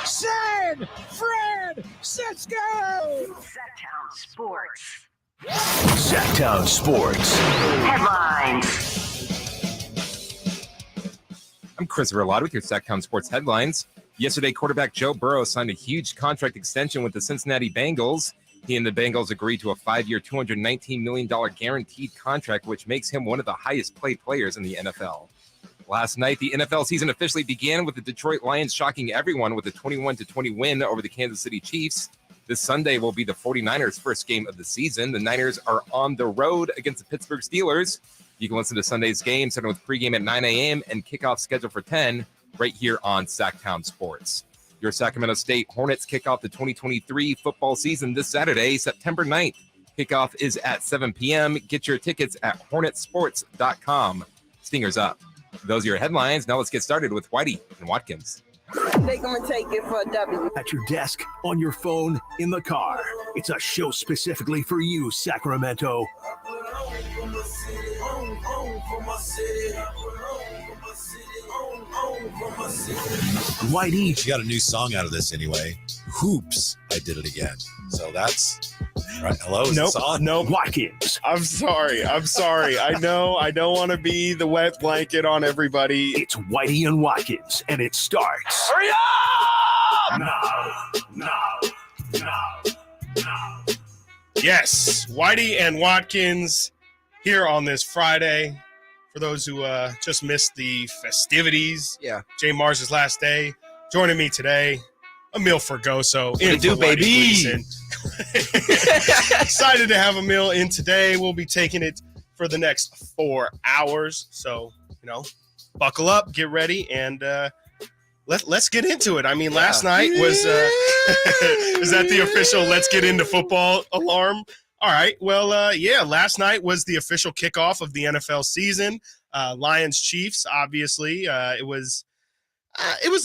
San Fran Cisco! Sactown Sports. Sactown Sports. Headlines. I'm Christopher Ladd with your Sactown Sports headlines. Yesterday, quarterback Joe Burrow signed a huge contract extension with the Cincinnati Bengals. He and the Bengals agreed to a 5-year, $219 million guaranteed contract, which makes him one of the highest paid players in the NFL. Last night, the NFL season officially began with the Detroit Lions shocking everyone with a 21-20 win over the Kansas City Chiefs. This Sunday will be the 49ers' first game of the season. The Niners are on the road against the Pittsburgh Steelers. You can listen to Sunday's game, starting with pregame at 9 a.m. and kickoff scheduled for 10 right here on Sactown Sports. Your Sacramento State Hornets kick off the 2023 football season this Saturday, September 9th. Kickoff is at 7 p.m. Get your tickets at hornetsports.com. Stingers up. Those are your headlines. Now let's get started with Whitey and Watkins. They're going to take it for a W. At your desk, on your phone, in the car. It's a show specifically for you, Sacramento. Whitey. She got a new song out of this anyway. Hoops. I did it again. So that's right. Hello. Is this on? Nope. Watkins. I'm sorry. I know I don't want to be the wet blanket on everybody. It's Whitey and Watkins, and it starts. Hurry up! Now. Yes, Whitey and Watkins here on this Friday. For those who just missed the festivities, Jay Mars's last day. Joining me today, Amil Fergoso. In do, baby? Excited to have Amil in today. We'll be taking it for the next 4 hours. So, buckle up, get ready, and let's get into it. I mean, last night was is that the official let's get into football alarm? All right. Well, last night was the official kickoff of the NFL season. Lions Chiefs, obviously. It was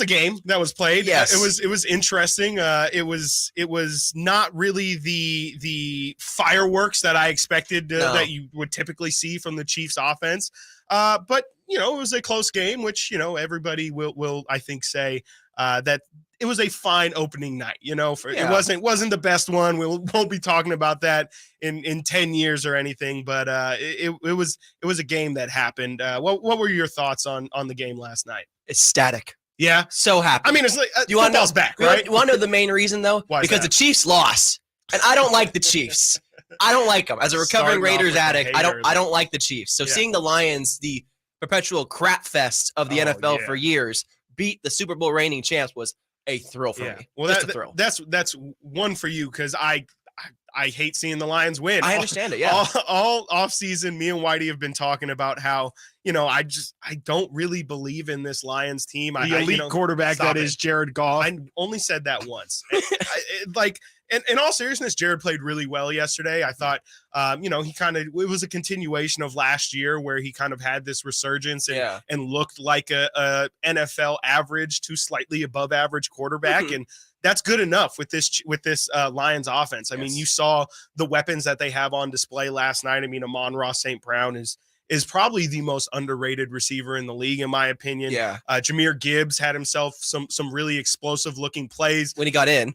a game that was played. Yes. It was interesting. It was not really the fireworks that I expected that you would typically see from the Chiefs offense. But it was a close game, which everybody will I think say that it was a fine opening night. It wasn't the best one. We won't be talking about that in 10 years or anything. But it was a game that happened. What were your thoughts on the game last night? Ecstatic. Yeah, so happy. I mean, it's like football's back, right? You want to know the main reason though? Why is because that? the Chiefs lost, and I don't like the Chiefs. I don't like them as a recovering Starting off Raiders with the addict. haters. I don't like the Chiefs. So Yeah. seeing the Lions, the perpetual crap fest of the NFL for years, beat the Super Bowl reigning champs was a thrill for me. Well, Just a thrill. that's one for you because I hate seeing the Lions win. I understand it. Yeah. All off season, me and Whitey have been talking about how I don't really believe in this Lions team. The elite quarterback that is Jared Goff. I only said that once. In all seriousness, Jared played really well yesterday. I thought, it was a continuation of last year where he kind of had this resurgence and looked like a NFL average to slightly above average quarterback. Mm-hmm. And that's good enough with this Lions offense. I mean, you saw the weapons that they have on display last night. I mean, Amon-Ra St. Brown is probably the most underrated receiver in the league, in my opinion. Yeah. Jahmyr Gibbs had himself some really explosive looking plays. When he got in.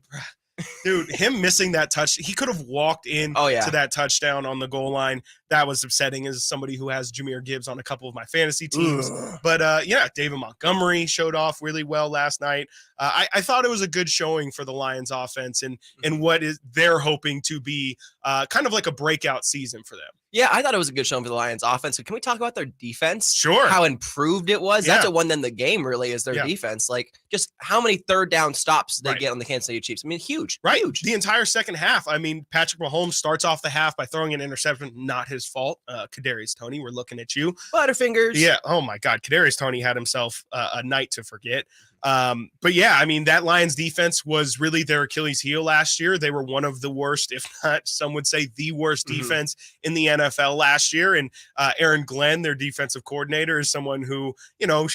Dude, him missing that touch, he could have walked in to that touchdown on the goal line. That was upsetting as somebody who has Jahmyr Gibbs on a couple of my fantasy teams. Ugh. But, David Montgomery showed off really well last night. I thought it was a good showing for the Lions offense and what they're hoping to be kind of like a breakout season for them. Yeah, I thought it was a good showing for the Lions offense. So can we talk about their defense? Sure. How improved it was. Yeah. That's what won them the game, really, is their defense. Like, just how many third down stops they get on the Kansas City Chiefs. I mean, huge. Right. Huge. The entire second half. I mean, Patrick Mahomes starts off the half by throwing an interception. Not his fault. Kadarius Toney, we're looking at you. Butterfingers. Yeah. Oh, my God. Kadarius Toney had himself a night to forget. But yeah, I mean, that Lions defense was really their Achilles heel last year. They were one of the worst, if not some would say the worst defense in the NFL last year. And Aaron Glenn, their defensive coordinator, is someone who,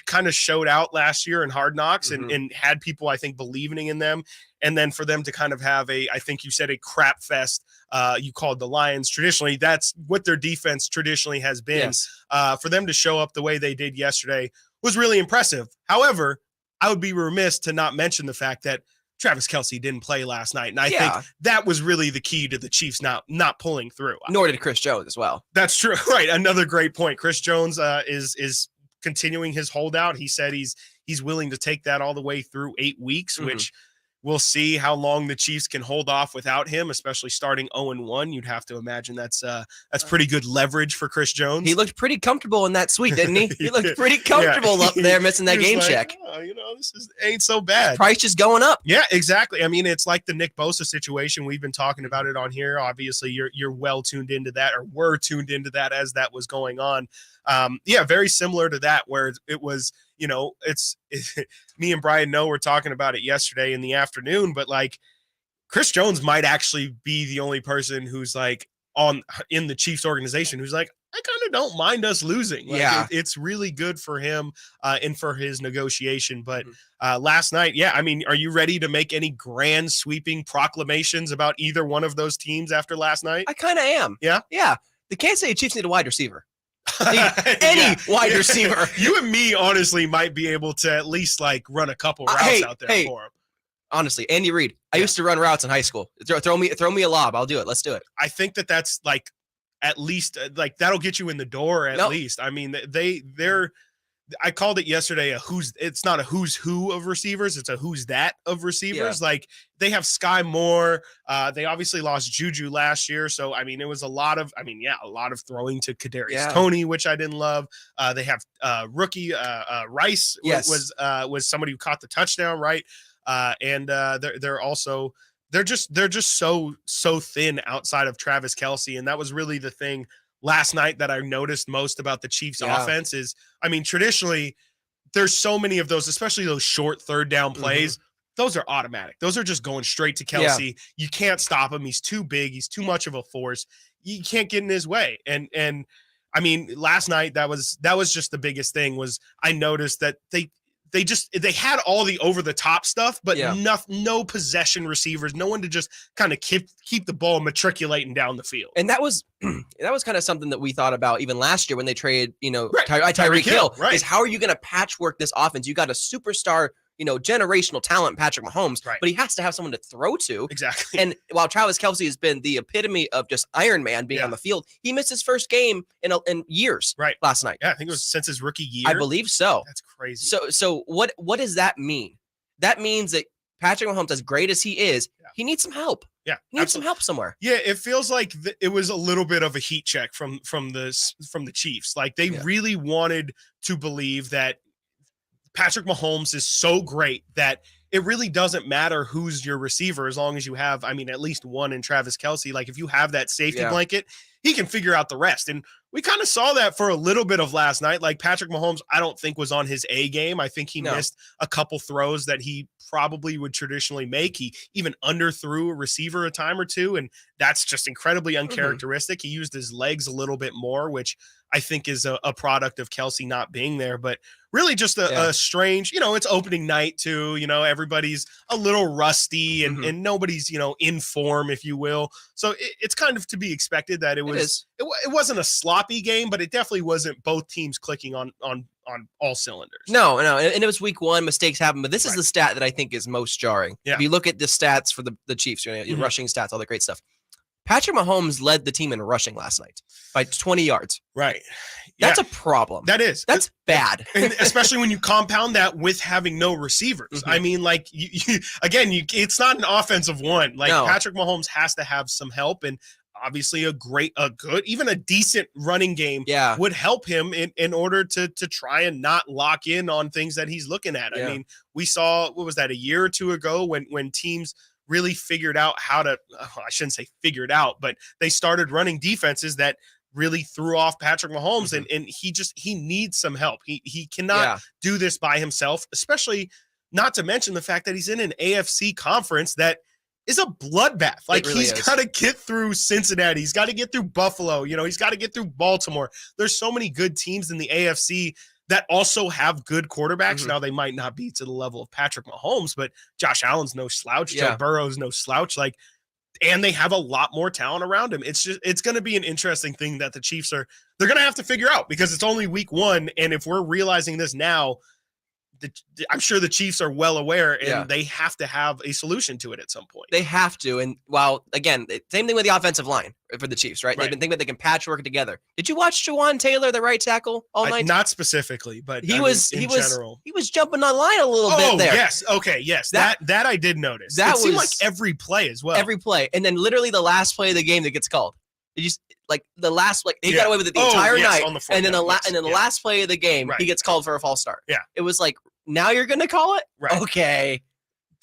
kind of showed out last year in Hard Knocks and had people, I think, believing in them. And then for them to kind of have I think you said a crap fest, you called the Lions traditionally, that's what their defense traditionally has been. Yes. For them to show up the way they did yesterday was really impressive. However, I would be remiss to not mention the fact that Travis Kelce didn't play last night. And I think that was really the key to the Chiefs not pulling through. Nor did Chris Jones as well. That's true. Right. Another great point. Chris Jones is continuing his holdout. He said he's willing to take that all the way through 8 weeks, which we'll see how long the Chiefs can hold off without him, especially starting 0-1. You'd have to imagine that's pretty good leverage for Chris Jones. He looked pretty comfortable in that suite, didn't he? He looked pretty comfortable up there missing that game check. Oh, this ain't so bad. Price just going up. Yeah, exactly. I mean, it's like the Nick Bosa situation. We've been talking about it on here. Obviously, you're well tuned into that, or were tuned into that as that was going on. Very similar to that, where it was, me and Brian were talking about it yesterday in the afternoon, but like Chris Jones might actually be the only person who's like in the Chiefs organization who's like, I kind of don't mind us losing. Like, it's really good for him and for his negotiation. But last night, I mean, are you ready to make any grand sweeping proclamations about either one of those teams after last night? I kind of am. Yeah. Yeah. The Kansas City Chiefs need a wide receiver. Any wide receiver. You and me honestly might be able to at least like run a couple routes out there for him. Honestly, Andy Reid. I used to run routes in high school. Throw me a lob. I'll do it. Let's do it. I think that's like at least like that'll get you in the door at least. I mean, they're I called it yesterday it's not a who's who of receivers, it's a who's that of receivers. Like they have Sky Moore. They obviously lost Juju last year. So I mean, it was a lot of throwing to Kadarius Toney, which I didn't love. They have rookie Rice was somebody who caught the touchdown, right? And they're just so thin outside of Travis Kelce. And that was really the thing last night that I noticed most about the Chiefs offense is, I mean, traditionally there's so many of those, especially those short third down plays. Those are automatic. Those are just going straight to Kelce. Yeah. You can't stop him. He's too big. He's too much of a force. You can't get in his way. And I mean, last night that was just the biggest thing was I noticed that they had all the over the top stuff, but no possession receivers, no one to just kind of keep the ball matriculating down the field. And that was kind of something that we thought about even last year when they traded, Tyreek Hill. Right. Is how are you going to patchwork this offense? You got a superstar, generational talent, Patrick Mahomes, but he has to have someone to throw to. Exactly. And while Travis Kelce has been the epitome of just Iron Man being on the field, he missed his first game in years last night. Yeah, I think it was since his rookie year. I believe so. That's crazy. So what does that mean? That means that Patrick Mahomes, as great as he is, he needs some help. Yeah, he needs some help somewhere. Yeah, it feels like it was a little bit of a heat check from the Chiefs. Like they really wanted to believe that Patrick Mahomes is so great that it really doesn't matter who's your receiver as long as you have, I mean, at least one in Travis Kelce. Like if you have that safety blanket, he can figure out the rest. And we kind of saw that for a little bit of last night. Like Patrick Mahomes, I don't think was on his A game. I think he missed a couple throws that he probably would traditionally make. He even underthrew a receiver a time or two, and that's just incredibly uncharacteristic. He used his legs a little bit more, which I think is a product of Kelce not being there. But really just a strange, it's opening night too. Everybody's a little rusty and nobody's, in form, if you will. So it's kind of to be expected that it wasn't a sloppy game, but it definitely wasn't both teams clicking on all cylinders. No. And it was week one, mistakes happen, but this is the stat that I think is most jarring. Yeah. If you look at the stats for the Chiefs, rushing stats, all that great stuff. Patrick Mahomes led the team in rushing last night by 20 yards. Right. That's a problem. That's bad. And especially when you compound that with having no receivers. I mean, like, it's not an offensive one. Like, Patrick Mahomes has to have some help. And obviously a good, even a decent running game would help him in order to try and not lock in on things that he's looking at. I mean, we saw, what was that, a year or two ago when teams really figured out how to, I shouldn't say figured out, but they started running defenses that really threw off Patrick Mahomes and he needs some help. He cannot do this by himself, especially not to mention the fact that he's in an AFC conference that is a bloodbath. Like he's got to get through Cincinnati. He's got to get through Buffalo. He's got to get through Baltimore. There's so many good teams in the AFC that also have good quarterbacks. Now they might not be to the level of Patrick Mahomes, but Josh Allen's no slouch. Joe Burrow's no slouch. And they have a lot more talent around him. It's going to be an interesting thing that the Chiefs they're going to have to figure out because it's only week one. And if we're realizing this now, I'm sure the Chiefs are well aware, and they have to have a solution to it at some point. They have to. And while, again, same thing with the offensive line for the Chiefs, right? They've been thinking that they can patchwork it together. Did you watch Jawan Taylor, the right tackle, all night? Not specifically, but he was jumping on line a little bit there. Yes. Okay. Yes. That I did notice. It seemed like every play as well. Every play. And then literally the last play of the game that gets called. Did you he got away with it the entire night, and then the last play of the game, he gets called for a false start. Yeah, it was like, now you're gonna call it? Right. Okay.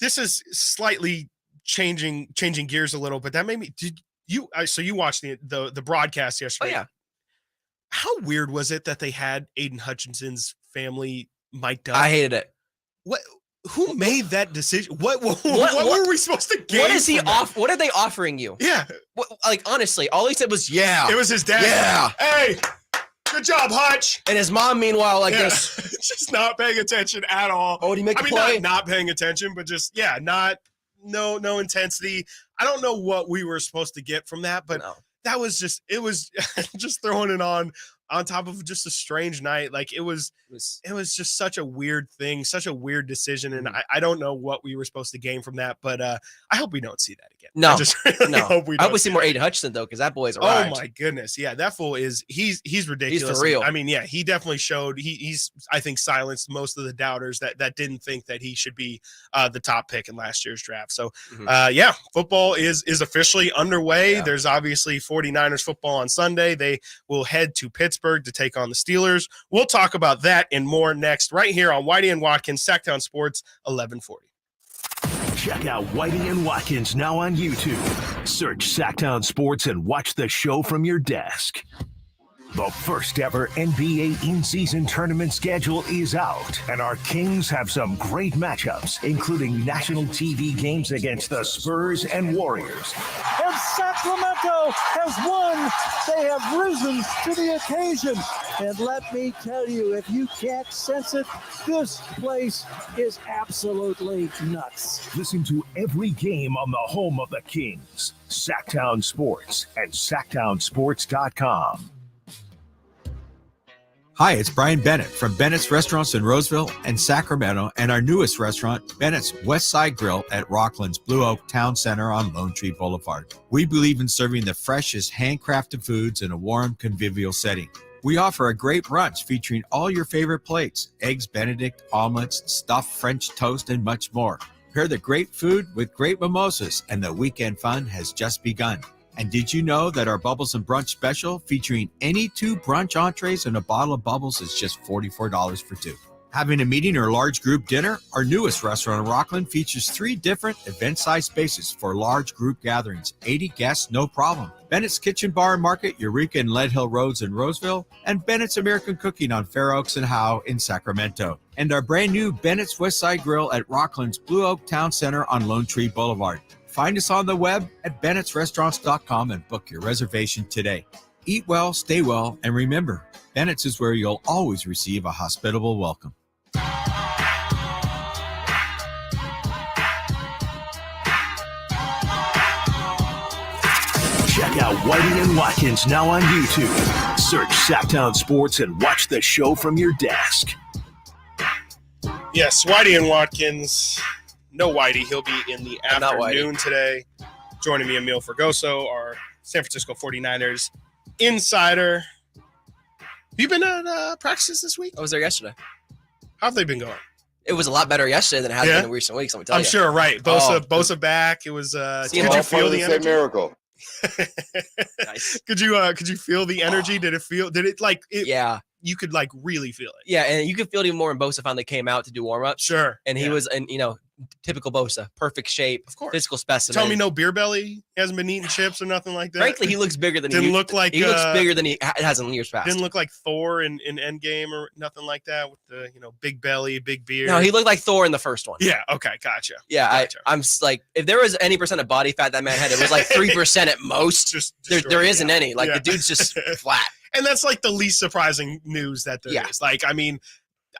This is slightly changing gears a little, but that made me. Did you? So you watched the broadcast yesterday? Oh yeah. How weird was it that they had Aiden Hutchinson's family mic'd up? I hated it. What? Who made that decision? What were we supposed to get? What is he off? What are they offering you? Yeah. Honestly, all he said was, yeah. It was his dad. Yeah. Hey, good job, Hutch. And his mom, meanwhile, this. Just not paying attention at all. Oh, did he make a play? Not paying attention, but just, no intensity. I don't know what we were supposed to get from that, but that was just, it was just throwing it on top of just a strange night. Like it was just such a weird thing, such a weird decision. And I don't know what we were supposed to gain from that, but I hope we don't see that again. No, I just really hope we I would see more Aiden Hutchinson though, because that boy's a ride. Oh my goodness. Yeah, that fool he's ridiculous. He's for real. I mean, yeah, he definitely showed he's I think silenced most of the doubters that didn't think that he should be the top pick in last year's draft. So football is officially underway. Yeah. There's obviously 49ers football on Sunday. They will head to Pittsburgh to take on the Steelers. We'll talk about that and more next, right here on Whitey and Watkins, Sactown Sports 1140. Check out Whitey and Watkins now on YouTube. Search Sactown Sports and watch the show from your desk. The first ever NBA in-season tournament schedule is out, and our Kings have some great matchups, including national TV games against the Spurs and Warriors. And Sacramento has won. They have risen to the occasion. And let me tell you, if you can't sense it, this place is absolutely nuts. Listen to every game on the home of the Kings, Sactown Sports and SactownSports.com. Hi, it's Brian Bennett from Bennett's Restaurants in Roseville and Sacramento, and our newest restaurant, Bennett's West Side Grill at Rockland's Blue Oak Town Center on Lone Tree Boulevard. We believe in serving the freshest handcrafted foods in a warm, convivial setting. We offer a great brunch featuring all your favorite plates, eggs Benedict, omelets, stuffed French toast, and much more. Pair the great food with great mimosas, and the weekend fun has just begun. And did you know that our Bubbles and Brunch special featuring any 2 brunch entrees and a bottle of bubbles is just $44 for 2? Having a meeting or large group dinner? Our newest restaurant in Rockland features 3 different event-sized spaces for large group gatherings. 80 guests, no problem. Bennett's Kitchen Bar and Market, Eureka and Lead Hill Roads in Roseville, and Bennett's American Cooking on Fair Oaks and Howe in Sacramento. And our brand new Bennett's West Side Grill at Rockland's Blue Oak Town Center on Lone Tree Boulevard. Find us on the web at bennettsrestaurants.com and book your reservation today. Eat well, stay well, and remember, Bennett's is where you'll always receive a hospitable welcome. Check out Whitey and Watkins now on YouTube. Search Sactown Sports and watch the show from your desk. Yes, Whitey and Watkins. No Whitey. He'll be in the afternoon today. Joining me, Amil Fergoso, our San Francisco 49ers insider. Have you been at practices this week? I was there yesterday. How have they been going? It was a lot better yesterday than it has been in recent weeks, let me tell you. I'm sure, right. Bosa back. It was did you feel the energy? Miracle. Nice. Could you feel the energy? Did it like it? Yeah. You could like really feel it. Yeah, and you could feel it even more when Bosa finally came out to do warm-ups. Sure. And he was, and typical Bosa, perfect shape, of course, physical specimen. Tell me no beer belly. He hasn't been eating chips or nothing like that. Frankly, he looks bigger than he looks bigger than he has in years past. Didn't look like Thor in Endgame or nothing like that with the big belly, big beard. No, he looked like Thor in the first one. Yeah. Okay. Gotcha. Yeah. Gotcha. I'm like, if there was any percent of body fat that man had, it was like 3% at most. There isn't any. Like the dude's just flat. And that's like the least surprising news that there is. Like, I mean,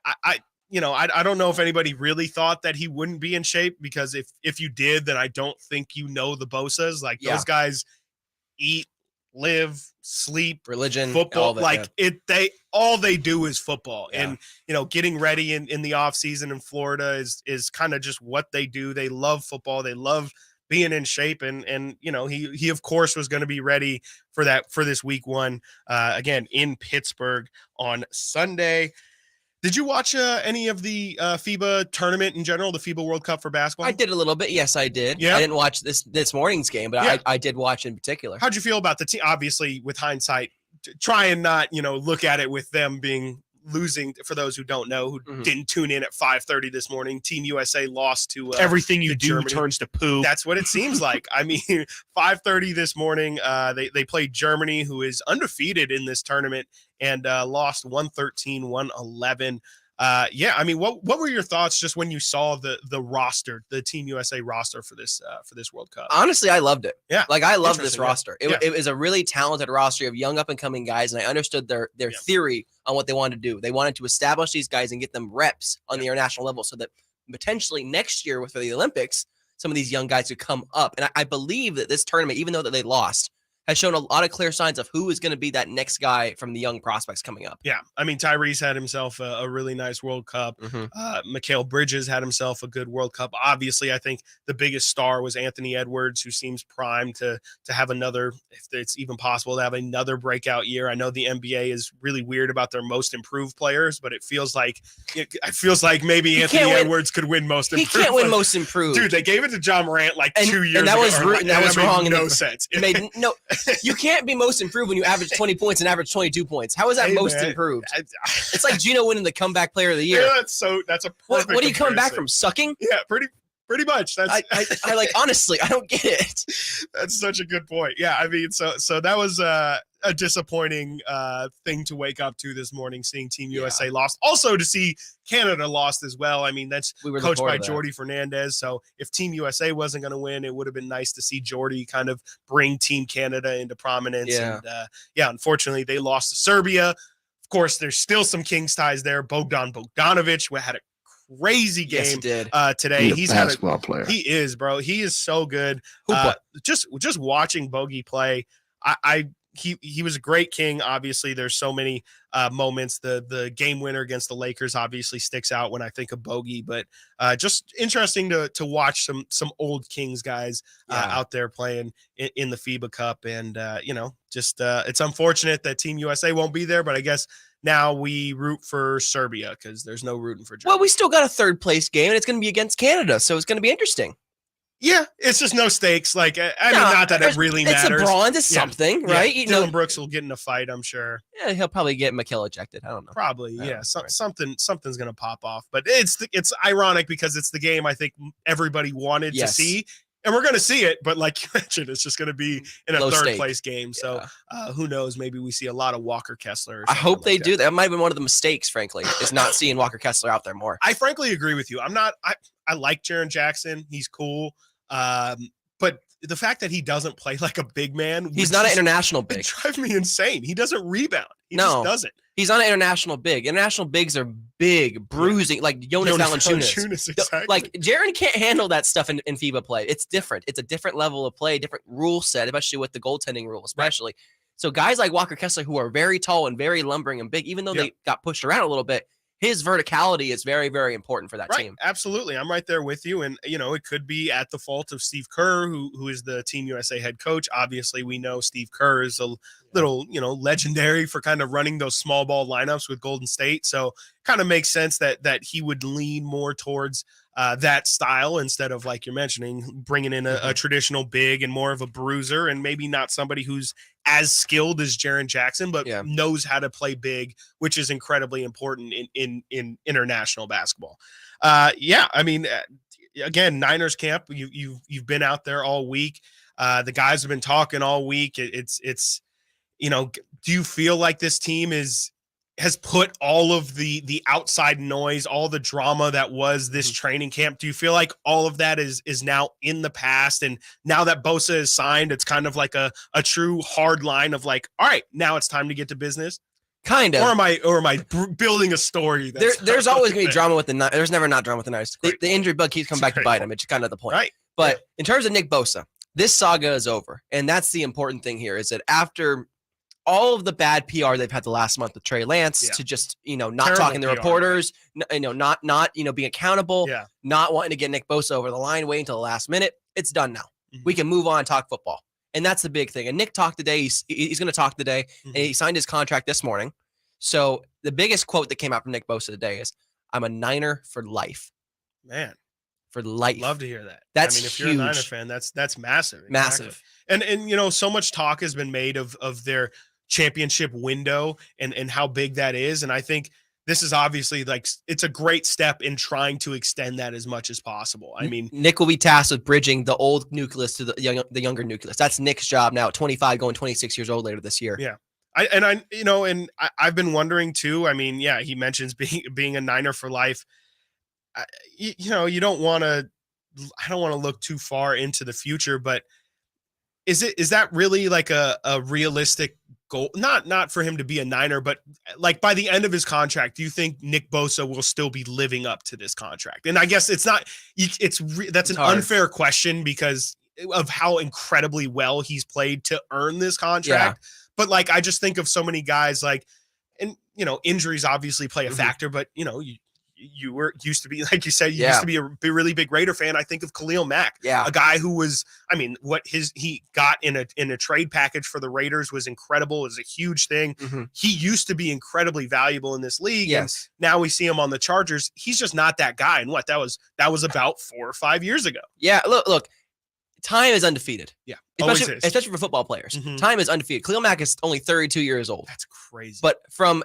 I don't know if anybody really thought that he wouldn't be in shape, because if you did, then I don't think the Bosas. Like those guys eat, live, sleep, religion, football. That, all they do is football. Yeah. And getting ready in the off season in Florida is kind of just what they do. They love football. They love being in shape, and he of course was going to be ready for this week 1 again in Pittsburgh on Sunday. Did you watch any of the FIBA tournament in general, the FIBA World Cup for basketball? I did a little bit. Yes, I did. Yeah. I didn't watch this morning's game, but I did watch in particular. How'd you feel about the team? Obviously, with hindsight, try and not look at it with them being losing. For those who don't know, who didn't tune in at 5:30 this morning, Team USA lost to everything you do Germany. Turns to poo. That's what it seems like. I mean, 5:30 this morning, they played Germany, who is undefeated in this tournament, and lost 113-111. I mean, what were your thoughts just when you saw the roster, the Team USA roster for this World Cup? Honestly, I loved it. Yeah, like I love this roster. It was a really talented roster of young up and coming guys, and I understood their theory on what they wanted to do. They wanted to establish these guys and get them reps on the international level, so that potentially next year for the Olympics, some of these young guys could come up. And I believe that this tournament, even though that they lost, has shown a lot of clear signs of who is going to be that next guy from the young prospects coming up. Yeah. I mean, Tyrese had himself a really nice World Cup. Mikal Bridges had himself a good World Cup. Obviously, I think the biggest star was Anthony Edwards, who seems primed to have another, if it's even possible, to have another breakout year. I know the NBA is really weird about their most improved players, but it feels like maybe Anthony Edwards could win most improved. He can't win most improved. Dude, they gave it to John Morant 2 years ago. And that was wrong. No sense. It made no. You can't be most improved when you average 20 points and average 22 points. How is that improved? It's like Gino winning the comeback player of the year. Yeah, that's a perfect what are you coming back from? Sucking? Yeah, pretty much. That's I like, honestly, I don't get it. That's such a good point. Yeah, I mean, so that was a disappointing thing to wake up to this morning, seeing Team USA lost. Also to see Canada lost as well. I mean, that's coached by Jordi Fernandez. So if Team USA wasn't going to win, it would have been nice to see Jordi kind of bring Team Canada into prominence. Yeah. And unfortunately, they lost to Serbia. Of course, there's still some Kings ties there. Bogdanovic had a crazy game today. He's a basketball player. He is, bro. He is so good. Just watching Bogey play, he was a great King. Obviously, there's so many moments. The game winner against the Lakers obviously sticks out when I think of Bogey, but just interesting to watch some old Kings guys out there playing in the FIBA Cup. And it's unfortunate that Team USA won't be there, but I guess now we root for Serbia because there's no rooting for Germany. Well, we still got a third place game, and it's going to be against Canada, so it's going to be interesting. Yeah, it's just no stakes. Like, I mean, not that it really matters. It's a bronze, it's something, right? Dylan Brooks will get in a fight, I'm sure. Yeah, he'll probably get Mikal ejected. I don't know. Probably, yeah. Something's gonna pop off. But it's ironic because it's the game I think everybody wanted to see. And we're going to see it, but like you mentioned, it's just going to be in a third place game. So who knows? Maybe we see a lot of Walker Kessler. I hope they do. That might have been one of the mistakes, frankly, is not seeing Walker Kessler out there more. I frankly agree with you. I like Jaren Jackson. He's cool. But the fact that he doesn't play like a big man. He's not an international big. It drives me insane. He doesn't rebound. He just doesn't. He's not an international big. International bigs are big, bruising, like Jonas Valanciunas. Exactly. Like, Jaren can't handle that stuff in FIBA play. It's different. It's a different level of play, different rule set, especially with the goaltending rule, especially. Right. So guys like Walker Kessler, who are very tall and very lumbering and big, even though they got pushed around a little bit, his verticality is very, very important for that team. Absolutely. I'm right there with you. And, it could be at the fault of Steve Kerr, who is the Team USA head coach. Obviously, we know Steve Kerr is a little, legendary for kind of running those small ball lineups with Golden State. So kind of makes sense that he would lean more towards that style instead of, like you're mentioning, bringing in a traditional big and more of a bruiser, and maybe not somebody who's as skilled as Jaren Jackson, but knows how to play big, which is incredibly important in international basketball. I mean, again, Niners camp, you've been out there all week. The guys have been talking all week. It's do you feel like this team has put all of the outside noise, all the drama that was this training camp? Do you feel like all of that is now in the past? And now that Bosa is signed, it's kind of like a true hard line of like, all right, now it's time to get to business. Kind of. Or am I building a story? There's always going to be drama with the there's never not drama with the Niners. The injury bug keeps coming back to bite him. It's kind of the point. Right. But in terms of Nick Bosa, this saga is over. And that's the important thing here is that after all of the bad PR they've had the last month with Trey Lance to just, not Terrible talking to PR, reporters, not being accountable, Yeah. not wanting to get Nick Bosa over the line, waiting until the last minute. It's done now. We can move on and talk football. And that's the big thing. And Nick talked today. He's going to talk today, and he signed his contract this morning. So the biggest quote that came out from Nick Bosa today is, "I'm a Niner for life." Man, for life. Love to hear that. That's I mean, if huge. you're a Niner fan, that's massive. Exactly. Massive. And so much talk has been made of their championship window and how big that is. And I think this is obviously it's a great step in trying to extend that as much as possible. I mean, Nick will be tasked with bridging the old nucleus to the younger nucleus. That's Nick's job now at 25, going 26 years old later this year. Yeah. I've been wondering too. I mean, yeah, he mentions being a Niner for life. You don't want to, I don't want to look too far into the future, but is that really like a realistic goal? Not for him to be a Niner, but like by the end of his contract, do you think Nick Bosa will still be living up to this contract? And I guess that's an hard. Unfair question because of how incredibly well he's played to earn this contract. Yeah. But I just think of so many guys injuries obviously play a factor, but you used to be, like you said, used to be a really big Raider fan. I think of Khalil Mack, a guy who was, what he got in a trade package for the Raiders was incredible. It was a huge thing. He used to be incredibly valuable in this league. Yes. And now we see him on the Chargers. He's just not that guy. And that was about 4 or 5 years ago. Yeah. Look, time is undefeated. Yeah. Especially for football players. Time is undefeated. Khalil Mack is only 32 years old. That's crazy. But from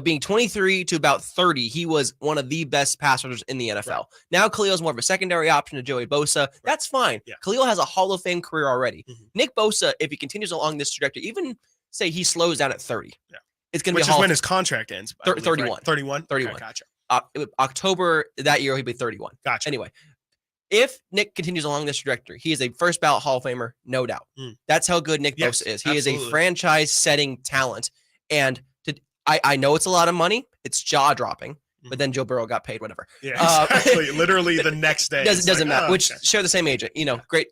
being 23 to about 30, he was one of the best pass rushers in the NFL. Right. Now Khalil's more of a secondary option to Joey Bosa. Right. That's fine. Yeah. Khalil has a Hall of Fame career already. Nick Bosa, if he continues along this trajectory, even say he slows down at 30, it's going to be which is when his contract ends. 31. Right? 31? Okay, gotcha. October that year, he'll be 31. Gotcha. Anyway, if Nick continues along this trajectory, he is a first ballot Hall of Famer, no doubt. That's how good Nick Bosa is. He is a franchise-setting talent. And I know it's a lot of money. It's jaw-dropping. But then Joe Burrow got paid, whatever. Yeah, exactly. Literally the next day. Doesn't matter. Which share the same agent. Great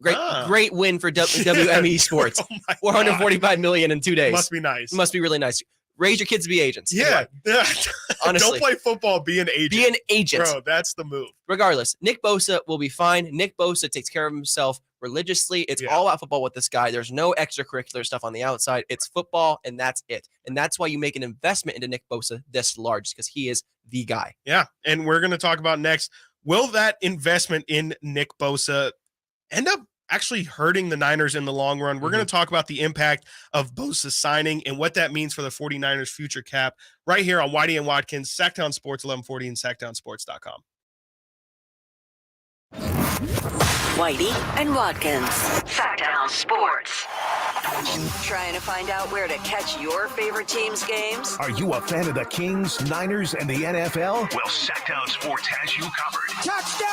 win for WME Sports. $445 million in 2 days. Must be nice. Must be really nice. Raise your kids to be agents. Yeah. Anyway, honestly, don't play football. Be an agent. Be an agent. Bro, that's the move. Regardless, Nick Bosa will be fine. Nick Bosa takes care of himself religiously. It's all about football with this guy. There's no extracurricular stuff on the outside. It's football, and that's it. And that's why you make an investment into Nick Bosa this large, because he is the guy. Yeah, and we're going to talk about next, will that investment in Nick Bosa end up actually hurting the Niners in the long run? We're going to talk about the impact of Bosa signing and what that means for the 49ers future cap right here on Whitey and Watkins, Sactown Sports 1140 and SactownSports.com. Whitey and Watkins, Sactown Sports. Trying to find out where to catch your favorite team's games? Are you a fan of the Kings, Niners, and the NFL? Well, Sactown Sports has you covered. Touchdown!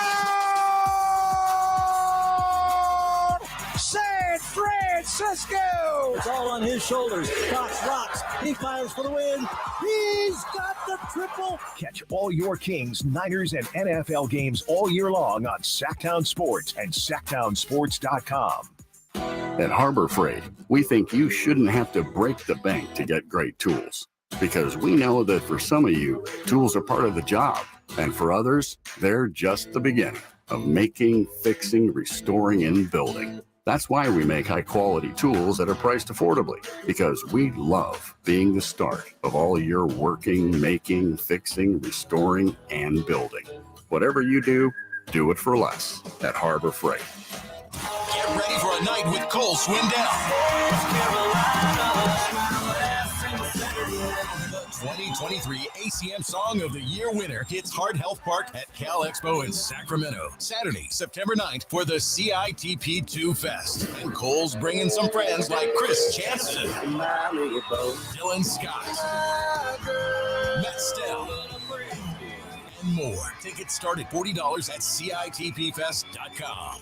San Francisco! It's all on his shoulders. Fox rocks. He fires for the win. He's got the triple. Catch all your Kings, Niners, and NFL games all year long on Sactown Sports and SactownSports.com. At Harbor Freight, we think you shouldn't have to break the bank to get great tools, because we know that for some of you, tools are part of the job, and for others, they're just the beginning of making, fixing, restoring, and building. That's why we make high-quality tools that are priced affordably, because we love being the start of all your working, making, fixing, restoring, and building. Whatever you do it for less at Harbor Freight. Get ready for a night with Cole Swindell. The 2023 ACM Song of the Year winner hits Heart Health Park at Cal Expo in Sacramento, Saturday, September 9th for the CITP2 Fest. And Cole's bringing some friends like Chris Chanson, Dylan Scott, Matt Stell, and more. Tickets start at $40 at CITPFest.com.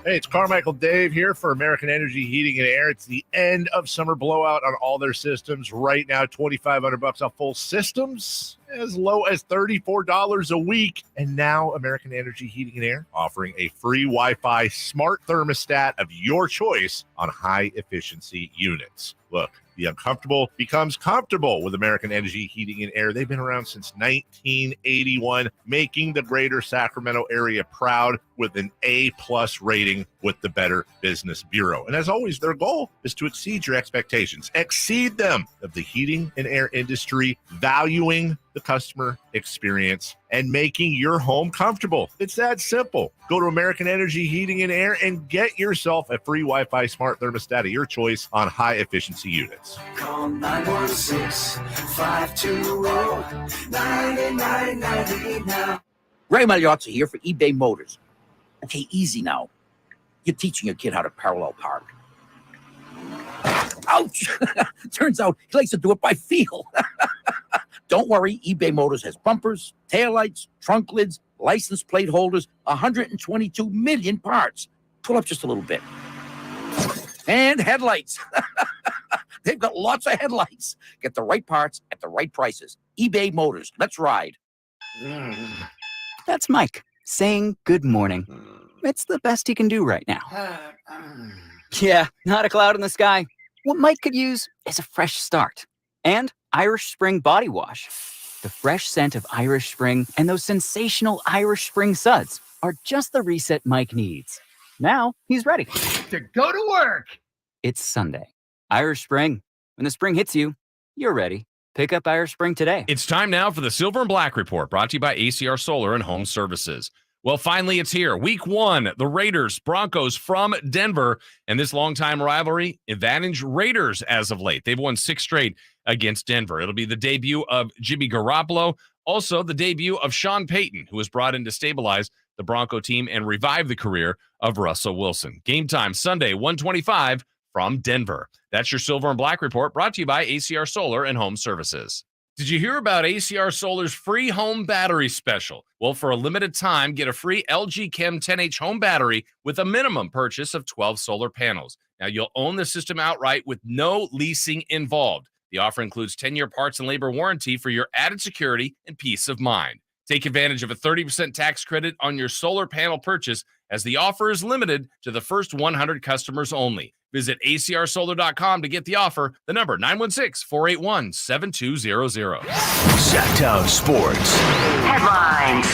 Hey, it's Carmichael Dave here for American Energy Heating and Air. It's the end of summer blowout on all their systems. Right now, $2,500 off full systems as low as $34 a week. And now American Energy Heating and Air offering a free Wi-Fi smart thermostat of your choice on high-efficiency units. Look, the uncomfortable becomes comfortable with American Energy Heating and Air. They've been around since 1981, making the greater Sacramento area proud with an A+ rating with the Better Business Bureau. And as always, their goal is to exceed your expectations, exceed them of the heating and air industry, valuing the customer experience and making your home comfortable. It's that simple. Go to American Energy Heating and Air and get yourself a free Wi-Fi smart thermostat of your choice on high-efficiency units. Call 916-520-9990 now. Ray Magliozzi here for eBay Motors. Okay, easy now. You're teaching your kid how to parallel park. Ouch! Turns out he likes to do it by feel. Don't worry, eBay Motors has bumpers, taillights, trunk lids, license plate holders, 122 million parts. Pull up just a little bit. And headlights. They've got lots of headlights. Get the right parts at the right prices. eBay Motors. Let's ride. That's Mike saying good morning. It's the best he can do right now. Yeah, not a cloud in the sky. What Mike could use is a fresh start. And Irish Spring Body Wash. The fresh scent of Irish Spring and those sensational Irish Spring suds are just the reset Mike needs. Now he's ready to go to work. It's Sunday. Irish Spring. When the spring hits you, you're ready. Pick up Irish Spring today. It's time now for the Silver and Black Report, brought to you by ACR Solar and Home Services. Well, finally, it's here. Week 1, the Raiders, Broncos from Denver. And this longtime rivalry, advantage Raiders as of late. They've won 6 straight against Denver. It'll be the debut of Jimmy Garoppolo. Also, the debut of Sean Payton, who was brought in to stabilize the Bronco team and revive the career of Russell Wilson. Game time Sunday, 1:25 from Denver. That's your Silver and Black Report, brought to you by ACR Solar and Home Services. Did you hear about ACR Solar's free home battery special? Well, for a limited time, get a free LG Chem 10H home battery with a minimum purchase of 12 solar panels. Now, you'll own the system outright with no leasing involved. The offer includes 10-year parts and labor warranty for your added security and peace of mind. Take advantage of a 30% tax credit on your solar panel purchase, as the offer is limited to the first 100 customers only. Visit acrsolar.com to get the offer. The number 916-481-7200. Sactown Sports Headlines.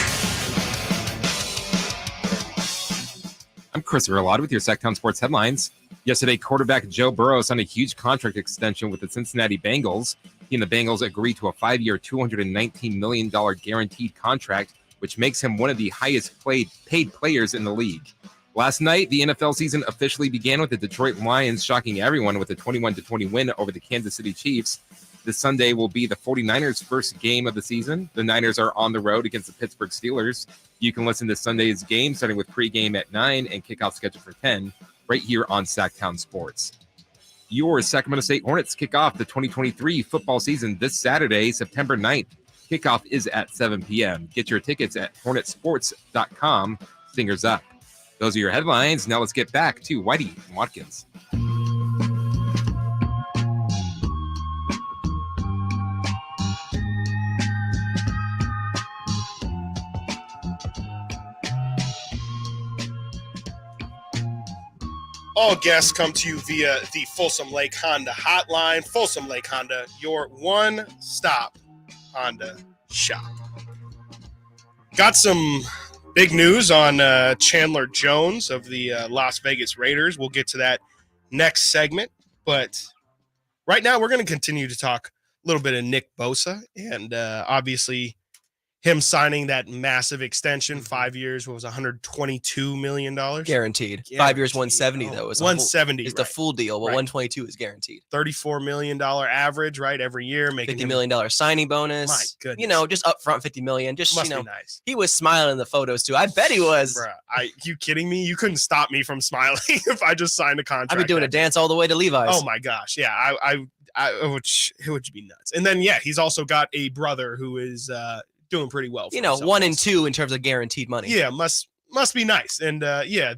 I'm Chris Verlotta with your Sactown Sports Headlines. Yesterday, quarterback Joe Burrow signed a huge contract extension with the Cincinnati Bengals. He and the Bengals agreed to a 5-year, $219 million guaranteed contract, which makes him one of the highest paid players in the league. Last night, the NFL season officially began with the Detroit Lions shocking everyone with a 21-20 win over the Kansas City Chiefs. This Sunday will be the 49ers' first game of the season. The Niners are on the road against the Pittsburgh Steelers. You can listen to Sunday's game starting with pregame at 9 and kickoff scheduled for 10 right here on Sactown Sports. Your Sacramento State Hornets kick off the 2023 football season this Saturday, September 9th. Kickoff is at 7 p.m. Get your tickets at hornetsports.com. Singers up. Those are your headlines. Now let's get back to Whitey and Watkins. All guests come to you via the Folsom Lake Honda hotline. Folsom Lake Honda, your one-stop Honda shop. Got some big news on Chandler Jones of the Las Vegas Raiders. We'll get to that next segment. But right now, we're going to continue to talk a little bit of Nick Bosa and obviously him signing that massive extension, 5 years, what was $122 million? Guaranteed. 5 years, 170 though. Is 170 is the full deal, but 122 is guaranteed. $34 million average, right? Every year, making $50 million signing bonus. My goodness. You know, just upfront $50 million. Just, Must you know, be nice. He was smiling in the photos too. I bet he was. Bruh, you kidding me? You couldn't stop me from smiling if I just signed a contract. I'd be doing a dance all the way to Levi's. Oh my gosh. Yeah. It would be nuts. And then, yeah, he's also got a brother who is, doing pretty well. You know, 1 and 2 in terms of guaranteed money. Yeah, must must be nice. And yeah,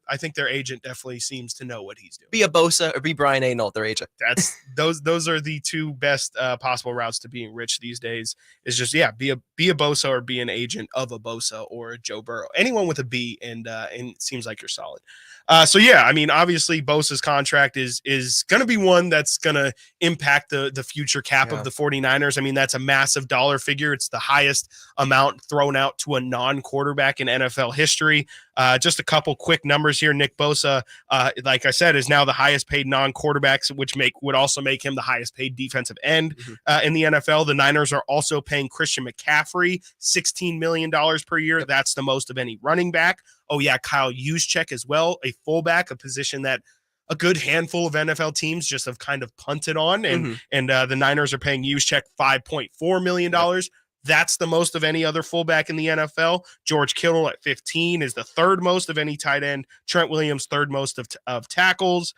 I think their agent definitely seems to know what he's doing. Be a Bosa or be Brian Anault, their agent. That's those are the two best possible routes to being rich these days. Is just be a Bosa or be an agent of a Bosa or a Joe Burrow. Anyone with a B, and it seems like you're solid. So yeah, I mean, obviously Bosa's contract is going to be one that's going to impact the future cap of the 49ers. I mean, that's a massive dollar figure. It's the highest amount thrown out to a non-quarterback in NFL history. Just a couple quick numbers here. Nick Bosa, like I said, is now the highest paid non-quarterbacks, which would also make him the highest paid defensive end in the NFL. The Niners are also paying Christian McCaffrey $16 million per year. That's the most of any running back. Oh yeah, Kyle Juszczyk as well, a fullback, a position that a good handful of NFL teams just have kind of punted on, and the Niners are paying Juszczyk $5.4 million. That's the most of any other fullback in the NFL. George Kittle at 15 is the third most of any tight end. Trent Williams, third most of tackles.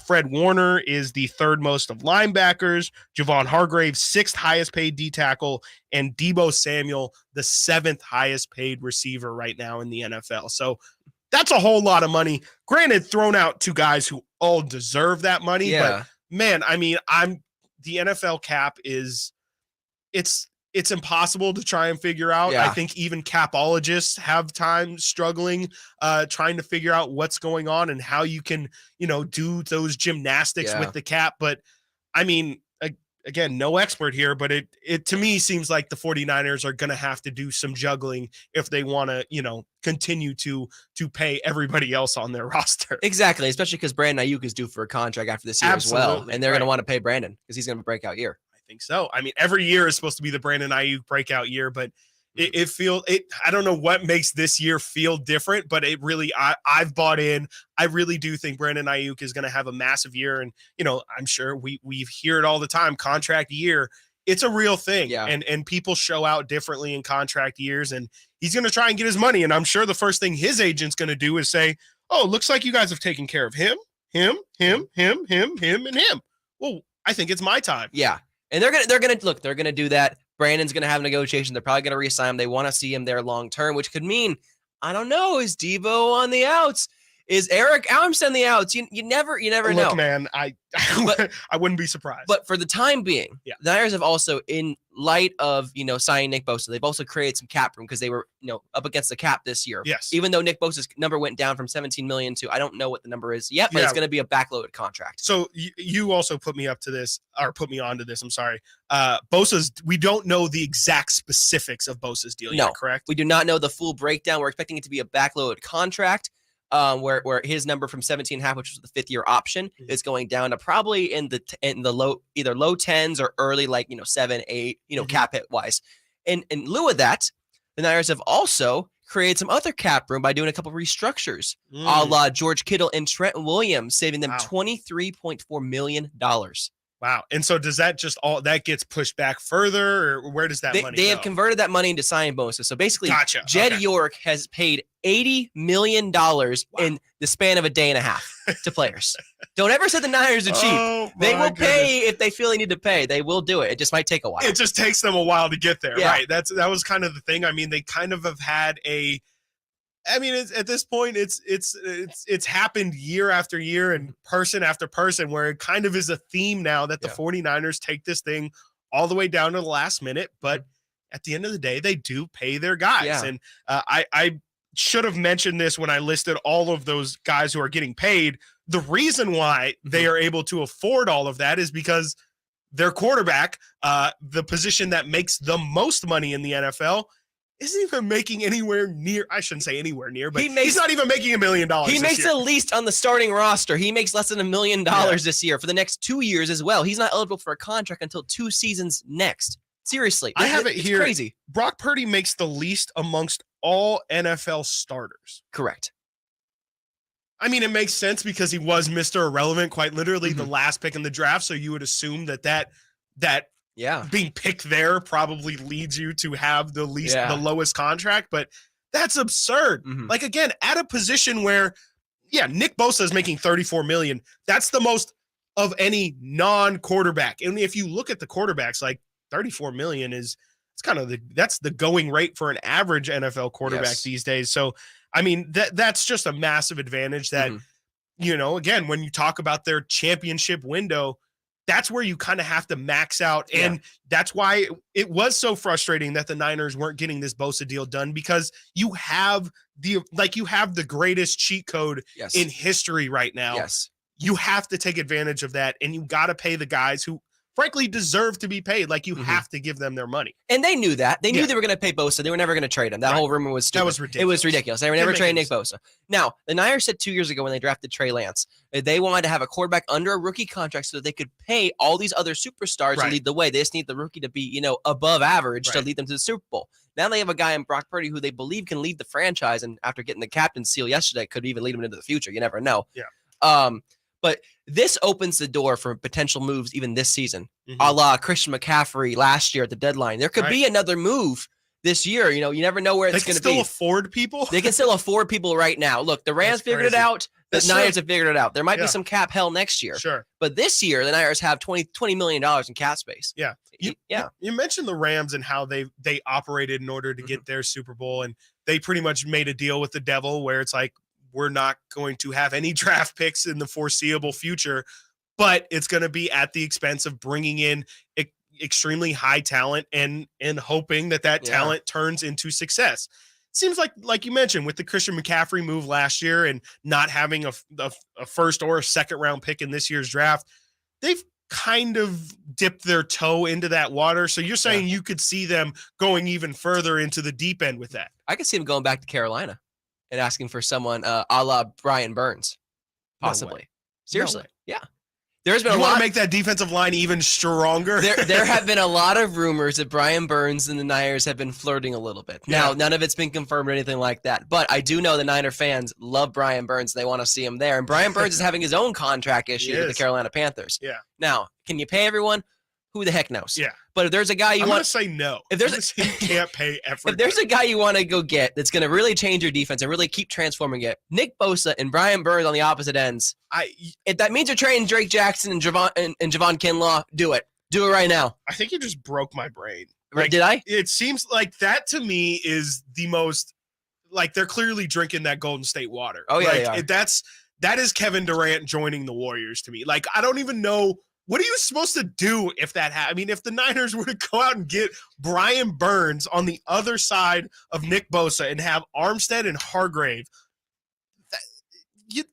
Fred Warner is the third most of linebackers. Javon Hargrave, sixth highest paid D tackle, and Deebo Samuel, the seventh highest paid receiver right now in the NFL. So that's a whole lot of money. Granted, thrown out to guys who all deserve that money. But man, I mean, the NFL cap it's impossible to try and figure out. I think even capologists have time struggling, trying to figure out what's going on and how you can, do those gymnastics with the cap. But I mean, again, no expert here, but it to me seems like the 49ers are going to have to do some juggling if they want to, continue to pay everybody else on their roster. Exactly. Especially because Brandon Ayuk is due for a contract after this year as well. And they're going to want to pay Brandon because he's going to have a breakout year. Think so. I mean, every year is supposed to be the Brandon Ayuk breakout year, but I don't know what makes this year feel different, but it really, I've bought in. I really do think Brandon Ayuk is going to have a massive year. And, I'm sure we hear it all the time, contract year. It's a real thing. Yeah. And people show out differently in contract years, and he's going to try and get his money. And I'm sure the first thing his agent's going to do is say, oh, looks like you guys have taken care of him, and him. Well, I think it's my time. Yeah. And they're gonna do that. Brandon's gonna have negotiations. They're probably gonna re-sign him. They want to see him there long term, which could mean, I don't know, is Deebo on the outs? Is Eric Armstead on the outs? You never know. Look, man, I wouldn't be surprised. But for the time being, the Niners have also, in light of signing Nick Bosa, they've also created some cap room because they were up against the cap this year. Yes. Even though Nick Bosa's number went down from 17 million to I don't know what the number is yet, but it's going to be a backloaded contract. So you also put me onto this. I'm sorry. Bosa's. We don't know the exact specifics of Bosa's deal yet, correct? We do not know the full breakdown. We're expecting it to be a backloaded contract. Where his number from 17.5, which was the 5th year option, is going down to probably in the low, either low 10s or early 7, 8, cap hit wise. And in lieu of that, the Niners have also created some other cap room by doing a couple of restructures, a la George Kittle and Trent Williams, saving them $23.4 million. Wow. And so does that just that gets pushed back further, or where does that money go? They have converted that money into signing bonuses. So basically, Jed York has paid $80 million in the span of a day and a half to players. Don't ever say the Niners are cheap. They will pay if they feel they need to pay. They will do it. It just might take a while. It just takes them a while to get there, right? That was kind of the thing. I mean, they kind of have had at this point, it's happened year after year and person after person, where it kind of is a theme now that the 49ers take this thing all the way down to the last minute. But at the end of the day, they do pay their guys. Yeah. And I should have mentioned this when I listed all of those guys who are getting paid. The reason why they are able to afford all of that is because their quarterback, the position that makes the most money in the NFL, isn't even making anywhere near, I shouldn't say anywhere near, but he's not even making $1 million. He makes the least on the starting roster. He makes less than $1 million this year for the next 2 years as well. He's not eligible for a contract until 2 seasons next. Seriously. I have it here. Crazy. Brock Purdy makes the least amongst all NFL starters. Correct. I mean, it makes sense because he was Mr. Irrelevant, quite literally the last pick in the draft. So you would assume that being picked there probably leads you to have the lowest contract, but that's absurd. Like, again, at a position where, Nick Bosa is making $34 million. That's the most of any non-quarterback. And if you look at the quarterbacks, like $34 million that's the going rate for an average NFL quarterback these days. So I mean, that's just a massive advantage that, again, when you talk about their championship window, that's where you kind of have to max out. And that's why it was so frustrating that the Niners weren't getting this Bosa deal done, because you have the greatest cheat code in history right now. Yes. You have to take advantage of that, and you got to pay the guys who frankly deserve to be paid. Like, you have to give them their money. And they knew that. They knew they were going to pay Bosa. They were never going to trade him. That whole rumor was stupid. That was ridiculous. It was ridiculous. They were never trading Nick Bosa. Now, the Niners said 2 years ago when they drafted Trey Lance, they wanted to have a quarterback under a rookie contract so that they could pay all these other superstars to lead the way. They just need the rookie to be, above average to lead them to the Super Bowl. Now they have a guy in Brock Purdy who they believe can lead the franchise, and after getting the captain's seal yesterday, could even lead them into the future. You never know. Yeah. But this opens the door for potential moves even this season, a la Christian McCaffrey last year at the deadline. There could be another move this year. You never know where it's going to be. They can still afford people? They can still afford people right now. Look, the Rams figured it out. The Niners have figured it out. There might be some cap hell next year. Sure. But this year, the Niners have $20 million in cap space. Yeah. You mentioned the Rams and how they operated in order to get their Super Bowl, and they pretty much made a deal with the devil where it's like, we're not going to have any draft picks in the foreseeable future, but it's going to be at the expense of bringing in extremely high talent and hoping that talent turns into success. It seems like you mentioned with the Christian McCaffrey move last year and not having a first or a second round pick in this year's draft, they've kind of dipped their toe into that water. So you're saying you could see them going even further into the deep end with that? I could see them going back to Carolina and asking for someone a la Brian Burns, possibly. No Seriously. way. Yeah. There's been you a want lot to make that defensive line even stronger. There have been a lot of rumors that Brian Burns and the Niners have been flirting a little bit. Now, none of it's been confirmed or anything like that, but I do know the Niner fans love Brian Burns. They want to see him there. And Brian Burns is having his own contract issue with the Carolina Panthers. Yeah. Now, can you pay everyone? Who the heck knows? Yeah. But if there's a guy I'm going to say no. If there's you can't pay everybody. If there's a guy you want to go get that's going to really change your defense and really keep transforming it, Nick Bosa and Brian Burns on the opposite ends. If that means you're trading Drake Jackson and Javon Kinlaw, do it. Do it right now. I think you just broke my brain. Did I? It seems like that to me is the most, like, they're clearly drinking that Golden State water. Oh, yeah, like, they are. that is Kevin Durant joining the Warriors to me. Like, I don't even know. What are you supposed to do if that happens? I mean, if the Niners were to go out and get Brian Burns on the other side of Nick Bosa and have Armstead and Hargrave, you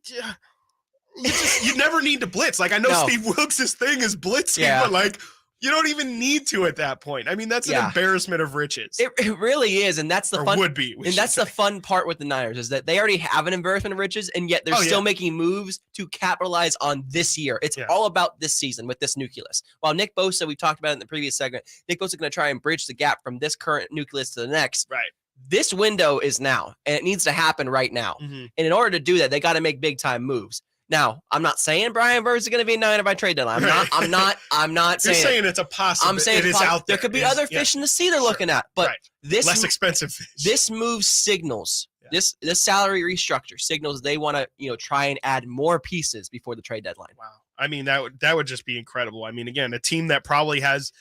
never need to blitz. Like, I know Steve Wilkes' thing is blitzing, but like, you don't even need to at that point. I mean, that's an embarrassment of riches. It really is, and that's the fun. Would be, and that's the fun part with the Niners is that they already have an embarrassment of riches, and yet they're still making moves to capitalize on this year. It's all about this season with this nucleus. While Nick Bosa, we talked about it in the previous segment, Nick Bosa is going to try and bridge the gap from this current nucleus to the next. Right. This window is now, and it needs to happen right now. And in order to do that, they got to make big time moves. Now, I'm not saying Brian Burns is going to be a Niner by trade deadline. I'm not saying. You're saying it's a possibility. I'm saying it's out there. There could be other fish in the sea they're looking at, but this less expensive fish. This move signals this salary restructure signals they want to try and add more pieces before the trade deadline. Wow, I mean that would just be incredible. I mean, again, a team that probably has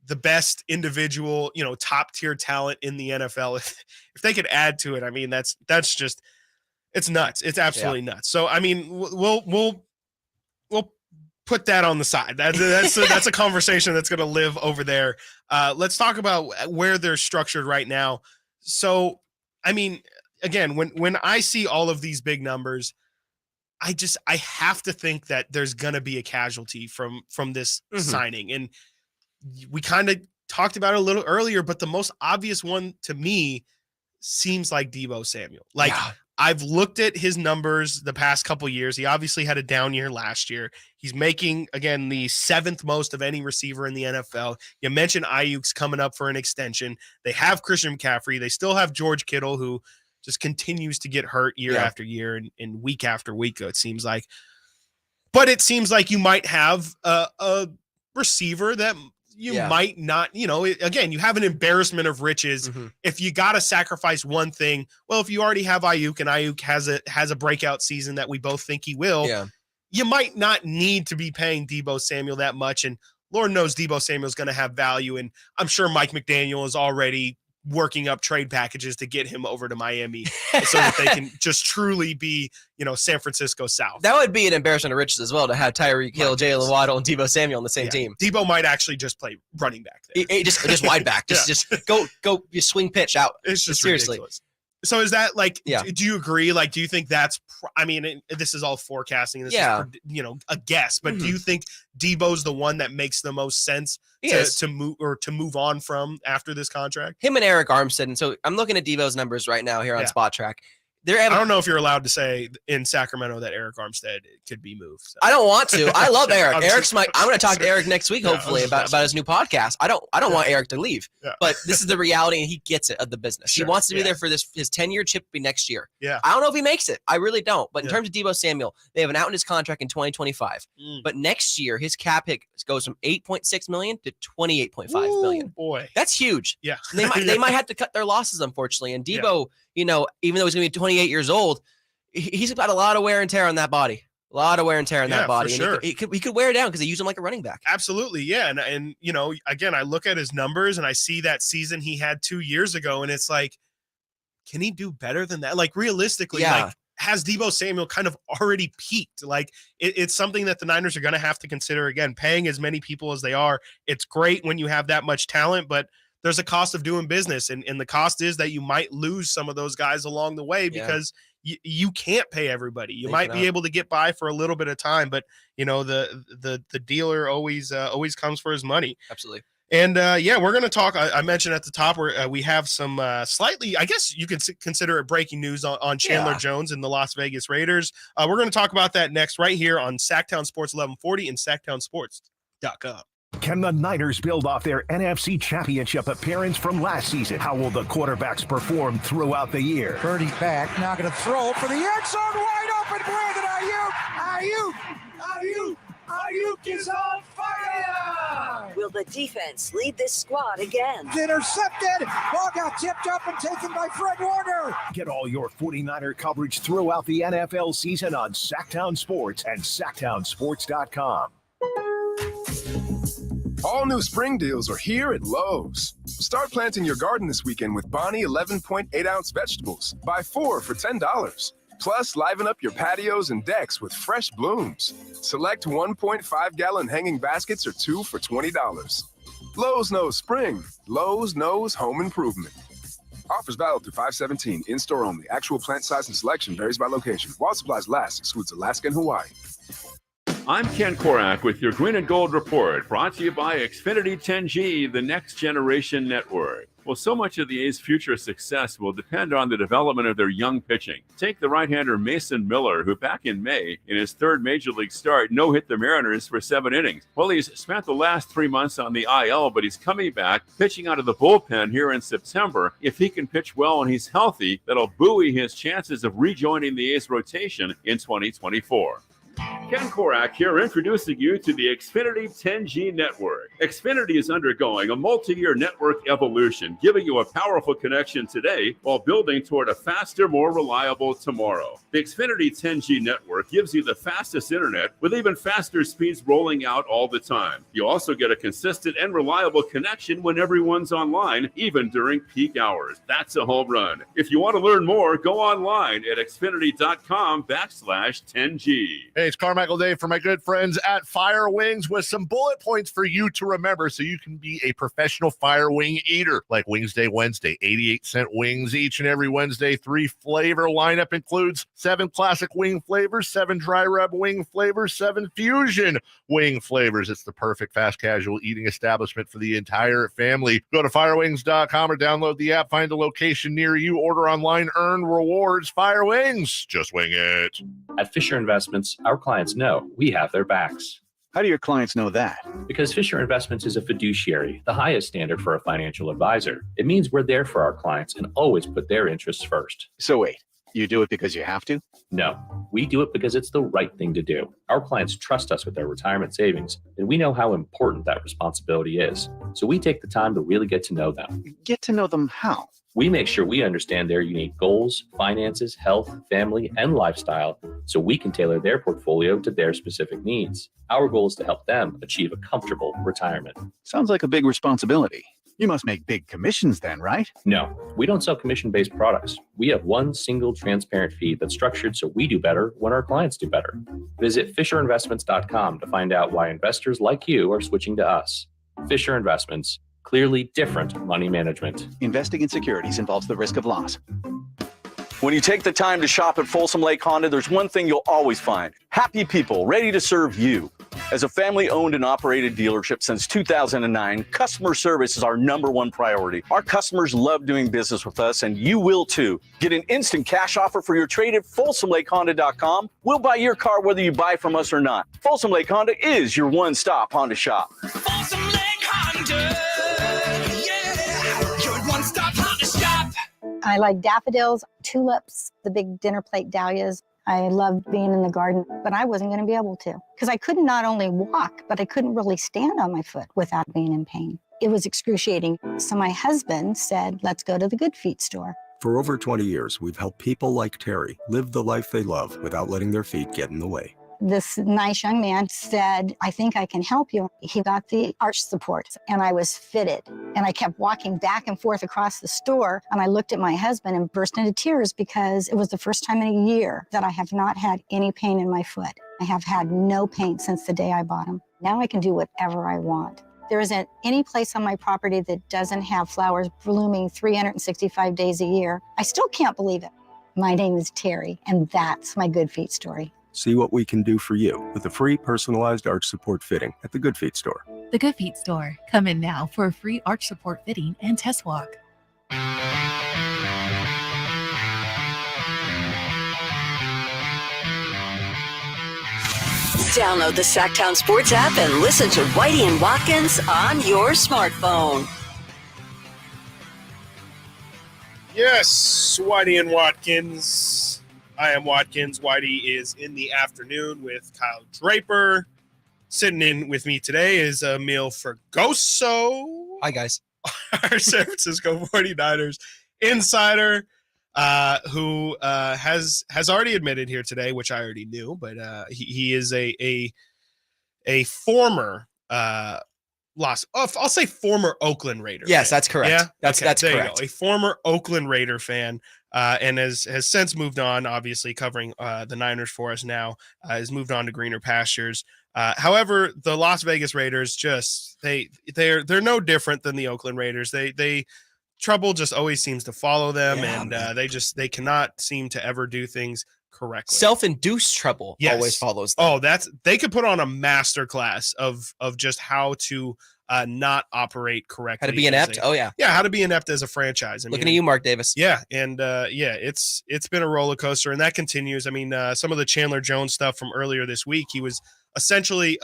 the best individual, top tier talent in the NFL. If they could add to it, I mean that's just. It's nuts. It's absolutely nuts. So, I mean, we'll put that on the side. That's a conversation that's going to live over there. Let's talk about where they're structured right now. So, I mean, again, when I see all of these big numbers, I have to think that there's going to be a casualty from this signing. And we kind of talked about it a little earlier, but the most obvious one to me seems like Deebo Samuel. I've looked at his numbers the past couple years. He obviously had a down year last year. He's making, again, the 7th most of any receiver in the NFL. You mentioned Ayuk's coming up for an extension. They have Christian McCaffrey. They still have George Kittle, who just continues to get hurt year after year and week after week, it seems like. But it seems like you might have a receiver that you might not, again, you have an embarrassment of riches. If you got to sacrifice one thing, well, if you already have Ayuk and Ayuk has a breakout season that we both think he will, you might not need to be paying Deebo Samuel that much. And Lord knows Deebo Samuel is going to have value. And I'm sure Mike McDaniel is already working up trade packages to get him over to Miami so that they can just truly be, San Francisco South. That would be an embarrassment of riches as well to have Tyreek Hill, Jalen Waddle, and Deebo Samuel on the same team. Deebo might actually just play running back there. Just wide back. Just go you swing pitch out. It's just seriously. Ridiculous. So is that do you agree? Do you think that's, this is all forecasting. This is, a guess, but do you think Deebo's the one that makes the most sense to move on from after this contract? Him and Eric Armstead. And so I'm looking at Deebo's numbers right now here on Spot Track. I don't know if you're allowed to say in Sacramento that Eric Armstead could be moved. So. I don't want to. I love Eric. I'm going to talk to Eric next week, hopefully, about his new podcast. I don't want Eric to leave, but this is the reality, and he gets it of the business. He wants to be there for his 10-year chip be next year. Yeah. I don't know if he makes it. I really don't. But in terms of Deebo Samuel, they have an out in his contract in 2025. But next year, his cap hit goes from $8.6 million to $28.5 million. Boy, that's huge. Yeah. They might have to cut their losses, unfortunately. And Deebo, even though he's going to be 28 years old, he's got a lot of wear and tear on that body. A lot of wear and tear on that body. For and he could wear it down because they use him like a running back. Absolutely, yeah. And again, I look at his numbers and I see that season he had 2 years ago, and it's like, can he do better than that? Like realistically, has Deebo Samuel kind of already peaked? Like it's something that the Niners are going to have to consider again. Paying as many people as they are, it's great when you have that much talent, but there's a cost of doing business, and the cost is that you might lose some of those guys along the way because you can't pay everybody. You might be able to get by for a little bit of time, but the dealer always comes for his money. Absolutely. And we're going to talk. I mentioned at the top where we have some slightly, I guess you can consider it breaking news on Chandler Jones and the Las Vegas Raiders. We're going to talk about that next right here on Sactown Sports 1140 and SactownSports.com. Can the Niners build off their NFC Championship appearance from last season? How will the quarterbacks perform throughout the year? Birdie back, now going to throw for the end zone, wide open. Brandon Ayuk is on fire! Will the defense lead this squad again? Intercepted! Ball got tipped up and taken by Fred Warner. Get all your 49er coverage throughout the NFL season on Sactown Sports and SactownSports.com. All new spring deals are here at Lowe's. Start planting your garden this weekend with Bonnie 11.8-ounce vegetables. Buy 4 for $10. Plus, liven up your patios and decks with fresh blooms. Select 1.5-gallon hanging baskets or 2 for $20. Lowe's knows spring. Lowe's knows home improvement. Offers valid through 5/17. In-store only. Actual plant size and selection varies by location. While supplies last, excludes Alaska and Hawaii. I'm Ken Korak with your Green and Gold Report, brought to you by Xfinity 10G, the next generation network. Well, so much of the A's future success will depend on the development of their young pitching. Take the right-hander Mason Miller, who back in May, in his third major league start, no-hit the Mariners for 7 innings. Well, he's spent the last 3 months on the IL, but he's coming back, pitching out of the bullpen here in September. If he can pitch well and he's healthy, that'll buoy his chances of rejoining the A's rotation in 2024. Ken Korak here, introducing you to the Xfinity 10G network. Xfinity is undergoing a multi-year network evolution, giving you a powerful connection today while building toward a faster, more reliable tomorrow. The Xfinity 10G network gives you the fastest internet with even faster speeds rolling out all the time. You also get a consistent and reliable connection when everyone's online, even during peak hours. That's a home run. If you want to learn more, go online at xfinity.com/10G. Hey, it's Carmichael Dave for my good friends at Fire Wings with some bullet points for you to remember so you can be a professional fire wing eater. Like Wings Day Wednesday, 88-cent wings each and every Wednesday. 3 flavor lineup includes 7 classic wing flavors, 7 dry rub wing flavors, 7 fusion wing flavors. It's the perfect fast casual eating establishment for the entire family. Go to firewings.com or download the app, find a location near you, order online, earn rewards. Fire Wings, just wing it. At Fisher Investments, our clients know we have their backs. How do your clients know that? Because Fisher Investments is a fiduciary, the highest standard for a financial advisor. It means we're there for our clients and always put their interests first. So wait, you do it because you have to? No, we do it because it's the right thing to do. Our clients trust us with their retirement savings, and we know how important that responsibility is. So we take the time to really get to know them. Get to know them how? We make sure we understand their unique goals, finances, health, family, and lifestyle so we can tailor their portfolio to their specific needs. Our goal is to help them achieve a comfortable retirement. Sounds like a big responsibility. You must make big commissions then, right? No, we don't sell commission-based products. We have one single transparent fee that's structured so we do better when our clients do better. Visit FisherInvestments.com to find out why investors like you are switching to us. Fisher Investments, clearly different money management. Investing in securities involves the risk of loss. When you take the time to shop at Folsom Lake Honda, there's one thing you'll always find: happy people ready to serve you. As a family-owned and operated dealership since 2009, customer service is our #1 priority. Our customers love doing business with us, and you will too. Get an instant cash offer for your trade at FolsomLakeHonda.com. We'll buy your car whether you buy from us or not. Folsom Lake Honda is your one-stop Honda shop. Folsom Lake Honda, yeah, your one-stop Honda shop. I like daffodils, tulips, the big dinner plate dahlias. I loved being in the garden, but I wasn't going to be able to because I couldn't not only walk, but I couldn't really stand on my foot without being in pain. It was excruciating. So my husband said, let's go to the Good Feet store. For over 20 years, we've helped people like Terry live the life they love without letting their feet get in the way. This nice young man said, I think I can help you. He got the arch support and I was fitted. And I kept walking back and forth across the store. And I looked at my husband and burst into tears because it was the first time in a year that I have not had any pain in my foot. I have had no pain since the day I bought him. Now I can do whatever I want. There isn't any place on my property that doesn't have flowers blooming 365 days a year. I still can't believe it. My name is Terry, and that's my Good Feet story. See what we can do for you with a free personalized arch support fitting at the Good Feet store. The Good Feet store. Come in now for a free arch support fitting and test walk. Download the Sactown Sports app and listen to Whitey and Watkins on your smartphone. Yes, Whitey and Watkins. I am Watkins. Whitey is in the afternoon with Kyle Draper. Sitting in with me today is Amil Fergoso. Hi, guys. Our San Francisco 49ers insider, who has already admitted here today, which I already knew, but he is a former I'll say former Oakland Raider. Yes, fan. that's correct. Yeah? That's there correct. You go. A former Oakland Raider fan, and has since moved on, obviously covering the Niners for us now, has moved on to greener pastures. However, the Las Vegas Raiders they're no different than the Oakland Raiders. They trouble just always seems to follow them, and they cannot seem to ever do things correctly. Self-induced trouble always follows them. Oh, they could put on a master class of just how to not operate correctly. How to be inept? How to be inept as a franchise. Looking at you, Mark Davis. Yeah, and it's been a roller coaster, and that continues. I mean, some of the Chandler Jones stuff from earlier this week, he was essentially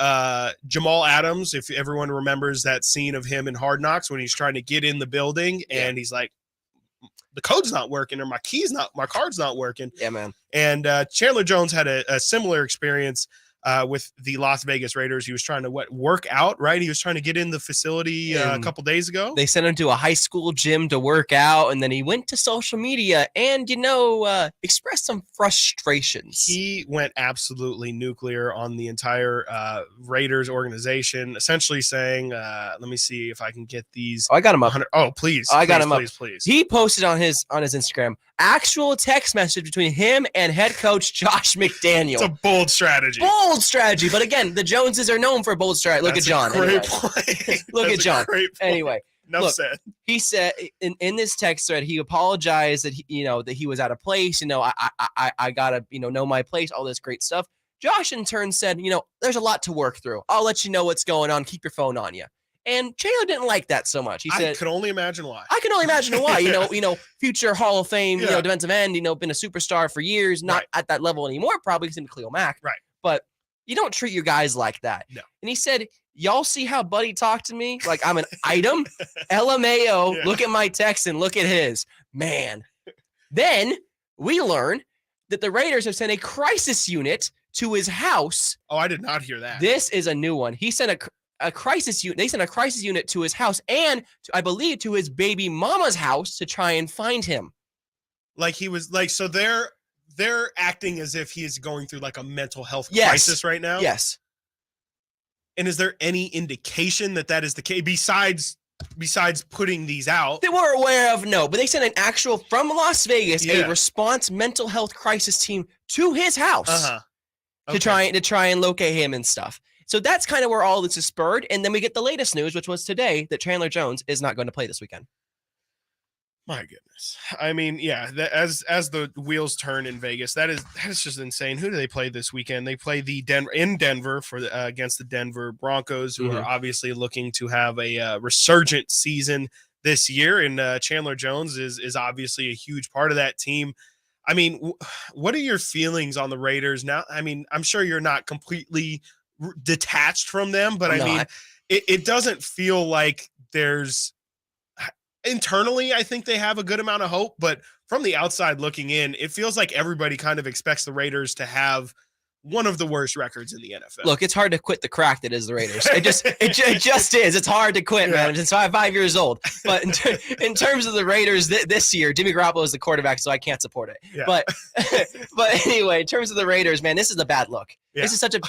Jamal Adams, if everyone remembers that scene of him in Hard Knocks when he's trying to get in the building and he's like, the code's not working, or my card's not working. Yeah, man. And Chandler Jones had a similar experience with the Las Vegas Raiders. He was trying to work out, right? He was trying to get in the facility a couple days ago. They sent him to a high school gym to work out, and then he went to social media and, expressed some frustrations. He went absolutely nuclear on the entire Raiders organization, essentially saying, let me see if I can get these. Oh, I got him up. Oh, please. I got him up. Please. He posted on his Instagram actual text message between him and head coach Josh McDaniel. It's a bold strategy. Bold strategy. But again, the Joneses are known for bold strategy. Look at John. Great play. Look at John. Anyway. Enough said. He said in this text thread, he apologized that he was out of place. I gotta know my place, all this great stuff. Josh in turn said, there's a lot to work through. I'll let you know what's going on. Keep your phone on you. And Chandler didn't like that so much. He said, I could only imagine why. I can only imagine why. Future Hall of Fame, defensive end, been a superstar for years, not at that level anymore, probably because of Khalil Mack. Right. But you don't treat your guys like that. No. And he said, y'all see how Buddy talked to me? Like I'm an item? LMAO, Yeah. Look at my text and look at his. Man. Then we learn that the Raiders have sent a crisis unit to his house. Oh, I did not hear that. This is a new one. He sent a crisis unit. They sent a crisis unit to his house and I believe to his baby mama's house to try and find him. Like he was like, so they're acting as if he is going through like a mental health crisis right now. Yes. And is there any indication that is the case besides besides putting these out. They were aware of, no, but they sent an actual, from Las Vegas, Yeah. a response mental health crisis team to his house to try and locate him and stuff. So that's kind of where all this is spurred. And then we get the latest news, which was today, that Chandler Jones is not going to play this weekend. My goodness. I mean, yeah, as the wheels turn in Vegas, that is just insane. Who do they play this weekend? They play in Denver for against the Denver Broncos, who are obviously looking to have a resurgent season this year. And Chandler Jones is obviously a huge part of that team. I mean, what are your feelings on the Raiders now? I mean, I'm sure you're not completely detached from them, but I mean, it doesn't feel like there's internally, I think they have a good amount of hope, but from the outside looking in, it feels like everybody kind of expects the Raiders to have one of the worst records in the NFL. Look, it's hard to quit the crack that is the Raiders. It just is. It's hard to quit, man. Since I'm 5 years old. But in terms of the Raiders this year, Jimmy Garoppolo is the quarterback, so I can't support it. Yeah. But anyway, in terms of the Raiders, man, this is a bad look. Yeah. This is such a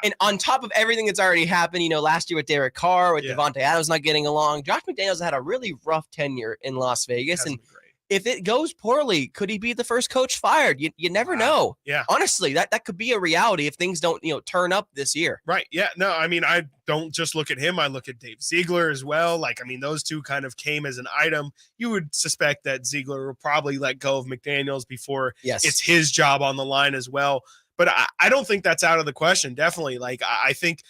and on top of everything that's already happened, last year with Derek Carr, with Devontae Adams not getting along, Josh McDaniels had a really rough tenure in Las Vegas, and if it goes poorly, could he be the first coach fired? You never know. Yeah. Honestly, that could be a reality if things don't, turn up this year. Right. Yeah. No, I mean, I don't just look at him. I look at Dave Ziegler as well. Like, I mean, those two kind of came as an item. You would suspect that Ziegler will probably let go of McDaniels before it's his job on the line as well. But I don't think that's out of the question. Definitely. Like, I think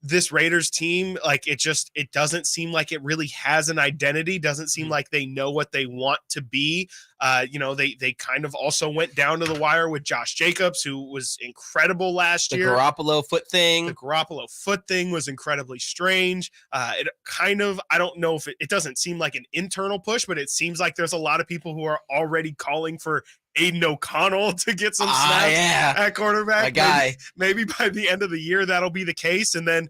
this Raiders team, like it doesn't seem like it really has an identity. Doesn't seem like they know what they want to be. They kind of also went down to the wire with Josh Jacobs, who was incredible last year. The Garoppolo foot thing was incredibly strange. It kind of, I don't know if it doesn't seem like an internal push, but it seems like there's a lot of people who are already calling for Aiden O'Connell to get some snaps at quarterback. My guy. Maybe by the end of the year, that'll be the case. And then,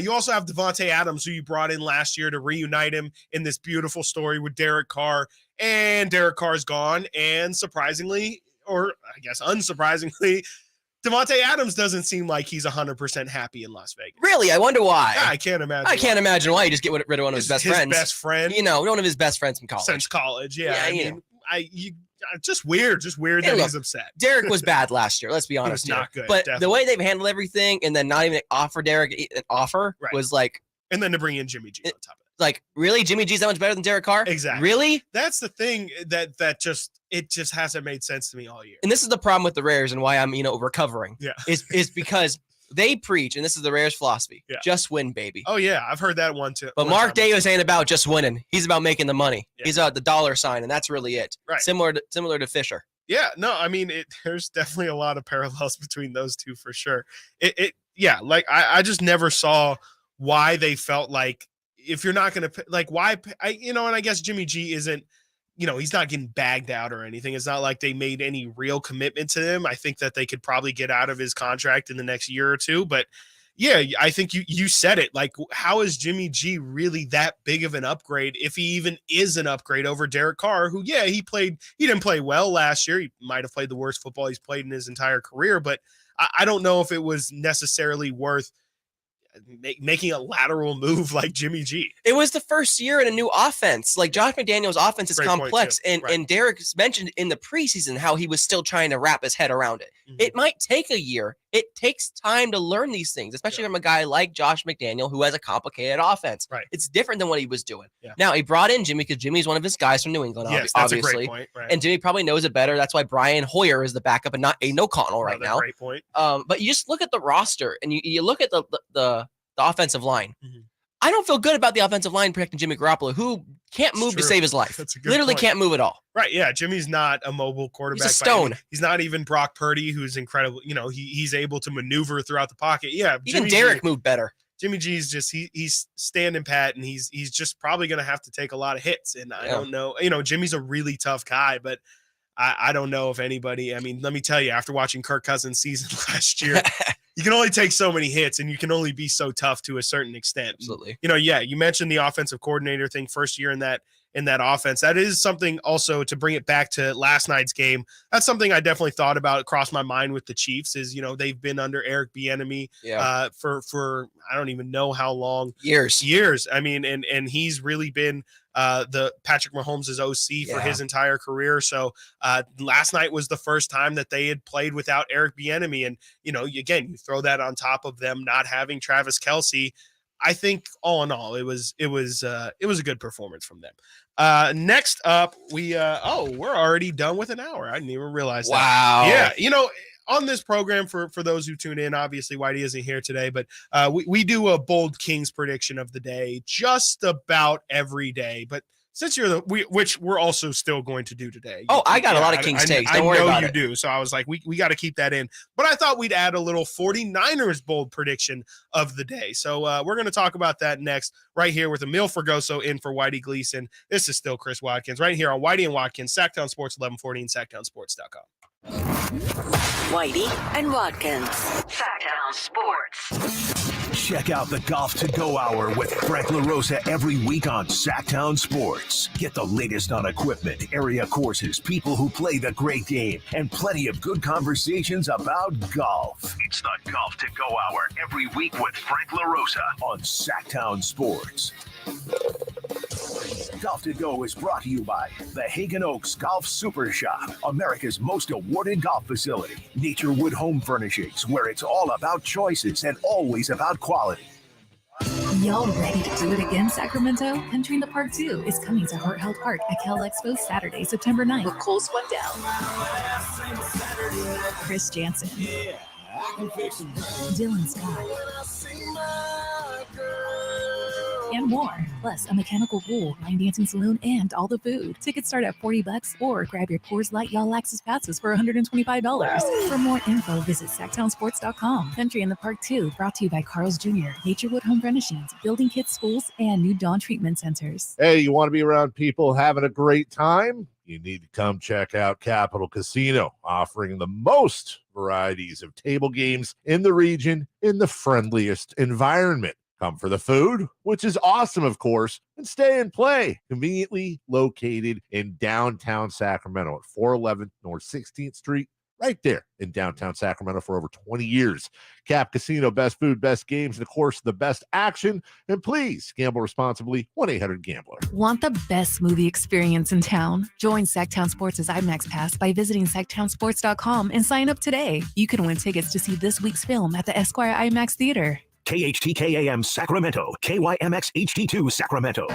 you also have Devontae Adams, who you brought in last year to reunite him in this beautiful story with Derek Carr. And Derek Carr's gone. And surprisingly, or I guess unsurprisingly, Devontae Adams doesn't seem like he's 100% happy in Las Vegas. Really? I wonder why. Yeah, I can't imagine. I can't imagine why. You just get rid of one of his best friends. His best friend. One of his best friends from college. Since college, yeah. Just weird that he's upset. Derek was bad last year. Let's be honest. He was not good. But the way they've handled everything, and then not even offer Derek an offer was like, and then to bring in Jimmy G on top of it. Like, really, Jimmy G's that much better than Derek Carr? Exactly. Really? That's the thing that just hasn't made sense to me all year. And this is the problem with the Raiders and why I'm recovering. Yeah. Is because they preach, and this is the Raiders' philosophy. Yeah. Just win, baby. Oh yeah, I've heard that one too. But Mark Davis ain't about just winning. He's about making the money. Yeah. He's the dollar sign, and that's really it. Right. Similar to Fisher. Yeah. No, I mean, there's definitely a lot of parallels between those two for sure. I just never saw why they felt like if you're not going to and I guess Jimmy G isn't. He's not getting bagged out or anything. It's not like they made any real commitment to him. I think that they could probably get out of his contract in the next year or two. But yeah, I think you said it. Like, how is Jimmy G really that big of an upgrade if he even is an upgrade over Derek Carr, who, he didn't play well last year. He might have played the worst football he's played in his entire career, but I don't know if it was necessarily worth making a lateral move like Jimmy G. It was the first year in a new offense. Like, Josh McDaniels' offense is complex, and Derek's mentioned in the preseason how he was still trying to wrap his head around it. Mm-hmm. It might take a year. It takes time to learn these things, especially from a guy like Josh McDaniel who has a complicated offense. Right. It's different than what he was doing. Yeah. Now, he brought in Jimmy because Jimmy's one of his guys from New England, yes, obviously. That's a great point. Right. And Jimmy probably knows it better. That's why Brian Hoyer is the backup and not Aiden O'Connell right now. Great point. But you just look at the roster and you look at the offensive line. Mm-hmm. I don't feel good about the offensive line protecting Jimmy Garoppolo, who can't move to save his life. That's a good Literally point. Can't move at all. Right. Yeah. Jimmy's not a mobile quarterback. He's a stone. He's not even Brock Purdy, who's incredible. He's able to maneuver throughout the pocket. Yeah. Even Derek moved better. Jimmy G's just he's standing pat, and he's just probably going to have to take a lot of hits. And I don't know. Jimmy's a really tough guy, but I don't know if anybody. I mean, let me tell you, after watching Kirk Cousins' season last year. You can only take so many hits, and you can only be so tough to a certain extent. Absolutely. You mentioned the offensive coordinator thing, first year in that in that offense. That is something also to bring it back to last night's game. That's something I definitely thought about, crossed my mind with the Chiefs is, they've been under Eric Bieniemy for I don't even know how long. Years. I mean, and he's really been the Patrick Mahomes' OC for his entire career. So last night was the first time that they had played without Eric Bieniemy. And, again, you throw that on top of them not having Travis Kelce. I think all in all, it was a good performance from them. Next up, we're already done with an hour. I didn't even realize that. Wow. Yeah. On this program, for those who tune in, obviously Whitey isn't here today, but we do a Bold Kings prediction of the day just about every day. But since which we're also still going to do today. Oh, I got a lot of Kings takes. Don't worry about it. I know you do. So I was like, we got to keep that in. But I thought we'd add a little 49ers bold prediction of the day. So we're going to talk about that next, right here with Amil Fergoso in for Whitey Gleason. This is still Chris Watkins, right here on Whitey and Watkins, Sactown Sports 1140 and SactownSports.com. Whitey and Watkins, Sactown Sports. Check out the Golf to Go Hour with Frank LaRosa every week on Sactown Sports. Get the latest on equipment, area courses, people who play the great game, and plenty of good conversations about golf. It's the Golf to Go Hour every week with Frank LaRosa on Sactown Sports. Golf to Go is brought to you by the Hagen Oaks Golf Super Shop, America's most awarded golf facility. Naturewood Home Furnishings, where it's all about choices and always about quality. Y'all ready to do it again, Sacramento? Country in the Park 2 is coming to Heart Health Park at Cal Expo Saturday, September 9th with Cole Swindell, Chris Jansen, Dylan Scott, and more. Plus, a mechanical pool, line dancing saloon, and all the food. Tickets start at $40 or grab your Coors Light Y'all Access passes for $125. For more info, visit SactownSports.com. Country in the Park 2, brought to you by Carl's Jr., Naturewood Home Furnishings, Building Kits Schools, and New Dawn Treatment Centers. Hey, you want to be around people having a great time? You need to come check out Capital Casino, offering the most varieties of table games in the region in the friendliest environment. Come for the food, which is awesome, of course, and stay and play. Conveniently located in downtown Sacramento at 411 North 16th Street, right there in downtown Sacramento for over 20 years. Cap Casino, best food, best games, and of course, the best action. And please gamble responsibly. 1-800-GAMBLER. Want the best movie experience in town? Join Sactown Sports' IMAX Pass by visiting SactownSports.com and sign up today. You can win tickets to see this week's film at the Esquire IMAX Theater. KHTKAM Sacramento, KYMX HD2 Sacramento.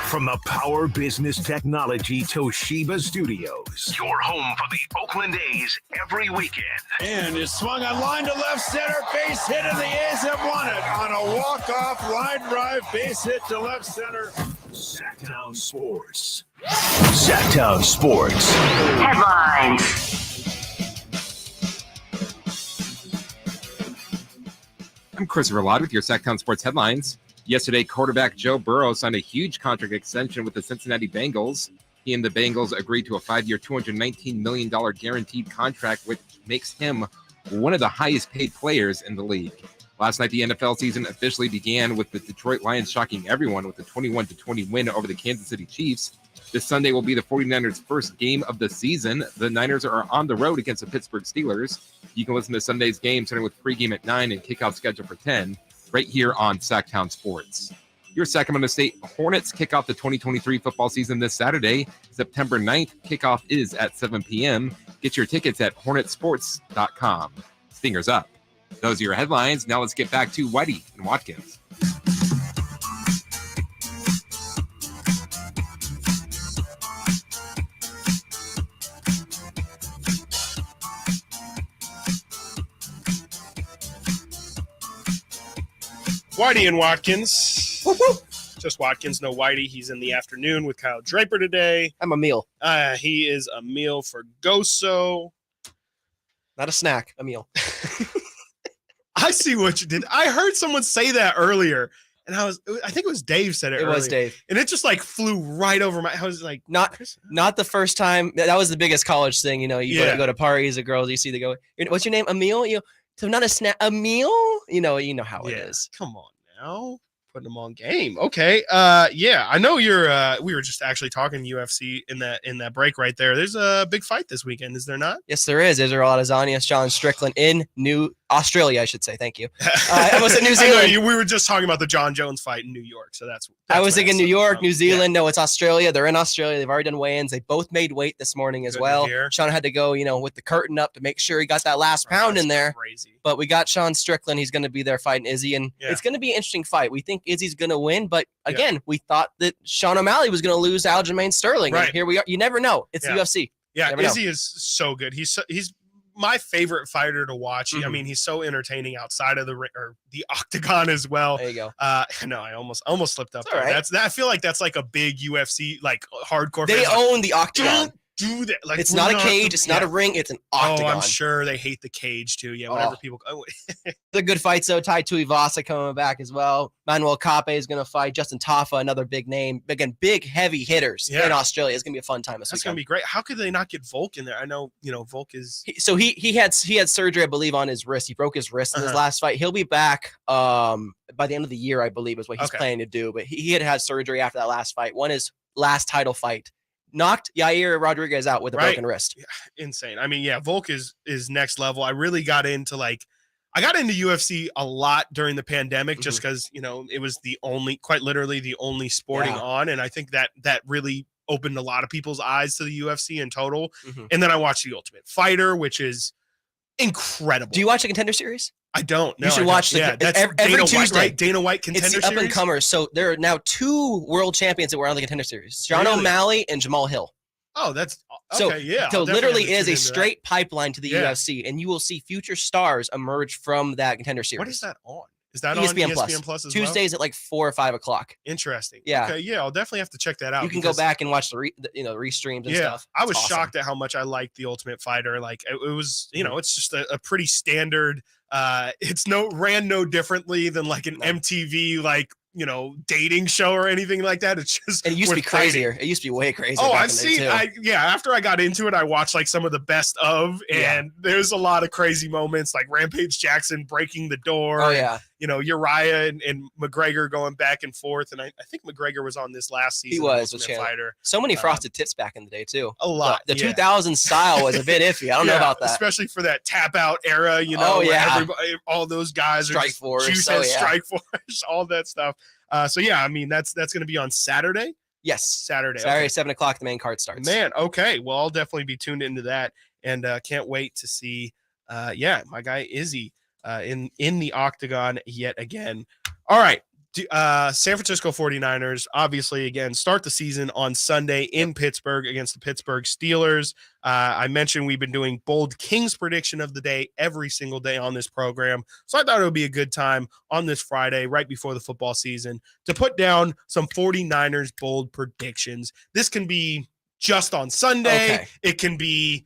From the Power Business Technology Toshiba Studios, your home for the Oakland A's every weekend. And it's swung on line to left center, base hit, and the A's have won it on a walk-off line drive, base hit to left center. Sactown Sports. Sactown Sports. Headlines. I'm Christopher Lott with your Sactown Sports headlines. Yesterday, quarterback Joe Burrow signed a huge contract extension with the Cincinnati Bengals. He and the Bengals agreed to a 5-year, $219 million guaranteed contract, which makes him one of the highest paid players in the league. Last night, the NFL season officially began with the Detroit Lions shocking everyone with a 21-20 win over the Kansas City Chiefs. This Sunday will be the 49ers' first game of the season. The Niners are on the road against the Pittsburgh Steelers. You can listen to Sunday's game, starting with pregame at 9 and kickoff schedule for 10, right here on Sactown Sports. Your Sacramento State Hornets kick off the 2023 football season this Saturday, September 9th. Kickoff is at 7 p.m. Get your tickets at hornetsports.com. Stingers up. Those are your headlines. Now let's get back to Whitey and Watkins. Whitey and Watkins. Just Watkins, no Whitey. He's in the afternoon with Kyle Draper today. I'm Amil. He is Amil Fergoso. Not a snack, Amil. I see what you did. I heard someone say that earlier, and I think it was Dave said it earlier. It was Dave. And it just like flew right over my, I was like, not the first time. That was the biggest college thing. You know, you go to parties, the girls, you see, they go, what's your name? Amil? So not a snack, Amil? You know how it is. Come on now. putting them on game. Okay. Yeah, I know you're we were just actually talking UFC in that break right there. There's a big fight this weekend, is there not? Yes, there is. Israel Adesanya, Sean Strickland in New Australia, I should say. Thank you. I was in New Zealand. We were just talking about the John Jones fight in New York, so that's I was thinking New York, New Zealand. Yeah. No, it's Australia. They're in Australia. They've already done weigh-ins. They both made weight this morning as well. Sean had to go, with the curtain up to make sure he got that last pound in there. Crazy. But we got Sean Strickland. He's going to be there fighting Izzy, and it's going to be an interesting fight. We think Izzy's going to win, but again, we thought that Sean O'Malley was going to lose to Aljamain Sterling. Right. And here we are. You never know. It's the UFC. Yeah, Izzy is so good. He's my favorite fighter to watch. I mean, he's so entertaining outside of the octagon as well. There you go. No, I almost slipped up there. Right. I feel like that's like a big UFC like hardcore. They own the octagon. Do that. Like, it's not a cage. It's not a ring. It's an octagon. Oh, I'm sure they hate the cage too. Yeah, whatever people. The good fights though. Tai Tuivasa coming back as well. Manuel Cape is going to fight. Justin Tafa, another big name. Again, big heavy hitters in Australia. It's going to be a fun time. That's going to be great. How could they not get Volk in there? I know Volk is. He had surgery, I believe, on his wrist. He broke his wrist in his last fight. He'll be back by the end of the year, I believe, is what he's planning to do. But he had surgery after that last fight. Won his last title fight. Knocked Yair Rodriguez out with a broken wrist. Yeah, insane. I mean, Volk is next level. I really got into UFC a lot during the pandemic just because, it was quite literally the only sporting on. And I think that really opened a lot of people's eyes to the UFC in total. And then I watched The Ultimate Fighter, which is incredible. Do you watch the Contender Series? I don't. You should watch every Tuesday. White, right? Dana White Contender Series. It's the up-and-comers. So there are now 2 world champions that were on the Contender Series. John O'Malley and Jamal Hill. Oh, that's okay. So literally is a straight pipeline to the UFC, and you will see future stars emerge from that Contender Series. What is that on? Is that ESPN on ESPN Plus as Tuesdays well? at 4 or 5 o'clock. Interesting. Yeah. Okay. Yeah, I'll definitely have to check that out. You can go back and watch the restreams and stuff. I was shocked at how much I liked The Ultimate Fighter. Like it was, it's just a pretty standard. It's ran no differently than like an MTV dating show or anything like that. It's just it used to be crazier. It used to be way crazier. Oh, I've seen. After I got into it, I watched some of the best of, and there's a lot of crazy moments like Rampage Jackson breaking the door. Oh yeah. Uriah and McGregor going back and forth, and I think McGregor was on this last season. He was a fighter. So many frosted tips back in the day too. A lot. The 2000 style was a bit iffy. I don't know about that, especially for that tap out era. Everybody, all those guys Strike Force, Strike Force, all that stuff. That's going to be on Saturday. Yes, Saturday, 7 o'clock. The main card starts. Man, okay. Well, I'll definitely be tuned into that, and can't wait to see. My guy Izzy in the octagon yet again. All right. San Francisco 49ers, obviously, again, start the season on Sunday in Pittsburgh against the Pittsburgh Steelers. I mentioned we've been doing Bold Kings prediction of the day every single day on this program. So I thought it would be a good time on this Friday, right before the football season, to put down some 49ers bold predictions. This can be just on Sunday. Okay. It can be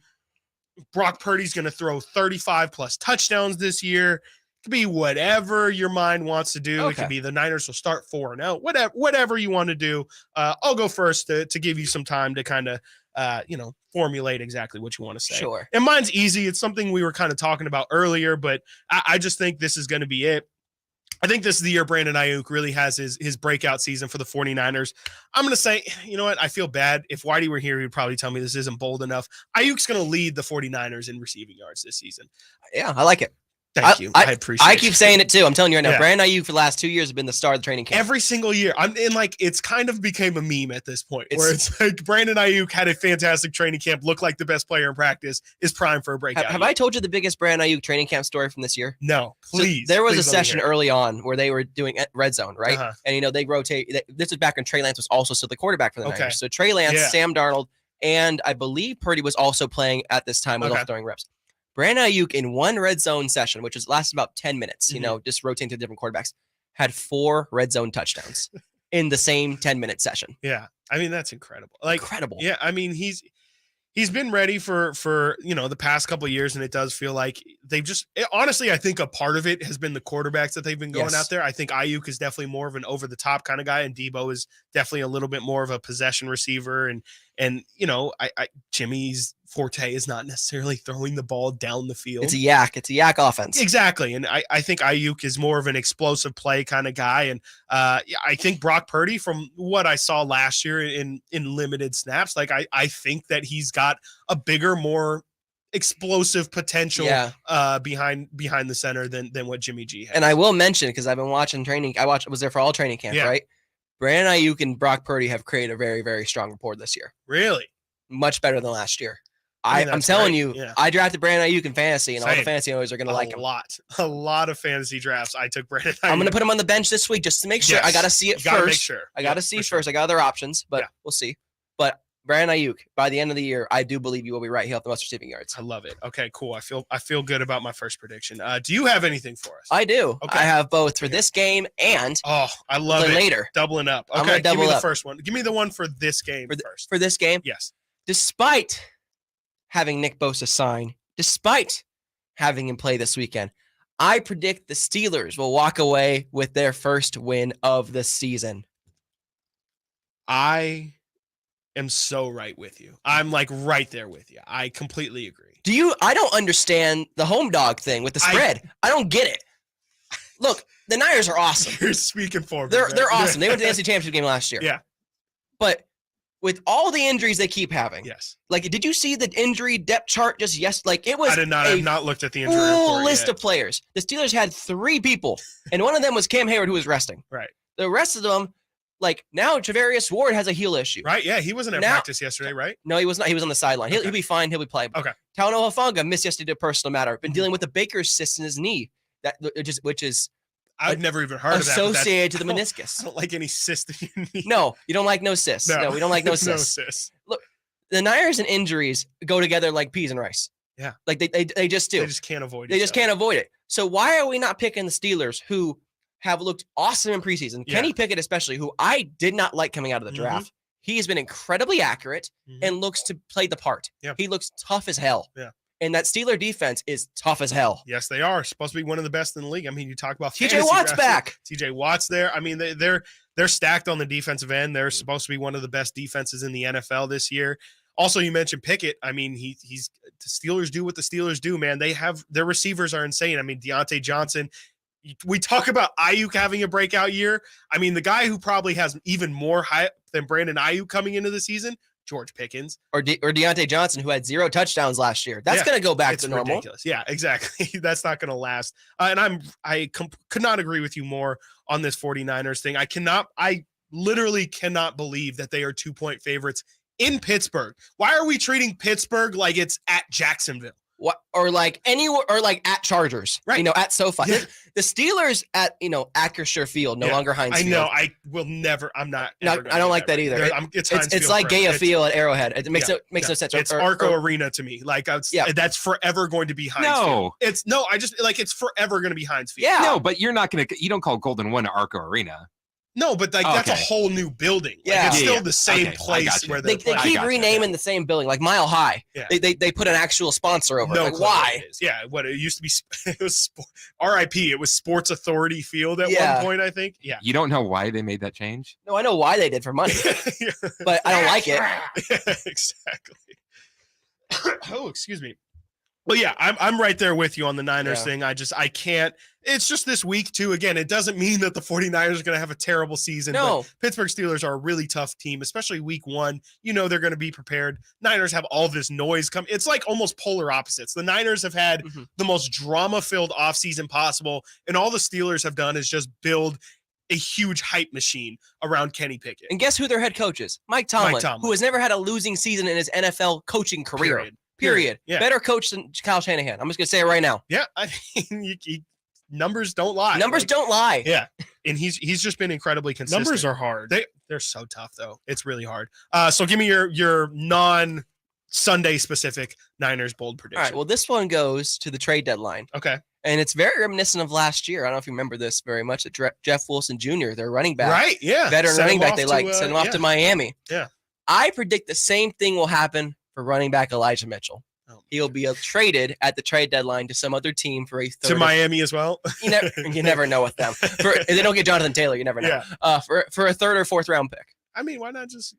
Brock Purdy's going to throw 35 plus touchdowns this year. It could be whatever your mind wants to do. Okay. It could be the Niners will start 4-0. Whatever you want to do. I'll go first to give you some time to kind of formulate exactly what you want to say. Sure. And mine's easy. It's something we were kind of talking about earlier, but I just think this is going to be it. I think this is the year Brandon Ayuk really has his breakout season for the 49ers. I'm going to say, you know what? I feel bad. If Whitey were here, he'd probably tell me this isn't bold enough. Ayuk's going to lead the 49ers in receiving yards this season. Yeah, I like it. Thank you. I appreciate it. I keep saying it too. I'm telling you right now, Brandon Ayuk for the last 2 years has been the star of the training camp. Every single year. It's kind of became a meme at this point where it's like Brandon Ayuk had a fantastic training camp, looked like the best player in practice, is prime for a breakout. Have I told you the biggest Brandon Ayuk training camp story from this year? No, please. So there was a session early on where they were doing red zone, right? Uh-huh. And, they rotate. This was back when Trey Lance was also still the quarterback for the Okay. Niners. So Trey Lance, Sam Darnold, and I believe Purdy was also playing at this time with throwing reps. Brandon Ayuk in one red zone session, which lasted about 10 minutes, just rotating to different quarterbacks, had 4 red zone touchdowns in the same 10-minute session. Yeah. I mean, that's incredible. Incredible. Yeah. I mean, he's been ready for the past couple of years, and it does feel like honestly, I think a part of it has been the quarterbacks that they've been going out there. I think Ayuk is definitely more of an over the top kind of guy, and Debo is definitely a little bit more of a possession receiver. And Jimmy's forte is not necessarily throwing the ball down the field. It's a yak offense. Exactly. And I think Ayuk is more of an explosive play kind of guy. And I think Brock Purdy, from what I saw last year in limited snaps, like I think that he's got a bigger, more explosive potential behind the center than what Jimmy G has. And I will mention, because I've been watching training, was there for all training camp, right? Brandon Ayuk and Brock Purdy have created a very, very strong rapport this year. Really? Much better than last year. I'm telling you, I drafted Brandon Ayuk in fantasy, and all the fantasy owners are going to like him. A lot of fantasy drafts. I took Brandon Ayuk. I'm going to put him on the bench this week just to make sure. I got to see it first. Make sure. I got to see first. I got other options, but we'll see. But Brandon Ayuk, by the end of the year, I do believe you will be right. He'll have the most receiving yards. I love it. Okay, cool. I feel good about my first prediction. Do you have anything for us? I do. Okay. I have both for this game and I love it. Later. Doubling up. Okay, give me the first one. Give me the one for this game first. For this game? Yes. Despite having Nick Bosa sign, despite having him play this weekend, I predict the Steelers will walk away with their first win of the season. I am so right with you. I'm like right there with you. I completely agree. I don't understand the home dog thing with the spread. I don't get it. Look, the Niners are awesome. You're speaking for me. They're awesome. They went to the NFC Championship game last year. Yeah. But with all the injuries they keep having. Yes. Like, did you see the injury depth chart just like it was I did not have not looked at the injury full report list yet. of players. The Steelers had 3 people, and one of them was Cam Hayward, who was resting. Right. The rest of them, like now Javarius Ward has a heel issue. Right. Yeah, he wasn't at practice yesterday, right? No, he was not. He was on the sideline. He'll be fine. He'll be playable. Okay. Talanoa Hufanga missed yesterday to a personal matter. Been dealing with a Baker's cyst in his knee, which is I've never even heard of that. Associated to the meniscus. I don't like any cyst in your knee. No, you don't like no cysts. No, we don't like no cysts. No cysts. Look, the Niners and injuries go together like peas and rice. Yeah. Like they just do. They just can't avoid it. They just can't avoid it. So why are we not picking the Steelers, who have looked awesome in preseason? Yeah. Kenny Pickett, especially, who I did not like coming out of the draft. He has been incredibly accurate and looks to play the part. Yeah. He looks tough as hell. Yeah. And that Steeler defense is tough as hell. Yes, they are. Supposed to be one of the best in the league. I mean, you talk about TJ Watt's back. TJ Watt's there. I mean, they're stacked on the defensive end. They're supposed to be one of the best defenses in the NFL this year. Also, you mentioned Pickett. I mean, he's the Steelers do what the Steelers do, man. They have their receivers are insane. I mean, Deontay Johnson. We talk about Ayuk having a breakout year. I mean, the guy who probably has even more hype than Brandon Ayuk coming into the season, George Pickens. Or Deontay Johnson, who had 0 touchdowns last year. That's going to go back to normal. Ridiculous. Yeah, exactly. That's not going to last. And I could not agree with you more on this 49ers thing. I literally cannot believe that they are 2-point favorites in Pittsburgh. Why are we treating Pittsburgh like it's at Jacksonville? What, or like anywhere, or like at Chargers, right? At SoFi. Yeah. The Steelers at Acrisure Field, no longer Heinz Field. I know. I will never. I'm not. No, I don't like that either. It's like Gaya Field at Arrowhead. It makes no sense. It's Arco Arena to me. Like that's forever going to be Heinz Field. It's forever going to be Heinz Field. Yeah. No, but you're not going to. You don't call Golden One Arco Arena. No, but that's a whole new building. Yeah, it's still the same place where they keep renaming the same building, like Mile High. Yeah. They put an actual sponsor over. No, like why? Yeah, what it used to be. It was RIP. It was Sports Authority Field at one point, I think. Yeah. You don't know why they made that change? No, I know why they did for money, but I don't like it. Exactly. Oh, excuse me. Well, yeah, I'm right there with you on the Niners thing. I can't. It's just this week, too. Again, it doesn't mean that the 49ers are going to have a terrible season. No. But Pittsburgh Steelers are a really tough team, especially week 1. You know they're going to be prepared. Niners have all this noise come. It's like almost polar opposites. The Niners have had the most drama-filled offseason possible, and all the Steelers have done is just build a huge hype machine around Kenny Pickett. And guess who their head coach is? Mike Tomlin, who has never had a losing season in his NFL coaching career. Period. Yeah. Better coach than Kyle Shanahan. I'm just going to say it right now. Yeah. I mean, numbers don't lie. Numbers don't lie. Yeah. And he's just been incredibly consistent. Numbers are hard. They're so tough, though. It's really hard. So give me your non-Sunday specific Niners bold prediction. All right. Well, this one goes to the trade deadline. Okay. And it's very reminiscent of last year. I don't know if you remember this very much. Jeff Wilson Jr., their running back. Right, yeah. Veteran running back. They sent him off to Miami. Yeah. I predict the same thing will happen for running back Elijah Mitchell. Oh, He'll be traded at the trade deadline to some other team for a third. To Miami as well. You never know with them. If they don't get Jonathan Taylor, you never know. Yeah. For a third or fourth round pick. I mean, why not just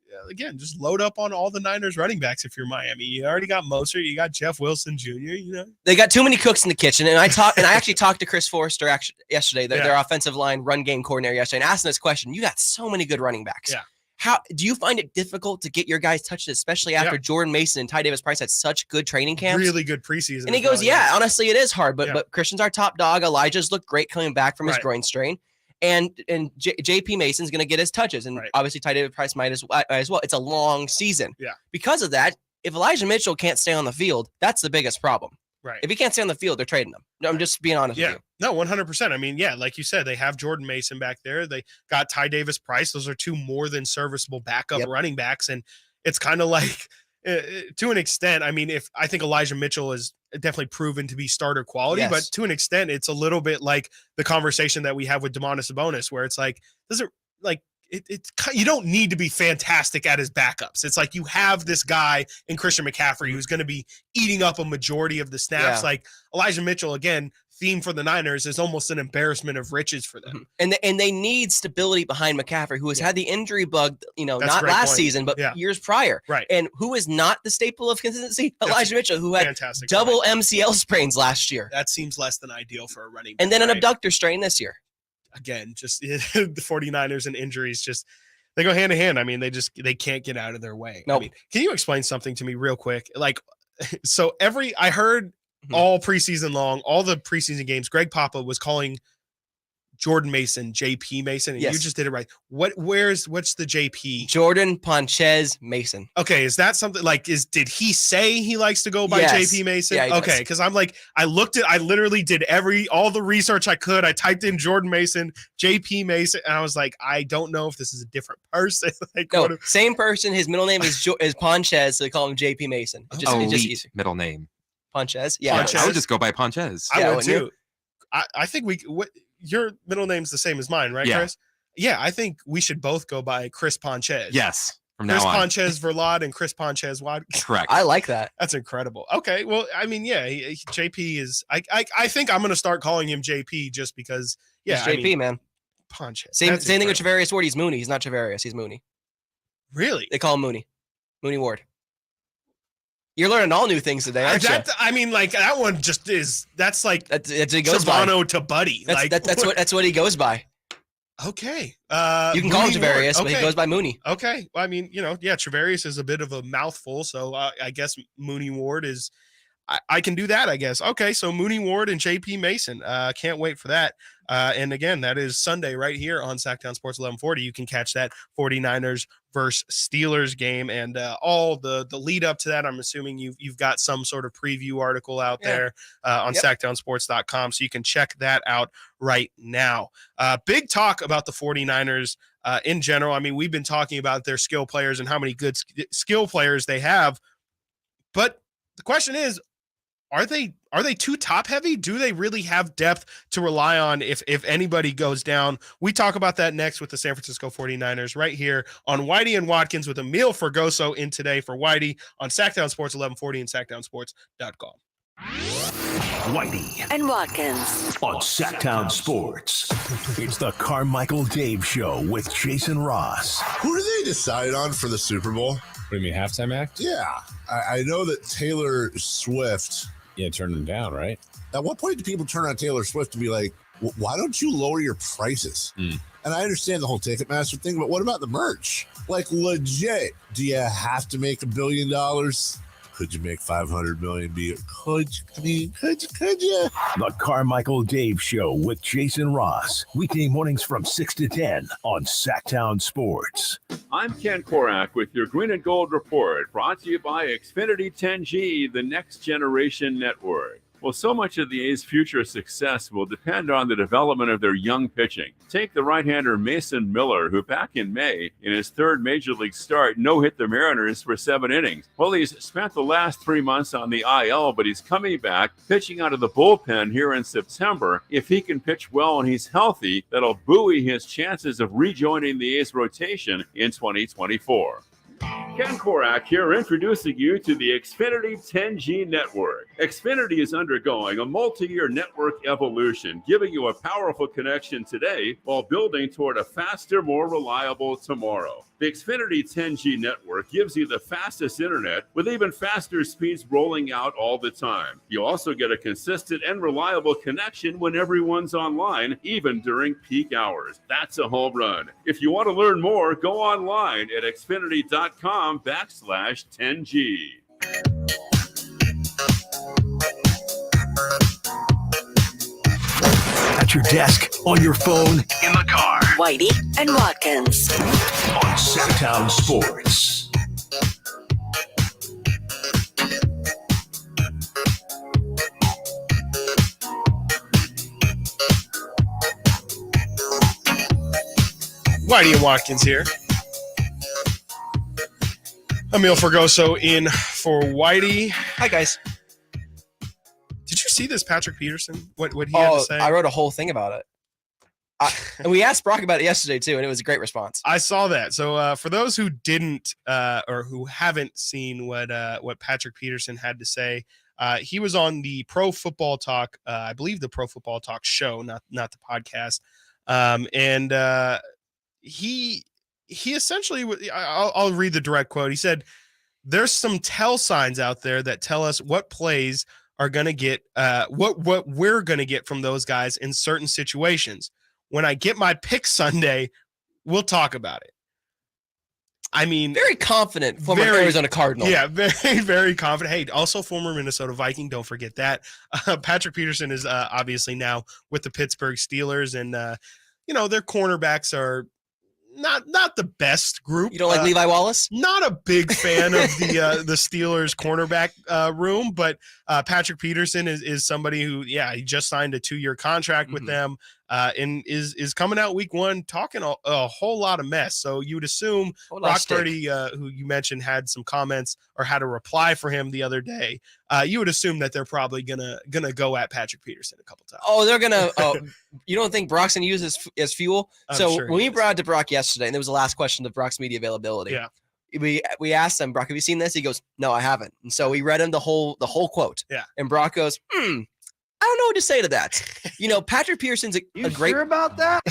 load up on all the Niners running backs if you're Miami? You already got Mostert, you got Jeff Wilson Jr. You know they got too many cooks in the kitchen. And I actually talked to Chris Forrester yesterday, their offensive line run game coordinator yesterday, and asked him this question. You got so many good running backs. Yeah. How do you find it difficult to get your guys touched, especially after Jordan Mason and Ty Davis Price had such good training camps? Really good preseason. And he goes, honestly, it is hard, but Christian's our top dog. Elijah's looked great coming back from his groin strain. And JP Mason's going to get his touches. And obviously Ty Davis Price might as well. It's a long season. Yeah. Because of that, if Elijah Mitchell can't stay on the field, that's the biggest problem. Right. If he can't stay on the field, they're trading him. No, I'm just being honest with you. No, 100%. I mean, like you said, they have Jordan Mason back there. They got Ty Davis Price. Those are two more than serviceable backup running backs. And it's kind of like, to an extent, I mean, I think Elijah Mitchell is definitely proven to be starter quality, but to an extent, it's a little bit like the conversation that we have with Domantas Sabonis, where it's like, you don't need to be fantastic at his backups. It's like you have this guy in Christian McCaffrey who's going to be eating up a majority of the snaps. Like Elijah Mitchell, again, theme for the Niners is almost an embarrassment of riches for them. And they need stability behind McCaffrey, who has had the injury bug, not last season, but years prior. Right. And who is not the staple of consistency? Elijah Mitchell, who had double MCL sprains last year. That seems less than ideal for a running back. And then an abductor strain this year. Again, just the 49ers and injuries, they go hand in hand. I mean, they can't get out of their way. Nope. I mean, can you explain something to me real quick? Like, so I heard all preseason long, all the preseason games, Greg Papa was calling Jordan Mason JP Mason, and you just did it right. What's the JP? Jordan Ponchez Mason. Okay, is that something did he say he likes to go by JP Mason? Yeah, okay, because I'm like, I literally did all the research I could. I typed in Jordan Mason, JP Mason, and I was like, I don't know if this is a different person. Same person. His middle name is Ponchez, so they call him JP Mason. It's just easier. Middle name. Ponchez. Yeah, Ponchez. I would just go by Ponchez. I would too. I think your middle name's the same as mine, right, Chris? Yeah, I think we should both go by Chris Ponchez. Yes, from Chris now on. Ponchez Verlade and Chris Ponchez Watkins. Correct. I like that. That's incredible. Okay, well, I mean, JP is. I think I'm going to start calling him JP just because. Yeah, he's JP, man. Ponchez. Same thing with Travarius Ward. He's Mooney. He's not Travarius. He's Mooney. Really? They call him Mooney. Mooney Ward. You're learning all new things today, aren't you? I mean, like that one just is. That's like that's it goes Savano to Buddy. That's what he goes by. Okay. You can call him Travarius, but he goes by Mooney. Okay. Well, I mean, Travarius is a bit of a mouthful, so I guess Mooney Ward is. I can do that, I guess. Okay, so Mooney Ward and JP Mason. Can't wait for that. And again, that is Sunday right here on Sactown Sports 1140. You can catch that 49ers versus Steelers game and all the lead up to that. I'm assuming you've got some sort of preview article out there on SactownSports.com, so you can check that out right now. Big talk about the 49ers in general. I mean, we've been talking about their skill players and how many good skill players they have, but the question is, are they too top heavy? Do they really have depth to rely on if anybody goes down? We talk about that next with the San Francisco 49ers right here on Whitey and Watkins with Amil Fergoso in today for Whitey on Sactown Sports 1140 and SactownSports.com. Whitey and Watkins on Sactown Sports. It's the Carmichael Dave Show with Jason Ross. Who do they decide on for the Super Bowl? What do you mean, halftime act? Yeah. I know that Taylor Swift. Yeah, turn them down, right? At what point do people turn on Taylor Swift to be like, why don't you lower your prices? And I understand the whole Ticketmaster thing, but what about the merch? Like, legit, do you have to make $1 billion? Could you make 500 million? Could you? The Carmichael Dave Show with Jason Ross. Weekday mornings from 6 to 10 on Sactown Sports. I'm Ken Korak with your Green and Gold Report, brought to you by Xfinity 10G, the next generation network. Well, so much of the A's future success will depend on the development of their young pitching. Take the right-hander Mason Miller, who back in May, in his third major league start, no-hit the Mariners for 7 innings. Well, he's spent the last 3 months on the IL, but he's coming back, pitching out of the bullpen here in September. If he can pitch well and he's healthy, that'll buoy his chances of rejoining the A's rotation in 2024. Ken Korak here, introducing you to the Xfinity 10G network. Xfinity is undergoing a multi-year network evolution, giving you a powerful connection today while building toward a faster, more reliable tomorrow. The Xfinity 10G network gives you the fastest internet with even faster speeds rolling out all the time. You also get a consistent and reliable connection when everyone's online, even during peak hours. That's a home run. If you want to learn more, go online at xfinity.com/10G. At your desk, on your phone, in the car. Whitey and Watkins. On Sactown Sports. Whitey and Watkins here. Amil Fergoso in for Whitey. Hi, guys. Did you see this Patrick Peterson? What he had to say? I wrote a whole thing about it. And we asked Brock about it yesterday, too, and it was a great response. I saw that. So for those who didn't or who haven't seen what Patrick Peterson had to say, he was on the Pro Football Talk, I believe the Pro Football Talk show, not the podcast. And he essentially, I'll read the direct quote. He said, "There's some tell signs out there that tell us what plays are going to get, what we're going to get from those guys in certain situations. When I get my pick Sunday, we'll talk about it." I mean, very confident former Arizona Cardinal. Yeah, very, very confident. Hey, also former Minnesota Viking. Don't forget that. Patrick Peterson is obviously now with the Pittsburgh Steelers, and their cornerbacks are not the best group. You don't like Levi Wallace? Not a big fan of the Steelers cornerback room, but Patrick Peterson is somebody who, he just signed a 2-year contract with them, and is coming out week 1 talking a whole lot of mess. So you would assume Brock Purdy, who you mentioned had some comments or had a reply for him the other day. You would assume that they're probably gonna go at Patrick Peterson a couple times. Oh, they're gonna. You don't think Brock's gonna use this as fuel? So sure when we brought it to Brock yesterday, and it was the last question of Brock's media availability. Yeah. We asked him, Brock, have you seen this? He goes, no, I haven't. And so we read him the whole quote. Yeah. And Brock goes, I don't know what to say to that. Patrick Pearson's a great. Sure about that?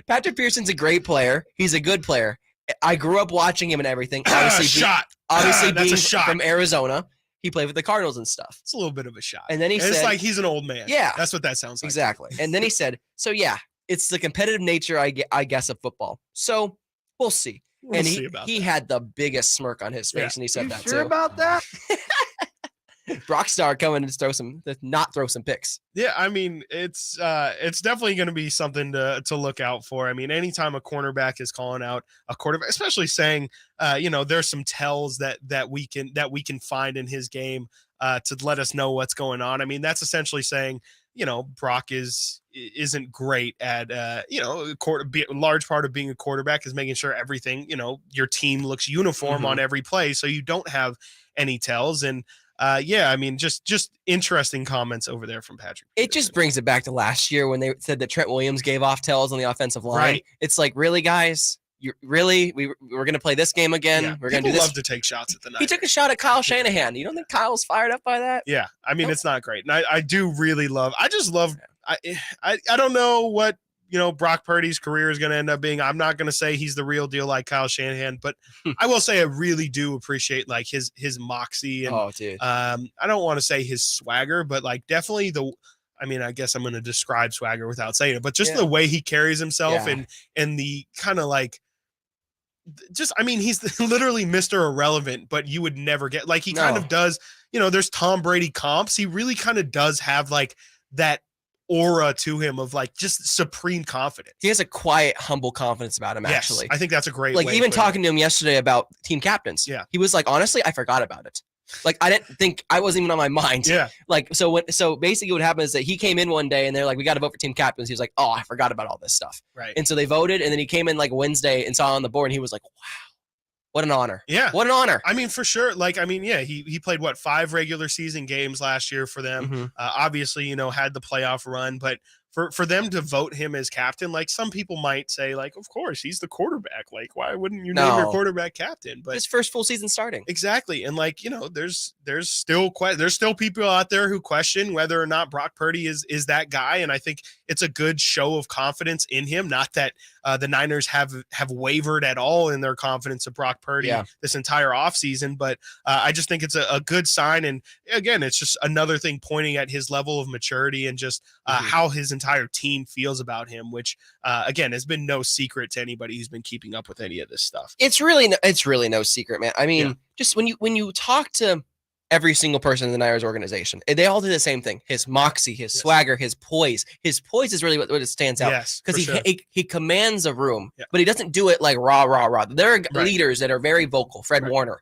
Patrick Pearson's a great player. He's a good player. I grew up watching him and everything. Obviously, being from Arizona, he played with the Cardinals and stuff. It's a little bit of a shot. And then it's like he's an old man. Yeah, that's what that sounds like. Exactly. And then he said, "So yeah, it's the competitive nature, I guess, of football. So we'll see." We'll see about he had the biggest smirk on his face, and he said that sure too. about that? Brockstar coming to not throw some picks. Yeah, I mean, it's definitely going to be something to look out for. I mean, anytime a cornerback is calling out a quarterback, especially saying, there's some tells that we can find in his game to let us know what's going on. I mean, that's essentially saying, Brock isn't great at, a large part of being a quarterback is making sure everything, your team looks uniform on every play, so you don't have any tells. And I mean, just interesting comments over there from Patrick. It just brings it back to last year when they said that Trent Williams gave off tells on the offensive line. Right. It's like, really, guys? We're going to play this game again? Yeah, we're going to do this? Love to take shots at the night. He took a shot at Kyle Shanahan. You don't think Kyle's fired up by that? Yeah, I mean, It's not great. And I do really love – I don't know what, Brock Purdy's career is going to end up being. I'm not going to say he's the real deal like Kyle Shanahan, but I will say I really do appreciate like his moxie and I don't want to say his swagger, but like definitely I guess I'm going to describe swagger without saying it, but just the way he carries himself and the kind of like he's literally Mr. Irrelevant, but you would never get like he kind of does, there's Tom Brady comps. He really kind of does have like that aura to him of like just supreme confidence. He has a quiet, humble confidence about him, actually. I think that's a great way. Like even talking to him yesterday about team captains. Yeah. He was like, honestly, I forgot about it. Like I wasn't even on my mind. Yeah. Like so basically what happened is that he came in one day and they're like, we got to vote for team captains. He was like, oh, I forgot about all this stuff. Right. And so they voted, and then he came in like Wednesday and saw on the board, and he was like, wow. What an honor. Yeah. What an honor. I mean, for sure. He played 5 regular season games last year for them. Obviously, had the playoff run, but for them to vote him as captain, like some people might say, like, of course he's the quarterback. Like, why wouldn't you name your quarterback captain? But his first full season starting. Exactly. And like, there's still people out there who question whether or not Brock Purdy is that guy. And I think it's a good show of confidence in him. Not that the Niners have wavered at all in their confidence of Brock Purdy this entire offseason, but I just think it's a good sign. And again, it's just another thing pointing at his level of maturity and just how his entire team feels about him, which again has been no secret to anybody who's been keeping up with any of this stuff. It's really no secret, man. I mean, just when you talk to every single person in the Niners organization, they all do the same thing. His moxie, his swagger, his poise. His poise is really what it stands out. Because he commands a room, but he doesn't do it like rah, rah, rah. There are leaders that are very vocal. Fred Warner,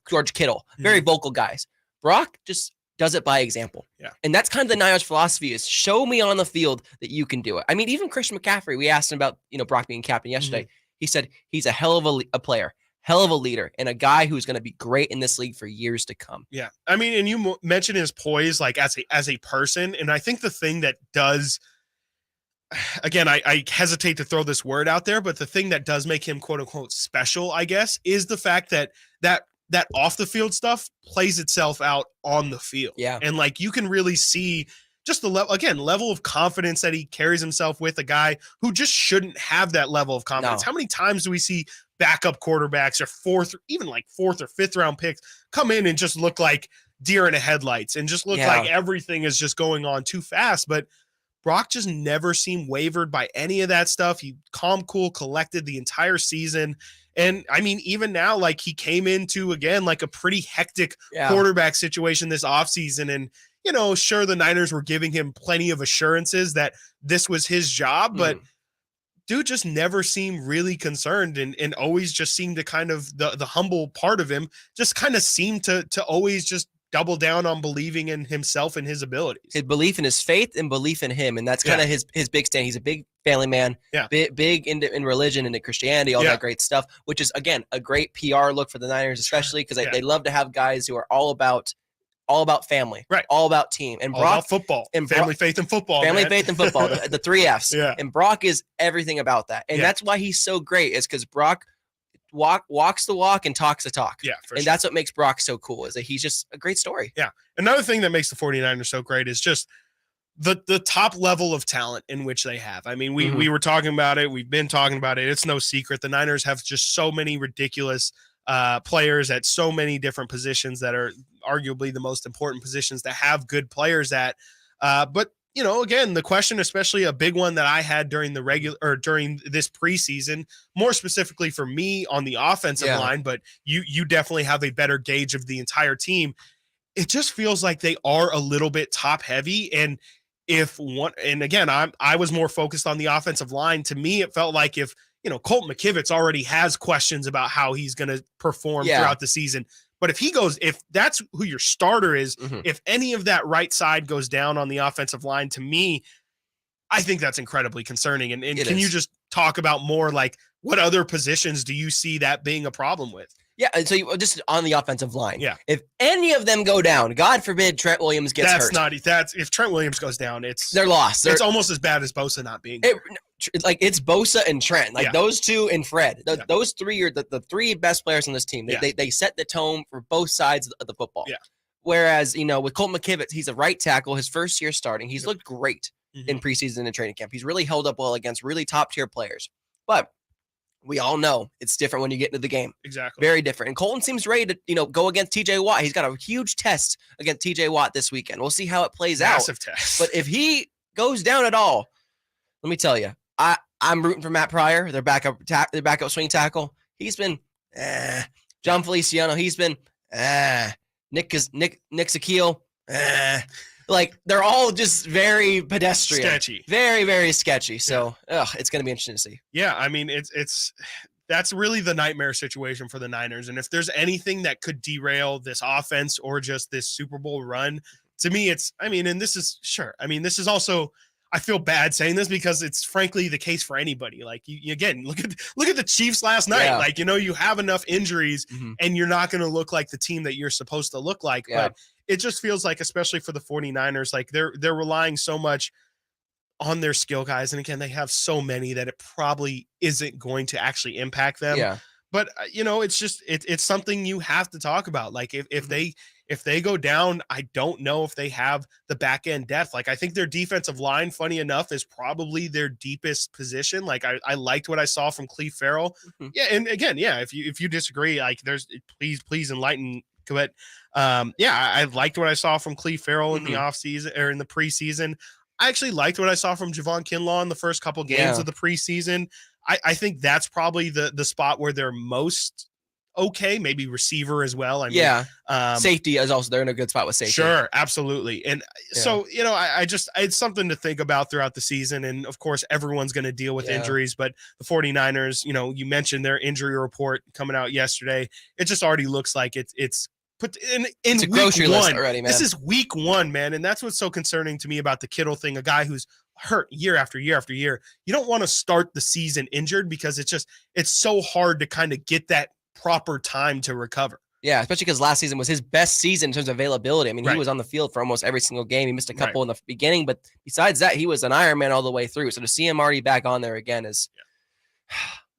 George Kittle, very vocal guys. Brock just does it by example. Yeah. And that's kind of the Niners philosophy is show me on the field that you can do it. I mean, even Christian McCaffrey, we asked him about, Brock being captain yesterday. He said he's a hell of a player, hell of a leader, and a guy who's going to be great in this league for years to come. Yeah. I mean, and you mentioned his poise, like as a person. And I think the thing that does, again, I hesitate to throw this word out there, but the thing that does make him quote unquote special, I guess, is the fact that off the field stuff plays itself out on the field. Yeah. And like, you can really see just the level of confidence that he carries himself with, a guy who just shouldn't have that level of confidence. How many times do we see backup quarterbacks or fourth or fifth round picks come in and just look like deer in the headlights and just look like everything is just going on too fast? But Brock just never seemed wavered by any of that stuff. He calm, cool, collected the entire season. And I mean, even now, like he came into, again, like a pretty hectic quarterback situation this offseason. And, sure, the Niners were giving him plenty of assurances that this was his job, but dude just never seemed really concerned and always just seemed to kind of the humble part of him just kind of seemed to always just double down on believing in himself and his abilities. His belief in his faith and belief in him. And that's kind of his big stand. He's a big family man, big in religion and in Christianity, all that great stuff, which is, again, a great PR look for the Niners, especially because they love to have guys who are all about family, all about team, and all Brock about football, and family, faith, and football, faith, and football, the 3 Fs. And Brock is everything about that, and that's why he's so great. Is because Brock walks the walk and talks the talk. That's what makes Brock so cool. Is that he's just a great story. Yeah. Another thing that makes the 49ers so great is just the top level of talent in which they have. I mean, we were talking about it. We've been talking about it. It's no secret. The Niners have just so many ridiculous players at so many different positions that are arguably the most important positions to have good players at. But again, the question, especially a big one that I had during during this preseason, more specifically for me on the offensive line, but you definitely have a better gauge of the entire team. It just feels like they are a little bit top heavy. And again, I was more focused on the offensive line. To me, it felt like if Colt McKivitz already has questions about how he's going to perform throughout the season. But if that's who your starter is, if any of that right side goes down on the offensive line, to me, I think that's incredibly concerning. And can you just talk about more like what other positions do you see that being a problem with? Yeah, and so just on the offensive line. Yeah. If any of them go down, God forbid Trent Williams gets hurt. If Trent Williams goes down, they're lost. It's almost as bad as Bosa not being it's Bosa and Trent. Those two and Fred. Those three are the three best players on this team. They set the tone for both sides of the football. Yeah. Whereas, with Colt McKivitz, he's a right tackle, his first year starting. He's looked great in preseason and training camp. He's really held up well against really top tier players. But we all know it's different when you get into the game. Exactly. Very different. And Colton seems ready to, go against TJ Watt. He's got a huge test against TJ Watt this weekend. We'll see how it plays out. Massive test. But if he goes down at all, let me tell you, I'm rooting for Matt Pryor, their backup swing tackle. He's been John Feliciano, he's been Nick Sakil, like they're all just very pedestrian, sketchy, very, very sketchy. So it's going to be interesting to see. Yeah. I mean, that's really the nightmare situation for the Niners. And if there's anything that could derail this offense or just this Super Bowl run, to me, this is also, I feel bad saying this because it's frankly the case for anybody. Like you again, look at the Chiefs last night. Yeah. Like, you have enough injuries and you're not going to look like the team that you're supposed to look like. Yeah. But it just feels like, especially for the 49ers, like they're relying so much on their skill guys. And again, they have so many that it probably isn't going to actually impact them. Yeah. But it's just it's something you have to talk about. Like if they go down, I don't know if they have the back end depth. Like I think their defensive line, funny enough, is probably their deepest position. Like I liked what I saw from Cleve Farrell. Yeah, and again, yeah, if you disagree, like please enlighten. But I liked what I saw from Cleve Farrell in the offseason or in the preseason. I actually liked what I saw from Javon Kinlaw in the first couple games of the preseason. I think that's probably the spot where they're most okay. Maybe receiver as well. I mean, safety is also, they're in a good spot with safety. Sure, absolutely. And so, it's something to think about throughout the season. And of course, everyone's going to deal with injuries, but the 49ers, you mentioned their injury report coming out yesterday. It just already looks like it's put in it's a grocery list already, man. This is week 1, man. And that's what's so concerning to me about the Kittle thing, a guy who's hurt year after year after year. You don't want to start the season injured because it's so hard to kind of get that proper time to recover. Yeah, especially because last season was his best season in terms of availability. I mean, he was on the field for almost every single game. He missed a couple in the beginning, but besides that, he was an Iron Man all the way through. So to see him already back on there again is,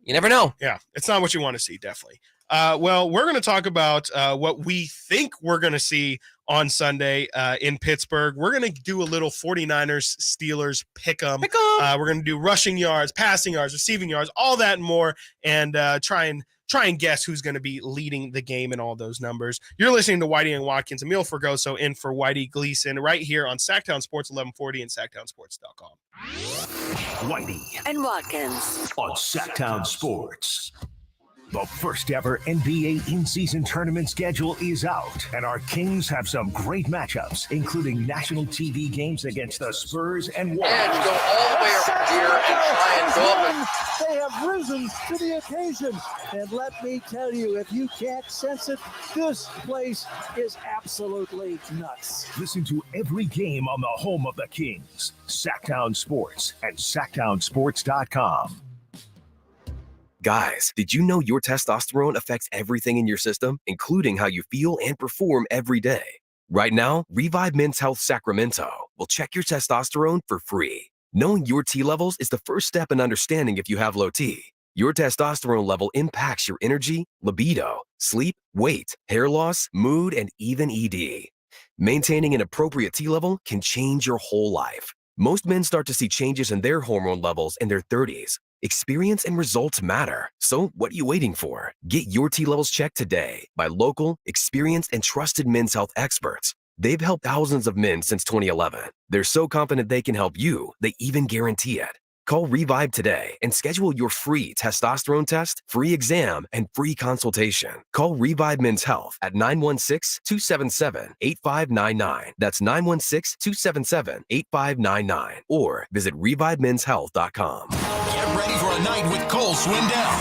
you never know. Yeah, it's not what you want to see, definitely. Well, we're going to talk about what we think we're going to see on Sunday in Pittsburgh. We're going to do a little 49ers Steelers pick 'em. We're going to do rushing yards, passing yards, receiving yards, all that and more, and try and guess who's going to be leading the game in all those numbers. You're listening to Whitey and Watkins. Emil Fergoso in for Whitey Gleason right here on Sactown Sports 1140 and SactownSports.com. Whitey and Watkins on Sactown Sports. The first ever NBA in-season tournament schedule is out, and our Kings have some great matchups, including national TV games against the Spurs and Warriors. And go all the way over here and try and go up and They have risen to the occasion. And let me tell you, if you can't sense it, this place is absolutely nuts. Listen to every game on the home of the Kings, Sactown Sports and SactownSports.com. Guys, did you know your testosterone affects everything in your system, including how you feel and perform every day? Right now, Revive Men's Health Sacramento will check your testosterone for free. Knowing your T levels is the first step in understanding if you have low T. Your testosterone level impacts your energy, libido, sleep, weight, hair loss, mood, and even ED. Maintaining an appropriate T level can change your whole life. Most men start to see changes in their hormone levels in their 30s. Experience and results matter. So what are you waiting for? Get your T levels checked today by local, experienced, and trusted men's health experts. They've helped thousands of men since 2011. They're so confident they can help you, they even guarantee it. Call Revive today and schedule your free testosterone test, free exam, and free consultation. Call Revive Men's Health at 916-277-8599. That's 916-277-8599. Or visit ReviveMen'sHealth.com. Get ready for a night with Cole Swindell.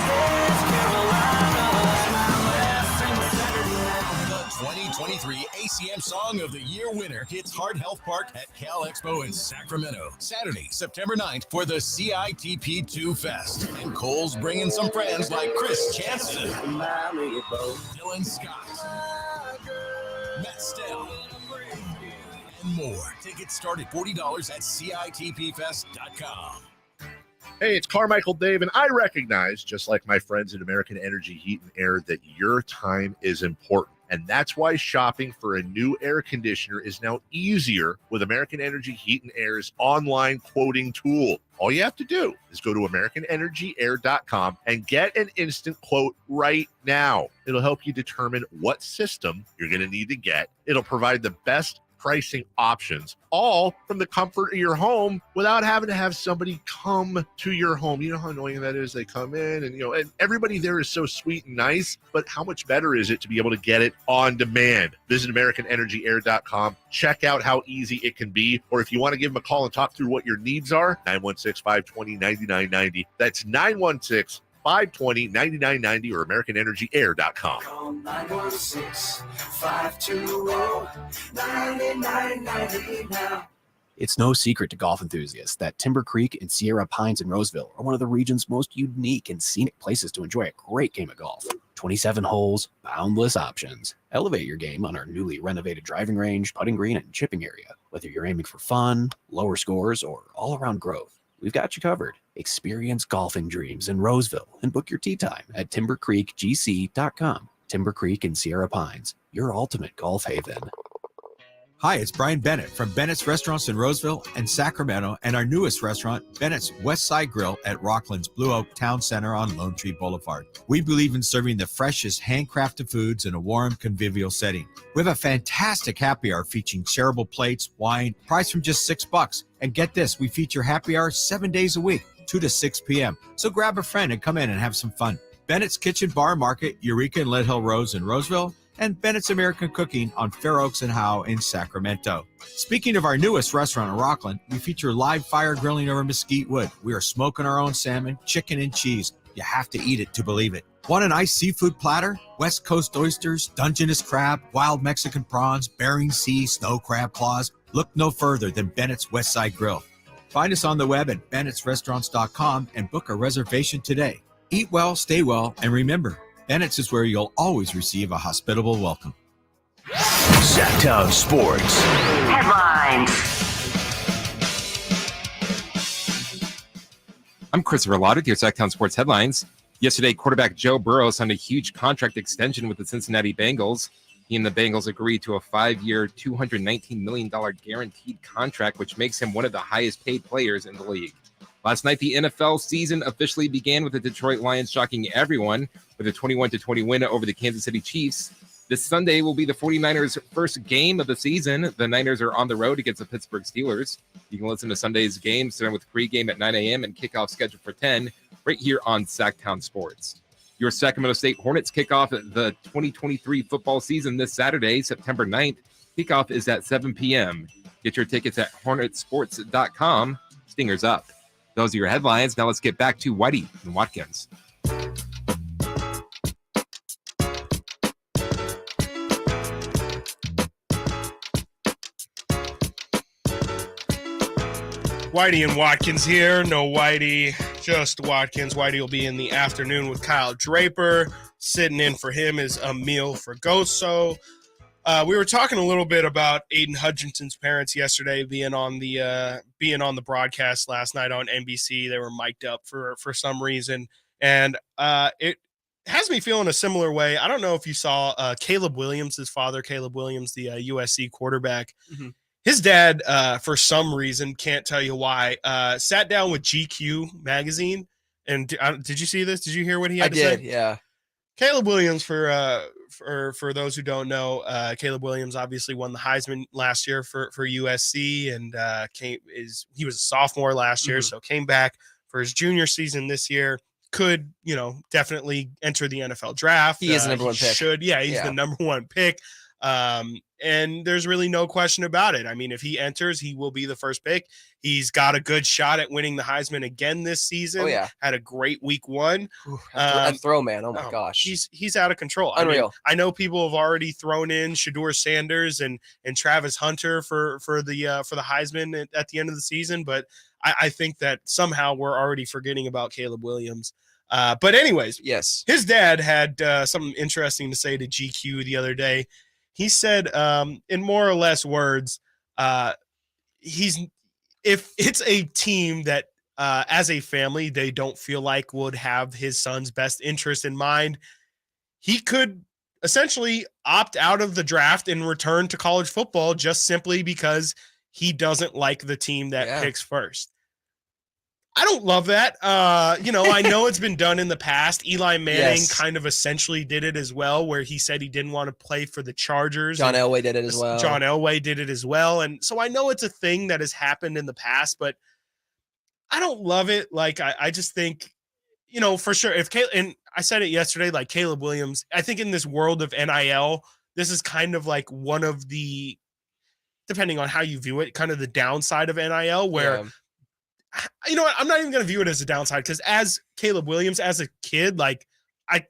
The 2023 ACM Song of the Year winner hits Heart Health Park at Cal Expo in Sacramento, Saturday, September 9th for the CITP2 Fest. And Cole's bringing some friends like Chris Chanson, Dylan Scott, Matt Stell, and more. Tickets start at $40 at CITPFest.com. Hey, it's Carmichael Dave, and I recognize, just like my friends at American Energy Heat and Air, that your time is important. And that's why shopping for a new air conditioner is now easier with American Energy Heat and Air's online quoting tool. All you have to do is go to AmericanEnergyAir.com and get an instant quote right now. It'll help you determine what system you're going to need to get. It'll provide the best pricing options, all from the comfort of your home without having to have somebody come to your home. You know how annoying that is? They come in and everybody there is so sweet and nice, but how much better is it to be able to get it on demand? Visit AmericanEnergyAir.com. Check out how easy it can be. Or if you want to give them a call and talk through what your needs are, 916-520-9990. That's 916-520-9990 or AmericanEnergyAir.com. Call 916-520-9990 now. It's no secret to golf enthusiasts that Timber Creek and Sierra Pines in Roseville are one of the region's most unique and scenic places to enjoy a great game of golf. 27 holes, boundless options. Elevate your game on our newly renovated driving range, putting green, and chipping area. Whether you're aiming for fun, lower scores, or all-around growth, we've got you covered. Experience golfing dreams in Roseville and book your tee time at timbercreekgc.com. Timber Creek and Sierra Pines, your ultimate golf haven. Hi, it's Brian Bennett from Bennett's Restaurants in Roseville and Sacramento, and our newest restaurant, Bennett's West Side Grill at Rockland's Blue Oak Town Center on Lone Tree Boulevard. We believe in serving the freshest handcrafted foods in a warm, convivial setting. We have a fantastic happy hour featuring shareable plates, wine, priced from just $6. And get this, we feature happy hour 7 days a week, 2 to 6 p.m. So grab a friend and come in and have some fun. Bennett's Kitchen Bar Market, Eureka and Lead Hill Roads in Roseville, and Bennett's American Cooking on Fair Oaks and Howe in Sacramento. Speaking of our newest restaurant in Rockland, we feature live fire grilling over mesquite wood. We are smoking our own salmon, chicken, and cheese. You have to eat it to believe it. Want a nice seafood platter? West Coast oysters, Dungeness crab, wild Mexican prawns, Bering Sea snow crab claws. Look no further than Bennett's West Side Grill. Find us on the web at bennettsrestaurants.com and book a reservation today. Eat well, stay well, and remember, Bennett's is where you'll always receive a hospitable welcome. Sactown Sports Headlines. I'm Christopher Lott with your Sactown Sports Headlines. Yesterday, quarterback Joe Burrow signed a huge contract extension with the Cincinnati Bengals. He and the Bengals agreed to a 5-year, $219 million guaranteed contract, which makes him one of the highest paid players in the league. Last night, the NFL season officially began with the Detroit Lions shocking everyone with a 21-20 win over the Kansas City Chiefs. This Sunday will be the 49ers' first game of the season. The Niners are on the road against the Pittsburgh Steelers. You can listen to Sunday's game starting with pregame at 9 a.m. and kickoff scheduled for 10 right here on Sactown Sports. Your Sacramento State Hornets kick off the 2023 football season this Saturday, September 9th. Kickoff is at 7 p.m. Get your tickets at hornetsports.com. Stingers up. Those are your headlines. Now let's get back to Whitey and Watkins. Whitey and Watkins here. No Whitey, just Watkins. Whitey will be in the afternoon with Kyle Draper. Sitting in for him is Amil Fragoso. We were talking a little bit about Aiden Hutchinson's parents yesterday being on the broadcast last night on NBC. They were mic'd up for some reason, and it has me feeling a similar way. I don't know if you saw Caleb Williams, his father, Caleb Williams, the USC quarterback. Mm-hmm. His dad, for some reason, can't tell you why, sat down with GQ magazine. And did you see this? Did you hear what he had to say? I did, yeah. Caleb Williams, for those who don't know, Caleb Williams obviously won the Heisman last year for USC, and he was a sophomore last year, so came back for his junior season this year. Could definitely enter the NFL draft. He is the number one pick. He's the number one pick. And there's really no question about it. I mean, if he enters, he will be the first pick. He's got a good shot at winning the Heisman again this season. Oh, yeah. Had a great week one. A throw, man. Oh, my gosh. He's out of control. Unreal. I know people have already thrown in Shedeur Sanders and Travis Hunter for the Heisman at the end of the season, but I think that somehow we're already forgetting about Caleb Williams. But anyways, yes, his dad had something interesting to say to GQ the other day. He said, in more or less words, if it's a team that, as a family, they don't feel like would have his son's best interest in mind, he could essentially opt out of the draft and return to college football just simply because he doesn't like the team that picks first. I don't love that. I know it's been done in the past. Eli Manning kind of essentially did it as well, where he said he didn't want to play for the Chargers. John Elway did it as well. John Elway did it as well. And so I know it's a thing that has happened in the past, but I don't love it. Like, I just think, for sure, and I said it yesterday, like Caleb Williams, I think in this world of NIL, this is kind of like one of the, depending on how you view it, kind of the downside of NIL, where you know what? I'm not even going to view it as a downside, because as Caleb Williams, as a kid, like I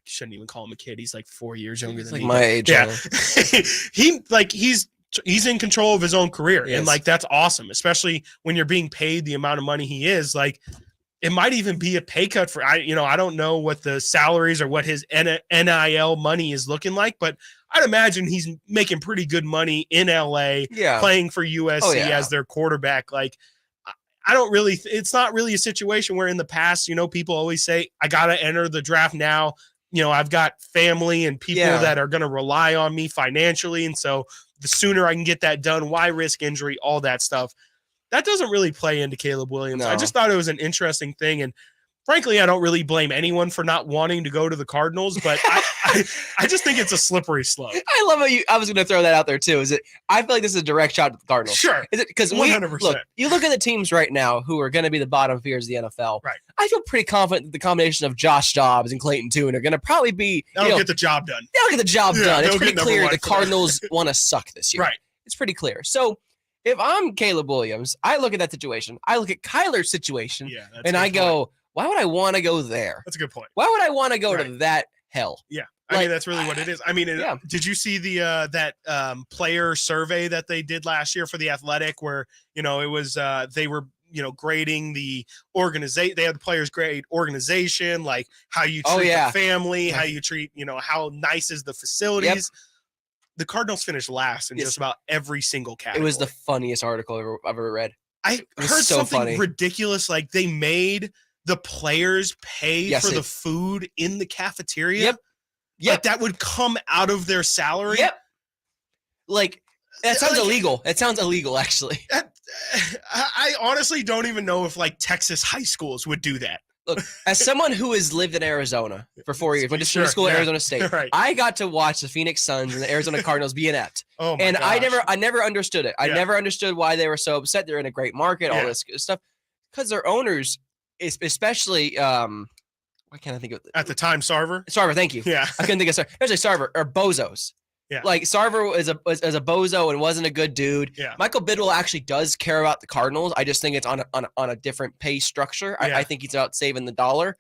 shouldn't even call him a kid. He's like 4 years younger than me. My age. Yeah. He's he's in control of his own career. Yes. And like, that's awesome, especially when you're being paid the amount of money he is. Like, it might even be a pay cut for, I don't know what the salaries or what his NIL money is looking like, but I'd imagine he's making pretty good money in LA, playing for USC as their quarterback. Like, it's not really a situation where in the past, people always say, I got to enter the draft now. I've got family and people that are going to rely on me financially. And so the sooner I can get that done, why risk injury, all that stuff. That doesn't really play into Caleb Williams. No. I just thought it was an interesting thing. And frankly, I don't really blame anyone for not wanting to go to the Cardinals, but I just think it's a slippery slope. I love how I was going to throw that out there too. I feel like this is a direct shot at the Cardinals. Sure. Is it? Because 100%. You look at the teams right now who are going to be the bottom feeders of the NFL. Right. I feel pretty confident that the combination of Josh Dobbs and Clayton Tune are going to probably be. They'll get the job done. They'll get the job done. It's pretty get clear number the one. Cardinals want to suck this year. Right. It's pretty clear. So if I'm Caleb Williams, I look at that situation. I look at Kyler's situation, and I go, why would I want to go there? That's a good point. Why would I want to go to that hell? Yeah. I mean, that's really what it is. I mean, did you see that player survey that they did last year for The Athletic where, it was they were, grading the organization. They had the players grade organization, like how you treat the family, how you treat, how nice is the facilities. Yep. The Cardinals finished last in just about every single category. It was the funniest article I've ever read. I heard something ridiculous, like they made the players pay for the food in the cafeteria. Yep. Like that would come out of their salary. Yep. Like that sounds illegal. It sounds illegal, actually. I honestly don't even know if like Texas high schools would do that. Look, as someone who has lived in Arizona for 4 years, went to school at Arizona State, I got to watch the Phoenix Suns and the Arizona Cardinals be inept. Oh my and gosh. I never understood it. I never understood why they were so upset. They're in a great market, all this stuff, because their owners, especially why can't I think of it? At the time, Sarver. Thank you. Yeah, I couldn't think of Sarver. Especially Sarver or bozos. Yeah. Like Sarver is a bozo and wasn't a good dude. Yeah. Michael Bidwell actually does care about the Cardinals. I just think it's on a different pay structure. I think he's out saving the dollar.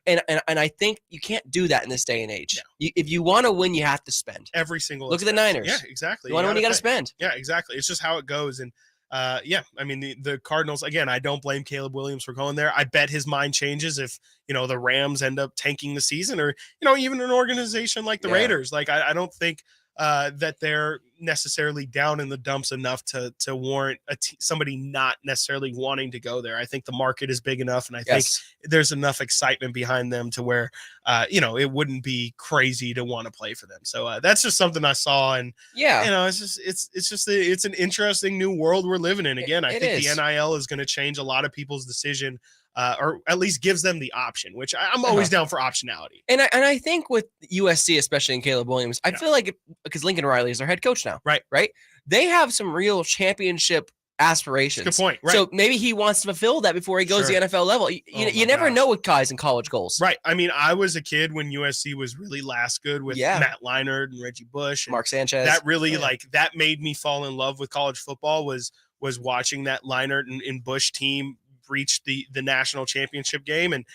And I think you can't do that in this day and age. No. If you want to win, you have to spend. Every single Look at the Niners. Yeah, exactly. You want to win, you got to spend. Yeah, exactly. It's just how it goes. And I mean, the Cardinals, again, I don't blame Caleb Williams for going there. I bet his mind changes if, the Rams end up tanking the season or, even an organization like the Raiders. Like, I don't think that they're necessarily down in the dumps enough to warrant somebody not necessarily wanting to go there. I think the market is big enough, and I think there's enough excitement behind them to where, it wouldn't be crazy to want to play for them. So that's just something I saw, and it's an interesting new world we're living in. Again, I think the NIL is going to change a lot of people's decision. Or at least gives them the option, which I'm always down for optionality. And I think with USC, especially in Caleb Williams, I feel like because Lincoln Riley is their head coach now, right? They have some real championship aspirations. Good point. Right. So maybe he wants to fulfill that before he goes to the NFL level. You never know with guys in college goals. Right. I mean, I was a kid when USC was really last good with Matt Leinart and Reggie Bush, and Mark Sanchez. That really that made me fall in love with college football was watching that Leinart and Bush team reached the national championship game, and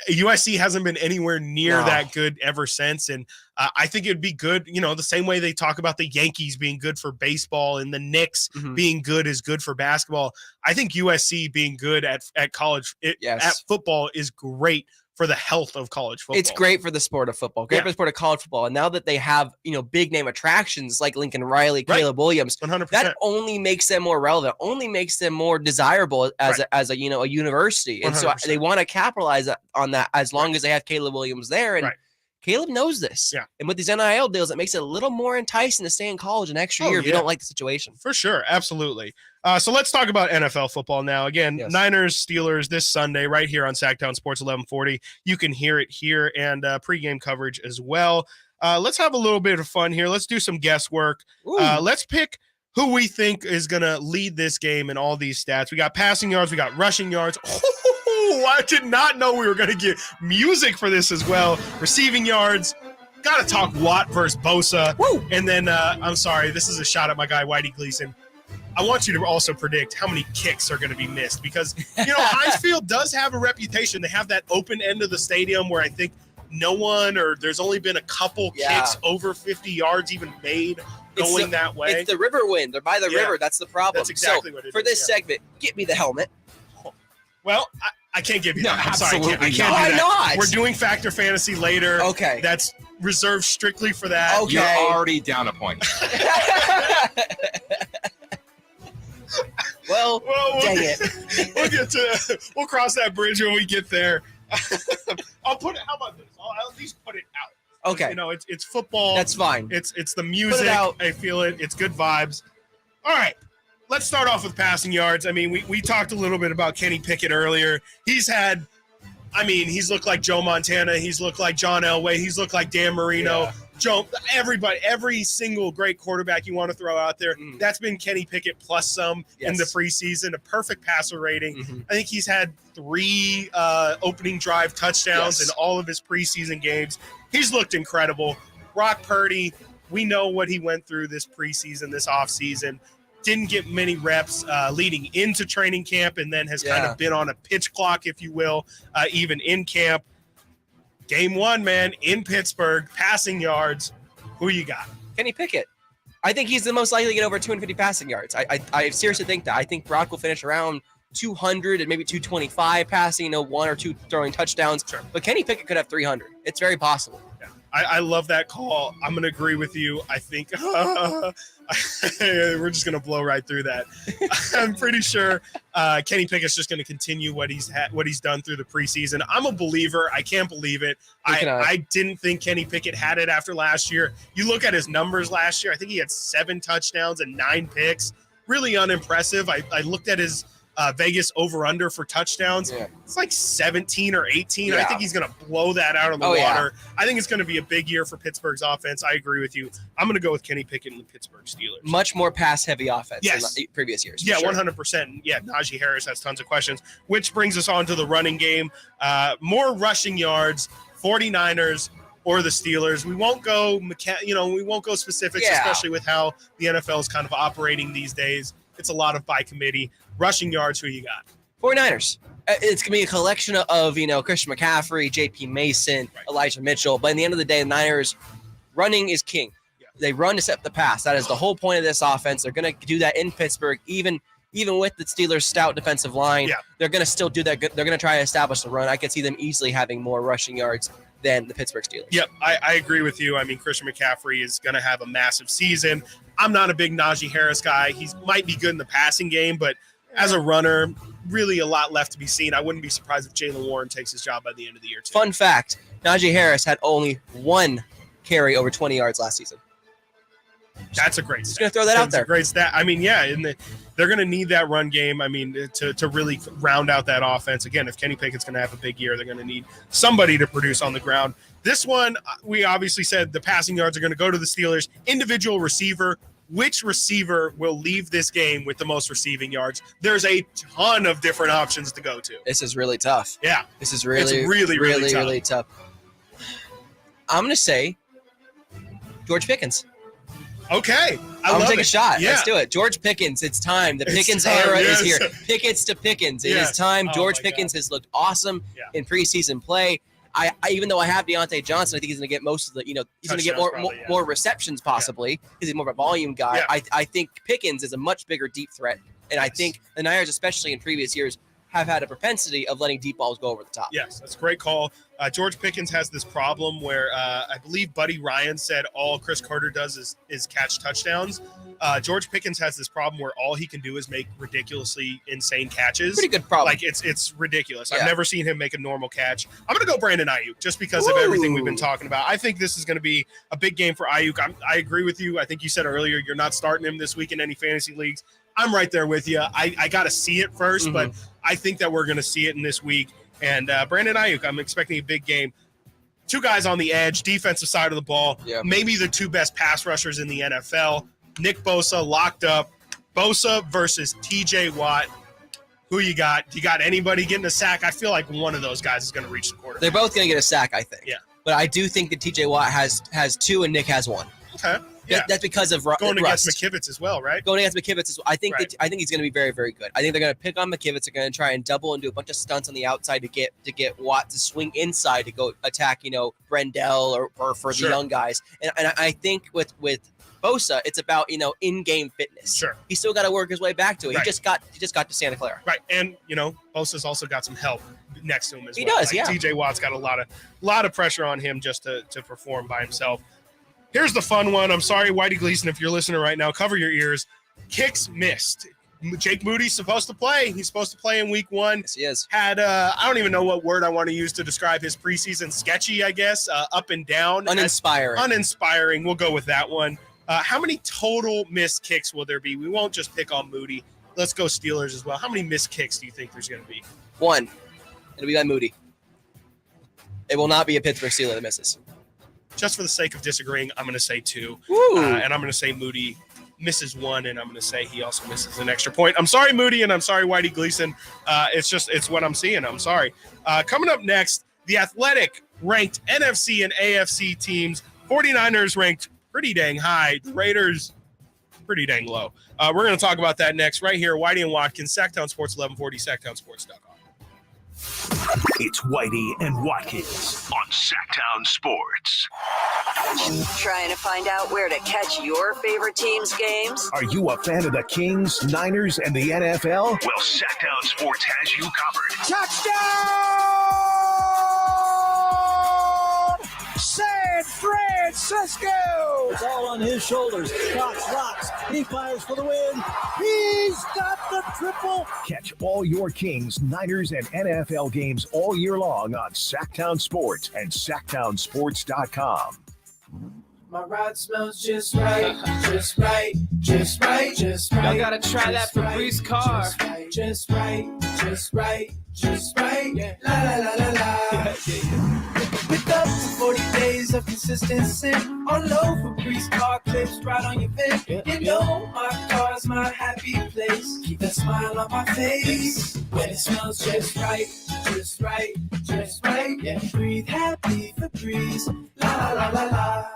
USC hasn't been anywhere near that good ever since. And I think it'd be good, the same way they talk about the Yankees being good for baseball and the Knicks being good is good for basketball. I think USC being good at college at football is great for the health of college football. It's great for the sport of football, great for the sport of college football. And now that they have, big name attractions like Lincoln Riley, Caleb Williams, 100%. That only makes them more relevant, only makes them more desirable as a university. And 100%. so they want to capitalize on that as long as they have Caleb Williams there. And Caleb knows this. Yeah. And with these NIL deals, it makes it a little more enticing to stay in college an extra year if you don't like the situation. For sure. Absolutely. So let's talk about NFL football now. Again, Niners, Steelers this Sunday right here on Sactown Sports 1140. You can hear it here and pregame coverage as well. Let's have a little bit of fun here. Let's do some guesswork. Let's pick who we think is going to lead this game in all these stats. We got passing yards. We got rushing yards. I did not know we were going to get music for this as well. Receiving yards. Got to talk Watt versus Bosa. Woo! And then, I'm sorry, this is a shot at my guy, Whitey Gleason. I want you to also predict how many kicks are going to be missed because, Heinz Field does have a reputation. They have that open end of the stadium where I think no one, or there's only been a couple kicks over 50 yards even made going that way. It's the river wind. They're by the river. That's the problem. That's exactly what it is. For this segment, get me the helmet. Well, I can't give you that. I'm sorry. Absolutely I can't not. do that. Why not? We're doing Factor Fantasy later. Okay. That's reserved strictly for that. Okay. You're already down a point. Well, dang it. We'll cross that bridge when we get there. How about this? I'll at least put it out. Okay. You know, it's football. That's fine. It's the music. Put it out. I feel it. It's good vibes. All right. Let's start off with passing yards. I mean, we talked a little bit about Kenny Pickett earlier. He's looked like Joe Montana. He's looked like John Elway. He's looked like Dan Marino. Yeah. Every single great quarterback you want to throw out there, that's been Kenny Pickett plus some in the preseason, a perfect passer rating. I think he's had 3 opening drive touchdowns in all of his preseason games. He's looked incredible. Brock Purdy, we know what he went through this preseason, this offseason. Didn't get many reps leading into training camp, and then has kind of been on a pitch clock, if you will, even in camp. Game 1, man, in Pittsburgh, passing yards. Who you got? Kenny Pickett. I think he's the most likely to get over 250 passing yards. I seriously think that. I think Brock will finish around 200 and maybe 225 passing, 1 or 2 throwing touchdowns. Sure. But Kenny Pickett could have 300. It's very possible. Yeah. I love that call. I'm going to agree with you. I think we're just going to blow right through that. I'm pretty sure Kenny Pickett's just going to continue what he's done through the preseason. I'm a believer. I can't believe it. I didn't think Kenny Pickett had it after last year. You look at his numbers last year. I think he had 7 touchdowns and 9 picks. Really unimpressive. I looked at his Vegas over-under for touchdowns. Yeah. It's like 17 or 18. Yeah. I think he's going to blow that out of the water. Yeah. I think it's going to be a big year for Pittsburgh's offense. I agree with you. I'm going to go with Kenny Pickett and the Pittsburgh Steelers. Much more pass-heavy offense than previous years. Yeah, sure. 100%. Yeah, Najee Harris has tons of questions, which brings us on to the running game. More rushing yards, 49ers or the Steelers. We won't go specifics, especially with how the NFL is kind of operating these days. It's a lot of by committee. Rushing yards, who you got? 49ers. It's going to be a collection of, Christian McCaffrey, J.P. Mason, Elijah Mitchell. But in the end of the day, the Niners, running is king. Yeah. They run to set the pass. That is the whole point of this offense. They're going to do that in Pittsburgh, even with the Steelers' stout defensive line. Yeah. They're going to still do that. They're going to try to establish the run. I could see them easily having more rushing yards than the Pittsburgh Steelers. Yep, I agree with you. I mean, Christian McCaffrey is going to have a massive season. I'm not a big Najee Harris guy. He might be good in the passing game, but as a runner, really a lot left to be seen. I wouldn't be surprised if Jaylen Warren takes his job by the end of the year, too. Fun fact, Najee Harris had only 1 carry over 20 yards last season. That's a great stat. Just going to throw that out there. That's a great stat. I mean, yeah, they're going to need that run game, I mean, to really round out that offense. Again, if Kenny Pickett's going to have a big year, they're going to need somebody to produce on the ground. This one, we obviously said the passing yards are going to go to the Steelers. Individual receiver, which receiver will leave this game with the most receiving yards? There's a ton of different options to go to. This is really tough. Yeah. This is really tough. I'm going to say George Pickens. Okay. I'm going to take a shot. Yeah. Let's do it. George Pickens. It's time. The Pickens era is here. Pickens to Pickens. It is time. George Pickens has looked awesome in preseason play. I even though I have Deontay Johnson, I think he's going to get most of the, he's going to get more receptions possibly because he's more of a volume guy. Yeah. I think Pickens is a much bigger deep threat. And I think the Niners, especially in previous years, have had a propensity of letting deep balls go over the top. Yes, that's a great call. George Pickens has this problem where I believe Buddy Ryan said all Chris Carter does is catch touchdowns. George Pickens has this problem where all he can do is make ridiculously insane catches. Pretty good problem. Like it's ridiculous. Yeah. I've never seen him make a normal catch. I'm going to go Brandon Ayuk just because of everything we've been talking about. I think this is going to be a big game for Ayuk. I agree with you. I think you said earlier you're not starting him this week in any fantasy leagues. I'm right there with you. I got to see it first, but I think that we're going to see it in this week. And Brandon Ayuk, I'm expecting a big game. 2 guys on the edge, defensive side of the ball. Yeah. Maybe the 2 best pass rushers in the NFL. Nick Bosa locked up. Bosa versus TJ Watt. Who you got? Do you got anybody getting a sack? I feel like one of those guys is going to reach the quarterback. They're both going to get a sack, I think. Yeah. But I do think that TJ Watt has 2 and Nick has 1. Okay. Yeah. That's because of going Rust. against McKivitz as well, right? Going against McKivitz as well. I think he's going to be very, very good. I think they're going to pick on McKivitz. They're going to try and double and do a bunch of stunts on the outside to get Watt to swing inside to go attack, Brendel or for the young guys. And I think with Bosa, it's about in-game fitness. Sure, he's still got to work his way back to it. Right. He just got to Santa Clara. Right, and Bosa's also got some help next to him as well. He does, yeah. TJ Watt's got a lot of pressure on him just to perform by himself. Here's the fun one. I'm sorry, Whitey Gleason, if you're listening right now, cover your ears. Kicks missed. Jake Moody's supposed to play. He's supposed to play in week 1. Yes, he is. Had I don't even know what word I want to use to describe his preseason. Sketchy, I guess. Up and down. Uninspiring. We'll go with that one. How many total missed kicks will there be? We won't just pick on Moody. Let's go Steelers as well. How many missed kicks do you think there's going to be? 1. It'll be by Moody. It will not be a Pittsburgh Steeler that misses. Just for the sake of disagreeing, I'm going to say 2. And I'm going to say Moody misses 1, and I'm going to say he also misses an extra point. I'm sorry, Moody, and I'm sorry, Whitey Gleason. It's what I'm seeing. I'm sorry. Coming up next, the Athletic ranked NFC and AFC teams. 49ers ranked pretty dang high. The Raiders pretty dang low. We're going to talk about that next right here. Whitey and Watkins, Sactown Sports 1140, SactownSports.com. It's Whitey and Watkins on Sactown Sports. Trying to find out where to catch your favorite team's games? Are you a fan of the Kings, Niners, and the NFL? Well, Sactown Sports has you covered. Touchdown! San Francisco! It's all on his shoulders. Rocks. He fires for the win. He's got the triple. Catch all your Kings, Niners, and NFL games all year long on Sactown Sports and SactownSports.com. My ride smells just right, just right, just right, just right. Y'all gotta try that Febreze car. Just right, just right, just right. Yeah. La la la la la. With up to 40 days of consistency on low Febreze car clips right on your vent. You know my car's my happy place. Keep that smile on my face when it smells just right, just right, just right. Yeah, breathe happy Febreze. La la la la la.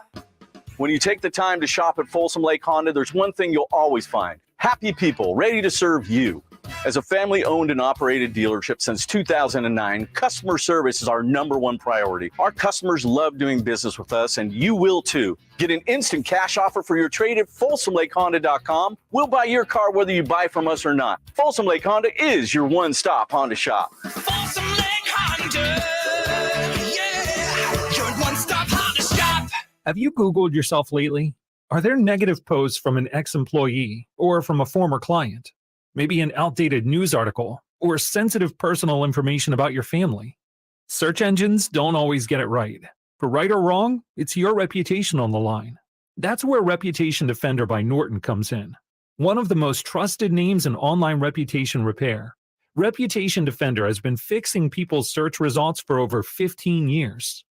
When you take the time to shop at Folsom Lake Honda, there's one thing you'll always find. Happy people ready to serve you. As a family-owned and operated dealership since 2009, customer service is our #1 priority. Our customers love doing business with us, and you will too. Get an instant cash offer for your trade at FolsomLakeHonda.com. We'll buy your car whether you buy from us or not. Folsom Lake Honda is your one-stop Honda shop. Folsom Lake Honda, yeah, your one-stop Honda shop. Have you Googled yourself lately? Are there negative posts from an ex-employee or from a former client? Maybe an outdated news article or sensitive personal information about your family? Search engines don't always get it right. For right or wrong, it's your reputation on the line. That's where Reputation Defender by Norton comes in. One of the most trusted names in online reputation repair, Reputation Defender has been fixing people's search results for over 15 years.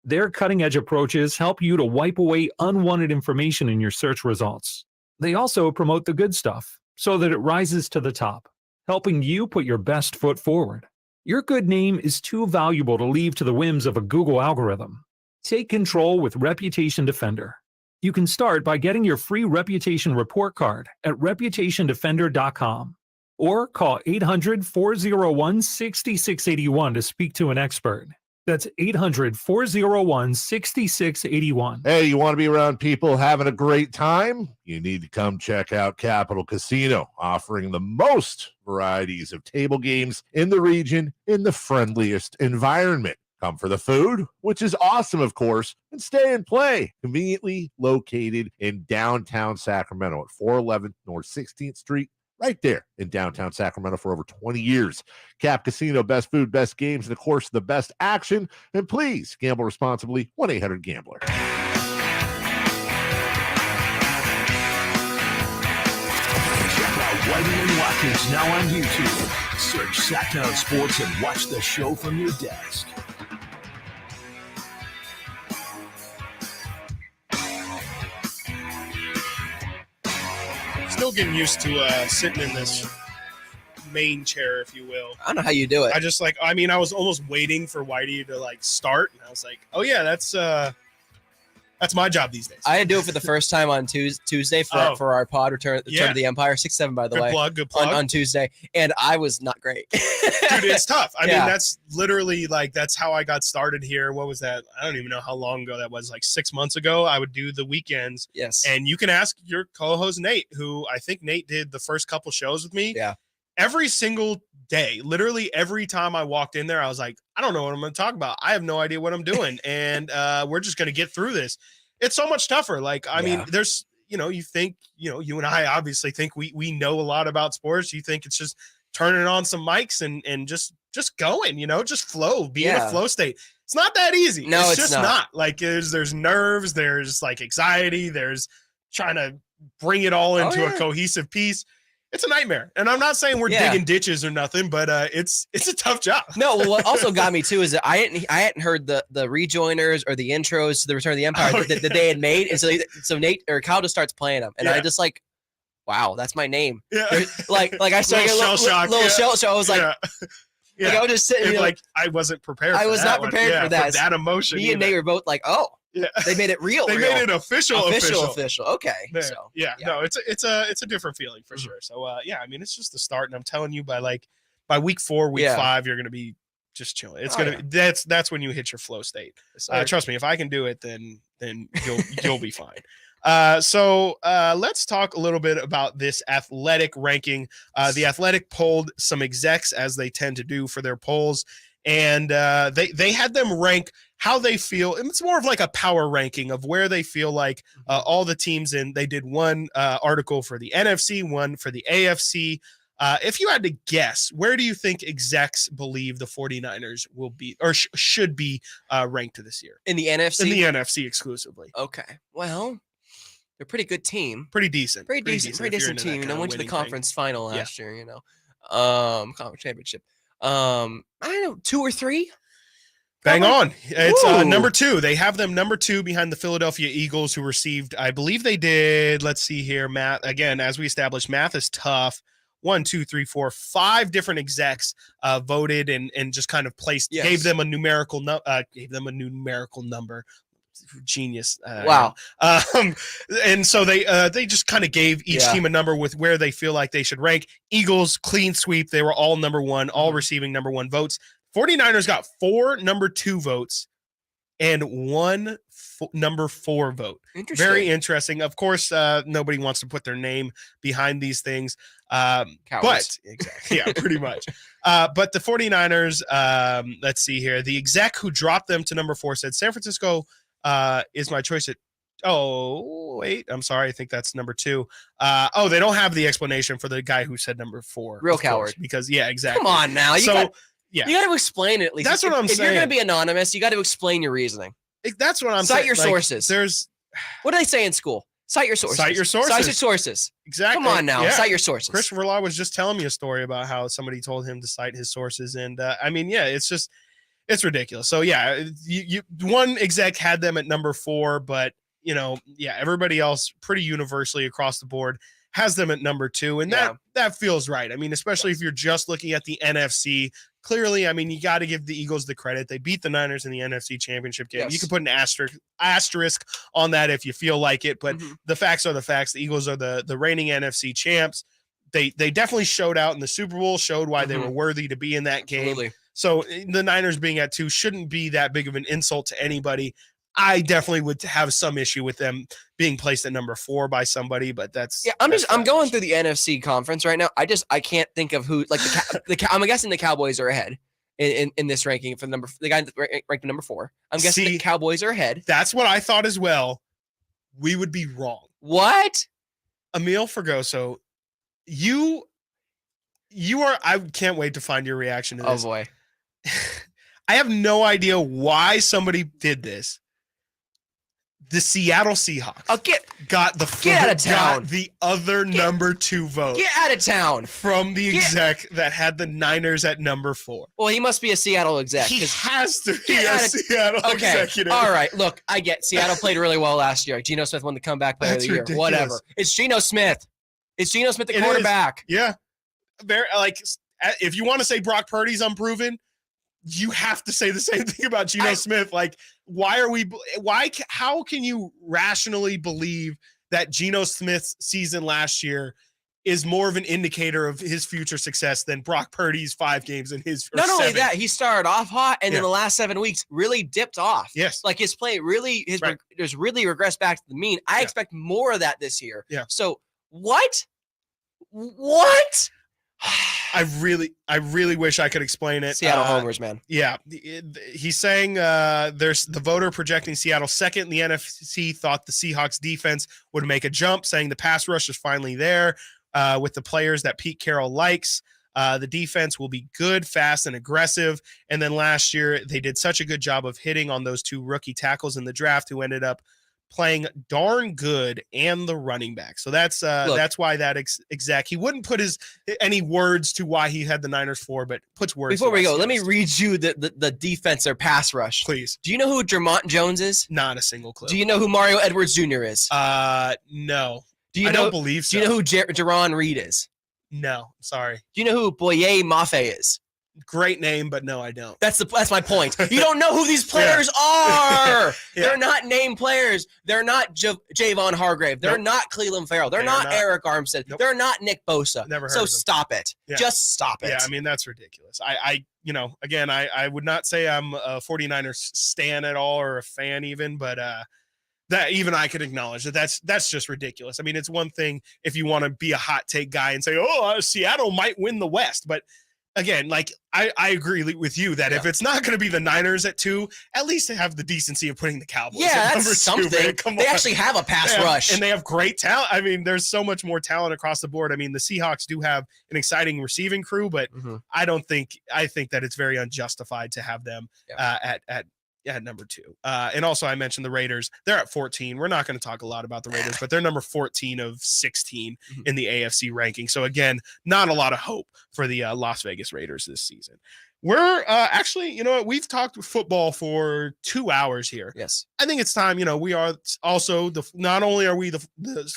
Their cutting-edge approaches help you to wipe away unwanted information in your search results. They also promote the good stuff so that it rises to the top, helping you put your best foot forward. Your good name is too valuable to leave to the whims of a Google algorithm. Take control with Reputation Defender. You can start by getting your free reputation report card at reputationdefender.com or call 800-401-6681 to speak to an expert. That's 800-401-6681. Hey, you want to be around people having a great time? You need to come check out Capital Casino, offering the most varieties of table games in the region in the friendliest environment. Come for the food, which is awesome, of course, and stay and play. Conveniently located in downtown Sacramento at 411 North 16th Street. Right there in downtown Sacramento for over 20 years. Cap Casino, best food, best games, and of course, the best action. And please gamble responsibly. 1-800-GAMBLER. Check out Whitey and Watkins now on YouTube. Search Sactown Sports and watch the show from your desk. Still getting used to sitting in this main chair, if you will. I don't know how you do it. I was almost waiting for Whitey to start, and I was like, oh yeah, that's That's my job these days. I had to do it for the first time on Tuesday for our pod Return to the Empire 6-7 by the way. Good plug. On Tuesday, and I was not great. Dude, it's tough. I mean, that's literally that's how I got started here. What was that? I don't even know how long ago that was. Like 6 months ago, I would do the weekends. Yes. And you can ask your co-host Nate, who I think Nate did the first couple shows with me. Yeah. Every single day, literally every time I walked in there, I was like, I don't know what I'm going to talk about. I have no idea what I'm doing. And we're just going to get through this. It's so much tougher. I mean, there's, you think, you and I obviously think we know a lot about sports. You think it's just turning on some mics and just going, just flow, be in a flow state. It's not that easy. No, it's just not. There's nerves, there's anxiety, there's trying to bring it all into a cohesive piece. It's a nightmare. And I'm not saying we're digging ditches or nothing, but it's a tough job. No, well, what also got me too is that I hadn't heard the rejoiners or the intros to the Return of the Empire that they had made. And so Nate or Kyle just starts playing them. And I just wow, that's my name. Yeah. I started little shell shock. I was like, I was just sitting here I wasn't prepared. I was not prepared for that. That emotion. Me and Nate were both like, oh. Yeah. They made it real. They made it official. Okay. Man. So no, it's a different feeling for sure. So I mean, it's just the start, and I'm telling you, by week 4, week 5, you're gonna be just chilling. It's that's when you hit your flow state. Trust me, if I can do it, then you'll be fine. So let's talk a little bit about this athletic ranking. The Athletic polled some execs, as they tend to do for their polls, and they had them rank how they feel. It's more of like a power ranking of where they feel like all the teams in. They did one article for the NFC, one for the AFC. If you had to guess, where do you think execs believe the 49ers will be or should be ranked this year? In the NFC? In the NFC exclusively. Okay. Well, they're a pretty good team. Pretty decent. Pretty decent team. I went to the conference final last year, conference championship. I don't know, 2 or 3. Bang on. It's number 2. They have them number 2 behind the Philadelphia Eagles, who received, I believe they did, let's see here, math. Again, as we established, math is tough. 1, 2, 3, 4, 5 different execs voted and just kind of placed, gave them a numerical number. Genius. Wow. And so they just kind of gave each team a number with where they feel like they should rank. Eagles, clean sweep. They were all number 1, all receiving number 1 votes. 49ers got 4 number 2 votes and 1 number 4 vote. Interesting. Very interesting. Of course, nobody wants to put their name behind these things. Cowards. But exactly, yeah, pretty much. But the 49ers, let's see here. The exec who dropped them to number 4 said San Francisco is my choice at wait, I'm sorry. I think that's number 2. They don't have the explanation for the guy who said number 4. Real coward. Because exactly. Come on now. You got to explain it at least. That's what I'm saying. If you're going to be anonymous, you got to explain your reasoning. That's what I'm saying. Cite your sources. What do they say in school? Cite your sources. Cite your sources. Cite your sources. Exactly. Come on now. Cite your sources. Christopher Law was just telling me a story about how somebody told him to cite his sources. And I mean, it's ridiculous. So you one exec had them at number 4, but everybody else pretty universally across the board has them at number 2. And that feels right. I mean, especially if you're just looking at the NFC, clearly, I mean, you got to give the Eagles the credit. They beat the Niners in the NFC Championship game. Yes. You can put an asterisk on that if you feel like it, but the facts are the facts. The Eagles are the reigning NFC champs. They definitely showed out in the Super Bowl, showed why they were worthy to be in that game. Absolutely. So the Niners being at 2 shouldn't be that big of an insult to anybody. I definitely would have some issue with them being placed at number 4 by somebody, but I'm going through the NFC conference right now. I can't think of who, like I'm guessing the Cowboys are ahead in this ranking for the guy ranked number 4. I'm guessing the Cowboys are ahead. That's what I thought as well. We would be wrong. What? Amil Fergoso, you are, I can't wait to find your reaction to this. Oh boy. I have no idea why somebody did this. The Seattle Seahawks got out of town. Got the other number 2 vote. Get out of town from the exec that had the Niners at number 4. Well, he must be a Seattle exec. He has to be a Seattle executive. All right, look, I get Seattle played really well last year. Geno Smith won the comeback player of the year. Ridiculous. Whatever. It's Geno Smith. It's Geno Smith, the quarterback. Yeah. Very if you want to say Brock Purdy's unproven, you have to say the same thing about Geno Smith. Like, how can you rationally believe that Geno Smith's season last year is more of an indicator of his future success than Brock Purdy's 5 games in his Not only 7. that, he started off hot and in the last 7 weeks really dipped off. Yes. Like his play really has really regressed back to the mean. I expect more of that this year. Yeah. So what? I really wish I could explain it. Seattle homers, man. Yeah. He's saying there's the voter projecting Seattle second in the NFC thought the Seahawks defense would make a jump, saying the pass rush is finally there with the players that Pete Carroll likes. The defense will be good, fast, and aggressive. And then last year, they did such a good job of hitting on those 2 rookie tackles in the draft who ended up playing darn good, and the running back. So that's why that exec, he wouldn't put any words to why he had the Niners 4, but puts words. Before we go, let me read you the defense or pass rush. Please. Do you know who Jermont Jones is? Not a single clue. Do you know who Mario Edwards Jr. is? No. I don't believe so. Do you know who Jaron Reed is? No, sorry. Do you know who Boye Mafe is? Great name, but no, I don't. That's my point. You don't know who these players are. They're not named players. They're not Javon Hargrave. They're not Cleveland Farrell. They're not Eric Armstead. They're not Nick Bosa. Never heard so of them. stop it. Yeah. Just stop it. Yeah, I mean, that's ridiculous. I would not say I'm a 49ers stan at all or a fan even, but that even I could acknowledge that's just ridiculous. I mean, it's one thing if you want to be a hot take guy and say, Seattle might win the West, but again, like I agree with you that if it's not going to be the Niners at 2, at least have the decency of putting the Cowboys at number 2. Something. They actually have a pass rush. And they have great talent. I mean, there's so much more talent across the board. I mean, the Seahawks do have an exciting receiving crew, but I think that it's very unjustified to have them at number 2. And also I mentioned the Raiders. They're at 14. We're not going to talk a lot about the Raiders, but they're number 14 of 16 in the AFC ranking. So again, not a lot of hope for the Las Vegas Raiders this season. We're actually, you know what? We've talked football for 2 hours here. Yes. I think it's time, we are also not only are we the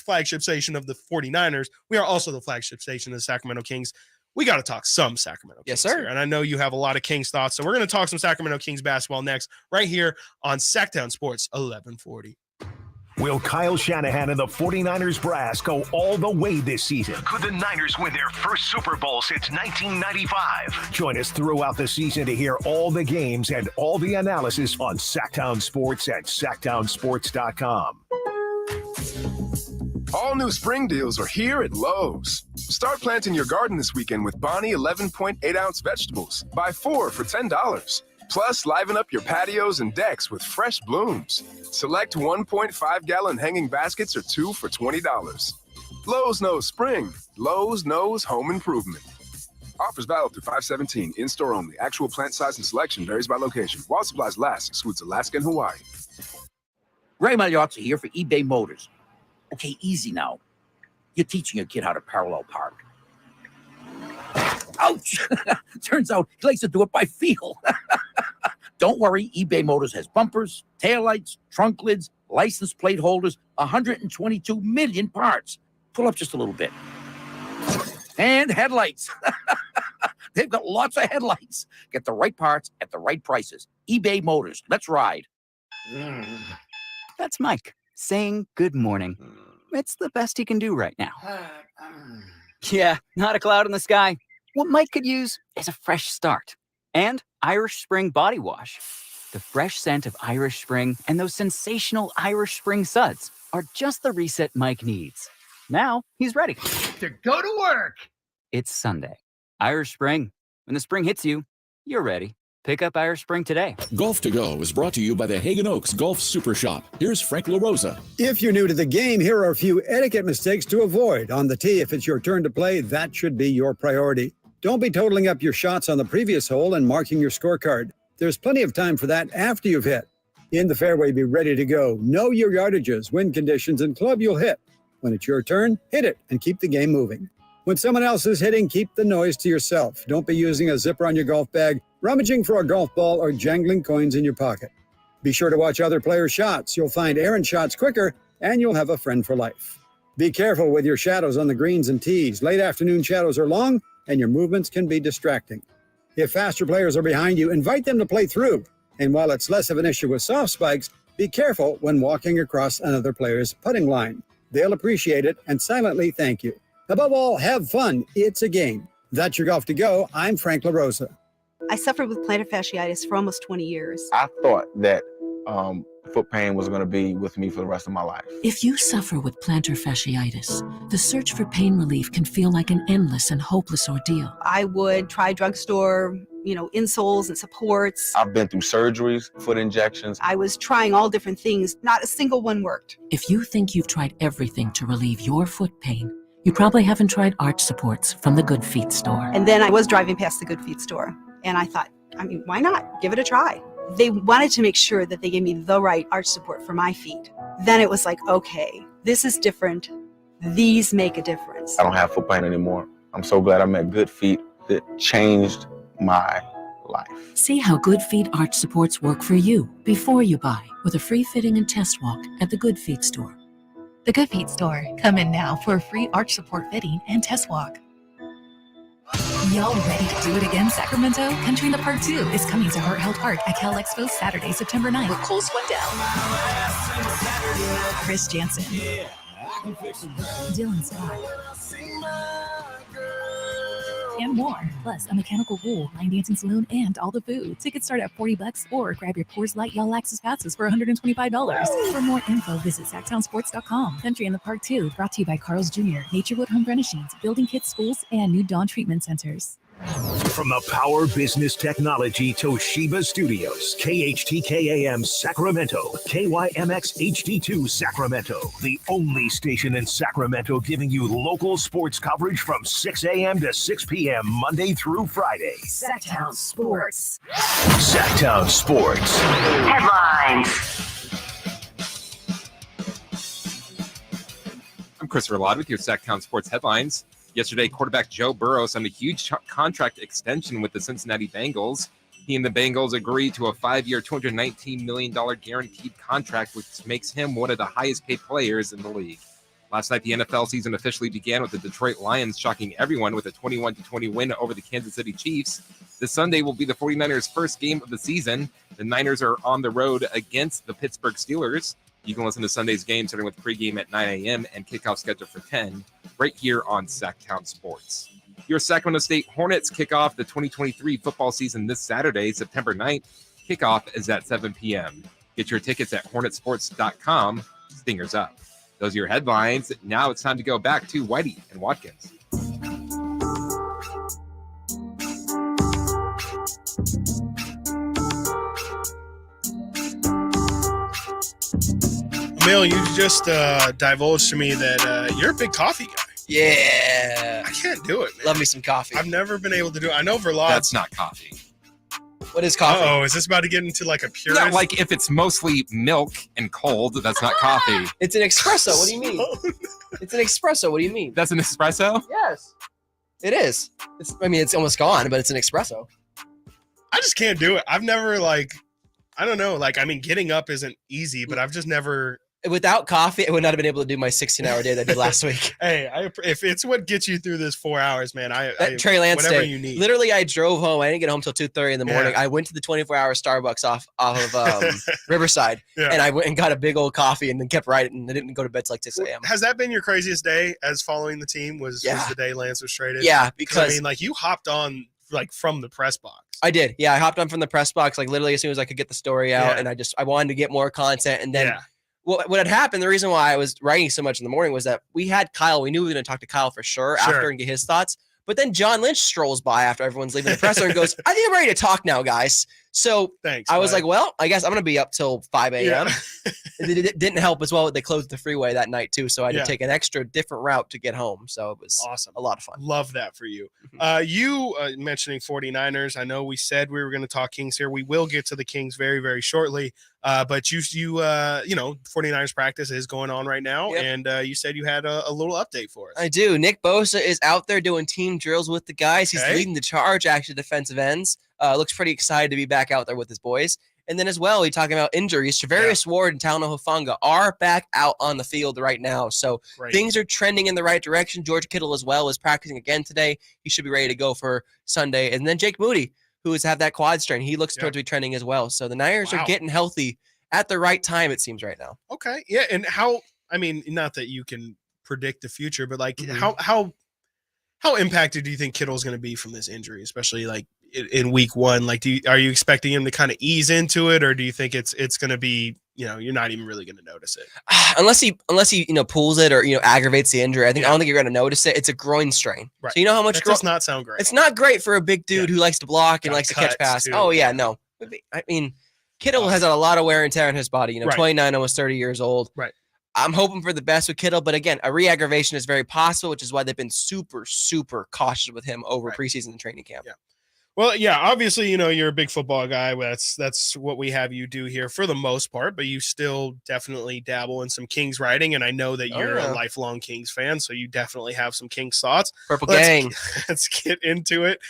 flagship station of the 49ers, we are also the flagship station of the Sacramento Kings. We got to talk some Sacramento Kings. Yes, sir. Here. And I know you have a lot of Kings thoughts. So we're going to talk some Sacramento Kings basketball next, right here on Sactown Sports 1140. Will Kyle Shanahan and the 49ers brass go all the way this season? Could the Niners win their first Super Bowl since 1995? Join us throughout the season to hear all the games and all the analysis on Sactown Sports at SactownSports.com. All new spring deals are here at Lowe's. Start planting your garden this weekend with Bonnie 11.8-ounce vegetables. Buy 4 for $10. Plus, liven up your patios and decks with fresh blooms. Select 1.5-gallon hanging baskets or 2 for $20. Lowe's knows spring. Lowe's knows home improvement. Offers valid through 5/17. In-store only. Actual plant size and selection varies by location. While supplies last, excludes Alaska and Hawaii. Ray Magliozzi here for eBay Motors. Okay, easy now. You're teaching a kid how to parallel park. Ouch! Turns out he likes to do it by feel. Don't worry, eBay Motors has bumpers, taillights, trunk lids, license plate holders, 122 million parts. Pull up just a little bit. And headlights. They've got lots of headlights. Get the right parts at the right prices. eBay Motors. Let's ride. That's Mike saying good morning. It's the best he can do right now. Yeah, not a cloud in the sky. What Mike could use is a fresh start. And Irish Spring Body Wash. The fresh scent of Irish Spring and those sensational Irish Spring suds are just the reset Mike needs. Now he's ready to go to work. It's Sunday. Irish Spring. When the spring hits you, you're ready. Pick up Irish Spring today. Golf to Go is brought to you by the Hagen Oaks Golf Super Shop. Here's Frank LaRosa. If you're new to the game, here are a few etiquette mistakes to avoid. On the tee, if it's your turn to play, that should be your priority. Don't be totaling up your shots on the previous hole and marking your scorecard. There's plenty of time for that after you've hit. In the fairway, be ready to go. Know your yardages, wind conditions, and club you'll hit. When it's your turn, hit it and keep the game moving. When someone else is hitting, keep the noise to yourself. Don't be using a zipper on your golf bag, rummaging for a golf ball, or jangling coins in your pocket. Be sure to watch other players' shots. You'll find errant shots quicker, and you'll have a friend for life. Be careful with your shadows on the greens and tees. Late afternoon shadows are long, and your movements can be distracting. If faster players are behind you, invite them to play through. And while it's less of an issue with soft spikes, be careful when walking across another player's putting line. They'll appreciate it and silently thank you. Above all, have fun. It's a game. That's your Golf to Go. I'm Frank LaRosa. I suffered with plantar fasciitis for almost 20 years. I thought that foot pain was going to be with me for the rest of my life. If you suffer with plantar fasciitis, the search for pain relief can feel like an endless and hopeless ordeal. I would try drugstore, insoles and supports. I've been through surgeries, foot injections. I was trying all different things. Not a single one worked. If you think you've tried everything to relieve your foot pain, you probably haven't tried arch supports from the Good Feet store. And then I was driving past the Good Feet store, and I thought, why not? Give it a try. They wanted to make sure that they gave me the right arch support for my feet. Then it was like, okay, this is different. These make a difference. I don't have foot pain anymore. I'm so glad I met Good Feet. That changed my life. See how Good Feet arch supports work for you before you buy with a free fitting and test walk at the Good Feet store. The Good Feet store. Come in now for a free arch support fitting and test walk. Y'all ready to do it again, Sacramento? Country in the Park 2 is coming to Heart Health Park at Cal Expo Saturday, September 9th with Cole Swindell, Chris Jansen, Dylan Scott, and more. Plus, a mechanical pool, line dancing saloon, and all the food. Tickets start at $40 or grab your Coors Light Y'all Access passes for $125. For more info, visit SactownSports.com. Country in the Park 2, brought to you by Carl's Jr., Naturewood Home Furnishings, Building Kits Schools, and New Dawn Treatment Centers. From the Power Business Technology Toshiba Studios, KHTK-AM Sacramento, KYMX HD2 Sacramento, the only station in Sacramento giving you local sports coverage from 6 a.m. to 6 p.m. Monday through Friday. Sactown Sports. Sactown Sports. Headlines. I'm Christopher Lott with your Sactown Sports headlines. Yesterday, quarterback Joe Burrow signed a huge contract extension with the Cincinnati Bengals. He and the Bengals agreed to a 5-year, $219 million guaranteed contract, which makes him one of the highest-paid players in the league. Last night, the NFL season officially began with the Detroit Lions shocking everyone with a 21-20 win over the Kansas City Chiefs. This Sunday will be the 49ers' first game of the season. The Niners are on the road against the Pittsburgh Steelers. You can listen to Sunday's game starting with pregame at 9 a.m. and kickoff scheduled for 10 right here on Sactown Sports. Your Sacramento State Hornets kick off the 2023 football season this Saturday, September 9th. Kickoff is at 7 p.m. Get your tickets at hornetsports.com. Stingers up. Those are your headlines. Now it's time to go back to Whitey and Watkins. Amil, you just divulged to me that you're a big coffee guy. Yeah. I can't do it, man. Love me some coffee. I've never been able to do it. I know Verlot. That's not coffee. What is coffee? Oh, is this about to get into like a purist? No, like if it's mostly milk and cold, that's not coffee. It's an espresso. What do you mean? It's an espresso. What do you mean? That's an espresso? Yes. It is. It's almost gone, but it's an espresso. I just can't do it. I've never I don't know. Getting up isn't easy, but I've just never. Without coffee, I would not have been able to do my 16-hour day that I did last week. Hey, if it's what gets you through this 4 hours, man, Trey Lance whatever day. You need. Literally, I drove home. I didn't get home till 2:30 in the morning. Yeah. I went to the 24-hour Starbucks off of Riverside, Yeah. and I went and got a big old coffee, and then kept riding. And I didn't go to bed till like 6 a.m. Has that been your craziest day as following the team? Was the day Lance was traded? Yeah, because you hopped on from the press box. I did. Yeah, I hopped on from the press box literally as soon as I could get the story out, Yeah. and I wanted to get more content, and then. Yeah. What had happened, the reason why I was writing so much in the morning was that we had Kyle. We knew we were going to talk to Kyle for sure after and get his thoughts. But then John Lynch strolls by after everyone's leaving the presser and goes, I think I'm ready to talk now, guys. So thanks. I was like, well, I guess I'm going to be up till 5 a.m. Yeah. It didn't help as well. They closed the freeway that night, too. So I had to take an extra different route to get home. So it was awesome. A lot of fun. Love that for you. You mentioning 49ers. I know we said we were going to talk Kings here. We will get to the Kings very, very shortly. But you 49ers practice is going on right now. Yep. And you said you had a little update for us. I do. Nick Bosa is out there doing team drills with the guys. He's leading the charge, actually, defensive ends. Looks pretty excited to be back out there with his boys. And then as well, we're talking about injuries. Travarius Ward and Talanoa Hufanga are back out on the field right now. So things are trending in the right direction. George Kittle as well is practicing again today. He should be ready to go for Sunday. And then Jake Moody, who has had that quad strain. He looks towards to be trending as well. So the Niners are getting healthy at the right time, it seems right now. Okay. Yeah. And not that you can predict the future, but like how impacted do you think Kittle's going to be from this injury, especially like in week one? Like, are you expecting him to kind of ease into it, or do you think it's going to be, you're not even really going to notice it? Unless he pulls it or, aggravates the injury. I don't think you're going to notice it. It's a groin strain. Right. So you know how much that does not sound great. It's not great for a big dude who likes to block and likes to catch pass. Too. Oh yeah, no. I mean, Kittle has a lot of wear and tear on his body, 29, almost 30 years old. Right. I'm hoping for the best with Kittle, but again, a re-aggravation is very possible, which is why they've been super, super cautious with him over preseason and training camp. Yeah. Well, yeah, obviously, you're a big football guy. That's what we have you do here for the most part, but you still definitely dabble in some Kings writing, and I know that you're a lifelong Kings fan, so you definitely have some Kings thoughts. Purple Gang. Let's get into it.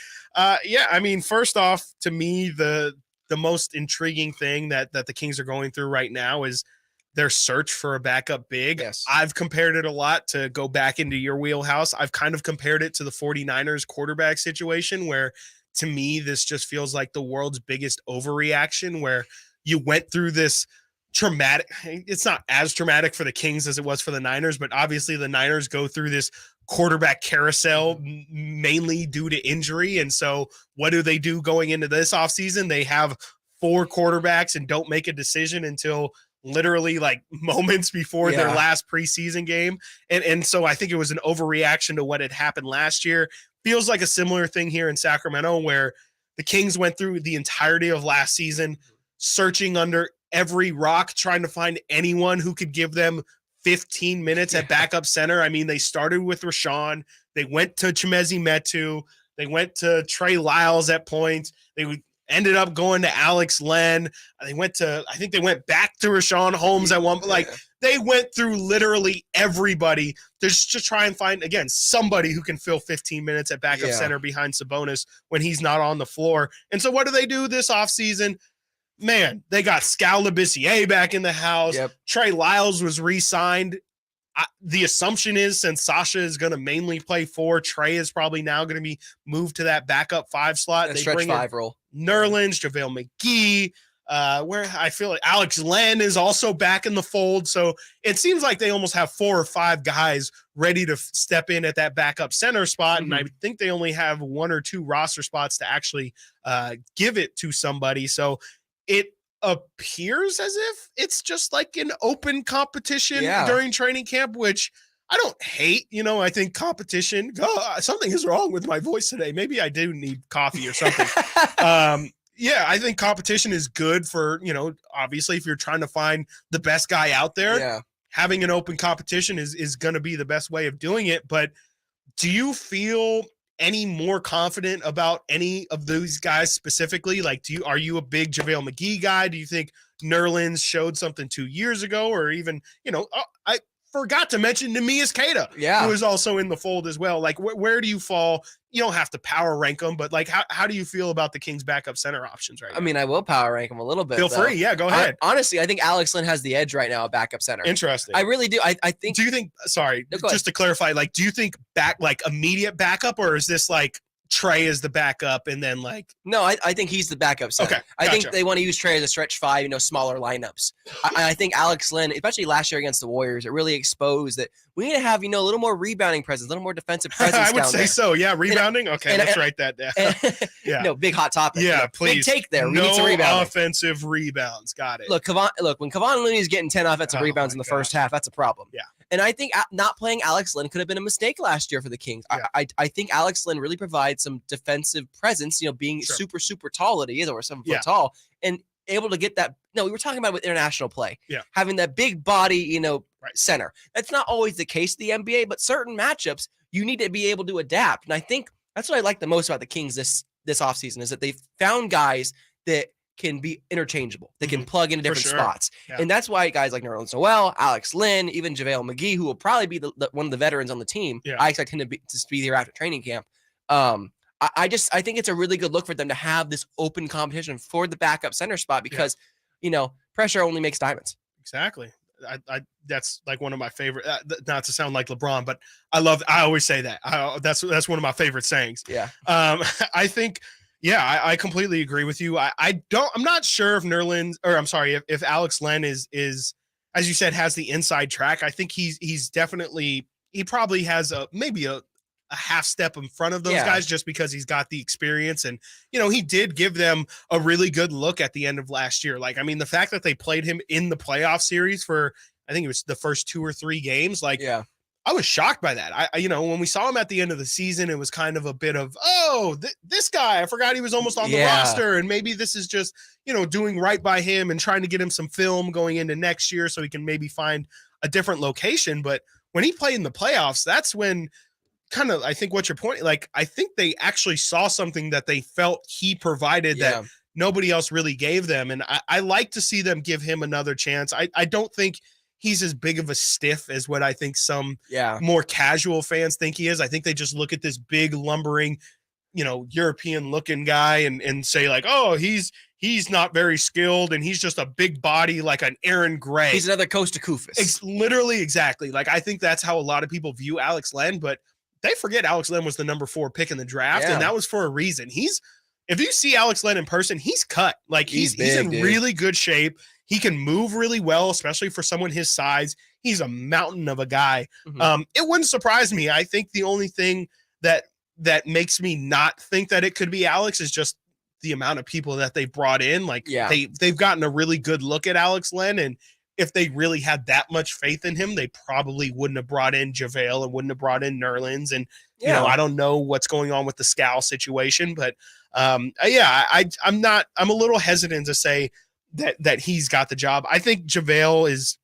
First off, to me, the most intriguing thing that the Kings are going through right now is their search for a backup big. Yes. I've compared it a lot to go back into your wheelhouse. I've kind of compared it to the 49ers quarterback situation where, to me, this just feels like the world's biggest overreaction, where you went through this traumatic. It's not as traumatic for the Kings as it was for the Niners, but obviously the Niners go through this quarterback carousel mainly due to injury. And so what do they do going into this offseason? They have 4 quarterbacks and don't make a decision until literally like moments before their last preseason game. And so I think it was an overreaction to what had happened last year. Feels like a similar thing here in Sacramento, where the Kings went through the entirety of last season searching under every rock, trying to find anyone who could give them 15 minutes at backup center. I mean, they started with Rashawn. They went to Chimezie Metu. They went to Trey Lyles at points. They ended up going to Alex Len. I think they went back to Rashawn Holmes at one point. Like, they went through literally everybody just to try and find, again, somebody who can fill 15 minutes at backup center behind Sabonis when he's not on the floor. And so what do they do this offseason? Man, they got Skal Labissiere back in the house. Yep. Trey Lyles was re-signed. The assumption is, since Sasha is going to mainly play 4, Trey is probably now going to be moved to that backup 5 slot. And they stretch bring 5 role. Nerlens, JaVale McGee, where I feel like Alex Len is also back in the fold. So it seems like they almost have 4 or 5 guys ready to step in at that backup center spot. And I think they only have 1 or 2 roster spots to actually give it to somebody. So it appears as if it's just like an open competition during training camp, which I don't hate. I think competition, something is wrong with my voice today. Maybe I do need coffee or something. I think competition is good for, obviously if you're trying to find the best guy out there, having an open competition is going to be the best way of doing it. But do you feel any more confident about any of those guys specifically? Like, are you a big JaVale McGee guy? Do you think Nerlens showed something 2 years ago, or even, I forgot to mention Neemias Queta, who is also in the fold as well. Like, where do you fall? You don't have to power rank them, but like, how do you feel about the Kings backup center options right now? I mean, I will power rank them a little bit. Feel free. Yeah, go ahead. Honestly, I think Alex Len has the edge right now at backup center. Interesting. I really do. I think. Do you think, sorry, just to clarify, like, do you think immediate backup, or is this like Trey is the backup and then like? No, I think he's the backup center. Okay, I think they want to use Trey as a stretch 5, smaller lineups. I think Alex Len, especially last year against the Warriors, it really exposed that we need to have, a little more rebounding presence, a little more defensive presence. I would say so. Yeah. Rebounding. Let's write that down. Yeah. No, big hot topic. Yeah. Please. Big take there. We no need some rebounding. Offensive rebounds. Got it. Look, when Kevon Looney is getting 10 offensive rebounds in the first half, that's a problem. Yeah. And I think not playing Alex Len could have been a mistake last year for the Kings. Yeah. I think Alex Len really provides some defensive presence, being super, super tall that he is, over 7 foot tall, and able to get that. No, we were talking about with international play, having that big body, center. That's not always the case in the NBA, but certain matchups you need to be able to adapt. And I think that's what I like the most about the Kings this offseason is that they've found guys that can be interchangeable. They can plug into different spots. Yeah. And that's why guys like Nerlens Noel, Alex Len, even JaVale McGee, who will probably be one of the veterans on the team. I expect him to be here after training camp. I think it's a really good look for them to have this open competition for the backup center spot because, pressure only makes diamonds. Exactly. I that's like one of my favorite, not to sound like LeBron, but I always say that. That's one of my favorite sayings. Yeah. I think, Yeah, I completely agree with you. I'm not sure if if Alex Len is, as you said, has the inside track. I think he's definitely, he probably has maybe a half step in front of those guys just because he's got the experience. And, he did give them a really good look at the end of last year. Like, I mean, the fact that they played him in the playoff series for, I think it was the first 2 or 3 games. Like, I was shocked by that. When we saw him at the end of the season, it was kind of a bit of, this guy, I forgot he was almost on the roster. And maybe this is just, doing right by him and trying to get him some film going into next year so he can maybe find a different location. But when he played in the playoffs, that's when kind of, I think what you're pointing, like, I think they actually saw something that they felt he provided that nobody else really gave them. And I like to see them give him another chance. I don't think he's as big of a stiff as what I think some more casual fans think he is. I think they just look at this big lumbering, European looking guy and say like, oh, he's not very skilled and he's just a big body like an Aaron Gray. He's another Costa Koufis. It's literally exactly. Like, I think that's how a lot of people view Alex Len, but they forget Alex Len was the number 4 pick in the draft. And that was for a reason. If you see Alex Len in person, he's cut. Like, he's in really good shape. He can move really well, especially for someone his size. He's a mountain of a guy. It wouldn't surprise me. I think the only thing that makes me not think that it could be Alex is just the amount of people that they brought in. Like, they've gotten a really good look at Alex Len, and if they really had that much faith in him, they probably wouldn't have brought in JaVale and wouldn't have brought in Nerlens. And I don't know what's going on with the Scal situation, but I'm a little hesitant to say that he's got the job. I think JaVale is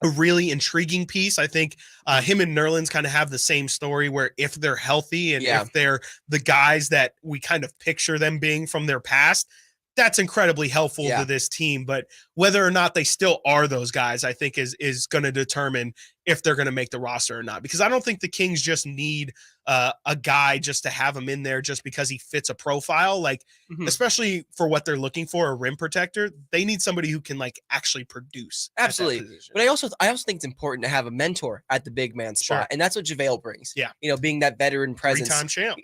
a really intriguing piece. I think him and Nerlens kind of have the same story where if they're healthy and if they're the guys that we kind of picture them being from their past, that's incredibly helpful to this team. But whether or not they still are those guys, I think is going to determine if they're going to make the roster or not. Because I don't think the Kings just need a guy just to have him in there just because he fits a profile. Like, especially for what they're looking for, a rim protector, they need somebody who can like actually produce. Absolutely. But I also think it's important to have a mentor at the big man spot. And that's what JaVale brings. Yeah. Being that veteran presence. 3-time champ.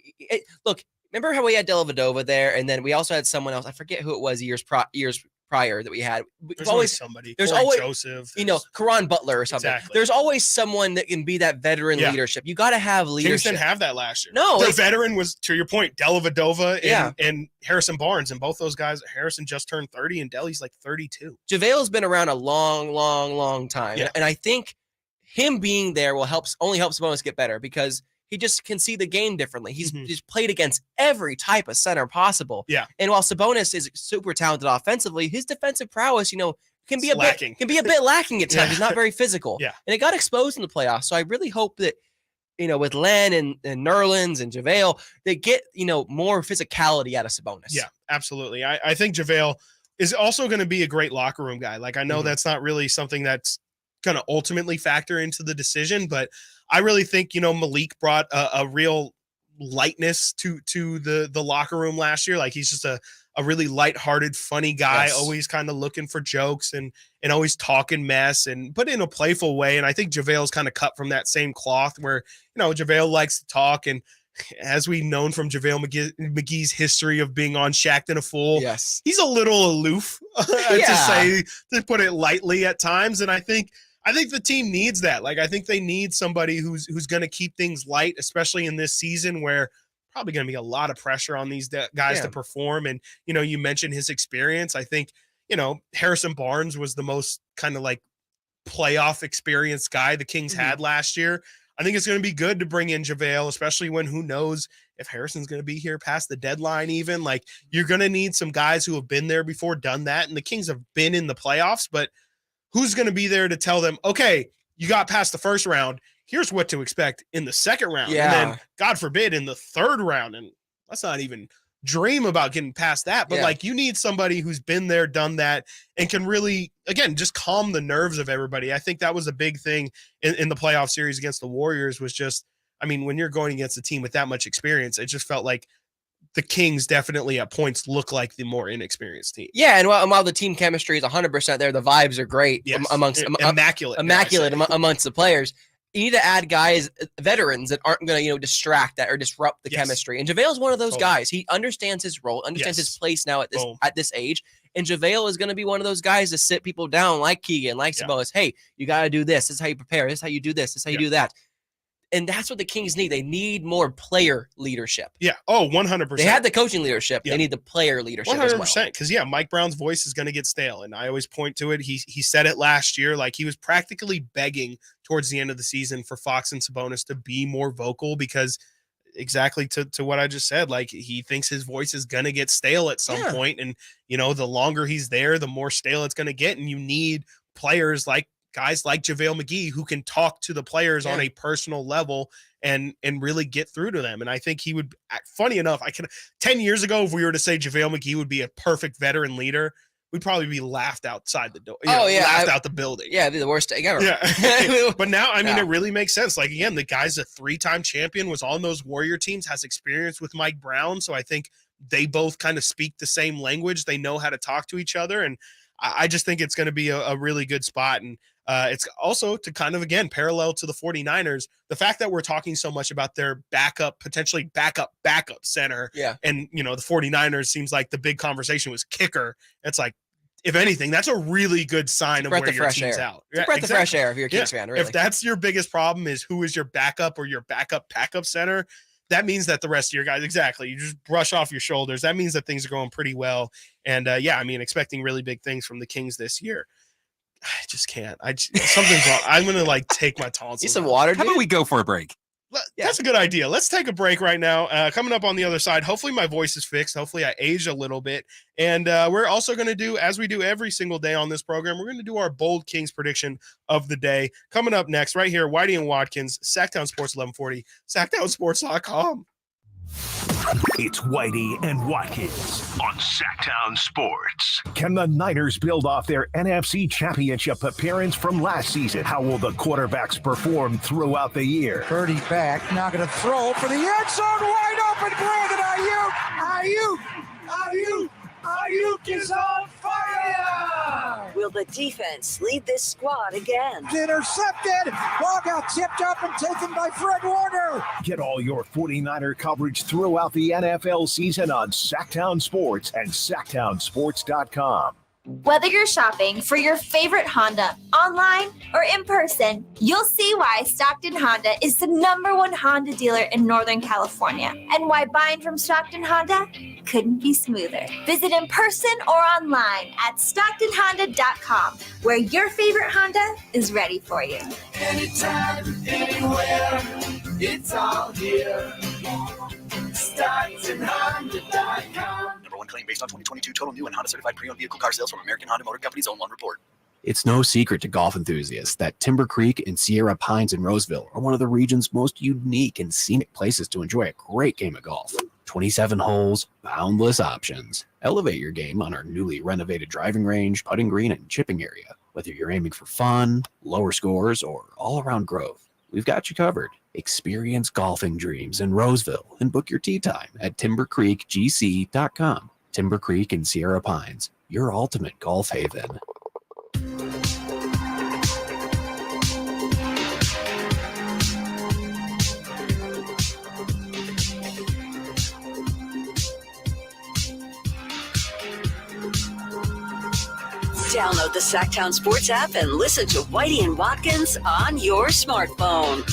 Look, remember how we had Dellavedova there, and then we also had someone else. I forget who it was years prior that we had. There's always somebody. There's Corey always Joseph. Karan Butler or something. Exactly. There's always someone that can be that veteran leadership. You got to have leadership. Kings didn't have that last year. No, the veteran was, to your point, Dellavedova and Harrison Barnes, and both those guys. Harrison just turned 30, and Delly's like 32. JaVale's been around a long time, and I think him being there will only help Sabonis get better because he just can see the game differently. He's played against every type of center possible. Yeah. And while Sabonis is super talented offensively, his defensive prowess, can be a bit lacking at times. He's not very physical. Yeah. And it got exposed in the playoffs. So I really hope that, with Len and Nerlens and JaVale, they get, more physicality out of Sabonis. Yeah, absolutely. I think JaVale is also going to be a great locker room guy. Like, I know that's not really something that's going to ultimately factor into the decision, but I really think, Malik brought a real lightness to the locker room last year. Like, he's just a really lighthearted, funny guy, always kind of looking for jokes and always talking mess, but in a playful way. And I think JaVale's kind of cut from that same cloth where, JaVale likes to talk. And as we've known from JaVale McGee's history of being on Shacked and a Fool, he's a little aloof, to put it lightly at times. And I think the team needs that. Like, I think they need somebody who's going to keep things light, especially in this season where probably going to be a lot of pressure on these guys to perform. And, you mentioned his experience. I think, Harrison Barnes was the most kind of like playoff experienced guy the Kings had last year. I think it's going to be good to bring in JaVale, especially when who knows if Harrison's going to be here past the deadline even. Like, you're going to need some guys who have been there before, done that. And the Kings have been in the playoffs, but who's going to be there to tell them, okay, you got past the first round, here's what to expect in the second round. And then, God forbid, in the third round. And let's not even dream about getting past that. But, like, you need somebody who's been there, done that, and can really, again, just calm the nerves of everybody. I think that was a big thing in the playoff series against the Warriors was just, I mean, when you're going against a team with that much experience, it just felt like the Kings definitely at points look like the more inexperienced team. Yeah, and while the team chemistry is 100% there, the vibes are great amongst immaculate amongst the players. you need to add guys, veterans that aren't going to, distract that or disrupt the chemistry. And JaVale is one of those guys. He understands his role, understands his place now at this age. And JaVale is going to be one of those guys to sit people down like Keegan, like Sabonis. Hey, you got to do this. This is how you prepare. This is how you do this. This is how you do that. And that's what the Kings need. They need more player leadership. Yeah. Oh, 100%. They had the coaching leadership. Yeah. They need the player leadership 100%, as well. Because, Mike Brown's voice is going to get stale. And I always point to it. He said it last year. Like, he was practically begging towards the end of the season for Fox and Sabonis to be more vocal because exactly to what I just said, like, he thinks his voice is going to get stale at some point. And, the longer he's there, the more stale it's going to get. And you need players like guys like JaVale McGee who can talk to the players on a personal level and really get through to them. And I think he would, funny enough, 10 years ago, if we were to say JaVale McGee would be a perfect veteran leader, we'd probably be laughed outside the door. Laughed out the building. Yeah, it'd be the worst thing ever. Yeah. But now, it really makes sense. Like, again, the guy's a 3-time champion, was on those Warrior teams, has experience with Mike Brown. So I think they both kind of speak the same language. They know how to talk to each other. And I just think it's going to be a really good spot. And it's also to kind of, again, parallel to the 49ers, the fact that we're talking so much about their potentially backup center. Yeah. And, the 49ers seems like the big conversation was kicker. It's like, if anything, that's a really good sign of where your team's out. It's a breath of fresh air if you're a Kings fan, really. If that's your biggest problem is who is your backup or your backup center, that means that the rest of your guys, you just brush off your shoulders. That means that things are going pretty well. And expecting really big things from the Kings this year. I just can't. Something's wrong. I'm going to take my tonsils. Need some water, dude? How about we go for a break? That's a good idea. Let's take a break right now. Coming up on the other side, hopefully my voice is fixed. Hopefully I aged a little bit. And we're also going to do, as we do every single day on this program, we're going to do our bold Kings prediction of the day. Coming up next, right here, Whitey and Watkins, Sactown Sports 1140, SactownSports.com. It's Whitey and Watkins on Sactown Sports. Can the Niners build off their NFC Championship appearance from last season? How will the quarterbacks perform throughout the year? Purdy back, now going to throw for the end zone, wide open, Brandon Ayuk is on fire! Will the defense lead this squad again? Intercepted! Ball got tipped up and taken by Fred Warner! Get all your 49er coverage throughout the NFL season on Sactown Sports and SactownSports.com. Whether you're shopping for your favorite Honda online or in person, you'll see why Stockton Honda is the #1 Honda dealer in Northern California and why buying from Stockton Honda couldn't be smoother. Visit in person or online at StocktonHonda.com, where your favorite Honda is ready for you. Anytime, anywhere, it's all here. StocktonHonda.com. #1 claim based on 2022 total new and Honda certified pre-owned vehicle car sales from American Honda Motor Company's own one report. It's no secret to golf enthusiasts that Timber Creek and Sierra Pines in Roseville are one of the region's most unique and scenic places to enjoy a great game of golf. 27 holes, boundless options. Elevate your game on our newly renovated driving range, putting green, and chipping area. Whether you're aiming for fun, lower scores, or all-around growth, we've got you covered. Experience golfing dreams in Roseville and book your tee time at timbercreekgc.com. Timber Creek and Sierra Pines, your ultimate golf haven. Download the Sactown Sports app and listen to Whitey and Watkins on your smartphone.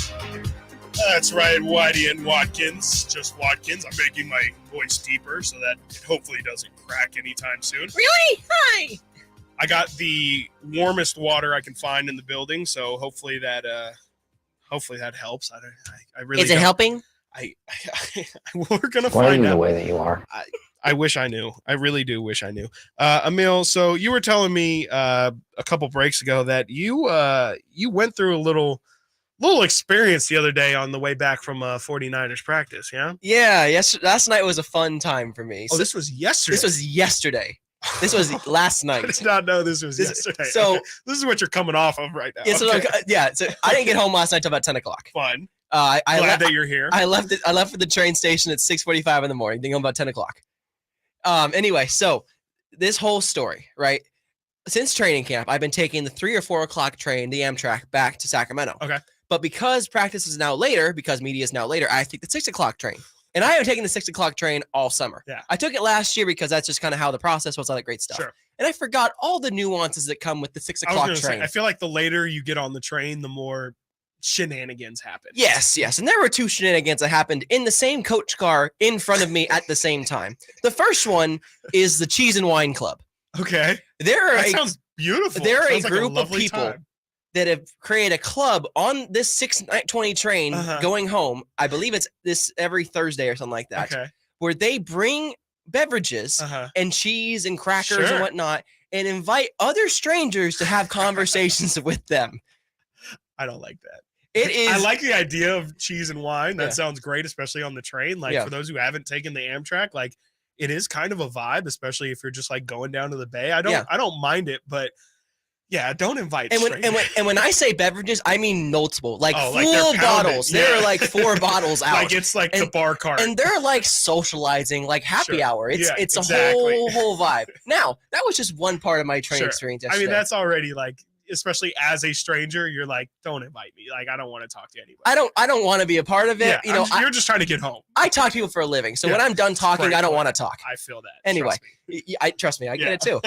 That's right, Whitey and Watkins. Just Watkins. I'm making my voice deeper so that it hopefully doesn't crack anytime soon. Really? Hi. I got the warmest water I can find in the building, so hopefully that helps. I really. Is it helping? We're gonna find out. The way that you are. I wish I knew. I really do wish I knew. Amil, so you were telling me a couple breaks ago that you went through a little experience the other day on the way back from 49ers practice, yeah? Yeah, last night was a fun time for me. Oh, this was yesterday? This was yesterday. This was last night. I did not know this was yesterday. So okay. This is what you're coming off of right now. Yeah, so, so I didn't get home last night till about 10 o'clock. Fun. Glad that you're here. I left for the train station at 6:45 in the morning. Didn't go about 10 o'clock. Anyway, so this whole story, right? Since training camp, I've been taking the 3 or 4 o'clock train, the Amtrak, back to Sacramento. Okay. But because practice is now later, because media is now later, I take the 6 o'clock train. And I haven't taken the 6 o'clock train all summer. Yeah. I took it last year because that's just kind of how the process was, all that great stuff. Sure. And I forgot all the nuances that come with the 6 o'clock train. I feel like the later you get on the train, the more shenanigans happen. Yes. And there were 2 shenanigans that happened in the same coach car in front of me at the same time. The first one is the Cheese and Wine Club. Okay. That sounds beautiful. There are Sounds a like group of lovely people time. that have created a club on this 6:20 train going home. I believe it's this every Thursday or something like that. Okay. Where they bring beverages and cheese and crackers and whatnot and invite other strangers to have conversations with them. I don't like that. It is. I like the idea of cheese and wine. That sounds great, especially on the train. Like for those who haven't taken the Amtrak, like it is kind of a vibe, especially if you're just like going down to the bay. I don't mind it, but yeah, don't invite strangers. And when I say beverages, I mean multiple, like full like bottles. There are like 4 bottles out. Like it's like the bar cart. And they're like socializing, like happy hour. It's exactly. a whole vibe. Now, that was just one part of my train experience yesterday. I mean, that's already like, especially as a stranger, you're like, don't invite me. Like, I don't want to talk to anybody. I don't want to be a part of it. Yeah, you're just trying to get home. I talk to people for a living. So when I'm done talking, I don't want to talk. I feel that. Anyway, trust me, I get it too.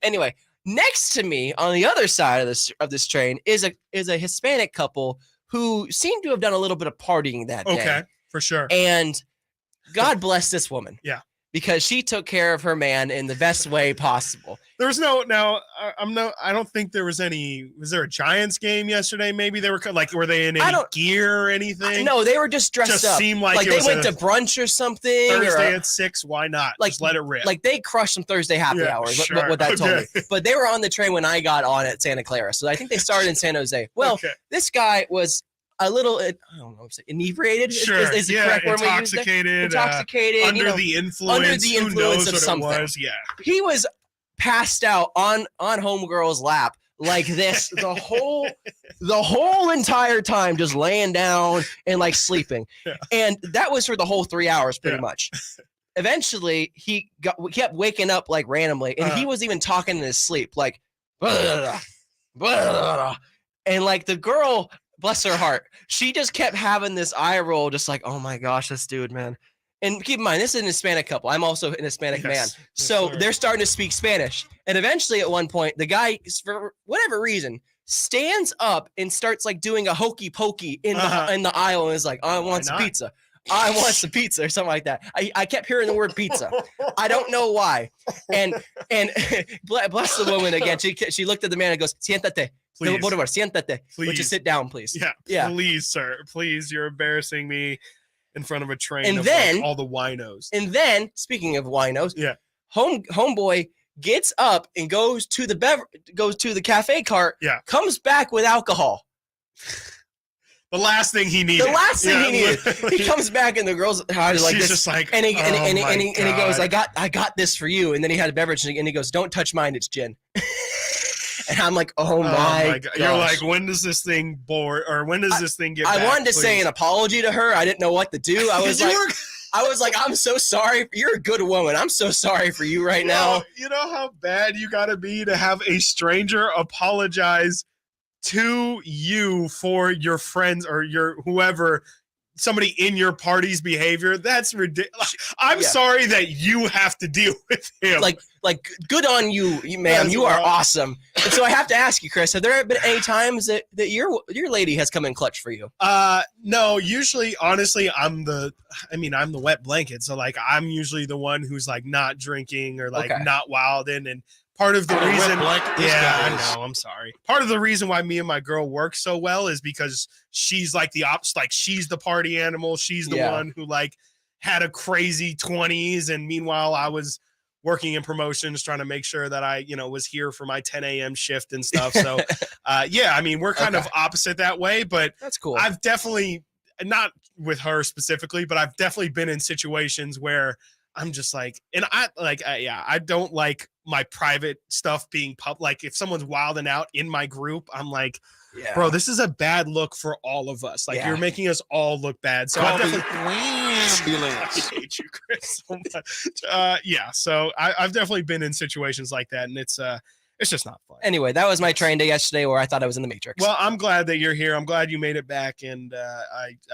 Anyway, next to me on the other side of this train is a Hispanic couple who seem to have done a little bit of partying that day. Okay, for sure. And God bless this woman. Yeah. Because she took care of her man in the best way possible. There was I don't think there was there a Giants game yesterday? Maybe they were like, were they in any gear or anything? No, they were just dressed up. Seemed like they went to brunch or something. Thursday at 6, why not? Like, just let it rip. Like they crushed some Thursday happy hours, what that told me. But they were on the train when I got on at Santa Clara. So I think they started in San Jose. Well, this guy was a little, I don't know, inebriated. Sure. Is the correct word we use there? Intoxicated. Under the influence of something. Yeah. He was passed out on homegirl's lap like this the whole entire time, just laying down and like sleeping. Yeah. And that was for the whole 3 hours pretty much. Eventually he kept waking up like randomly, and he was even talking in his sleep like blah, blah, and like the girl, bless her heart, she just kept having this eye roll, just like, oh my gosh, this dude, man. And keep in mind, this is an Hispanic couple. I'm also an Hispanic man. So they're starting to speak Spanish. And eventually at one point, the guy, for whatever reason, stands up and starts like doing a hokey pokey in the aisle and is like, I want some pizza. I want some pizza or something like that. I kept hearing the word pizza. I don't know why. And bless the woman again. She looked at the man and goes, siéntate. Please. Siéntate. Please. Would you sit down, please? Yeah. Please, sir. Please, you're embarrassing me in front of a train and of then, like all the winos. And then, speaking of winos, homeboy gets up and goes to the cafe cart. Yeah. Comes back with alcohol. The last thing he needed. He comes back and the girl's like She's this, just like, and he goes, I got this for you. And then he had a beverage and he goes, don't touch mine, it's gin. And I'm like, oh my God. You're like, when does this thing when does this thing get back? I wanted to say an apology to her. I didn't know what to do. I was like, I'm so sorry. You're a good woman. I'm so sorry for you right now. You know how bad you got to be to have a stranger apologize to you for your friends or your whoever, somebody in your party's behavior? That's ridiculous. I'm sorry that you have to deal with him. Like good on you, ma'am. You are awesome. And so I have to ask you, Chris, have there been any times that your lady has come in clutch for you? No, usually, honestly, I'm the wet blanket. So like, I'm usually the one who's like not drinking or like not wilding. And part of the reason, I know, I'm sorry. Part of the reason why me and my girl work so well is because she's like the ops, like she's the party animal. She's the one who like had a crazy 20s. And meanwhile, I was working in promotions, trying to make sure that I, was here for my 10 a.m. shift and stuff. So, we're kind of opposite that way, but that's cool. I've definitely, not with her specifically, but I've definitely been in situations where I'm just like, and I don't like my private stuff being like if someone's wilding out in my group, I'm like, bro, this is a bad look for all of us. Like you're making us all look bad. So I hate you, Chris, so much. So I've definitely been in situations like that, and it's It's just not fun. Anyway, that was my train day yesterday where I thought I was in the Matrix. Well, I'm glad that you're here. I'm glad you made it back. And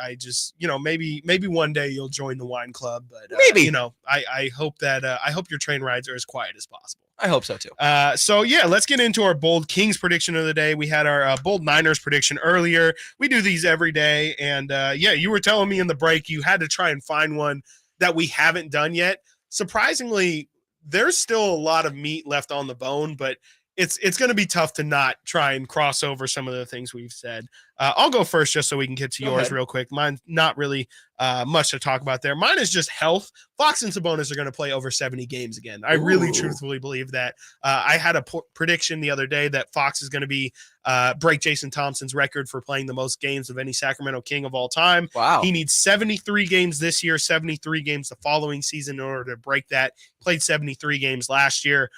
I just, maybe one day you'll join the wine club. But maybe, I hope that I hope your train rides are as quiet as possible. I hope so too. So yeah, let's get into our bold Kings prediction of the day. We had our bold Niners prediction earlier. We do these every day. And you were telling me in the break, you had to try and find one that we haven't done yet. Surprisingly, there's still a lot of meat left on the bone, but it's going to be tough to not try and cross over some of the things we've said. I'll go first just so we can get to yours real quick. Mine's not really much to talk about there. Mine is just health. Fox and Sabonis are going to play over 70 games again. I really truthfully believe that. I had a prediction the other day that Fox is going to be break Jason Thompson's record for playing the most games of any Sacramento King of all time. Wow. He needs 73 games this year, 73 games the following season in order to break that. Played 73 games last year.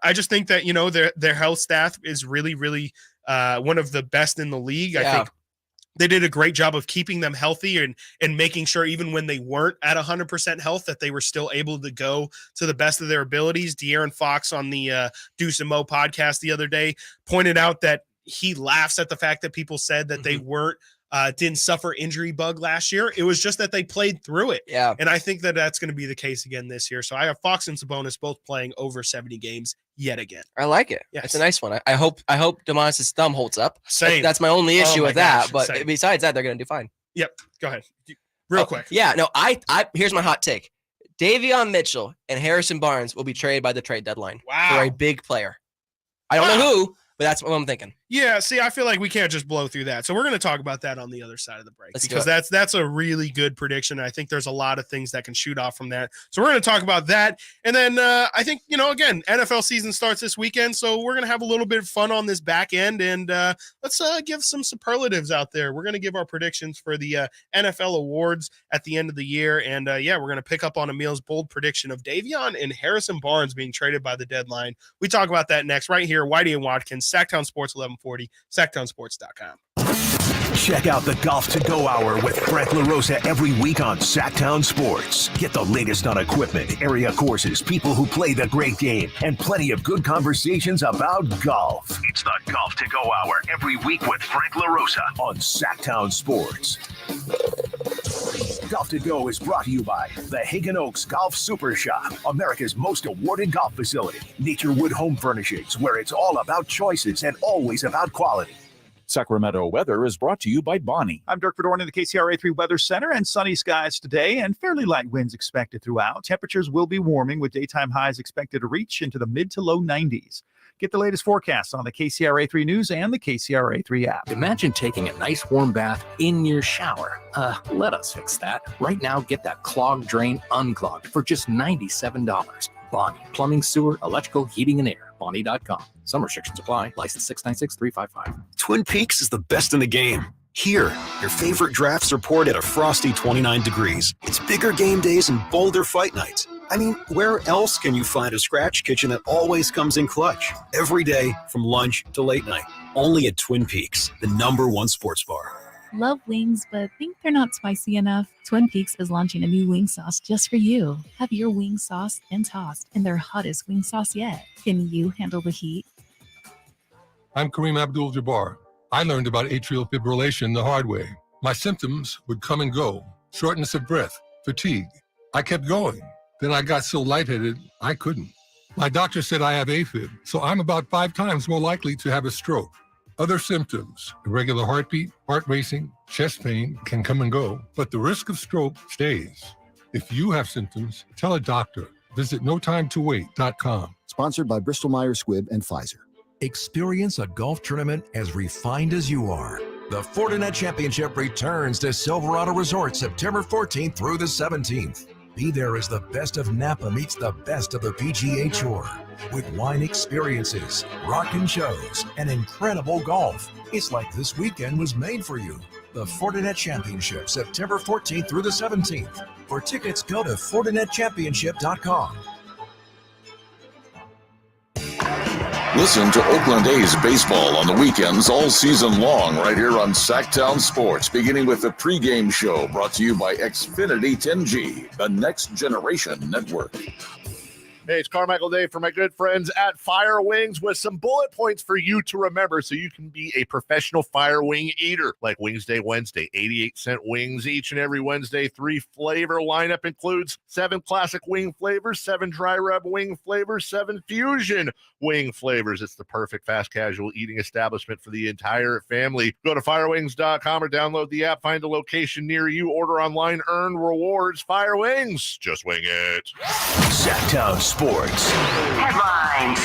I just think that, their health staff is really, really one of the best in the league. I think they did a great job of keeping them healthy and making sure even when they weren't at 100% health that they were still able to go to the best of their abilities. De'Aaron Fox on the Deuce and Mo podcast the other day pointed out that he laughs at the fact that people said that they didn't suffer injury bug last year. It was just that they played through it. Yeah. And I think that that's going to be the case again this year. So I have Fox and Sabonis both playing over 70 games yet again. I like it. Yes. It's a nice one. I hope DeMontis' thumb holds up. Same. That's my only issue with that. But same. Besides that, they're going to do fine. Yep. Go ahead. Real quick. Yeah. No, I here's my hot take. Davion Mitchell and Harrison Barnes will be traded by the trade deadline for a big player. I don't know who, but that's what I'm thinking. Yeah, see, I feel like we can't just blow through that. So we're going to talk about that on the other side of the break. Let's because that's a really good prediction. I think there's a lot of things that can shoot off from that. So we're going to talk about that. And then I think, again, NFL season starts this weekend. So we're going to have a little bit of fun on this back end. And let's give some superlatives out there. We're going to give our predictions for the NFL awards at the end of the year. And we're going to pick up on Amil's bold prediction of Davion and Harrison Barnes being traded by the deadline. We talk about that next right here. Whitey and Watkins, Sactown Sports 1140, SactownSports.com. Check out the Golf to Go Hour with Frank LaRosa every week on Sactown Sports. Get the latest on equipment, area courses, people who play the great game, and plenty of good conversations about golf. It's the Golf to Go Hour every week with Frank LaRosa on Sactown Sports. Golf to Go is brought to you by the Hagen Oaks Golf Super Shop, America's most awarded golf facility. Naturewood Home Furnishings, where it's all about choices and always about quality. Sacramento weather is brought to you by Bonnie. I'm Dirk Fedorn in the KCRA3 Weather Center, and sunny skies today and fairly light winds expected throughout. Temperatures will be warming with daytime highs expected to reach into the mid to low 90s. Get the latest forecasts on the KCRA3 News and the KCRA3 app. Imagine taking a nice warm bath in your shower. Let us fix that. Right now, get that clogged drain unclogged for just $97. Bonnie, plumbing, sewer, electrical, heating, and air. Bonnie.com. Some restrictions apply. License 696-355. Twin Peaks is the best in the game. Here, your favorite drafts are poured at a frosty 29 degrees. It's bigger game days and bolder fight nights. I mean, where else can you find a scratch kitchen that always comes in clutch? Every day, from lunch to late night. Only at Twin Peaks, the #1 sports bar. Love wings, but think they're not spicy enough? Twin Peaks is launching a new wing sauce just for you. Have your wing sauce and tossed in their hottest wing sauce yet. Can you handle the heat? I'm Kareem Abdul-Jabbar. I learned about atrial fibrillation the hard way. My symptoms would come and go. Shortness of breath, fatigue. I kept going. Then I got so lightheaded, I couldn't. My doctor said I have AFib, so I'm about 5 times more likely to have a stroke. Other symptoms, irregular heartbeat, heart racing, chest pain can come and go, but the risk of stroke stays. If you have symptoms, tell a doctor. Visit notimetowait.com. Sponsored by Bristol-Myers Squibb and Pfizer. Experience a golf tournament as refined as you are. The Fortinet Championship returns to Silverado Resort September 14th through the 17th. Be there as the best of Napa meets the best of the PGA Tour. With wine experiences, rockin' shows, and incredible golf. It's like this weekend was made for you. The Fortinet Championship, September 14th through the 17th. For tickets, go to FortinetChampionship.com. Listen to Oakland A's baseball on the weekends all season long right here on Sactown Sports, beginning with the pregame show brought to you by Xfinity 10G, the next generation network. Hey, it's Carmichael Day for my good friends at Fire Wings with some bullet points for you to remember so you can be a professional fire wing eater. Like Wings Day Wednesday, 88-cent wings each and every Wednesday. 3 flavor lineup includes 7 classic wing flavors, 7 dry rub wing flavors, 7 fusion wing flavors. It's the perfect fast casual eating establishment for the entire family. Go to firewings.com or download the app, find a location near you, order online, earn rewards. Fire Wings, just wing it. Sactown Sports Headlines.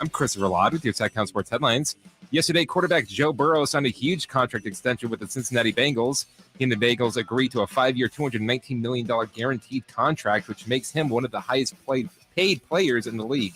I'm Christopher Ladd with your Sactown Sports headlines. Yesterday, quarterback Joe Burrow signed a huge contract extension with the Cincinnati Bengals. He and the Bengals agreed to a 5-year, $219 million guaranteed contract, which makes him one of the highest paid players in the league.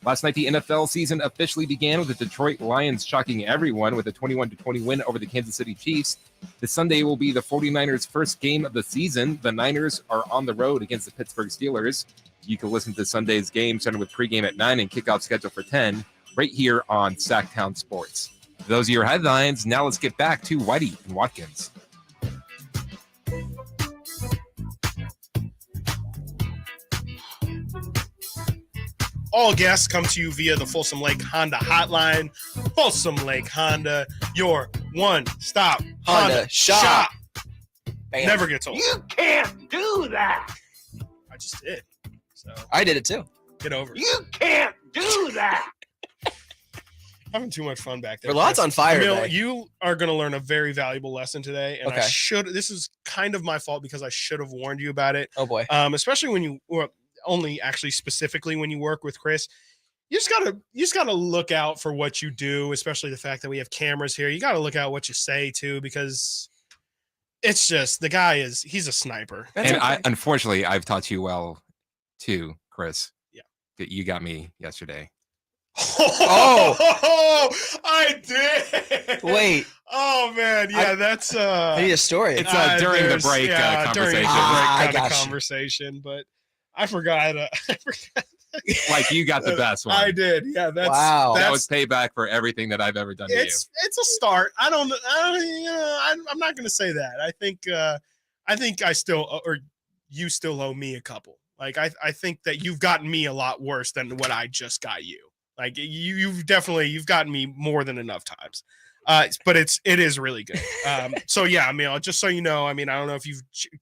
Last night, the NFL season officially began with the Detroit Lions shocking everyone with a 21-20 win over the Kansas City Chiefs. This Sunday will be the 49ers' first game of the season. The Niners are on the road against the Pittsburgh Steelers. You can listen to Sunday's game, starting with pregame at 9 and kickoff scheduled for 10, right here on Sactown Sports. Those are your headlines. Now let's get back to Whitey and Watkins. All guests come to you via the Folsom Lake Honda hotline. Folsom Lake Honda, your one-stop Honda shop. Never gets old. You can't do that. I just did. So I did it too. Get over it. You can't do that. Having too much fun back there. We're lots on fire Amil, today. you are going to learn a very valuable lesson today, and Okay. this is kind of my fault because I should have warned you about it. Oh boy. Especially when you, or only actually specifically when you work with Chris, you just gotta look out for what you do, especially the fact that we have cameras here. You got to look out what you say too, because it's just, the guy he's a sniper. Unfortunately, I've taught you well too, Chris. Yeah. That you got me yesterday. Oh, I did. Wait. Oh man, yeah, that's I need a story. It's during the break conversation. During the break kind of conversation, but I forgot. Like you got the best one. I did. Yeah, that's wow. That was payback for everything that I've ever done to you. It's a start. I'm not going to say that. I think I still, or you still owe me a couple. Like I think that you've gotten me a lot worse than what I just got you. Like you've gotten me more than enough times. But it is really good. So yeah, Amil, just so you know, I mean, I don't know if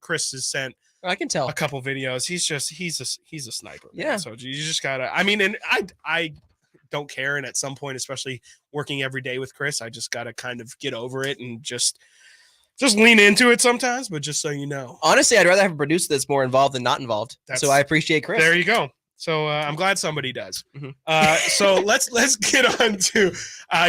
Chris has sent I can tell a couple videos. He's a sniper. Man. Yeah. So you just gotta, I mean, and I don't care. And at some point, especially working every day with Chris, I just gotta kind of get over it and just lean into it sometimes, but just so you know. Honestly, I'd rather have a producer that's more involved than not involved. So I appreciate Chris. There you go. So I'm glad somebody does. Mm-hmm. So let's get on to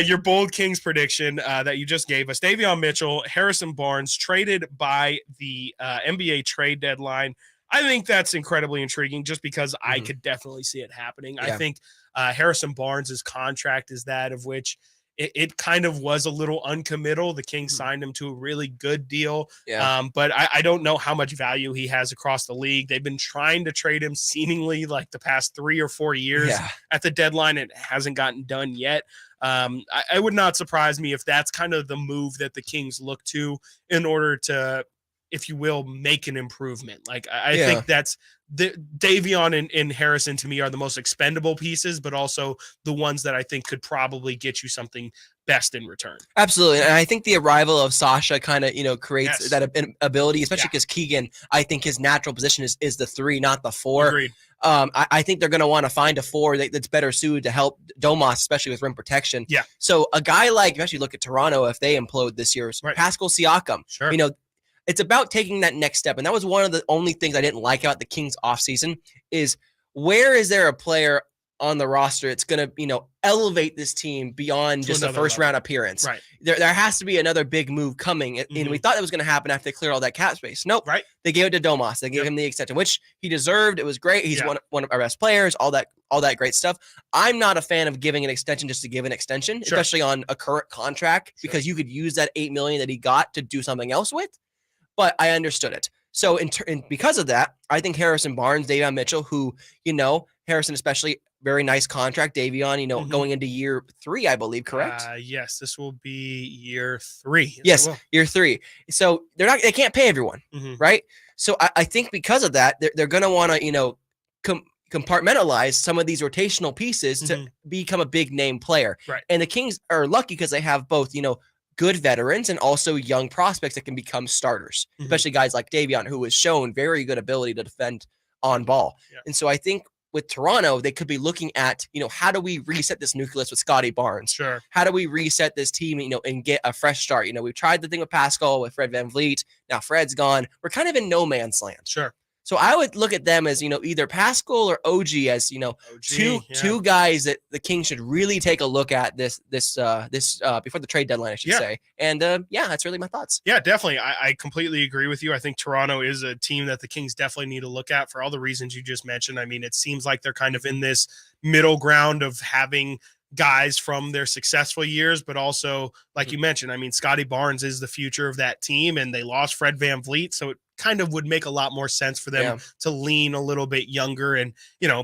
your Bold Kings prediction that you just gave us. Davion Mitchell, Harrison Barnes traded by the NBA trade deadline. I think that's incredibly intriguing just because I could definitely see it happening. Yeah. I think Harrison Barnes' contract is that of which it kind of was a little uncommittal. The Kings signed him to a really good deal. Yeah. But I don't know how much value he has across the league. They've been trying to trade him seemingly like the past 3 or 4 years at the deadline. It hasn't gotten done yet. I would not surprise me if that's kind of the move that the Kings look to in order to, if you will, make an improvement. Like I think that's Davion and Harrison to me are the most expendable pieces, but also the ones that I think could probably get you something best in return. Absolutely. And I think the arrival of Sasha kind of, creates that ability, especially because Keegan, I think his natural position is the 3, not the 4. Agreed. I think they're going to want to find a 4 that's better suited to help Domas, especially with rim protection. Yeah. So a guy like, if you actually look at Toronto, if they implode this year, Pascal Siakam, Sure. It's about taking that next step. And that was one of the only things I didn't like about the Kings offseason is where is there a player on the roster that's going to, elevate this team beyond just a first round appearance. Right. There has to be another big move coming. And we thought that was going to happen after they cleared all that cap space. Nope. Right. They gave it to Domas. They gave him the extension, which he deserved. It was great. He's one of our best players, all that great stuff. I'm not a fan of giving an extension just to give an extension, especially on a current contract, because you could use that $8 million that he got to do something else with. But I understood it. So because of that, I think Harrison Barnes, Davion Mitchell, who, Harrison especially very nice contract. Davion, going into year 3, I believe, correct? Yes, this will be year 3. Yes, year 3. So they can't pay everyone, right? So I think because of that, they're going to want to, compartmentalize some of these rotational pieces to become a big name player. Right. And the Kings are lucky because they have both, good veterans and also young prospects that can become starters, especially guys like Davion, who has shown very good ability to defend on ball. Yeah. And so I think with Toronto, they could be looking at, how do we reset this nucleus with Scotty Barnes? Sure. How do we reset this team, and get a fresh start? We've tried the thing with Pascal, with Fred VanVleet. Now Fred's gone. We're kind of in no man's land. Sure. So I would look at them as, either Pascal or OG as, two guys that the Kings should really take a look at this before the trade deadline, I should say. And that's really my thoughts. Yeah, definitely. I completely agree with you. I think Toronto is a team that the Kings definitely need to look at for all the reasons you just mentioned. I mean, it seems like they're kind of in this middle ground of having guys from their successful years, but also, like you mentioned, I mean, Scotty Barnes is the future of that team, and they lost Fred VanVleet, so it kind of would make a lot more sense for them to lean a little bit younger. And,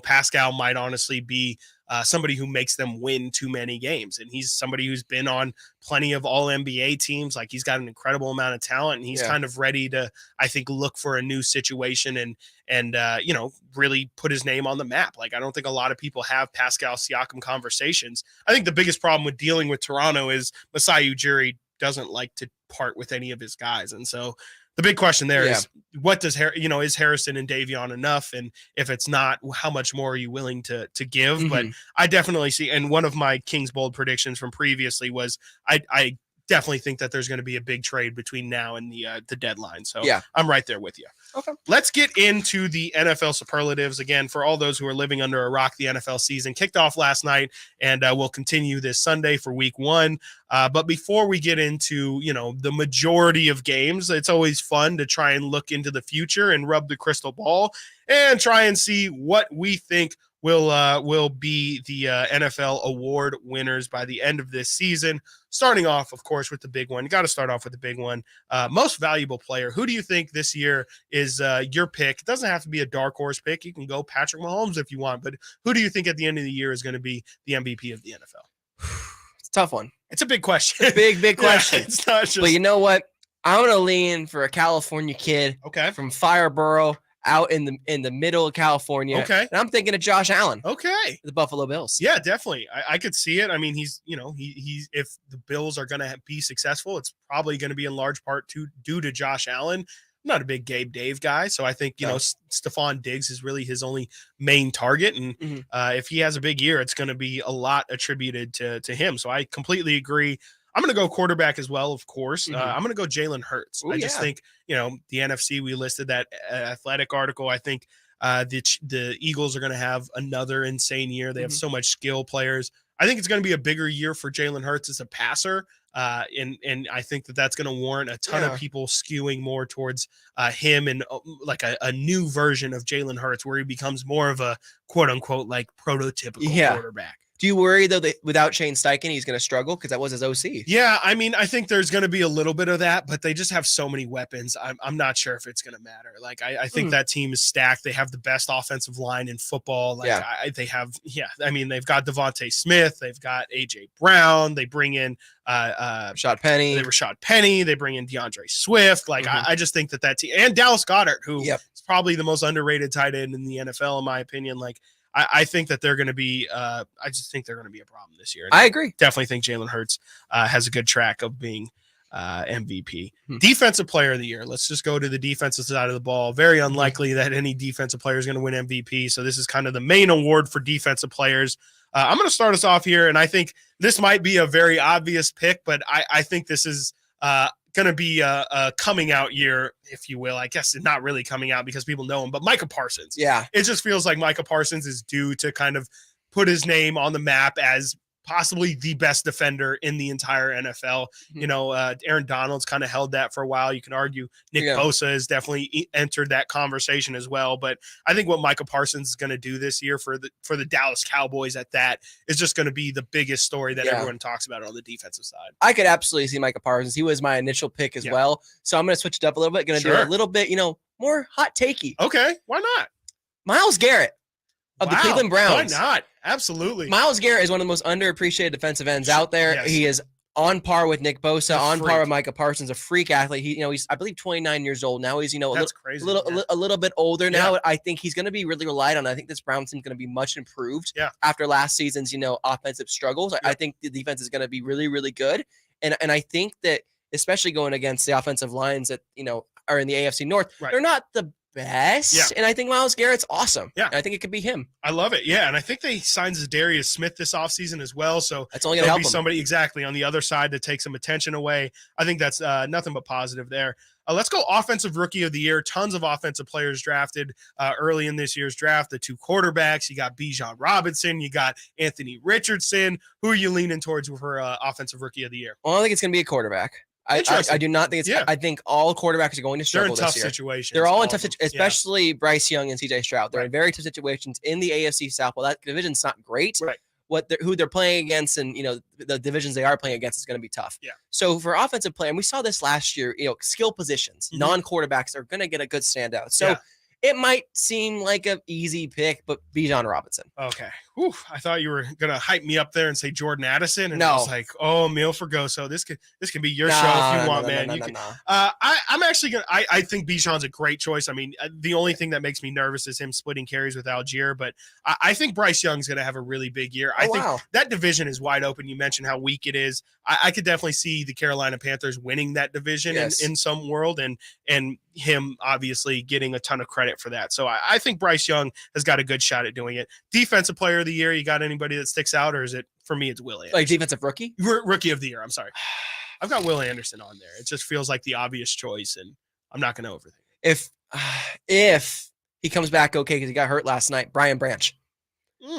Pascal might honestly be somebody who makes them win too many games. And he's somebody who's been on plenty of all NBA teams. Like, he's got an incredible amount of talent, and he's kind of ready to, I think, look for a new situation and really put his name on the map. Like, I don't think a lot of people have Pascal Siakam conversations. I think the biggest problem with dealing with Toronto is Masai Ujiri doesn't like to part with any of his guys. And so the big question there is, what does is Harrison and Davion enough? And if it's not, how much more are you willing to give? But I definitely see, and one of my Kings bold predictions from previously was I definitely think that there's going to be a big trade between now and the deadline. So I'm right there with you. Okay. Let's get into the NFL superlatives. Again, for all those who are living under a rock, the NFL season kicked off last night, and we'll continue this Sunday for week 1. But before we get into, the majority of games, it's always fun to try and look into the future and rub the crystal ball and try and see what we think will be the NFL award winners by the end of this season. Starting off, of course, with the big one. You got to start off with the big one. Most valuable player. Who do you think this year is your pick? It doesn't have to be a dark horse pick. You can go Patrick Mahomes if you want. But who do you think at the end of the year is going to be the MVP of the NFL? It's a tough one. It's a big question. Big question. Yeah, it's not just... But you know what? I'm going to lean for a California kid from Fireborough, out in the middle of California. Okay. And I'm thinking of Josh Allen. Okay. The Buffalo Bills. Yeah, definitely. I could see it. I mean, he's if the Bills are going to be successful, it's probably going to be in large part due to Josh Allen. I'm not a big Gabe Dave guy, so I think, Stephon Diggs is really his only main target. And if he has a big year, it's going to be a lot attributed to him. So I completely agree. I'm going to go quarterback as well, of course. I'm going to go Jalen Hurts. I just think, the NFC, we listed that Athletic article. I think the Eagles are going to have another insane year. They have so much skill players. I think it's going to be a bigger year for Jalen Hurts as a passer. And I think that's going to warrant a ton of people skewing more towards him and like a new version of Jalen Hurts, where he becomes more of a quote unquote like prototypical quarterback. Do you worry, though, that without Shane Steichen, he's going to struggle? Because that was his OC. Yeah, I mean, I think there's going to be a little bit of that, but they just have so many weapons. I'm not sure if it's going to matter. Like, I think that team is stacked. They have the best offensive line in football. Like, I mean, they've got Devontae Smith. They've got A.J. Brown. They bring in Rashad Penny. They bring in DeAndre Swift. Like, I just think that team, and Dallas Goedert, who is probably the most underrated tight end in the NFL, in my opinion. Like, I think that they're going to be I just think they're going to be a problem this year. And I agree. Definitely think Jalen Hurts has a good track of being MVP. Defensive player of the year. Let's just go to the defensive side of the ball. Very unlikely that any defensive player is going to win MVP. So this is kind of the main award for defensive players. I'm going to start us off here, and I think this might be a very obvious pick, but I think this is going to be a coming out year, if you will. I guess it's not really coming out because people know him, but Micah Parsons. Yeah. It just feels like Micah Parsons is due to kind of put his name on the map as possibly the best defender in the entire NFL. Aaron Donald's kind of held that for a while. You can argue Nick Bosa has definitely entered that conversation as well. But I think what Micah Parsons is going to do this year for the Dallas Cowboys at that is just going to be the biggest story that everyone talks about on the defensive side. I could absolutely see Micah Parsons. He was my initial pick as well. So I'm going to switch it up a little bit. Going to do a little bit, more hot takey. Okay. Why not? Myles Garrett of the Cleveland Browns. Why not? Absolutely. Myles Garrett is one of the most underappreciated defensive ends out there. Yes. He is on par with Nick Bosa, on par with Micah Parsons, a freak athlete. He's I believe 29 years old now. He's a little bit older now. I think he's going to be really relied on. I think this Browns team is going to be much improved after last season's offensive struggles. I think the defense is going to be really, really good, and I think that especially going against the offensive lines that are in the AFC North, they're not the best, and I think Myles Garrett's awesome. I think it could be him. I love it. And I think they signed Zadarius Smith this offseason as well, so that's only going to help be somebody exactly on the other side to take some attention away. I think that's nothing but positive there. Let's go offensive rookie of the year. Tons of offensive players drafted early in this year's draft. The 2 quarterbacks, you got Bijan Robinson, you got Anthony Richardson. Who are you leaning towards for offensive rookie of the year? Well, I think it's going to be a quarterback. I do not think it's. I think all quarterbacks are going to struggle this year. Situations. They're all in tough situations, especially Bryce Young and CJ Stroud. They're in very tough situations in the AFC South. Well, that division's not great. Who they're playing against, and the divisions they are playing against is going to be tough. So for offensive play, and we saw this last year. Skill positions, non-quarterbacks are going to get a good standout. So. It might seem like an easy pick, but Bijan Robinson. Okay. Whew, I thought you were gonna hype me up there and say Jordan Addison, and I was like, "Oh, Emil Fergoso, this can be your show if you want, man." I'm actually gonna. I think Bijan's a great choice. I mean, the only thing that makes me nervous is him splitting carries with Algier, but I think Bryce Young's gonna have a really big year. I think that division is wide open. You mentioned how weak it is. I could definitely see the Carolina Panthers winning that division in some world, and him obviously getting a ton of credit for that. So I think Bryce Young has got a good shot at doing it. Defensive player of the year, you got anybody that sticks out, or is it, for me, it's Will Anderson? Like defensive rookie? Rookie of the year, I'm sorry. I've got Will Anderson on there. It just feels like the obvious choice, and I'm not going to overthink it. If he comes back okay because he got hurt last night, Brian Branch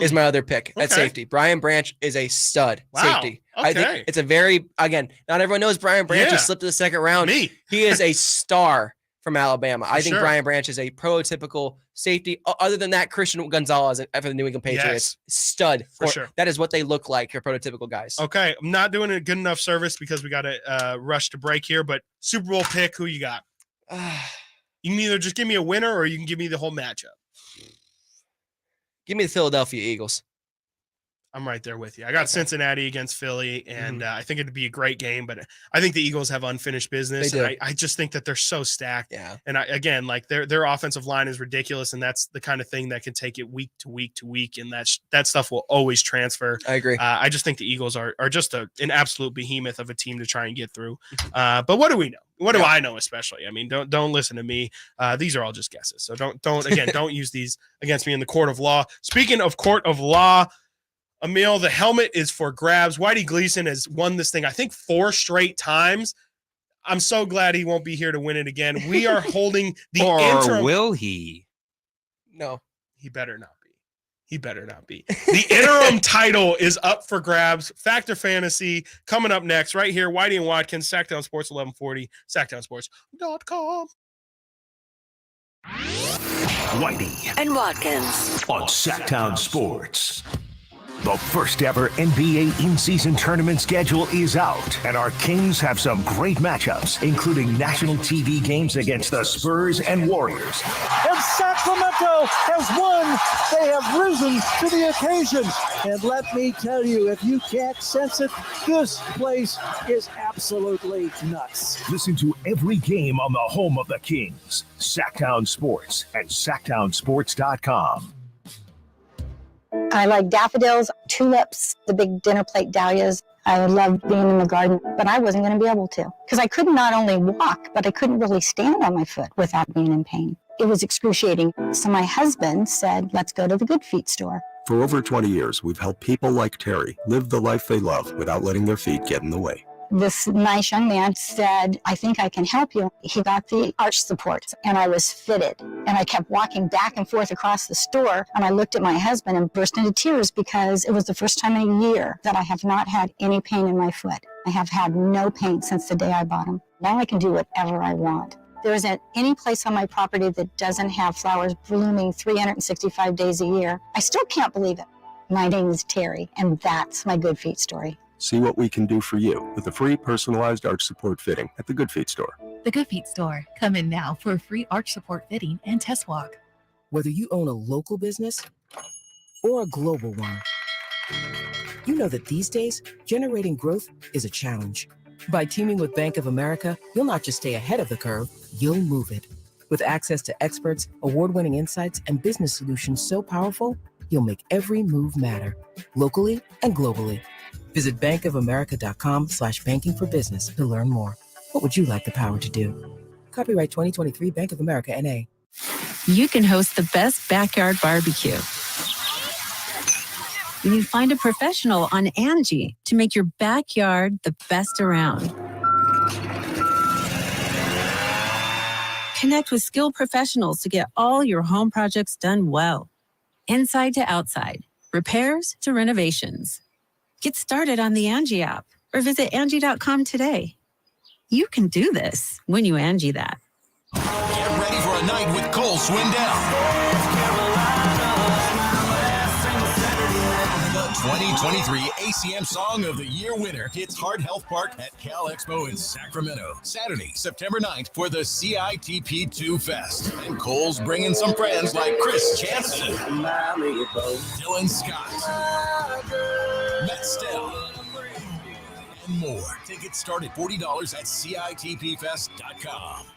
is my other pick at safety. Brian Branch is a stud safety. I think it's a very, again, not everyone knows Brian Branch has slipped to the second round. He is a star from Alabama. I think Brian Branch is a prototypical safety. Other than that, Christian Gonzalez for the New England Patriots, stud. For sure. That is what they look like, your prototypical guys. Okay, I'm not doing a good enough service because we got to rush to break here, but Super Bowl pick, who you got? You can either just give me a winner or you can give me the whole matchup. Give me the Philadelphia Eagles. I'm right there with you. I got Cincinnati against Philly, and I think it'd be a great game, but I think the Eagles have unfinished business. And I just think that they're so stacked. And again, like their offensive line is ridiculous, and that's the kind of thing that can take it week to week to week, and that stuff will always transfer. I agree. I just think the Eagles are just an absolute behemoth of a team to try and get through. But what do we know? What do I know, especially? I mean, don't listen to me. These are all just guesses. So don't use these against me in the court of law. Speaking of court of law, Amil, the helmet is for grabs. Whitey Gleason has won this thing, I think, 4 straight times. I'm so glad he won't be here to win it again. We are holding the interim. Or will he? No. He better not be. He better not be. The interim title is up for grabs. Factor Fantasy coming up next right here. Whitey and Watkins, Sactown Sports 1140, SactownSports.com. Whitey and Watkins on Sactown Sports. The first ever NBA in-season tournament schedule is out, and our Kings have some great matchups, including national TV games against the Spurs and Warriors. And Sacramento has won. They have risen to the occasion. And let me tell you, if you can't sense it, this place is absolutely nuts. Listen to every game on the home of the Kings, Sactown Sports and SactownSports.com. I like daffodils, tulips, the big dinner plate dahlias. I loved being in the garden, but I wasn't going to be able to because I could not only walk, but I couldn't really stand on my foot without being in pain. It was excruciating. So my husband said, let's go to the Good Feet store. For over 20 years, we've helped people like Terry live the life they love without letting their feet get in the way. This nice young man said, I think I can help you. He got the arch support, and I was fitted. And I kept walking back and forth across the store, and I looked at my husband and burst into tears because it was the first time in a year that I have not had any pain in my foot. I have had no pain since the day I bought them. Now I can do whatever I want. There isn't any place on my property that doesn't have flowers blooming 365 days a year. I still can't believe it. My name is Terry, and that's my Good Feet story. See what we can do for you with a free personalized arch support fitting at the Good Feet store. The Good Feet store. Come in now for a free arch support fitting and test walk. Whether you own a local business or a global one. You know that these days, generating growth is a challenge. By teaming with Bank of America, you'll not just stay ahead of the curve, you'll move it. With access to experts, award-winning insights, and business solutions so powerful, you'll make every move matter, locally and globally. Visit bankofamerica.com/banking for business to learn more. What would you like the power to do? Copyright 2023 Bank of America, N.A. You can host the best backyard barbecue when you find a professional on Angie to make your backyard the best around. Connect with skilled professionals to get all your home projects done well. Inside to outside, repairs to renovations. Get started on the Angie app or visit Angie.com today. You can do this when you Angie that. Get ready for a night with Cole Swindell. The 2023 ACM Song of the Year winner hits Heart Health Park at Cal Expo in Sacramento, Saturday, September 9th for the CITP2 Fest. And Cole's bringing some friends like Chris Jansen, Dylan Scott, Matt Stell, and more. Tickets start at $40 at CITPFest.com.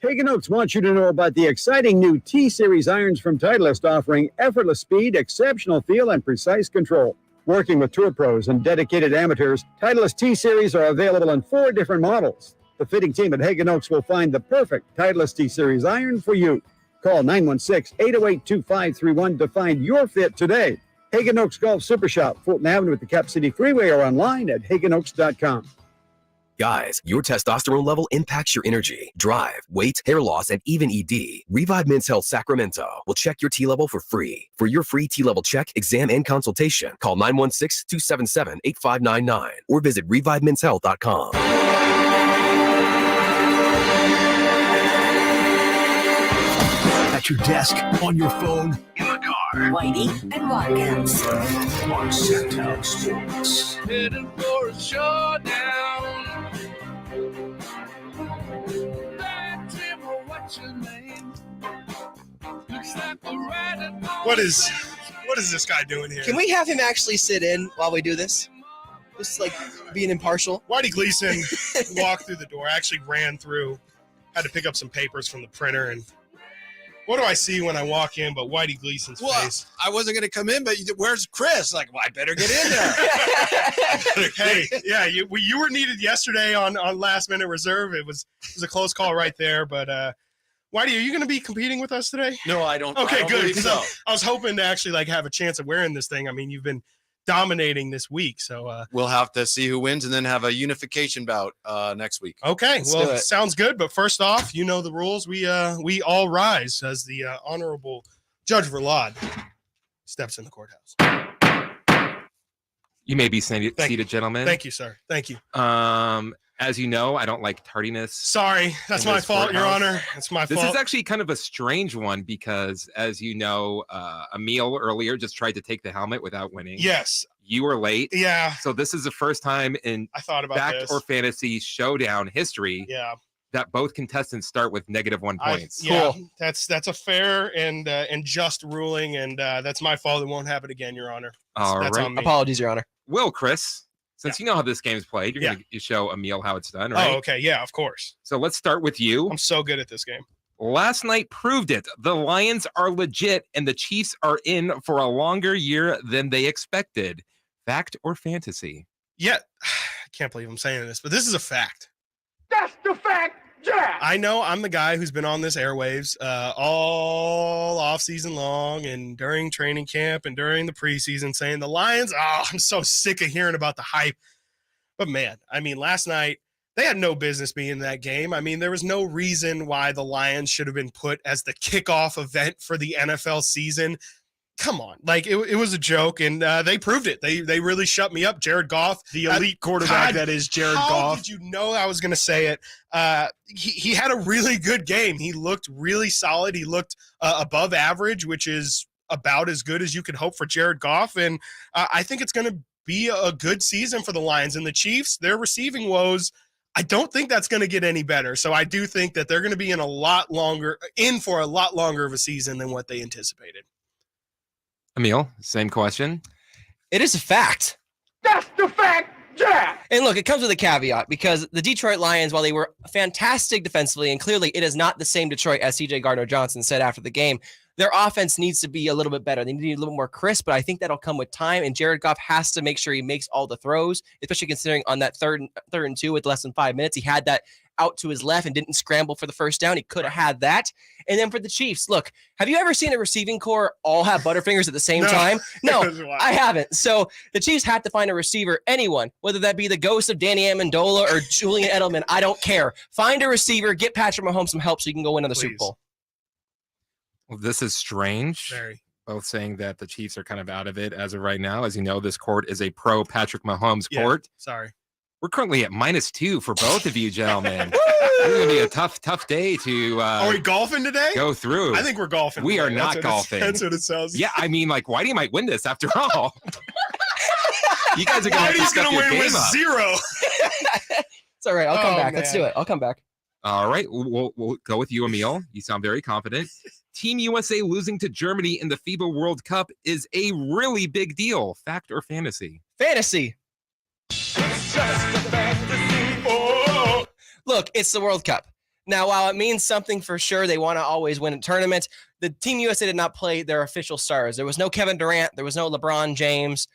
Hagen Oaks wants you to know about the exciting new T-Series irons from Titleist, offering effortless speed, exceptional feel, and precise control. Working with tour pros and dedicated amateurs, Titleist T-Series are available in 4 different models. The fitting team at Hagen Oaks will find the perfect Titleist T-Series iron for you. Call 916-808-2531 to find your fit today. Hagen Oaks Golf Super Shop, Fulton Avenue at the Cap City Freeway, or online at hagenoaks.com. Guys, your testosterone level impacts your energy, drive, weight, hair loss, and even ED. Revive Men's Health Sacramento will check your T level for free. For your free T level check, exam, and consultation, call 916-277-8599 or visit revivemenshealth.com. At your desk, on your phone, in the car. Whitey and Watkins. On Sactown Sports. Heading for a showdown. Back Tim, what's your name? Looks like we're right at What is this guy doing here? Can we have him actually sit in while we do this? Just like being impartial. Whitey Gleason walked through the door. I actually ran through, had to pick up some papers from the printer, and what do I see when I walk in but Whitey Gleason's face? I wasn't going to come in, but where's Chris? Like, well, I better get in there. Hey, yeah, you were needed yesterday on last minute reserve. It was a close call right there, but Whitey, are you going to be competing with us today? No, I don't. Okay, I don't good. believe so. I was hoping to actually have a chance of wearing this thing. I mean, you've been dominating this week, so we'll have to see who wins and then have a unification bout next week. Okay, well, sounds good. But first off, you know the rules. We all rise as the Honorable Judge Verlade steps in the courthouse. You may be seated, gentlemen. Thank you, sir. Thank you. As you know, I don't like tardiness. Sorry, that's my fault, Your Honor. That's my fault. This is actually kind of a strange one because, as you know, Amil earlier just tried to take the helmet without winning. Yes. You were late. Yeah. So this is the first time in Fact or Fantasy Showdown history that both contestants start with -1 points. Cool. That's a fair and just ruling, and that's my fault. It won't happen again, Your Honor. That's on me. Apologies, Your Honor. Will, Chris, since you know how this game is played, you're going to show Amil how it's done, right? Oh, okay. Yeah, of course. So let's start with you. I'm so good at this game. Last night proved it. The Lions are legit, and the Chiefs are in for a longer year than they expected. Fact or fantasy? Yeah. I can't believe I'm saying this, but this is a fact. That's the fact, Jack. I know I'm the guy who's been on this airwaves all off season long and during training camp and during the preseason saying the Lions, I'm so sick of hearing about the hype. But man, I mean, last night they had no business being in that game. I mean, there was no reason why the Lions should have been put as the kickoff event for the NFL season. Come on. Like it was a joke, and they proved it. They really shut me up. Jared Goff, the elite quarterback that is Jared Goff. How did you know I was going to say it? He had a really good game. He looked really solid. He looked above average, which is about as good as you could hope for Jared Goff. And I think it's going to be a good season for the Lions. And the Chiefs, their receiving woes, I don't think that's going to get any better. So I do think that they're going to be in for a lot longer of a season than what they anticipated. Amil, same question. It is a fact. That's the fact, yeah. And look, it comes with a caveat because the Detroit Lions, while they were fantastic defensively, and clearly it is not the same Detroit as C.J. Gardner-Johnson said after the game, their offense needs to be a little bit better. They need a little more crisp, but I think that'll come with time. And Jared Goff has to make sure he makes all the throws, especially considering on that third and 2 with less than 5 minutes, he had that out to his left and didn't scramble for the first down. He could have had that. And then for the Chiefs, look, have you ever seen a receiving core all have Butterfingers at the same time? No, I haven't. So the Chiefs had to find a receiver, anyone, whether that be the ghost of Danny Amendola or Julian Edelman. I don't care. Find a receiver, get Patrick Mahomes some help so you can go win on the Super Bowl. Well, this is strange. Very. Both saying that the Chiefs are kind of out of it as of right now. As you know, this court is a pro Patrick Mahomes court. Sorry. We're currently at -2 for both of you, gentlemen. It's going to be a tough day to are we golfing today? Go through. I think we're golfing. We today. are not golfing. That's what it sounds. Yeah, I mean, like, Whitey might win this after all. You guys are going to win with 0. It's all right. I'll come back. Man. Let's do it. I'll come back. All right. We'll go with you, Amil. You sound very confident. Team USA losing to Germany in the FIBA World Cup is a really big deal. Fact or fantasy? Fantasy. Look, it's the World Cup. Now, while it means something for sure, they want to always win a tournament. The Team USA did not play their official stars. There was no Kevin Durant. There was no LeBron James.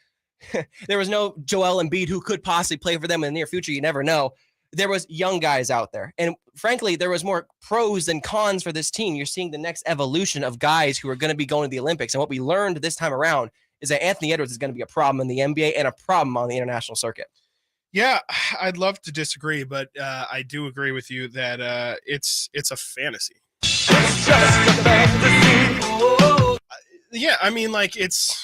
There was no Joel Embiid who could possibly play for them in the near future. You never know. There was young guys out there. And frankly, there was more pros than cons for this team. You're seeing the next evolution of guys who are going to be going to the Olympics. And what we learned this time around is that Anthony Edwards is going to be a problem in the NBA and a problem on the international circuit. Yeah, I'd love to disagree, but I do agree with you that it's a fantasy. Yeah, I mean, like it's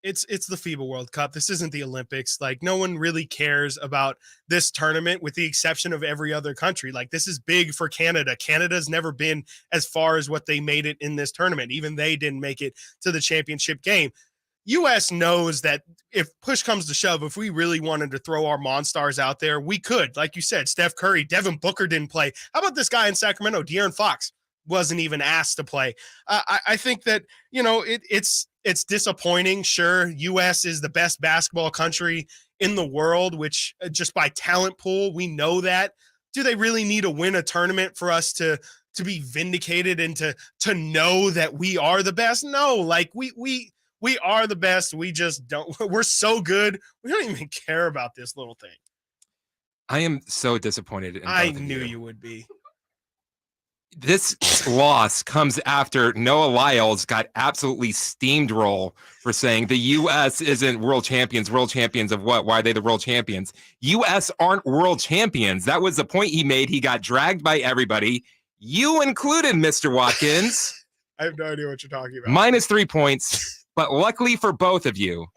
the FIBA World Cup. This isn't the Olympics. Like, no one really cares about this tournament with the exception of every other country. Like, this is big for Canada. Canada's never been as far as what they made it in this tournament. Even they didn't make it to the championship game. U.S. knows that if push comes to shove, if we really wanted to throw our Monstars out there, we could. Like you said, Steph Curry, Devin Booker didn't play. How about this guy in Sacramento, De'Aaron Fox? Wasn't even asked to play. I think that, it's disappointing. Sure, U.S. is the best basketball country in the world, which just by talent pool, we know that. Do they really need to win a tournament for us to be vindicated and to know that we are the best? No, like we are the best. We just don't. We're so good. We don't even care about this little thing. I am so disappointed. I knew you would be. This loss comes after Noah Lyles got absolutely steamrolled for saying the U.S. isn't world champions. World champions of what? Why are they the world champions? U.S. aren't world champions. That was the point he made. He got dragged by everybody. You included, Mr. Watkins. I have no idea what you're talking about. -3 points. But luckily for both of you,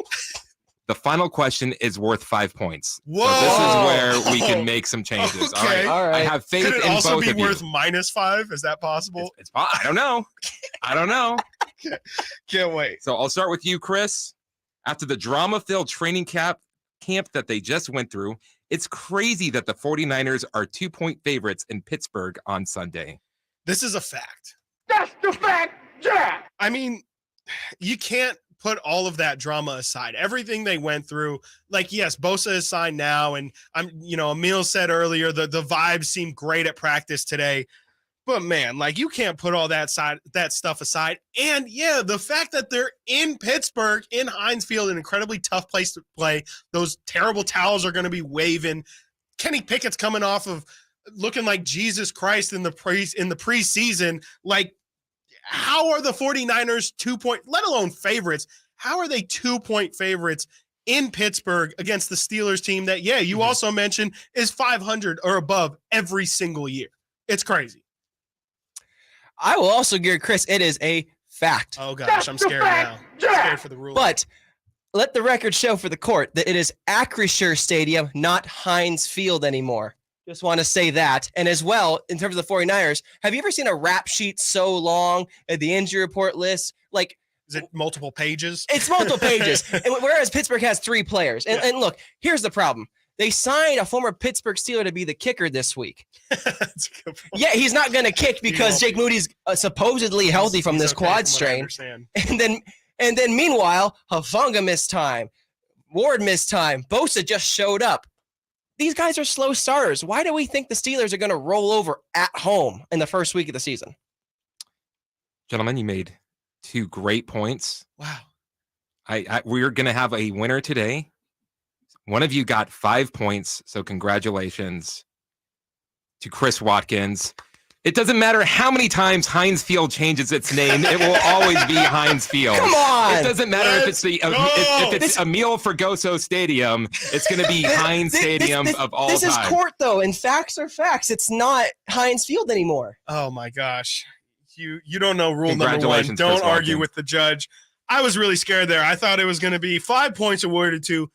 the final question is worth 5 points. Whoa! So this is where we can make some changes. Okay. All right. I have faith in both of you. Could it also be worth -5? Is that possible? It's I don't know. I don't know. Can't wait. So I'll start with you, Chris. After the drama-filled training camp that they just went through, it's crazy that the 49ers are 2-point favorites in Pittsburgh on Sunday. This is a fact. That's the fact, yeah. I mean, you can't put all of that drama aside. Everything they went through, like, yes, Bosa is signed now, and Amil said earlier the vibes seem great at practice today. But man, like, you can't put all that stuff aside. And yeah, the fact that they're in Pittsburgh, in Heinz Field, an incredibly tough place to play. Those terrible towels are going to be waving. Kenny Pickett's coming off of looking like Jesus Christ in the preseason. Like, how are the 49ers 2-point, let alone favorites? How are they 2-point favorites in Pittsburgh against the Steelers team that, yeah, you also mentioned is 500 or above every single year? It's crazy. I will also give Chris, it is a fact. Oh gosh, I'm scared now. I'm scared for the ruling. But let the record show for the court that it is Acrisure Stadium, not Heinz Field anymore. Just want to say that. And as well, in terms of the 49ers, have you ever seen a rap sheet so long at the injury report list? Like, is it multiple pages? It's multiple pages. And whereas Pittsburgh has 3 players. And look, here's the problem. They signed a former Pittsburgh Steeler to be the kicker this week. Yeah, he's not going to kick because Jake Moody's supposedly healthy from this quad strain. And then meanwhile, Hufanga missed time. Ward missed time. Bosa just showed up. These guys are slow starters. Why do we think the Steelers are going to roll over at home in the first week of the season? Gentlemen, you made 2 great points. Wow. We're going to have a winner today. One of you got 5 points, so congratulations to Chris Watkins. It doesn't matter how many times Heinz Field changes its name; it will always be Heinz Field. Come on! It doesn't matter if it's Amil Fergoso Stadium; it's going to be Heinz Stadium of all time. This is court, though, and facts are facts. It's not Heinz Field anymore. Oh my gosh, you don't know rule number 1. Don't argue with the judge. I was really scared there. I thought it was going to be 5 points awarded to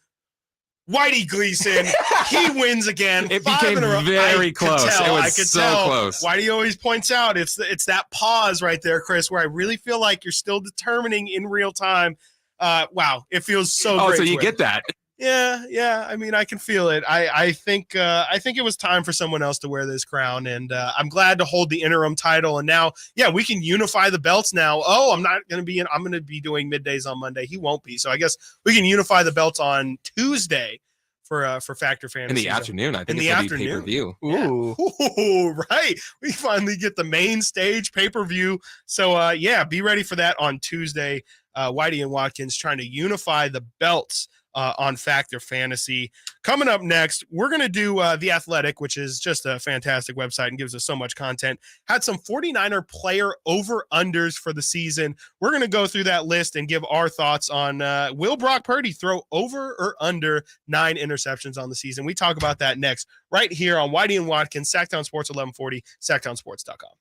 Whitey Gleason. He wins again. It became very close. It was so close. Whitey always points out it's that pause right there, Chris, where I really feel like you're still determining in real time. Wow, it feels so great. Oh, so you get that. Yeah. I mean, I can feel it. I think it was time for someone else to wear this crown, and I'm glad to hold the interim title. And now, we can unify the belts now. Oh, I'm going to be doing middays on Monday. He won't be. So I guess we can unify the belts on Tuesday for Factor Fantasy. In the afternoon, I think. In the afternoon. Pay-per-view. Ooh, right. We finally get the main stage pay-per-view. So be ready for that on Tuesday. Whitey and Watkins trying to unify the belts on Factor Fantasy. Coming up next, we're going to do The Athletic, which is just a fantastic website and gives us so much content. Had some 49er player over-unders for the season. We're going to go through that list and give our thoughts on will Brock Purdy throw over or under 9 interceptions on the season. We talk about that next, right here on Whitey and Watkins, Sactown Sports 1140, SactownSports.com.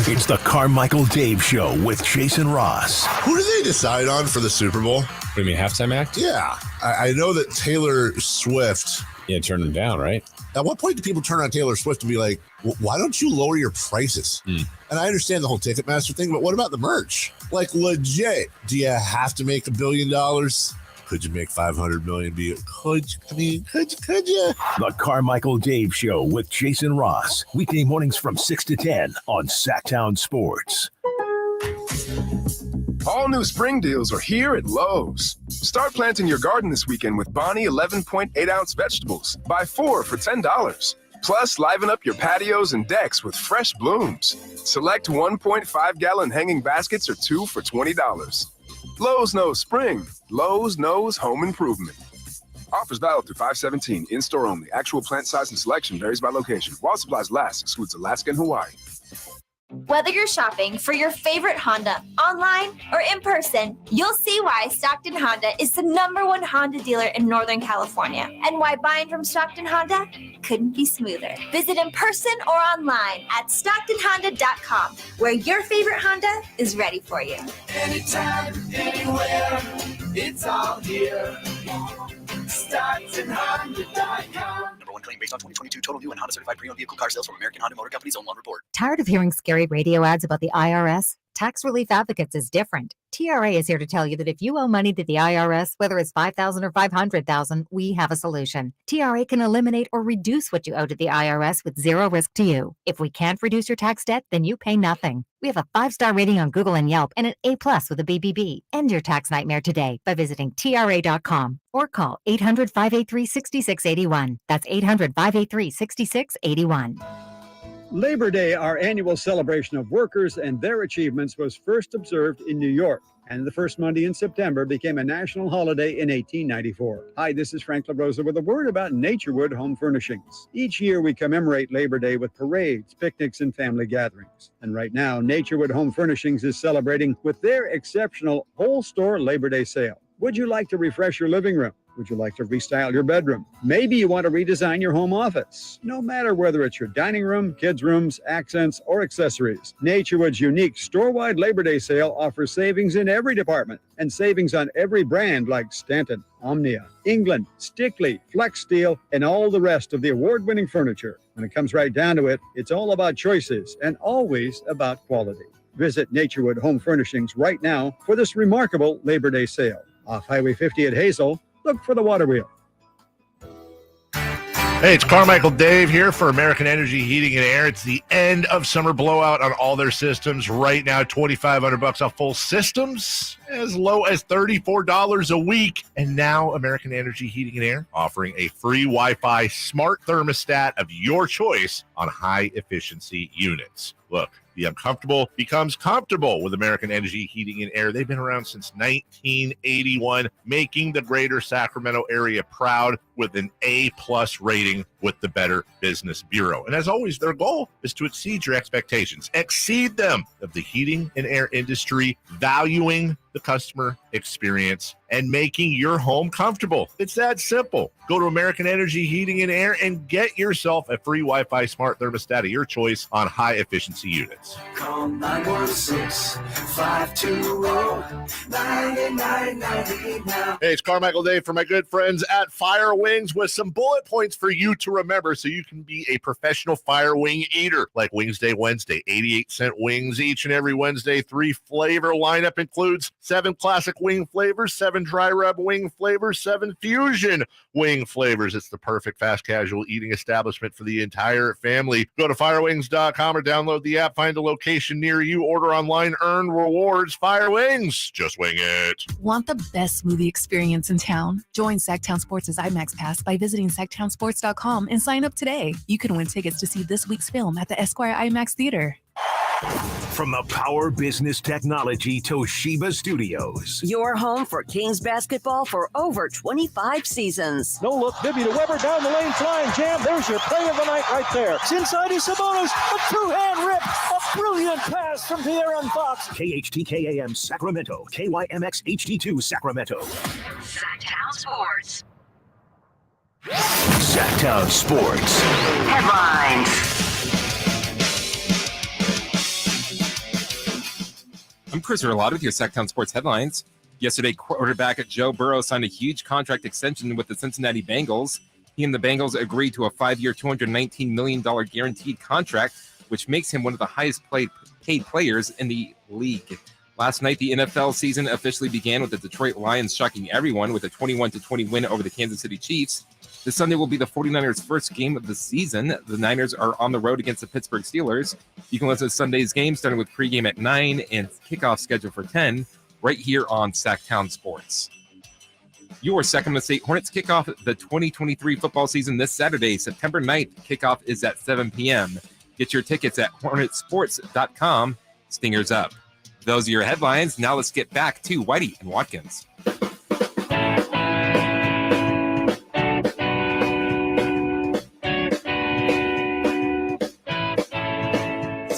It's the Carmichael Dave Show with Jason Ross. Who do they decide on for the Super Bowl? What do you mean, halftime act? Yeah. I know that Taylor Swift. Yeah, turned him down, right? At what point do people turn on Taylor Swift to be like, why don't you lower your prices? And I understand the whole Ticketmaster thing, but what about the merch? Like, legit, do you have to make $1 billion? Could you make 500 million? Could you? The Carmichael Dave Show with Jason Ross. Weekday mornings from 6 to 10 on Sactown Sports. All new spring deals are here at Lowe's. Start planting your garden this weekend with Bonnie 11.8-ounce vegetables. Buy 4 for $10. Plus, liven up your patios and decks with fresh blooms. Select 1.5-gallon hanging baskets or 2 for $20. Lowe's knows spring. Lowe's knows home improvement. Offers valid through 5/17. In-store only. Actual plant size and selection varies by location. While supplies last, excludes Alaska and Hawaii. Whether you're shopping for your favorite Honda online or in person, you'll see why Stockton Honda is the #1 Honda dealer in Northern California, and why buying from Stockton Honda couldn't be smoother. Visit in person or online at StocktonHonda.com, where your favorite Honda is ready for you. Anytime, anywhere, it's all here. StocktonHonda.com. #1 claim based on 2022 total new and Honda certified pre-owned vehicle car sales from American Honda Motor Company's own loan report. Tired of hearing scary radio ads about the IRS? Tax Relief Advocates is different. TRA is here to tell you that if you owe money to the IRS, whether it's $5,000 or $500,000, we have a solution. TRA can eliminate or reduce what you owe to the IRS with zero risk to you. If we can't reduce your tax debt, then you pay nothing. We have a 5-star rating on Google and Yelp and an A+ with a BBB. End your tax nightmare today by visiting TRA.com or call 800-583-6681. That's 800-583-6681. Labor Day, our annual celebration of workers and their achievements, was first observed in New York, and the first Monday in September became a national holiday in 1894. Hi, this is Frank LaRosa with a word about Naturewood Home Furnishings. Each year we commemorate Labor Day with parades, picnics, and family gatherings. And right now, Naturewood Home Furnishings is celebrating with their exceptional whole store Labor Day sale. Would you like to refresh your living room? Would you like to restyle your bedroom? Maybe you want to redesign your home office. No matter whether it's your dining room, kids' rooms, accents, or accessories, Naturewood's unique store-wide Labor Day sale offers savings in every department and savings on every brand like Stanton, Omnia, England, Stickley, Flex Steel, and all the rest of the award-winning furniture. When it comes right down to it, it's all about choices and always about quality. Visit Naturewood Home Furnishings right now for this remarkable Labor Day sale. Off Highway 50 at Hazel, look for the water wheel. Hey, it's Carmichael Dave here for American Energy Heating and Air. It's the end of summer blowout on all their systems right now. $2,500 off full systems as low as $34 a week. And now American Energy Heating and Air offering a free Wi-Fi smart thermostat of your choice on high-efficiency units. Look, the uncomfortable becomes comfortable with American Energy Heating and Air. They've been around since 1981, making the greater Sacramento area proud with an A-plus rating with the Better Business Bureau. And as always, their goal is to exceed your expectations, exceed them of the heating and air industry, valuing the customer experience and making your home comfortable. It's that simple. Go to American Energy Heating and Air and get yourself a free Wi-Fi smart thermostat of your choice on high-efficiency units. Call 916-520-9999 now. Hey, it's Carmichael Day for my good friends at Fire Wings with some bullet points for you to remember so you can be a professional fire wing eater. Like Wings Day Wednesday, 88-cent wings each and every Wednesday. 3 flavor lineup includes 7 classic wing flavors, 7 dry rub wing flavors, 7 fusion wing flavors. It's the perfect fast casual eating establishment for the entire family. Go to firewings.com or download the app, find a location near you, order online, earn rewards. Fire Wings, just wing it. Want the best movie experience in town? Join Sactown Sports' IMAX Pass by visiting SactownSports.com and sign up today. You can win tickets to see this week's film at the Esquire IMAX Theater. From the Power Business Technology Toshiba Studios. Your home for Kings basketball for over 25 seasons. No look, Bibby to Weber, down the lane, flying jam. There's your play of the night right there. It's inside is Sabonis, a two-hand rip, a brilliant pass from De'Aaron Fox. KHTKAM Sacramento, KYMX HD2 Sacramento. Sactown Sports. Sactown Sports. Headlines. I'm Chris Verlot with your Sactown Sports headlines. Yesterday, quarterback Joe Burrow signed a huge contract extension with the Cincinnati Bengals. He and the Bengals agreed to a 5-year, $219 million guaranteed contract, which makes him one of the highest paid players in the league. Last night, the NFL season officially began with the Detroit Lions shocking everyone with a 21-20 win over the Kansas City Chiefs. This Sunday will be the 49ers' first game of the season. The Niners are on the road against the Pittsburgh Steelers. You can listen to Sunday's game starting with pregame at 9 and kickoff scheduled for 10 right here on Sactown Sports. Your Sacramento State Hornets kick off the 2023 football season this Saturday, September 9th. Kickoff is at 7 p.m. Get your tickets at hornetsports.com. Stingers up. Those are your headlines. Now let's get back to Whitey and Watkins.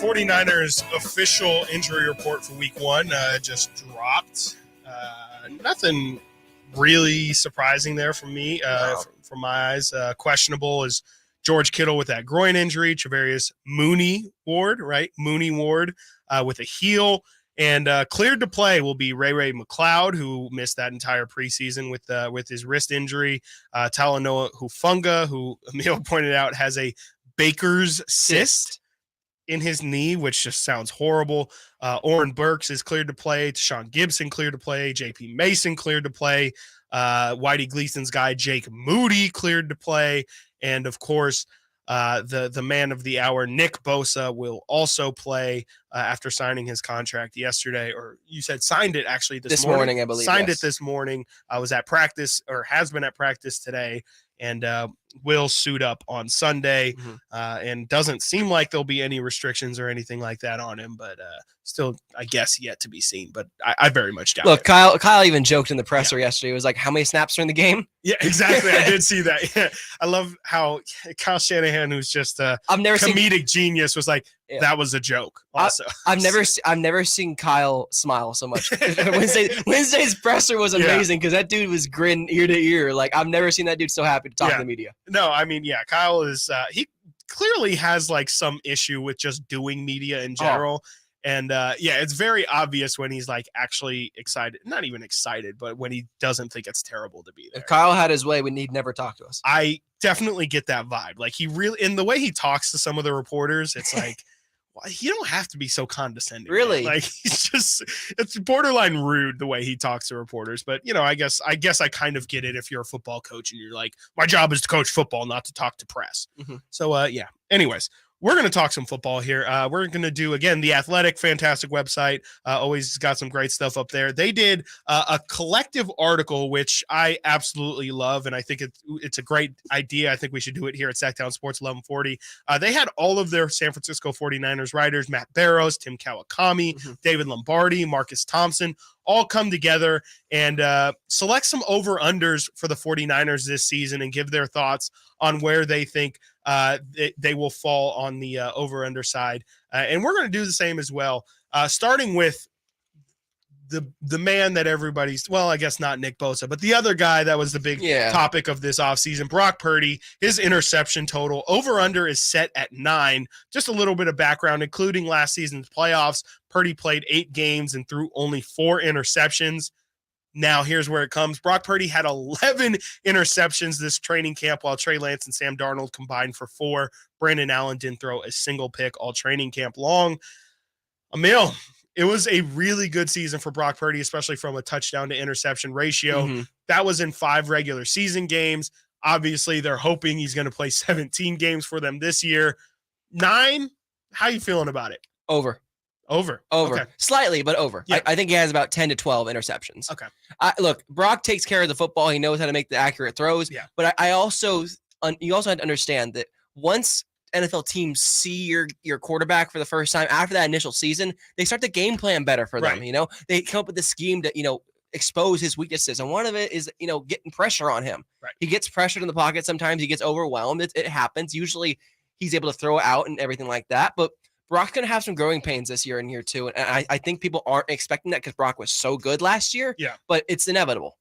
49ers official injury report for week 1 just dropped. Nothing really surprising there for me, from my eyes. Questionable is George Kittle with that groin injury, Travarius Mooney Ward with a heel, and cleared to play will be Ray McLeod, who missed that entire preseason with his wrist injury. Talanoa Hufanga, who Amil pointed out has a Baker's cyst in his knee, which just sounds horrible. Oren Burks is cleared to play. Deshaun Gibson cleared to play. JP Mason cleared to play. Whitey Gleason's guy, Jake Moody, cleared to play. And of course, the man of the hour, Nick Bosa, will also play after signing his contract yesterday. Or you said signed it actually this morning, I believe. Signed it this morning. I was at practice, or has been at practice today, and will suit up on Sunday. And doesn't seem like there'll be any restrictions or anything like that on him, but still, I guess, yet to be seen. But I very much doubt it. Kyle even joked in the presser yesterday. It was like, how many snaps are in the game? Yeah, exactly. I did see that. Yeah. I love how Kyle Shanahan, who's just a comedic genius, was like, that was a joke. Also, I've never seen Kyle smile so much. Wednesday's presser was amazing because that dude was grinning ear to ear. Like, I've never seen that dude so happy to talk to the media. No, I mean, Kyle is he clearly has like some issue with just doing media in general. And it's very obvious when he's like actually excited, not even excited, but when he doesn't think it's terrible to be there. If Kyle had his way, he'd never talk to us. I definitely get that vibe. Like, he really, in the way he talks to some of the reporters, it's like, well, you don't have to be so condescending. Really? Man. Like, it's borderline rude the way he talks to reporters. But, I guess I kind of get it if you're a football coach and you're like, my job is to coach football, not to talk to press. So, anyways, we're going to talk some football here. We're going to do, again, The Athletic, fantastic website. Always got some great stuff up there. They did a collective article, which I absolutely love, and I think it's a great idea. I think we should do it here at Sactown Sports 1140. They had all of their San Francisco 49ers writers, Matt Barrows, Tim Kawakami, David Lombardi, Marcus Thompson, all come together and select some over-unders for the 49ers this season and give their thoughts on where they think they will fall on the over-under side. And we're going to do the same as well, starting with the man that everybody's, well, I guess not Nick Bosa, but the other guy that was the big topic of this offseason, Brock Purdy. His interception total over-under is set at 9. Just a little bit of background, including last season's playoffs. Purdy played 8 games and threw only 4 interceptions. Now, here's where it comes. Brock Purdy had 11 interceptions this training camp, while Trey Lance and Sam Darnold combined for 4. Brandon Allen didn't throw a single pick all training camp long. Amil, it was a really good season for Brock Purdy, especially from a touchdown to interception ratio. That was in 5 regular season games. Obviously, they're hoping he's going to play 17 games for them this year. 9, how you feeling about it? Over. Okay. Slightly, but over. Yeah. I think he has about 10 to 12 interceptions. Okay. Look, Brock takes care of the football. He knows how to make the accurate throws. Yeah. But you also have to understand that once NFL teams see your quarterback for the first time after that initial season, they start the game plan better for them. Right. They come up with the scheme to, expose his weaknesses. And one of it is, getting pressure on him. Right. He gets pressured in the pocket. Sometimes he gets overwhelmed. It happens. Usually he's able to throw it out and everything like that. But Brock's going to have some growing pains this year and year 2. And I think people aren't expecting that because Brock was so good last year. Yeah. But it's inevitable.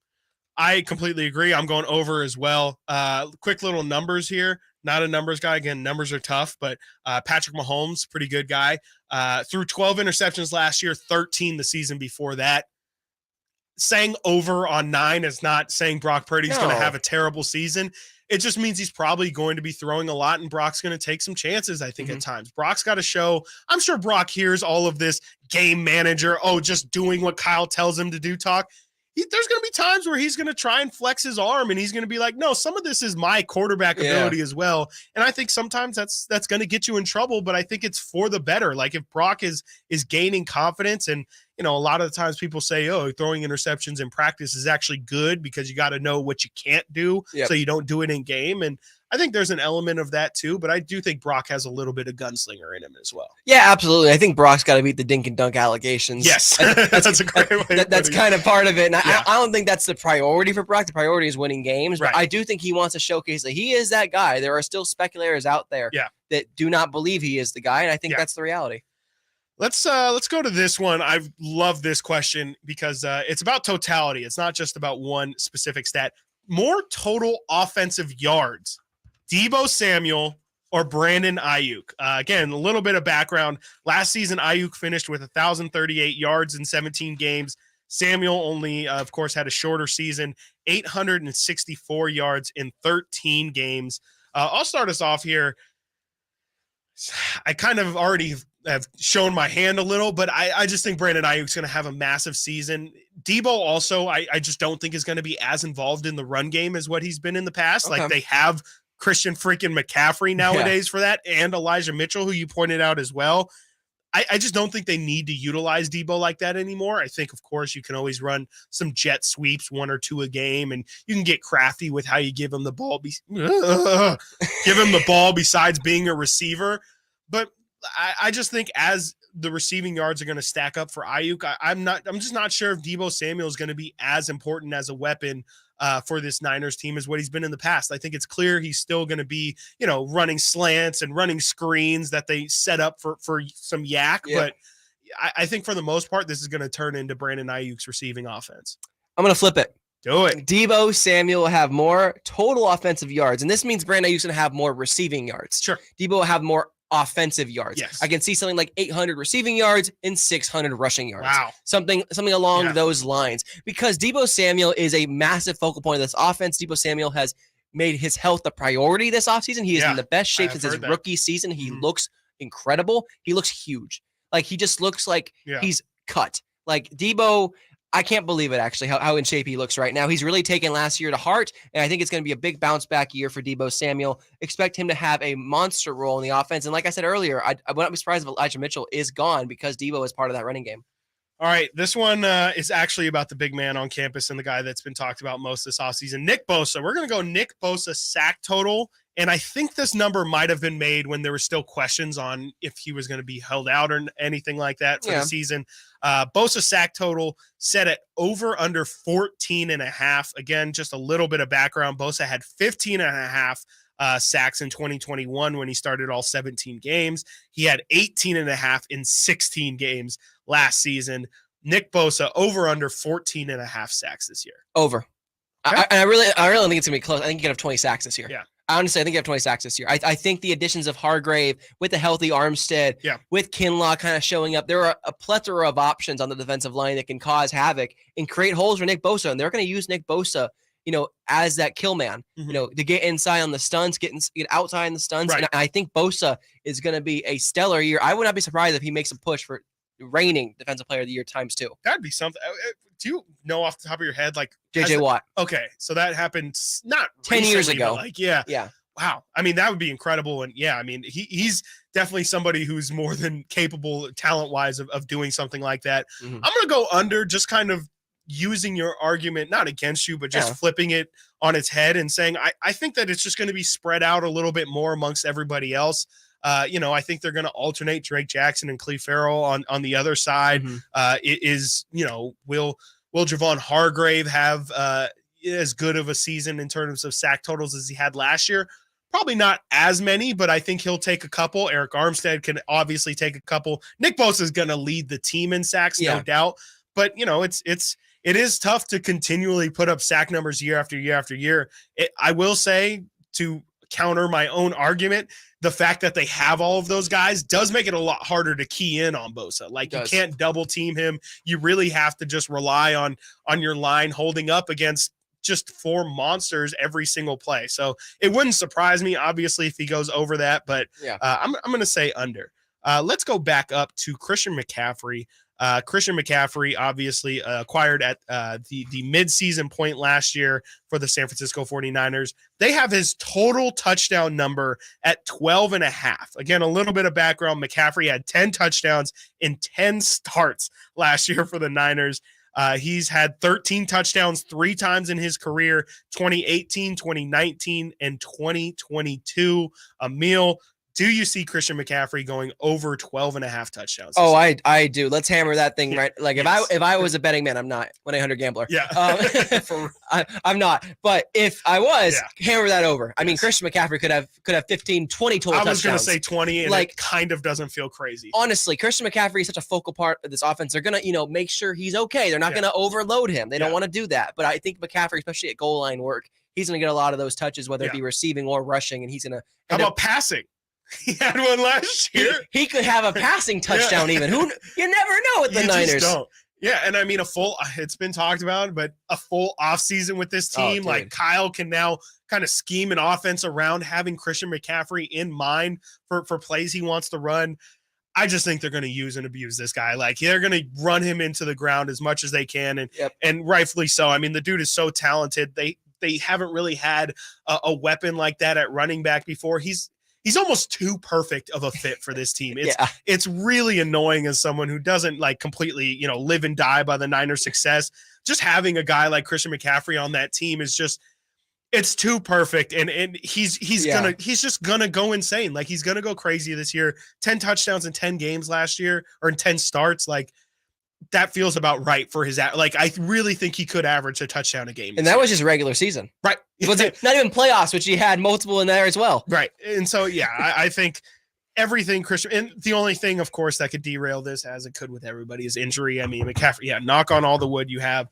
I completely agree. I'm going over as well. Quick little numbers here. Not a numbers guy. Again, numbers are tough, but Patrick Mahomes, pretty good guy. Threw 12 interceptions last year, 13 the season before that. Saying over on 9 is not saying Brock Purdy's going to have a terrible season. It just means he's probably going to be throwing a lot, and Brock's going to take some chances, I think, at times. Brock's got to show. I'm sure Brock hears all of this game manager, just doing what Kyle tells him to do talk. There's going to be times where he's going to try and flex his arm, and he's going to be like, no, some of this is my quarterback ability as well. And I think sometimes that's going to get you in trouble, but I think it's for the better. Like if Brock is gaining confidence, and a lot of the times people say, throwing interceptions in practice is actually good because you got to know what you can't do so you don't do it in game. And I think there's an element of that too, but I do think Brock has a little bit of gunslinger in him as well. Yeah, absolutely. I think Brock's got to beat the dink and dunk allegations. Yes, that's a great way. That's kind of part of it. And I don't think that's the priority for Brock. The priority is winning games. But I do think he wants to showcase that he is that guy. There are still speculators out there that do not believe he is the guy. And I think that's the reality. Let's go to this one. I love this question because it's about totality. It's not just about one specific stat. More total offensive yards, Deebo Samuel or Brandon Ayuk? Again, a little bit of background. Last season, Ayuk finished with 1,038 yards in 17 games. Samuel only, of course, had a shorter season, 864 yards in 13 games. I'll start us off here. I kind of already have shown my hand a little, but I just think Brandon Ayuk's going to have a massive season. Deebo also, I just don't think is going to be as involved in the run game as what he's been in the past. Okay. Like they have Christian freaking McCaffrey nowadays for that, and Elijah Mitchell, who you pointed out as well. I just don't think they need to utilize Deebo like that anymore. I think, of course, you can always run some jet sweeps, 1 or 2 a game, and you can get crafty with how you give him the ball. Give him the ball besides being a receiver. But I just think as the receiving yards are going to stack up for Ayuk, I'm just not sure if Deebo Samuel is going to be as important as a weapon for this Niners team as what he's been in the past. I think it's clear he's still going to be, running slants and running screens that they set up for some yak. Yeah. But I think for the most part, this is going to turn into Brandon Ayuk's receiving offense. I'm going to flip it. Do it. Deebo Samuel will have more total offensive yards, and this means Brandon Ayuk's going to have more receiving yards. Sure. Deebo will have more offensive yards. Yes. I can see something like 800 receiving yards and 600 rushing yards. Wow. Something along those lines, because Deebo Samuel is a massive focal point of this offense. Deebo Samuel has made his health a priority this offseason. He is in the best shape since his rookie season. He looks incredible. He looks huge. Like he just looks like he's cut. Like Deebo, I can't believe it, actually, how in shape he looks right now. He's really taken last year to heart, and I think it's going to be a big bounce-back year for Deebo Samuel. Expect him to have a monster role in the offense. And like I said earlier, I wouldn't be surprised if Elijah Mitchell is gone because Deebo is part of that running game. All right, this one is actually about the big man on campus and the guy that's been talked about most this offseason, Nick Bosa. We're going to go Nick Bosa sack total, and I think this number might have been made when there were still questions on if he was going to be held out or anything like that for the season. Bosa sack total set at over under 14.5. Again, just a little bit of background. Bosa had 15.5 sacks in 2021 when he started all 17 games. He had 18.5 in 16 games last season. Nick Bosa over under 14.5 sacks this year. Over. Okay. I really think it's gonna be close. I think you can have 20 sacks this year. Yeah. Honestly, I think you have 20 sacks this year. I think the additions of Hargrave with the healthy Armstead, with Kinlaw kind of showing up, there are a plethora of options on the defensive line that can cause havoc and create holes for Nick Bosa. And they're going to use Nick Bosa, as that kill man, to get inside on the stunts, get outside in the stunts. Right. And I think Bosa is going to be a stellar year. I would not be surprised if he makes a push for reigning defensive player of the year ×2. That'd be something. Do you know off the top of your head, like JJ Watt? Okay, so that happened not 10 years ago. Yeah. Wow. I mean, that would be incredible. And yeah, I mean, he's definitely somebody who's more than capable talent-wise of doing something like that. I'm going to go under, just kind of using your argument, not against you, but just flipping it on its head and saying, I think that it's just going to be spread out a little bit more amongst everybody else. I think they're going to alternate Drake Jackson and Cleve Farrell on the other side. Will Javon Hargrave have as good of a season in terms of sack totals as he had last year? Probably not as many, but I think he'll take a couple. Eric Armstead can obviously take a couple. Nick Bosa is going to lead the team in sacks, no doubt. But it is tough to continually put up sack numbers year after year after year. I will say, to counter my own argument, the fact that they have all of those guys does make it a lot harder to key in on Bosa. Like, you can't double team him. You really have to just rely on your line holding up against just 4 monsters every single play. So it wouldn't surprise me, obviously, if he goes over that, but I'm going to say under. Let's go back up to Christian McCaffrey. Christian McCaffrey obviously acquired at the midseason point last year for the San Francisco 49ers. They have his total touchdown number at 12.5. Again, a little bit of background. McCaffrey had 10 touchdowns in 10 starts last year for the Niners. He's had 13 touchdowns 3 times in his career, 2018, 2019, and 2022. Amil, do you see Christian McCaffrey going over 12.5 touchdowns? Oh, I do. Let's hammer that thing right. Like, if I was a betting man, I'm not. 1-800-GAMBLER. Yeah. I'm not. But if I was, hammer that over. I mean, Christian McCaffrey could have 15, 20 total touchdowns. I was going to say 20, and it kind of doesn't feel crazy. Honestly, Christian McCaffrey is such a focal part of this offense. They're going to, make sure he's okay. They're not going to overload him. They don't want to do that. But I think McCaffrey, especially at goal line work, he's going to get a lot of those touches, whether it be receiving or rushing, and he's going to. How about passing? He had one last year. He could have a passing touchdown even. You never know with the Niners. Just don't. Yeah, and I mean, it's been talked about, but a full offseason with this team, like Kyle can now kind of scheme an offense around having Christian McCaffrey in mind for plays he wants to run. I just think they're going to use and abuse this guy. Like, they're going to run him into the ground as much as they can, and rightfully so. I mean, the dude is so talented. They haven't really had a weapon like that at running back before. He's almost too perfect of a fit for this team. It's really annoying as someone who doesn't completely, live and die by the Niners' success. Just having a guy like Christian McCaffrey on that team is just, it's too perfect. And he's just gonna go insane. Like, he's gonna go crazy this year. 10 touchdowns in 10 games last year, or in 10 starts. Like, that feels about right for his. Like, I really think he could average a touchdown a game. And that was just regular season. Right. It wasn't not even playoffs, which he had multiple in there as well. Right. And so, I think everything Christian, and the only thing, of course, that could derail this, as it could with everybody, is injury. I mean, McCaffrey, knock on all the wood you have.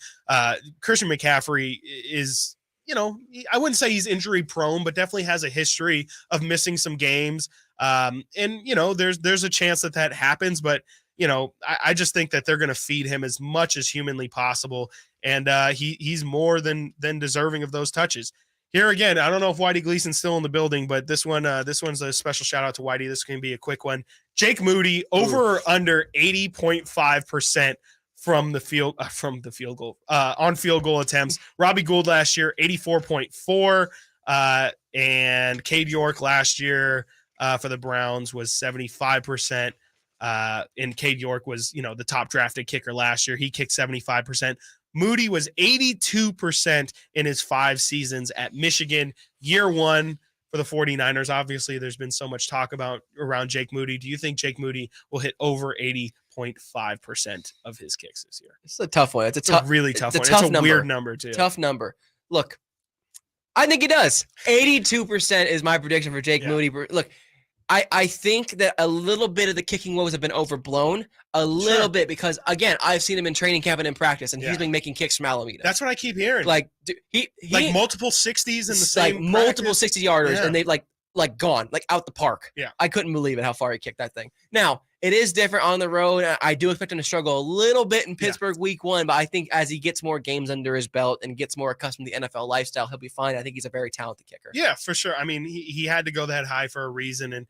Christian McCaffrey is, I wouldn't say he's injury prone, but definitely has a history of missing some games. And, there's a chance that happens, but I just think that they're going to feed him as much as humanly possible. And he's more than deserving of those touches. Here again, I don't know if Whitey Gleason's still in the building, but this one's a special shout out to Whitey. This can be a quick one. Jake Moody, over or under 80.5% from the field goal on field goal attempts. Robbie Gould last year 84.4, and Cade York last year for the Browns was 75%. And Cade York was, the top drafted kicker last year. He kicked 75%. Moody was 82% in his 5 seasons at Michigan. Year 1 for the 49ers. Obviously, there's been so much talk around Jake Moody. Do you think Jake Moody will hit over 80.5% of his kicks this year? It's a tough one. It's a really tough one. It's a weird number, too. Tough number. Look, I think he does. 82% is my prediction for Jake Moody. Look, I think that a little bit of the kicking woes have been overblown, a little bit, because, again, I've seen him in training camp and in practice, and he's been making kicks from Alameda. That's what I keep hearing. Like, dude, he multiple 60s in the same like multiple 60-yarders, and they like gone, like out the park. Yeah. I couldn't believe it how far he kicked that thing. Now, it is different on the road. I do expect him to struggle a little bit in Pittsburgh week 1, but I think as he gets more games under his belt and gets more accustomed to the NFL lifestyle, he'll be fine. I think he's a very talented kicker. Yeah, for sure. I mean, he had to go that high for a reason. And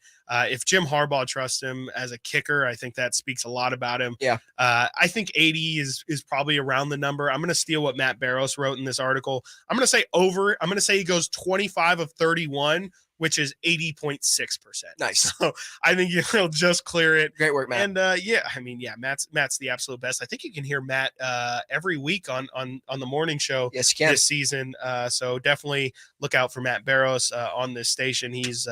if Jim Harbaugh trusts him as a kicker, I think that speaks a lot about him. Yeah. I think 80 is probably around the number. I'm going to steal what Matt Barros wrote in this article. I'm going to say over. I'm going to say he goes 25 of 31, which is 80.6%. Nice. So I think he'll just clear it. Great work, Matt. And Matt's the absolute best. I think you can hear Matt every week on the morning show yes, you can. This season. So definitely look out for Matt Barros on this station. He's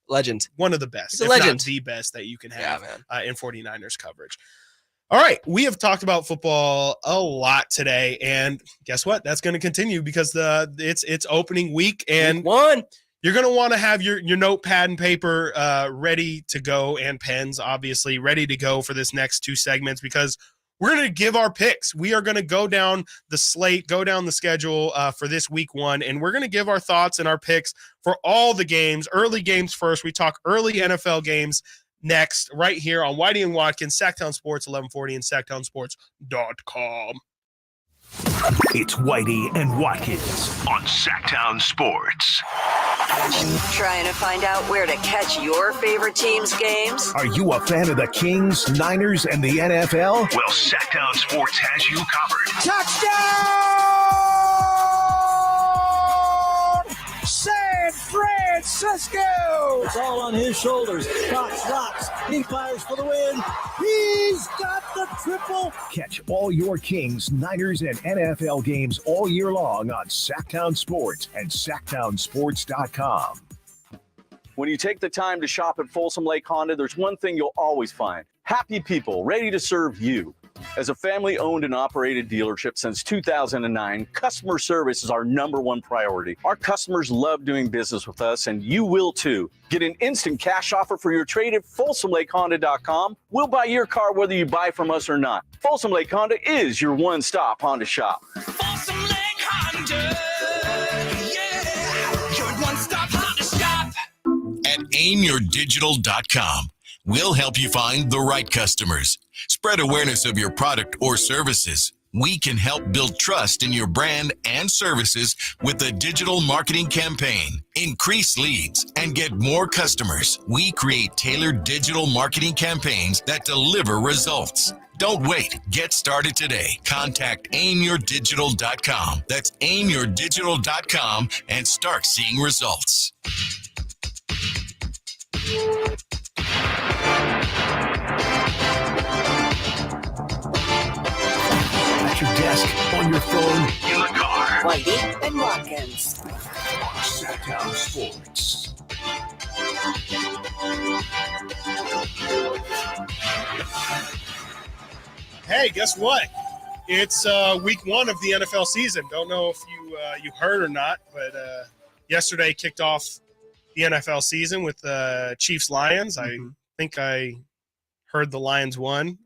legend. One of the best. He's a legend. Not the best that you can have in 49ers coverage. All right, we have talked about football a lot today, and guess what? That's going to continue because it's opening week, and week 1. You're going to want to have your notepad and paper ready to go, and pens, obviously, ready to go for this next 2 segments, because we're going to give our picks. We are going to go down the slate, go down the schedule for this week 1, and we're going to give our thoughts and our picks for all the games. Early games first. We talk early NFL games next, right here on Whitey and Watkins, Sactown Sports 1140 and SactownSports.com. It's Whitey and Watkins on Sactown Sports. Trying to find out where to catch your favorite team's games? Are you a fan of the Kings, Niners, and the NFL? Well, Sactown Sports has you covered. Touchdown! San Francisco! It's all on his shoulders. Fox rocks. He fires for the win. He's got the triple. Catch all your Kings, Niners, and NFL games all year long on Sactown Sports and SactownSports.com. When you take the time to shop at Folsom Lake Honda, there's one thing you'll always find. Happy people ready to serve you. As a family-owned and operated dealership since 2009, customer service is our #1 priority. Our customers love doing business with us, and you will too. Get an instant cash offer for your trade at FolsomLakeHonda.com. We'll buy your car whether you buy from us or not. Folsom Lake Honda is your one-stop Honda shop. Folsom Lake Honda, yeah, your one-stop Honda shop. At aimyourdigital.com, we'll help you find the right customers. Spread awareness of your product or services. We can help build trust in your brand and services with a digital marketing campaign. Increase leads and get more customers. We create tailored digital marketing campaigns that deliver results. Don't wait. Get started today. Contact aimyourdigital.com. That's aimyourdigital.com and start seeing results. At your desk, on your phone, in the car. Whitey and Watkins on Sactown Sports. Hey, guess what? It's week 1 of the NFL season. Don't know if you heard or not, but yesterday kicked off the NFL season with the Chiefs-Lions. I think I heard the Lions won.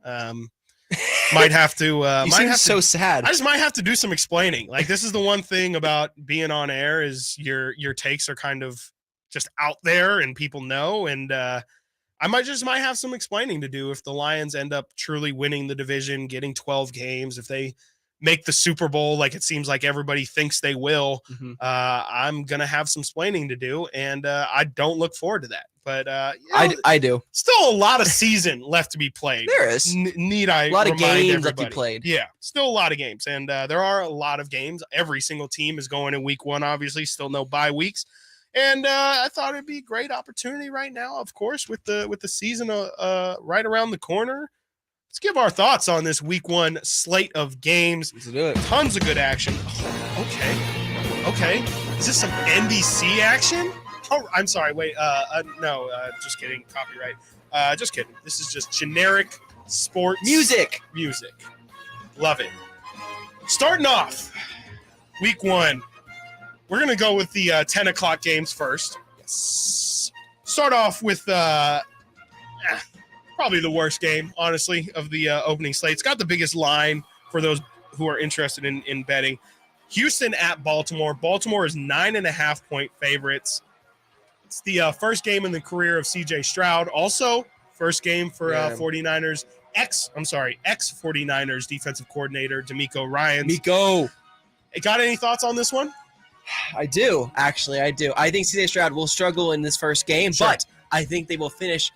Might have to. You seem so sad. I just might have to do some explaining. Like, this is the one thing about being on air is your takes are kind of just out there and people know. And I might have some explaining to do if the Lions end up truly winning the division, getting 12 games, if they make the Super Bowl like it seems like everybody thinks they will, I'm going to have some splaining to do, and I don't look forward to that. But I do. Still a lot of season left to be played. There is. Need I a lot of games everybody. left to be played. Yeah, still a lot of games. And there are a lot of games. Every single team is going in week 1, obviously. Still no bye weeks. And I thought it'd be a great opportunity right now, of course, with the season right around the corner. Let's give our thoughts on this week 1 slate of games. Let's do it. Tons of good action. Oh, okay. Is this some NBC action? Oh, I'm sorry. Wait. No. Just kidding. Copyright. Just kidding. This is just generic sports music. Love it. Starting off, week 1. We're gonna go with the 10 o'clock games first. Yes. Start off with probably the worst game, honestly, of the opening slate. It's got the biggest line for those who are interested in betting. Houston at Baltimore. Baltimore is 9.5-point favorites. It's the first game in the career of C.J. Stroud. Also, first game for 49ers. Ex-49ers defensive coordinator DeMeco Ryans. Got any thoughts on this one? I do, actually. I do. I think C.J. Stroud will struggle in this first game, but I think they will finish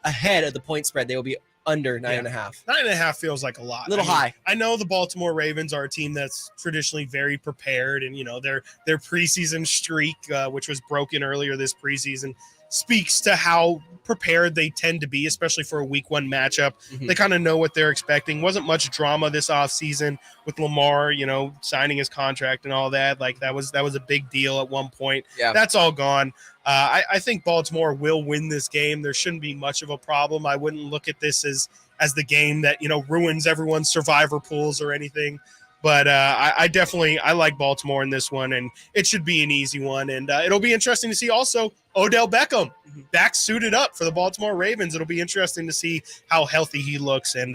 ahead of the point spread. They will be under 9.5. 9.5 feels like a lot. A little high. I know the Baltimore Ravens are a team that's traditionally very prepared, and their preseason streak, which was broken earlier this preseason, speaks to how prepared they tend to be, especially for a week 1 matchup. They kind of know what they're expecting. Wasn't much drama this offseason with Lamar, signing his contract and all that. Like that was a big deal at one point. Yeah. That's all gone. I think Baltimore will win this game. There shouldn't be much of a problem. I wouldn't look at this as the game that, ruins everyone's survivor pools or anything. But I definitely like Baltimore in this one, and it should be an easy one. And it'll be interesting to see also Odell Beckham back suited up for the Baltimore Ravens. It'll be interesting to see how healthy he looks and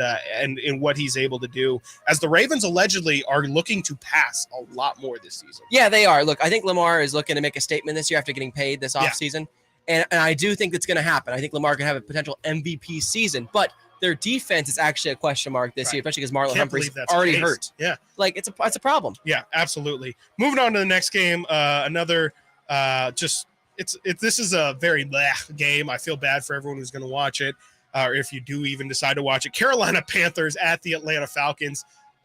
what he's able to do, as the Ravens allegedly are looking to pass a lot more this season. Yeah, they are. Look, I think Lamar is looking to make a statement this year after getting paid this offseason. And I do think that's going to happen. I think Lamar can have a potential MVP season, but their defense is actually a question mark this year, especially because Marlon Humphrey's already hurt. Yeah. Like it's a problem. Yeah, absolutely. Moving on to the next game, another this is a very bleh game. I feel bad for everyone who's going to watch it, or if you do even decide to watch it. Carolina Panthers at the Atlanta Falcons.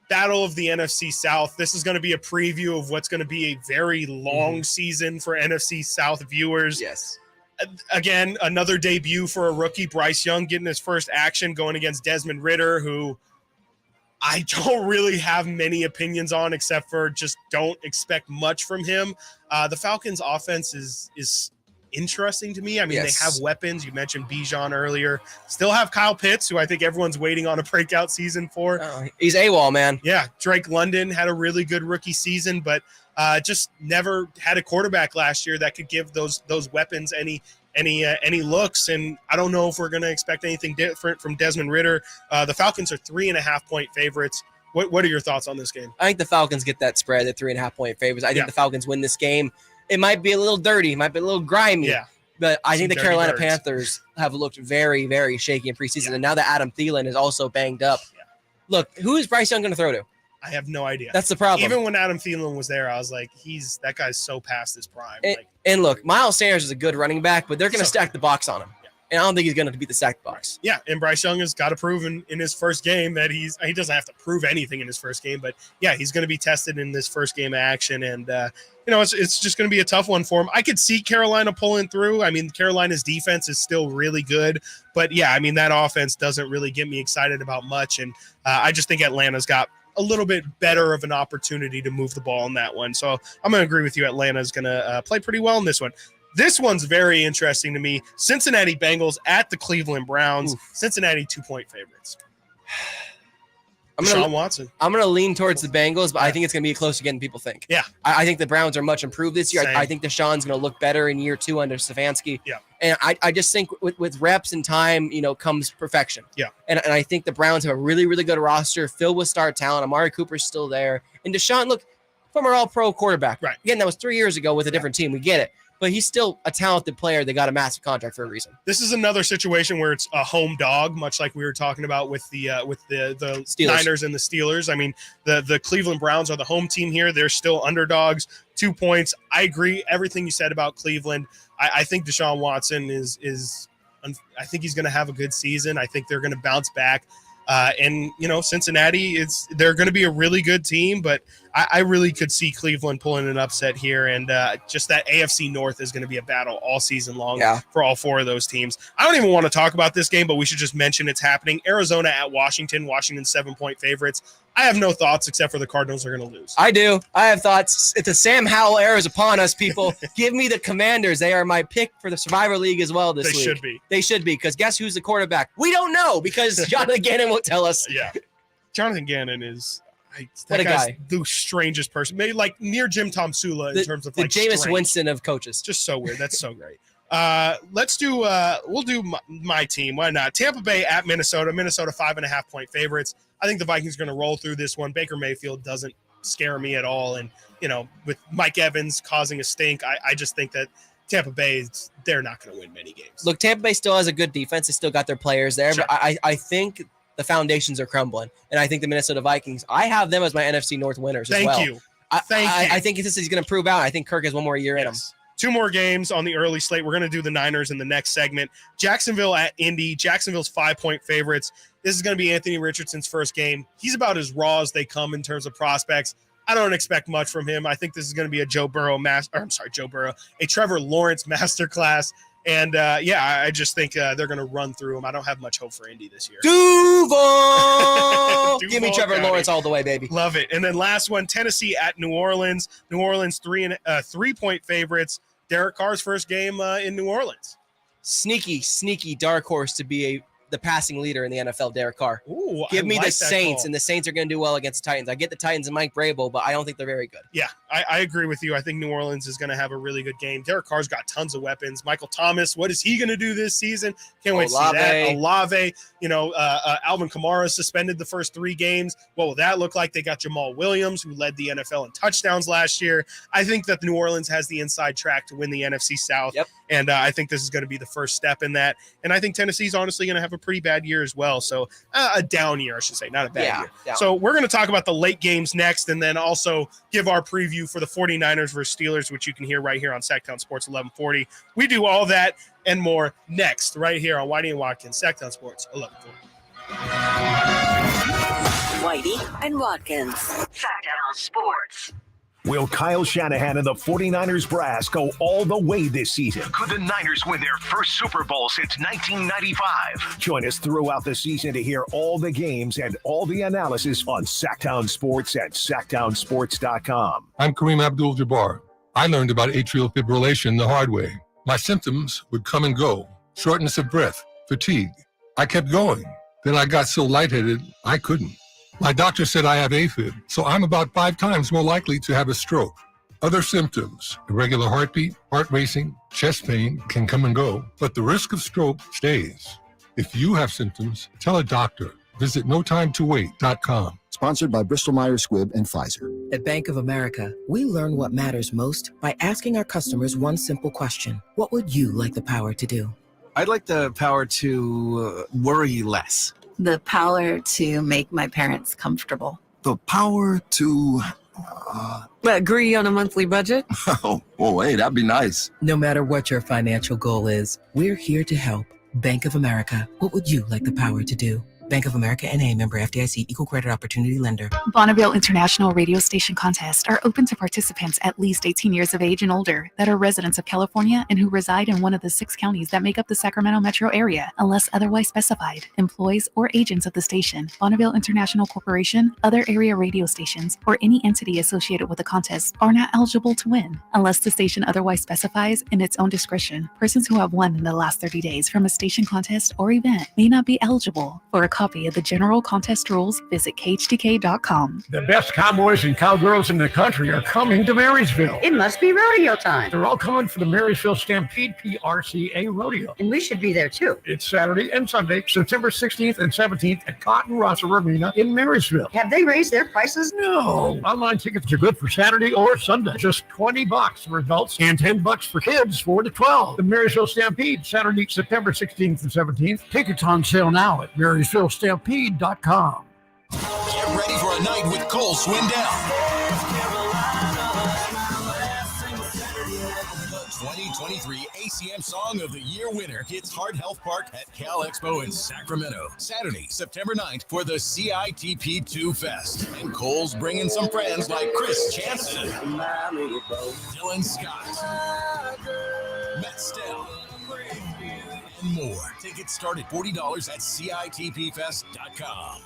Battle of the NFC South. This is going to be a preview of what's going to be a very long season for NFC South viewers. Yes. Again, another debut for a rookie, Bryce Young, getting his first action going against Desmond Ridder, who I don't really have many opinions on, except for just don't expect much from him. The Falcons' offense is interesting to me. I mean, they have weapons. You mentioned Bijan earlier. Still have Kyle Pitts, who I think everyone's waiting on a breakout season for. He's AWOL, man. Yeah, Drake London had a really good rookie season, but just never had a quarterback last year that could give those weapons any looks. And I don't know if we're going to expect anything different from Desmond Ridder. The Falcons are 3.5-point favorites. What are your thoughts on this game? I think the Falcons get that spread at 3.5-point favorites. I think the Falcons win this game. It might be a little dirty, might be a little grimy. Yeah. But I think the Carolina Panthers have looked very, very shaky in preseason. And now that Adam Thielen is also banged up. Yeah. Look, who is Bryce Young going to throw to? I have no idea. That's the problem. Even when Adam Thielen was there, I was like, that guy's so past his prime. And look, Miles Sanders is a good running back, but they're going to stack the box on him. Yeah. And I don't think he's going to beat the stack box. Yeah, and Bryce Young has got to prove in his first game that he doesn't have to prove anything in his first game, but yeah, he's going to be tested in this first game of action, and it's just going to be a tough one for him. I could see Carolina pulling through. I mean, Carolina's defense is still really good, but yeah, I mean, that offense doesn't really get me excited about much, and I just think Atlanta's got a little bit better of an opportunity to move the ball in that one. So I'm going to agree with you. Atlanta's going to play pretty well in this one. This one's very interesting to me. Cincinnati Bengals at the Cleveland Browns. Oof. Cincinnati 2-point favorites. Deshaun Watson. I'm going to lean towards the Bengals, but I think it's going to be closer again than people think. Yeah. I think the Browns are much improved this year. I think Deshaun's going to look better in year 2 under Stefanski. Yeah. And I just think with reps and time, comes perfection. Yeah. And I think the Browns have a really, really good roster filled with star talent. Amari Cooper's still there. And Deshaun, look, former all-pro quarterback. Right. Again, that was 3 years ago with a different team. We get it. but he's still a talented player that got a massive contract for a reason. This is another situation where it's a home dog, much like we were talking about with the Steelers. Niners and the Steelers. I mean, the Cleveland Browns are the home team here. They're still underdogs, 2 points. I agree everything you said about Cleveland. I think Deshaun Watson is I think he's going to have a good season. I think they're going to bounce back. And, Cincinnati, they're going to be a really good team, but I really could see Cleveland pulling an upset here. And just that AFC North is going to be a battle all season long for all four of those teams. I don't even want to talk about this game, but we should just mention it's happening. Arizona at Washington. Washington 7-point favorites. I have no thoughts except for the Cardinals are going to lose. I do. I have thoughts. If the Sam Howell era is upon us, people, give me the Commanders. They are my pick for the Survivor League as well this week. They should be. They should be, because guess who's the quarterback? We don't know, because Jonathan Gannon won't tell us. Yeah. Jonathan Gannon is what a guy. The strangest person. Maybe like near Jim Tom Sula in terms of the like Jameis strange. Winston of coaches. Just so weird. That's so great. We'll do my team. Why not? Tampa Bay at Minnesota. Minnesota 5.5-point favorites. I think the Vikings are going to roll through this one. Baker Mayfield doesn't scare me at all. And, with Mike Evans causing a stink, I just think that Tampa Bay, they're not going to win many games. Look, Tampa Bay still has a good defense. They still got their players there. Sure. But I think the foundations are crumbling. And I think the Minnesota Vikings, I have them as my NFC North winners as well. Thank you. I think this is going to prove out. I think Kirk has one more year in him. 2 more games on the early slate. We're going to do the Niners in the next segment. Jacksonville at Indy. Jacksonville's 5-point favorites. This is going to be Anthony Richardson's first game. He's about as raw as they come in terms of prospects. I don't expect much from him. I think this is going to be a a Trevor Lawrence masterclass. And I just think they're going to run through him. I don't have much hope for Indy this year. Duval! Give me Trevor Lawrence all the way, baby. Love it. And then last one, Tennessee at New Orleans. New Orleans 3-point favorites. Derek Carr's first game in New Orleans. Sneaky dark horse to be the passing leader in the NFL, Derek Carr. Ooh, Give me like the Saints, and the Saints are going to do well against the Titans. I get the Titans and Mike Vrabel, but I don't think they're very good. Yeah, I agree with you. I think New Orleans is going to have a really good game. Derek Carr's got tons of weapons. Michael Thomas, what is he going to do this season? Can't wait to see that. Olave, Alvin Kamara suspended the first 3 games. What will that look like? They got Jamal Williams, who led the NFL in touchdowns last year. I think that New Orleans has the inside track to win the NFC South. Yep. And I think this is going to be the first step in that. And I think Tennessee's honestly going to have a pretty bad year as well. So a down year, I should say, not a bad year. Down. So we're going to talk about the late games next, and then also give our preview for the 49ers versus Steelers, which you can hear right here on Sactown Sports 1140. We do all that and more next, right here on Whitey and Watkins, Sactown Sports 1140. Whitey and Watkins, Sactown Sports. Will Kyle Shanahan and the 49ers brass go all the way this season? Could the Niners win their first Super Bowl since 1995? Join us throughout the season to hear all the games and all the analysis on Sactown Sports at SactownSports.com. I'm Kareem Abdul-Jabbar. I learned about atrial fibrillation the hard way. My symptoms would come and go. Shortness of breath, fatigue. I kept going. Then I got so lightheaded, I couldn't. My doctor said I have AFib, so I'm about 5 times more likely to have a stroke. Other symptoms, irregular heartbeat, heart racing, chest pain can come and go, but the risk of stroke stays. If you have symptoms, tell a doctor. Visit notimetowait.com. Sponsored by Bristol-Myers Squibb and Pfizer. At Bank of America, we learn what matters most by asking our customers one simple question. What would you like the power to do? I'd like the power to worry less. The power to make my parents comfortable. The power to... agree on a monthly budget? Oh, hey, that'd be nice. No matter what your financial goal is, we're here to help. Bank of America, what would you like the power to do? Bank of America N.A. member FDIC equal credit opportunity lender. Bonneville International Radio Station contests are open to participants at least 18 years of age and older that are residents of California and who reside in one of the 6 counties that make up the Sacramento metro area, unless otherwise specified. Employees or agents of the station, Bonneville International Corporation, other area radio stations, or any entity associated with the contest are not eligible to win, unless the station otherwise specifies in its own discretion. Persons who have won in the last 30 days from a station contest or event may not be eligible for a copy of the general contest rules, visit KHTK.com. The best cowboys and cowgirls in the country are coming to Marysville. It must be rodeo time. They're all coming for the Marysville Stampede PRCA Rodeo. And we should be there too. It's Saturday and Sunday, September 16th and 17th at Cotton Rosser Arena in Marysville. Have they raised their prices? No. Online tickets are good for Saturday or Sunday. Just $20 for adults and $10 for kids 4 to 12. The Marysville Stampede, Saturday, September 16th and 17th. Tickets on sale now at MarysvilleStampede.com. Get ready for a night with Cole Swindell. The 2023 ACM Song of the Year winner hits Heart Health Park at Cal Expo in Sacramento, Saturday, September 9th for the CITP2 Fest. And Cole's bringing some friends like Chris Chanson, Dylan Scott, Matt Stell, and more. Tickets start at $40 at CITPFest.com.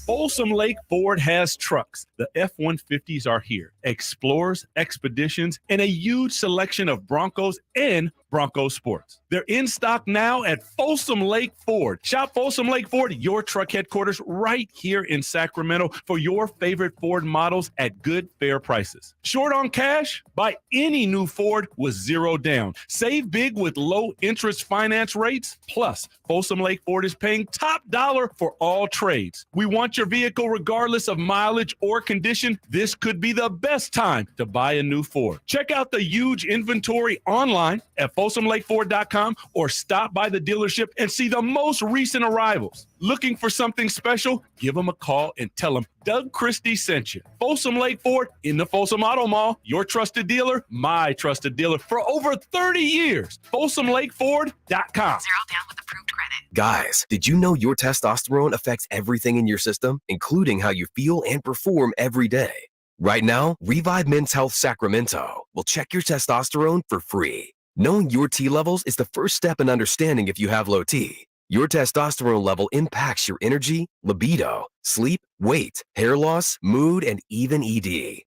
Folsom Lake Ford has trucks. The F-150s are here. Explorers, Expeditions, and a huge selection of Broncos and Bronco Sports. They're in stock now at Folsom Lake Ford. Shop Folsom Lake Ford, your truck headquarters right here in Sacramento for your favorite Ford models at good, fair prices. Short on cash? Buy any new Ford with zero down. Save big with low interest finance rates. Plus, Folsom Lake Ford is paying top dollar for all trades. We want your vehicle regardless of mileage or condition. This could be the best time to buy a new Ford. Check out the huge inventory online at FolsomLakeFord.com or stop by the dealership and see the most recent arrivals. Looking for something special? Give them a call and tell them Doug Christie sent you. Folsom Lake Ford in the Folsom Auto Mall, your trusted dealer, my trusted dealer for over 30 years. FolsomLakeFord.com. Zero down with approved credit. Guys, did you know your testosterone affects everything in your system, including how you feel and perform every day? Right now, Revive Men's Health Sacramento will check your testosterone for free. Knowing your T levels is the first step in understanding if you have low T. Your testosterone level impacts your energy, libido, sleep, weight, hair loss, mood, and even ED.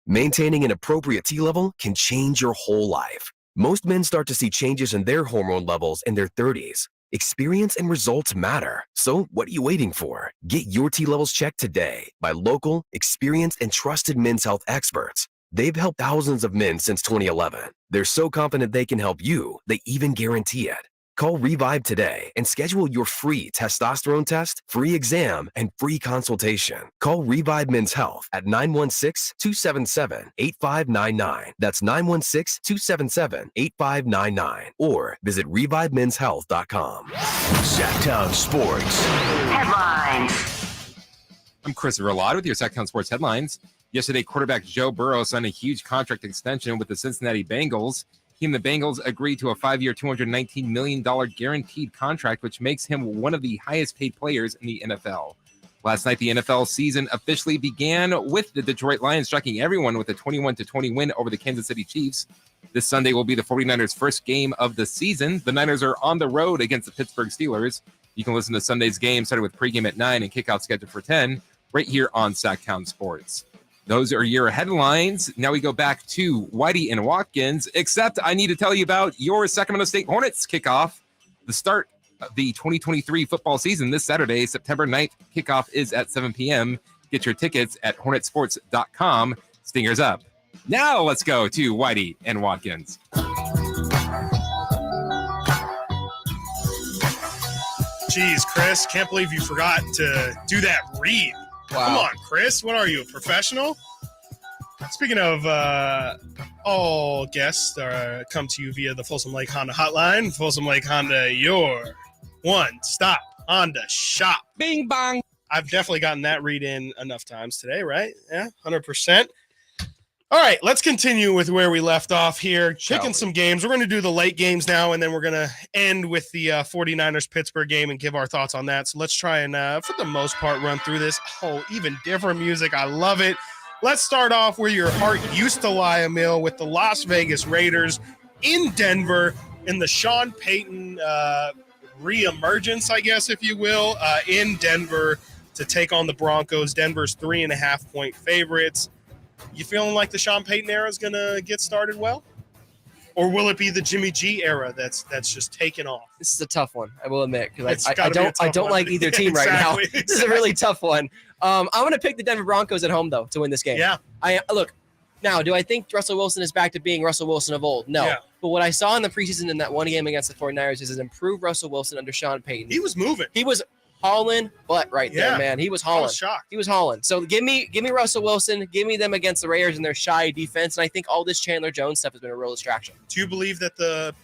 Maintaining an appropriate T level can change your whole life. Most men start to see changes in their hormone levels in their 30s. Experience and results matter. So what are you waiting for? Get your T levels checked today by local, experienced, and trusted men's health experts. They've helped thousands of men since 2011. They're so confident they can help you, they even guarantee it. Call Revive today and schedule your free testosterone test, free exam, and free consultation. Call Revive Men's Health at 916-277-8599. That's 916-277-8599. Or visit ReviveMen'sHealth.com. Sactown Sports. Headlines. I'm Chris Verlad with your Sactown Sports headlines. Yesterday, quarterback Joe Burrow signed a huge contract extension with the Cincinnati Bengals. He and the Bengals agreed to a 5-year, $219 million guaranteed contract, which makes him one of the highest paid players in the NFL. Last night, the NFL season officially began with the Detroit Lions striking everyone with a 21-20 win over the Kansas City Chiefs. This Sunday will be the 49ers' first game of the season. The Niners are on the road against the Pittsburgh Steelers. You can listen to Sunday's game, starting with pregame at 9 and kickoff scheduled for 10, right here on Sactown Sports. Those are your headlines. Now we go back to Whitey and Watkins, except I need to tell you about your Sacramento State Hornets kickoff. The start of the 2023 football season this Saturday, September 9th. Kickoff is at 7 p.m. Get your tickets at hornetsports.com. Stingers up. Now let's go to Whitey and Watkins. Jeez, Chris, can't believe you forgot to do that read. Wow. Come on, Chris. What are you, a professional? Speaking of all guests come to you via the Folsom Lake Honda hotline. Folsom Lake Honda, your one-stop Honda shop. Bing bong. I've definitely gotten that read in enough times today, right? Yeah, 100%. All right, let's continue with where we left off here. Picking some games. We're going to do the late games now, and then we're going to end with the 49ers-Pittsburgh game and give our thoughts on that. So let's try and, for the most part, run through this. Oh, even different music. I love it. Let's start off where your heart used to lie, Amil, with the Las Vegas Raiders in Denver in the Sean Payton reemergence, I guess, if you will, in Denver to take on the Broncos. Denver's 3.5-point favorites. You feeling like the Sean Payton era is going to get started well? or will it be the Jimmy G era that's just taken off? This is a tough one, I will admit, because It's I gotta be a don't tough like one. either team right now. Exactly, This is a really tough one. I'm going to pick the Denver Broncos at home, though, to win this game. Yeah. Look, now, do I think Russell Wilson is back to being Russell Wilson of old? No. Yeah. But what I saw in the preseason in that one game against the 49ers is an improved Russell Wilson under Sean Payton. He was moving. He was hauling butt right there, man. He was hauling. I was shocked. He was hauling. So give me Russell Wilson. Give me them against the Raiders and their shy defense. And I think all this Chandler Jones stuff has been a real distraction. Do you believe that the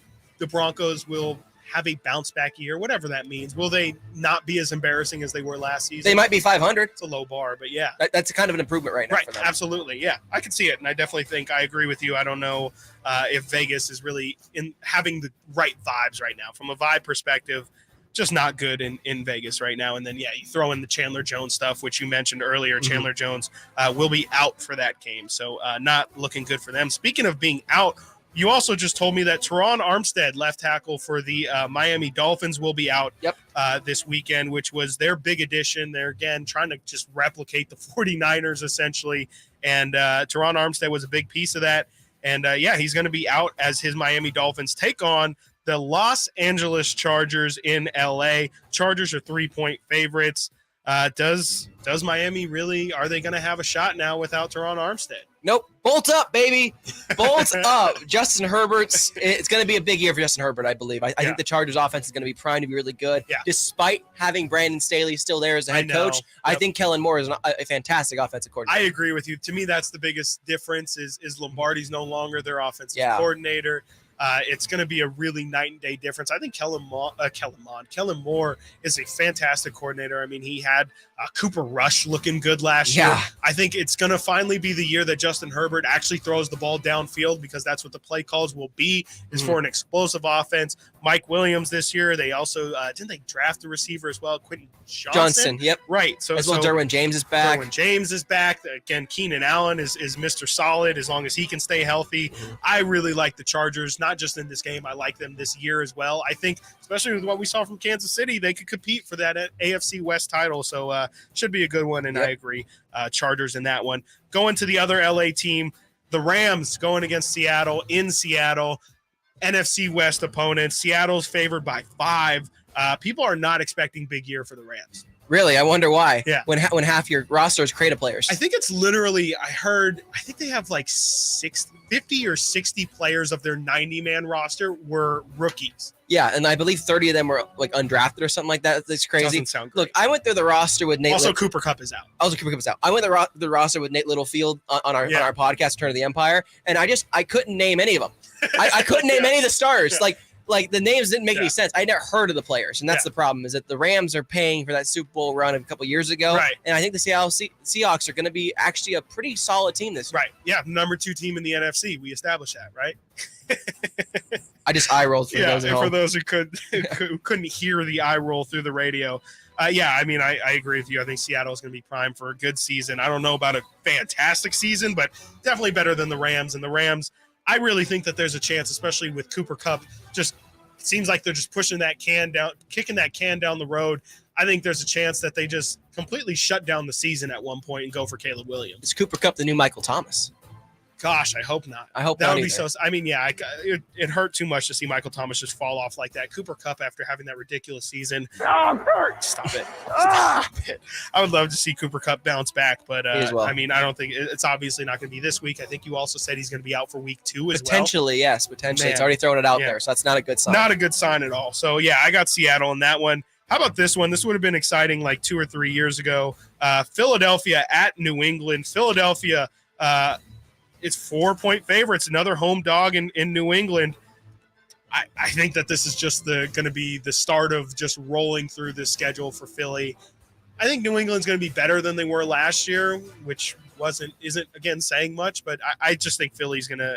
Broncos will have a bounce back year, whatever that means? Will they not be as embarrassing as they were last season? They might be 500. It's a low bar, but yeah. That's kind of an improvement right now. Right, for them. absolutely. Yeah, I can see it. And I definitely think I agree with you. I don't know if Vegas is really in having the right vibes right now. From a vibe perspective, just not good in Vegas right now. And then, yeah, you throw in the Chandler Jones stuff, which you mentioned earlier. Mm-hmm. Chandler Jones will be out for that game. So not looking good for them. Speaking of being out, you also just told me that Teron Armstead, left tackle for the Miami Dolphins, will be out this weekend, which was their big addition. They're, again, trying to just replicate the 49ers, essentially. And Teron Armstead was a big piece of that. And, yeah, he's going to be out as his Miami Dolphins take on the Los Angeles Chargers in L.A. Chargers are 3-point favorites. Does Miami really – are they going to have a shot now without Teron Armstead? Nope. Bolt up, baby. Bolt up. Justin Herbert's – it's going to be a big year for Justin Herbert, I believe. I think the Chargers' offense is going to be primed to be really good. Yeah. Despite having Brandon Staley still there as the head coach, I think Kellen Moore is a fantastic offensive coordinator. I agree with you. To me, that's the biggest difference is Lombardi's no longer their offensive coordinator. It's going to be a really night and day difference. I think Kellen Moore is a fantastic coordinator. I mean, he had Cooper Rush looking good last year. I think it's going to finally be the year that Justin Herbert actually throws the ball downfield, because that's what the play calls will be, is for an explosive offense. Mike Williams this year, they also didn't they draft a receiver as well? Quentin Johnson. Yep. Right. So Derwin James is back. Derwin James is back. Again, Keenan Allen is Mr. Solid as long as he can stay healthy. I really like the Chargers, not just in this game. I like them this year as well. I think, especially with what we saw from Kansas City, they could compete for that AFC West title. So should be a good one, and I agree. Chargers in that one. Going to the other LA team, the Rams going against Seattle in Seattle. NFC West opponent. Seattle's favored by 5. People are not expecting big year for the Rams. Really? I wonder why. Yeah. When half your roster is creative players. I think it's literally, I think they have like 50 or 60 players of their 90-man roster were rookies. Yeah, and I believe 30 of them were like undrafted or something like that. That's crazy. Doesn't sound great. Look, I went through the roster with Nate. Also, Cooper Kupp is out. Cooper Kupp is out. I went through the roster with Nate Littlefield on our podcast, Turn of the Empire, and I couldn't name any of them. I couldn't name any of the starters. Like the names didn't make any sense. I never heard of the players, and that's the problem. Is that the Rams are paying for that Super Bowl run a couple years ago, right? And I think the Seattle Seahawks are going to be actually a pretty solid team this year. Right? Yeah, number 2 team in the NFC. We established that, right? I just eye rolled for those at home. For those who couldn't hear the eye roll through the radio. I mean, I agree with you. I think Seattle is going to be primed for a good season. I don't know about a fantastic season, but definitely better than the Rams. And the Rams, I really think that there's a chance, especially with Cooper Kupp, just seems like they're just pushing that can down, kicking that can down the road. I think there's a chance that they just completely shut down the season at one point and go for Caleb Williams. Is Cooper Kupp the new Michael Thomas? Gosh, I hope not. I hope that not would be either. so. I mean, yeah, it hurt too much to see Michael Thomas just fall off like that. Cooper Kupp, after having that ridiculous season, I'm hurt. Stop it. Stop it. I would love to see Cooper Kupp bounce back, but I mean, I don't think it's obviously not going to be this week. I think you also said he's going to be out for week 2 as well. Potentially, yes. Potentially, it's already thrown it out there, so that's not a good sign. Not a good sign at all. So yeah, I got Seattle in that one. How about this one? This would have been exciting like 2 or 3 years ago. Philadelphia at New England. Philadelphia. It's 4-point favorites, another home dog in New England. I think that this is just going to be the start of just rolling through this schedule for Philly. I think New England's going to be better than they were last year, which isn't again saying much, but I just think Philly's going to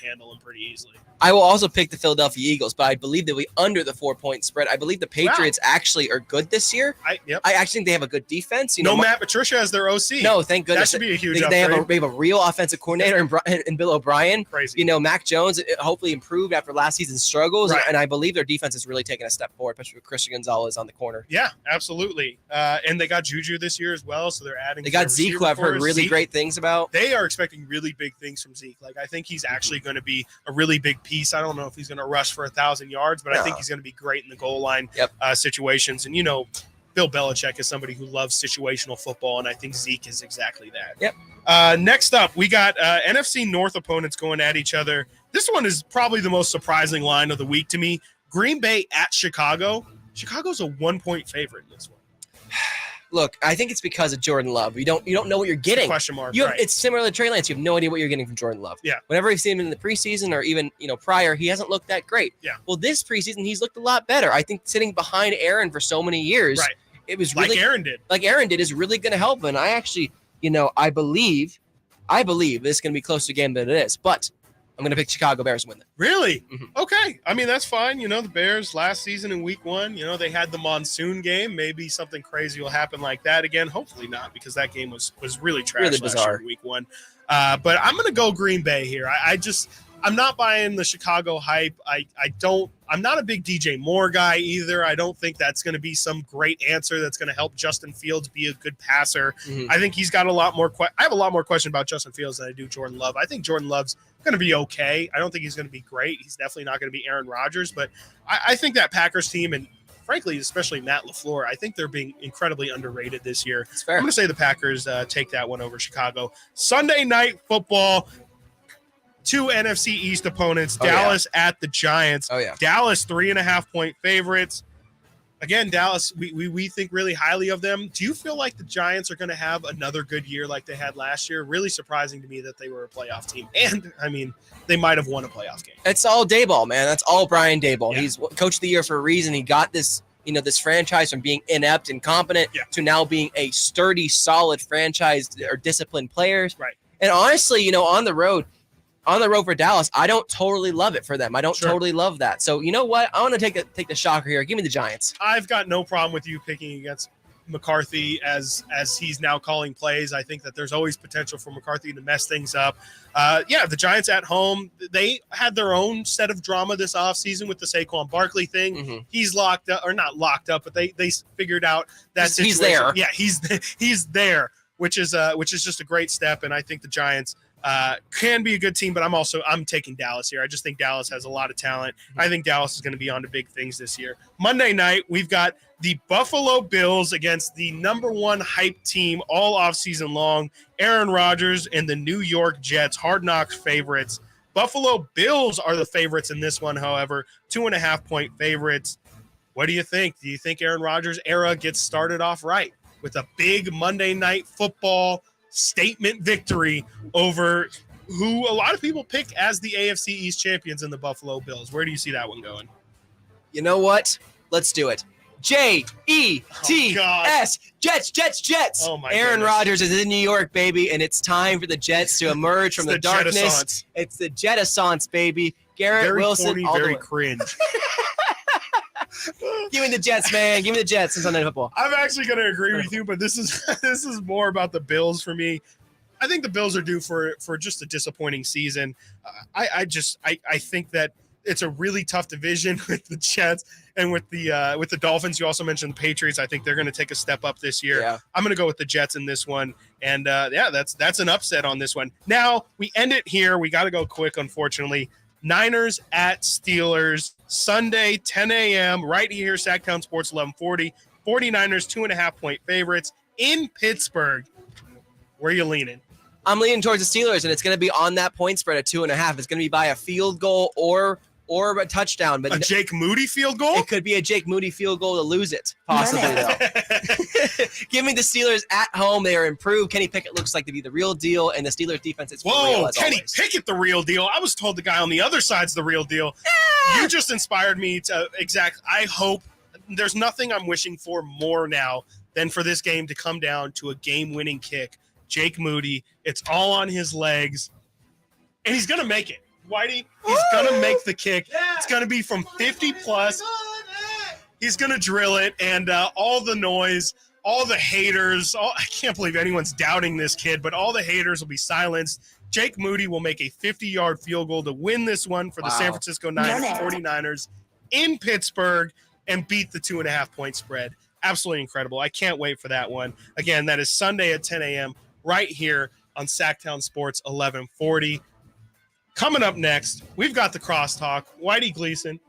handle them pretty easily. I will also pick the Philadelphia Eagles, but I believe they'll be under the 4-point spread. I believe the Patriots actually are good this year. I actually think they have a good defense. Matt Patricia as their OC. No, thank goodness. That should be a huge they upgrade. have a real offensive coordinator in Bill O'Brien. Crazy. Mac Jones hopefully improved after last season's struggles, and I believe their defense is really taking a step forward, especially with Christian Gonzalez on the corner. Yeah, absolutely. And they got Juju this year as well, so they're adding. They got Zeke, who I've heard really great great things about. They are expecting really big things from Zeke. Like, I think he's actually going to be a really big piece. I don't know if he's going to rush for 1,000 yards, but I think he's going to be great in the goal line situations. And, Bill Belichick is somebody who loves situational football, and I think Zeke is exactly that. Yep. Next up, we got NFC North opponents going at each other. This one is probably the most surprising line of the week to me. Green Bay at Chicago. Chicago's a 1-point favorite in this one. Look, I think it's because of Jordan Love. You don't know what you're getting. Question mark. It's similar to Trey Lance. You have no idea what you're getting from Jordan Love. Yeah. Whenever you've seen him in the preseason or even prior, he hasn't looked that great. Yeah. Well, this preseason he's looked a lot better. I think sitting behind Aaron for so many years, it was really like Aaron did is really going to help. And I actually, I believe this is going to be closer game than it is. But I'm going to pick Chicago Bears to win it. Really? Mm-hmm. Okay. I mean, that's fine. The Bears last season in week 1, they had the monsoon game. Maybe something crazy will happen like that again. Hopefully not, because that game was really trash really last bizarre year in week 1. But I'm going to go Green Bay here. I'm not buying the Chicago hype. I'm not a big DJ Moore guy either. I don't think that's going to be some great answer that's going to help Justin Fields be a good passer. Mm-hmm. I think he's got a lot more. I have a lot more question about Justin Fields than I do Jordan Love. I think Jordan Love's going to be okay. I don't think he's going to be great. He's definitely not going to be Aaron Rodgers, but I think that Packers team, and frankly, especially Matt LaFleur, I think they're being incredibly underrated this year. It's fair. I'm going to say the Packers take that one over Chicago. Sunday night football. 2 NFC East opponents, Dallas at the Giants. Oh, yeah. Dallas, 3.5-point favorites. Again, Dallas, we think really highly of them. Do you feel like the Giants are going to have another good year like they had last year? Really surprising to me that they were a playoff team. And, they might have won a playoff game. It's all Daboll, man. That's all Brian Daboll. Yeah. He's coach of the year for a reason. He got this, this franchise from being inept and incompetent to now being a sturdy, solid franchise or disciplined players. Right. And honestly, on the road for Dallas, I don't totally love it for them. I don't totally love that. So you know what? I want to take the shocker here. Give me the Giants. I've got no problem with you picking against McCarthy as he's now calling plays. I think that there's always potential for McCarthy to mess things up. The Giants at home, they had their own set of drama this offseason with the Saquon Barkley thing. Mm-hmm. He's locked up, or not locked up, but they figured out that situation. He's there. Yeah, he's there, which is just a great step. And I think the Giants can be a good team, but I'm taking Dallas here. I just think Dallas has a lot of talent. I think Dallas is going to be on to big things this year. Monday night, we've got the Buffalo Bills against the number 1 hype team all offseason long, Aaron Rodgers and the New York Jets, Hard Knocks favorites. Buffalo Bills are the favorites in this one, however, 2.5-point favorites. What do you think? Do you think Aaron Rodgers' era gets started off right with a big Monday night football statement victory over who a lot of people pick as the AFC East champions in the Buffalo Bills? Where do you see that one going? You know what? Let's do it. Jets, Jets. Oh my Aaron goodness. Rodgers is in New York, baby, and it's time for the Jets to emerge from the darkness. Jettisons. It's the Jettisons, baby. Garrett Very Wilson, corny, all the very way. cringe. Give me the Jets, man. Give me the Jets in Sunday Night Football. I'm actually going to agree with you, but this is more about the Bills for me. I think the Bills are due for just a disappointing season. I think that it's a really tough division with the Jets and with the Dolphins. You also mentioned the Patriots. I think they're going to take a step up this year. Yeah. I'm going to go with the Jets in this one, and that's an upset on this one. Now we end it here. We got to go quick, unfortunately. Niners at Steelers, Sunday, 10 a.m., right here, Sactown Sports 1140. 49ers, 2.5-point favorites in Pittsburgh. Where are you leaning? I'm leaning towards the Steelers, and it's going to be on that point spread at 2.5. It's going to be by a field goal or a touchdown. But a Jake Moody field goal? It could be a Jake Moody field goal to lose it, possibly, though. Give me the Steelers at home. They are improved. Kenny Pickett looks like to be the real deal, and the Steelers defense is for real, as Kenny always. Pickett, the real deal. I was told the guy on the other side's the real deal. You just inspired me to I hope there's nothing I'm wishing for more now than for this game to come down to a game-winning kick. Jake Moody, it's all on his legs, and he's going to make it. Whitey, he's going to make the kick. It's going to be from 50-plus. He's going to drill it, and all the noise, all the haters, I can't believe anyone's doubting this kid, but all the haters will be silenced. Jake Moody will make a 50-yard field goal to win this one for the San Francisco 49ers in Pittsburgh and beat the 2.5-point spread. Absolutely incredible. I can't wait for that one. Again, that is Sunday at 10 a.m. right here on Sactown Sports 1140. Coming up next, we've got the Crosstalk. Whitey Gleason,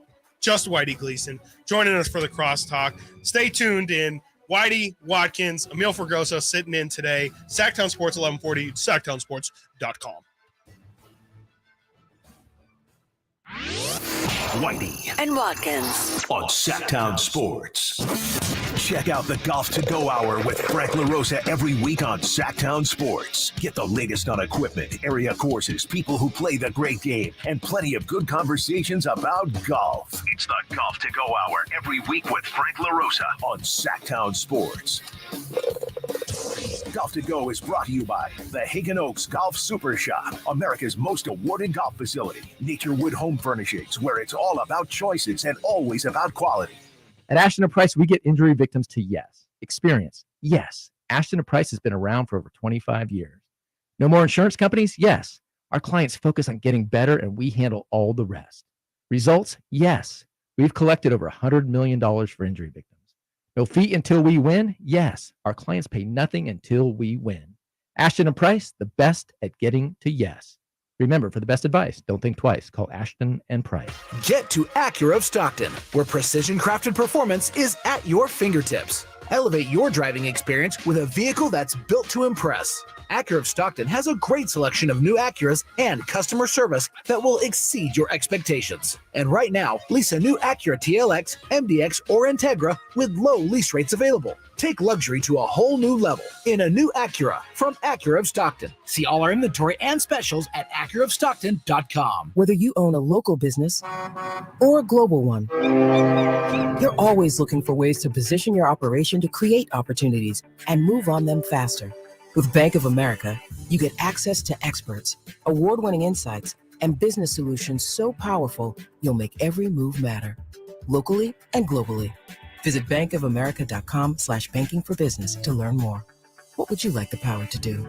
just Whitey Gleason, joining us for the Crosstalk. Stay tuned in. Whitey, Watkins, Amil Fergoso sitting in today. Sactown Sports 1140, SactownSports.com. Whitey and Watkins on Sactown Sports. Check out the Golf to Go Hour with Frank LaRosa every week on Sactown Sports. Get the latest on equipment, area courses, people who play the great game, and plenty of good conversations about golf. It's the Golf to Go Hour every week with Frank LaRosa on Sactown Sports. Golf to Go is brought to you by the Hagen Oaks Golf Super Shop, America's most awarded golf facility. Nature Wood Home Furnishings, where it's all about choices and always about quality. At Ashton & Price, we get injury victims to yes. Experience, yes. Ashton & Price has been around for over 25 years. No more insurance companies? Yes. Our clients focus on getting better, and we handle all the rest. Results? Yes. We've collected over $100 million for injury victims. No fee until we win? Yes. Our clients pay nothing until we win. Ashton & Price, the best at getting to yes. Remember, for the best advice, don't think twice. Call Ashton & Price. Get to Acura of Stockton, where precision-crafted performance is at your fingertips. Elevate your driving experience with a vehicle that's built to impress. Acura of Stockton has a great selection of new Acuras and customer service that will exceed your expectations. And right now, lease a new Acura TLX, MDX, or Integra with low lease rates available. Take luxury to a whole new level in a new Acura from Acura of Stockton. See all our inventory and specials at AcuraofStockton.com. Whether you own a local business or a global one, you're always looking for ways to position your operation to create opportunities and move on them faster. With Bank of America, you get access to experts, award-winning insights, and business solutions so powerful, you'll make every move matter, locally and globally. Visit bankofamerica.com/banking for business to learn more. What would you like the power to do?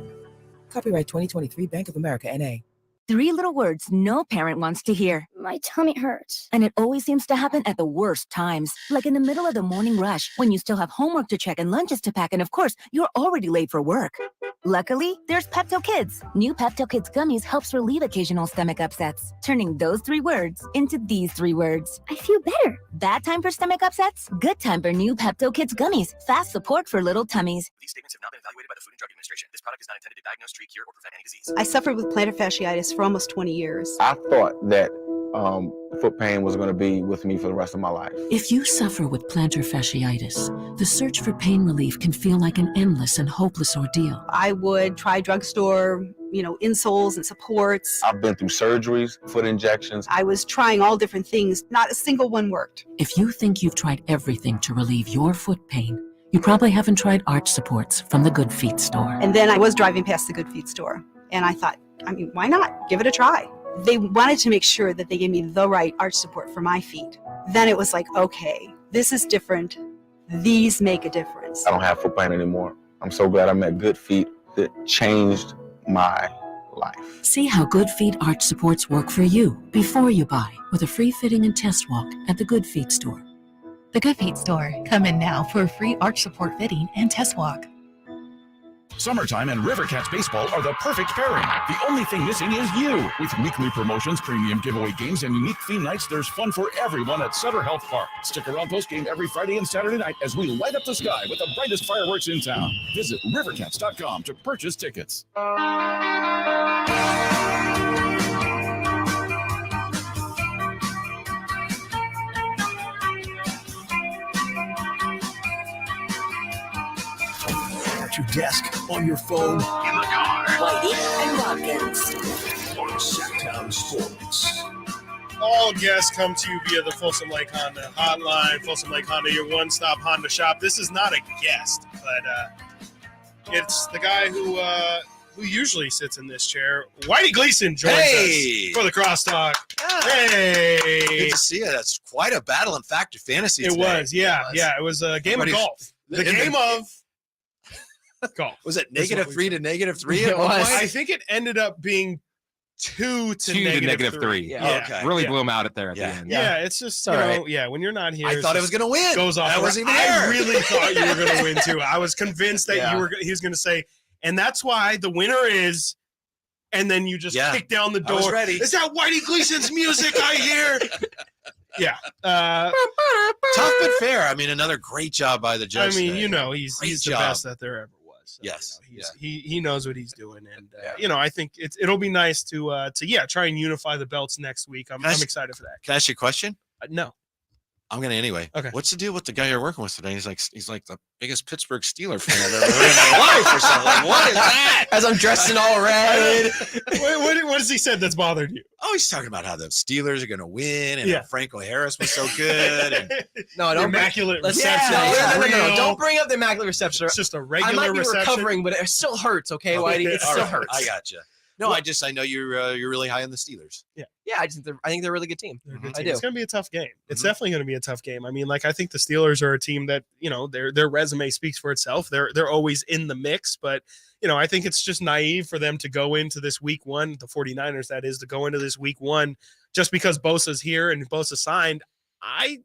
Copyright 2023 Bank of America, N.A. 3 little words no parent wants to hear. My tummy hurts. And it always seems to happen at the worst times. Like in the middle of the morning rush, when you still have homework to check and lunches to pack, and of course, you're already late for work. Luckily, there's Pepto Kids. New Pepto Kids gummies helps relieve occasional stomach upsets, turning those 3 words into these 3 words. I feel better. Bad time for stomach upsets? Good time for new Pepto Kids gummies. Fast support for little tummies. These statements have not been evaluated by the Food and Drug Administration. This product is not intended to diagnose, treat, cure, or prevent any disease. I suffered with plantar fasciitis for almost 20 years. I thought that foot pain was going to be with me for the rest of my life. If you suffer with plantar fasciitis, the search for pain relief can feel like an endless and hopeless ordeal. I would try drugstore, insoles and supports. I've been through surgeries, foot injections. I was trying all different things. Not a single one worked. If you think you've tried everything to relieve your foot pain, you probably haven't tried arch supports from the Good Feet store. And then I was driving past the Good Feet store, and I thought, why not? Give it a try. They wanted to make sure that they gave me the right arch support for my feet. Then it was like, okay, this is different. These make a difference. I don't have foot pain anymore. I'm so glad I met Good Feet. It changed my life. See how Good Feet arch supports work for you before you buy with a free fitting and test walk at the Good Feet store. The Good Feet store. Come in now for a free arch support fitting and test walk. Summertime and Rivercats baseball are the perfect pairing. The only thing missing is you. With weekly promotions, premium giveaway games, and unique theme nights, there's fun for everyone at Sutter Health Park. Stick around post-game every Friday and Saturday night as we light up the sky with the brightest fireworks in town. Visit rivercats.com to purchase tickets. Your desk, on your phone, in the car. Whitey and Watkins on Sactown Sports. All guests come to you via the Folsom Lake Honda hotline. Folsom Lake Honda, your one-stop Honda shop. This is not a guest, but it's the guy who usually sits in this chair. Whitey Gleason joins us for the crosstalk. Hey, good to see you. That's quite a battle in Factor Fantasy. It was, yeah. It was a game of golf. The game of golf. Was it -3 to -3? It was. I think it ended up being 2 to -3. Yeah. Okay. Really blew him out at there at the end. Yeah, it's just, when you're not here. I thought it was going to win. Goes off. I wasn't even I there. really thought you were going to win, too. I was convinced that he was going to say, And that's why the winner is, and then you just kick down the door. Ready. Is that Whitey Gleason's music I hear? Yeah. Tough but fair. I mean, another great job by the judge. I mean, today. he's the best that there ever was. So, yes. He knows what he's doing. And, I think it'll be nice to try and unify the belts next week. I'm excited for that. Can I ask you a question? No. I'm gonna anyway. Okay. What's the deal with the guy you're working with today? He's like the biggest Pittsburgh Steeler fan I've ever heard in my life or something. Like, what is that? As I'm dressed in all red. What has he said that's bothered you? Oh, he's talking about how the Steelers are gonna win and how Franco Harris was so good. And no, don't immaculate reception. No. Don't bring up the immaculate reception. It's just a regular I might be reception. recovering, but it still hurts. Okay, Whitey, it still hurts. I gotcha. No, I know you're really high on the Steelers. Yeah. I think they're a really good team. I do. It's going to be a tough game. It's definitely going to be a tough game. I mean, I think the Steelers are a team that, their resume speaks for itself. They're always in the mix, but I think it's just naive for them to go into this week one, the 49ers, that is, to go into this week one just because Bosa's here and Bosa signed. I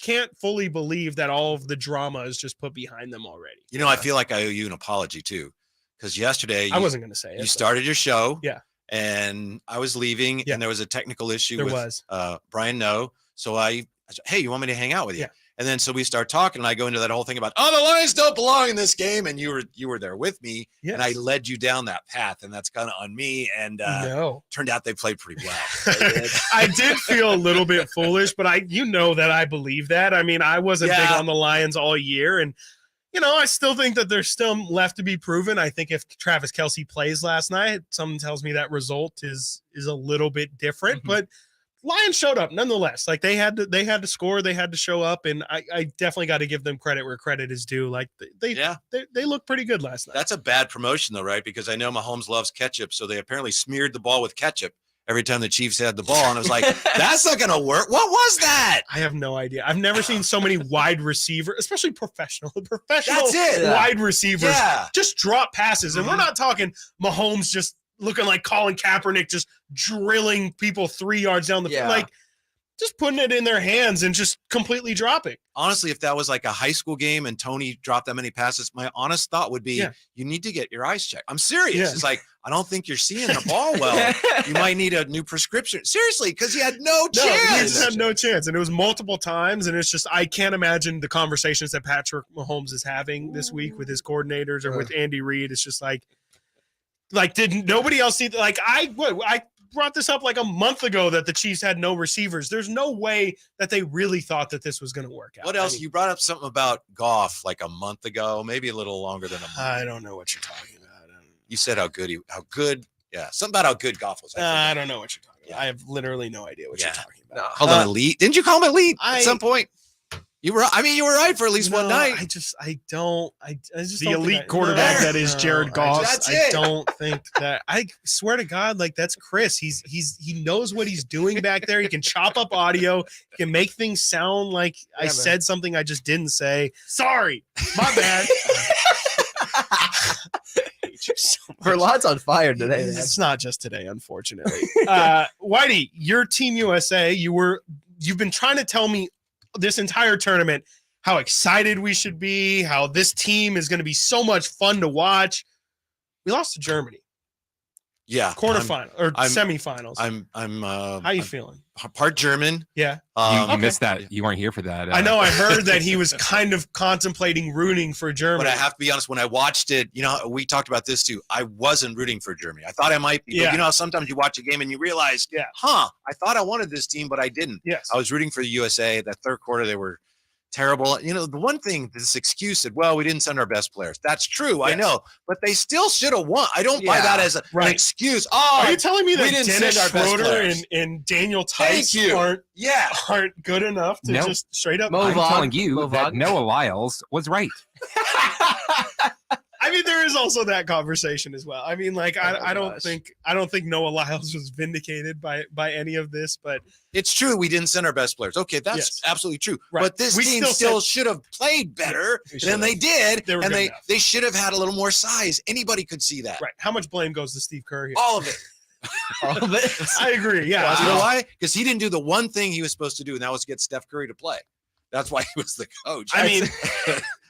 can't fully believe that all of the drama is just put behind them already. I feel like I owe you an apology too. Because yesterday, I wasn't going to say it. You started your show, and I was leaving, and there was a technical issue there with was. Brian. So I said, hey, you want me to hang out with you? Yeah. And then so we start talking, and I go into that whole thing about, the Lions don't belong in this game, and you were there with me, and I led you down that path, and that's kind of on me. And turned out they played pretty well. I did feel a little bit foolish, but that I believe that. I mean, I wasn't big on the Lions all year, and I still think that there's still left to be proven. I think if Travis Kelce plays last night, something tells me that result is a little bit different. But Lions showed up nonetheless. They had to score, they had to show up, and I definitely got to give them credit where credit is due. They look pretty good last night. That's a bad promotion though, right? Because I know Mahomes loves ketchup, so they apparently smeared the ball with ketchup every time the Chiefs had the ball, and I was like, that's not gonna work. What was that? I have no idea. I've never seen so many wide receivers, especially professional wide receivers, just drop passes. And we're not talking Mahomes just looking like Colin Kaepernick, just drilling people 3 yards down the field, just putting it in their hands and just completely dropping. Honestly, if that was like a high school game and Tony dropped that many passes, my honest thought would be, you need to get your eyes checked. I'm serious. Yeah. It's like, I don't think you're seeing the ball well. You might need a new prescription. Seriously, because he had no chance. He just had no chance. And it was multiple times. And it's just, I can't imagine the conversations that Patrick Mahomes is having this week with his coordinators or with Andy Reid. It's just like did nobody else see? I brought this up like a month ago that the Chiefs had no receivers. There's no way that they really thought that this was going to work out. What else? You brought up something about Goff like a month ago, maybe a little longer than a month. I don't know what you're talking about. You said how good, something about how good Goff was. I don't know what you're talking about. I have literally no idea what you're talking about. Called him elite. Didn't you call him elite at some point? You were right for at least one night. I just the don't elite think quarterback that is Jared Goff. I don't think that. I swear to God, that's Chris. He knows what he's doing back there. He can chop up audio. He can make things sound like I said something I just didn't say. Sorry, my bad. Verlott's on fire today. It's not just today, unfortunately. Whitey, your Team USA. You've been trying to tell me this entire tournament how excited we should be, how this team is going to be so much fun to watch. We lost to Germany. Yeah, quarterfinal or semifinals. How you feeling? Part German. Yeah, you missed that. You weren't here for that. I know. I heard that he was kind of contemplating rooting for Germany. But I have to be honest. When I watched it, we talked about this too. I wasn't rooting for Germany. I thought I might be. But sometimes you watch a game and you realize, I thought I wanted this team, but I didn't. Yes, I was rooting for the USA. That third quarter, they were terrible. The one thing, this excuse that, we didn't send our best players. That's true. Yes. I know, but they still should have won. I don't buy that as an excuse. Are you telling me that Dennis Schroeder and Daniel Tice aren't good enough to just straight up? I'm telling you that Noah Lyles was right. I mean, there is also that conversation as well. I mean, I don't think Noah Lyles was vindicated by any of this, but it's true we didn't send our best players. Okay, that's absolutely true. Right. But this team still should have played better than they did, and they should have had a little more size. Anybody could see that. Right. How much blame goes to Steve Kerr here? All of it. All of it. I agree. Yeah. You know why? Because he didn't do the one thing he was supposed to do, and that was get Steph Curry to play. That's why he was the coach. I mean,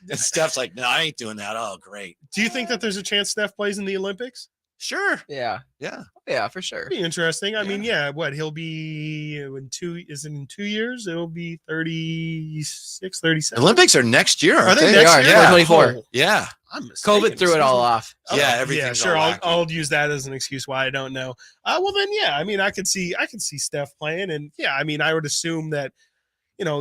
and Steph's like, no, I ain't doing that. Oh, great. Do you think that there's a chance Steph plays in the Olympics? Sure. Yeah. Yeah, for sure. Be interesting. I mean, what he'll be in 2 years? It'll be 36, 37. Olympics are next year. Are they they? next year? Yeah. 24. Yeah. I'm mistaken. COVID threw it all off. Yeah, everything. Yeah, sure. I'll use that as an excuse why I don't know. Well then, yeah. I mean, I could see Steph playing, and yeah, I mean, I would assume that,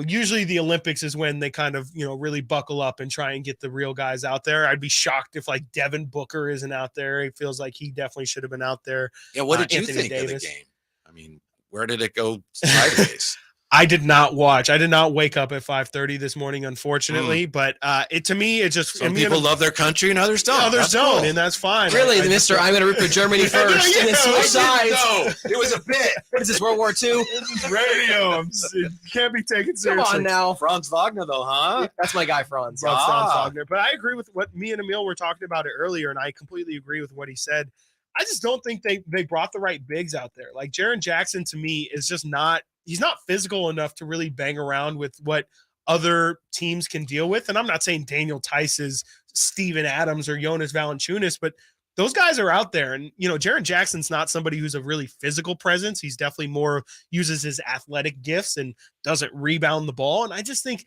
usually the Olympics is when they kind of, really buckle up and try and get the real guys out there. I'd be shocked if like Devin Booker isn't out there. It feels like he definitely should have been out there. Yeah. What did you Anthony think Davis. of the game? I mean, where did it go sideways? I did not watch. I did not wake up at 5:30 this morning, unfortunately. But to me, it just some people love their country and others don't. Others that's don't, cool. and that's fine. Really, Mister, I'm going to root for Germany first. And then switch sides. No, it was a bit. Is this World War II? This is radio. It can't be taken seriously. Come on now, Franz Wagner, though, huh? That's my guy, Franz. Franz Wagner. But I agree with what me and Amil were talking about it earlier, and I completely agree with what he said. I just don't think they brought the right bigs out there. Like Jaren Jackson, to me, is just not. He's not physical enough to really bang around with what other teams can deal with. And I'm not saying Daniel Tice is Steven Adams or Jonas Valanciunas, but those guys are out there. And, Jaren Jackson's not somebody who's a really physical presence. He's definitely more uses his athletic gifts and doesn't rebound the ball. And I just think,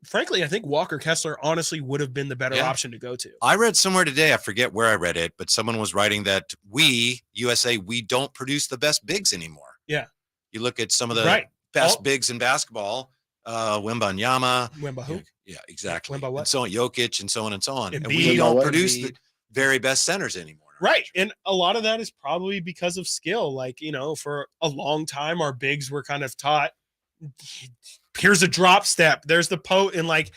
frankly, I think Walker Kessler honestly would have been the better option to go to. I read somewhere today, I forget where I read it, but someone was writing that USA, we don't produce the best bigs anymore. Yeah. You look at some of the best bigs in basketball, Wembanyama. Wemba who? Yeah, exactly. Wemba what? And so on, Jokic and so on and so on. And Embiid. we don't produce the very best centers anymore. Right. And a lot of that is probably because of skill. Like, for a long time, our bigs were kind of taught, here's a drop step. There's the and like,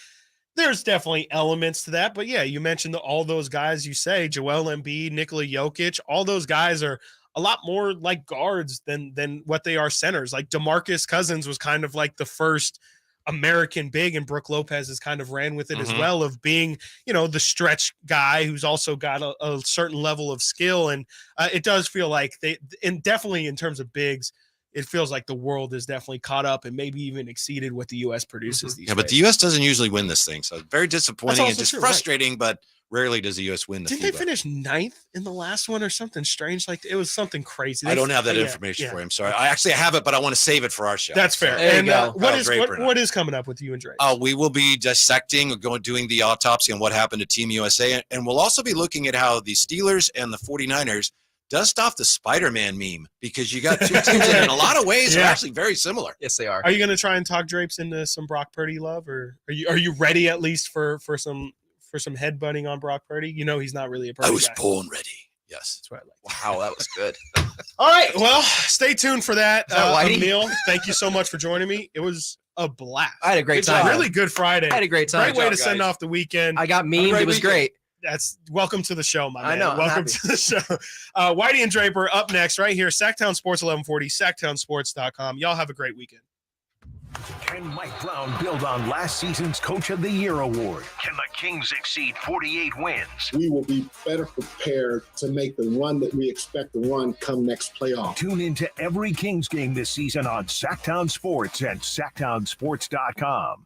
there's definitely elements to that. But yeah, you mentioned all those guys you say, Joel Embiid, Nikola Jokic, all those guys are a lot more like guards than what they are centers. Like DeMarcus Cousins was kind of like the first American big, and Brook Lopez has kind of ran with it as well, of being, the stretch guy who's also got a certain level of skill. And it does feel like and definitely in terms of bigs, it feels like the world is definitely caught up and maybe even exceeded what the U.S. produces these days. But the U.S. doesn't usually win this thing. So very disappointing and just true, frustrating, but rarely does the U.S. win the Didn't they finish 9th in the last one or something strange? Like it was something crazy. I don't have that information for you. I'm sorry. I actually have it, but I want to save it for our show. That's fair. And what is coming up with you and Drake? We will be dissecting, doing the autopsy on what happened to Team USA. And we'll also be looking at how the Steelers and the 49ers dust off the Spider-Man meme, because you got two teams that in a lot of ways are actually very similar. Yes, they are. Are you going to try and talk Drapes into some Brock Purdy love, or are you ready at least for some headbutting on Brock Purdy? He's not really a Purdy I was guy. born ready. Yes. That's what I like. Wow, that was good. All right. Well, stay tuned for that. Whitey? Amil, thank you so much for joining me. It was a blast. I had a great time. Really good Friday. I had a great time. Great way to send off the weekend. I got memed. It was great. That's welcome to the show, my man. I know. Welcome to the show. Whitey and Draper up next right here. Sactown Sports 1140, SactownSports.com. Y'all have a great weekend. Can Mike Brown build on last season's Coach of the Year award? Can the Kings exceed 48 wins? We will be better prepared to make the run that we expect to run come next playoff. Tune into every Kings game this season on Sactown Sports and SactownSports.com.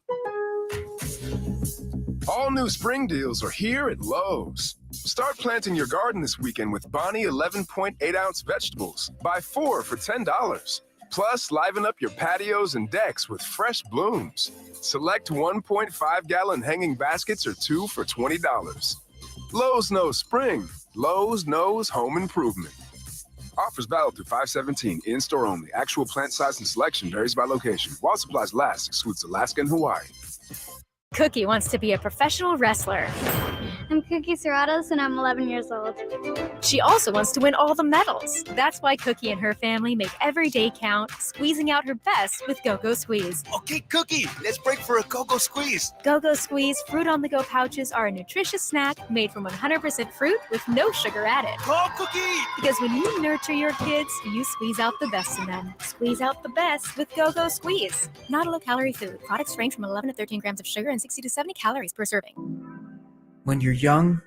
All new spring deals are here at Lowe's. Start planting your garden this weekend with Bonnie 11.8-ounce vegetables. Buy 4 for $10. Plus, liven up your patios and decks with fresh blooms. Select 1.5-gallon hanging baskets or 2 for $20. Lowe's knows spring. Lowe's knows home improvement. Offers valid through 5/17. In-store only. Actual plant size and selection varies by location. While supplies last, excludes Alaska and Hawaii. Cookie wants to be a professional wrestler. I'm Cookie Serratos, and I'm 11 years old. She also wants to win all the medals. That's why Cookie and her family make every day count, squeezing out her best with Go-Go Squeeze. Okay, Cookie, let's break for a Go-Go Squeeze. Go-Go Squeeze fruit-on-the-go pouches are a nutritious snack made from 100% fruit with no sugar added. Go, Cookie! Because when you nurture your kids, you squeeze out the best in them. Squeeze out the best with Go-Go Squeeze. Not a low-calorie food. Products range from 11 to 13 grams of sugar and 60 to 70 calories per serving. When you're young,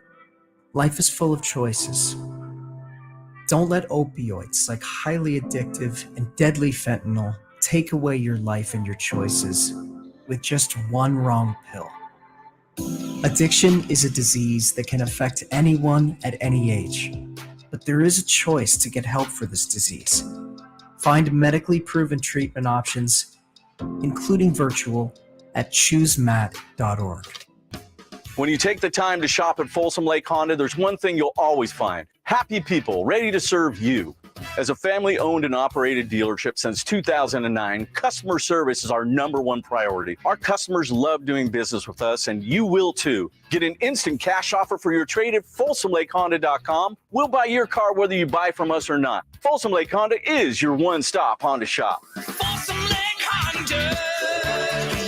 life is full of choices. Don't let opioids like highly addictive and deadly fentanyl take away your life and your choices. with just one wrong pill. Addiction is a disease that can affect anyone at any age, but there is a choice to get help for this disease. Find medically proven treatment options, including virtual, at choosemat.org. When you take the time to shop at Folsom Lake Honda, there's one thing you'll always find: happy people ready to serve you. As a family-owned and operated dealership since 2009, customer service is our #1 priority. Our customers love doing business with us, and you will too. Get an instant cash offer for your trade at FolsomLakeHonda.com. We'll buy your car whether you buy from us or not. Folsom Lake Honda is your one-stop Honda shop. Folsom Lake Honda,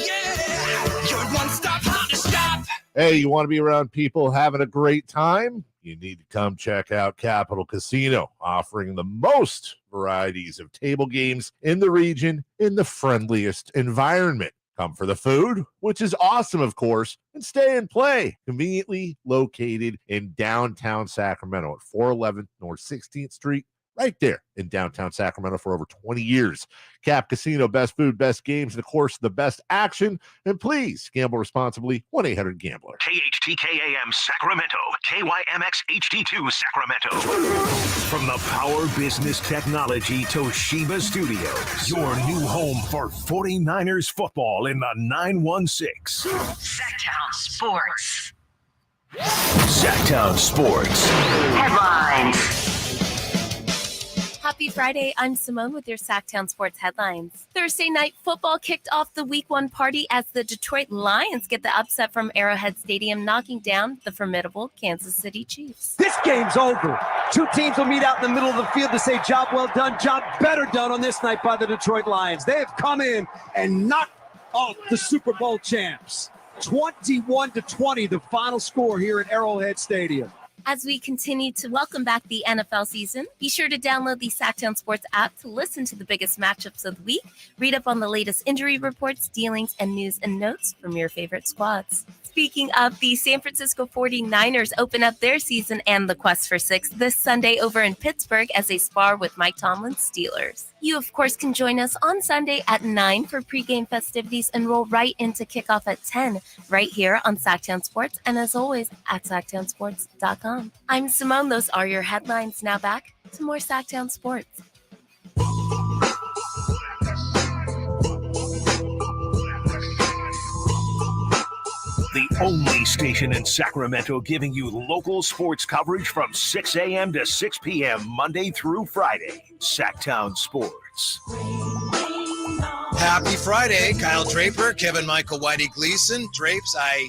yeah, your one-stop Honda shop. Hey, you want to be around people having a great time? You need to come check out Capital Casino, offering the most varieties of table games in the region in the friendliest environment. Come for the food, which is awesome, of course, and stay and play. Conveniently located in downtown Sacramento at 411 North 16th Street, right there in downtown Sacramento for over 20 years. Cap Casino, best food, best games, and of course, the best action. And please gamble responsibly. 1-800-GAMBLER. KHTKAM Sacramento, KYMX HD2 Sacramento. From the Power Business Technology Toshiba Studios, your new home for 49ers football in the 916. Sactown Sports. Sactown Sports. Headlines. Happy Friday. I'm Simone with your Sactown Sports headlines. Thursday night football kicked off the Week 1 party as the Detroit Lions get the upset from Arrowhead Stadium, knocking down the formidable Kansas City Chiefs. This game's over. Two teams will meet out in the middle of the field to say job well done, job better done on this night by the Detroit Lions. They have come in and knocked off the Super Bowl champs. 21-20, the final score here at Arrowhead Stadium. As we continue to welcome back the NFL season, be sure to download the Sactown Sports app to listen to the biggest matchups of the week, read up on the latest injury reports, dealings, and news and notes from your favorite squads. Speaking of, the San Francisco 49ers open up their season and the quest for 6 this Sunday over in Pittsburgh as they spar with Mike Tomlin's Steelers. You, of course, can join us on Sunday at 9 for pregame festivities and roll right into kickoff at 10 right here on Sactown Sports and, as always, at SactownSports.com. I'm Simone. Those are your headlines. Now back to more Sactown Sports. The only station in Sacramento giving you local sports coverage from 6 a.m. to 6 p.m. Monday through Friday. Sactown Sports. Happy Friday, Kyle Draper, Kevin Michael Whitey Gleason. Drapes, I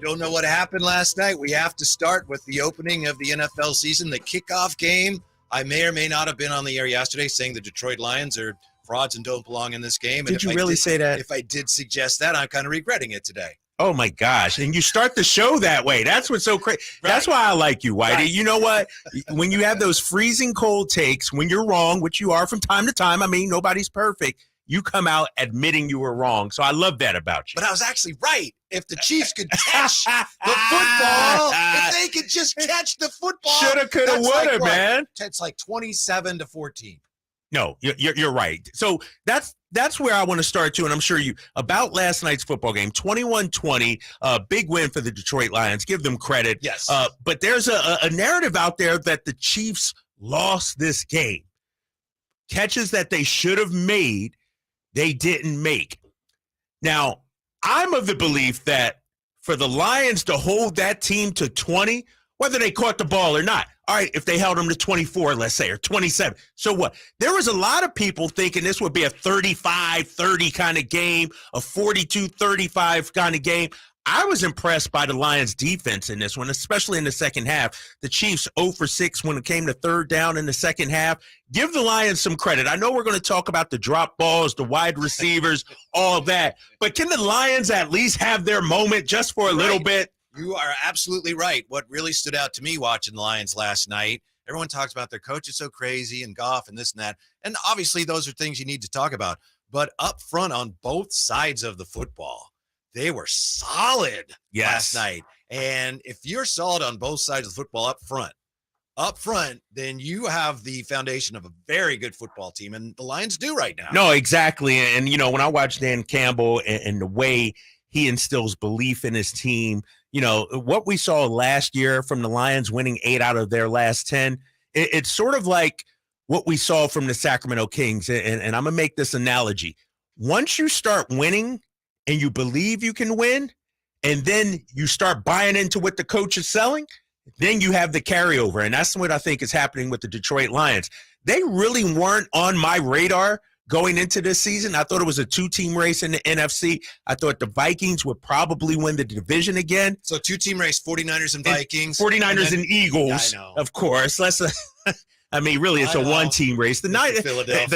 don't know what happened last night. We have to start with the opening of the NFL season, the kickoff game. I may or may not have been on the air yesterday saying the Detroit Lions are frauds and don't belong in this game. Did you really say that? If I did suggest that, I'm kind of regretting it today. Oh, my gosh. And you start the show that way. That's what's so crazy. Right. That's why I like you, Whitey. Right. You know what? When you have those freezing cold takes, when you're wrong, which you are from time to time, I mean, nobody's perfect, you come out admitting you were wrong. So I love that about you. But I was actually right. If the Chiefs could catch the football, if they could just catch the football. Shoulda, coulda, woulda, man. It's like 27-14. No, you're right. So that's where I want to start too, and I'm sure you about last night's football game, 21-20, big win for the Detroit Lions. Give them credit. Yes. But there's a narrative out there that the Chiefs lost this game. Catches that they should have made, they didn't make. Now, I'm of the belief that for the Lions to hold that team to 20, whether they caught the ball or not. All right, if they held them to 24, let's say, or 27. So what? There was a lot of people thinking this would be a 35-30 kind of game, a 42-35 kind of game. I was impressed by the Lions' defense in this one, especially in the second half. The Chiefs 0 for 6 when it came to third down in the second half. Give the Lions some credit. I know we're going to talk about the drop balls, the wide receivers, all that. But can the Lions at least have their moment just for a little bit? You are absolutely right. What really stood out to me watching the Lions last night, everyone talks about their coach is so crazy and Goff and this and that. And obviously those are things you need to talk about. But up front on both sides of the football, they were solid last night. And if you're solid on both sides of the football up front, up front, then you have the foundation of a very good football team, and the Lions do right now. No, exactly. And, when I watch Dan Campbell and the way he instills belief in his team, what we saw last year from the Lions winning 8 out of their last 10, it's sort of like what we saw from the Sacramento Kings. And I'm going to make this analogy. Once you start winning and you believe you can win, and then you start buying into what the coach is selling, then you have the carryover. And that's what I think is happening with the Detroit Lions. They really weren't on my radar going into this season. I thought it was a 2-team race in the NFC. I thought the Vikings would probably win the division again. So 2-team race, 49ers and Vikings. 49ers and Eagles, of course. Really, it's a 1-team race. The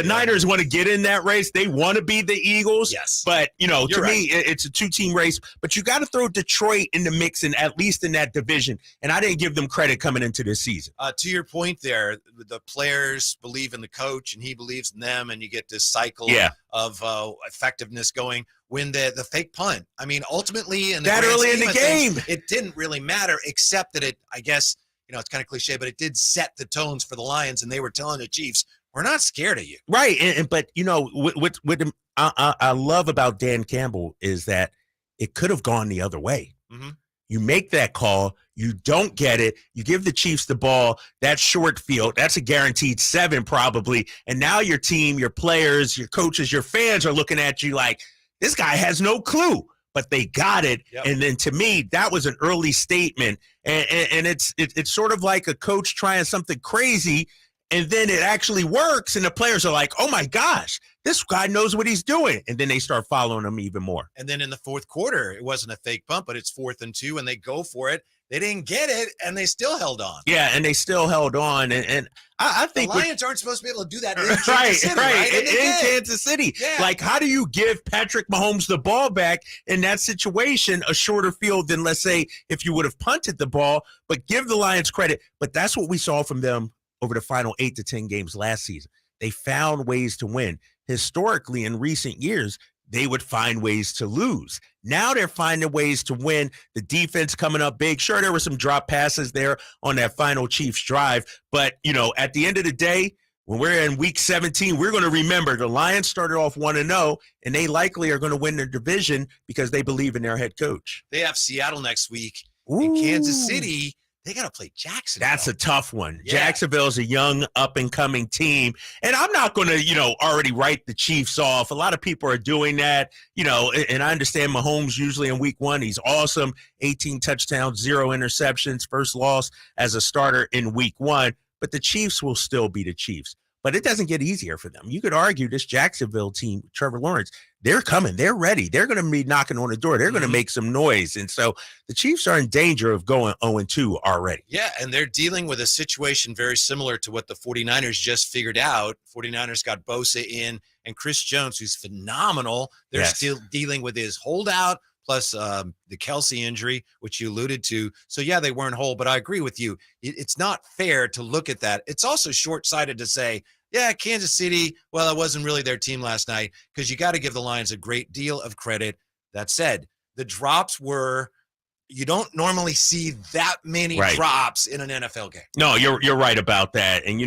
Niners want to get in that race. They want to be the Eagles. Yes. But, to me, it's a 2-team race. But you got to throw Detroit in the mix, and at least in that division. And I didn't give them credit coming into this season. To your point there, the players believe in the coach, and he believes in them, and you get this cycle of effectiveness going. When the fake punt, ultimately, in the that early in the game, it didn't really matter, except that I guess, it's kind of cliche, but it did set the tones for the Lions, and they were telling the Chiefs, we're not scared of you. Right. But what I love about Dan Campbell is that it could have gone the other way. Mm-hmm. You make that call, you don't get it, you give the Chiefs the ball, that short field, that's a guaranteed 7 probably, and now your team, your players, your coaches, your fans are looking at you like, this guy has no clue. But they got it. Yep. And then to me, that was an early statement. And it's sort of like a coach trying something crazy, and then it actually works. And the players are like, oh, my gosh, this guy knows what he's doing. And then they start following him even more. And then in the fourth quarter, it wasn't a fake punt, but it's 4th and 2, and they go for it. They didn't get it, and they still held on. Yeah, and they still held on. And I think the Lions aren't supposed to be able to do that in Kansas City, right? In Kansas City. Yeah. Like, how do you give Patrick Mahomes the ball back in that situation, a shorter field than, let's say, if you would have punted the ball, but give the Lions credit. But that's what we saw from them over the final 8 to 10 games last season. They found ways to win. Historically, in recent years, they would find ways to lose. Now they're finding ways to win. The defense coming up big. Sure, there were some drop passes there on that final Chiefs drive. But, at the end of the day, when we're in week 17, we're going to remember the Lions started off 1-0, and they likely are going to win their division because they believe in their head coach. They have Seattle next week. In Kansas City, they got to play Jacksonville. That's a tough one. Yeah. Jacksonville's a young, up-and-coming team. And I'm not going to, already write the Chiefs off. A lot of people are doing that, and I understand Mahomes usually in week 1, he's awesome. 18 touchdowns, 0 interceptions, first loss as a starter in week 1. But the Chiefs will still be the Chiefs. But it doesn't get easier for them. You could argue this Jacksonville team, Trevor Lawrence, they're coming. They're ready. They're going to be knocking on the door. They're going to make some noise. And so the Chiefs are in danger of going 0-2 already. Yeah, and they're dealing with a situation very similar to what the 49ers just figured out. 49ers got Bosa in, and Chris Jones, who's phenomenal. They're still dealing with his holdout, plus the Kelsey injury, which you alluded to. So, yeah, they weren't whole, but I agree with you. It's not fair to look at that. It's also short-sighted to say, yeah, Kansas City, well, it wasn't really their team last night, because you got to give the Lions a great deal of credit. That said, the drops were – you don't normally see that many drops in an NFL game. No, you're right about that. And,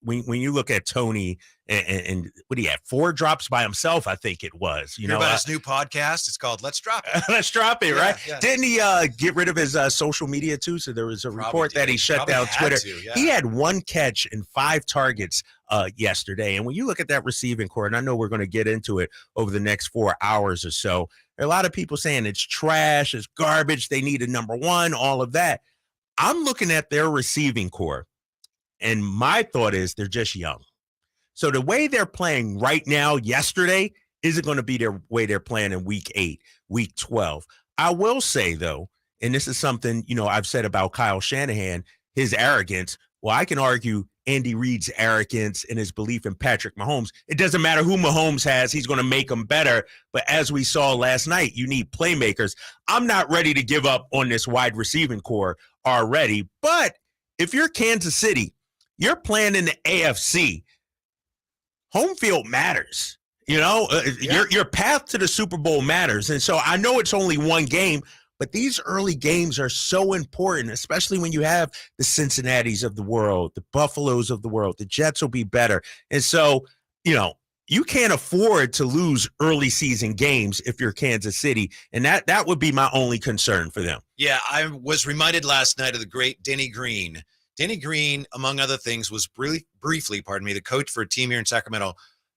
when you look at Tony and what he had 4 drops by himself, I think it was. You know about his new podcast? It's called Let's Drop It. Let's Drop It, right? Yeah. Didn't he get rid of his social media too? So there was a report that he shut down Twitter. He had 1 catch and 5 targets yesterday. And when you look at that receiving core, and I know we're going to get into it over the next 4 hours or so, there are a lot of people saying it's trash, it's garbage, they need a number 1, all of that. I'm looking at their receiving core, and my thought is they're just young. So the way they're playing right now, yesterday, isn't going to be their way they're playing in week 8, week 12. I will say, though, and this is something, I've said about Kyle Shanahan, his arrogance. Well, I can argue Andy Reid's arrogance and his belief in Patrick Mahomes. It doesn't matter who Mahomes has. He's going to make them better. But as we saw last night, you need playmakers. I'm not ready to give up on this wide receiving core already. But if you're Kansas City, you're playing in the AFC. Home field matters. Your path to the Super Bowl matters. And so I know it's only 1 game, But these early games are so important, especially when you have the Cincinnatis of the world, the Buffaloes of the world. The Jets will be better. And so, you can't afford to lose early season games if you're Kansas City. And that would be my only concern for them. Yeah, I was reminded last night of the great Denny Green. Denny Green, among other things, was briefly, the coach for a team here in Sacramento,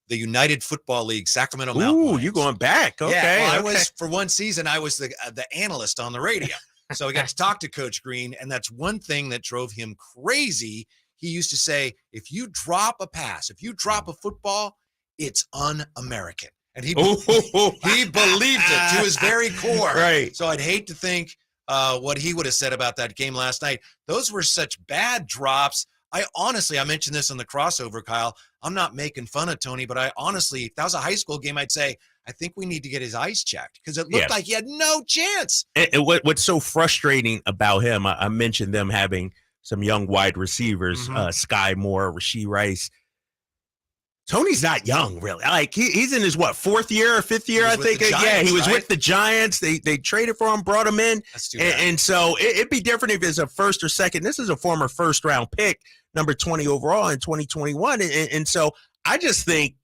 the United Football League, Sacramento Mountain Lions. You're going back. Okay. Yeah, well, for one season, I was the analyst on the radio. So I got to talk to Coach Green, and that's one thing that drove him crazy. He used to say, if you drop a pass, if you drop a football, it's un-American. And he believed it to his very core. Right. So I'd hate to think what he would have said about that game last night. Those were such bad drops. I mentioned this on the crossover, Kyle. I'm not making fun of Tony, but if that was a high school game, I'd say, I think we need to get his eyes checked because it looked like he had no chance. And what's so frustrating about him, I mentioned them having some young wide receivers, Sky Moore, Rashee Rice. Tony's not young, really. Like he's in his fourth year or fifth year, I think. He was with the Giants. They traded for him, brought him in, and so it'd be different if it's a first or second. This is a former first round pick, number 20 overall in 2021, and so I just think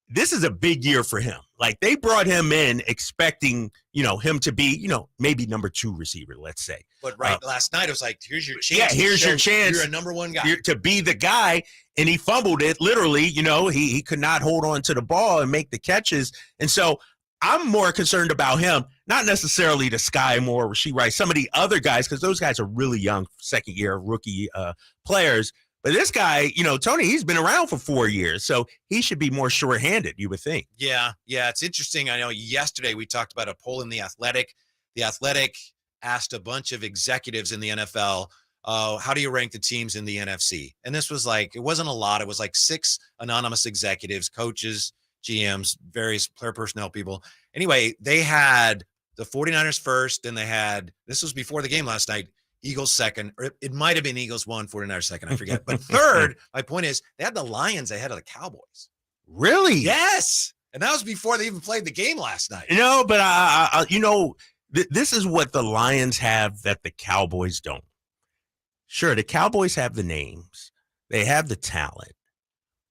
this is a big year for him. Like they brought him in expecting him to be maybe number 2 receiver, let's say. But last night it was like, here's your chance. Yeah, here's your chance. You're a number 1 guy to be the guy, and he fumbled it literally. He could not hold on to the ball and make the catches, and so I'm more concerned about him, not necessarily the Sky Moore, Rashee Rice, some of the other guys, because those guys are really young, second-year rookie players. But this guy, Tony, he's been around for 4 years, so he should be more sure-handed, you would think. Yeah, it's interesting. I know yesterday we talked about a poll in The Athletic. The Athletic asked a bunch of executives in the NFL, how do you rank the teams in the NFC? And this was it wasn't a lot. It was 6 anonymous executives, coaches, GMs, various player personnel people. Anyway, they had the 49ers first, and this was before the game last night, Eagles second, or it might have been Eagles 1, 49ers second, I forget. But third, my point is, they had the Lions ahead of the Cowboys. Really? Yes. And that was before they even played the game last night. But this is what the Lions have that the Cowboys don't. Sure, the Cowboys have the names, they have the talent,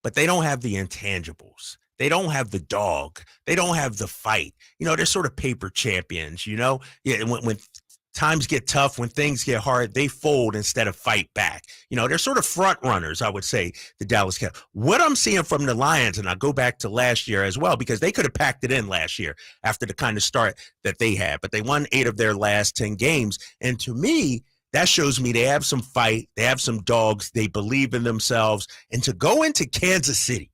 but they don't have the intangibles. They don't have the dog. They don't have the fight. They're sort of paper champions, Yeah, when times get tough, when things get hard, they fold instead of fight back. They're sort of front runners, I would say, the Dallas Cowboys. What I'm seeing from the Lions, and I'll go back to last year as well, because they could have packed it in last year after the kind of start that they had, but they won 8 of their last 10 games. And to me, that shows me they have some fight, they have some dogs, they believe in themselves. And to go into Kansas City,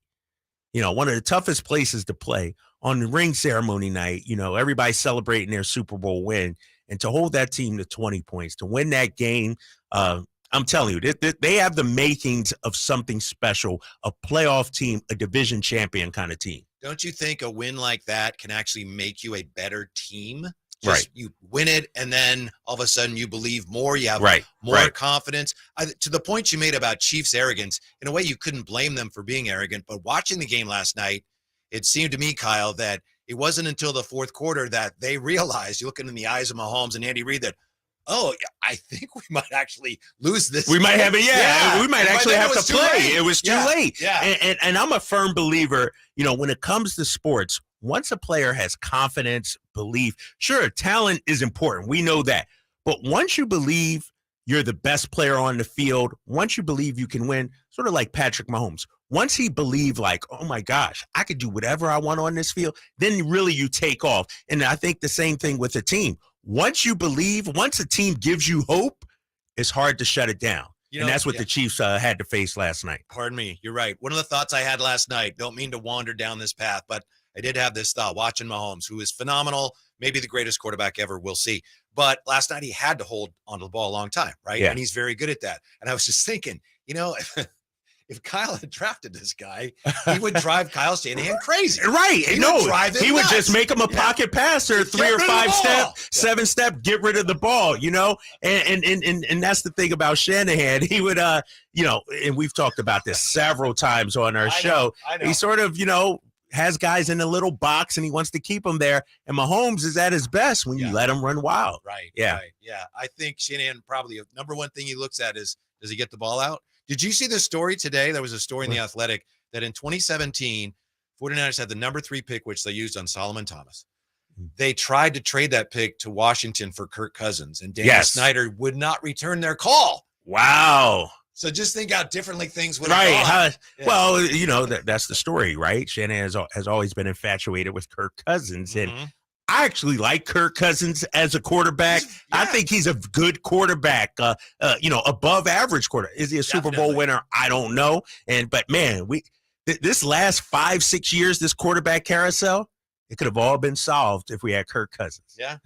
one of the toughest places to play on the ring ceremony night, everybody celebrating their Super Bowl win, and to hold that team to 20 points, to win that game, I'm telling you, they have the makings of something special, a playoff team, a division champion kind of team. Don't you think a win like that can actually make you a better team? Right. You win it, and then all of a sudden you believe more. You have more confidence. To the point you made about Chiefs' arrogance, in a way you couldn't blame them for being arrogant. But watching the game last night, it seemed to me, Kyle, that it wasn't until the fourth quarter that they realized, you're looking in the eyes of Mahomes and Andy Reid, that, I think we might actually lose this. We might have it, we might actually have to play. It was too late. Yeah. And I'm a firm believer, when it comes to sports, once a player has confidence, belief, sure, talent is important. We know that. But once you believe you're the best player on the field, once you believe you can win, sort of like Patrick Mahomes, once he believed oh my gosh, I could do whatever I want on this field, then really you take off. And I think the same thing with a team. Once you believe, once a team gives you hope, it's hard to shut it down. And that's what the Chiefs had to face last night. Pardon me. You're right. One of the thoughts I had last night, don't mean to wander down this path, but I did have this thought watching Mahomes, who is phenomenal, maybe the greatest quarterback ever. We'll see. But last night he had to hold onto the ball a long time, right? Yeah. And he's very good at that. And I was just thinking, if Kyle had drafted this guy, he would drive Kyle Shanahan crazy. Right. He would just make him a pocket passer, 3 or 5 step, 7 step, get rid of the ball, and that's the thing about Shanahan. He would, and we've talked about this several times on our show. I know. He sort of, has guys in a little box and he wants to keep them there. And Mahomes is at his best when you let him run wild. Right. Yeah. Right. Yeah. I think Shanahan probably number one thing he looks at is, does he get the ball out? Did you see the story today? There was a story in The Athletic that in 2017, 49ers had the number 3 pick, which they used on Solomon Thomas. They tried to trade that pick to Washington for Kirk Cousins, and Dan Snyder would not return their call. Wow. So just think how differently things would have gone. Right. Well, you know, that's the story, right? Shanahan has always been infatuated with Kirk Cousins. And I actually like Kirk Cousins as a quarterback. I think he's a good quarterback, above average quarterback. Is he a Super Bowl winner? I don't know. But man, this last 5-6 years, this quarterback carousel, it could have all been solved if we had Kirk Cousins. Yeah,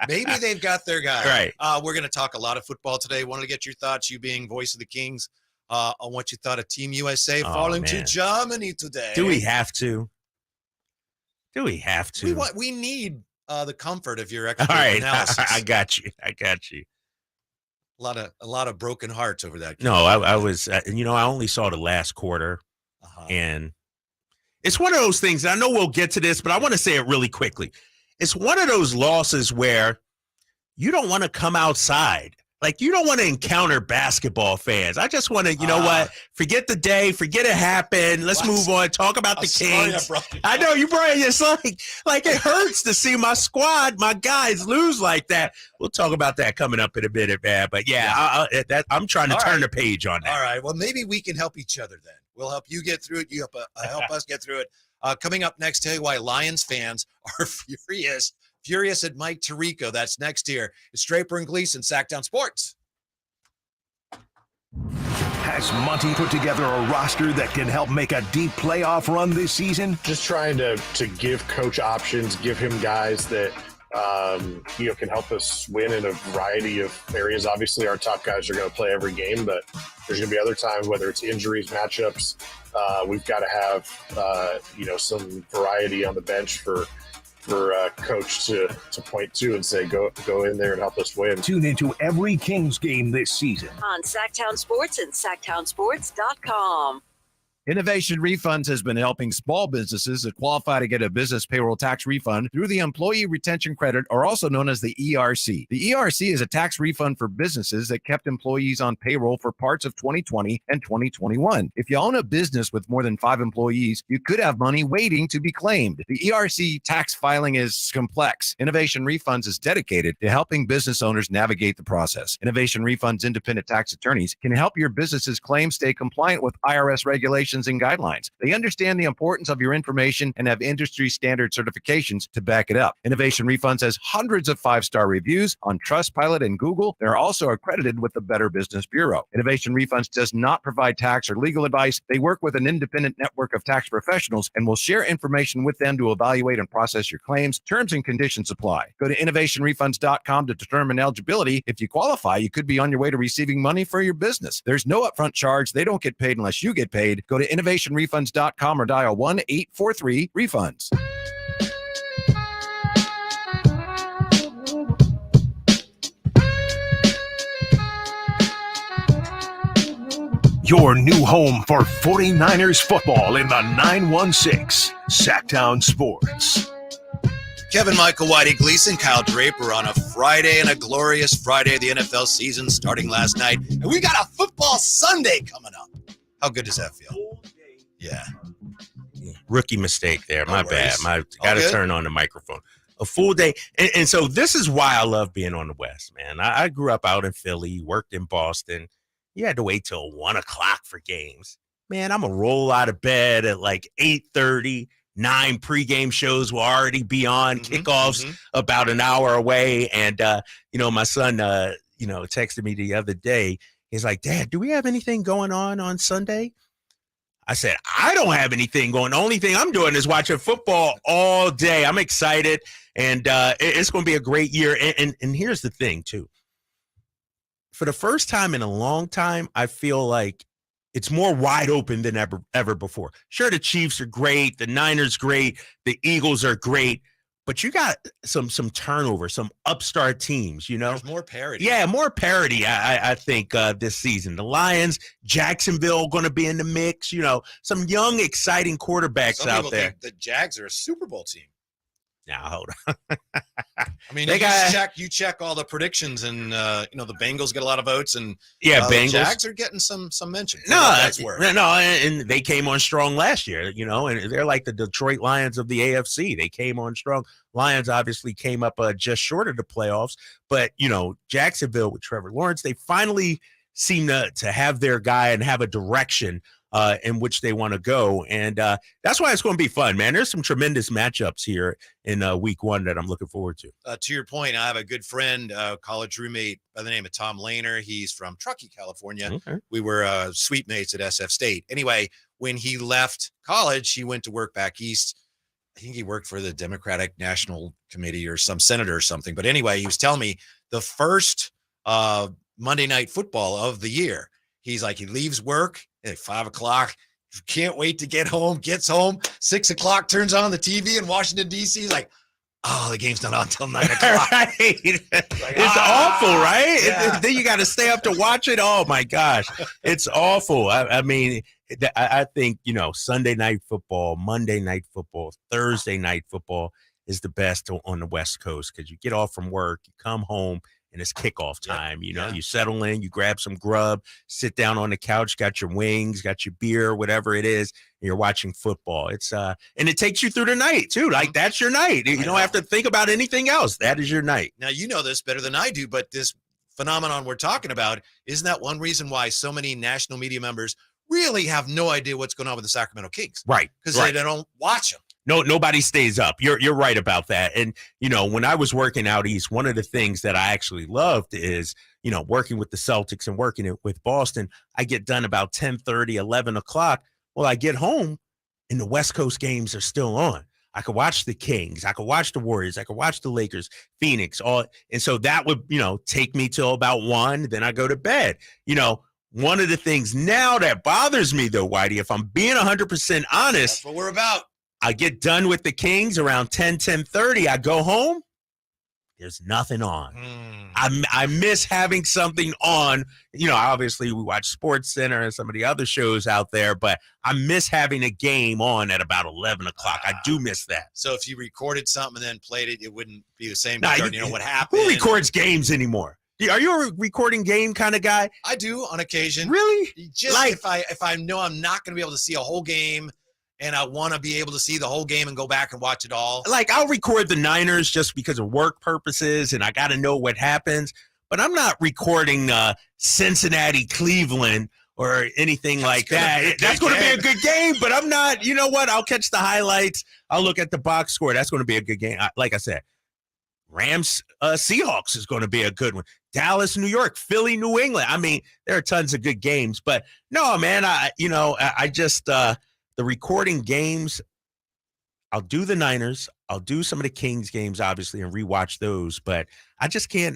maybe they've got their guy. Right. We're going to talk a lot of football today. Wanted to get your thoughts, you being voice of the Kings, on what you thought of Team USA falling to Germany today. Do we have to? We need the comfort of your expert all right, analysis. I got you. A lot of broken hearts over that. No, I was, I only saw the last quarter, and it's one of those things. I know we'll get to this, but I want to say it really quickly. It's one of those losses where you don't want to come outside. Like, you don't want to encounter basketball fans. I just want to, you know what? Forget the day. Forget it happened. Let's move on. Talk about the Kings. I know you brought it. It's like it hurts to see my squad, my guys lose like that. We'll talk about that coming up in a minute, man. But I'm trying to turn the page on that. All right. Well, maybe we can help each other then. We'll help you get through it. You help us get through it. Coming up next, tell you why Lions fans are furious at Mike Tirico. That's next here. It's Draper and Gleason, Sactown Sports. Has Monty put together a roster that can help make a deep playoff run this season? Just trying to give coach options, give him guys that can help us win in a variety of areas. Obviously, our top guys are going to play every game, but there's going to be other times, whether it's injuries, matchups, we've got to have some variety on the bench for coach to point to and say, go in there and help us win. Tune into every Kings game this season on Sactown Sports and SactownSports.com. Innovation Refunds has been helping small businesses that qualify to get a business payroll tax refund through the Employee Retention Credit, or also known as the ERC. The ERC is a tax refund for businesses that kept employees on payroll for parts of 2020 and 2021. If you own a business with more than 5 employees, you could have money waiting to be claimed. The ERC tax filing is complex. Innovation Refunds is dedicated to helping business owners navigate the process. Innovation Refunds independent tax attorneys can help your business's claims stay compliant with IRS regulations and guidelines. They understand the importance of your information and have industry standard certifications to back it up. Innovation Refunds has hundreds of 5-star reviews on Trustpilot and Google. They're also accredited with the Better Business Bureau. Innovation Refunds does not provide tax or legal advice. They work with an independent network of tax professionals and will share information with them to evaluate and process your claims. Terms and conditions apply. Go to innovationrefunds.com to determine eligibility. If you qualify, you could be on your way to receiving money for your business. There's no upfront charge. They don't get paid unless you get paid. Go to innovationrefunds.com or dial 1-843-REFUNDS. Your new home for 49ers football in the 916, Sactown Sports. Kevin, Michael, Whitey, Gleason, Kyle Draper on a Friday, and a glorious Friday. The NFL season starting last night, and we got a football Sunday coming up. How good does that feel? Yeah. Rookie mistake there. My bad. Got to turn on the microphone. A full day. And so this is why I love being on the West, man. I grew up out in Philly, worked in Boston. You had to wait till 1 o'clock for games. Man, I'm going to roll out of bed at like 8:30. 9 pregame shows will already be on. Kickoffs about an hour away. And, my son, texted me the other day. He's like, Dad, do we have anything going on Sunday? I said, I don't have anything going. The only thing I'm doing is watching football all day. I'm excited, and it's going to be a great year. And here's the thing, too. For the first time in a long time, I feel like it's more wide open than ever before. Sure, the Chiefs are great. The Niners great. The Eagles are great. but you got some turnover, some upstart teams, you know. There's more parity. Yeah, more parity, I think, this season. The Lions, Jacksonville going to be in the mix, you know, some young, exciting quarterbacks Some out people there. think the Jags are a Super Bowl team. Now, hold on. I mean, They you check all the predictions, and the Bengals get a lot of votes, and Bengals. the Jags are getting some mention. No, that's worth. and they came on strong last year, you know, and they're like the Detroit Lions of the AFC. They came on strong. Lions obviously came up just short of the playoffs, but, you know, Jacksonville with Trevor Lawrence, they finally seem to have their guy and have a direction in which they want to go. And that's why it's going to be fun, man. There's some tremendous matchups here in week 1 that I'm looking forward to. To your point, I have a good friend, college roommate by the name of Tom Lehner. He's from Truckee, California. Okay. We were suite mates at SF State. Anyway, when he left college, he went to work back east. I think he worked for the Democratic National Committee or some senator or something. But anyway, he was telling me the first Monday Night Football of the year, he's like, he leaves work at 5 o'clock. Can't wait to get home, gets home, 6 o'clock, turns on the TV in Washington, D.C. He's like, oh, the game's not on until 9 o'clock. Right. It's awful, right? Yeah. Then you got to stay up to watch it. Oh, my gosh. It's awful. I mean, I think, you know, Sunday night football, Monday night football, Thursday night football is the best on the West Coast because you get off from work, you come home, and it's kickoff time. You know, you settle in, you grab some grub, sit down on the couch, got your wings, got your beer, whatever it is, and you're watching football. It's and it takes you through the night too. Like that's your night. You don't have to think about anything else. That is your night. Now, you know this better than I do, but this phenomenon we're talking about, isn't that one reason why so many national media members really have no idea what's going on with the Sacramento Kings? Right. Because they don't watch them. No, nobody stays up. You're right about that. And, you know, when I was working out east, one of the things that I actually loved is, you know, working with the Celtics and working with Boston. I get done about 10:30, 11 o'clock. Well, I get home and the West Coast games are still on. I could watch the Kings. I could watch the Warriors. I could watch the Lakers, Phoenix. And so that would, you know, take me till about 1. Then I go to bed. You know, one of the things now that bothers me, though, Whitey, if I'm being 100% honest. That's what we're about. I get done with the Kings around 10:30. I go home. There's nothing on. I miss having something on. You know, obviously we watch Sports Center and some of the other shows out there, but I miss having a game on at about 11 o'clock. I do miss that. So if you recorded something and then played it, it wouldn't be the same. Nah, You know what happened. Who records games anymore? Are you a recording game kind of guy? I do on occasion. Really? Just Like- if I know I'm not going to be able to see a whole game, and I want to be able to see the whole game and go back and watch it all. Like, I'll record the Niners just because of work purposes, and I got to know what happens. But I'm not recording Cincinnati, Cleveland, or anything like that. That's going to be a good game, but I'm not. You know what? I'll catch the highlights. I'll look at the box score. That's going to be a good game. Like I said, Rams, Seahawks is going to be a good one. Dallas, New York, Philly, New England. I mean, there are tons of good games. But no, man, I just the recording games, I'll do the Niners. I'll do some of the Kings games, obviously, and rewatch those. But I just can't,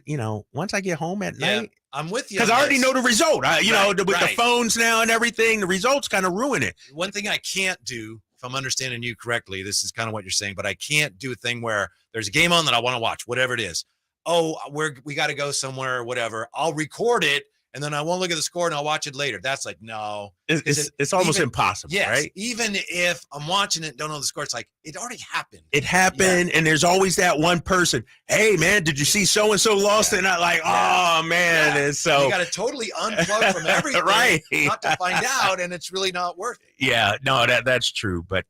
once I get home at night. I'm with you. Because I already know the result. With the right. phones now and everything, the results kind of ruin it. One thing I can't do, if I'm understanding you correctly, this is kind of what you're saying, but I can't do a thing where there's a game on that I want to watch, whatever it is. Oh, we got to go somewhere or whatever. I'll record it, and then I won't look at the score, and I'll watch it later. That's like, no. It's almost impossible, yes, right? Even if I'm watching it and don't know the score, it's like, it already happened. It happened, and there's always that one person. Hey, man, did you see so-and-so lost? And I'm like, oh, man. And so you got to totally unplug from everything right. not to find out, and it's really not worth it. Yeah, no, that's true. But,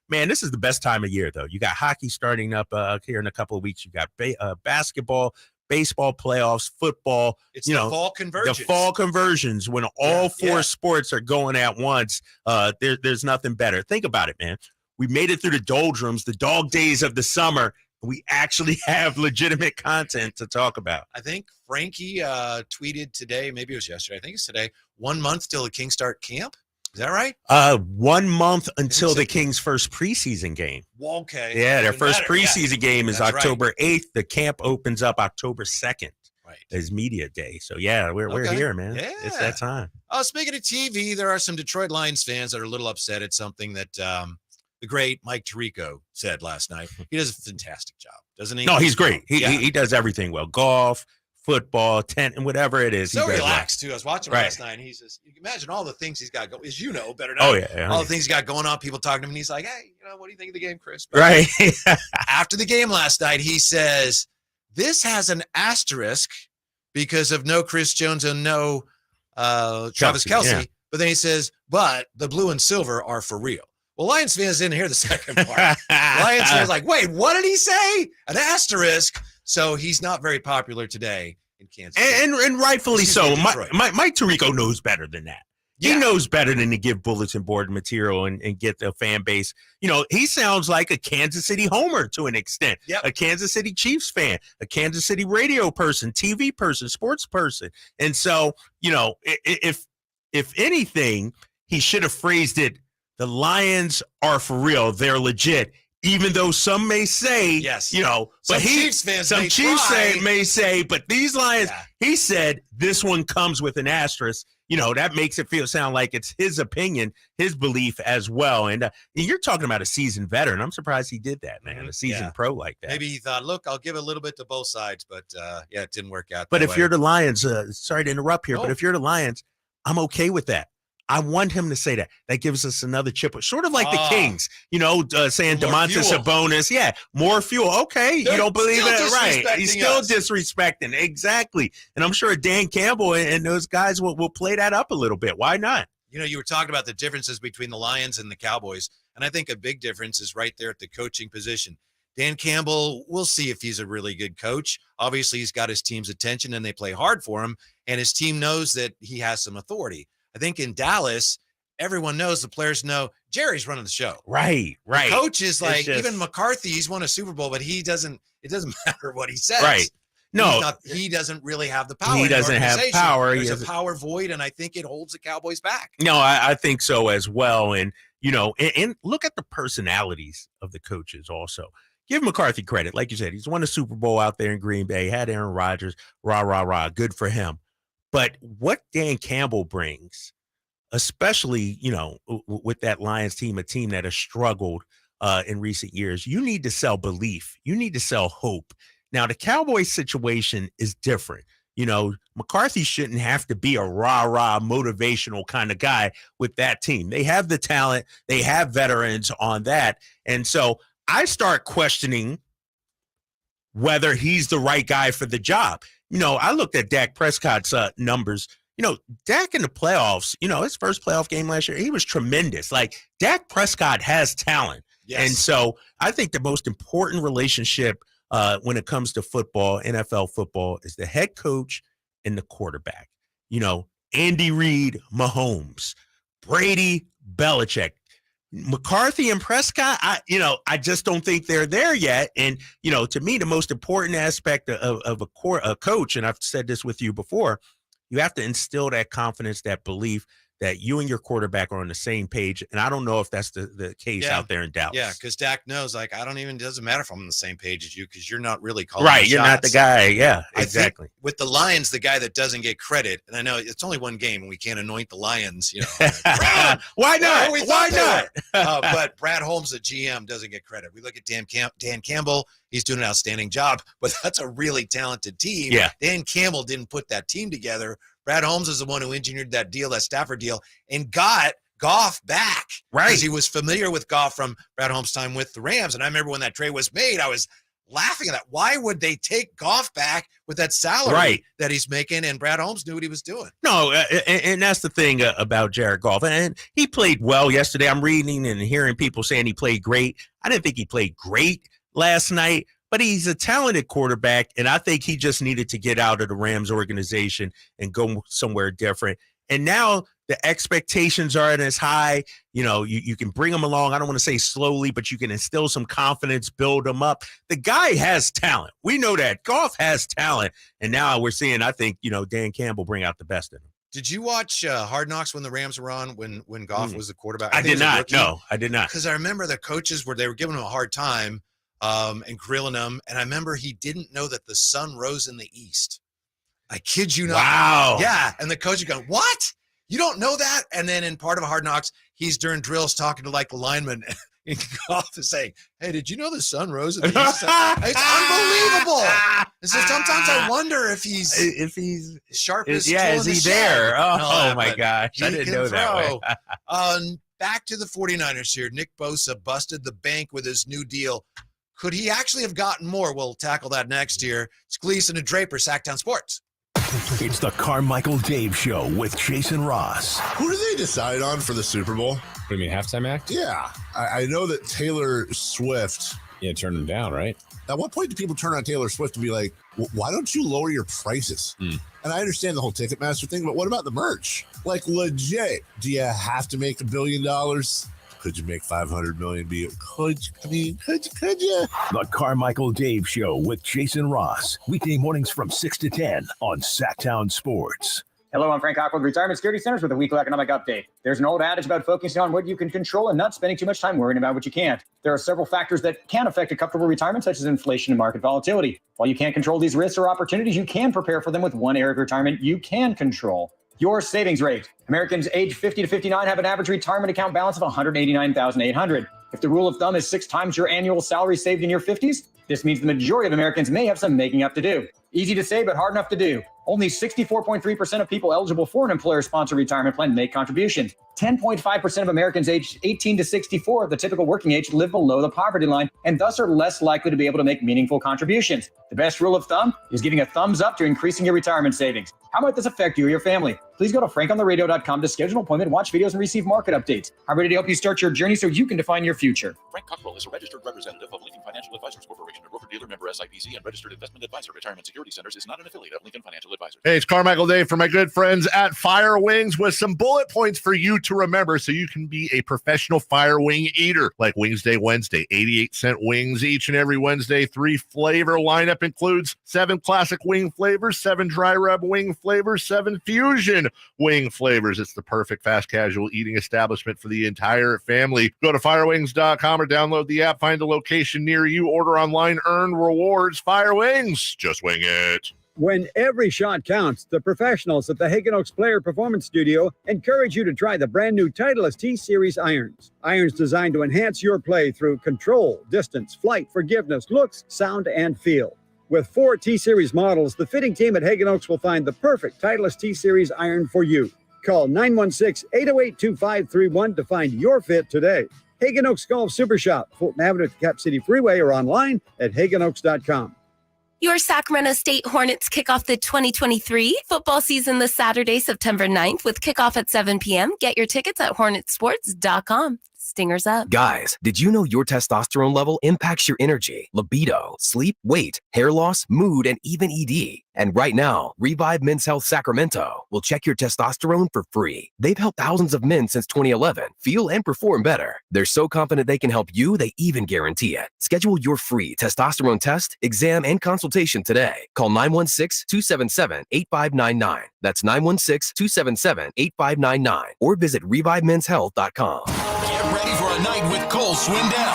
man, this is the best time of year, though. You got hockey starting up here in a couple of weeks. You got basketball, baseball playoffs, football. It's the fall convergence. The fall conversions when all four sports are going at once. There's nothing better. Think about it, man. We made it through the doldrums, the dog days of the summer. We actually have legitimate content to talk about. I think Frankie tweeted today, maybe it was yesterday, I think it's today, 1 month till the Kings start camp. Is that right? 1 month until the Kings' first preseason game. Well, okay. Yeah, their first preseason game is That's October 8th. The camp opens up October 2nd. Right. Is media day. So, yeah, we're here, man. Yeah. It's that time. Speaking of TV, there are some Detroit Lions fans that are a little upset at something that the the great Mike Tirico said last night. He does a fantastic job, doesn't he? No, he's great. Yeah. He does everything well. Golf, football, tent, and whatever it is. So he does relaxed too. I was watching him Right. last night, and he's just, you can imagine all the things he's got going. As you know better Oh, now, yeah. all the things he's got going on. People talking to him, and he's like, "Hey, what do you think of the game, Chris?" But Right. after the game last night, he says, "This has an asterisk because of no Chris Jones and no Travis Kelce." yeah. But then he says, "But the blue and silver are for real." Well, Lions fans didn't hear the second part. Lions fans like, "Wait, what did he say? An asterisk?" So he's not very popular today in Kansas City. And rightfully Excuse so. me, Detroit. Mike Tirico knows better than that. He knows better than to give bulletin board material and get the fan base. He sounds like a Kansas City homer to an extent. Yep. A Kansas City Chiefs fan, a Kansas City radio person, TV person, sports person. And so, if anything, he should have phrased it, the Lions are for real. They're legit. Even though some may say, yes, but some Chiefs fans some may Chiefs try. may say, but these Lions, he said this one comes with an asterisk. That makes it sound like it's his opinion, his belief as well. And you're talking about a seasoned veteran. I'm surprised he did that, man. A seasoned pro like that. Maybe he thought, look, I'll give a little bit to both sides, but it didn't work out. But that if way. you're the Lions, sorry to interrupt here, No. but if you're the Lions, I'm okay with that. I want him to say that. That gives us another chip, sort of like the Kings, saying More Domantas fuel. Sabonis. Yeah, more fuel. Okay, They're you don't believe still it, right? disrespecting He's still us. disrespecting, exactly. And I'm sure Dan Campbell and those guys will play that up a little bit. Why not? You were talking about the differences between the Lions and the Cowboys, and I think a big difference is right there at the coaching position. Dan Campbell, we'll see if he's a really good coach. Obviously, he's got his team's attention, and they play hard for him, and his team knows that he has some authority. I think in Dallas, everyone knows, the players know, Jerry's running the show. Right. The coach is It's like, just- even McCarthy, he's won a Super Bowl, but it doesn't matter what he says. Right. No. He doesn't really have the power. He in the doesn't have organization. power. He There's a has- power void, and I think it holds the Cowboys back. No, I think so as well. And, and look at the personalities of the coaches also. Give McCarthy credit. Like you said, he's won a Super Bowl out there in Green Bay, had Aaron Rodgers, rah, rah, rah. Good for him. But what Dan Campbell brings, especially, with that Lions team, a team that has struggled in recent years, you need to sell belief. You need to sell hope. Now, the Cowboys situation is different. McCarthy shouldn't have to be a rah-rah motivational kind of guy with that team. They have the talent. They have veterans on that. And so I start questioning whether he's the right guy for the job. I looked at Dak Prescott's numbers. Dak in the playoffs, his first playoff game last year, he was tremendous. Like, Dak Prescott has talent. Yes. And so I think the most important relationship when it comes to football, NFL football, is the head coach and the quarterback. Andy Reid, Mahomes, Brady, Belichick, McCarthy and Prescott. I just don't think they're there yet. And, to me, the most important aspect of a coach, and I've said this with you before, you have to instill that confidence, that belief that you and your quarterback are on the same page. And I don't know if that's the case out there in Dallas. Yeah, because Dak knows, like, it doesn't matter if I'm on the same page as you, because you're not really calling Right. the You're not the shots. guy. Yeah, I think exactly. with the Lions, the guy that doesn't get credit, and I know it's only one game and we can't anoint the Lions, Why not? we Why thought they not? were. But Brad Holmes, the GM, doesn't get credit. We look at Dan Campbell. He's doing an outstanding job, but that's a really talented team. Yeah. Dan Campbell didn't put that team together. Brad Holmes is the one who engineered that deal, that Stafford deal, and got Goff back. Right. Because he was familiar with Goff from Brad Holmes' time with the Rams. And I remember when that trade was made, I was laughing at that. Why would they take Goff back with that salary that he's making? And Brad Holmes knew what he was doing. No, and that's the thing about Jared Goff. And he played well yesterday. I'm reading and hearing people saying he played great. I didn't think he played great last night, but he's a talented quarterback, and I think he just needed to get out of the Rams organization and go somewhere different. And now the expectations aren't as high. You can bring him along. I don't want to say slowly, but you can instill some confidence, build him up. The guy has talent. We know that. Goff has talent. And now we're seeing, I think, Dan Campbell bring out the best in him. Did you watch Hard Knocks when the Rams were on, when Goff was the quarterback? I think did he was a not. rookie. No, I did not. Because I remember the coaches they were giving him a hard time and grilling him. And I remember he didn't know that the sun rose in the east. I kid you not. Wow. Yeah. And the coach is going, what? You don't know that? And then in part of Hard Knocks, he's during drills talking to like the lineman. in golf is saying, "Hey, did you know the sun rose at the east side?" It's unbelievable. And so sometimes I wonder if he's sharp as is he there? Oh my gosh, I didn't know throw. that way. Back to the 49ers here. Nick Bosa busted the bank with his new deal. Could he actually have gotten more? We'll tackle that next year. It's Gleason and Draper, Sactown Sports. It's the Carmichael Dave Show with Jason Ross. Who do they decide on for the Super Bowl? What do you mean, halftime act? Yeah. I know that Taylor Swift. Yeah, turned them down, right? At what point do people turn on Taylor Swift to be like, why don't you lower your prices? And I understand the whole Ticketmaster thing, but what about the merch? Like, legit, do you have to make $1 billion? Could you make 500 million? Could you? The Carmichael Dave Show with Jason Ross. Weekday mornings from 6 to 10 on Sactown Sports. Hello, I'm Frank Hockwood, Retirement Security Centers with a weekly economic update. There's an old adage about focusing on what you can control and not spending too much time worrying about what you can't. There are several factors that can affect a comfortable retirement, such as inflation and market volatility. While you can't control these risks or opportunities, you can prepare for them with one area of retirement you can control: your savings rate. Americans age 50 to 59 have an average retirement account balance of $189,800. If the rule of thumb is 6 times your annual salary saved in your 50s, this means the majority of Americans may have some making up to do. Easy to say, but hard enough to do. Only 64.3% of people eligible for an employer-sponsored retirement plan make contributions. 10.5% of Americans aged 18 to 64, the typical working age, live below the poverty line and thus are less likely to be able to make meaningful contributions. The best rule of thumb is giving a thumbs up to increasing your retirement savings. How might this affect you or your family? Please go to frankontheradio.com to schedule an appointment, watch videos, and receive market updates. I'm ready to help you start your journey so you can define your future. Frank Cockrell is a registered representative of Lincoln Financial Advisors Corporation, a broker-dealer member SIPC, and registered investment advisor. Retirement Security Centers is not an affiliate of Lincoln Financial Advisors. Hey, it's Carmichael Dave for my good friends at Fire Wings with some bullet points for you to remember so you can be a professional fire wing eater. Like Wings Day Wednesday, 88-cent wings each and every Wednesday. 3 flavor lineup includes 7 classic wing flavors, 7 dry rub wing flavors, 7 fusion wing flavors. It's the perfect fast casual eating establishment for the entire family. Go to firewings.com or download the app, find a location near you, order online, earn rewards. Fire Wings, just wing it. When every shot counts, the professionals at the Hagen Oaks Player Performance Studio encourage you to try the brand new Titleist T-Series irons. Irons designed to enhance your play through control, distance, flight, forgiveness, looks, sound, and feel. With 4 T-Series models, the fitting team at Hagen Oaks will find the perfect Titleist T-Series iron for you. Call 916-808-2531 to find your fit today. Hagen Oaks Golf Super Shop, Fulton Avenue at the Cap City Freeway, or online at hagenoaks.com. Your Sacramento State Hornets kick off the 2023 football season this Saturday, September 9th, with kickoff at 7 p.m. Get your tickets at hornetsports.com. Stingers up. Guys, did you know your testosterone level impacts your energy, libido, sleep, weight, hair loss, mood, and even ED? And right now, Revive Men's Health Sacramento will check your testosterone for free. They've helped thousands of men since 2011 feel and perform better. They're so confident they can help you, they even guarantee it. Schedule your free testosterone test, exam, and consultation today. Call 916-277-8599. That's 916-277-8599. Or visit ReviveMen'sHealth.com. Get ready for a night with Cole Swindell.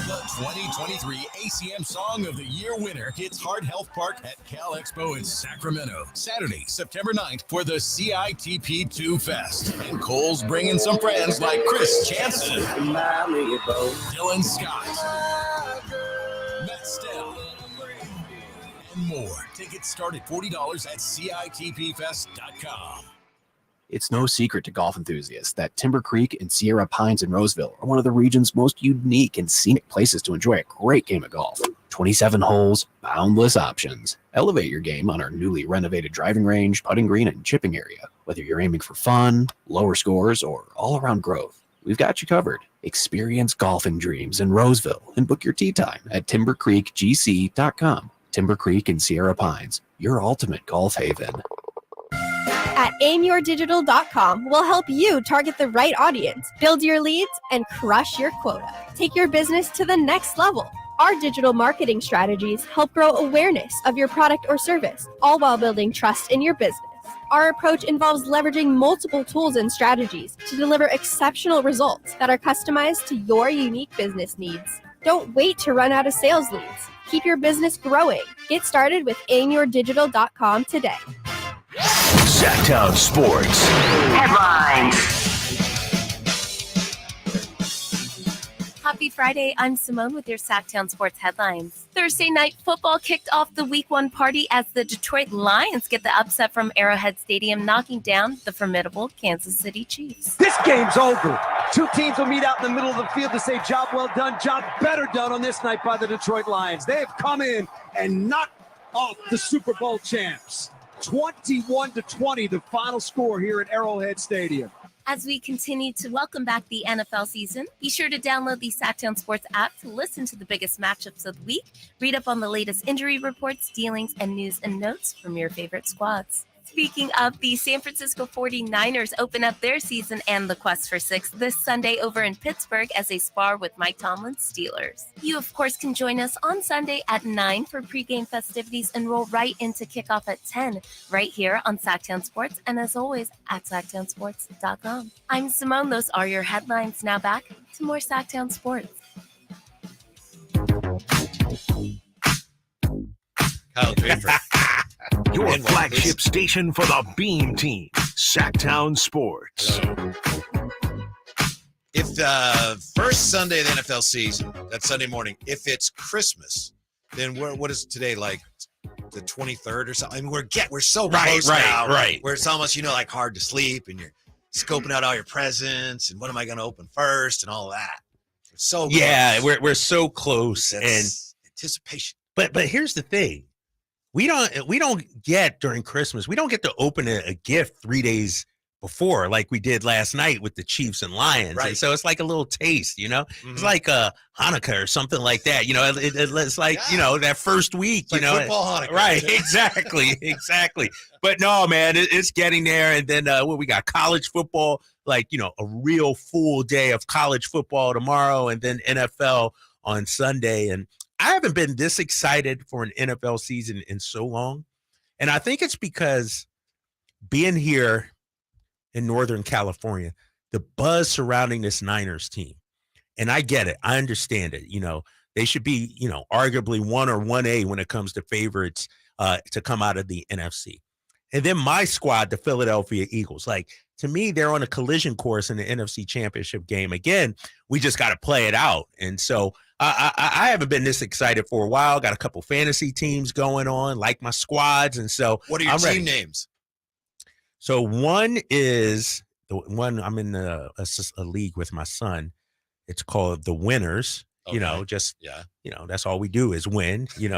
The 2023 ACM Song of the Year winner hits Heart Health Park at Cal Expo in Sacramento, Saturday, September 9th for the CITP2 Fest. And Cole's bringing some friends like Chris Jansen, Dylan Scott, Matt Stell, and more. Tickets start at $40 at CITPFest.com. It's no secret to golf enthusiasts that Timber Creek and Sierra Pines in Roseville are one of the region's most unique and scenic places to enjoy a great game of golf. 27 holes, boundless options. Elevate your game on our newly renovated driving range, putting green, and chipping area. Whether you're aiming for fun, lower scores, or all-around growth, we've got you covered. Experience golfing dreams in Roseville and book your tee time at timbercreekgc.com. Timber Creek and Sierra Pines, your ultimate golf haven. At aimyourdigital.com, we'll help you target the right audience, build your leads, and crush your quota. Take your business to the next level. Our digital marketing strategies help grow awareness of your product or service, all while building trust in your business. Our approach involves leveraging multiple tools and strategies to deliver exceptional results that are customized to your unique business needs. Don't wait to run out of sales leads. Keep your business growing. Get started with aimyourdigital.com today. Sactown Sports. Headlines. Happy Friday, I'm Simone with your Sactown Sports headlines. Thursday night football kicked off the Week 1 party as the Detroit Lions get the upset from Arrowhead Stadium, knocking down the formidable Kansas City Chiefs. This game's over. Two teams will meet out in the middle of the field to say job well done, job better done on this night by the Detroit Lions. They have come in and knocked off the Super Bowl champs. 21-20, the final score here at Arrowhead Stadium. As we continue to welcome back the NFL season, be sure to download the Sactown Sports app to listen to the biggest matchups of the week, read up on the latest injury reports, dealings, and news and notes from your favorite squads. Speaking of, the San Francisco 49ers open up their season and the quest for six this Sunday over in Pittsburgh as they spar with Mike Tomlin's Steelers. You, of course, can join us on Sunday at 9 for pregame festivities and roll right into kickoff at 10 right here on Sactown Sports and, as always, at SactownSports.com. I'm Simone. Those are your headlines. Now back to more Sactown Sports. Kyle Draper. Your flagship station for the Beam Team, Sactown Sports. If first Sunday of the NFL season, that Sunday morning, if it's Christmas, then what is today, like the 23rd or something? I mean, we're so close now. Right. Where it's almost, like hard to sleep and you're scoping out all your presents and what am I going to open first and all that. We're so close. Yeah, we're so close. That's and anticipation. But here's the thing. We don't get during Christmas. We don't get to open a gift 3 days before like we did last night with the Chiefs and Lions. Right. And so it's like a little taste, Mm-hmm. It's like a Hanukkah or something like that. It's like, that first week, It's like football Hanukkah. Right. Exactly. But no, man, it's getting there. And then we got college football, like, a real full day of college football tomorrow and then NFL on Sunday. And I haven't been this excited for an NFL season in so long. And I think it's because being here in Northern California, the buzz surrounding this Niners team, and I get it. I understand it. They should be, arguably 1 or 1A when it comes to favorites to come out of the NFC. And then my squad, the Philadelphia Eagles, like, to me, they're on a collision course in the NFC Championship game. Again, we just got to play it out. And so I haven't been this excited for a while. Got a couple fantasy teams going on, like my squads. And so what are your team names? So one is the one I'm in a league with my son. It's called the Winners. Okay. That's all we do is win, and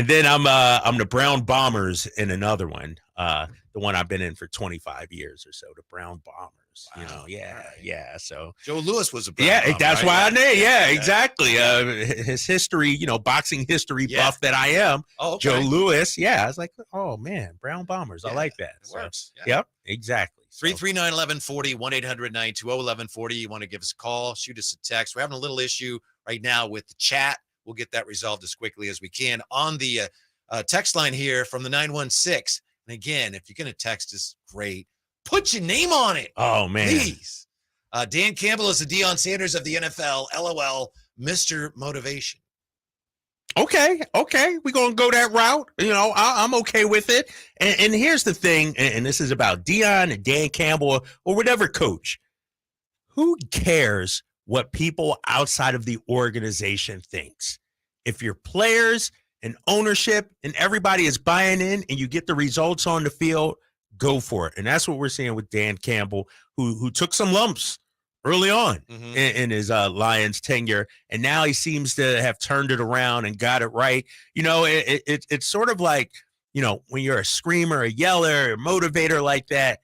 then I'm the Brown Bombers in another one, the one I've been in for 25 years or so, the Brown Bombers. Wow. Yeah. So Joe Louis was a Brown Bomber, that's right? why I named. Yeah, exactly. His history, boxing history buff that I am. Oh, okay. Joe Louis. Yeah, I was like, oh man, Brown Bombers. I like that. It works. Yeah. Yep, exactly. 339-1140, 1-800-920-1140. You want to give us a call, shoot us a text. We're having a little issue right now with the chat. We'll get that resolved as quickly as we can on the text line here from the 916. And again, if you're going to text us, great. Put your name on it. Oh, man. Please. Dan Campbell is the Deion Sanders of the NFL. LOL, Mr. Motivation. Okay. We're going to go that route. I'm okay with it. And here's the thing, and this is about Deion and Dan Campbell or whatever coach. Who cares what people outside of the organization thinks? If your players and ownership and everybody is buying in and you get the results on the field, go for it. And that's what we're seeing with Dan Campbell, who took some lumps early on in his Lions tenure, and now he seems to have turned it around and got it right. It's sort of like, when you're a screamer, a yeller, a motivator like that,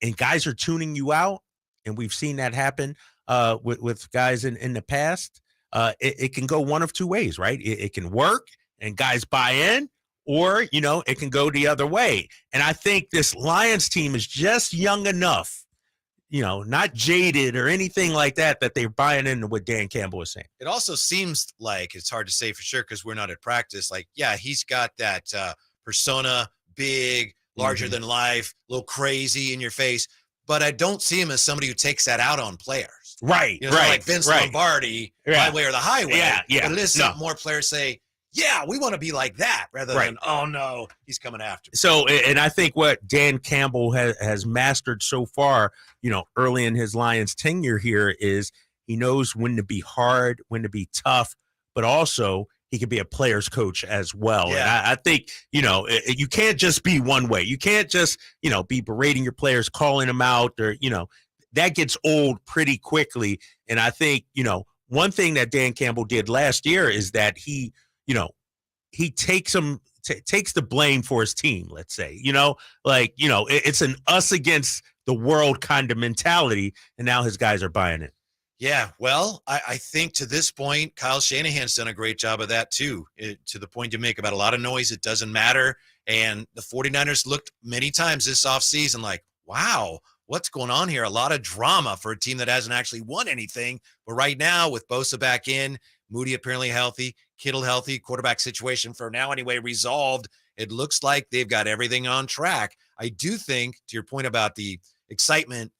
and guys are tuning you out, and we've seen that happen with guys in the past. It can go one of two ways, right? It can work, and guys buy in, or, it can go the other way. And I think this Lions team is just young enough, not jaded or anything like that they're buying into what Dan Campbell is saying. It also seems like, it's hard to say for sure because we're not at practice. Like, yeah, he's got that persona, big, larger than life, a little crazy in your face. But I don't see him as somebody who takes that out on players. Right, It's not like Vince Lombardi, my way or the highway. Yeah. But it is something more players say, yeah, we want to be like that, rather than, oh no, he's coming after me. So, and I think what Dan Campbell has mastered so far, early in his Lions tenure here is He knows when to be hard, when to be tough, but also he can be a player's coach as well. Yeah. And I think, you can't just be one way. You can't just, be berating your players, calling them out, or, that gets old pretty quickly. And I think, one thing that Dan Campbell did last year is that he takes the blame for his team, let's say, it's an us against the world kind of mentality. And now his guys are buying it. Yeah, well, I think to this point, Kyle Shanahan's done a great job of that too, to the point you make about a lot of noise. It doesn't matter. And the 49ers looked many times this offseason like, wow, what's going on here? A lot of drama for a team that hasn't actually won anything. But right now, with Bosa back in, Moody apparently healthy, Kittle healthy, quarterback situation for now anyway resolved, it looks like they've got everything on track. I do think, to your point about the excitement,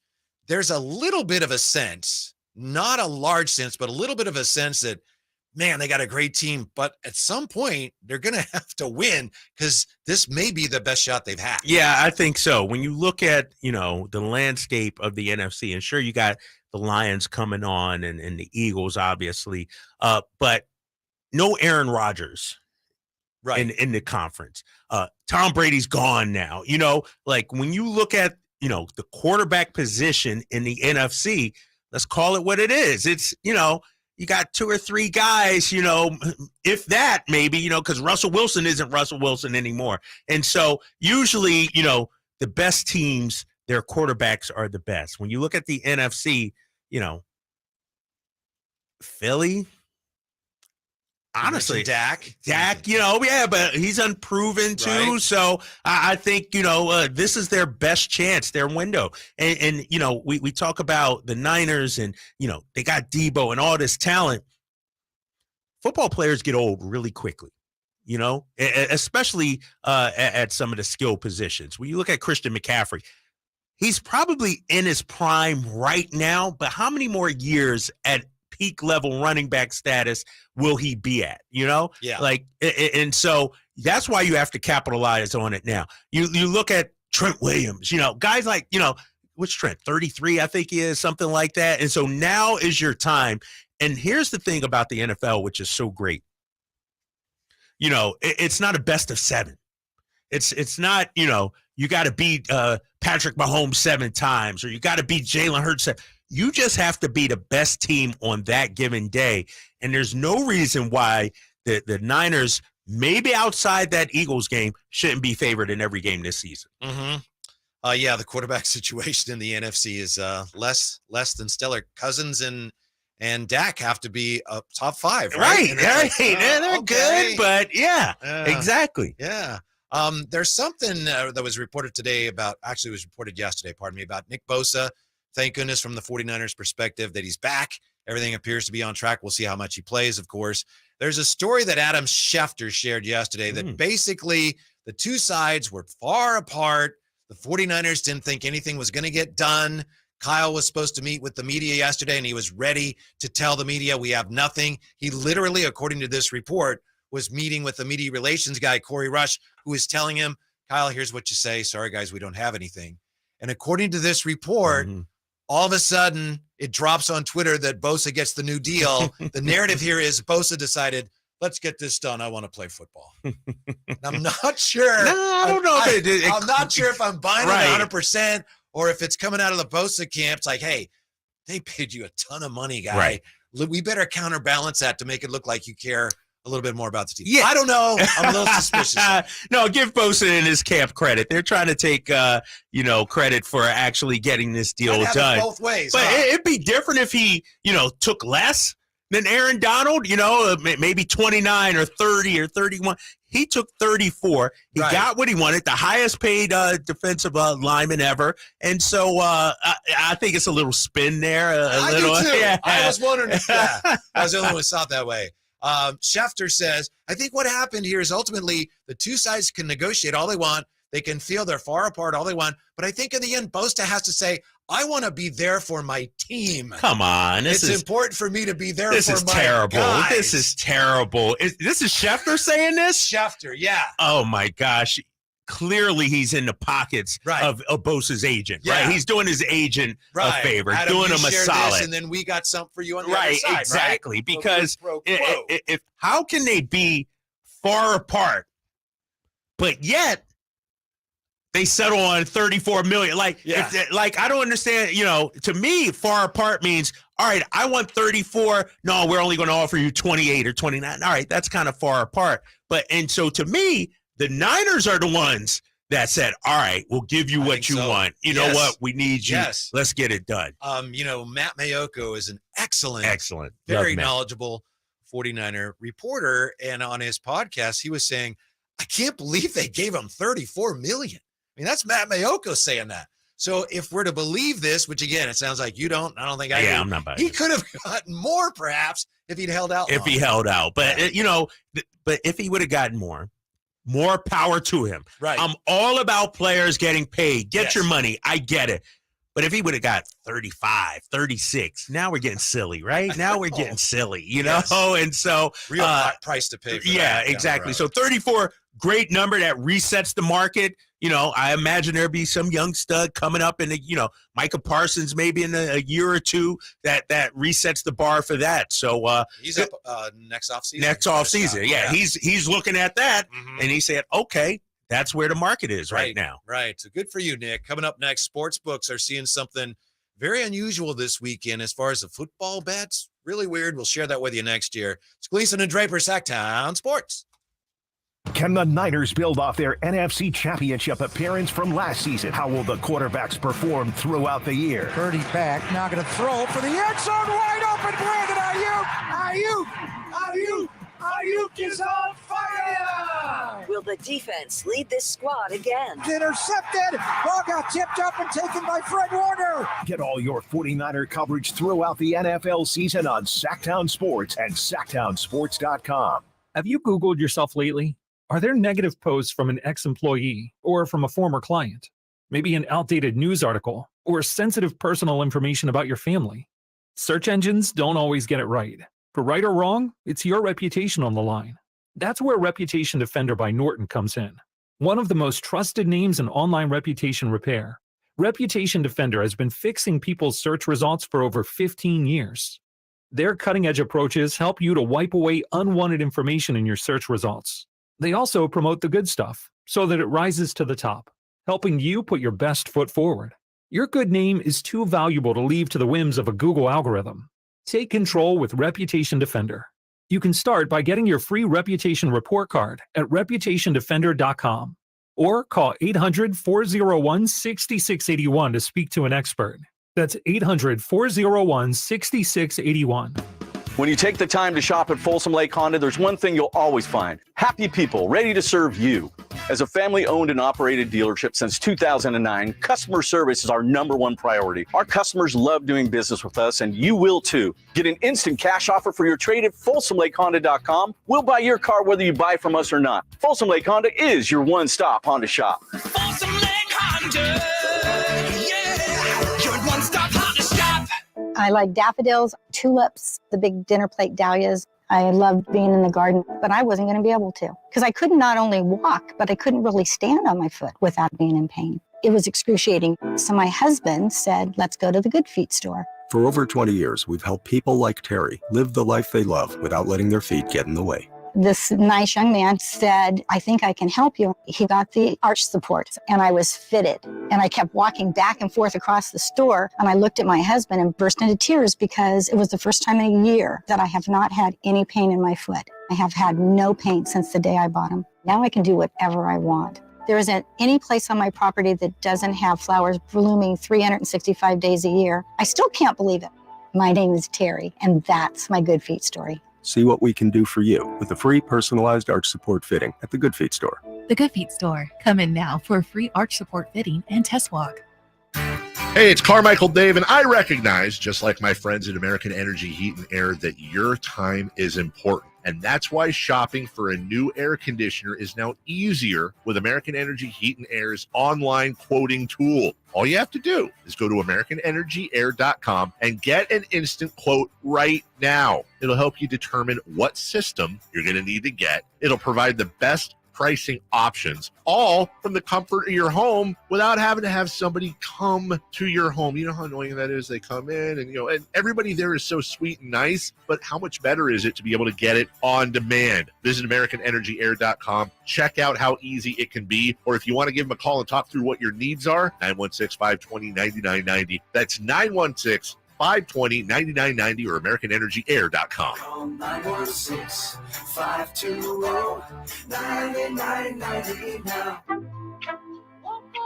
there's a little bit of a sense, not a large sense, but a little bit of a sense that, man, they got a great team, but at some point they're going to have to win because this may be the best shot they've had. Yeah, I think so. When you look at, the landscape of the NFC, and sure, you got the Lions coming on and the Eagles, obviously, but no Aaron Rodgers in the conference. Tom Brady's gone now. When you look at, the quarterback position in the NFC, let's call it what it is. It's, you got 2 or 3 guys, if that maybe, because Russell Wilson isn't Russell Wilson anymore. And so usually, the best teams, their quarterbacks are the best. When you look at the NFC, Philly, honestly, Dak, but he's unproven too. Right. So I think, this is their best chance, their window. And we talk about the Niners and, they got Debo and all this talent. Football players get old really quickly, especially at some of the skill positions. When you look at Christian McCaffrey, he's probably in his prime right now, but how many more years at peak level running back status will he be at, Yeah. And so that's why you have to capitalize on it now. You look at Trent Williams, guys like, what's Trent, 33, I think he is, something like that. And so now is your time. And here's the thing about the NFL, which is so great. It's not a best of 7. It's not, you got to beat Patrick Mahomes 7 times, or you got to beat Jalen Hurts 7. You just have to be the best team on that given day. And there's no reason why the Niners, maybe outside that Eagles game, shouldn't be favored in every game this season. Mm-hmm. The quarterback situation in the NFC is less than stellar. Cousins and Dak have to be up top 5, right? They're good, but exactly. Yeah. There's something that was reported today about Nick Bosa. Thank goodness from the 49ers perspective that he's back. Everything appears to be on track. We'll see how much he plays, of course. There's a story that Adam Schefter shared yesterday that basically the two sides were far apart. The 49ers didn't think anything was going to get done. Kyle was supposed to meet with the media yesterday, and he was ready to tell the media we have nothing. He literally, according to this report, was meeting with the media relations guy, Corey Rush, who was telling him, Kyle, here's what you say. Sorry, guys, we don't have anything. And according to this report, all of a sudden, it drops on Twitter that Bosa gets the new deal. The narrative here is Bosa decided, let's get this done. I want to play football. I'm not sure. No, I don't know. I'm not sure if I'm buying it 100% or if it's coming out of the Bosa camp. It's like, hey, they paid you a ton of money, guy. Right. We better counterbalance that to make it look like you care a little bit more about the team. Yeah. I don't know. I'm a little suspicious. No, give Bosa and his camp credit. They're trying to take, credit for actually getting this deal done. Both ways. But it'd be different if he, took less than Aaron Donald, maybe 29 or 30 or 31. He took 34. He got what he wanted, the highest paid defensive lineman ever. And so I think it's a little spin there. I do too. Yeah. I was wondering if I was the only one who saw it that way. Schefter says, I think what happened here is ultimately the two sides can negotiate all they want. They can feel they're far apart all they want. But I think in the end, Bosa has to say, I want to be there for my team. Come on. It's important for me to be there for my This is terrible. guys. This is terrible. This is Schefter saying this? Schefter, yeah. Oh, my gosh. clearly he's in the pockets of Bosa's agent, Yeah. right? He's doing his agent a favor, Adam, doing you him a share solid. this, and then we got something for you on the other side, Exactly. right? Because Pro quo. if how can they be far apart, but yet they settle on 34 million? Like, I don't understand. To me, far apart means, all right, I want 34. No, we're only going to offer you 28 or 29. All right, that's kind of far apart. And so to me, the Niners are the ones that said, all right, we'll give you what you want. You know what? We need you. Yes. Let's get it done. Matt Mayoko is an excellent, Love very Matt. knowledgeable 49er reporter. And on his podcast, he was saying, I can't believe they gave him 34 million. I mean, that's Matt Mayoko saying that. So if we're to believe this, which again, it sounds like you don't, I don't think I do. I'm not buying He it. could have gotten more perhaps if he'd held out. If he held out. But, but if he would have gotten more power to him. Right. I'm all about players getting paid. Get your money. I get it. But if he would have got 35, 36, now we're getting silly, right? Now we're getting silly, you know? And so real hot price to pay for that. Yeah, down the exactly. road. So 34, great number that resets the market. I imagine there'll be some young stud coming up in Micah Parsons maybe in a year or two that resets the bar for that. So he's up next offseason. Next offseason. Yeah, he's looking at that and he said, okay, that's where the market is right now. Right. So good for you, Nick. Coming up next, sports books are seeing something very unusual this weekend as far as the football bets. Really weird. We'll share that with you next year. It's Gleason and Draper, Sactown Sports. Can the Niners build off their NFC Championship appearance from last season? How will the quarterbacks perform throughout the year? Purdy back, now going to throw for the end zone, wide open, Brandon Ayuk is on fire! Will the defense lead this squad again? Intercepted, ball got tipped up and taken by Fred Warner. Get all your 49er coverage throughout the NFL season on Sactown Sports and SactownSports.com. Have you Googled yourself lately? Are there negative posts from an ex-employee or from a former client? Maybe an outdated news article or sensitive personal information about your family? Search engines don't always get it right. For right or wrong, it's your reputation on the line. That's where Reputation Defender by Norton comes in. One of the most trusted names in online reputation repair, Reputation Defender has been fixing people's search results for over 15 years. Their cutting-edge approaches help you to wipe away unwanted information in your search results. They also promote the good stuff so that it rises to the top, helping you put your best foot forward. Your good name is too valuable to leave to the whims of a Google algorithm. Take control with Reputation Defender. You can start by getting your free reputation report card at reputationdefender.com or call 800-401-6681 to speak to an expert. That's 800-401-6681. When you take the time to shop at Folsom Lake Honda, there's one thing you'll always find. Happy people ready to serve you. As a family-owned and operated dealership since 2009, customer service is our #1 priority. Our customers love doing business with us, and you will too. Get an instant cash offer for your trade at FolsomLakeHonda.com. We'll buy your car whether you buy from us or not. Folsom Lake Honda is your one-stop Honda shop. Folsom Lake Honda, yeah, your one-stop Honda shop. I like daffodils, tulips, the big dinner plate dahlias. I loved being in the garden, but I wasn't going to be able to because I couldn't not only walk, but I couldn't really stand on my foot without being in pain. It was excruciating. So my husband said, let's go to the Good Feet store. For over 20 years, we've helped people like Terry live the life they love without letting their feet get in the way. This nice young man said, I think I can help you. He got the arch support and I was fitted. And I kept walking back and forth across the store. And I looked at my husband and burst into tears because it was the first time in a year that I have not had any pain in my foot. I have had no pain since the day I bought them. Now I can do whatever I want. There isn't any place on my property that doesn't have flowers blooming 365 days a year. I still can't believe it. My name is Terry, and that's my Good Feet story. See what we can do for you with a free personalized arch support fitting at the Good Feet store. The Good Feet store. Come in now for a free arch support fitting and test walk. Hey, it's Carmichael Dave, and I recognize, just like my friends at American Energy Heat and Air, that your time is important. And that's why shopping for a new air conditioner is now easier with American Energy Heat and Air's online quoting tool. All you have to do is go to AmericanEnergyAir.com and get an instant quote right now. It'll help you determine what system you're going to need to get. It'll provide the best pricing options, all from the comfort of your home without having to have somebody come to your home. You know how annoying that is? They come in and everybody there is so sweet and nice, but how much better is it to be able to get it on demand? Visit AmericanEnergyAir.com. Check out how easy it can be. Or if you want to give them a call and talk through what your needs are, 916-520-9990. That's 916-520-9990 or AmericanEnergyAir.com. Call 916-520-9990 now.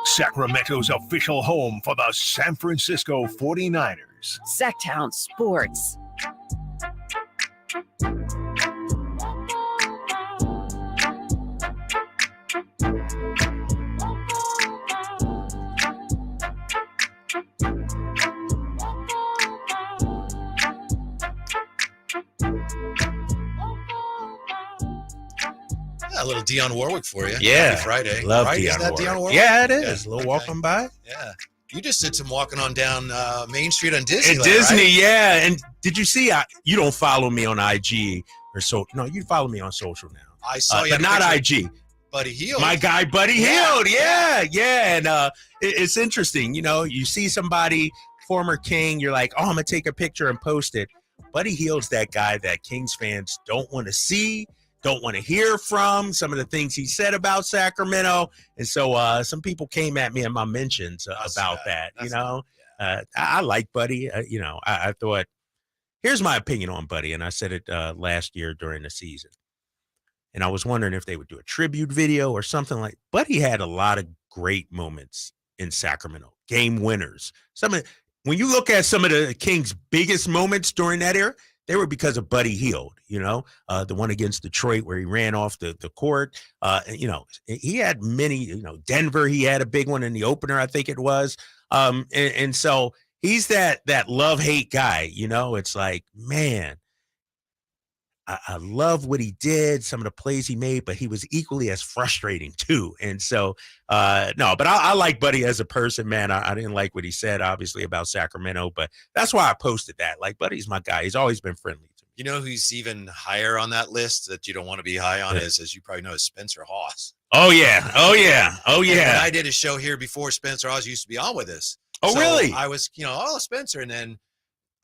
Sacramento's official home for the San Francisco 49ers. Sactown Sports. A little Dionne Warwick for you. Yeah. Happy Friday. Love right? Dionne Is that Warwick. Dionne Warwick? Yeah, it is. A little walk on by. Yeah. You just did some walking on down Main Street on Disney. At Disney, right? yeah. And did you see, you don't follow me on IG or so. No, you follow me on social now. I saw you. But not IG. Buddy Hield. My guy, Buddy Hield. Yeah. And it's interesting. You see somebody, former King, you're like, oh, I'm going to take a picture and post it. Buddy Hield's that guy that Kings fans don't want to see, don't want to hear from, some of the things he said about Sacramento. And so some people came at me in my mentions about that. I like Buddy. I thought, here's my opinion on Buddy. And I said it last year during the season. And I was wondering if they would do a tribute video or something like. Buddy had a lot of great moments in Sacramento, game winners. When you look at some of the Kings' biggest moments during that era, they were because of Buddy Hield, the one against Detroit where he ran off the court. He had many, Denver, he had a big one in the opener, I think it was. And so he's that love-hate guy, it's like, man, I love what he did, some of the plays he made, but he was equally as frustrating too. And so, but I like Buddy as a person, man. I didn't like what he said, obviously, about Sacramento, but that's why I posted that. Like, Buddy's my guy. He's always been friendly to me. You know who's even higher on that list that you don't want to be high on is, as you probably know, is Spencer Hawes. Oh, yeah. And when I did a show here before, Spencer Hawes used to be on with us. Oh, so really? I was, Spencer, and then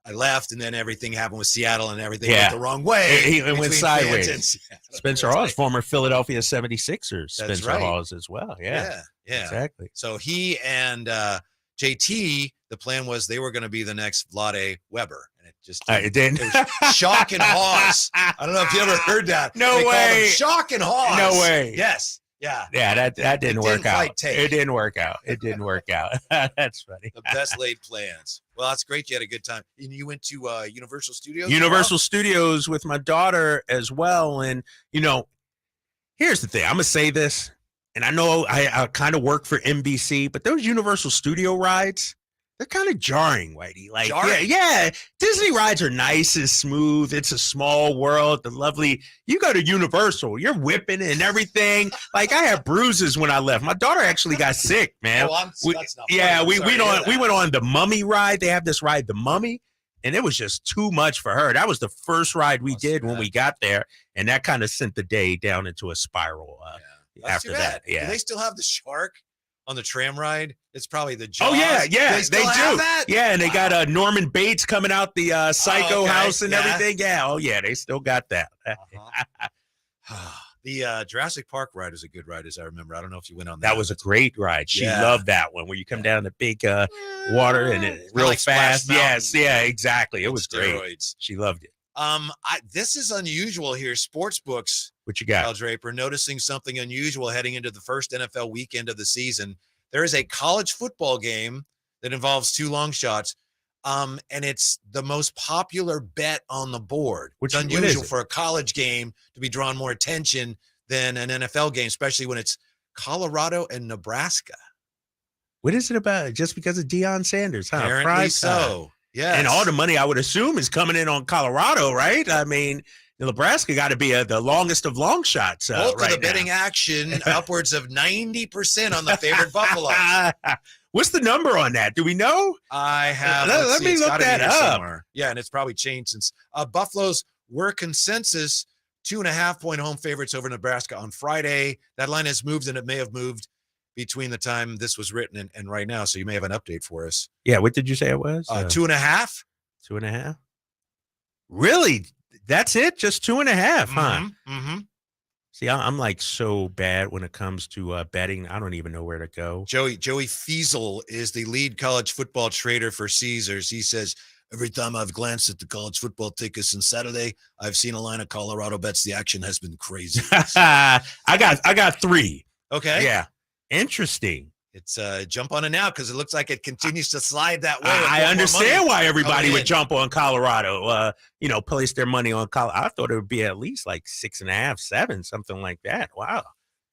I left, and then everything happened with Seattle, and everything went the wrong way. It went sideways. Spencer Hawes, former Philadelphia 76ers. Spencer Hawes as well. Yeah, exactly. So he and JT, the plan was they were going to be the next Vlade Weber, and it just it didn't. It was Shock and Hawes. I don't know if you ever heard that. No they way. Called him Shock and Hawes. No way. Yes. Yeah. Yeah, that didn't work out. It didn't work out. It didn't work out. That's funny. The best laid plans. Well, that's great. You had a good time. And you went to Universal Studios? Universal Studios with my daughter as well. And, here's the thing. I'm going to say this, and I know I kind of work for NBC, but those Universal Studio rides, they're kind of jarring, Whitey. Like, jarring? Yeah. Disney rides are nice and smooth. It's a small world. The lovely. You go to Universal, you're whipping and everything. Like, I had bruises when I left. My daughter actually got sick, man. That's not we went on the Mummy ride. They have this ride, the Mummy, and it was just too much for her. That was the first ride we did when we got there, and that kind of sent the day down into a spiral. After that, Do they still have the shark on the tram ride? It's probably the Jaws. Oh yeah, They do. That? Yeah, and they got Norman Bates coming out the Psycho house and Yeah. everything. Yeah, oh yeah, they still got that. The Jurassic Park ride is a good ride, as I remember. I don't know if you went on that. That was a great ride. She Yeah. loved that one where you come down the big water and it real like Splash fast. Yes, yeah, exactly. It was great. Steroids. She loved it. This is unusual here. Sports books. What you got? Al Draper, noticing something unusual heading into the first NFL weekend of the season. There is a college football game that involves two long shots, and it's the most popular bet on the board. It's unusual for a college game to be drawing more attention than an NFL game, especially when it's Colorado and Nebraska. What is it about? Just because of Deion Sanders, huh? Apparently Prize so. time. Yes. And all the money I would assume is coming in on Colorado, right? I mean, Nebraska got to be the longest of long shots. Both right of the betting action, upwards of 90% on the favored Buffalo. What's the number on that? Do we know? I have. Let me look that up. Somewhere. Yeah, and it's probably changed since Buffalo's were consensus 2.5-point home favorites over Nebraska on Friday. That line has moved, and it may have moved between the time this was written and right now. So you may have an update for us. Yeah, what did you say it was? 2.5. 2.5. Really? That's it? Just 2.5, huh? Mm-hmm. See, I'm like so bad when it comes to betting. I don't even know where to go. Joey Fiesel is the lead college football trader for Caesars. He says, every time I've glanced at the college football tickets since Saturday, I've seen a line of Colorado bets. The action has been crazy. I got 3. Okay. Yeah. Interesting. It's jump on it now because it looks like it continues to slide that way. I understand why everybody would jump on Colorado, place their money on Colorado. I thought it would be at least like 6.5, 7, something like that. Wow.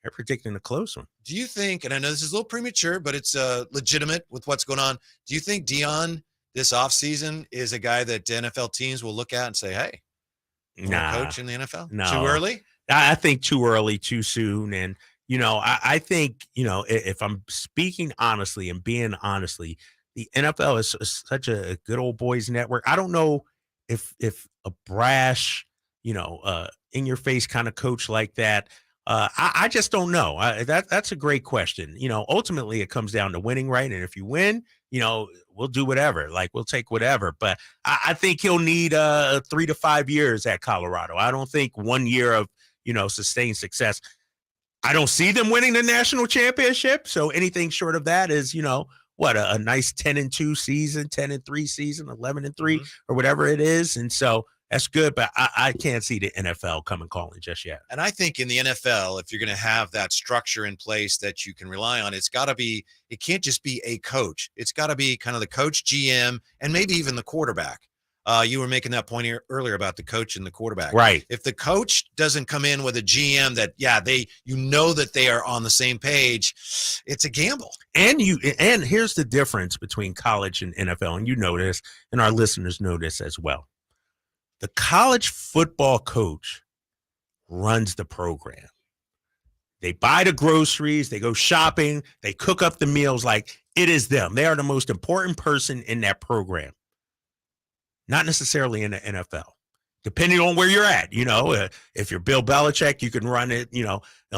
They're predicting a close one. Do you think, and I know this is a little premature, but it's legitimate with what's going on. Do you think Deion this offseason is a guy that NFL teams will look at and say, hey, coach in the NFL? No. Too early? I think too early, too soon. And, I think, if I'm speaking honestly and being honestly, the NFL is such a good old boys network. I don't know if a brash, in your face kind of coach like that. I just don't know. That's a great question. Ultimately it comes down to winning, right? And if you win, we'll do whatever. Like we'll take whatever. But I think he'll need 3 to 5 years at Colorado. I don't think 1 year of sustained success. I don't see them winning the national championship. So anything short of that is, a nice 10-2 season, 10-3 season, 11-3 or whatever it is. And so that's good, but I can't see the NFL come and calling just yet. And I think in the NFL, if you're going to have that structure in place that you can rely on, it can't just be a coach. It's got to be kind of the coach, GM, and maybe even the quarterback. You were making that point here earlier about the coach and the quarterback. Right. If the coach doesn't come in with a GM that, that they are on the same page, it's a gamble. And here's the difference between college and NFL, and you know this, and our listeners know this as well. The college football coach runs the program. They buy the groceries, they go shopping, they cook up the meals like it is them. They are the most important person in that program. Not necessarily in the NFL, depending on where you're at. If you're Bill Belichick, you can run it.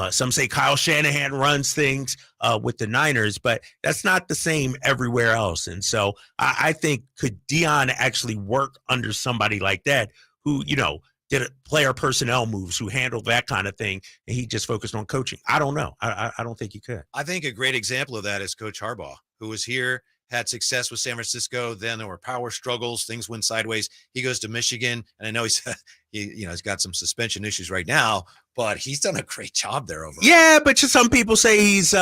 Some say Kyle Shanahan runs things with the Niners, but that's not the same everywhere else. And so I think could Deion actually work under somebody like that who, did player personnel moves, who handled that kind of thing, and he just focused on coaching? I don't know. I don't think he could. I think a great example of that is Coach Harbaugh, who was here, had success with San Francisco. Then there were power struggles. Things went sideways. He goes to Michigan, and I know he's got some suspension issues right now, but he's done a great job there over. Yeah, but some people say he's, what's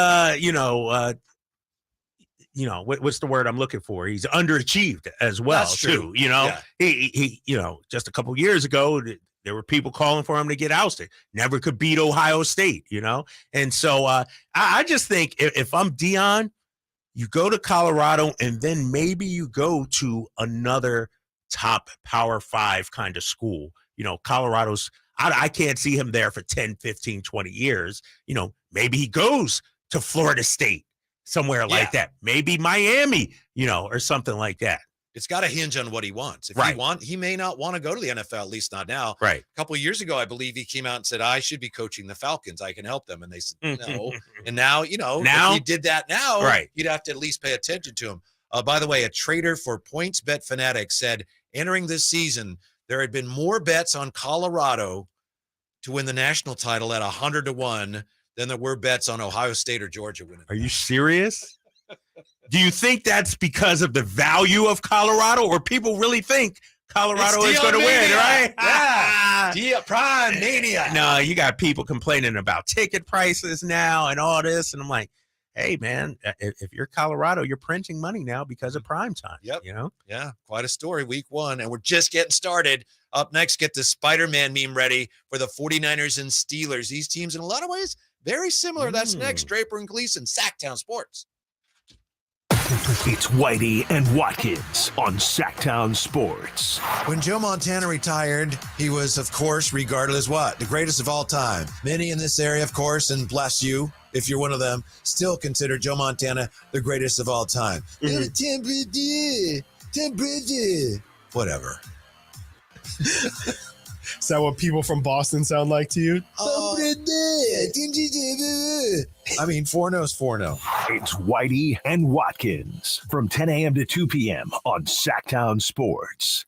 the word I'm looking for? He's underachieved as well, too. He just a couple years ago, there were people calling for him to get ousted. Never could beat Ohio State, And so I just think if I'm Deion, you go to Colorado and then maybe you go to another top Power 5 kind of school. Colorado's, I can't see him there for 10, 15, 20 years. Maybe he goes to Florida State, somewhere like that. Maybe Miami, or something like that. It's got to hinge on what he wants. If he may not want to go to the NFL, at least not now. Right. A couple of years ago, I believe he came out and said, I should be coaching the Falcons. I can help them. And they said, no. And now, if he did that now, you'd have to at least pay attention to him. By the way, a trader for Points Bet Fanatics said entering this season, there had been more bets on Colorado to win the national title at 100-1 than there were bets on Ohio State or Georgia winning. Are you serious? Do you think that's because of the value of Colorado, or people really think Colorado is going to win, right? Yeah. Prime mania. No, you got people complaining about ticket prices now and all this. And I'm like, hey, man, if you're Colorado, you're printing money now because of prime time. Yep. Yeah, quite a story week 1. And we're just getting started. Up next, get the Spider-Man meme ready for the 49ers and Steelers. These teams, in a lot of ways, very similar. That's next. Draper and Gleason, Sactown Sports. It's Whitey and Watkins on Sactown Sports. When Joe Montana retired, he was, of course, regarded as what? The greatest of all time. Many in this area, of course, and bless you if you're one of them, still consider Joe Montana the greatest of all time. Whatever. Is that what people from Boston sound like to you? I mean, 4-0's 4-0. It's Whitey and Watkins from 10 a.m. to 2 p.m. on Sactown Sports.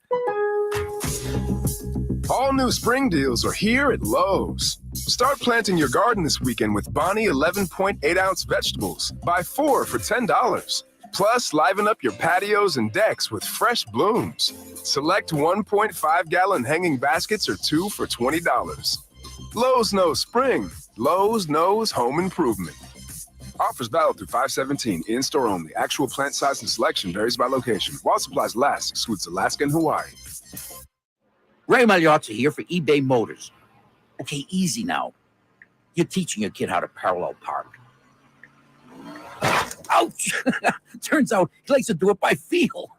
All new spring deals are here at Lowe's. Start planting your garden this weekend with Bonnie 11.8-ounce vegetables. Buy 4 for $10. Plus, liven up your patios and decks with fresh blooms. Select 1.5-gallon hanging baskets or 2 for $20. Lowe's knows spring. Lowe's knows home improvement. Offers valid through 5/17. In-store only. Actual plant size and selection varies by location. While supplies last, excludes Alaska and Hawaii. Ray Magliozzi here for eBay Motors. Okay, easy now. You're teaching your kid how to parallel park. Ouch! Turns out he likes to do it by feel.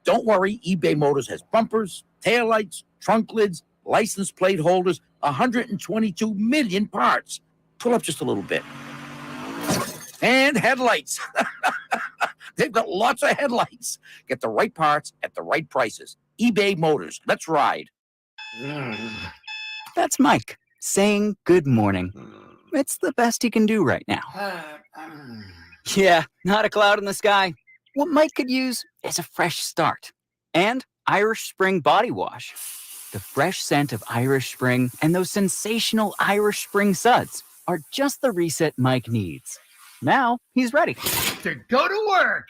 Don't worry, eBay Motors has bumpers, taillights, trunk lids, license plate holders, 122 million parts. Pull up just a little bit. And headlights. They've got lots of headlights. Get the right parts at the right prices. eBay Motors. Let's ride. That's Mike saying good morning. It's the best he can do right now. Yeah, not a cloud in the sky. What Mike could use is a fresh start. And Irish Spring Body Wash. The fresh scent of Irish Spring and those sensational Irish Spring suds are just the reset Mike needs. Now he's ready to go to work.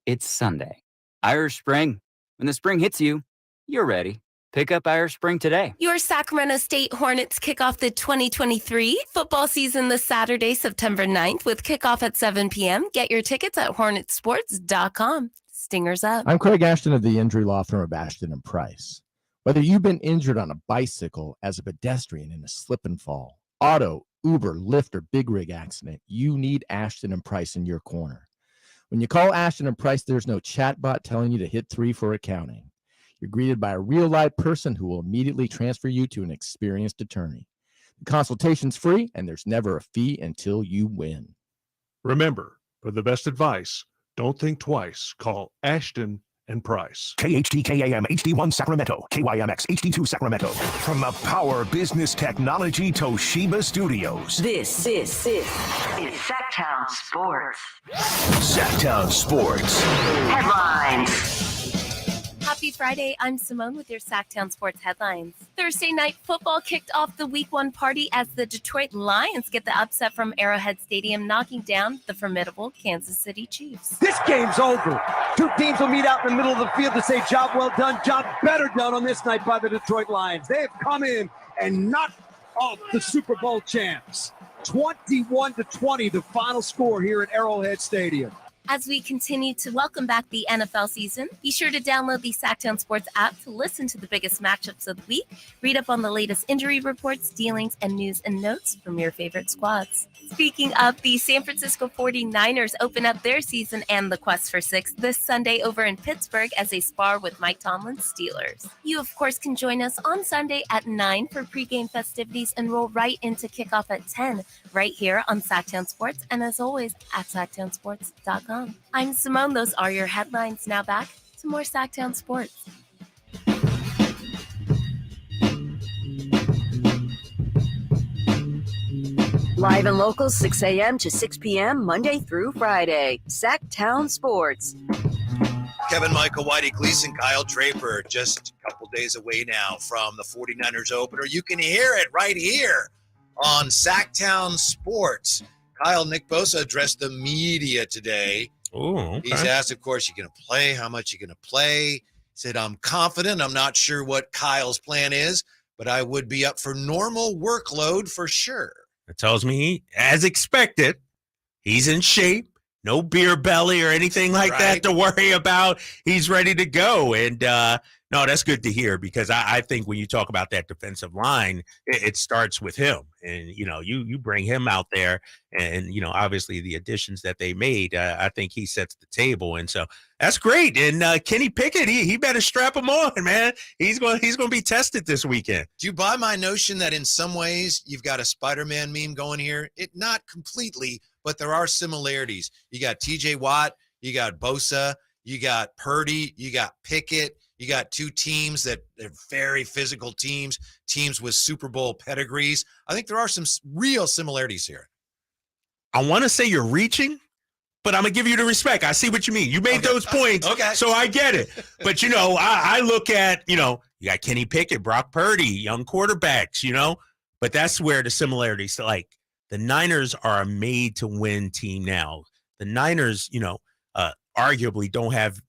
It's Sunday. Irish Spring. When the spring hits you, you're ready. Pick up Irish Spring today. Your Sacramento State Hornets kick off the 2023 football season this Saturday, September 9th, with kickoff at 7 p.m. Get your tickets at hornetsports.com. Stingers up. I'm Craig Ashton of the injury law firm of Ashton and Price. Whether you've been injured on a bicycle, as a pedestrian in a slip and fall, auto, Uber, Lyft, or big rig accident, you need Ashton and Price in your corner. When you call Ashton and Price, there's no chatbot telling you to hit 3 for accounting. You're greeted by a real live person who will immediately transfer you to an experienced attorney. The consultation's free, and there's never a fee until you win. Remember, for the best advice, don't think twice. Call Ashton and Price. KHTKAM HD1 Sacramento, KYMX HD2 Sacramento. From the Power Business Technology Toshiba Studios. This is Sactown Sports. Sactown Sports. Headlines. Happy Friday. I'm Simone with your Sactown Sports headlines. Thursday night football kicked off the Week 1 party as the Detroit Lions get the upset from Arrowhead Stadium, knocking down the formidable Kansas City Chiefs. This game's over. 2 teams will meet out in the middle of the field to say job well done, job better done on this night by the Detroit Lions. They have come in and knocked off the Super Bowl champs. 21-20, the final score here at Arrowhead Stadium. As we continue to welcome back the NFL season, be sure to download the Sactown Sports app to listen to the biggest matchups of the week, read up on the latest injury reports, dealings, and news and notes from your favorite squads. Speaking of, the San Francisco 49ers open up their season and the quest for 6 this Sunday over in Pittsburgh as they spar with Mike Tomlin's Steelers. You, of course, can join us on Sunday at 9 for pregame festivities and roll right into kickoff at 10 right here on Sactown Sports, and as always, at SactownSports.com. I'm Simone. Those are your headlines. Now back to more Sactown Sports. Live and local, 6 a.m. to 6 p.m., Monday through Friday. Sactown Sports. Kevin Michael, Whitey Gleason, Kyle Draper, just a couple days away now from the 49ers opener. You can hear it right here on Sactown Sports. Kyle, Nick Bosa addressed the media today. Oh, okay. He's asked, of course, you going to play? How much you going to play? He said, I'm confident. I'm not sure what Kyle's plan is, but I would be up for normal workload for sure. It tells me, as expected, he's in shape. No beer belly or anything like that to worry about. He's ready to go. And no, that's good to hear, because I think when you talk about that defensive line, it starts with him. And, you bring him out there and, obviously the additions that they made, I think he sets the table. And so that's great. And Kenny Pickett, he better strap him on, man. He's going to be tested this weekend. Do you buy my notion that in some ways you've got a Spider-Man meme going here? Not completely, but there are similarities. You got TJ Watt, you got Bosa, you got Purdy, you got Pickett, You got two teams that are very physical teams with Super Bowl pedigrees. I think there are some real similarities here. I want to say you're reaching, but I'm going to give you the respect. I see what you mean. You made those points, so I get it. But, I look at, you got Kenny Pickett, Brock Purdy, young quarterbacks, but that's where the similarities, like the Niners are a made-to-win team now. The Niners, arguably don't have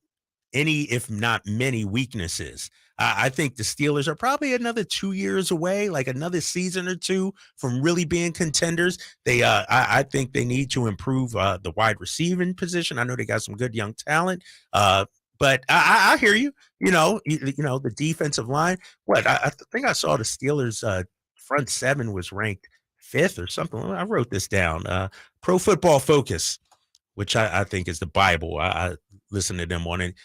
any, if not many, weaknesses. I think the Steelers are probably another 2 years away, like another season or two from really being contenders. I think they need to improve the wide receiving position. I know they got some good young talent, but I hear you. The defensive line. I think I saw the Steelers' front seven was ranked 5th or something. I wrote this down. Pro Football Focus, which I think is the Bible. I listen to them on it.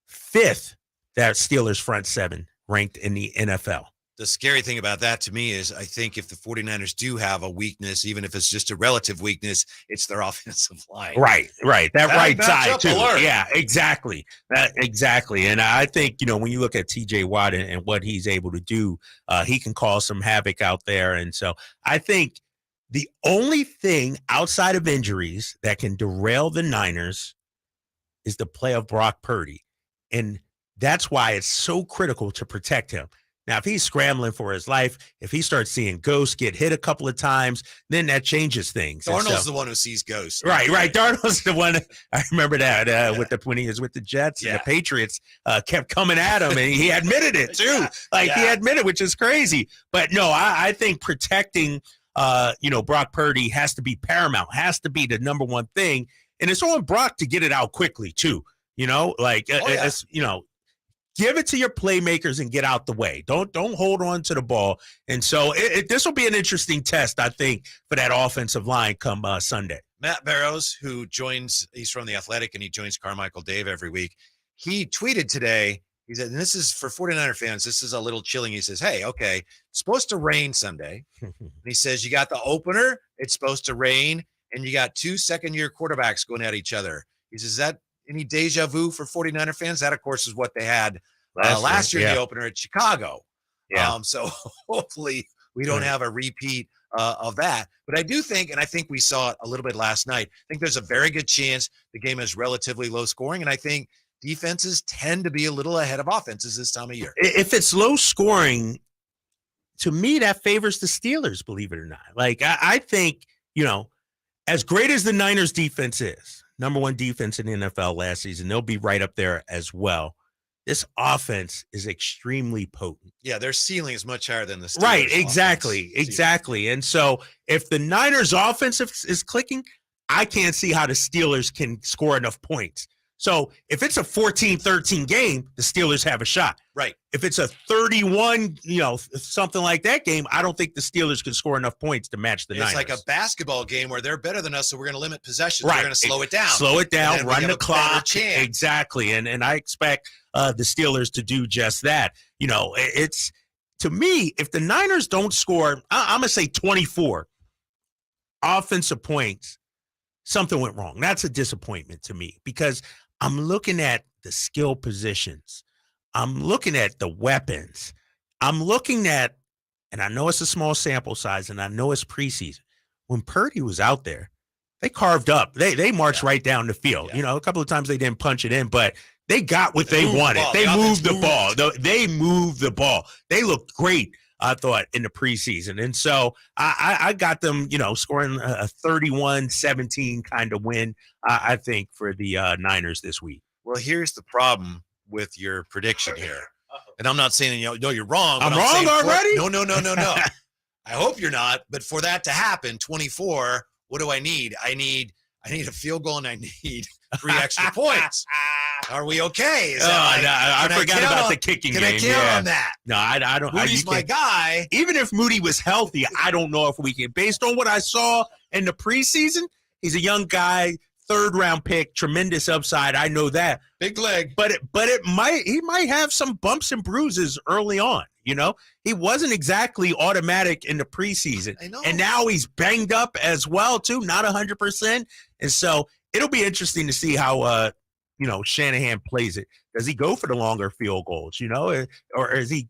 5th, that Steelers front seven ranked in the NFL. The scary thing about that to me is I think if the 49ers do have a weakness, even if it's just a relative weakness, it's their offensive line. Right. That right side too. Alert. Yeah, exactly. Exactly. And I think, when you look at TJ Watt and what he's able to do, he can cause some havoc out there. And so I think the only thing outside of injuries that can derail the Niners is the play of Brock Purdy. And that's why it's so critical to protect him. Now, if he's scrambling for his life, if he starts seeing ghosts, get hit a couple of times, then that changes things. Darnold's the one who sees ghosts. Right. Darnold's the one. I remember that when he was with the Jets and the Patriots kept coming at him, and he admitted it too. He admitted, which is crazy. But no, I think protecting, Brock Purdy has to be paramount, has to be the number one thing. And it's on Brock to get it out quickly too. Give it to your playmakers and get out the way. Don't hold on to the ball. And so this will be an interesting test, I think, for that offensive line come Sunday. Matt Barrows, he's from The Athletic, and he joins Carmichael Dave every week. He tweeted today, he said, and this is for 49er fans, this is a little chilling. He says, hey, okay, it's supposed to rain Sunday. And he says, you got the opener, it's supposed to rain, and you got 2 second-year quarterbacks going at each other. He says, is that any deja vu for 49er fans? That, of course, is what they had last year in the opener at Chicago. Yeah. So hopefully we don't have a repeat of that. But I do think, and I think we saw it a little bit last night, I think there's a very good chance the game is relatively low scoring, and I think defenses tend to be a little ahead of offenses this time of year. If it's low scoring, to me, that favors the Steelers, believe it or not. I think, as great as the Niners defense is, number one defense in the NFL last season, they'll be right up there as well. This offense is extremely potent. Yeah, their ceiling is much higher than the Steelers. Right, exactly. And so if the Niners offense is clicking, I can't see how the Steelers can score enough points. So if it's a 14-13 game, the Steelers have a shot. Right. If it's a 31, something like that game, I don't think the Steelers can score enough points to match the Niners. It's like a basketball game where they're better than us, so we're going to limit possessions. Right. We're going to slow it down. Slow it down, run the clock. Exactly. And I expect the Steelers to do just that. It's, to me, if the Niners don't score, I'm going to say 24 offensive points, something went wrong. That's a disappointment to me because I'm looking at the skill positions. I'm looking at the weapons. I'm looking at, and I know it's a small sample size, and I know it's preseason. When Purdy was out there, they carved up. They marched right down the field. A couple of times they didn't punch it in, but they got what they wanted. They moved the ball. They moved the ball. They looked great, I thought, in the preseason. And so I got them, scoring a 31-17 kind of win, I think, for the Niners this week. Well, here's the problem with your prediction here. And I'm not saying, you're wrong. I'm wrong already? No. I hope you're not. But for that to happen, 24, what do I need? I need a field goal and I need 3 extra points. Are we okay? I forgot about the kicking game. Can I count on that? No, I don't. Moody's my guy. Even if Moody was healthy, I don't know if we can. Based on what I saw in the preseason, he's a young guy, 3rd-round pick, tremendous upside. I know that. Big leg. But he might have some bumps and bruises early on. He wasn't exactly automatic in the preseason. I know. And now he's banged up as well, too, not 100%. And so it'll be interesting to see how Shanahan plays it. Does he go for the longer field goals, or is he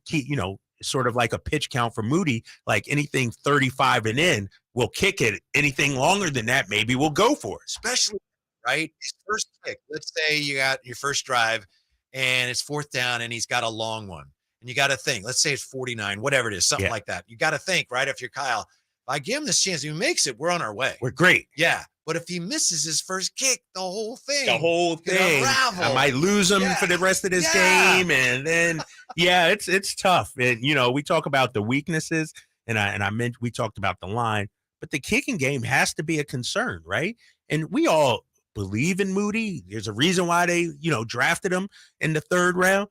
sort of like a pitch count for Moody, like anything 35 and in, we'll kick it. Anything longer than that, maybe we'll go for it. Especially, right? His first kick. Let's say you got your first drive and it's 4th down and he's got a long one. And you got to think, let's say it's 49, whatever it is, something like that. You got to think, right? If you're Kyle, if I give him this chance, if he makes it, we're on our way. We're great. Yeah. But if he misses his first kick, the whole thing. I might lose him for the rest of this game. And then, it's tough. And, we talk about the weaknesses and we talked about the line, but the kicking game has to be a concern, right? And we all believe in Moody. There's a reason why they, drafted him in the 3rd round.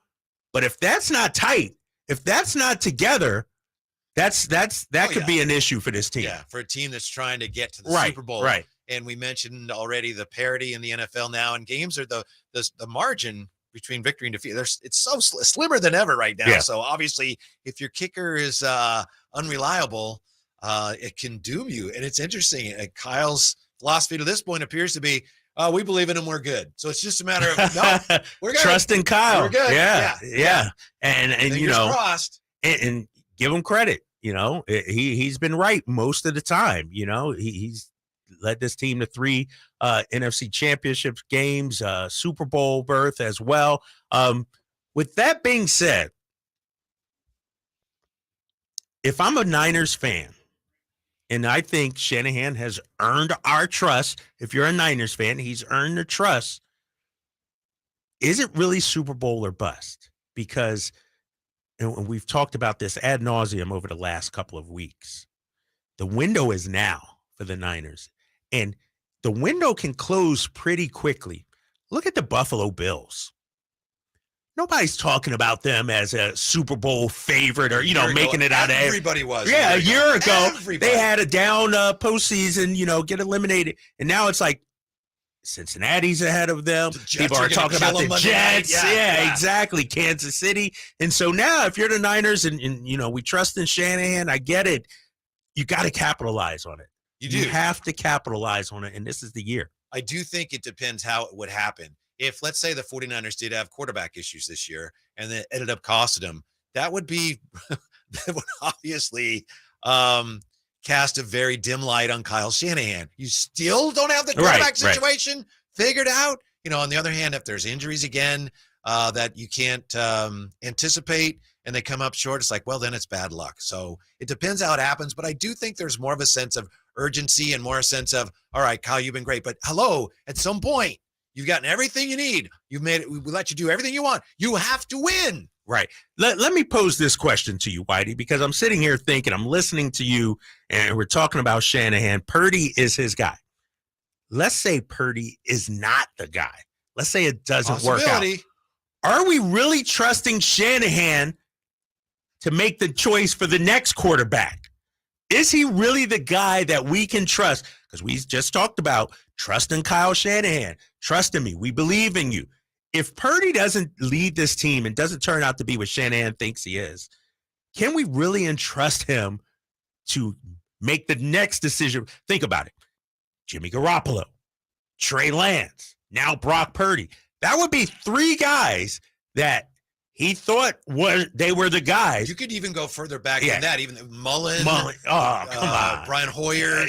But if that's not tight, if that's not together, that could be an issue for this team. Yeah, for a team that's trying to get to the Super Bowl. Right. And we mentioned already the parity in the NFL now, and games are the margin between victory and defeat. It's so slimmer than ever right now. Yeah. So obviously, if your kicker is unreliable, it can doom you. And it's interesting. Kyle's philosophy to this point appears to be, we believe in him, we're good. So it's just a matter of no, we're good. Trust in Kyle. We're good. Yeah. And fingers crossed. And give him credit. He's been right most of the time. He's led this team to 3 NFC Championship games, Super Bowl berth as well. With that being said, if I'm a Niners fan, and I think Shanahan has earned our trust, if you're a Niners fan, he's earned the trust. Is it really Super Bowl or bust? Because, and we've talked about this ad nauseum over the last couple of weeks, the window is now for the Niners. And the window can close pretty quickly. Look at the Buffalo Bills. Nobody's talking about them as a Super Bowl favorite or, making it out of everybody was. Yeah, a year ago, they had a down postseason, get eliminated. And now it's like Cincinnati's ahead of them. People are talking about the Jets. Yeah, exactly. Kansas City. And so now if you're the Niners and we trust in Shanahan, I get it. You got to capitalize on it. You have to capitalize on it, and this is the year. I do think it depends how it would happen. If, let's say, the 49ers did have quarterback issues this year and then ended up costing them, that would obviously cast a very dim light on Kyle Shanahan. You still don't have the quarterback situation figured out. On the other hand, if there's injuries again that you can't anticipate and they come up short, it's like, well, then it's bad luck. So it depends how it happens. But I do think there's more of a sense of urgency and more a sense of, all right, Kyle, you've been great. But hello, at some point, you've gotten everything you need. You've made it. We let you do everything you want. You have to win. Right. Let me pose this question to you, Whitey, because I'm sitting here thinking, I'm listening to you, and we're talking about Shanahan. Purdy is his guy. Let's say Purdy is not the guy. Let's say it doesn't work out. Are we really trusting Shanahan to make the choice for the next quarterback? Is he really the guy that we can trust? Because we just talked about trusting Kyle Shanahan. Trusting me. We believe in you. If Purdy doesn't lead this team and doesn't turn out to be what Shanahan thinks he is, can we really entrust him to make the next decision? Think about it. Jimmy Garoppolo, Trey Lance, now Brock Purdy. That would be 3 guys that he thought they were the guys. You could even go further back than that. Even Mullen. Oh, come on. Brian Hoyer.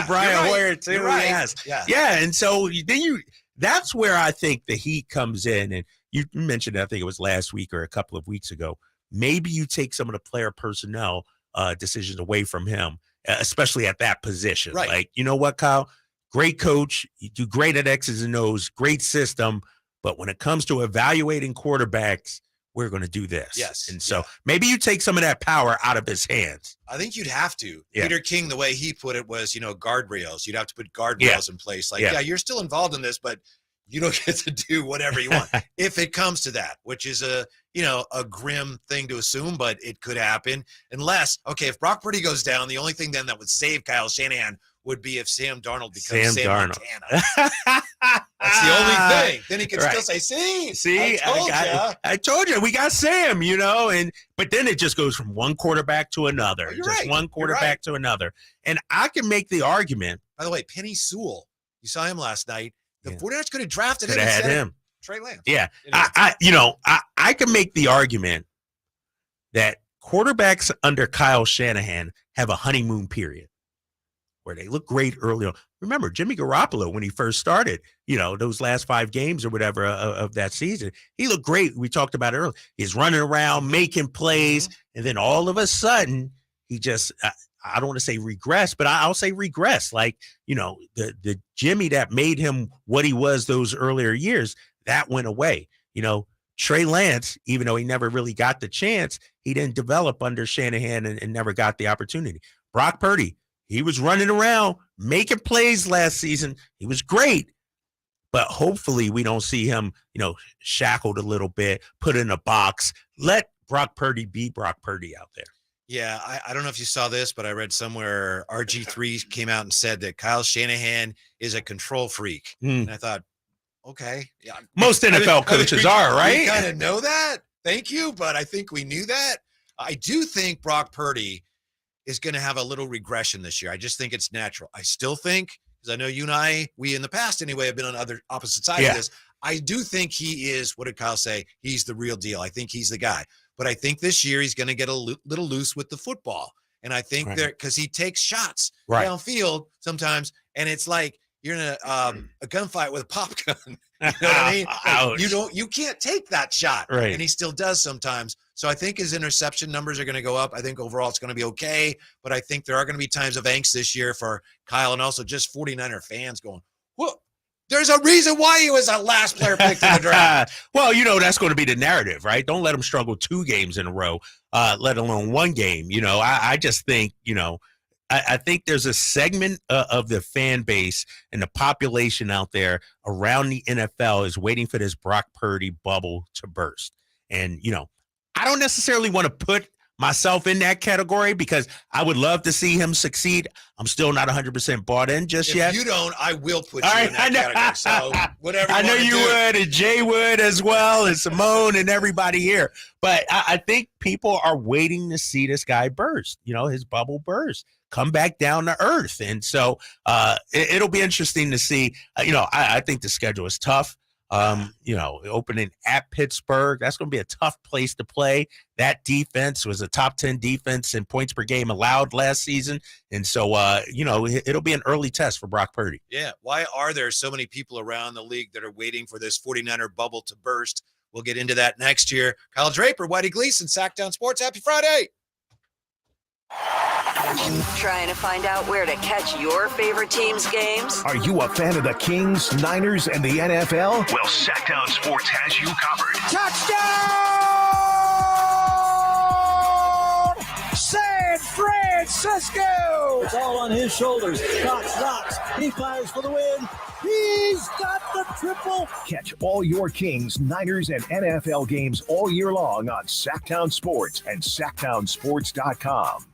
Brian Hoyer too. You're right. Yes. Yeah. And so then that's where I think the heat comes in. And you mentioned, I think it was last week or a couple of weeks ago, maybe you take some of the player personnel decisions away from him, especially at that position. Right. Like, you know what, Kyle? Great coach. You do great at X's and O's, great system. But when it comes to evaluating quarterbacks, we're going to do this. Yes. And so maybe you take some of that power out of his hands. I think you'd have to. Yeah. Peter King, the way he put it was, guardrails. You'd have to put guardrails in place. Like, you're still involved in this, but you don't get to do whatever you want if it comes to that, which is a grim thing to assume, but it could happen unless, if Brock Purdy goes down, the only thing then that would save Kyle Shanahan would be if Sam Darnold becomes Sam Montana. That's the only thing. Then he can still say, see, I told you, we got Sam, but then it just goes from one quarterback to another, one quarterback to another. And I can make the argument. By the way, Penny Sewell, you saw him last night. The 49ers could have drafted him. Had him. Trey Lance. Yeah. I can make the argument that quarterbacks under Kyle Shanahan have a honeymoon period where they look great early on. Remember, Jimmy Garoppolo, when he first started, those last 5 games or whatever of that season, he looked great. We talked about it earlier. He's running around, making plays, and then all of a sudden, he just I don't want to say regress, but I'll say regress. Like, the Jimmy that made him what he was those earlier years, that went away. Trey Lance, even though he never really got the chance, he didn't develop under Shanahan and never got the opportunity. Brock Purdy, he was running around, making plays last season. He was great. But hopefully we don't see him, shackled a little bit, put in a box. Let Brock Purdy be Brock Purdy out there. Yeah, I don't know if you saw this, but I read somewhere RG3 came out and said that Kyle Shanahan is a control freak. And I thought, okay. Yeah, most NFL coaches are, right? We kind of know that. Thank you. But I think we knew that. I do think Brock Purdy is going to have a little regression this year. I just think it's natural. I still think, because I know you and we in the past anyway, have been on other opposite sides of this. I do think he is, what did Kyle say? He's the real deal. I think he's the guy. But I think this year he's going to get a little loose with the football. And I think because he takes shots downfield sometimes, and it's like you're in a gunfight with a pop gun. You know what I mean? Like, you can't take that shot. Right. And he still does sometimes. So I think his interception numbers are going to go up. I think overall it's going to be okay. But I think there are going to be times of angst this year for Kyle and also just 49er fans going, whoa. There's a reason why he was the last player picked in the draft. Well, that's going to be the narrative, right? Don't let him struggle 2 games in a row, let alone 1 game. I just think, I think there's a segment of the fan base and the population out there around the NFL is waiting for this Brock Purdy bubble to burst. And, I don't necessarily want to put myself in that category because I would love to see him succeed. I'm still not 100% bought in just yet. If you don't, I will put you in that category. So whatever I know you would, and Jay would as well, and Simone and everybody here. But I think people are waiting to see this guy burst, his bubble burst, come back down to earth. And so it'll be interesting to see. I think the schedule is tough. Opening at Pittsburgh, that's going to be a tough place to play. That defense was a top 10 defense in points per game allowed last season. And so, it'll be an early test for Brock Purdy. Yeah. Why are there so many people around the league that are waiting for this 49er bubble to burst? We'll get into that next year. Kyle Draper, Whitey Gleason, Sactown Sports. Happy Friday. Trying to find out where to catch your favorite team's games? Are you a fan of the Kings, Niners, and the NFL? Well, Sactown Sports has you covered. Touchdown! San Francisco! It's all on his shoulders. Cox rocks. He fires for the win. He's got the triple. Catch all your Kings, Niners, and NFL games all year long on Sactown Sports and SactownSports.com.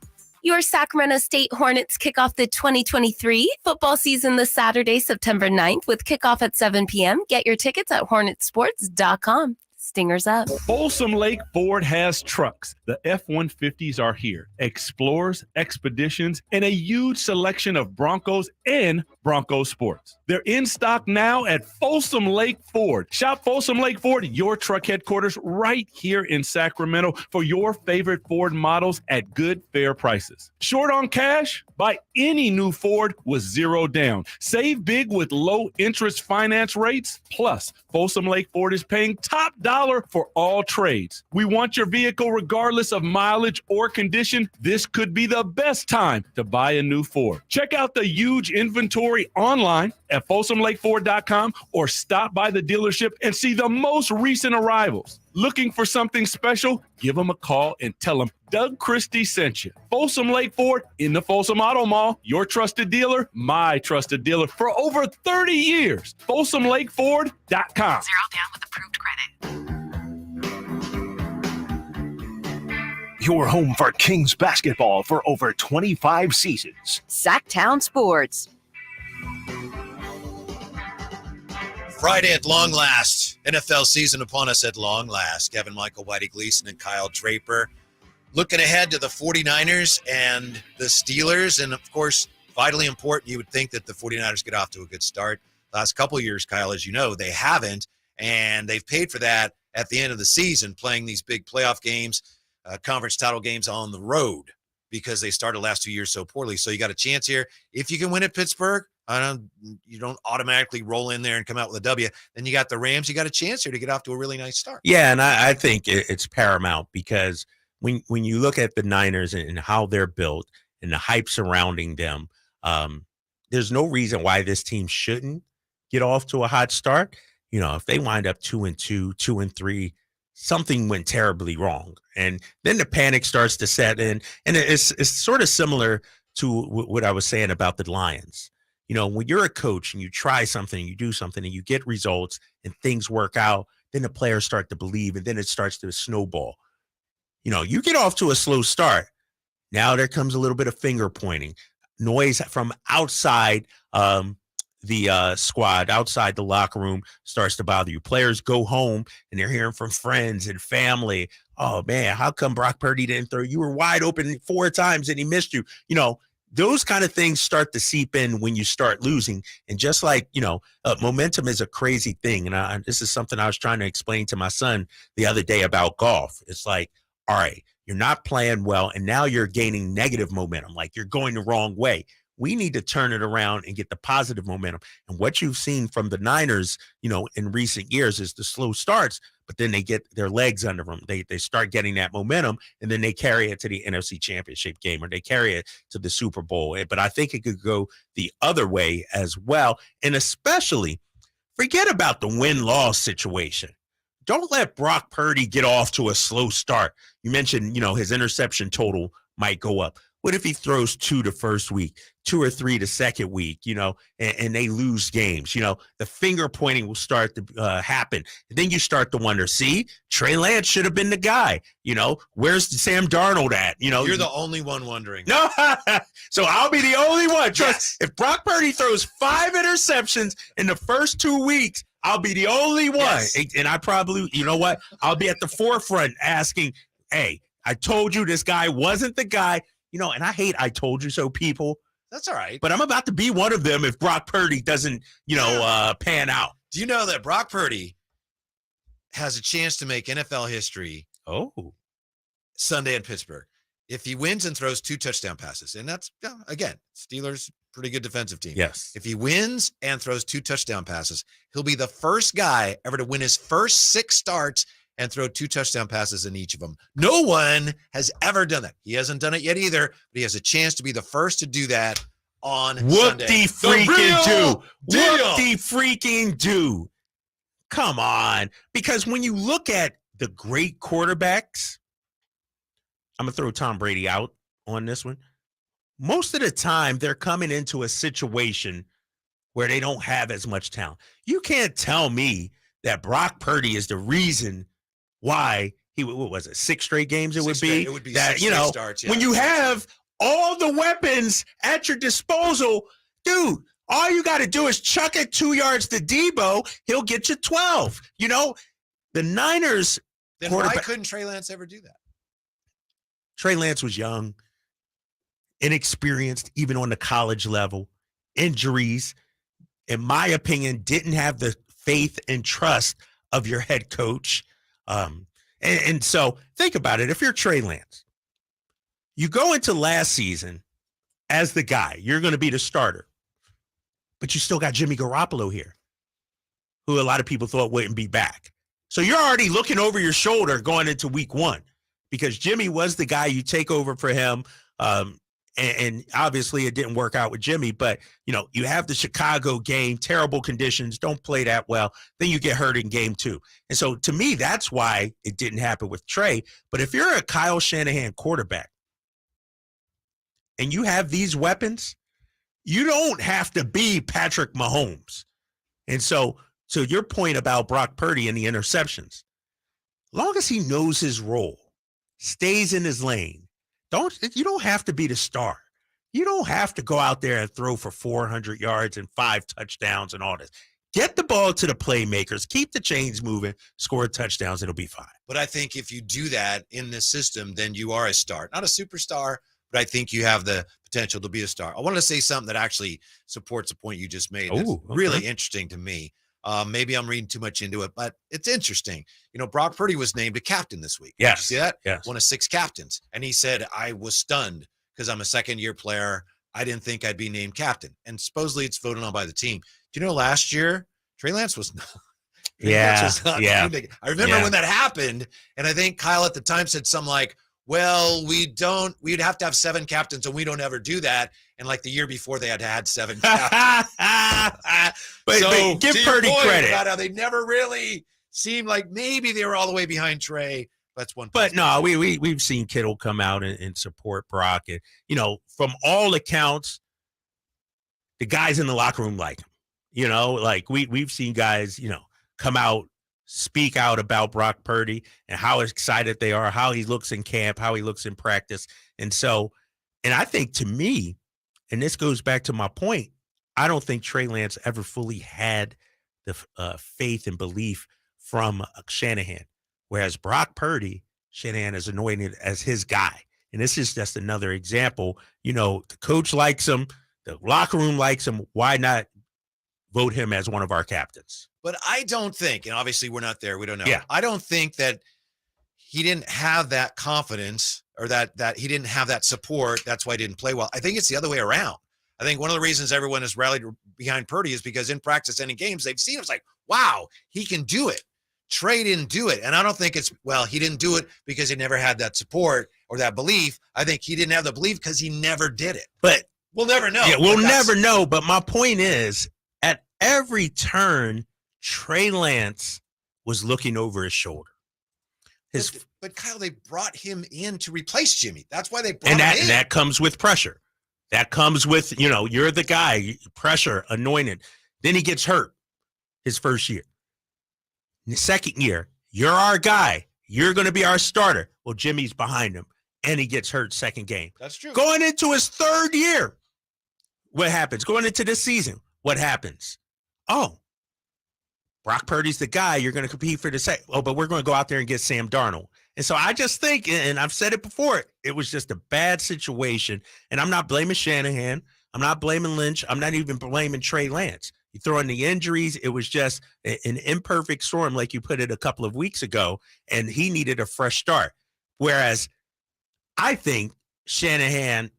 Your Sacramento State Hornets kick off the 2023 football season this Saturday, September 9th, with kickoff at 7 p.m. Get your tickets at hornetsports.com. Stingers up. Folsom Lake Ford has trucks. The F-150s are here. Explorers, Expeditions, and a huge selection of Broncos and Bronco Sports. They're in stock now at Folsom Lake Ford. Shop Folsom Lake Ford, your truck headquarters, right here in Sacramento for your favorite Ford models at good, fair prices. Short on cash? Buy any new Ford with 0 down. Save big with low interest finance rates. Plus, Folsom Lake Ford is paying top dollar for all trades. We want your vehicle regardless of mileage or condition. This could be the best time to buy a new Ford. Check out the huge inventory online at FolsomLakeFord.com or stop by the dealership and see the most recent arrivals. Looking for something special? Give them a call and tell them Doug Christie sent you. Folsom Lake Ford in the Folsom Auto Mall, your trusted dealer, my trusted dealer for over 30 years. FolsomLakeFord.com. 0 down with approved credit. Your home for Kings basketball for over 25 seasons. Sactown Sports. Friday at long last. NFL season upon us at long last. Kevin Michael, Whitey Gleason, and Kyle Draper. Looking ahead to the 49ers and the Steelers. And, of course, vitally important, you would think that the 49ers get off to a good start. Last couple of years, Kyle, as you know, they haven't. And they've paid for that at the end of the season, playing these big playoff games, conference title games on the road because they started the last 2 years so poorly. So you got a chance here. If you can win at Pittsburgh, you don't automatically roll in there and come out with a W. Then you got the Rams. You got a chance here to get off to a really nice start. Yeah, and I think it's paramount because when you look at the Niners and how they're built and the hype surrounding them, there's no reason why this team shouldn't get off to a hot start. You know, if they wind up 2-2, 2-3, something went terribly wrong. And then the panic starts to set in. And it's sort of similar to what I was saying about the Lions. You know, when you're a coach and you try something, you do something, and you get results and things work out, then the players start to believe, and then it starts to snowball. You know, you get off to a slow start. Now there comes a little bit of finger pointing, noise from outside the squad, outside the locker room starts to bother you. Players go home and they're hearing from friends and family. Oh man, how come Brock Purdy didn't throw? You were wide open 4 times and he missed you. You know, those kind of things start to seep in when you start losing. And just like, you know, momentum is a crazy thing. And this is something I was trying to explain to my son the other day about golf. It's like, all right, you're not playing well, and now you're gaining negative momentum. Like you're going the wrong way. We need to turn it around and get the positive momentum. And what you've seen from the Niners, you know, in recent years is the slow starts, but then they get their legs under them. They start getting that momentum, and then they carry it to the NFC Championship game, or they carry it to the Super Bowl. But I think it could go the other way as well. And especially, forget about the win-loss situation. Don't let Brock Purdy get off to a slow start. You mentioned, you know, his interception total might go up. What if he throws 2 the first week, 2 or 3 the second week, you know, and they lose games? You know, the finger pointing will start to happen. And then you start to wonder, see, Trey Lance should have been the guy. You know, where's Sam Darnold at? You know, you're the only one wondering. No, so I'll be the only one. Trust, Yes. If Brock Purdy throws 5 interceptions in the first 2 weeks, I'll be the only one. Yes. And I probably, you know what? I'll be at the forefront asking, hey, I told you this guy wasn't the guy. You know, and I hate I told you so people. That's all right. But I'm about to be one of them if Brock Purdy doesn't, you know, pan out. Do you know that Brock Purdy has a chance to make NFL history Sunday in Pittsburgh if he wins and throws 2 touchdown passes? And that's, again, Steelers, pretty good defensive team. Yes. If he wins and throws 2 touchdown passes, he'll be the first guy ever to win his first 6 starts and throw 2 touchdown passes in each of them. No one has ever done that. He hasn't done it yet either, but he has a chance to be the first to do that on Sunday. Whoop-de-freaking do. Come on. Because when you look at the great quarterbacks, I'm going to throw Tom Brady out on this one. Most of the time, they're coming into a situation where they don't have as much talent. You can't tell me that Brock Purdy is the reason why he, what was it, 6 straight games it would be that, 6 you know, starts, yeah. when you have all the weapons at your disposal, dude, all you got to do is chuck it 2 yards to Debo. He'll get you 12. You know, the Niners. Then why couldn't Trey Lance ever do that? Trey Lance was young, inexperienced, even on the college level, injuries, in my opinion, didn't have the faith and trust of your head coach. And so think about it. If you're Trey Lance, you go into last season as the guy, you're going to be the starter, but you still got Jimmy Garoppolo here, who a lot of people thought wouldn't be back. So you're already looking over your shoulder going into week 1 because Jimmy was the guy. You take over for him. And obviously it didn't work out with Jimmy, but, you know, you have the Chicago game, terrible conditions, don't play that well. Then you get hurt in game 2. And so to me, that's why it didn't happen with Trey. But if you're a Kyle Shanahan quarterback and you have these weapons, you don't have to be Patrick Mahomes. And so to your point about Brock Purdy and the interceptions, long as he knows his role, stays in his lane, you don't have to be the star. You don't have to go out there and throw for 400 yards and 5 touchdowns and all this. Get the ball to the playmakers, keep the chains moving, score touchdowns, it'll be fine. But I think if you do that in this system, then you are a star. Not a superstar, but I think you have the potential to be a star. I wanted to say something that actually supports the point you just made. That's really interesting to me. Maybe I'm reading too much into it, but it's interesting. Brock Purdy was named a captain this week. Yes. Did you see that? Yes. One of 6 captains. And he said, I was stunned because I'm a second-year player. I didn't think I'd be named captain. And supposedly it's voted on by the team. Do you know last year, Trey Lance was not. Yeah. I remember when that happened, and I think Kyle at the time said something like, well, we'd have to have 7 captains, and we don't ever do that. And like the year before, they had 7 captains. but give Purdy credit. About how they never really seemed like maybe they were all the way behind Trey. That's one. But no, we've seen Kittle come out and support Brock, and from all accounts, the guys in the locker room like him. Like we've seen guys, come out, speak out about Brock Purdy and how excited they are, how he looks in camp, how he looks in practice. And I think to me, and this goes back to my point, I don't think Trey Lance ever fully had the faith and belief from Shanahan. Whereas Brock Purdy, Shanahan is anointed as his guy. And this is just another example. The coach likes him. The locker room likes him. Why not vote him as one of our captains? But I don't think, and obviously we're not there, we don't know. Yeah. I don't think that he didn't have that confidence or that he didn't have that support. That's why he didn't play well. I think it's the other way around. I think one of the reasons everyone has rallied behind Purdy is because in practice and in games, they've seen him. It's like, wow, he can do it. Trey didn't do it. And I don't think he didn't do it because he never had that support or that belief. I think he didn't have the belief because he never did it. But we'll never know. Yeah, we'll never know. But my point is, at every turn, Trey Lance was looking over his shoulder. But Kyle, they brought him in to replace Jimmy. That's why they brought him in. And that comes with pressure. That comes with, you're the guy, pressure, anointed. Then he gets hurt his first year. In the second year, you're our guy. You're going to be our starter. Well, Jimmy's behind him, and he gets hurt second game. That's true. Going into his third year, what happens? Going into this season, what happens? Oh, Brock Purdy's the guy. You're going to compete for the second. Oh, but we're going to go out there and get Sam Darnold. And so I just think, and I've said it before, it was just a bad situation. And I'm not blaming Shanahan. I'm not blaming Lynch. I'm not even blaming Trey Lance. You throw in the injuries. It was just an imperfect storm, like you put it a couple of weeks ago, and he needed a fresh start. Whereas I think Shanahan,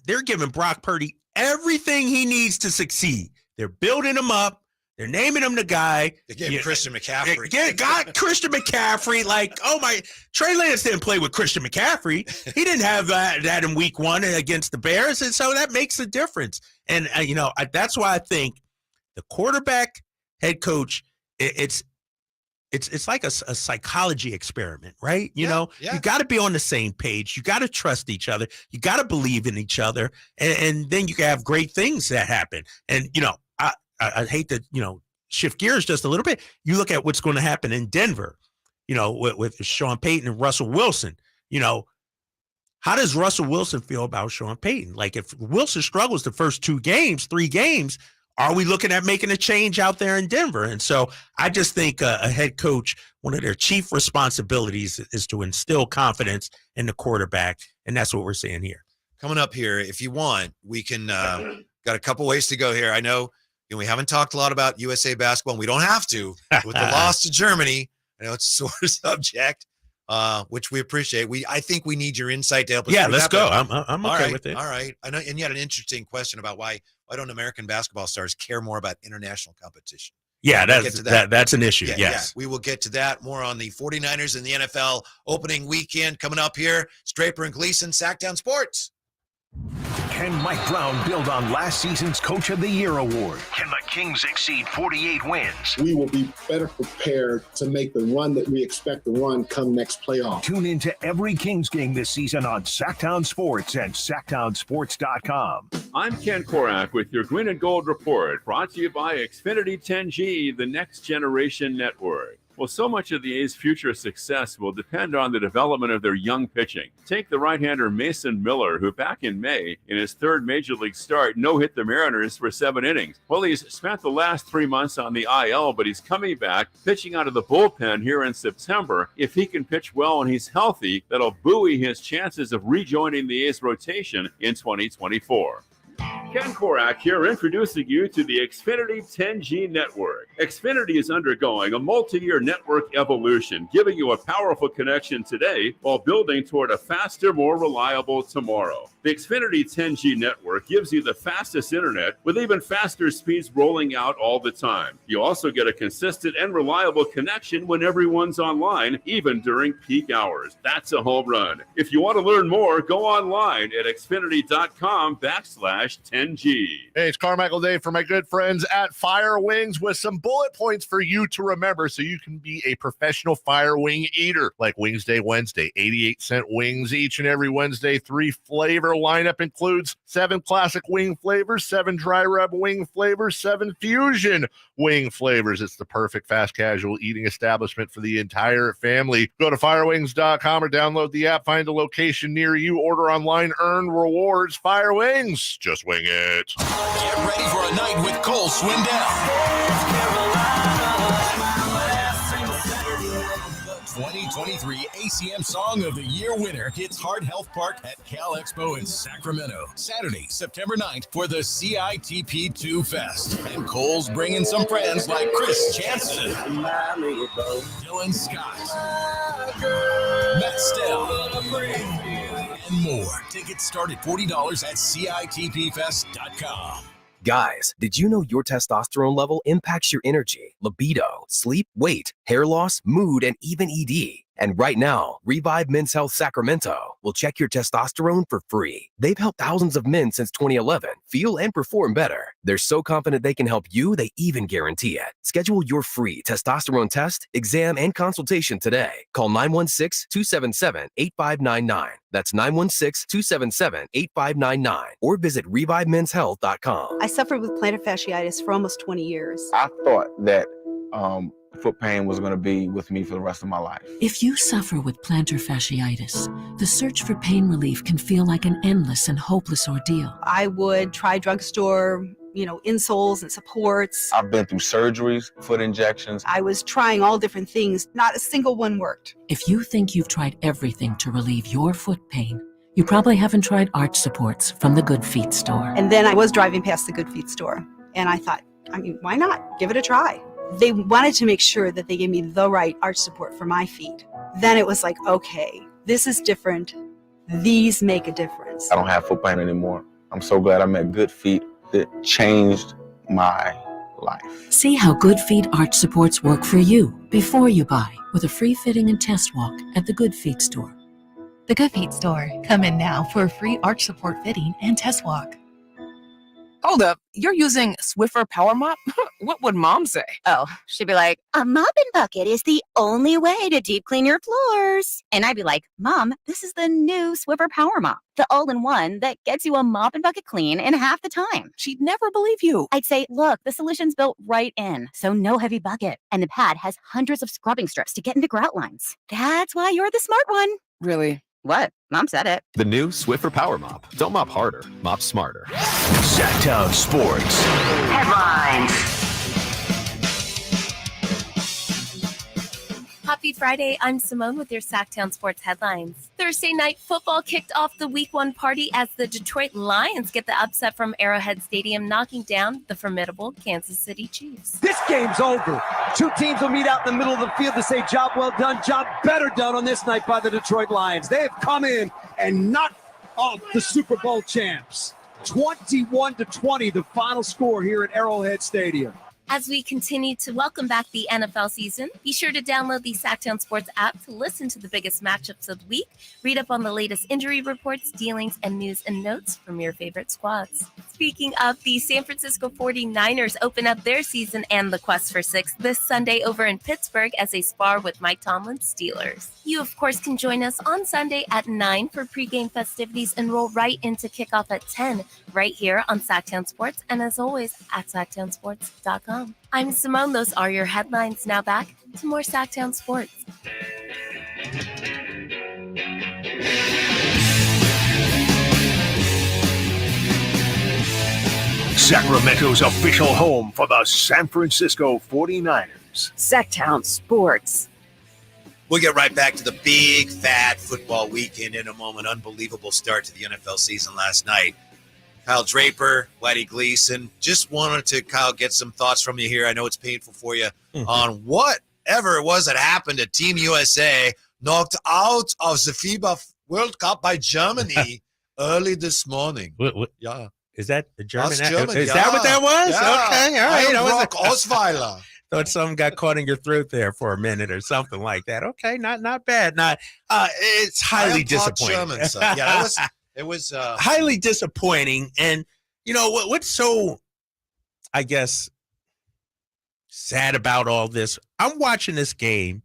they're giving Brock Purdy everything he needs to succeed. They're building him up. They're naming him the guy. They gave Christian McCaffrey. Got Christian McCaffrey. Like, Trey Lance didn't play with Christian McCaffrey. He didn't have that in week 1 against the Bears. And so that makes a difference. And, that's why I think the quarterback, head coach, it's like a psychology experiment, right? You got to be on the same page. You got to trust each other. You got to believe in each other. And then you can have great things that happen. And, I hate to, shift gears just a little bit. You look at what's going to happen in Denver, with Sean Payton and Russell Wilson. How does Russell Wilson feel about Sean Payton? Like, if Wilson struggles the first 3 games, are we looking at making a change out there in Denver? And so I just think a head coach, one of their chief responsibilities is to instill confidence in the quarterback. And that's what we're seeing here. Coming up here, if you want, we can got a couple ways to go here. I know we haven't talked a lot about USA basketball, and we don't have to with the loss to Germany. I know it's a sore subject, which we appreciate. I think we need your insight to help us. Yeah, let's go. I'm okay with it. All right. I know, and you had an interesting question about why don't American basketball stars care more about international competition? Yeah, that's an issue. Yeah, yes. Yeah. We will get to that more on the 49ers and the NFL opening weekend coming up here. Straper and Gleason, Sactown Sports. Can Mike Brown build on last season's Coach of the Year award? Can the Kings exceed 48 wins? We will be better prepared to make the run that we expect to run come next playoff. Tune into every Kings game this season on Sactown Sports and SactownSports.com. I'm Ken Korak with your Green and Gold Report, brought to you by Xfinity 10G, the next generation network. Well, so much of the A's future success will depend on the development of their young pitching. Take the right-hander Mason Miller, who back in May, in his third major league start, no-hit the Mariners for 7 innings. Well, he's spent the last 3 months on the IL, but he's coming back, pitching out of the bullpen here in September. If he can pitch well and he's healthy, that'll buoy his chances of rejoining the A's rotation in 2024. Ken Korak here, introducing you to the Xfinity 10G network. Xfinity is undergoing a multi-year network evolution, giving you a powerful connection today while building toward a faster, more reliable tomorrow. The Xfinity 10G network gives you the fastest internet with even faster speeds rolling out all the time. You also get a consistent and reliable connection when everyone's online, even during peak hours. That's a home run. If you want to learn more, go online at xfinity.com/10G. Hey, it's Carmichael Dave for my good friends at Fire Wings with some bullet points for you to remember so you can be a professional fire wing eater. Like Wings Day Wednesday, 88-cent wings each and every Wednesday. 3 flavor lineup includes 7 classic wing flavors, 7 dry rub wing flavors, 7 fusion wing flavors. It's the perfect fast casual eating establishment for the entire family. Go to firewings.com or download the app, find a location near you, order online, earn rewards. Fire Wings, just wing it. Get ready for a night with Cole Swindell. The 2023 ACM Song of the Year winner hits Heart Health Park at Cal Expo in Sacramento, Saturday, September 9th for the CITP2 Fest. And Cole's bringing some friends like Chris Jansen, Dylan Scott, Matt Stell, and more. Tickets start at $40 at CITPFest.com. Guys, did you know your testosterone level impacts your energy, libido, sleep, weight, hair loss, mood, and even ED? And right now, Revive Men's Health Sacramento will check your testosterone for free. They've helped thousands of men since 2011 feel and perform better. They're so confident they can help you, they even guarantee it. Schedule your free testosterone test, exam, and consultation today. Call 916-277-8599. That's 916-277-8599. Or visit ReviveMen'sHealth.com. I suffered with plantar fasciitis for almost 20 years. I thought that foot pain was going to be with me for the rest of my life. If you suffer with plantar fasciitis, the search for pain relief can feel like an endless and hopeless ordeal. I would try drugstore, insoles and supports. I've been through surgeries, foot injections. I was trying all different things. Not a single one worked. If you think you've tried everything to relieve your foot pain, you probably haven't tried arch supports from the Good Feet store. And then I was driving past the Good Feet store, and I thought, why not? Give it a try. They wanted to make sure that they gave me the right arch support for my feet. Then it was like, okay, this is different. These make a difference. I don't have foot pain anymore. I'm so glad I met Good Feet. It changed my life. See how Good Feet arch supports work for you before you buy with a free fitting and test walk at the Good Feet store. The Good Feet store. Come in now for a free arch support fitting and test walk. Hold up, you're using Swiffer Power Mop? What would Mom say? Oh, she'd be like, a mopping bucket is the only way to deep clean your floors. And I'd be like, Mom, this is the new Swiffer Power Mop, the all-in-one that gets you a mop and bucket clean in half the time. She'd never believe you. I'd say, look, the solution's built right in, so no heavy bucket. And the pad has hundreds of scrubbing strips to get into grout lines. That's why you're the smart one. Really? What? Mom said it. The new Swiffer Power Mop. Don't mop harder, mop smarter. Sactown Sports. Headlines. Happy Friday, I'm Simone with your Sactown Sports headlines. Thursday night football kicked off the Week 1 party as the Detroit Lions get the upset from Arrowhead Stadium, knocking down the formidable Kansas City Chiefs. This game's over. 2 teams will meet out in the middle of the field to say job well done, job better done on this night by the Detroit Lions. They have come in and knocked off the Super Bowl champs. 21-20, the final score here at Arrowhead Stadium. As we continue to welcome back the NFL season, be sure to download the Sactown Sports app to listen to the biggest matchups of the week, read up on the latest injury reports, dealings, and news and notes from your favorite squads. Speaking of, the San Francisco 49ers open up their season and the quest for 6 this Sunday over in Pittsburgh as they spar with Mike Tomlin's Steelers. You, of course, can join us on Sunday at 9 for pregame festivities and roll right into kickoff at 10 right here on Sactown Sports, and as always, at SactownSports.com. I'm Simone. Those are your headlines. Now back to more Sactown Sports. Sacramento's official home for the San Francisco 49ers. Sactown Sports. We'll get right back to the big, fat football weekend in a moment. Unbelievable start to the NFL season last night. Kyle Draper, Whitey Gleason. Just wanted to, Kyle, get some thoughts from you here. I know it's painful for you on whatever it was that happened to Team USA, knocked out of the FIBA World Cup by Germany early this morning. What? Yeah. Is that the German? That's German, Is that what that was? Yeah. Okay, all right. Brock Osweiler. Thought something got caught in your throat there for a minute or something like that. Okay, not bad. It's highly disappointing. German, so. Yeah, it was highly disappointing. And you know what's so, I guess, sad about all this? I'm watching this game,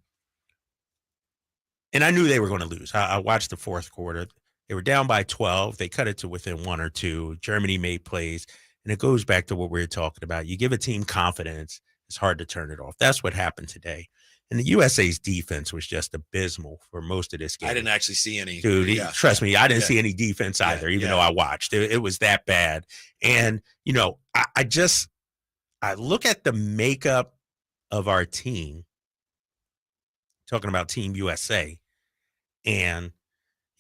and I knew they were going to lose. I watched the fourth quarter. They were down by 12. They cut it to within 1 or 2. Germany made plays. And it goes back to what we were talking about. You give a team confidence, it's hard to turn it off. That's what happened today. And the USA's defense was just abysmal for most of this game. I didn't actually see any. Dude, trust me, I didn't see any defense either, even though I watched. It was that bad. And, you know, I look at the makeup of our team, talking about Team USA, and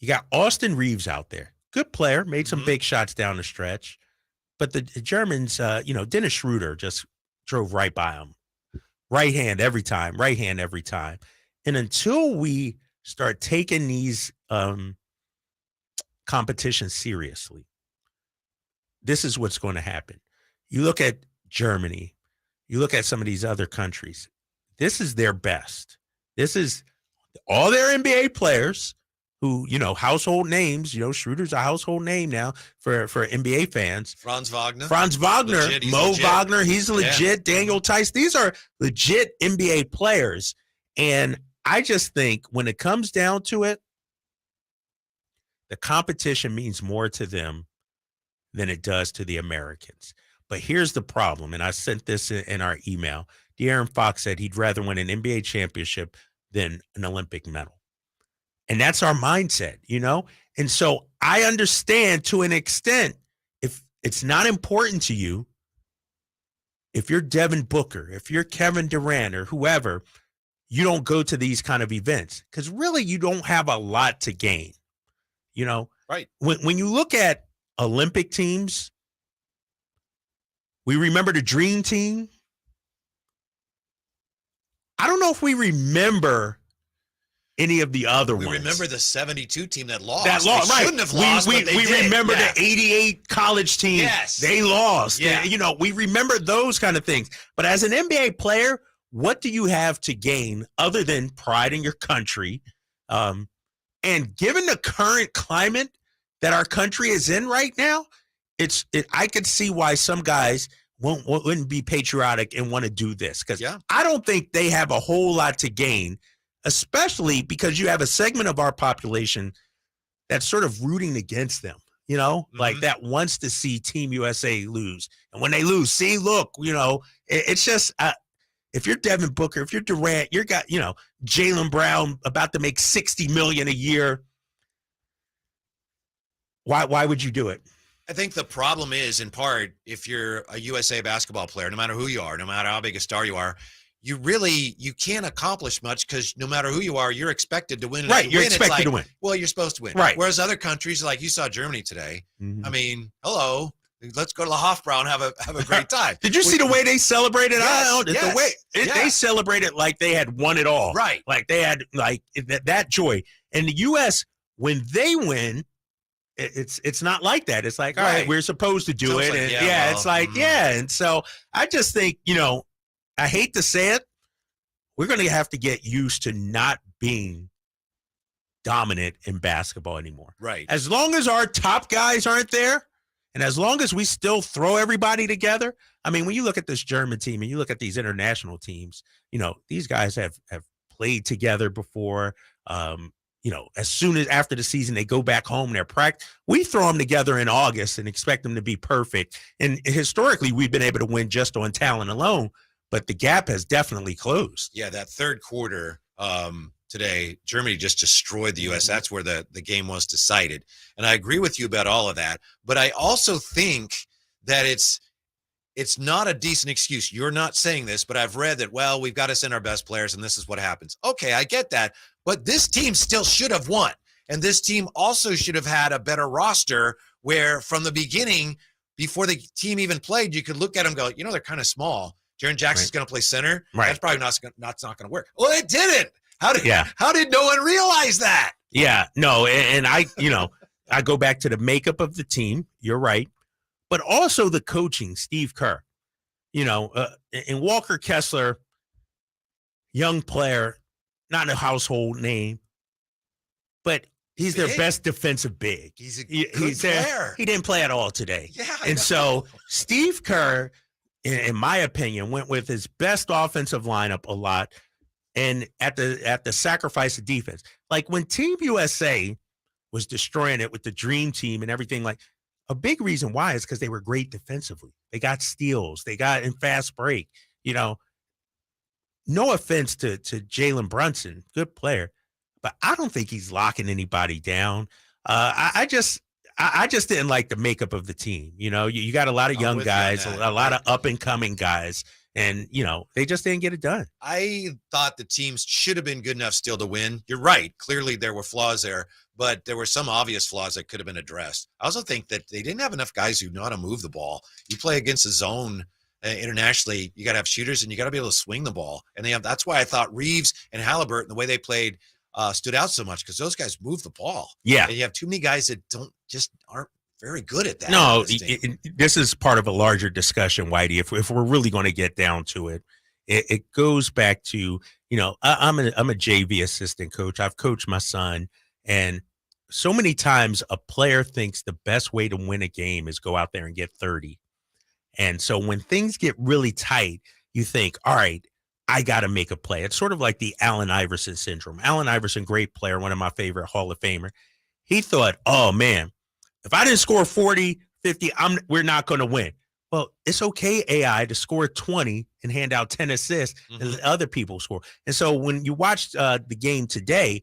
you got Austin Reeves out there. Good player, made some big shots down the stretch. But the Germans, Dennis Schroeder just drove right by him. Right hand every time. And until we start taking these competitions seriously, this is what's going to happen. You look at Germany. You look at some of these other countries. This is their best. This is all their NBA players who, household names. Schroeder's a household name now for NBA fans. Franz Wagner. Legit, Mo legit. Wagner, he's legit. Yeah. Daniel Tice, these are legit NBA players. And I just think when it comes down to it, the competition means more to them than it does to the Americans. But here's the problem, and I sent this in our email. De'Aaron Fox said he'd rather win an NBA championship than an Olympic medal. And that's our mindset, And so I understand to an extent, if it's not important to you, if you're Devin Booker, if you're Kevin Durant or whoever, you don't go to these kind of events because really you don't have a lot to gain, Right. When you look at Olympic teams, we remember the Dream Team. I don't know if we remember any of the other ones. We remember the 72 team that lost. They right. Shouldn't have lost, but they did. Remember the 88 college team. Yes. They lost. Yeah. We remember those kind of things. But as an NBA player, what do you have to gain other than pride in your country? And given the current climate that our country is in right now, I could see why some guys wouldn't be patriotic and want to do this. Because I don't think they have a whole lot to gain, especially because you have a segment of our population that's sort of rooting against them, like that wants to see Team USA lose. And when they lose, see, look, it's just if you're Devin Booker, if you're Durant, you got, Jaylen Brown about to make $60 million a year. Why would you do it? I think the problem is, in part, if you're a USA basketball player, no matter who you are, no matter how big a star you are, you can't accomplish much because no matter who you are, you're expected to win. And right, you're expected to win. Well, you're supposed to win. Right. Whereas other countries, like you saw Germany today, I mean, hello, let's go to the Hofbrau and have a great time. Did you see the way they celebrated? Yes, They celebrated like they had won it all. Right. Like they had that joy. And the U.S., when they win, it's not like that. It's like, all right, we're supposed to do it. Like, and it's like, And so I just think, I hate to say it, we're going to have to get used to not being dominant in basketball anymore. Right. As long as our top guys aren't there, and as long as we still throw everybody together, I mean, when you look at this German team and you look at these international teams, these guys have played together before. As soon as after the season, they go back home, they're practice. We throw them together in August and expect them to be perfect. And historically, we've been able to win just on talent alone, but the gap has definitely closed. Yeah, that third quarter today, Germany just destroyed the U.S. That's where the game was decided. And I agree with you about all of that. But I also think that it's not a decent excuse. You're not saying this, but I've read that, well, we've got to send our best players, and this is what happens. Okay, I get that. But this team still should have won. And this team also should have had a better roster where from the beginning before the team even played, you could look at them and go, they're kind of small. Jaron Jackson's going to play center. Right. That's probably not going to work. Well, it didn't. How did no one realize that? Yeah, no. And I go back to the makeup of the team. You're right. But also the coaching, Steve Kerr, and Walker Kessler, young player, not a household name, but he's their best defensive big. He's a good player. He didn't play at all today. Yeah, and so Steve Kerr, in my opinion, went with his best offensive lineup a lot, and at the sacrifice of defense. Like when Team USA was destroying it with the dream team and everything, like a big reason why is because they were great defensively. They got steals. They got in fast break. No offense to Jalen Brunson, good player, but I don't think he's locking anybody down. I just didn't like the makeup of the team. You got a lot of young guys, a lot of up and coming guys, and they just didn't get it done. I thought the teams should have been good enough still to win. You're right. Clearly there were flaws there, but there were some obvious flaws that could have been addressed. I also think that they didn't have enough guys who know how to move the ball. You play against a zone internationally, you got to have shooters and you got to be able to swing the ball. And that's why I thought Reeves and Halliburton, the way they played, stood out so much, because those guys move the ball. Yeah. And you have too many guys that aren't very good at that. No, this is part of a larger discussion, Whitey. If we're really going to get down to it, it goes back to, I'm a JV assistant coach. I've coached my son, and so many times a player thinks the best way to win a game is go out there and get 30. And so when things get really tight, you think, all right, I got to make a play. It's sort of like the Allen Iverson syndrome. Allen Iverson, great player, one of my favorite Hall of Famer. He thought, oh, man, if I didn't score 40, 50, we're not going to win. Well, it's okay, AI, to score 20 and hand out 10 assists and let other people score. And so when you watch the game today,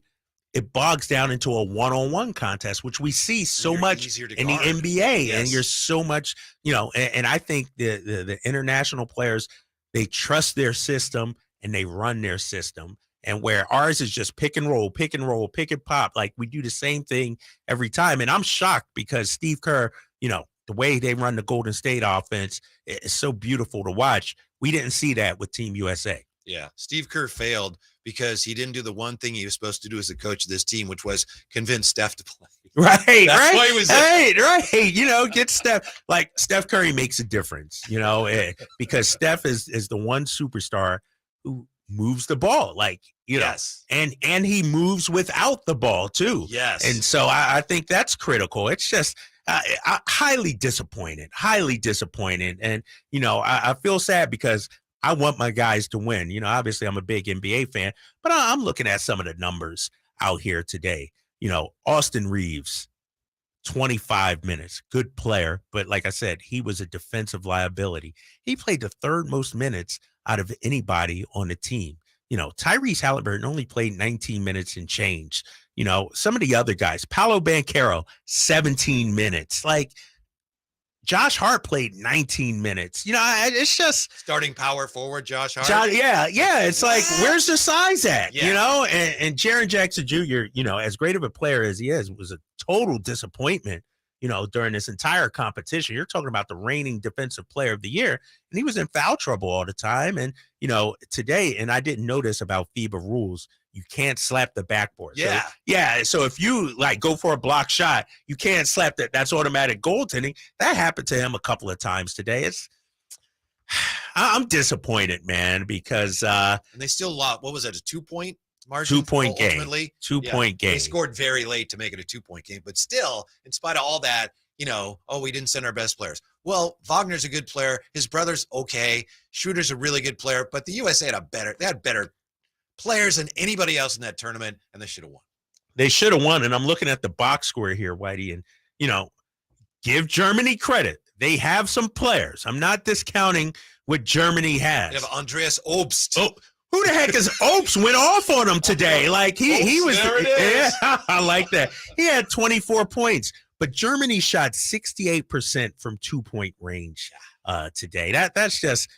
it bogs down into a one-on-one contest, which we see so much in the NBA. Yes. And you're so much, and I think the international players, they trust their system and they run their system. And where ours is just pick and roll, pick and pop. Like we do the same thing every time. And I'm shocked because Steve Kerr, the way they run the Golden State offense is so beautiful to watch. We didn't see that with Team USA. Yeah. Steve Kerr failed because he didn't do the one thing he was supposed to do as a coach of this team, which was convince Steph to play. Right. That's why he was right. Get Steph. Like Steph Curry makes a difference, because Steph is the one superstar who moves the ball. Like, yes. And he moves without the ball too. Yes. And so I think that's critical. It's just highly disappointed. And, I feel sad because I want my guys to win. Obviously I'm a big NBA fan, but I'm looking at some of the numbers out here today. Austin Reeves, 25 minutes, good player. But like I said, he was a defensive liability. He played the third most minutes out of anybody on the team. Tyrese Halliburton only played 19 minutes and change. Some of the other guys, Paolo Banchero, 17 minutes. Like, Josh Hart played 19 minutes. It's just starting power forward, Josh Hart. Yeah. It's like, where's the size at? Yeah. And Jaren Jackson Jr., as great of a player as he is, was a total disappointment, during this entire competition. You're talking about the reigning defensive player of the year, and he was in foul trouble all the time. And, today, and I didn't notice about FIBA rules, you can't slap the backboard. Yeah. So if you go for a block shot, you can't slap that. That's automatic goaltending. That happened to him a couple of times today. I'm disappointed, man, because and they still lost. What was it? A 2-point margin? 2-point game. Ultimately? 2-point game. They scored very late to make it a 2-point game, but still, in spite of all that, we didn't send our best players. Well, Wagner's a good player. His brother's okay. Schroeder's a really good player, but the USA had better players than anybody else in that tournament, and they should have won. They should have won, and I'm looking at the box score here, Whitey, and, give Germany credit. They have some players. I'm not discounting what Germany has. They have Andreas Obst. Oh, who the heck is Obst? Went off on him today. Like, he was. There it is. Yeah, I like that. He had 24 points, but Germany shot 68% from 2-point range today. That's just,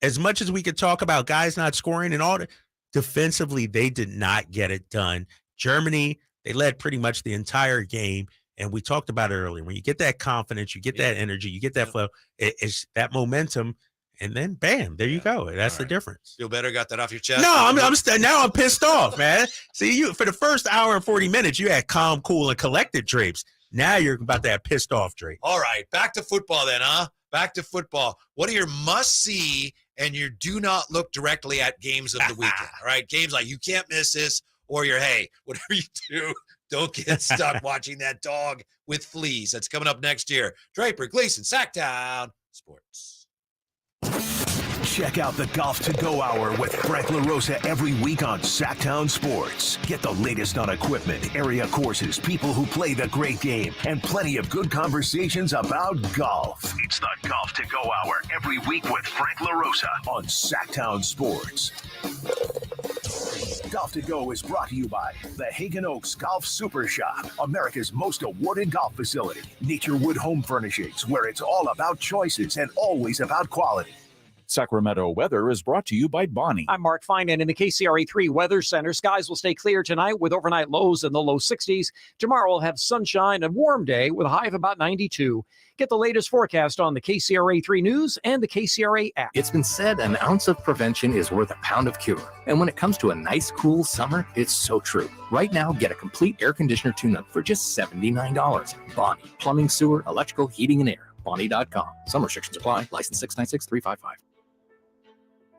as much as we could talk about guys not scoring and all that, defensively, they did not get it done. Germany, they led pretty much the entire game. And we talked about it earlier. When you get that confidence, you get that energy, you get that flow, it's that momentum, and then bam, there you go. That's the difference. Feel better? Got that off your chest? No, now I'm pissed off, man. See, you for the first hour and 40 minutes, you had calm, cool, and collected drapes. Now you're about to have pissed off drape. All right, back to football then, huh? Back to football. What are your must-see and your do not look directly at games of the weekend? All right, games like you can't miss this, or hey, whatever you do, don't get stuck watching that dog with fleas. That's coming up next year. Draper, Gleason, Sactown Sports. Check out the Golf to Go Hour with Frank LaRosa every week on Sactown Sports. Get the latest on equipment, area courses, people who play the great game, and plenty of good conversations about golf. It's the Golf to Go Hour every week with Frank LaRosa on Sactown Sports. Golf to Go is brought to you by the Hagen Oaks Golf Super Shop, America's most awarded golf facility. Naturewood Home Furnishings, where it's all about choices and always about quality. Sacramento weather is brought to you by Bonnie. I'm Mark Finan in the KCRA3 Weather Center. Skies will stay clear tonight with overnight lows in the low 60s. Tomorrow we'll have sunshine and warm day with a high of about 92. Get the latest forecast on the KCRA3 News and the KCRA app. It's been said an ounce of prevention is worth a pound of cure. And when it comes to a nice, cool summer, it's so true. Right now, get a complete air conditioner tune-up for just $79. Bonnie, plumbing, sewer, electrical, heating, and air. Bonnie.com. Some restrictions apply. License 696355.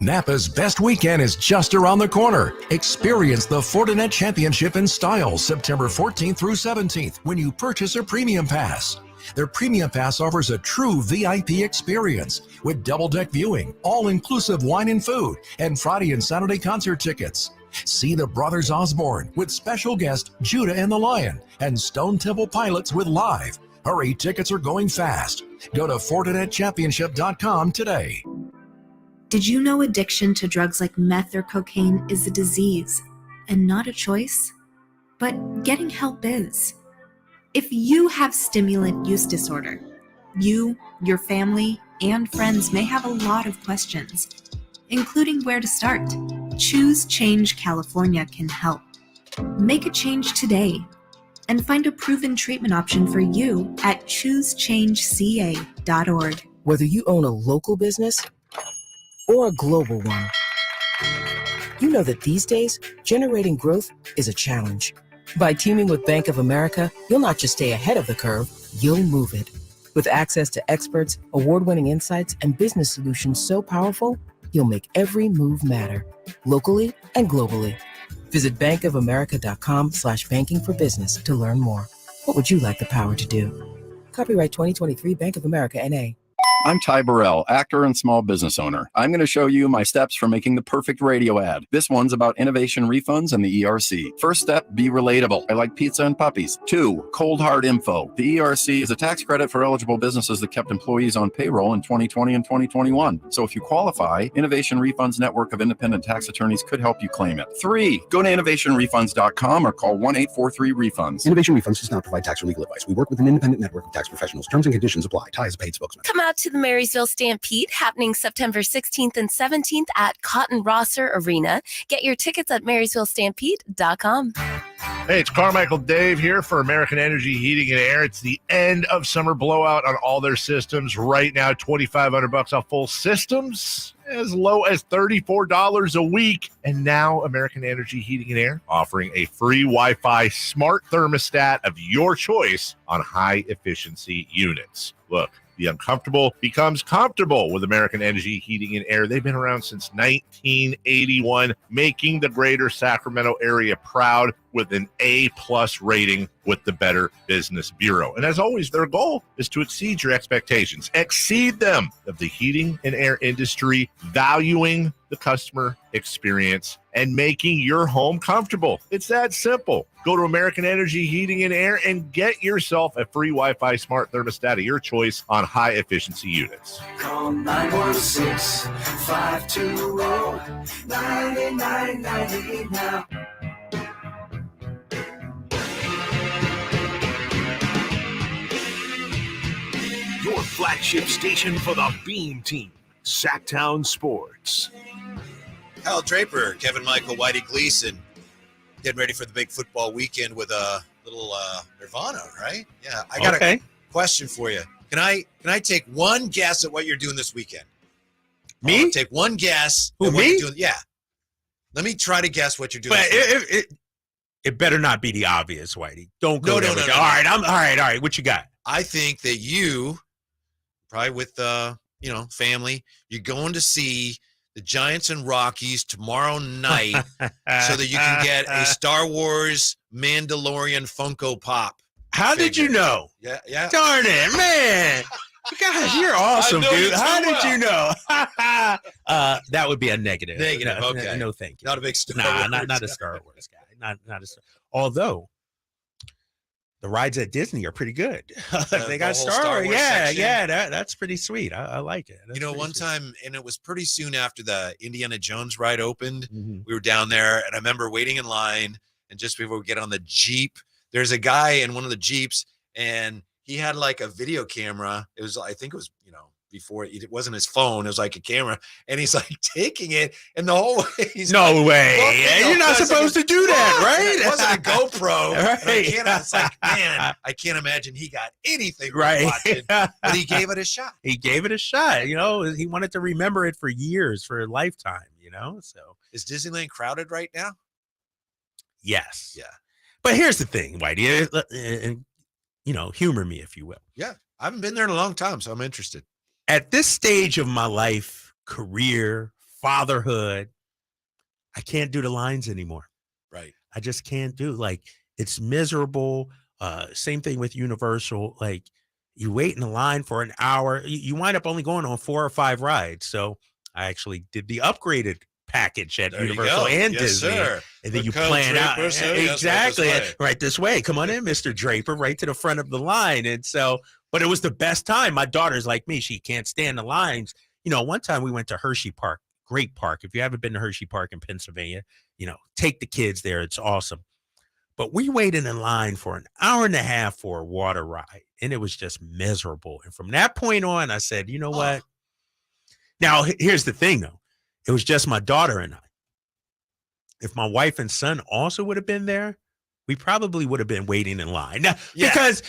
Napa's best weekend is just around the corner. Experience the Fortinet Championship in style September 14th through 17th when you purchase a Premium Pass. Their Premium Pass offers a true VIP experience with double-deck viewing, all-inclusive wine and food, and Friday and Saturday concert tickets. See the Brothers Osborne with special guest Judah and the Lion and Stone Temple Pilots with Live. Hurry, tickets are going fast. Go to FortinetChampionship.com today. Did you know addiction to drugs like meth or cocaine is a disease and not a choice? But getting help is. If you have stimulant use disorder, you, your family, and friends may have a lot of questions, including where to start. Choose Change California can help. Make a change today and find a proven treatment option for you at choosechangeca.org. Whether you own a local business or a global one, you know that these days, generating growth is a challenge. By teaming with Bank of America, you'll not just stay ahead of the curve, you'll move it. With access to experts, award-winning insights, and business solutions so powerful, you'll make every move matter, locally and globally. Visit bankofamerica.com/banking for business to learn more. What would you like the power to do? Copyright 2023 Bank of America, N.A. I'm Ty Burrell, actor and small business owner. I'm going to show you my steps for making the perfect radio ad. This one's about innovation refunds and the ERC. First step, be relatable. I like pizza and puppies. 2, cold hard info. The ERC is a tax credit for eligible businesses that kept employees on payroll in 2020 and 2021. So if you qualify, Innovation Refunds Network of Independent Tax Attorneys could help you claim it. 3, go to innovationrefunds.com or call 1-843-REFUNDS. Innovation Refunds does not provide tax or legal advice. We work with an independent network of tax professionals. Terms and conditions apply. Ty is a paid spokesman. Come out to the Marysville Stampede happening September 16th and 17th at Cotton Rosser Arena. Get your tickets at marysvillestampede.com. Hey, it's Carmichael Dave here for American Energy Heating and Air. It's the end of summer blowout on all their systems. Right now, $2,500 off full systems, as low as $34 a week. And now American Energy Heating and Air offering a free Wi-Fi smart thermostat of your choice on high efficiency units. Look, the uncomfortable becomes comfortable with American Energy Heating and Air. They've been around since 1981, making the greater Sacramento area proud with an A+ rating with the Better Business Bureau. And as always, their goal is to exceed your expectations, exceed them of the heating and air industry, valuing the customer experience and making your home comfortable. It's that simple. Go to American Energy Heating and Air and get yourself a free Wi-Fi smart thermostat of your choice on high efficiency units. Call 916-520-9998 now. Your flagship station for the Beam Team, Sactown Sports. Kyle Draper, Kevin Michael, Whitey Gleason, getting ready for the big football weekend with a little Nirvana, right? Yeah. I got a question for you. Can I take one guess at what you're doing this weekend? Me? Take one guess. Who, at what me? You're doing. Yeah. Let me try to guess what you're doing. But it better not be the obvious, Whitey. Don't go there. All right. All right. What you got? I think that you, probably with family, you're going to see the Giants and Rockies tomorrow night so that you can get a Star Wars Mandalorian Funko Pop. How did you know? Yeah. Darn it, man. God, you're awesome, dude. How did you know? That would be a negative. Okay. No, thank you. Not a big Star Wars not a Star Wars guy. Not a Star. Although the rides at Disney are pretty good. They got Star Wars. Yeah. That's pretty sweet. I like it. That's one time, and it was pretty soon after the Indiana Jones ride opened. Mm-hmm. We were down there, and I remember waiting in line, and just before we get on the Jeep, there's a guy in one of the Jeeps, and he had like a video camera. It was, I think it was, before it wasn't his phone. It was like a camera, and he's like taking it, and the whole way he's no way. You're not supposed to do that, right? It wasn't a GoPro. Right. It's like, man, I can't imagine he got anything right. Watching, but he gave it a shot. He gave it a shot. He wanted to remember it for years, for a lifetime. So is Disneyland crowded right now? Yes. Yeah. But here's the thing, Whitey, and humor me if you will. Yeah, I haven't been there in a long time, so I'm interested. At this stage of my life, career, fatherhood, I can't do the lines anymore. Right. I just can't do. Like, it's miserable. Same thing with Universal. Like, you wait in the line for an hour. You wind up only going on 4 or 5 rides. So I actually did the upgraded package at Universal and Disney. Sir. And then you plan out exactly right this way. Come on in, Mr. Draper, right to the front of the line. And so, but it was the best time. My daughter's like me. She can't stand the lines. One time we went to Hershey Park, great park. If you haven't been to Hershey Park in Pennsylvania, take the kids there. It's awesome. But we waited in line for an hour and a half for a water ride, and it was just miserable. And from that point on, I said, you know what? Now, here's the thing, though. It was just my daughter and I. If my wife and son also would have been there, we probably would have been waiting in line. Now, because,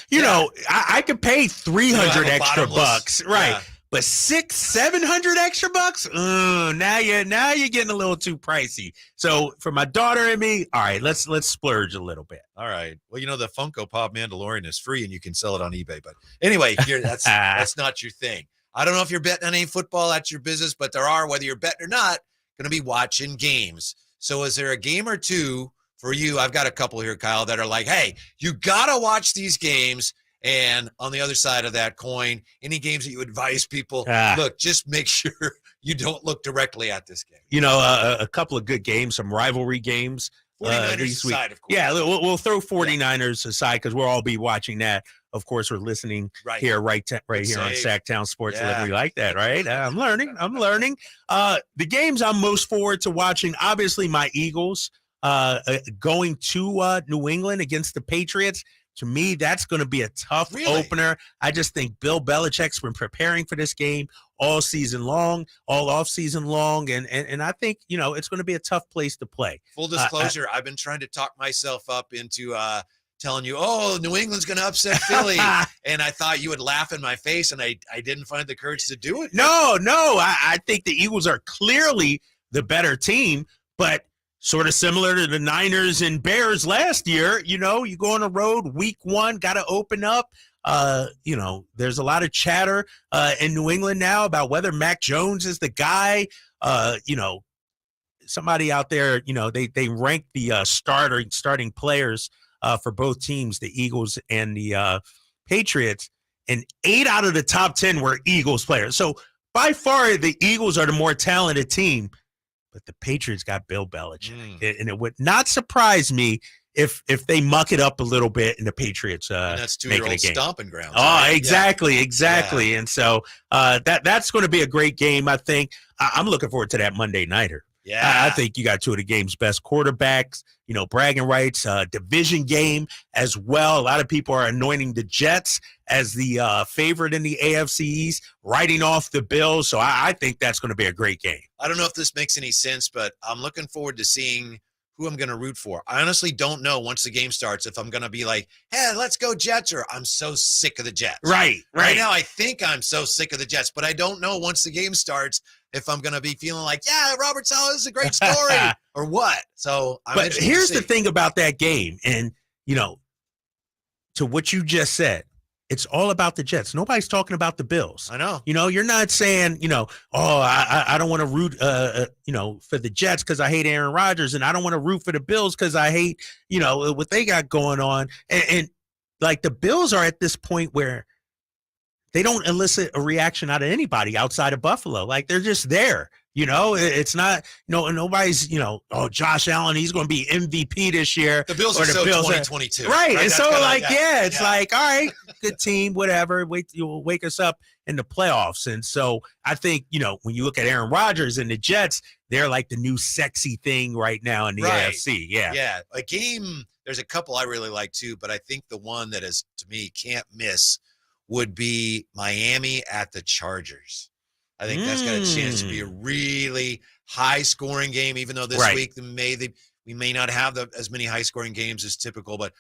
I could pay $300 extra bucks, right? Yeah. But $600-700 extra bucks? Now you're getting a little too pricey. So for my daughter and me, all right, let's splurge a little bit. All right. Well, the Funko Pop Mandalorian is free and you can sell it on eBay. But anyway, that's not your thing. I don't know if you're betting on any football, that's your business, but there are, whether you're betting or not, going to be watching games. So is there a game or two for you? I've got a couple here, Kyle, that are like, hey, you got to watch these games. And on the other side of that coin, any games that you advise people, look, just make sure you don't look directly at this game. A couple of good games, some rivalry games. 49ers aside, of course. Yeah, we'll throw 49ers aside because we'll all be watching that. Of course, we're listening here right here on Sactown Sports Delivery. Like that, right? I'm learning. The games I'm most forward to watching, obviously, my Eagles going to New England against the Patriots. To me, that's going to be a tough opener. I just think Bill Belichick's been preparing for this game all season long, all off season long. And I think, it's going to be a tough place to play. Full disclosure, I've been trying to talk myself up into telling you, New England's going to upset Philly. And I thought you would laugh in my face, and I didn't find the courage to do it. No. I think the Eagles are clearly the better team, but sort of similar to the Niners and Bears last year, you go on the road week 1, got to open up. There's a lot of chatter in New England now about whether Mac Jones is the guy. Somebody out there, they rank the starting players for both teams, the Eagles and the Patriots, and 8 out of the top 10 were Eagles players. So by far, the Eagles are the more talented team. But the Patriots got Bill Belichick, and it would not surprise me if they muck it up a little bit and the Patriots and that's 2-year-old stomping grounds. Oh, right? exactly. Yeah. And so that's going to be a great game. I think I'm looking forward to that Monday nighter. Yeah, I think you got 2 of the game's best quarterbacks. Bragging rights, division game as well. A lot of people are anointing the Jets as the favorite in the AFC East, writing off the Bills. So I think that's going to be a great game. I don't know if this makes any sense, but I'm looking forward to seeing who I'm going to root for. I honestly don't know once the game starts if I'm going to be like, hey, let's go Jets, or I'm so sick of the Jets. Right. Right now, I think I'm so sick of the Jets, but I don't know once the game starts if I'm going to be feeling like, yeah, Robert Saleh is a great story or what. So but here's the thing about that game. And, to what you just said, it's all about the Jets. Nobody's talking about the Bills. I know. You're not saying, I don't want to root, for the Jets because I hate Aaron Rodgers, and I don't want to root for the Bills because I hate, what they got going on. And like the Bills are at this point where they don't elicit a reaction out of anybody outside of Buffalo. Like they're just there. It's not, nobody's, Josh Allen, he's going to be MVP this year. The Bills are so 2022. Right. And so it's like, all right, good team, whatever. You'll wake us up in the playoffs. And so I think, when you look at Aaron Rodgers and the Jets, they're like the new sexy thing right now in the AFC. Yeah. Yeah. A game, there's a couple I really like too, but I think the one that is, to me, can't miss would be Miami at the Chargers. I think that's got a chance to be a really high-scoring game, even though this week we may not have as many high-scoring games as typical. But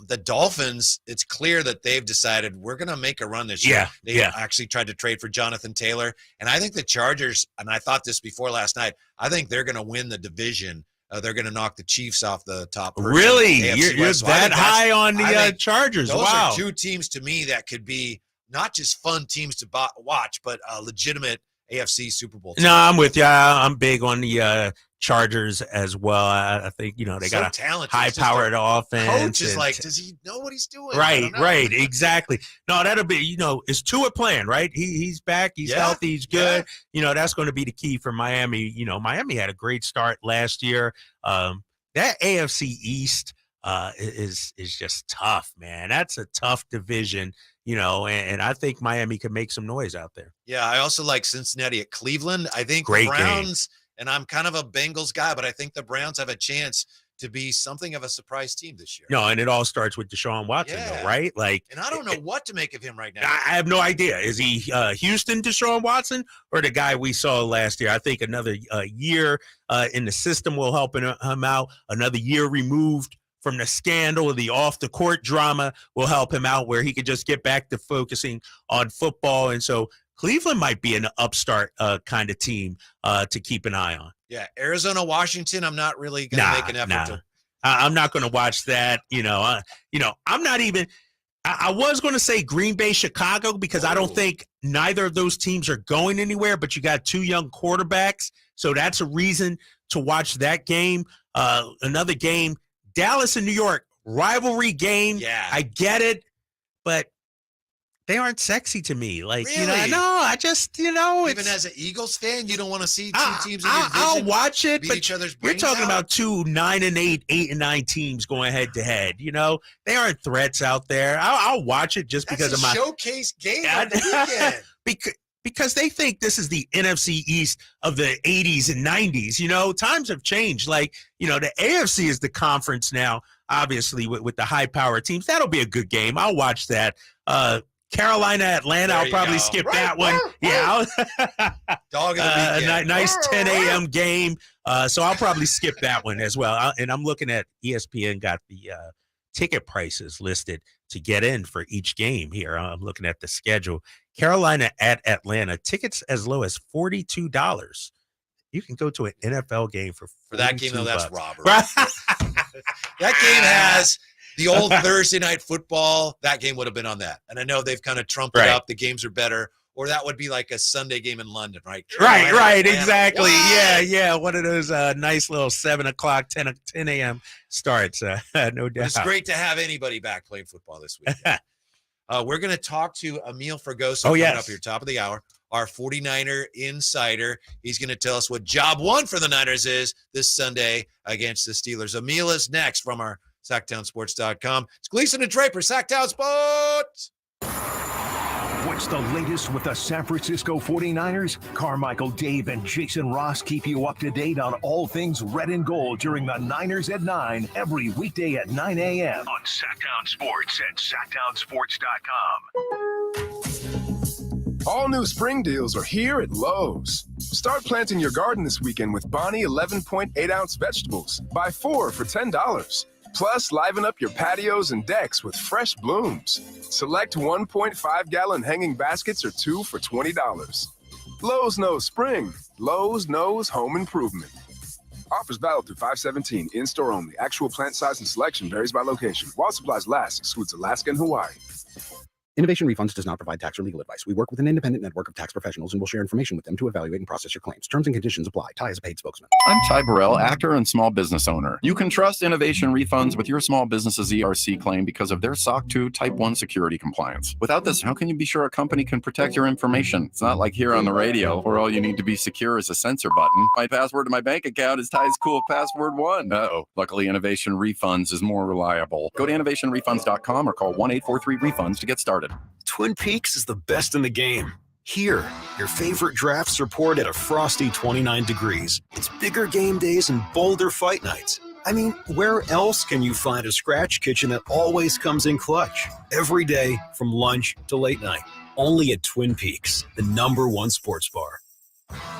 the Dolphins, it's clear that they've decided we're going to make a run this year. They actually tried to trade for Jonathan Taylor. And I think the Chargers, and I thought this before last night, I think they're going to win the division. They're going to knock the Chiefs off the top. Really? You're that high on the Chargers? Those wow. are two teams to me that could be not just fun teams to watch, but legitimate AFC Super Bowl team. No, I'm with you. I'm big on the Chargers as well. I think, they got a high-powered offense. Coach is like, does he know what he's doing? Right, exactly. No, that'll be, is Tua playing, right? He's back. He's healthy. He's good. That's going to be the key for Miami. Miami had a great start last year. That AFC East is just tough, man. That's a tough division. And I think Miami can make some noise out there. Yeah, I also like Cincinnati at Cleveland. I think Great the Browns, game. And I'm kind of a Bengals guy, but I think the Browns have a chance to be something of a surprise team this year. No, and it all starts with Deshaun Watson, though, right? And I don't know what to make of him right now. I have no idea. Is he Houston Deshaun Watson or the guy we saw last year? I think another year in the system will help him out. Another year removed from the scandal or the off-the-court drama will help him out where he could just get back to focusing on football. And so Cleveland might be an upstart kind of team to keep an eye on. Yeah, Arizona, Washington, I'm not really going to make an effort. I'm not going to watch that. I'm not even – I was going to say Green Bay, Chicago, because I don't think neither of those teams are going anywhere, but you got two young quarterbacks, so that's a reason to watch that game. Another game, Dallas and New York, rivalry game. Yeah. I get it, but they aren't sexy to me. Like, really? I just, even as an Eagles fan, you don't want to see two teams in your division I'll watch it, but each other's you're brains talking out? about 2 9-8, 8-9 teams going head to head. They aren't threats out there. I'll watch it just That's because of my showcase game of the weekend. because they think this is the NFC East of the 80s and 90s. Times have changed. Like, the AFC is the conference now, obviously, with the high-power teams. That'll be a good game. I'll watch that. Carolina, Atlanta, I'll probably skip that one. Yeah. Dog of the weekend. Nice 10 a.m. game. So I'll probably skip that one as well. And I'm looking at ESPN got the ticket prices listed to get in for each game here. I'm looking at the schedule. Carolina at Atlanta, tickets as low as $42. You can go to an NFL game for that game, though, that's $42. robbery. That game has the old Thursday night football. That game would have been on that. And I know they've kind of trumped it up. The games are better. Or that would be like a Sunday game in London, right? Right, exactly. What? Yeah. One of those nice little 7 o'clock, 10 a.m. starts, no doubt. But it's great to have anybody back playing football this week. We're going to talk to Amil Fergoso coming up here, top of the hour, our 49er insider. He's going to tell us what job one for the Niners is this Sunday against the Steelers. Amil is next from our SactownSports.com. It's Gleason and Draper, Sactown Sports. What's the latest with the San Francisco 49ers? Carmichael, Dave, and Jason Ross keep you up to date on all things red and gold during the Niners at 9 every weekday at 9 a.m. on Sactown Sports at SactownSports.com. All new spring deals are here at Lowe's. Start planting your garden this weekend with Bonnie 11.8-ounce vegetables. Buy 4 for $10. Plus, liven up your patios and decks with fresh blooms. Select 1.5-gallon hanging baskets or 2 for $20. Lowe's knows spring. Lowe's knows home improvement. Offers valid through 5/17. In-store only. Actual plant size and selection varies by location. While supplies last, excludes Alaska and Hawaii. Innovation Refunds does not provide tax or legal advice. We work with an independent network of tax professionals and will share information with them to evaluate and process your claims. Terms and conditions apply. Ty is a paid spokesman. I'm Ty Burrell, actor and small business owner. You can trust Innovation Refunds with your small business's ERC claim because of their SOC 2 Type 1 security compliance. Without this, how can you be sure a company can protect your information? It's not like here on the radio, where all you need to be secure is a censor button. My password to my bank account is Ty's cool password 1. Uh-oh. Luckily, Innovation Refunds is more reliable. Go to innovationrefunds.com or call 1-843-REFUNDS to get started. Twin Peaks is the best in the game. Here, your favorite drafts are poured at a frosty 29 degrees. It's bigger game days and bolder fight nights. I mean, where else can you find a scratch kitchen that always comes in clutch? Every day, from lunch to late night. Only at Twin Peaks, the #1 sports bar.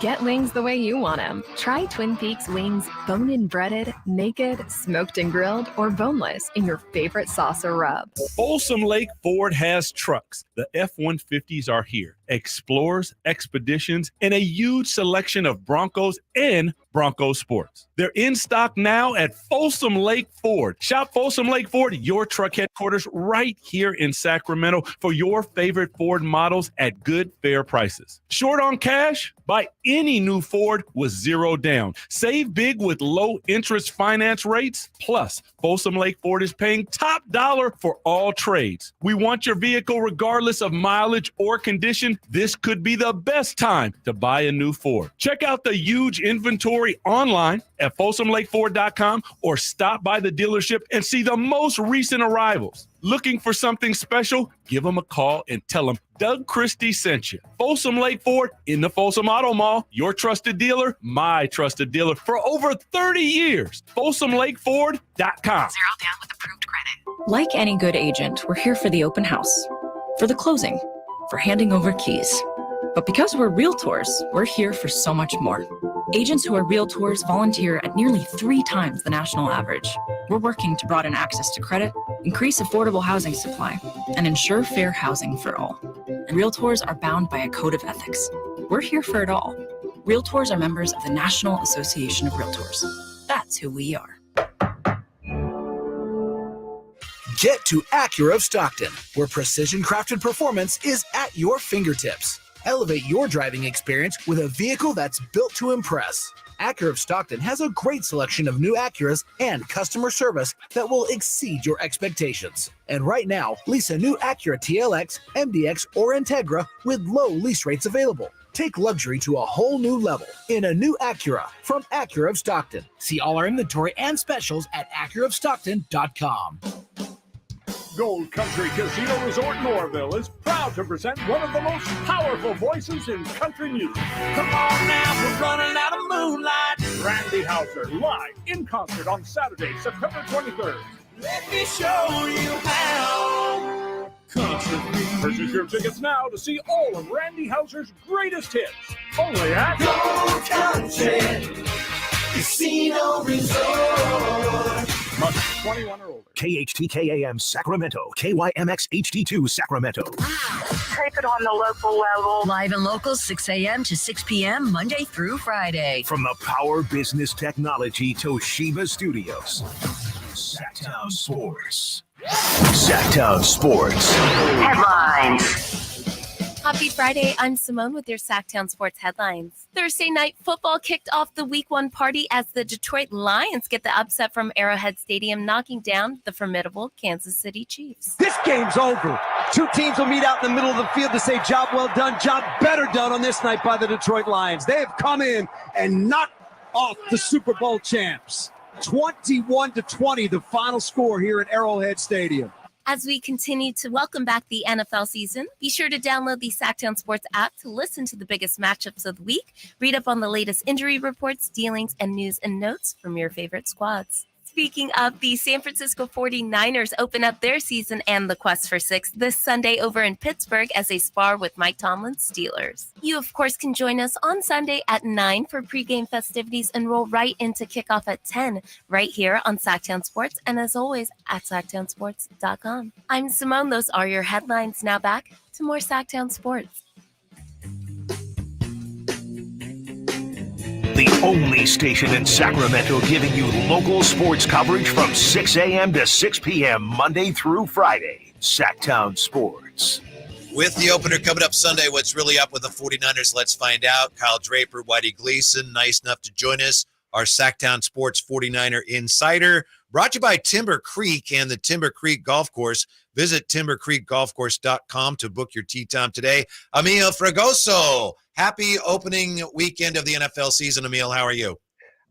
Get wings the way you want them. Try Twin Peaks wings bone-in breaded, naked, smoked and grilled, or boneless in your favorite sauce or rub. Folsom Lake Ford has trucks. The F-150s are here. Explorers, Expeditions, and a huge selection of Broncos and Bronco Sports. They're in stock now at Folsom Lake Ford. Shop Folsom Lake Ford, your truck headquarters, right here in Sacramento for your favorite Ford models at good, fair prices. Short on cash? Buy any new Ford with 0 down. Save big with low interest finance rates. Plus, Folsom Lake Ford is paying top dollar for all trades. We want your vehicle regardless of mileage or condition. This could be the best time to buy a new Ford. Check out the huge inventory online at FolsomLakeFord.com or stop by the dealership and see the most recent arrivals. Looking for something special? Give them a call and tell them Doug Christie sent you. Folsom Lake Ford in the Folsom Auto Mall, your trusted dealer, my trusted dealer for over 30 years. FolsomLakeFord.com. 0 down with approved credit. Like any good agent, we're here for the open house, for the closing, for handing over keys. But because we're realtors, we're here for so much more. Agents who are realtors volunteer at nearly 3 times the national average. We're working to broaden access to credit, increase affordable housing supply, and ensure fair housing for all. And realtors are bound by a code of ethics. We're here for it all. Realtors are members of the National Association of Realtors. That's who we are. Get to Acura of Stockton, where precision-crafted performance is at your fingertips. Elevate your driving experience with a vehicle that's built to impress. Acura of Stockton has a great selection of new Acuras and customer service that will exceed your expectations. And right now, lease a new Acura TLX, MDX, or Integra with low lease rates available. Take luxury to a whole new level in a new Acura from Acura of Stockton. See all our inventory and specials at AcuraofStockton.com. Gold Country Casino Resort Norville is proud to present one of the most powerful voices in country music. Come on now, we're running out of moonlight. Randy Houser live in concert on Saturday, September 23rd. Let me show you how. Purchase your tickets now to see all of Randy Houser's greatest hits. Only at Gold Country Casino Resort. Must be 21 or older. KHTKAM Sacramento, KYMX HD2 Sacramento. Take it on the local level. Live and local, 6 a.m. to 6 p.m., Monday through Friday. From the Power Business Technology Toshiba Studios. Sactown Sports. Sactown Sports. Headlines. Happy Friday. I'm Simone with your Sactown Sports headlines. Thursday night football kicked off the Week 1 party as the Detroit Lions get the upset from Arrowhead Stadium, knocking down the formidable Kansas City Chiefs. This game's over. 2 teams will meet out in the middle of the field to say job well done, job better done on this night by the Detroit Lions. They have come in and knocked off the Super Bowl champs. 21-20, the final score here at Arrowhead Stadium. As we continue to welcome back the NFL season, be sure to download the Sactown Sports app to listen to the biggest matchups of the week, read up on the latest injury reports, dealings, and news and notes from your favorite squads. Speaking of, the San Francisco 49ers open up their season and the quest for six this Sunday over in Pittsburgh as they spar with Mike Tomlin's Steelers. You, of course, can join us on Sunday at 9 for pregame festivities and roll right into kickoff at 10 right here on Sactown Sports and, as always, at SactownSports.com. I'm Simone. Those are your headlines. Now back to more Sactown Sports. The only station in Sacramento giving you local sports coverage from 6 a.m. to 6 p.m. Monday through Friday. Sactown Sports. With the opener coming up Sunday, what's really up with the 49ers? Let's find out. Kyle Draper, Whitey Gleason, nice enough to join us. Our Sactown Sports 49er Insider, brought to you by Timber Creek and the Timber Creek Golf Course. Visit timbercreekgolfcourse.com to book your tee time today. Amil Fragoso, happy opening weekend of the NFL season. Amil, how are you?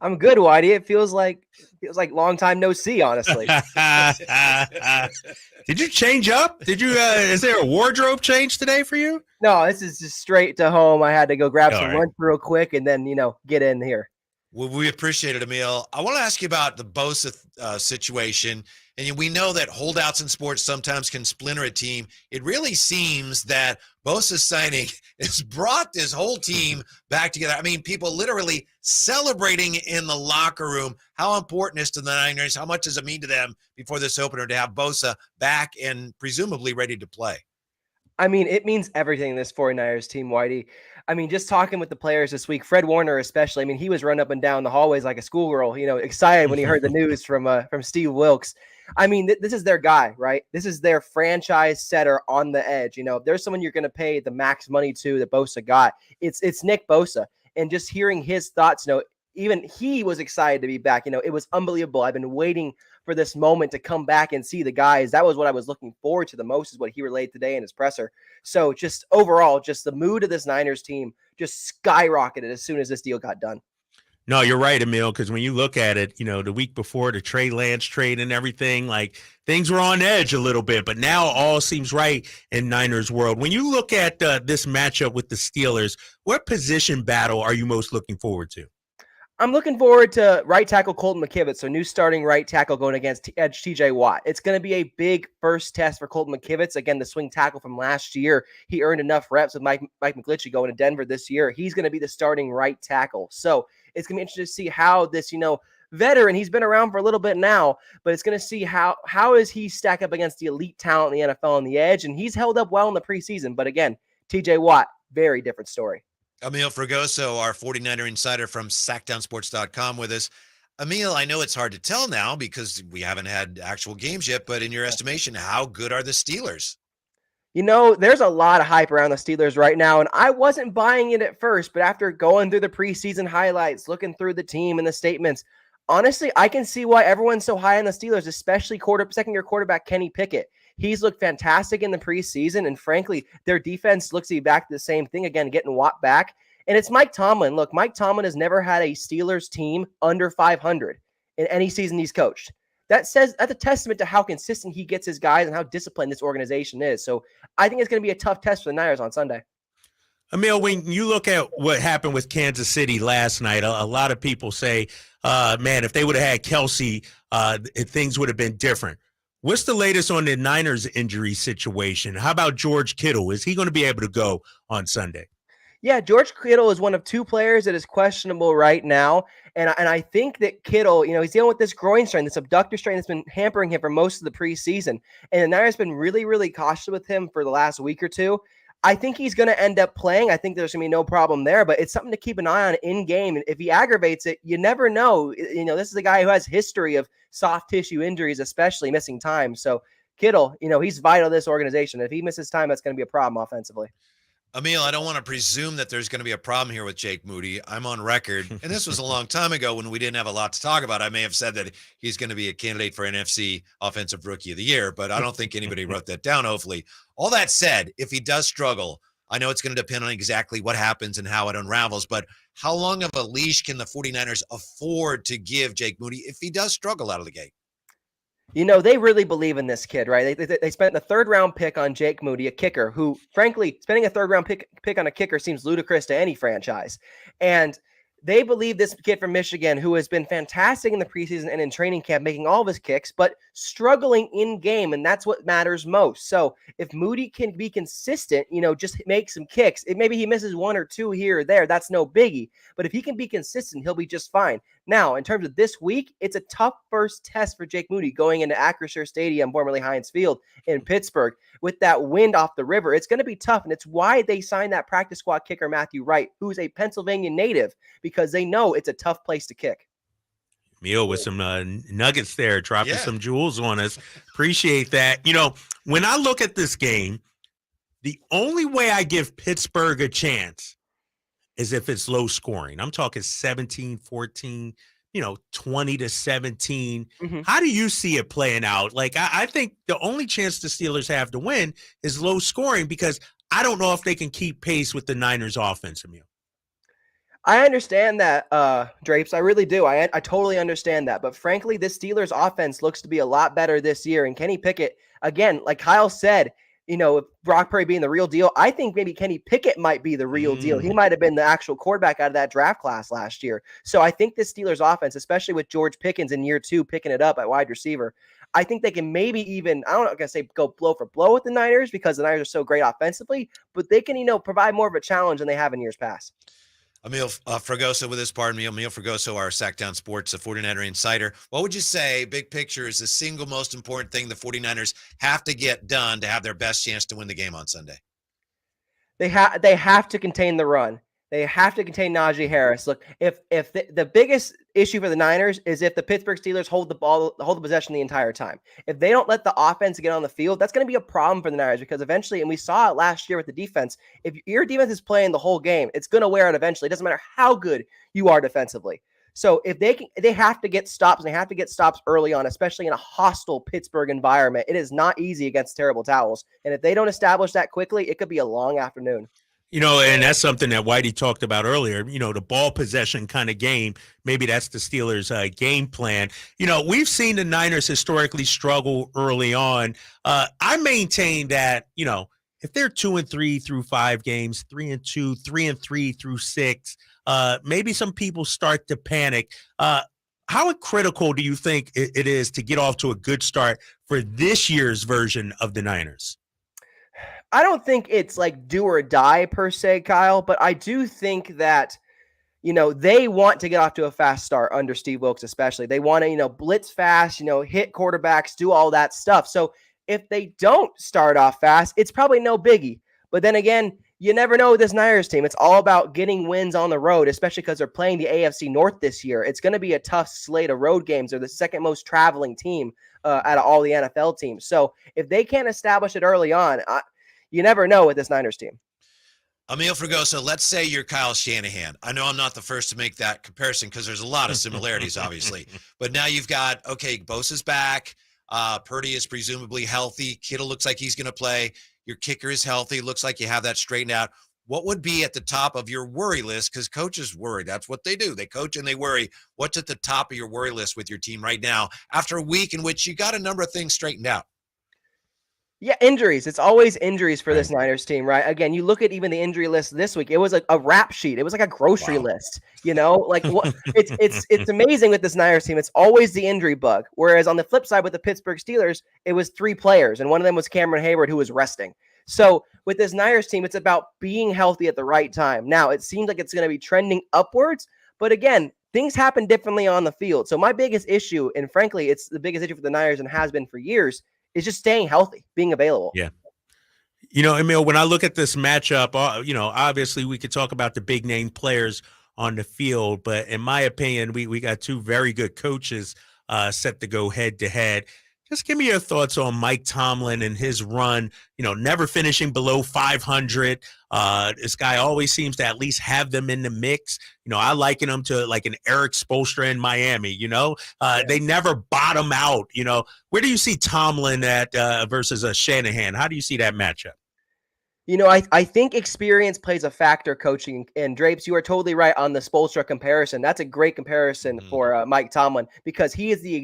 I'm good, Whitey. It feels like long time no see, honestly. Did you change up? Did you? Is there a wardrobe change today for you? No, this is just straight to home. I had to go grab some lunch real quick and then get in here. Well, we appreciate it, Amil. I want to ask you about the Bosa situation. And we know that holdouts in sports sometimes can splinter a team. It really seems that Bosa's signing has brought this whole team back together. I mean, people literally celebrating in the locker room. How important is to the Niners? How much does it mean to them before this opener to have Bosa back and presumably ready to play? I mean, it means everything, this 49ers team, Whitey. I mean, just talking with the players this week, Fred Warner especially, I mean, he was running up and down the hallways like a schoolgirl, excited when he heard the news from Steve Wilkes. I mean, this is their guy, right? This is their franchise setter on the edge. If there's someone you're going to pay the max money to that Bosa got, it's Nick Bosa. And just hearing his thoughts, even he was excited to be back. It was unbelievable. I've been waiting for this moment to come back and see the guys. That was what I was looking forward to the most, is what he relayed today in his presser. So just overall, just the mood of this Niners team just skyrocketed as soon as this deal got done. No, you're right, Amil, because when you look at it, the week before the Trey Lance trade and everything, like things were on edge a little bit, but now all seems right in Niners world. When you look at this matchup with the Steelers, what position battle are you most looking forward to? I'm looking forward to right tackle Colton McKivitz, so new starting right tackle going against edge TJ Watt. It's going to be a big first test for Colton McKivitz. Again, the swing tackle from last year. He earned enough reps with Mike McGlinchey going to Denver this year. He's going to be the starting right tackle. So it's going to be interesting to see how this, veteran, he's been around for a little bit now, but it's going to see how does he stack up against the elite talent in the NFL on the edge. And he's held up well in the preseason. But again, TJ Watt, very different story. Amil Fragoso, our 49er insider from SactownSports.com with us. Amil, I know it's hard to tell now because we haven't had actual games yet, but in your estimation, how good are the Steelers? There's a lot of hype around the Steelers right now, and I wasn't buying it at first, but after going through the preseason highlights, looking through the team and the statements, honestly, I can see why everyone's so high on the Steelers, especially second-year quarterback Kenny Pickett. He's looked fantastic in the preseason, and frankly, their defense looks to be back to the same thing again, getting Watt back. And it's Mike Tomlin. Look, Mike Tomlin has never had a Steelers team under 500 in any season he's coached. That's a testament to how consistent he gets his guys and how disciplined this organization is. So I think it's going to be a tough test for the Niners on Sunday. Amil, when you look at what happened with Kansas City last night, a lot of people say, man, if they would have had Kelsey, things would have been different. What's the latest on the Niners injury situation? How about George Kittle? Is he going to be able to go on Sunday? Yeah, George Kittle is one of two players that is questionable right now. And I think that Kittle, he's dealing with this groin strain, this abductor strain that's been hampering him for most of the preseason. And the Niners been really, really cautious with him for the last week or two. I think he's going to end up playing. I think there's going to be no problem there, but it's something to keep an eye on in game. And if he aggravates it, you never know. This is a guy who has history of soft tissue injuries, especially missing time. So Kittle, he's vital to this organization. If he misses time, that's going to be a problem offensively. Amil, I don't want to presume that there's going to be a problem here with Jake Moody. I'm on record, and this was a long time ago when we didn't have a lot to talk about. I may have said that he's going to be a candidate for NFC Offensive Rookie of the Year, but I don't think anybody wrote that down, hopefully. All that said, if he does struggle, I know it's going to depend on exactly what happens and how it unravels, but how long of a leash can the 49ers afford to give Jake Moody if he does struggle out of the gate? They really believe in this kid, right? They spent the third-round pick on Jake Moody, a kicker who, frankly, spending a third-round pick on a kicker seems ludicrous to any franchise. And They believe this kid from Michigan, who has been fantastic in the preseason and in training camp, making all of his kicks, but struggling in game, and that's what matters most. So if Moody can be consistent, just make some kicks. Maybe he misses one or two here or there. That's no biggie. But if he can be consistent, he'll be just fine. Now, in terms of this week, it's a tough first test for Jake Moody going into Acrisure Stadium, formerly Heinz Field in Pittsburgh, with that wind off the river. It's going to be tough, and it's why they signed that practice squad kicker Matthew Wright, who's a Pennsylvania native, because they know it's a tough place to kick. Emil with some nuggets there, dropping some jewels on us. Appreciate that. When I look at this game, the only way I give Pittsburgh a chance is if it's low scoring. I'm talking 17-14, 20-17. How do you see it playing out? Like, I think the only chance the Steelers have to win is low scoring, because I don't know if they can keep pace with the Niners offense, Emil. I understand that, Drapes. I really do. I totally understand that. But frankly, this Steelers offense looks to be a lot better this year. And Kenny Pickett, again, like Kyle said, Brock Purdy being the real deal, I think maybe Kenny Pickett might be the real deal. He might have been the actual quarterback out of that draft class last year. So I think this Steelers offense, especially with George Pickens in year 2 picking it up at wide receiver, I think they can maybe even, I'm not going to say go blow for blow with the Niners, because the Niners are so great offensively, but they can, provide more of a challenge than they have in years past. Amil Fragoso with us, pardon me. Amil Fragoso, our Sactown Sports 49er insider. What would you say, big picture, is the single most important thing the 49ers have to get done to have their best chance to win the game on Sunday? They have to contain the run. They have to contain Najee Harris. Look, if the biggest issue for the Niners is if the Pittsburgh Steelers hold the possession the entire time. If they don't let the offense get on the field, that's going to be a problem for the Niners, because eventually, and we saw it last year with the defense, if your defense is playing the whole game, it's going to wear out eventually. It doesn't matter how good you are defensively. So if they have to get stops, and they have to get stops early on, especially in a hostile Pittsburgh environment. It is not easy against terrible towels. And if they don't establish that quickly, it could be a long afternoon. And that's something that Whitey talked about earlier, the ball possession kind of game. Maybe that's the Steelers' game plan. We've seen the Niners historically struggle early on. I maintain that, if they're 2-3 through 5 games, 3-2, 3-3 through 6, maybe some people start to panic. How critical do you think it is to get off to a good start for this year's version of the Niners? I don't think it's like do or die per se, Kyle, but I do think that, they want to get off to a fast start under Steve Wilkes, especially. They want to, blitz fast, hit quarterbacks, do all that stuff. So if they don't start off fast, it's probably no biggie. But then again, you never know with this Niners team. It's all about getting wins on the road, especially because they're playing the AFC North this year. It's going to be a tough slate of road games. They're the second most traveling team out of all the NFL teams. So if they can't establish it early on, you never know with this Niners team. Amil Fragoso, let's say you're Kyle Shanahan. I know I'm not the first to make that comparison, because there's a lot of similarities, obviously. But now you've got, Bosa's back. Purdy is presumably healthy. Kittle looks like he's going to play. Your kicker is healthy. Looks like you have that straightened out. What would be at the top of your worry list? Because coaches worry. That's what they do. They coach and they worry. What's at the top of your worry list with your team right now after a week in which you got a number of things straightened out? Yeah, injuries. It's always injuries for this Niners team, right? Again, you look at even the injury list this week. It was a rap sheet. It was like a grocery list, like what it's amazing with this Niners team. It's always the injury bug. Whereas on the flip side with the Pittsburgh Steelers, it was 3 players, and one of them was Cameron Hayward, who was resting. So with this Niners team, it's about being healthy at the right time. Now, it seems like it's going to be trending upwards, but again, things happen differently on the field. So my biggest issue, and frankly, it's the biggest issue for the Niners and has been for years, is just staying healthy, being available. Yeah. Emil, when I look at this matchup, obviously we could talk about the big name players on the field, but in my opinion, we got 2 very good coaches set to go head to head. Just give me your thoughts on Mike Tomlin and his run, never finishing below 500. This guy always seems to at least have them in the mix. I liken him to like an Eric Spoelstra in Miami, They never bottom out, Where do you see Tomlin at versus a Shanahan? How do you see that matchup? I think experience plays a factor coaching. And Drapes, you are totally right on the Spoelstra comparison. That's a great comparison for Mike Tomlin, because he is the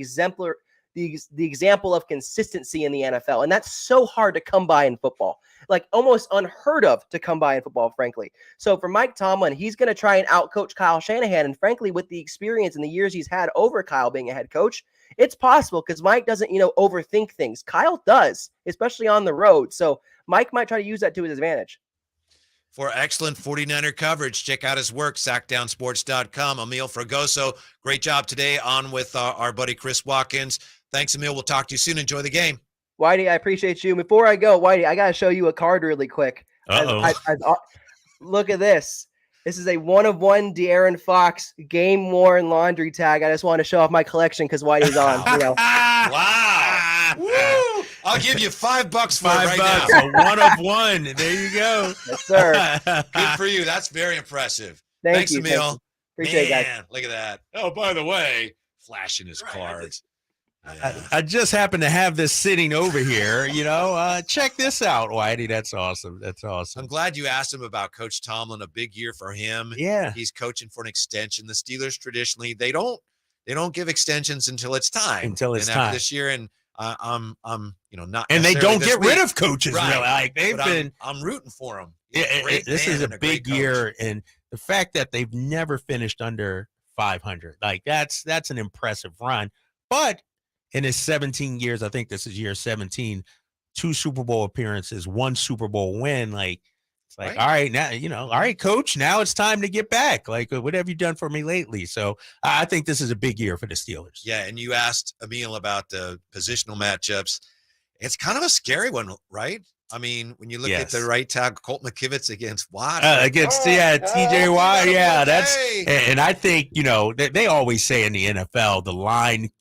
the example of consistency in the NFL. And that's so hard to come by in football, like almost unheard of to come by in football, frankly. So for Mike Tomlin, he's going to try and outcoach Kyle Shanahan. And frankly, with the experience and the years he's had over Kyle being a head coach, it's possible because Mike doesn't, overthink things. Kyle does, especially on the road. So Mike might try to use that to his advantage. For excellent 49er coverage, check out his work, Sactownsports.com. Amil Fragoso, great job today on with our buddy Chris Watkins. Thanks, Amil. We'll talk to you soon. Enjoy the game. Whitey, I appreciate you. Before I go, Whitey, I got to show you a card really quick. Look at this. This is a 1-of-1 De'Aaron Fox game-worn laundry tag. I just want to show off my collection because Whitey's on. Wow. Woo! I'll give you $5 for $5 it right now. now. 1-of-1. There you go. Yes, sir. Good for you. That's very impressive. Thanks, Emil. Appreciate it, guys. Look at that. Oh, by the way, flashing his cards. I just happen to have this sitting over here. Check this out, Whitey. That's awesome. I'm glad you asked him about Coach Tomlin. A big year for him. Yeah. He's coaching for an extension. The Steelers traditionally, they don't give extensions until it's time. After this year, and I'm not. And they don't get week. rid of coaches, right. really. Like they've been. I'm rooting for him. This is a big year, and the fact that they've never finished under 500, like that's an impressive run. But in his 17 years, I think this is year 17, 2 Super Bowl appearances, 1 Super Bowl win. Like it's like, all right, now all right, coach. Now it's time to get back. Like, what have you done for me lately? So I think this is a big year for the Steelers. Yeah, and you asked Amil about the positional matchups. It's kind of a scary one, right? I mean, when you look at the right tackle, Colt McKivitz against Watt. TJ Watt. Yeah, that's and I think, they always say in the NFL, the line,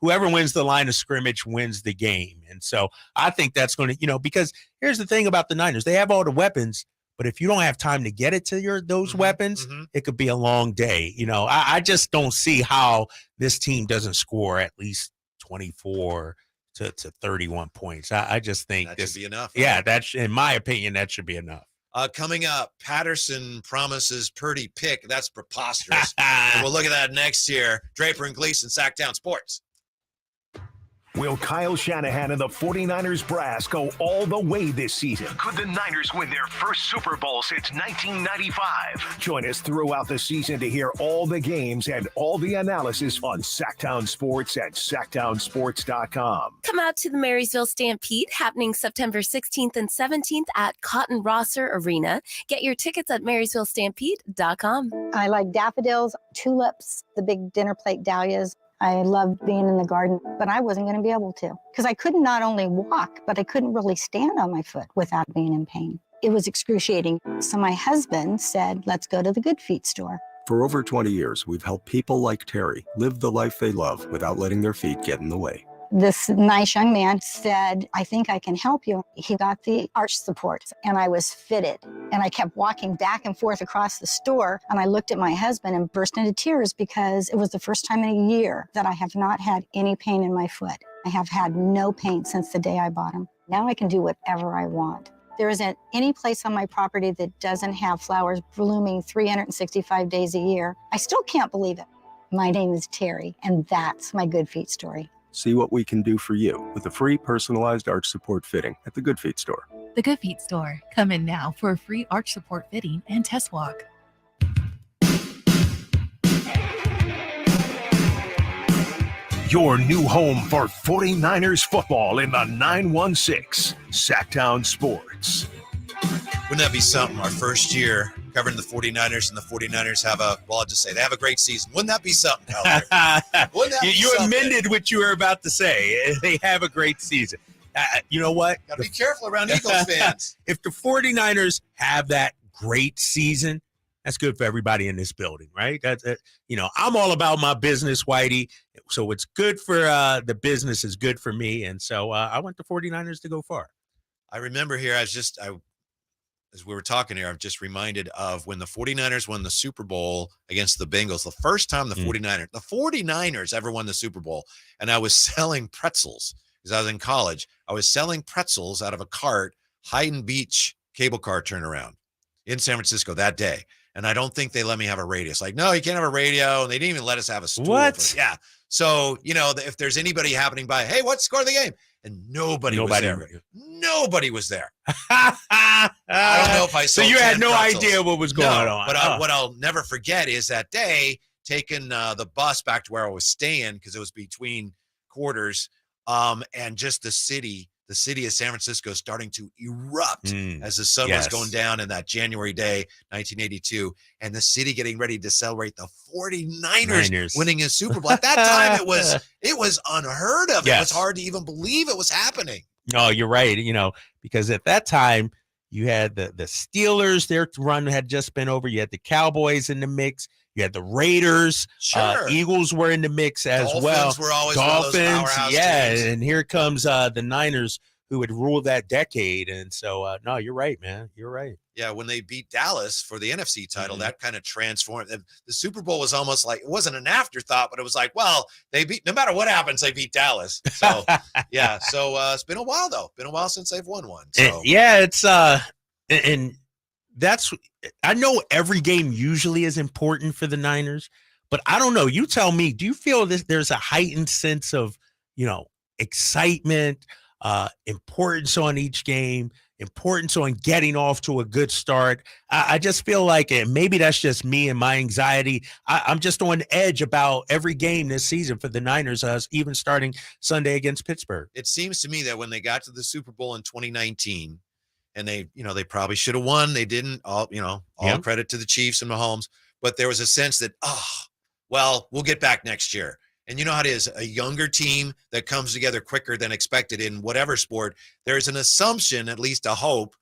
whoever wins the line of scrimmage wins the game. And so I think that's going to, because here's the thing about the Niners. They have all the weapons, but if you don't have time to get it to those weapons, it could be a long day. I just don't see how this team doesn't score at least 24 to 31 points. I just think that should be enough. Yeah, that's, in my opinion, that should be enough. Coming up, Patterson promises Purdy pick. That's preposterous. And we'll look at that next year. Draper and Gleason, Sactown Sports. Will Kyle Shanahan and the 49ers brass go all the way this season? Could the Niners win their first Super Bowl since 1995? Join us throughout the season to hear all the games and all the analysis on Sactown Sports at Sactownsports.com. Come out to the Marysville Stampede happening September 16th and 17th at Cotton Rosser Arena. Get your tickets at MarysvilleStampede.com. I like daffodils, tulips, the big dinner plate dahlias. I loved being in the garden, but I wasn't going to be able to because I couldn't not only walk, but I couldn't really stand on my foot without being in pain. It was excruciating. So my husband said, let's go to the Good Feet store. For over 20 years, we've helped people like Terry live the life they love without letting their feet get in the way. This nice young man said, I think I can help you. He got the arch support and I was fitted. And I kept walking back and forth across the store. And I looked at my husband and burst into tears because it was the first time in a year that I have not had any pain in my foot. I have had no pain since the day I bought them. Now I can do whatever I want. There isn't any place on my property that doesn't have flowers blooming 365 days a year. I still can't believe it. My name is Terry, and that's my Good Feet story. See what we can do for you with a free personalized arch support fitting at the Good Feet store. The Good Feet store. Come in now for a free arch support fitting and test walk. Your new home for 49ers football in the 916, Sactown Sports. Wouldn't that be something? Our first year covering the 49ers, and the 49ers I'll just say, they have a great season. Wouldn't that be something, You amended what you were about to say. They have a great season. You know what? Got to be careful around Eagles fans. If the 49ers have that great season, that's good for everybody in this building, right? I'm all about my business, Whitey. So what's good for the business is good for me. And so I want the 49ers to go far. I remember here, as we were talking here, I'm just reminded of when the 49ers won the Super Bowl against the Bengals, the first time the 49ers ever won the Super Bowl. And I was selling pretzels because I was in college. I was selling pretzels out of a cart, Hayden Beach cable car turnaround in San Francisco that day. and I don't think they let me have a radio. It's like, no, you can't have a radio, and they didn't even let us have a stool. What? Yeah. So, if there's anybody happening by, hey, what's the score of the game? And nobody was there. Nobody was there. I don't know if I So sold you had 10 no pretzels. idea what was going on. But what I'll never forget is that day taking the bus back to where I was staying, because it was between quarters, and just the city of San Francisco starting to erupt as the sun was going down in that January day, 1982, and the city getting ready to celebrate the 49ers winning a Super Bowl. At that time, it was unheard of. It was hard to even believe it was happening. No, you're right. Because at that time you had the Steelers, their run had just been over. You had the Cowboys in the mix. You had the Raiders. Sure. Eagles were in the mix as Dolphins well. were always one of those powerhouse teams. And here comes the Niners, who would rule that decade. And so, no, you're right, man. You're right. Yeah, when they beat Dallas for the NFC title, that kind of transformed. The Super Bowl was almost like, it wasn't an afterthought, but it was like, well, they beat, no matter what happens, they beat Dallas. So, yeah. So it's been a while, though. Been a while since they've won one. So. It's and that's, I know every game usually is important for the Niners, but I don't know. You tell me, do you feel that there's a heightened sense of, excitement, importance on each game, importance on getting off to a good start? I just feel like, and maybe that's just me and my anxiety, I'm just on edge about every game this season for the Niners, even starting Sunday against Pittsburgh. It seems to me that when they got to the Super Bowl in 2019, and they probably should have won, they didn't. All credit to the Chiefs and Mahomes, but there was a sense that, we'll get back next year. And you know how it is, a younger team that comes together quicker than expected in whatever sport, there's an assumption, at least a hope,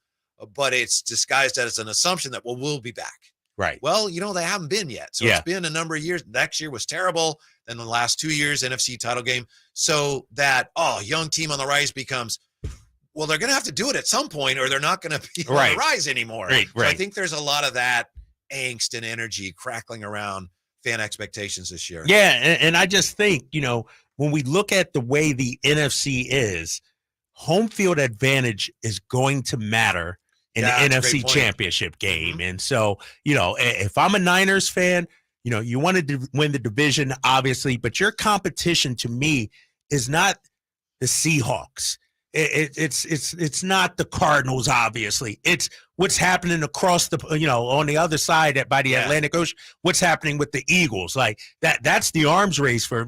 but it's disguised as an assumption that, we'll be back. Right. Well, they haven't been yet. So it's been a number of years. Next year was terrible. Then the last 2 years, NFC title game. So that, young team on the rise becomes, well, they're going to have to do it at some point, or they're not going to be on the rise anymore. Right. So I think there's a lot of that angst and energy crackling around fan expectations this year. Yeah, and I just think, when we look at the way the NFC is, home field advantage is going to matter in the NFC Championship game. And so, if I'm a Niners fan, you wanted to win the division, obviously, but your competition to me is not the Seahawks. It's not the Cardinals, obviously. It's what's happening across the, on the other side by the Atlantic Ocean, what's happening with the Eagles. Like that's the arms race for,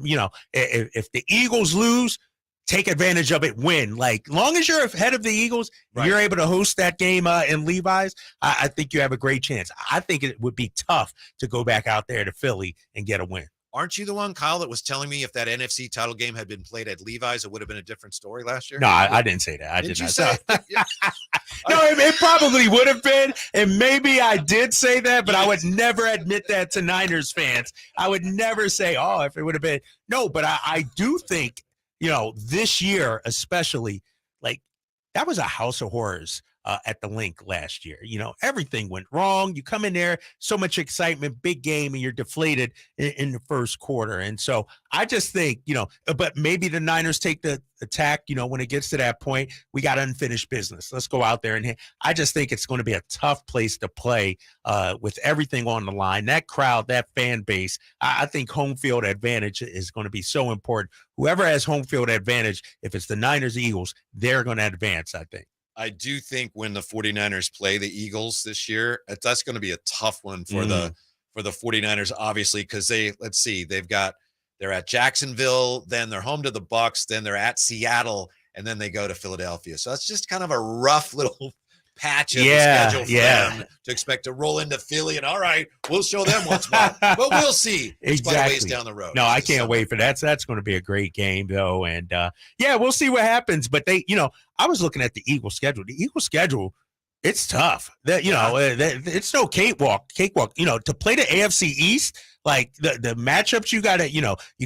if the Eagles lose, take advantage of it, win. Like, long as you're ahead of the Eagles, you're able to host that game in Levi's, I think you have a great chance. I think it would be tough to go back out there to Philly and get a win. Aren't you the one, Kyle, that was telling me if that NFC title game had been played at Levi's, it would have been a different story last year? No, I didn't say that. I did not say No, it probably would have been, and maybe I did say that, but I would never admit that to Niners fans. I would never say, if it would have been. No, but I do think, this year especially, like, that was a house of horrors at the Link last year. Everything went wrong. You come in there, so much excitement, big game, and you're deflated in the first quarter. And so I just think, but maybe the Niners take the attack, when it gets to that point, we got unfinished business. Let's go out there. And I just think it's going to be a tough place to play with everything on the line. That crowd, that fan base, I think home field advantage is going to be so important. Whoever has home field advantage, if it's the Niners, Eagles, they're going to advance, I think. I do think when the 49ers play the Eagles this year, that's going to be a tough one for the 49ers, obviously, because they're at Jacksonville, then they're home to the Bucs, then they're at Seattle, and then they go to Philadelphia. So that's just kind of a rough little patch of the schedule for them to expect to roll into Philly and, all right, we'll show them what's what. But we'll see. It's quite a ways down the road. No, I can't wait for that. So that's going to be a great game, though. And, we'll see what happens. But I was looking at the Eagles schedule. The Eagles schedule, it's tough. It's no cakewalk. To play the AFC East, like the matchups, you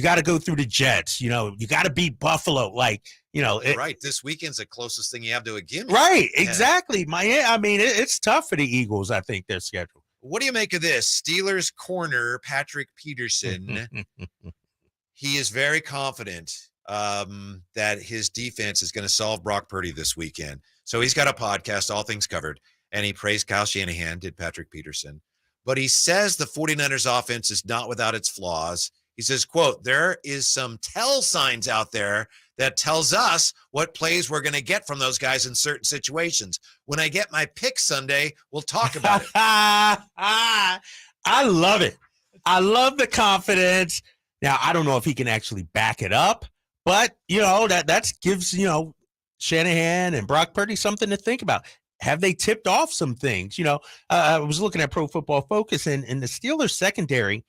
gotta go through the Jets. You got to beat Buffalo. Like, right. This weekend's the closest thing you have to a gimme. Right. Exactly. It's tough for the Eagles. I think their schedule. What do you make of this? Steelers corner Patrick Peterson. He is very confident that his defense is going to solve Brock Purdy this weekend. So he's got a podcast, All Things Covered, and he praised Kyle Shanahan, did Patrick Peterson. but he says the 49ers offense is not without its flaws. He says, quote, there is some tell signs out there that tells us what plays we're going to get from those guys in certain situations. When I get my pick Sunday, we'll talk about it. I love it. I love the confidence. Now, I don't know if he can actually back it up, but, that gives, Shanahan and Brock Purdy something to think about. Have they tipped off some things? I was looking at Pro Football Focus, and the Steelers secondary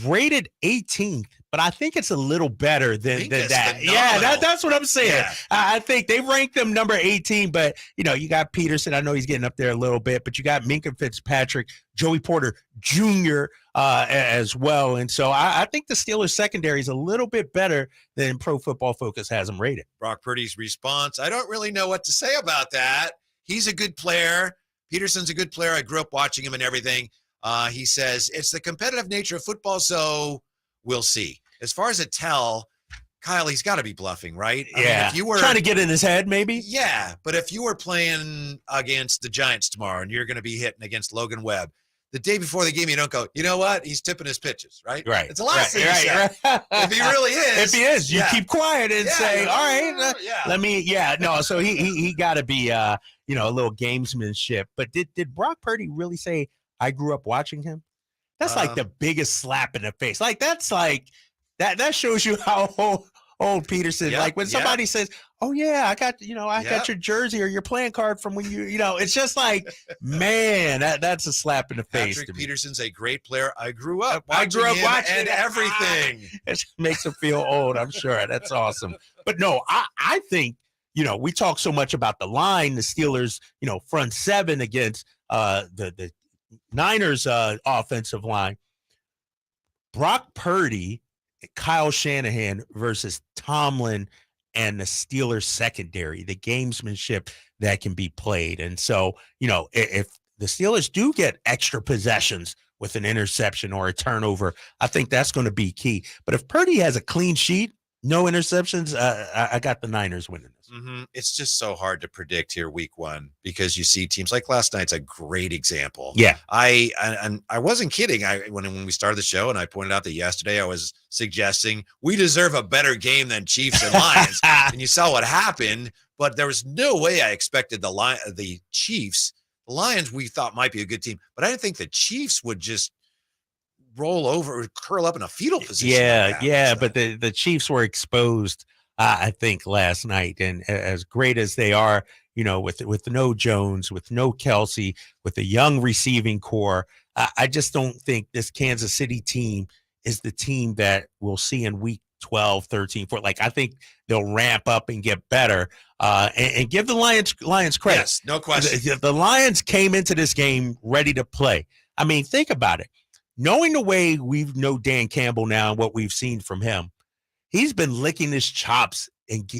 rated 18th, but I think it's a little better than that. Phenomenal. Yeah, that's what I'm saying. Yeah. I think they ranked them number 18, but you got Peterson. I know he's getting up there a little bit, but you got Minkah Fitzpatrick, Joey Porter Jr. As well. And so I think the Steelers secondary is a little bit better than Pro Football Focus has them rated. Brock Purdy's response, I don't really know what to say about that. He's a good player. Peterson's a good player. I grew up watching him and everything. He says, it's the competitive nature of football, so we'll see. As far as a tell, Kyle, he's got to be bluffing, right? I mean, if you were trying to get in his head, maybe. Yeah, but if you were playing against the Giants tomorrow and you're going to be hitting against Logan Webb, the day before the game, you don't go, you know what? He's tipping his pitches, right? Right. It's the last thing you say. If he really is. If he is, you keep quiet and say, all right, yeah. So he got to be, a little gamesmanship. But did Brock Purdy really say, I grew up watching him? That's like the biggest slap in the face. Like, that's like, that shows you how old Peterson. Like when somebody says, oh yeah, I got your jersey or your playing card from when it's just like, man, that's a slap in the face. Patrick to me. Peterson's a great player. I grew up watching him and everything. It makes him feel old, I'm sure. That's awesome. But no, I think, we talk so much about the line, the Steelers, front seven against the Niners offensive line. Brock Purdy, Kyle Shanahan versus Tomlin and the Steelers secondary, the gamesmanship that can be played. And so, if the Steelers do get extra possessions with an interception or a turnover, I think that's going to be key. But if Purdy has a clean sheet, no interceptions, I got the Niners winning this. Mm-hmm. It's just so hard to predict here week one because you see teams like last night's a great example. Yeah. I wasn't kidding. When we started the show and I pointed out that yesterday I was suggesting we deserve a better game than Chiefs and Lions. And you saw what happened, but there was no way I expected the Chiefs. The Lions we thought might be a good team, but I didn't think the Chiefs would just roll over or curl up in a fetal position. But the Chiefs were exposed, I think, last night. And as great as they are, with no Jones, with no Kelsey, with a young receiving core, I just don't think this Kansas City team is the team that we'll see in week 12, 13, 14. Like, I think they'll ramp up and get better and give the Lions credit. Yes, no question. The Lions came into this game ready to play. I mean, think about it. Knowing the way we know Dan Campbell now and what we've seen from him, he's been licking his chops, and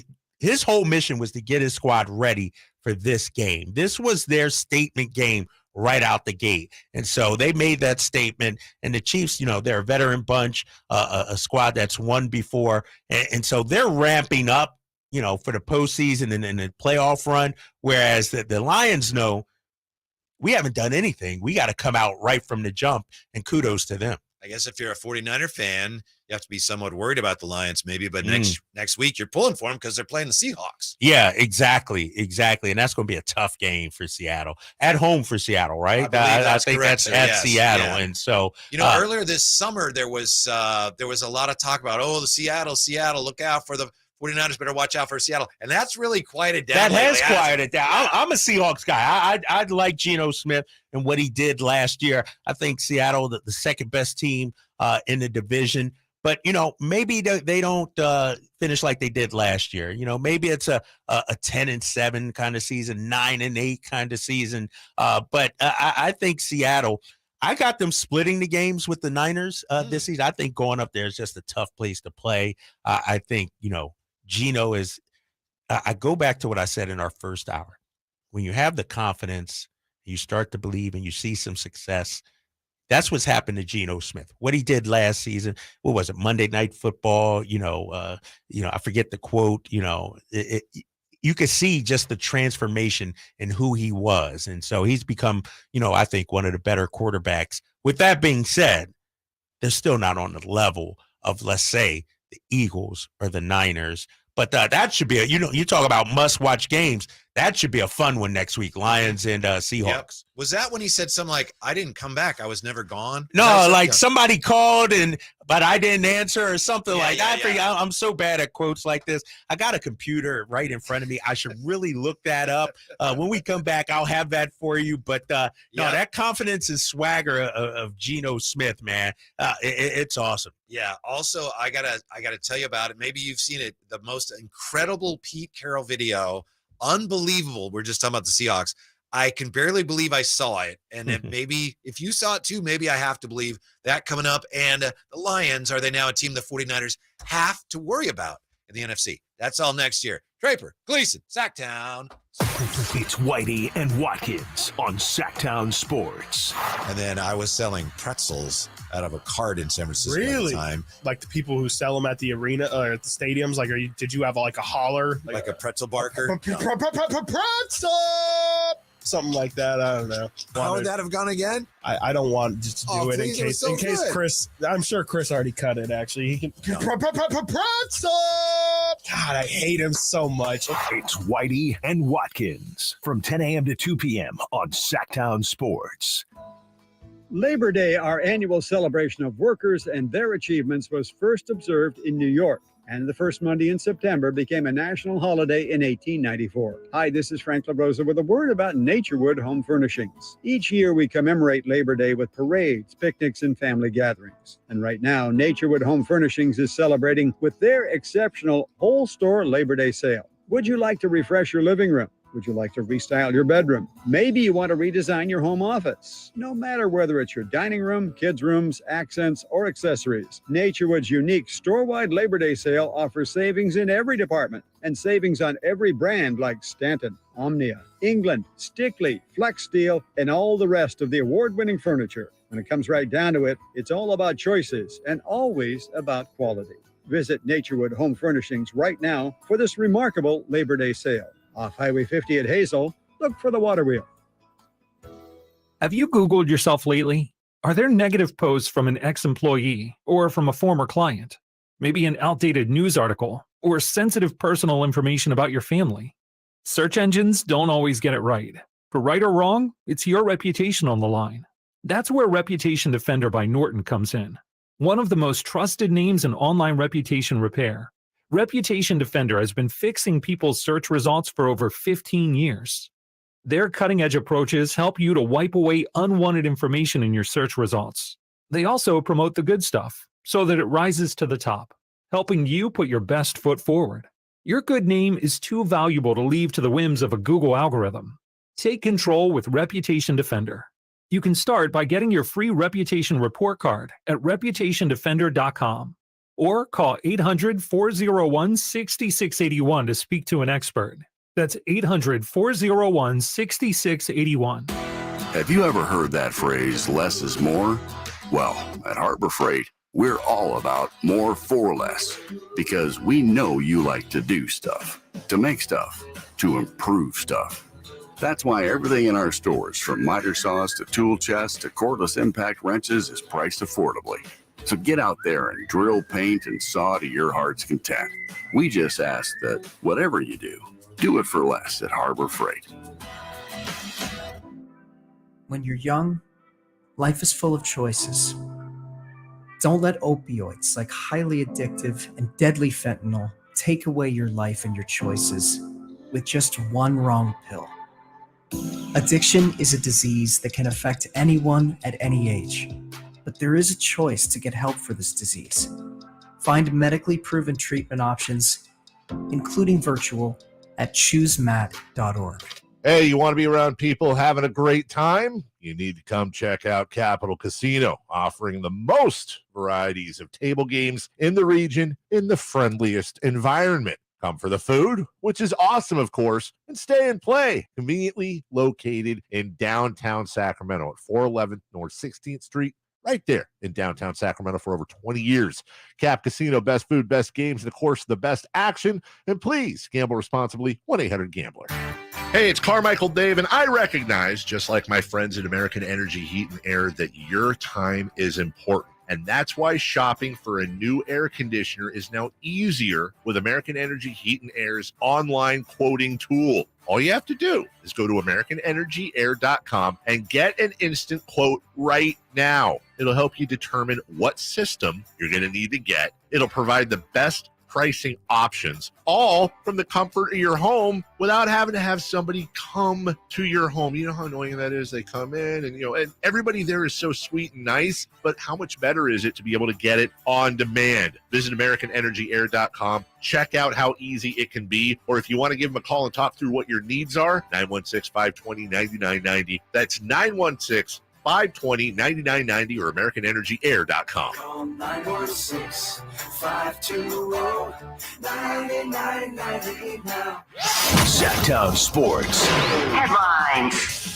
his whole mission was to get his squad ready for this game. This was their statement game right out the gate. And so they made that statement, and the Chiefs, they're a veteran bunch, a squad that's won before. And so they're ramping up, for the postseason and the playoff run, whereas the Lions know, we haven't done anything. We got to come out right from the jump, and kudos to them. I guess if you're a 49er fan, you have to be somewhat worried about the Lions maybe, but next week you're pulling for them because they're playing the Seahawks. Yeah, exactly. And that's going to be a tough game for Seattle. At home for Seattle, right? I think correct, that's at Seattle. Yeah. And so, earlier this summer, there was a lot of talk about, the Seattle, look out for the 49ers, better watch out for Seattle. And that's really quieted down. That has quieted down. Yeah. I'm a Seahawks guy. I'd like Geno Smith and what he did last year. I think Seattle, the second best team in the division. But, maybe they don't finish like they did last year. Maybe it's a 10-7 kind of season, 9-8 kind of season. But I think Seattle, I got them splitting the games with the Niners this season. I think going up there is just a tough place to play. I think, Geno is I go back to what I said in our first hour. When you have the confidence, you start to believe and you see some success. That's what's happened to Geno Smith. What he did last season, what was it, Monday Night Football? I forget the quote. you could see just the transformation in who he was. And so he's become, I think one of the better quarterbacks. With that being said, they're still not on the level of, let's say, the Eagles or the Niners. But that should be you talk about must-watch games. That should be a fun one next week, Lions and Seahawks. Yep. Was that when he said something like, I didn't come back, I was never gone? No, like somebody called but I didn't answer or something like that. I'm so bad at quotes like this. I got a computer right in front of me. I should really look that up. When we come back, I'll have that for you. But no, that confidence and swagger of Geno Smith, man, it's awesome. Yeah. Also, I gotta tell you about it. Maybe you've seen it. The most incredible Pete Carroll video. Unbelievable. We're just talking about the Seahawks. I can barely believe I saw it. And then maybe if you saw it too, maybe I have to believe that coming up. And the Lions, are they now a team the 49ers have to worry about in the NFC? That's all next year. Draper, Gleason, Sactown. It's Whitey and Watkins on Sactown Sports. And then I was selling pretzels out of a cart in San Francisco at the time. Like the people who sell them at the arena or at the stadiums? Like, did you have like a holler? Like a pretzel barker? Pretzel! Something like that. I don't know. How would that have gone again? I don't want just to do it in case Chris. I'm sure Chris already cut it. Actually, he can. Pretzel. God, I hate him so much. It's Whitey and Watkins from 10 a.m. to 2 p.m. on Sactown Sports. Labor Day, our annual celebration of workers and their achievements, was first observed in New York, and the first Monday in September became a national holiday in 1894. Hi, this is Frank LaRosa with a word about Naturewood Home Furnishings. Each year we commemorate Labor Day with parades, picnics, and family gatherings. And right now, Naturewood Home Furnishings is celebrating with their exceptional whole store Labor Day sale. Would you like to refresh your living room? Would you like to restyle your bedroom? Maybe you want to redesign your home office. No matter whether it's your dining room, kids' rooms, accents, or accessories, Naturewood's unique store-wide Labor Day sale offers savings in every department and savings on every brand like Stanton, Omnia, England, Stickley, Flex Steel, and all the rest of the award-winning furniture. When it comes right down to it, it's all about choices and always about quality. Visit Naturewood Home Furnishings right now for this remarkable Labor Day sale. Off Highway 50 at Hazel, look for the water wheel. Have you Googled yourself lately? Are there negative posts from an ex-employee or from a former client? Maybe an outdated news article or sensitive personal information about your family? Search engines don't always get it right. For right or wrong, it's your reputation on the line. That's where Reputation Defender by Norton comes in. One of the most trusted names in online reputation repair. Reputation Defender has been fixing people's search results for over 15 years. Their cutting-edge approaches help you to wipe away unwanted information in your search results. They also promote the good stuff so that it rises to the top, helping you put your best foot forward. Your good name is too valuable to leave to the whims of a Google algorithm. Take control with Reputation Defender. You can start by getting your free reputation report card at reputationdefender.com. Or call 800-401-6681 to speak to an expert. That's 800-401-6681. Have you ever heard that phrase, less is more? Well, at Harbor Freight, we're all about more for less, because we know you like to do stuff, to make stuff, to improve stuff. That's why everything in our stores, from miter saws to tool chests to cordless impact wrenches, is priced affordably. So get out there and drill, paint, and saw to your heart's content. We just ask that whatever you do it for less at Harbor Freight. When you're young, life is full of choices. Don't let opioids like highly addictive and deadly fentanyl take away your life and your choices with just one wrong pill. Addiction is a disease that can affect anyone at any age. But there is a choice to get help for this disease. Find medically proven treatment options, including virtual, at choosemat.org. Hey, you want to be around people having a great time? You need to come check out Capital Casino, offering the most varieties of table games in the region in the friendliest environment. Come for the food, which is awesome, of course, and stay and play. Conveniently located in downtown Sacramento at 411 North 16th Street. right there in downtown Sacramento for over 20 years. Cap Casino, best food, best games, and of course, the best action. And please gamble responsibly. 1-800-GAMBLER. Hey, it's Carmichael Dave, and I recognize, just like my friends at American Energy Heat and Air, that your time is important. And that's why shopping for a new air conditioner is now easier with American Energy Heat and Air's online quoting tool. All you have to do is go to AmericanEnergyAir.com and get an instant quote right now. It'll help you determine what system you're going to need to get. It'll provide the best pricing options, all from the comfort of your home without having to have somebody come to your home. You know how annoying that is? They come in and everybody there is so sweet and nice, but how much better is it to be able to get it on demand? Visit AmericanEnergyAir.com. Check out how easy it can be. Or if you want to give them a call and talk through what your needs are, 916-520-9990. That's 916-520-9990 or AmericanEnergyAir.com. Call 916-520-9990 now. Sactown Sports. Headlines.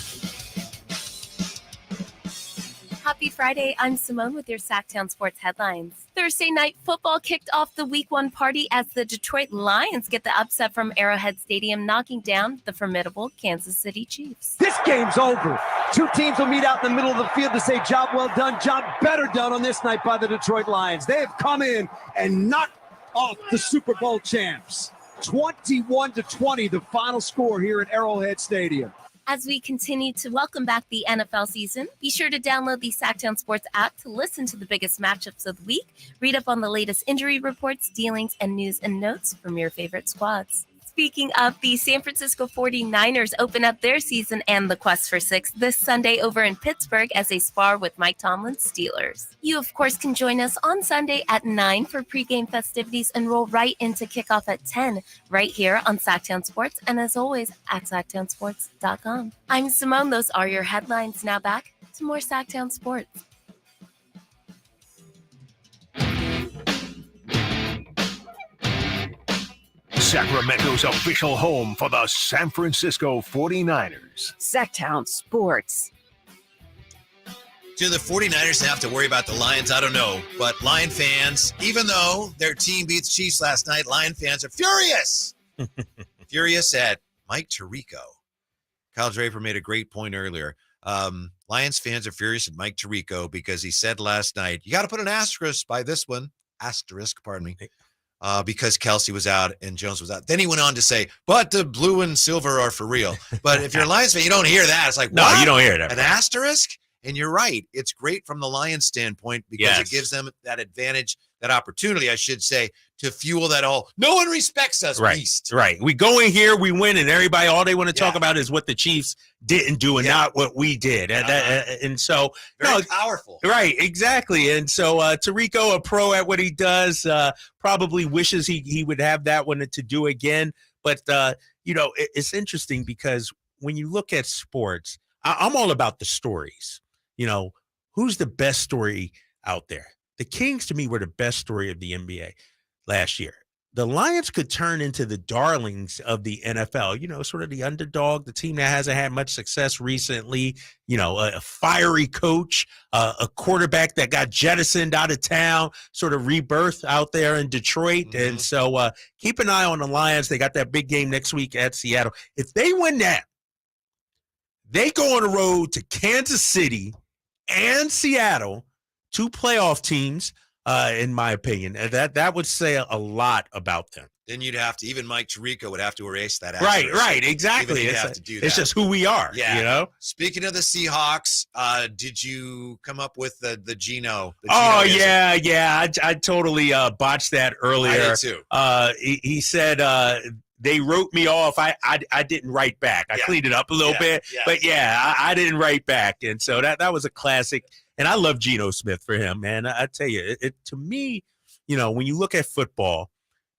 Happy Friday. I'm Simone with your Sactown Sports headlines. Thursday night football kicked off the Week 1 party as the Detroit Lions get the upset from Arrowhead Stadium, knocking down the formidable Kansas City Chiefs. This game's over. Two teams will meet out in the middle of the field to say job well done, job better done on this night by the Detroit Lions. They have come in and knocked off the Super Bowl champs. 21-20, the final score here at Arrowhead Stadium. As we continue to welcome back the NFL season, be sure to download the Sactown Sports app to listen to the biggest matchups of the week, read up on the latest injury reports, dealings, and news and notes from your favorite squads. Speaking of, the San Francisco 49ers open up their season and the quest for six this Sunday over in Pittsburgh as they spar with Mike Tomlin's Steelers. You, of course, can join us on Sunday at 9 for pregame festivities and roll right into kickoff at 10 right here on Sactown Sports and, as always, at SactownSports.com. I'm Simone. Those are your headlines. Now back to more Sactown Sports. Sacramento's official home for the San Francisco 49ers. Sactown Sports. Do the 49ers have to worry about the Lions? I don't know. But Lion fans, even though their team beat the Chiefs last night, Lion fans are furious. Furious at Mike Tirico. Kyle Draper made a great point earlier. Lions fans are furious at Mike Tirico because he said last night, you got to put an asterisk by this one. Asterisk, pardon me. Because Kelsey was out and Jones was out. Then he went on to say, but the blue and silver are for real. But if you're a Lions fan, you don't hear that. It's like, no, what? You don't hear that. An asterisk? And you're right. It's great from the Lions standpoint because it gives them that advantage, that opportunity, I should say, to fuel that all. No one respects us, beast. Right. We go in here, we win, and everybody, all they want to talk about is what the Chiefs didn't do and not what we did. And so, very powerful. Right, exactly. And so Tirico, a pro at what he does, probably wishes he would have that one to do again. But, it's interesting because when you look at sports, I'm all about the stories. Who's the best story out there? The Kings, to me, were the best story of the NBA last year. The Lions could turn into the darlings of the NFL, sort of the underdog, the team that hasn't had much success recently, a fiery coach, a quarterback that got jettisoned out of town, sort of rebirth out there in Detroit. Mm-hmm. And so keep an eye on the Lions. They got that big game next week at Seattle. If they win that, they go on the road to Kansas City and Seattle, two playoff teams, in my opinion. That would say a lot about them. Then you'd have to, even Mike Tirico would have to erase that. Right, exactly. It's just who we are, Speaking of the Seahawks, did you come up with the Geno? I totally botched that earlier. I did too. He said they wrote me off. I didn't write back. I cleaned it up a little bit, but I didn't write back. And so that was a classic. And I love Geno Smith for him, man. I tell you, it to me, when you look at football,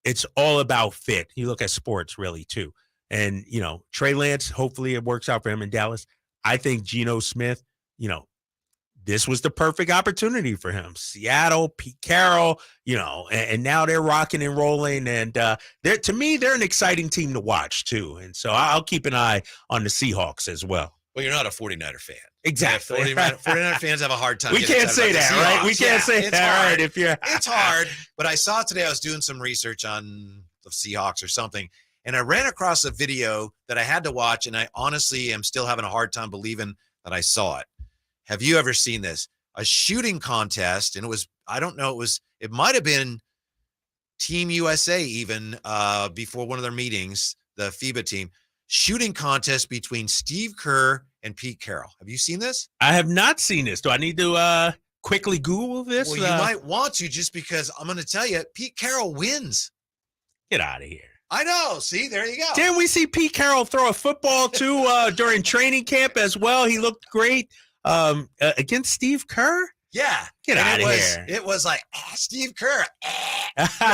it's all about fit. You look at sports really too. And, Trey Lance, hopefully it works out for him in Dallas. I think Geno Smith, this was the perfect opportunity for him. Seattle, Pete Carroll, and now they're rocking and rolling. And to me, they're an exciting team to watch too. And so I'll keep an eye on the Seahawks as well. Well, you're not a 49er fan. Exactly. 49 fans have a hard time. We can't say that, right? We can't say that, right? It's hard. But I saw today, I was doing some research on the Seahawks or something, and I ran across a video that I had to watch, and I honestly am still having a hard time believing that I saw it. Have you ever seen this? A shooting contest, and it might have been Team USA even before one of their meetings, the FIBA team, shooting contest between Steve Kerr and Pete Carroll. Have you seen this? I have not seen this. Do I need to quickly Google this? Well, you might want to, just because I'm going to tell you, Pete Carroll wins. Get out of here. I know. See, there you go. Didn't we see Pete Carroll throw a football too during training camp as well? He looked great against Steve Kerr. Yeah. Get out of here. It was like, Steve Kerr.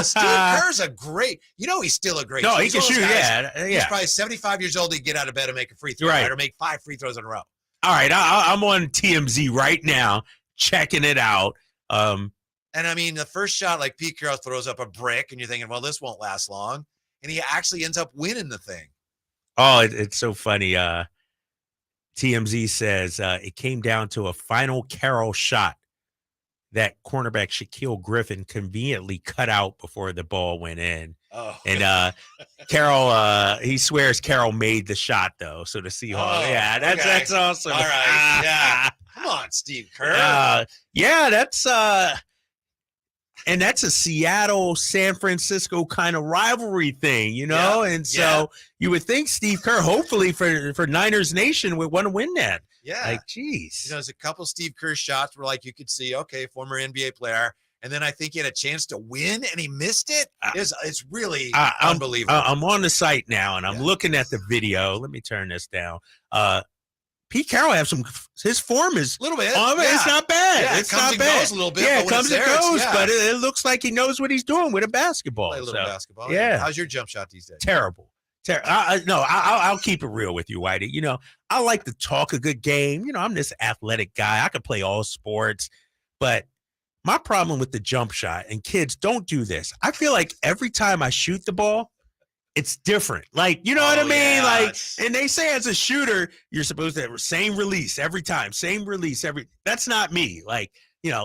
Steve Kerr's a great, he's still a great. No, he can shoot. Yeah. He's probably 75 years old. He'd get out of bed and make a free throw, right? Or make 5 free throws in a row. All right. I'm on TMZ right now, checking it out. And I mean, the first shot, like Pete Carroll throws up a brick and you're thinking, well, this won't last long. And he actually ends up winning the thing. Oh, it's so funny. TMZ says it came down to a final Carroll shot that cornerback Shaquille Griffin conveniently cut out before the ball went in. Oh. And Carroll, he swears Carroll made the shot, though. So the Seahawks, that's awesome. All right, yeah. Come on, Steve Kerr. And that's a Seattle, San Francisco kind of rivalry thing, And so you would think Steve Kerr, hopefully for Niners Nation, would want to win that. Yeah. Like, geez. There's a couple Steve Kerr shots where, like, you could see, okay, former NBA player. And then I think he had a chance to win and he missed it. It's really unbelievable. I'm on the site now and I'm looking at the video. Let me turn this down. Pete Carroll his form is a little bit. It's not bad. Yeah, it's not bad. Goes a little bit. Yeah, it comes and goes, but it looks like he knows what he's doing with a basketball. Play a little basketball. Yeah. How's your jump shot these days? Terrible. I'll keep it real with you, Whitey. I like to talk a good game. I'm this athletic guy. I can play all sports, but my problem with the jump shot, and kids, don't do this. I feel like every time I shoot the ball, it's different. Like, you know what I mean? Yeah, like, and they say as a shooter, you're supposed to have the same release every time, that's not me. Like,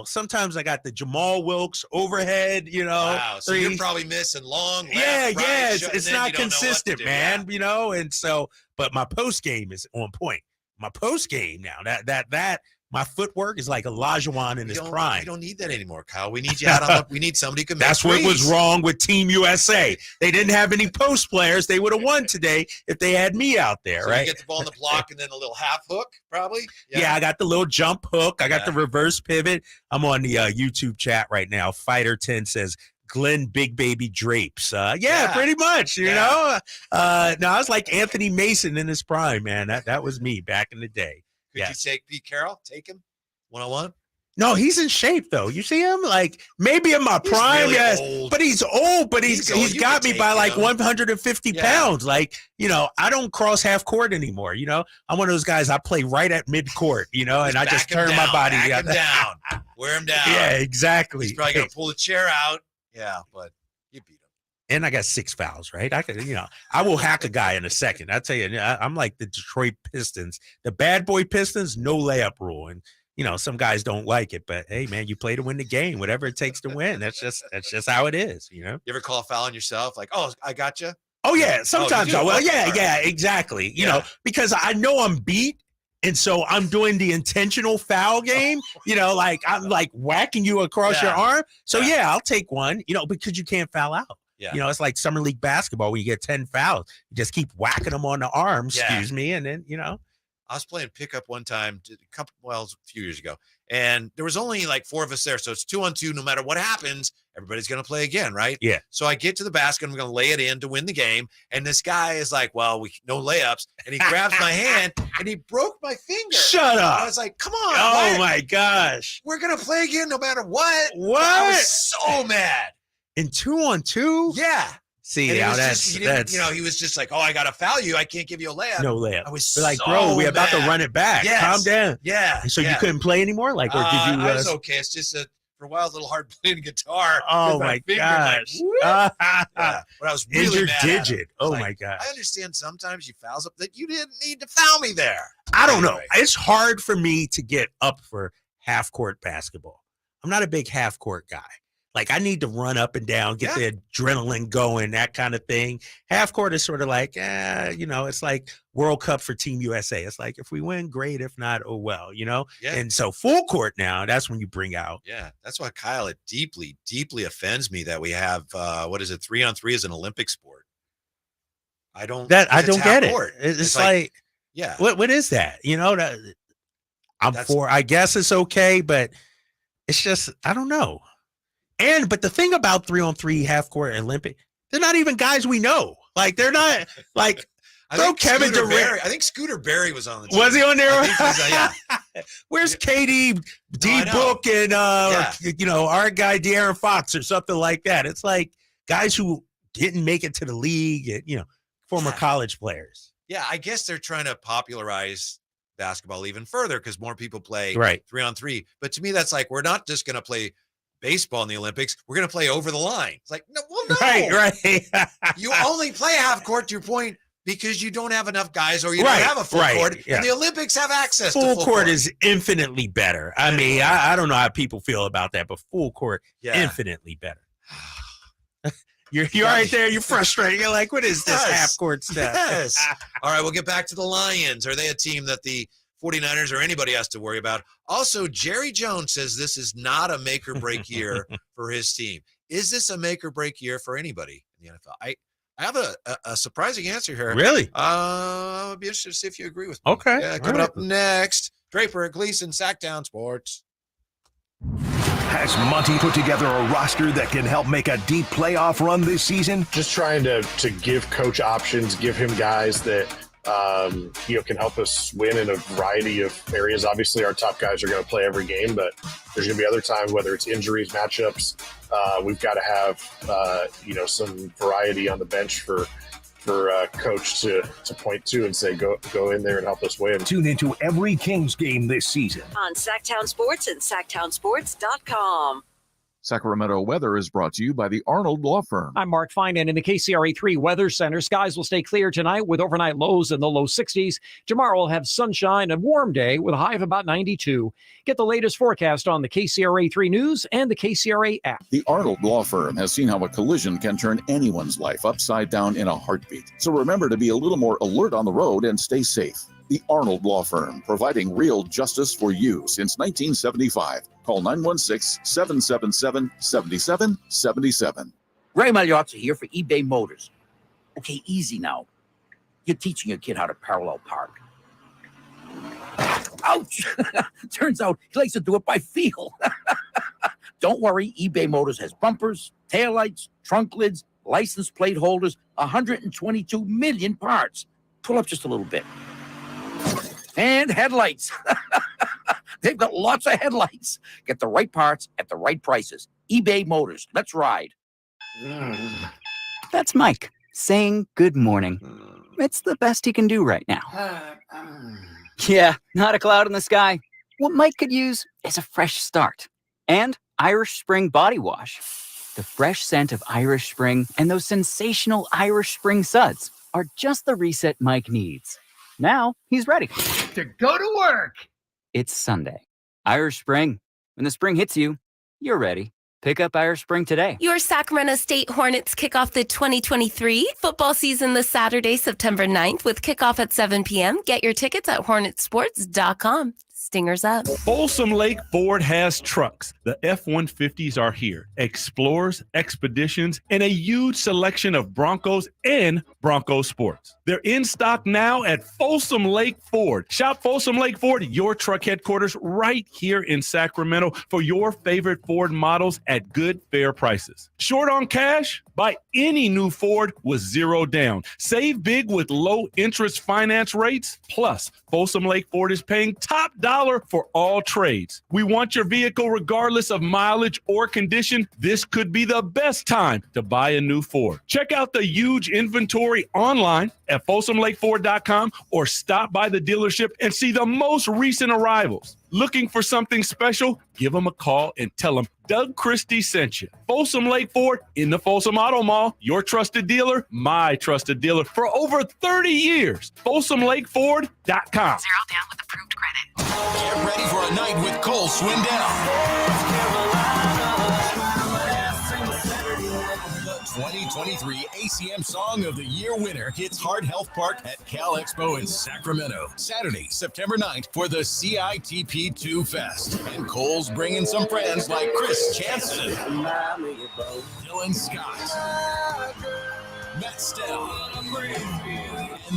sometimes I got the Jamal Wilkes overhead, Wow. So you're probably missing long. It's not consistent, man. And so, but my post game is on point. My post game now, that my footwork is like Olajuwon in his prime. We don't need that anymore, Kyle. We need you out on we need somebody who can make That's what was threes. wrong with Team USA. They didn't have any post players. They would have won today if they had me out there, So right? You get the ball in the block and then a little half hook, probably. Yeah, I got the little jump hook. I got the reverse pivot. I'm on the YouTube chat right now. Fighter 10 says Glenn Big Baby Drapes. Pretty much, No, I was like Anthony Mason in his prime, man. That was me back in the day. Could you take Pete Carroll? Take him 1-on-1? No, he's in shape though. You see him? Like maybe in my prime, really yes. old. But he's old. But he's You got could me by take like him. 150 pounds. Like I don't cross half court anymore. I'm one of those guys. I play right at mid court. And I just turn my body. Back him down. Wear him down. Yeah, exactly. He's probably gonna pull the chair out. Yeah, but you beat him. And I got 6 fouls, right? I could, I will hack a guy in a second. I tell you, I'm like the Detroit Pistons, the bad boy Pistons, no layup rule. And some guys don't like it, but hey, man, you play to win the game, whatever it takes to win. That's just how it is. You ever call a foul on yourself? Like, oh, I got you. Oh yeah, sometimes I will. Okay, Yeah, exactly. Because I know I'm beat. And so I'm doing the intentional foul game, like I'm like whacking you across your arm. So I'll take one, because you can't foul out. Yeah. It's like summer league basketball when you get 10 fouls. You just keep whacking them on the arm, excuse me. And then, I was playing pickup one time, a few years ago, and there was only like 4 of us there. So it's 2-on-2. No matter what happens, everybody's going to play again, right? Yeah. So I get to the basket. I'm going to lay it in to win the game. And this guy is like, well, no layups. And he grabs my hand and he broke my finger. Shut up. And I was like, come on. Oh, my gosh. We're going to play again no matter what. What? I was so mad. In 2-on-2? Yeah. See, and now he was just like, oh, I got to foul you. I can't give you a layup. No layup. I was like, bro, we're about to mad. run it back. Yes. Calm down. Yeah. So you couldn't play anymore? Like, or did you? I was okay. It's just for a while, it's a little hard playing guitar. Oh my gosh. Yeah, but I was really Injured mad digit. at him. Oh Like, my gosh. I understand sometimes you fouls up that you didn't need to foul me there. I don't know. Anyway. It's hard for me to get up for half court basketball. I'm not a big half court guy. Like, I need to run up and down, get the adrenaline going, that kind of thing. Half court is sort of like, it's like World Cup for Team USA. It's like, if we win, great. If not, oh well, Yeah. And so full court now, that's when you bring out. Yeah, that's why, Kyle, it deeply, deeply offends me that we have 3-on-3 as an Olympic sport. I don't get it. It's like, yeah. What is that? I guess it's okay, but it's just, I don't know. But the thing about 3-on-3 half court Olympic, they're not even guys we know. Like, they're not like throw Kevin Durant. I think Scooter Berry was on the team. Was he on there? I think yeah. Where's KD, D Book, and our guy De'Aaron Fox or something like that? It's like guys who didn't make it to the league, and former college players. Yeah, I guess they're trying to popularize basketball even further because more people play 3-on-3. But to me, that's like, we're not just going to play baseball in the Olympics. We're going to play over the line. It's like, no. Right. You only play half court, to your point, because you don't have enough guys or you don't have a full court. Yeah. And the Olympics have access to full full court. Is infinitely better. I mean, I don't know how people feel about that, but full court, infinitely better. You're right there. You're frustrated. You're like, what is this half court stuff? Yes. All right, we'll get back to the Lions. Are they a team that the 49ers or anybody has to worry about? Also, Jerry Jones says this is not a make or break year for his team. Is this a make or break year for anybody in the NFL? I have a surprising answer here. Really? I'll be interested to see if you agree with me. Okay. Yeah, coming up next, Draper at Gleason, Sactown Sports. Has Monty put together a roster that can help make a deep playoff run this season? Just trying to give coach options, give him guys that can help us win in a variety of areas. Obviously, our top guys are going to play every game, but there's going to be other times, whether it's injuries, matchups, we've got to have some variety on the bench for coach to point to and say, go in there and help us win. Tune into every Kings game this season on Sactown Sports and SactownSports.com. Sacramento weather is brought to you by the Arnold Law Firm. I'm Mark Finan in the KCRA3 Weather Center. Skies will stay clear tonight with overnight lows in the low 60s. Tomorrow we'll have sunshine and warm day with a high of about 92. Get the latest forecast on the KCRA3 News and the KCRA app. The Arnold Law Firm has seen how a collision can turn anyone's life upside down in a heartbeat. So remember to be a little more alert on the road and stay safe. The Arnold Law Firm, providing real justice for you since 1975. Call 916-777-7777. Ray Magliozzi here for eBay Motors. Okay, easy now. You're teaching your kid how to parallel park. Ouch! Turns out he likes to do it by feel. Don't worry, eBay Motors has bumpers, taillights, trunk lids, license plate holders, 122 million parts. Pull up just a little bit. And headlights. They've got lots of headlights. Get the right parts at the right prices. eBay Motors. Let's ride. That's Mike saying good morning. It's the best he can do right now. Yeah, not a cloud in the sky. What Mike could use is a fresh start. And Irish Spring Body Wash. The fresh scent of Irish Spring and those sensational Irish Spring suds are just the reset Mike needs. Now he's ready to go to work. It's Sunday. Irish Spring. When the spring hits you, you're ready. Pick up Irish Spring today. Your Sacramento State Hornets kick off the 2023 football season this Saturday, September 9th with kickoff at 7 p.m. Get your tickets at hornetsports.com. Stingers up. Folsom Lake Ford has trucks. The F-150s are here. Explorers, Expeditions, and a huge selection of Broncos and Bronco Sports. They're in stock now at Folsom Lake Ford. Shop Folsom Lake Ford, your truck headquarters right here in Sacramento for your favorite Ford models at good, fair prices. Short on cash? Buy any new Ford with zero down. Save big with low interest finance rates. Plus, Folsom Lake Ford is paying top dollar for all trades. We want your vehicle regardless of mileage or condition. This could be the best time to buy a new Ford. Check out the huge inventory online at FolsomLakeFord.com or stop by the dealership and see the most recent arrivals. Looking for something special? Give them a call and tell them Doug Christie sent you. Folsom Lake Ford in the Folsom Auto Mall. Your trusted dealer, my trusted dealer for over 30 years. FolsomLakeFord.com. 0 down with approved credit. Get ready for a night with Cole Swindell. The 2023 ACM Song of the Year winner hits Heart Health Park at Cal Expo in Sacramento. Saturday, September 9th for the CITP2 Fest. And Cole's bringing some friends like Chris Chanson, Dylan Scott, Matt Stell, and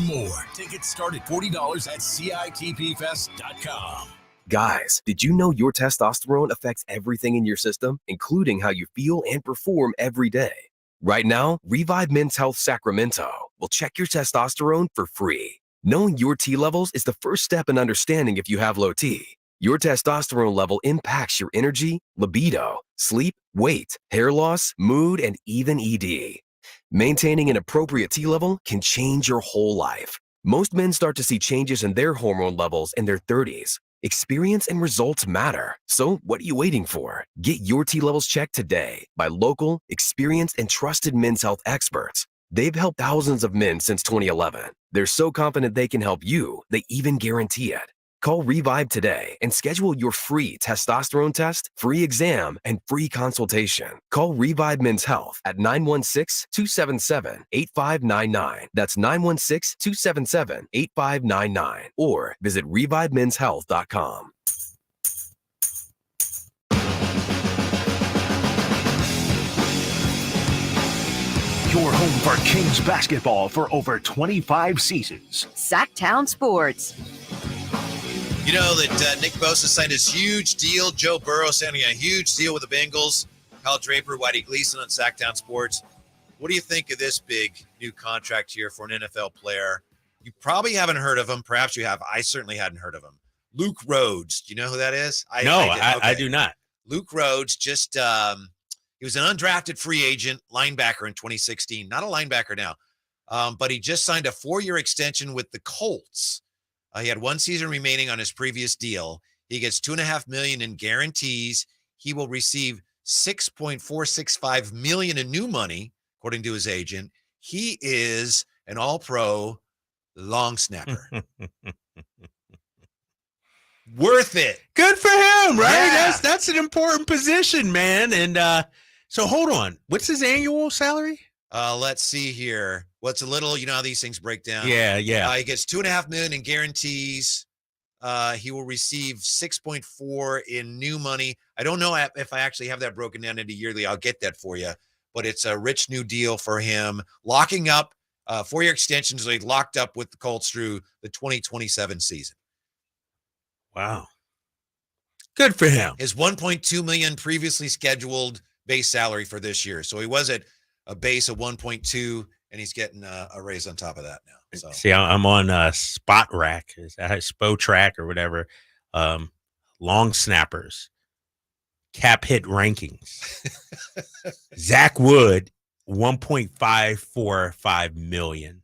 more. Tickets start at $40 at CITPFest.com. Guys, did you know your testosterone affects everything in your system, including how you feel and perform every day? Right now, Revive Men's Health Sacramento will check your testosterone for free. Knowing your T levels is the first step in understanding if you have low T. Your testosterone level impacts your energy, libido, sleep, weight, hair loss, mood, and even ED. Maintaining an appropriate T level can change your whole life. Most men start to see changes in their hormone levels in their 30s. Experience and results matter. So what are you waiting for? Get your T levels checked today by local, experienced, and trusted men's health experts. They've helped thousands of men since 2011. They're so confident they can help you, they even guarantee it. Call Revive today and schedule your free testosterone test, free exam, and free consultation. Call Revive Men's Health at 916-277-8599. That's 916-277-8599. Or visit ReviveMen'sHealth.com. Your home for Kings basketball for over 25 seasons. Sactown Sports. You know that Nick Bosa signed his huge deal. Joe Burrow signing a huge deal with the Bengals. Kyle Draper, Whitey Gleason on Sactown Sports. What do you think of this big new contract here for an NFL player? You probably haven't heard of him. Perhaps you have. I certainly hadn't heard of him. Luke Rhodes. Do you know who that is? I do not. Luke Rhodes just he was an undrafted free agent linebacker in 2016. Not a linebacker now, but he just signed a 4-year extension with the Colts. He had 1 season remaining on his previous deal. He gets $2.5 million in guarantees. He will receive $6.465 million in new money, according to his agent. He is an all-pro long snapper. Worth it. Good for him, right? Yeah. That's an important position, man. And so hold on. What's his annual salary? Let's see here. What's a little, you know how these things break down. Yeah. He gets $2.5 million in guarantees. He will receive 6.4 in new money. I don't know if I actually have that broken down into yearly. I'll get that for you. But it's a rich new deal for him. Locking up 4-year extensions. So he locked up with the Colts through the 2027 season. Wow. Good for him. His $1.2 million previously scheduled base salary for this year. So he was at a base of 1.2, and he's getting a raise on top of that now. So See, I'm on Spot Rack, Spo Track or whatever. Long snappers, cap hit rankings. Zach Wood, $1.545 million.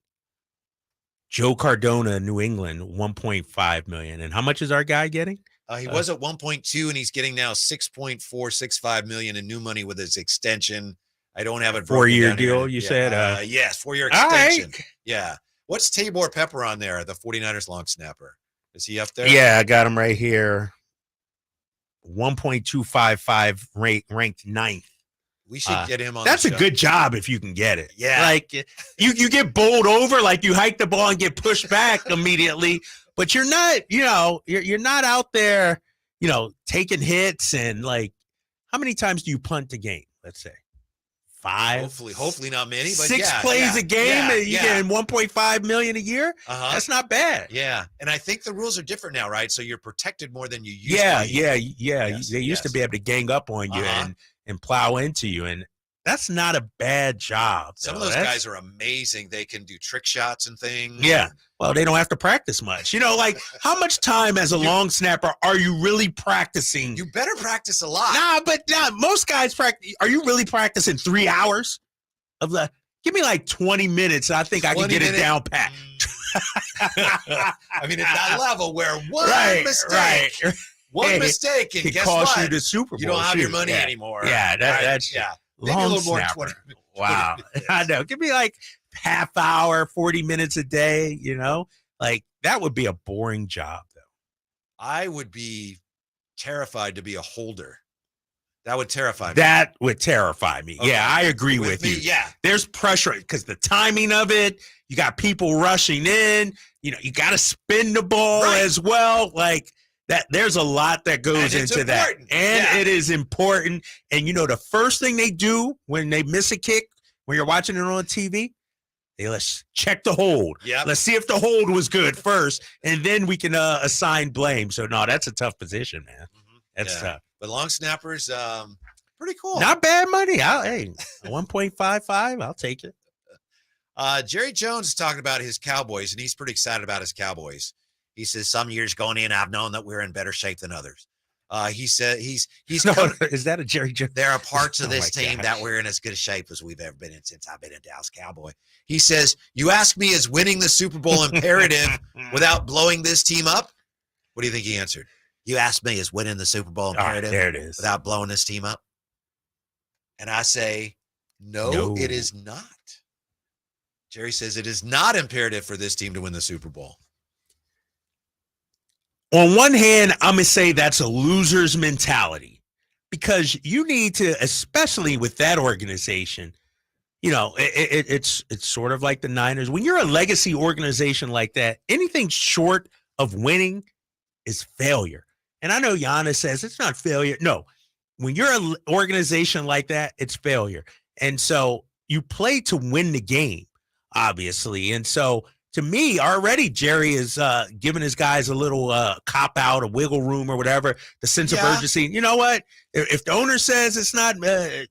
Joe Cardona, New England, $1.5 million. And how much is our guy getting? He was at 1.2, and he's getting now $6.465 million in new money with his extension. I don't have it. 4-year deal, you said? Yes, 4-year extension. Right. Yeah. What's Tabor Pepper on there, the 49ers long snapper? Is he up there? Yeah, I got him right here. 1.255 ranked 9th. We should get him on. That's the a show. good job if you can get it. Yeah. Like you get bowled over, like you hike the ball and get pushed back immediately, but you're not, you're not out there, taking hits. And like, how many times do you punt a game? Let's say 5. Hopefully not many, but 6 plays a game and you get $1.5 million a year. That's not bad. Yeah. And I think the rules are different now, right? So you're protected more than you used to be. Yeah. They used to be able to gang up on you and plow into you. And that's not a bad job. Some of those guys are amazing. They can do trick shots and things. Yeah. Well, they don't have to practice much. Like how much time as a long snapper are you really practicing? You better practice a lot. But most guys practice. Are you really practicing 3 hours of the? Give me like 20 minutes. I think I can get it down pat. I mean, at that level where one mistake. One mistake and could guess cost what? you the Super Bowl. You don't have your Shoot, money yeah. anymore. Yeah, that's Maybe a long little more. snapper. 20 Wow. 20 I know. Give me like half hour, 40 minutes a day, you know? Like that would be a boring job though. I would be terrified to be a holder. That would terrify me. That would terrify me. Okay. Yeah, I agree with me, you. yeah. There's pressure because the timing of it, you got people rushing in, you know, you got to spin the ball as well. Like that, there's a lot that goes into that. And it is important. And, you know, the first thing they do when they miss a kick, when you're watching it on TV, let's check the hold. Yep. Let's see if the hold was good first, and then we can assign blame. So, no, that's a tough position, man. That's tough. But long snappers, pretty cool. Not bad money. Hey, 1.55, I'll take it. Jerry Jones is talking about his Cowboys, and he's pretty excited about his Cowboys. He says, some years going in, I've known that we're in better shape than others. He said he's is that a Jerry Jones? There are parts of Oh, this my team gosh. that we're in as good a shape as we've ever been in since I've been a Dallas Cowboy. He says, you ask me, is winning the Super Bowl imperative without blowing this team up? What do you think he answered? You asked me, is winning the Super Bowl imperative there it is. without blowing this team up? And I say, no, it is not. Jerry says it is not imperative for this team to win the Super Bowl. On one hand, I'm going to say that's a loser's mentality because you need to, especially with that organization, you know, it's sort of like the Niners. When you're a legacy organization like that, anything short of winning is failure. And I know Giannis says it's not failure. No, when you're an organization like that, it's failure. And so you play to win the game, obviously. And so to me, already Jerry is giving his guys a little cop out, a wiggle room or whatever, the sense of urgency. You know what? If the owner says it's not,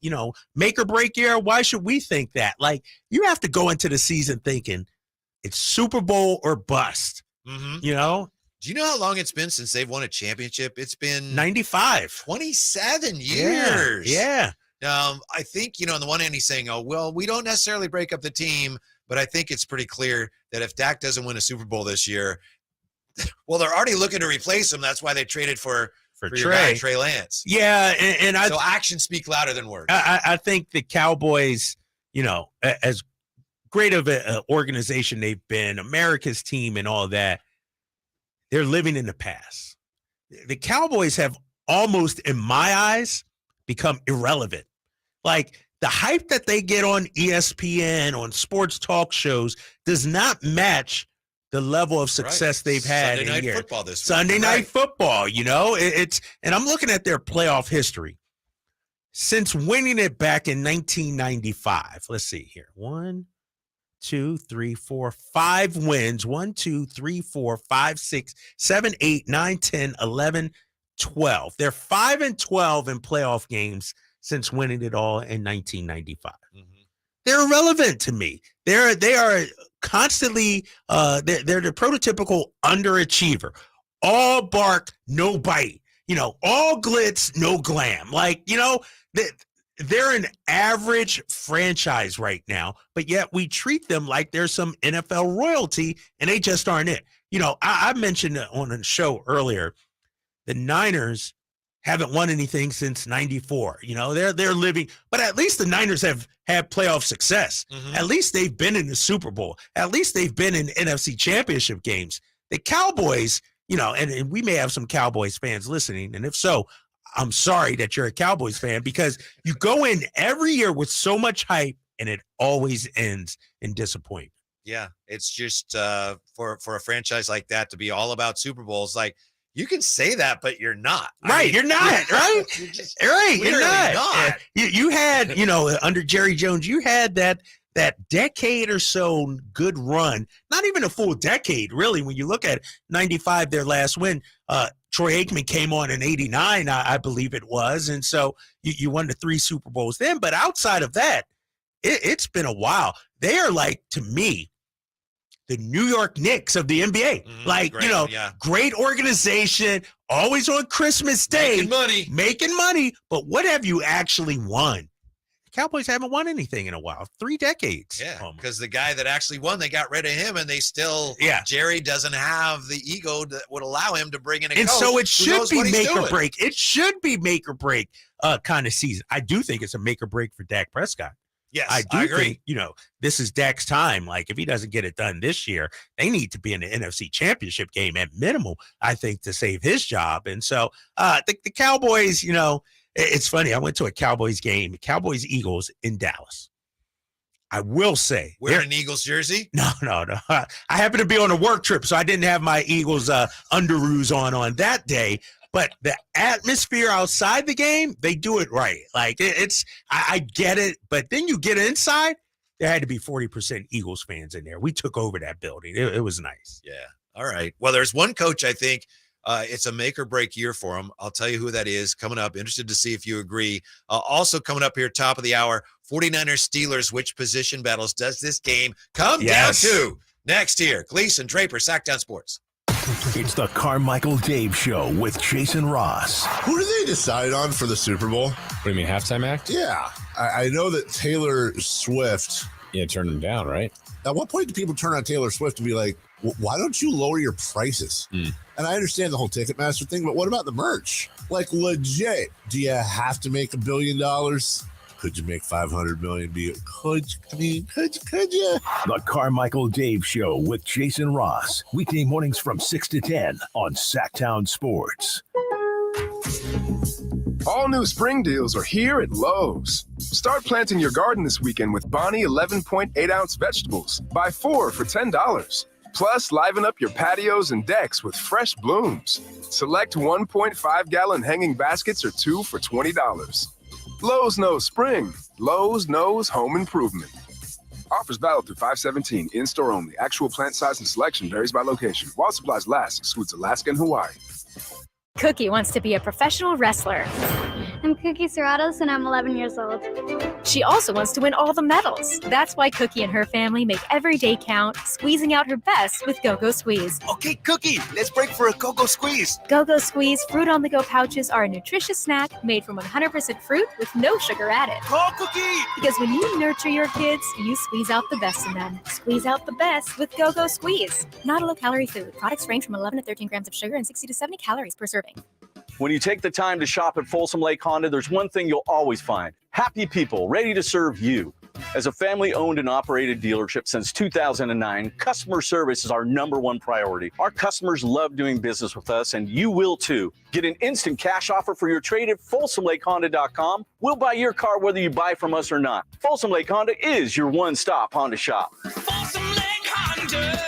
you know, make or break year, why should we think that? Like, you have to go into the season thinking it's Super Bowl or bust, you know? Do you know how long it's been since they've won a championship? It's been 95, 27 years. Yeah. I think, you know, on the one hand, he's saying, oh, well, we don't necessarily break up the team, but I think it's pretty clear that if Dak doesn't win a Super Bowl this year, well, they're already looking to replace him. That's why they traded for your guy, Trey Lance. Yeah, and so actions speak louder than words. I think the Cowboys, you know, as great of an organization they've been, America's team and all that, they're living in the past. The Cowboys have almost, in my eyes, become irrelevant. Like, the hype that they get on ESPN, on sports talk shows, does not match the level of success they've had Sunday in night years. football this week. Sunday night football, you know, and I'm looking at their playoff history. Since winning it back in 1995, let's see here. 1, 2, 3, 4, 5 wins. 1, 2, 3, 4, 5, 6, 7, 8, 9, 10, 11, 12. They're 5-12 in playoff games since winning it all in 1995. They're irrelevant to me. They are constantly they're the prototypical underachiever. All bark, no bite. You know, all glitz, no glam. Like, you know, they're an average franchise right now, but yet we treat them like they're some NFL royalty, and they just aren't it. You know, I mentioned on a show earlier, the Niners haven't won anything since 94. You know, they're living, but at least the Niners have had playoff success. At least they've been in the Super Bowl. At least they've been in NFC championship games. The Cowboys, you know, and we may have some Cowboys fans listening, and if so, I'm sorry that you're a Cowboys fan, because you go in every year with so much hype and it always ends in disappointment. Yeah, it's just for a franchise like that to be all about Super Bowls, like, you can say that, but you're not. Right, you're not, right? You're just Right, you're clearly not. You had, you know, under Jerry Jones, you had that decade or so good run. Not even a full decade, really, when you look at 95, their last win. Troy Aikman came on in 89, I believe it was. And so you won the 3 Super Bowls then. But outside of that, it's been a while. They are like, to me, the New York Knicks of the NBA. Like, great, you know, yeah. great organization, always on Christmas Day. Making money. Making money. But what have you actually won? Cowboys haven't won anything in a while, 3 decades. Yeah, because the guy that actually won, they got rid of him, and they still. Yeah, Jerry doesn't have the ego that would allow him to bring in a and coach so it should be make or doing. break. It should be make or break kind of season. I do think it's a make or break for Dak Prescott. Yes, I do agree. think, this is Dak's time. Like, if he doesn't get it done this year, they need to be in the NFC Championship game at minimum, I think, to save his job. And so the Cowboys, it's funny. I went to a Cowboys game, Cowboys-Eagles in Dallas. I will say. Wearing an Eagles jersey? No. I happened to be on a work trip, so I didn't have my Eagles underoos on that day. But the atmosphere outside the game, they do it right. Like, I get it. But then you get inside, there had to be 40% Eagles fans in there. We took over that building. It was nice. Yeah. All right. Well, there's one coach, I think, it's a make or break year for him. I'll tell you who that is coming up. Interested to see if you agree. Also coming up here, top of the hour, 49ers Steelers. Which position battles does this game come down to? Next here, Gleason, Draper, Sactown Sports. It's the Carmichael Dave Show with Jason Ross. Who do they decide on for the Super Bowl? What do you mean, halftime act? Yeah. I know that Taylor Swift. Yeah, turned him down, right? At what point do people turn on Taylor Swift and be like, why don't you lower your prices? And I understand the whole Ticketmaster thing, but what about the merch? Like, legit, do you have to make $1 billion? Could you make 500 million? Could you? The Carmichael Dave Show with Jason Ross. Weekday mornings from 6 to 10 on Sactown Sports. All new spring deals are here at Lowe's. Start planting your garden this weekend with Bonnie 11.8-ounce vegetables. Buy 4 for $10. Plus, liven up your patios and decks with fresh blooms. Select 1.5-gallon hanging baskets or 2 for $20. Lowe's knows spring. Lowe's knows home improvement. Offers valid through 5/17. In-store only. Actual plant size and selection varies by location. While supplies last, excludes Alaska and Hawaii. Cookie wants to be a professional wrestler. I'm Cookie Serratos, and I'm 11 years old. She also wants to win all the medals. That's why Cookie and her family make every day count, squeezing out her best with Go-Go Squeeze. Okay, Cookie, let's break for a Go-Go Squeeze. Go-Go Squeeze Fruit on the Go pouches are a nutritious snack made from 100% fruit with no sugar added. Call Cookie! Because when you nurture your kids, you squeeze out the best in them. Squeeze out the best with Go-Go Squeeze. Not a low-calorie food. Products range from 11 to 13 grams of sugar and 60 to 70 calories per serving. When you take the time to shop at Folsom Lake Honda, there's one thing you'll always find. Happy people ready to serve you. As a family-owned and operated dealership since 2009, customer service is our #1 priority. Our customers love doing business with us, and you will too. Get an instant cash offer for your trade at FolsomLakeHonda.com. We'll buy your car whether you buy from us or not. Folsom Lake Honda is your one-stop Honda shop. Folsom Lake Honda,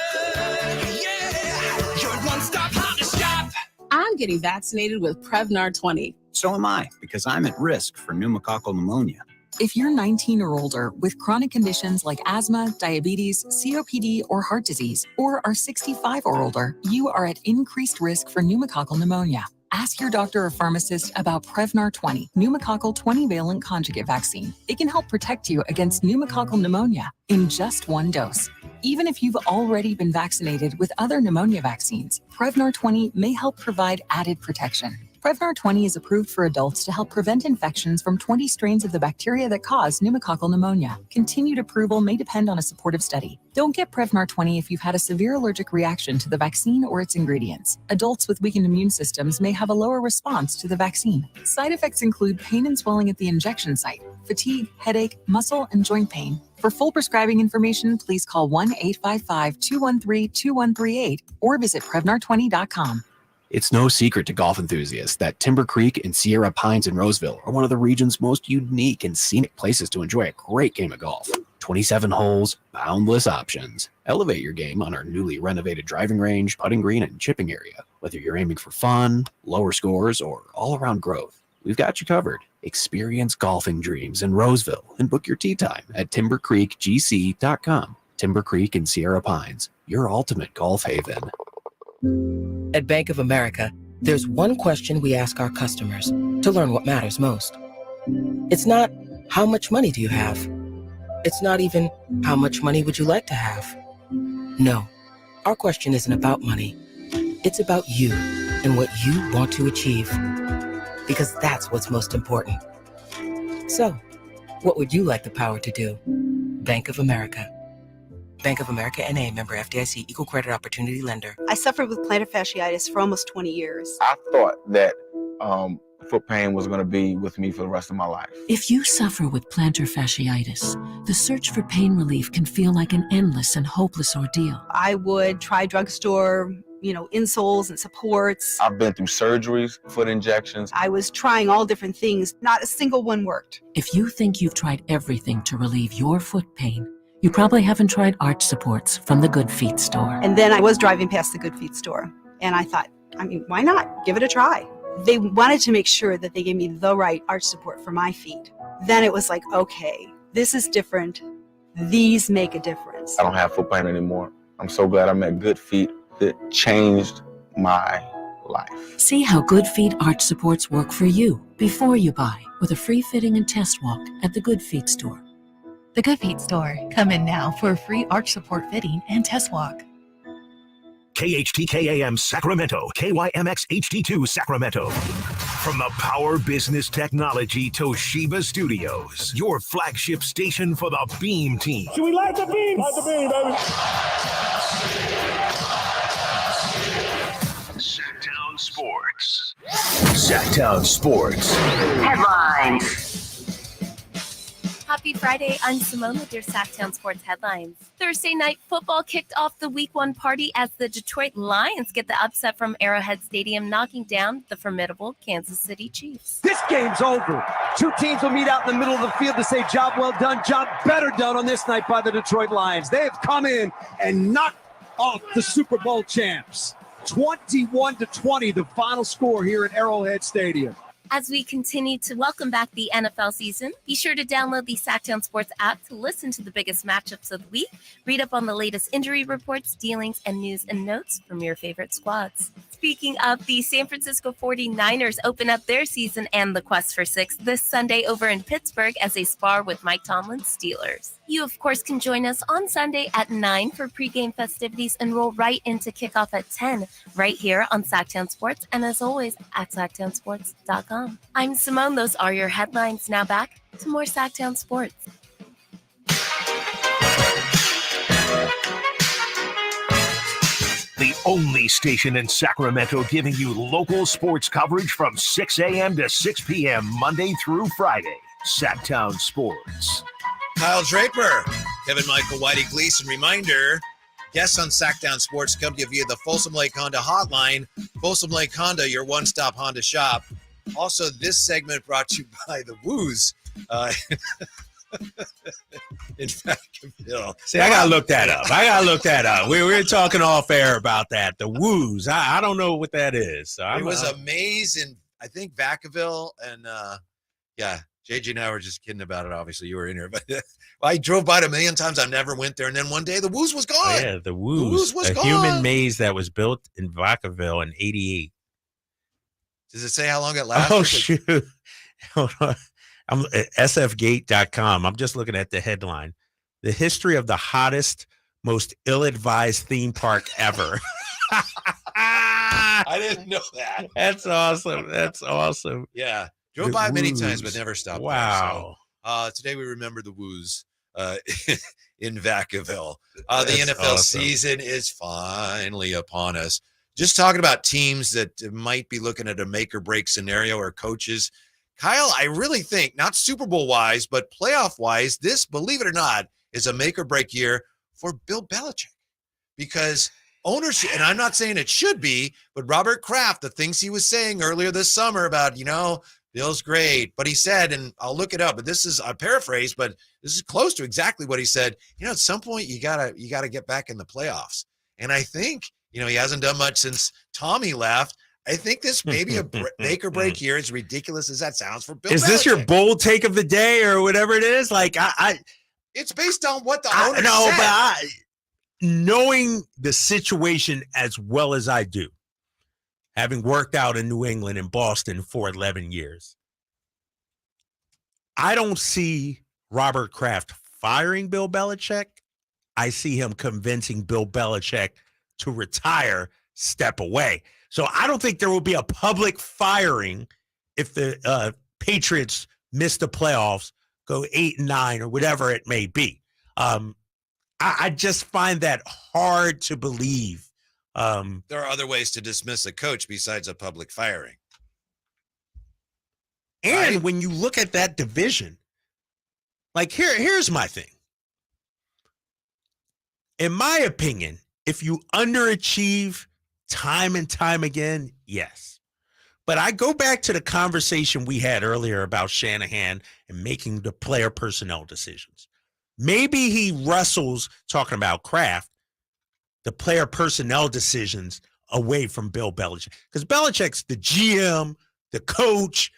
yeah, your one-stop Honda shop. I'm getting vaccinated with Prevnar 20. So am I, because I'm at risk for pneumococcal pneumonia. If you're 19 or older with chronic conditions like asthma, diabetes, COPD, or heart disease, or are 65 or older, you are at increased risk for pneumococcal pneumonia. Ask your doctor or pharmacist about Prevnar 20, pneumococcal 20-valent conjugate vaccine. It can help protect you against pneumococcal pneumonia in just 1 dose. Even if you've already been vaccinated with other pneumonia vaccines, Prevnar 20 may help provide added protection. Prevnar 20 is approved for adults to help prevent infections from 20 strains of the bacteria that cause pneumococcal pneumonia. Continued approval may depend on a supportive study. Don't get Prevnar 20 if you've had a severe allergic reaction to the vaccine or its ingredients. Adults with weakened immune systems may have a lower response to the vaccine. Side effects include pain and swelling at the injection site, fatigue, headache, muscle, and joint pain. For full prescribing information, please call 1-855-213-2138 or visit Prevnar20.com. It's no secret to golf enthusiasts that Timber Creek and Sierra Pines in Roseville are one of the region's most unique and scenic places to enjoy a great game of golf. 27 holes, boundless options. Elevate your game on our newly renovated driving range, putting green, and chipping area. Whether you're aiming for fun, lower scores, or all-around growth, we've got you covered. Experience golfing dreams in Roseville and book your tee time at timbercreekgc.com. Timber Creek and Sierra Pines, your ultimate golf haven. At Bank of America, there's one question we ask our customers to learn what matters most. It's not, how much money do you have? It's not even, how much money would you like to have? No, our question isn't about money. It's about you and what you want to achieve. Because that's what's most important. So, What would you like the power to do? Bank of America. Bank of America NA, member FDIC, equal credit opportunity lender. I suffered with plantar fasciitis for almost 20 years. I thought that foot pain was going to be with me for the rest of my life. If you suffer with plantar fasciitis, the search for pain relief can feel like an endless and hopeless ordeal. I would try drugstore, insoles and supports. I've been through surgeries, foot injections. I was trying all different things. Not a single one worked. If you think you've tried everything to relieve your foot pain, you probably haven't tried arch supports from the Good Feet store. And then I was driving past the Good Feet store, and I thought, why not? Give it a try. They wanted to make sure that they gave me the right arch support for my feet. Then it was like, okay, this is different. These make a difference. I don't have foot pain anymore. I'm so glad I met Good Feet. It changed my life. See how Good Feet arch supports work for you before you buy with a free fitting and test walk at the Good Feet store. The Good Feet store. Come in now for a free arch support fitting and test walk. KHTKAM Sacramento, KYMX HD2 Sacramento. From the Power Business Technology Toshiba Studios, your flagship station for the Beam team. Should we light the beam? Light the beam, baby. Sactown Sports. Sactown Sports. Headlines. Happy Friday. I'm Simone with your Sactown Sports headlines. Thursday night football kicked off the Week 1 party as the Detroit Lions get the upset from Arrowhead Stadium, knocking down the formidable Kansas City Chiefs. This game's over. Two teams will meet out in the middle of the field to say job well done, job better done on this night by the Detroit Lions. They have come in and knocked off the Super Bowl champs. 21-20, the final score here at Arrowhead Stadium. As we continue to welcome back the NFL season, be sure to download the Sactown Sports app to listen to the biggest matchups of the week, read up on the latest injury reports, dealings, and news and notes from your favorite squads. Speaking of, the San Francisco 49ers open up their season and the quest for six this Sunday over in Pittsburgh as they spar with Mike Tomlin's Steelers. You, of course, can join us on Sunday at 9 for pregame festivities and roll right into kickoff at 10 right here on Sactown Sports, and as always, at SactownSports.com. I'm Simone. Those are your headlines. Now back to more Sactown Sports. The only station in Sacramento giving you local sports coverage from 6 a.m. to 6 p.m. Monday through Friday. Sactown Sports. Kyle Draper, Kevin Michael, Whitey Gleason. Reminder, guests on Sactown Sports come to you via the Folsom Lake Honda hotline. Folsom Lake Honda, your one-stop Honda shop. Also, this segment brought to you by the Woos. In fact, Bill. See, I gotta look that up. We were talking off air about that. The Woos. I don't know what that is. So it was amazing. I think Vacaville and JJ and I were just kidding about it. Obviously, you were in here, but I drove by it a million times. I never went there, and then one day the Woos was gone. Oh, yeah, the Woos was gone. Human maze that was built in Vacaville in '88. Does it say how long it lasted? Oh, shoot. Hold on. I'm at sfgate.com. I'm just looking at the headline. The history of the hottest, most ill-advised theme park ever. I didn't know that. That's awesome. Yeah. Drove by many times, but never stopped. Wow. There. So, today we remember the Woos in Vacaville. The NFL season is finally upon us. Just talking about teams that might be looking at a make or break scenario or coaches. Kyle, I really think, not Super Bowl wise, but playoff wise, this, believe it or not, is a make or break year for Bill Belichick. Because ownership, and I'm not saying it should be, but Robert Kraft, the things he was saying earlier this summer about, Bill's great, but he said, and I'll look it up, but this is a paraphrase, but this is close to exactly what he said. At some point you gotta get back in the playoffs. And I think, he hasn't done much since Tommy left. I think this may be a make or break year, as ridiculous as that sounds for Bill Belichick. Is this your bold take of the day or whatever it is? Like, it's based on what the owner said. But knowing the situation as well as I do, having worked out in New England and Boston for 11 years, I don't see Robert Kraft firing Bill Belichick. I see him convincing Bill Belichick to retire, step away. So I don't think there will be a public firing if the Patriots miss the playoffs go 8-9 or whatever it may be. I just find that hard to believe. There are other ways to dismiss a coach besides a public firing. And right? When you look at that division, like here's my thing. In my opinion, if you underachieve time and time again, yes. But I go back to the conversation we had earlier about Shanahan and making the player personnel decisions. Maybe he wrestles, talking about Kraft, the player personnel decisions away from Bill Belichick. Because Belichick's the GM, the coach,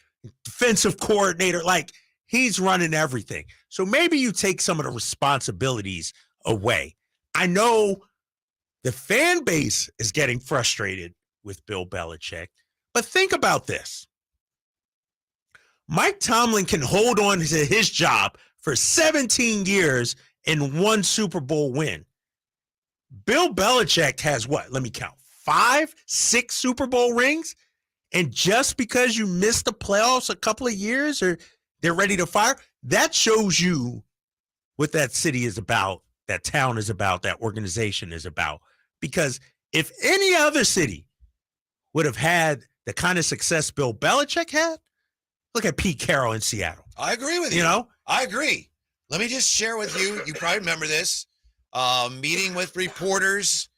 defensive coordinator, like he's running everything. So maybe you take some of the responsibilities away. I know the fan base is getting frustrated with Bill Belichick, but think about this. Mike Tomlin can hold on to his job for 17 years and 1 Super Bowl win. Bill Belichick has what? Let me count. 5, 6 Super Bowl rings? And just because you missed the playoffs a couple of years or they're ready to fire, that shows you what that city is about, that town is about, that organization is about. Because if any other city would have had the kind of success Bill Belichick had, look at Pete Carroll in Seattle. I agree with you. You know? I agree. Let me just share with you. You probably remember this. Meeting with reporters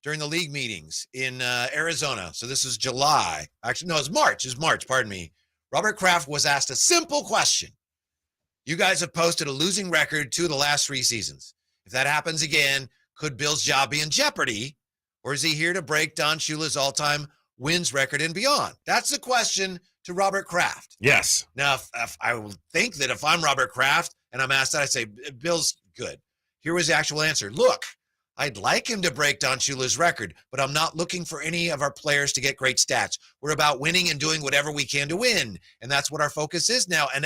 during the league meetings in Arizona. So this is July. Actually, no, it's March. It's March, pardon me. Robert Kraft was asked a simple question. You guys have posted a losing record 2 of the last 3 seasons. If that happens again, could Bill's job be in jeopardy? Or is he here to break Don Shula's all-time wins record and beyond? That's the question to Robert Kraft. Yes. Now, if I would think that if I'm Robert Kraft and I'm asked that, I'd say, Bill's good. Here was the actual answer. Look, I'd like him to break Don Shula's record, but I'm not looking for any of our players to get great stats. We're about winning and doing whatever we can to win. And that's what our focus is now. And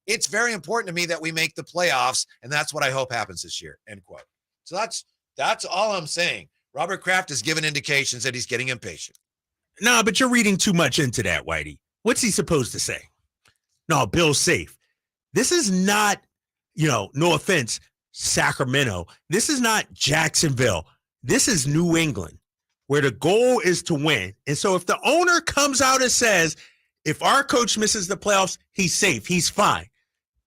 it's very important to me that we make the playoffs. And that's what I hope happens this year. End quote. So that's all I'm saying. Robert Kraft has given indications that he's getting impatient. No, but you're reading too much into that, Whitey. What's he supposed to say? No, Bill's safe. This is not, no offense, Sacramento. This is not Jacksonville. This is New England, where the goal is to win. And so if the owner comes out and says, if our coach misses the playoffs, he's safe, he's fine,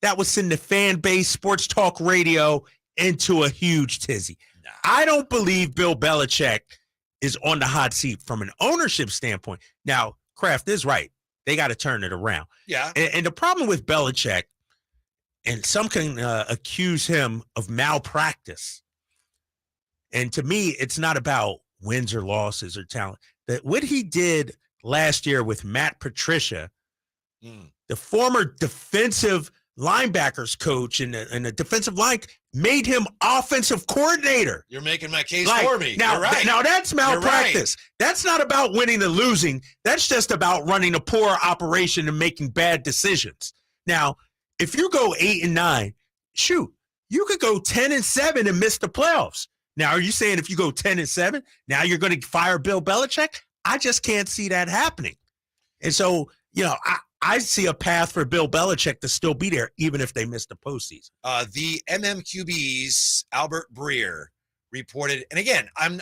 that would send the fan base, sports talk radio into a huge tizzy. I don't believe Bill Belichick is on the hot seat from an ownership standpoint. Now, Kraft is right. They got to turn it around. Yeah. And the problem with Belichick, and some can accuse him of malpractice. And to me, it's not about wins or losses or talent. That what he did last year with Matt Patricia, the former defensive linebackers coach and the defensive line, made him offensive coordinator. You're making my case for me. Now, You're right. Now that's malpractice. Right. That's not about winning and losing. That's just about running a poor operation and making bad decisions. Now, if you go 8-9, shoot, you could go 10-7 and miss the playoffs. Now, are you saying if you go 10-7, now you're going to fire Bill Belichick? I just can't see that happening. And so, I see a path for Bill Belichick to still be there, even if they miss the postseason. The MMQB's Albert Breer reported, and again, I'm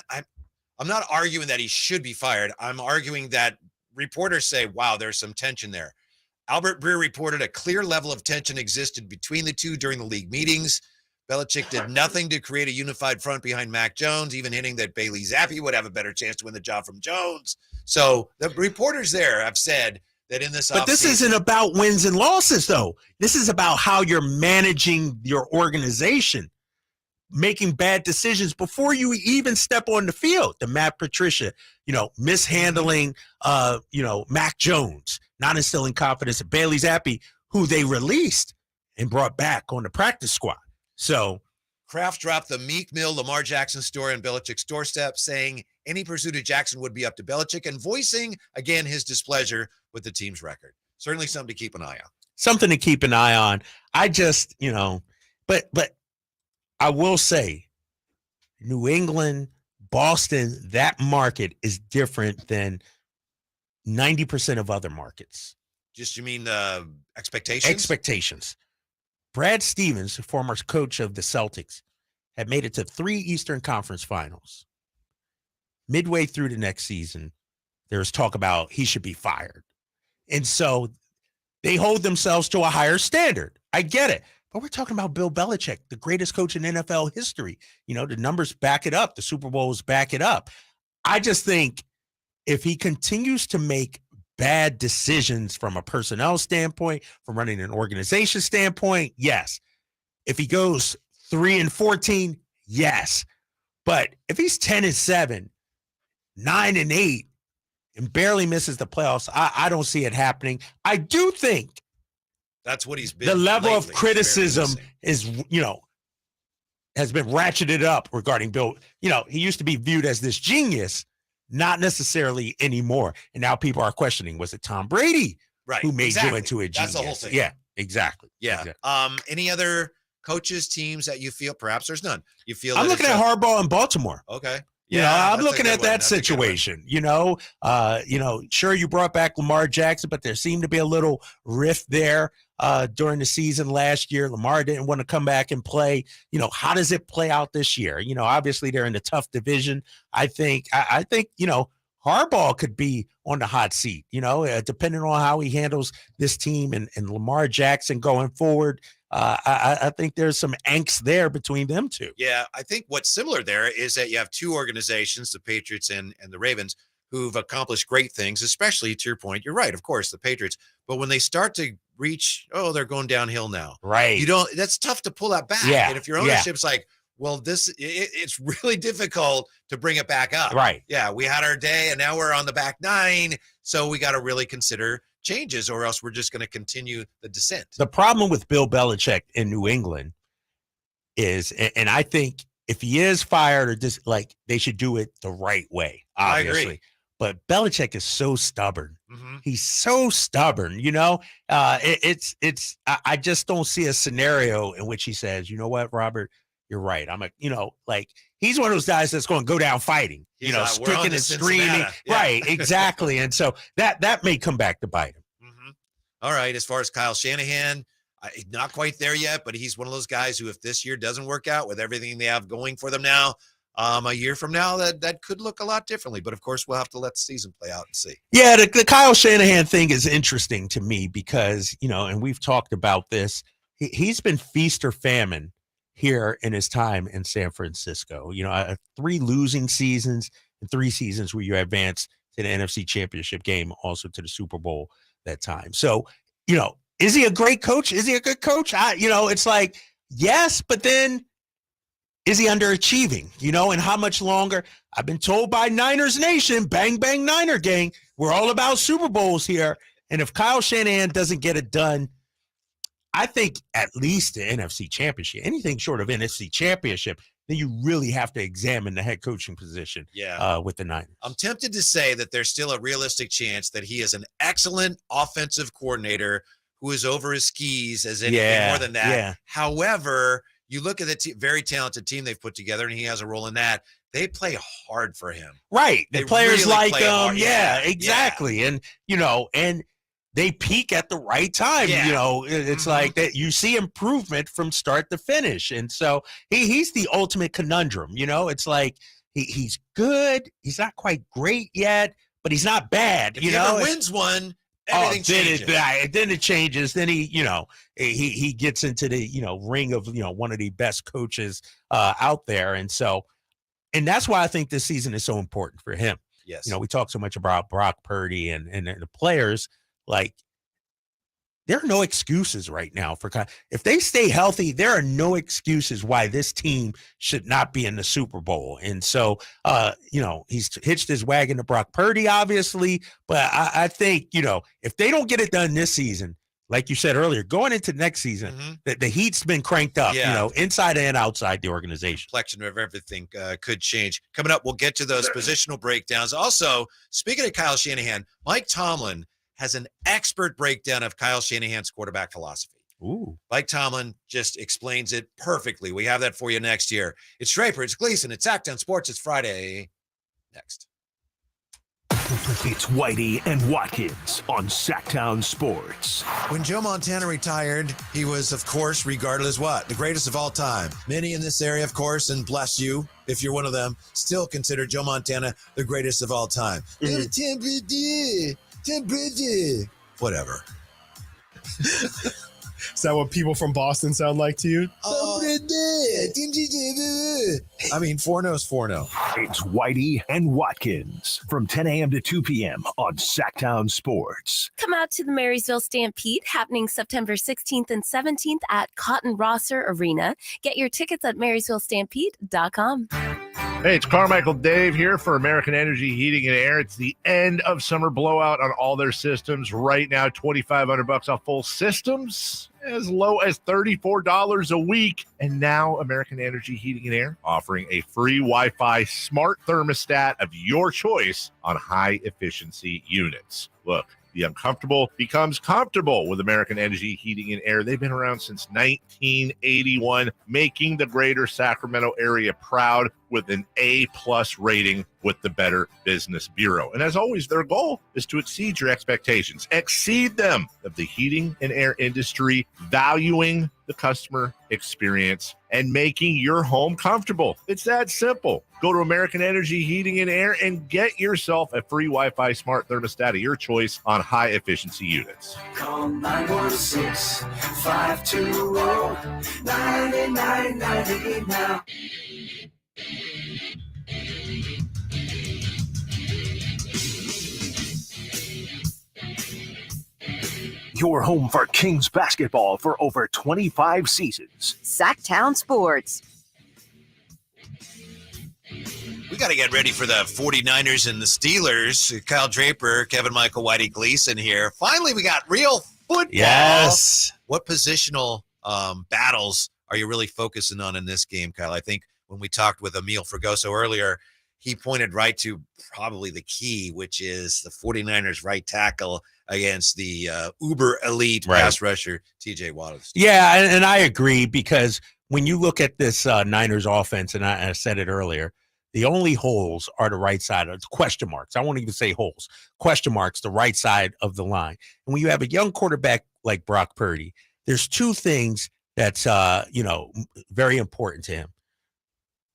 not arguing that he should be fired. I'm arguing that reporters say, wow, there's some tension there. Albert Breer reported a clear level of tension existed between the two during the league meetings. Belichick did nothing to create a unified front behind Mac Jones, even hinting that Bailey Zappi would have a better chance to win the job from Jones. So the reporters there have said that in this But this isn't about wins and losses, though. This is about how you're managing your organization, making bad decisions before you even step on the field. The Matt Patricia, mishandling, Mac Jones, not instilling confidence in Bailey Zappi, who they released and brought back on the practice squad. So Kraft dropped the Meek Mill Lamar Jackson story on Belichick's doorstep, saying any pursuit of Jackson would be up to Belichick, and voicing, again, his displeasure with the team's record. Certainly something to keep an eye on. Something to keep an eye on. I just, but I will say New England, Boston, that market is different than 90% of other markets. Just, you mean expectations? Expectations. Brad Stevens, the former coach of the Celtics, had made it to 3 Eastern Conference Finals. Midway through the next season, there was talk about he should be fired. And so they hold themselves to a higher standard. I get it. But we're talking about Bill Belichick, the greatest coach in NFL history. The numbers back it up. The Super Bowls back it up. I just think if he continues to make bad decisions from a personnel standpoint, from running an organization standpoint, yes. If he goes 3-14, yes. But if he's 10-7, 9-8, and barely misses the playoffs, I don't see it happening. I do think that's what he's been. The level lately. of criticism is, has been ratcheted up regarding Bill. He used to be viewed as this genius, not necessarily anymore. And now people are questioning, was it Tom Brady who made you into a genius? That's the whole thing. Yeah, exactly. Yeah. Exactly. Any other coaches, teams that you feel, perhaps there's none, you feel I'm that looking at Harbaugh in Baltimore. Okay. I'm looking at that situation. Sure, you brought back Lamar Jackson, but there seemed to be a little rift there during the season last year. Lamar didn't want to come back and play. How does it play out this year? Obviously they're in a tough division. I think Harbaugh could be on the hot seat, depending on how he handles this team and Lamar Jackson going forward. I think there's some angst there between them two. Yeah, I think what's similar there is that you have two organizations, the Patriots and the Ravens, who've accomplished great things, especially to your point. You're right, of course, the Patriots. But when they start to reach, they're going downhill now. Right. That's tough to pull that back. Yeah. And if your ownership's like, well, it's really difficult to bring it back up. Right. Yeah, we had our day and now we're on the back 9. So we got to really consider changes or else we're just going to continue the descent. The problem with Bill Belichick in New England is, and I think if he is fired or just they should do it the right way, obviously. I agree. But Belichick is so stubborn. Mm-hmm. He's so stubborn, I just don't see a scenario in which he says, you know what, Robert, you're right. He's one of those guys that's going to go down fighting, kicking and screaming. Yeah. Right, exactly. And so that may come back to bite him. Mm-hmm. All right. As far as Kyle Shanahan, not quite there yet, but he's one of those guys who, if this year doesn't work out with everything they have going for them now, a year from now, that could look a lot differently. But of course, we'll have to let the season play out and see. Yeah, the Kyle Shanahan thing is interesting to me because, and we've talked about this. He's been feast or famine here in his time in San Francisco. 3 losing seasons and 3 seasons where you advanced to the NFC Championship game, also to the Super Bowl that time. So, is he a great coach? Is he a good coach? It's like, yes, but then is he underachieving? And how much longer? I've been told by Niners Nation, bang, bang, Niner gang, we're all about Super Bowls here. And if Kyle Shanahan doesn't get it done, I think at least the NFC Championship, anything short of NFC Championship, then you really have to examine the head coaching position with the Niners. I'm tempted to say that there's still a realistic chance that he is an excellent offensive coordinator who is over his skis as anything more than that. Yeah. However, you look at the very talented team they've put together, and he has a role in that. They play hard for him. Right. The players really like play hard. Yeah, exactly. Yeah. And they peak at the right time. It's like that. You see improvement from start to finish. And so he's the ultimate conundrum. It's like he's good. He's not quite great yet, but he's not bad. If he ever wins one, everything changes. Then it changes. Then he gets into the, ring of, one of the best coaches out there. And so, and that's why I think this season is so important for him. Yes. We talk so much about Brock Purdy and the players. There are no excuses right now for if they stay healthy. There are no excuses why this team should not be in the Super Bowl. And so, he's hitched his wagon to Brock Purdy, obviously. But I think, if they don't get it done this season, like you said earlier, going into next season, the heat's been cranked up, inside and outside the organization. Complexion of everything could change. Coming up, we'll get to those positional breakdowns. Also, speaking of Kyle Shanahan, Mike Tomlin has an expert breakdown of Kyle Shanahan's quarterback philosophy. Ooh. Mike Tomlin just explains it perfectly. We have that for you next year. It's Draper, it's Gleason, it's Sactown Sports, it's Friday. Next. It's Whitey and Watkins on Sactown Sports. When Joe Montana retired, he was, of course, regarded as what? The greatest of all time. Many in this area, of course, and bless you if you're one of them, still consider Joe Montana the greatest of all time. Whatever. Is that what people from Boston sound like to you? I mean, 4-0's 4-0. It's Whitey and Watkins from 10 a.m. to 2 p.m. on Sactown Sports. Come out to the Marysville Stampede happening September 16th and 17th at Cotton Rosser Arena. Get your tickets at MarysvilleStampede.com. Hey, it's Carmichael Dave here for American Energy Heating and Air. It's the end of summer blowout on all their systems. Right now, $2,500 off full systems, as low as $34 a week. And now American Energy Heating and Air offering a free Wi-Fi smart thermostat of your choice on high efficiency units. Look, the uncomfortable becomes comfortable with American Energy Heating and Air. They've been around since 1981, making the greater Sacramento area proud with an A+ rating with the Better Business Bureau. And as always, their goal is to exceed your expectations, exceed them of the heating and air industry, valuing the customer experience and making your home comfortable. It's that simple. Go to American Energy Heating and Air and get yourself a free Wi-Fi smart thermostat of your choice on high efficiency units. Call 916-520-9998 now. Your home for Kings basketball for over 25 seasons. Sactown Sports. We got to get ready for the 49ers and the Steelers. Kyle Draper, Kevin Michael, Whitey Gleason here. Finally, we got real football. Yes. What positional battles are you really focusing on in this game, Kyle? I think when we talked with Amil Fregoso earlier, he pointed right to probably the key, which is the 49ers right tackle against the uber elite pass rusher, TJ Watt. Yeah, and I agree, because when you look at this Niners offense, and I said it earlier, the only holes are the right side of question marks. I won't even say holes, question marks, the right side of the line. And when you have a young quarterback like Brock Purdy, there's two things that's very important to him: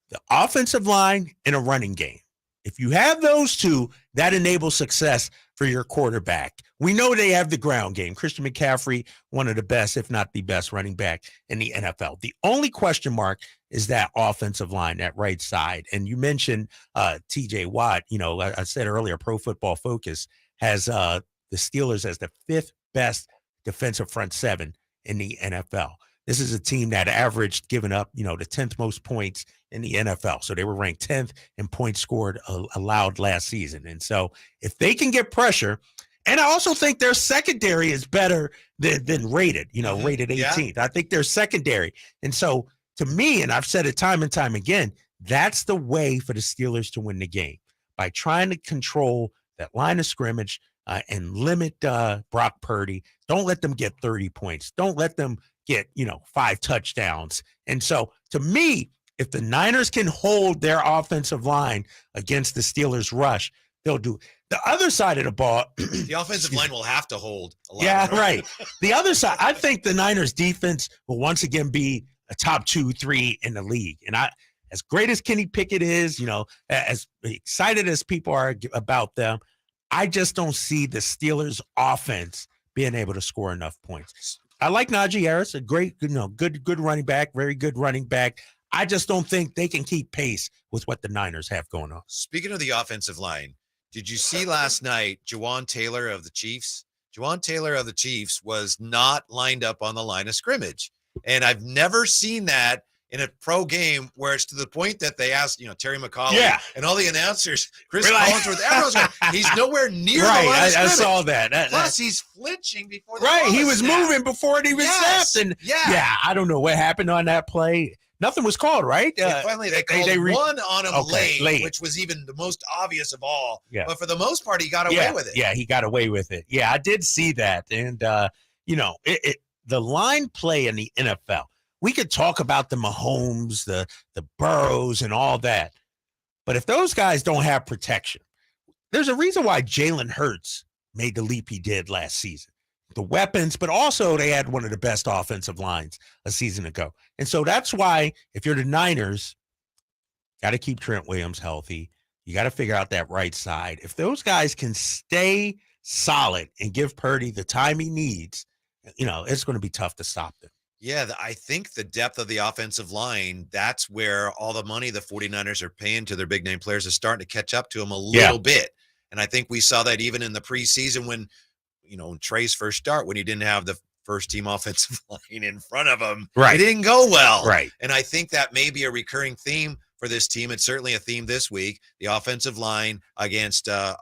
the offensive line and a running game. If you have those two, that enables success for your quarterback. We know they have the ground game. Christian McCaffrey, one of the best, if not the best running back in the NFL. The only question mark is that offensive line, that right side. And you mentioned TJ Watt. I said earlier, Pro Football Focus has the Steelers as the 5th best defensive front seven in the NFL. This is a team that averaged, giving up, the 10th most points in the NFL. So they were ranked 10th in points scored allowed last season. And so if they can get pressure, and I also think their secondary is better than rated, rated 18th. I think their secondary. And so to me, and I've said it time and time again, that's the way for the Steelers to win the game, by trying to control that line of scrimmage and limit Brock Purdy. Don't let them get 30 points. Don't let them get 5 touchdowns. And so to me, if the Niners can hold their offensive line against the Steelers rush, they'll do. The other side of the ball, the offensive line will have to hold a lot. Yeah, right. The other side, I think the Niners defense will once again be a top 2-3 in the league. And as great as Kenny Pickett is, as excited as people are about them, I just don't see the Steelers offense being able to score enough points. I like Najee Harris, a great, good running back, very good running back. I just don't think they can keep pace with what the Niners have going on. Speaking of the offensive line, did you see last night Jawan Taylor of the Chiefs? Jawan Taylor of the Chiefs was not lined up on the line of scrimmage. And I've never seen that in a pro game where it's to the point that they asked, Terry McCauley and all the announcers, Chris Collinsworth, everyone's going, he's nowhere near the line of scrimmage. I saw that. Plus, he's flinching before the ball he was snapped. moving before it even snapped. And I don't know what happened on that play. Nothing was called, right? Finally, they called one on him late, which was even the most obvious of all. Yeah. But for the most part, he got away with it. Yeah, he got away with it. Yeah, I did see that. And, the line play in the NFL, we could talk about the Mahomes, the Burrows, and all that. But if those guys don't have protection, there's a reason why Jalen Hurts made the leap he did last season. The weapons, but also they had one of the best offensive lines a season ago. And so that's why if you're the Niners, got to keep Trent Williams healthy. You got to figure out that right side. If those guys can stay solid and give Purdy the time he needs, it's going to be tough to stop them. Yeah, I think the depth of the offensive line, that's where all the money the 49ers are paying to their big name players is starting to catch up to them a little bit. And I think we saw that even in the preseason when, Trey's first start, when he didn't have the first team offensive line in front of him. Right. It didn't go well. Right. And I think that may be a recurring theme for this team. It's certainly a theme this week, the offensive line against a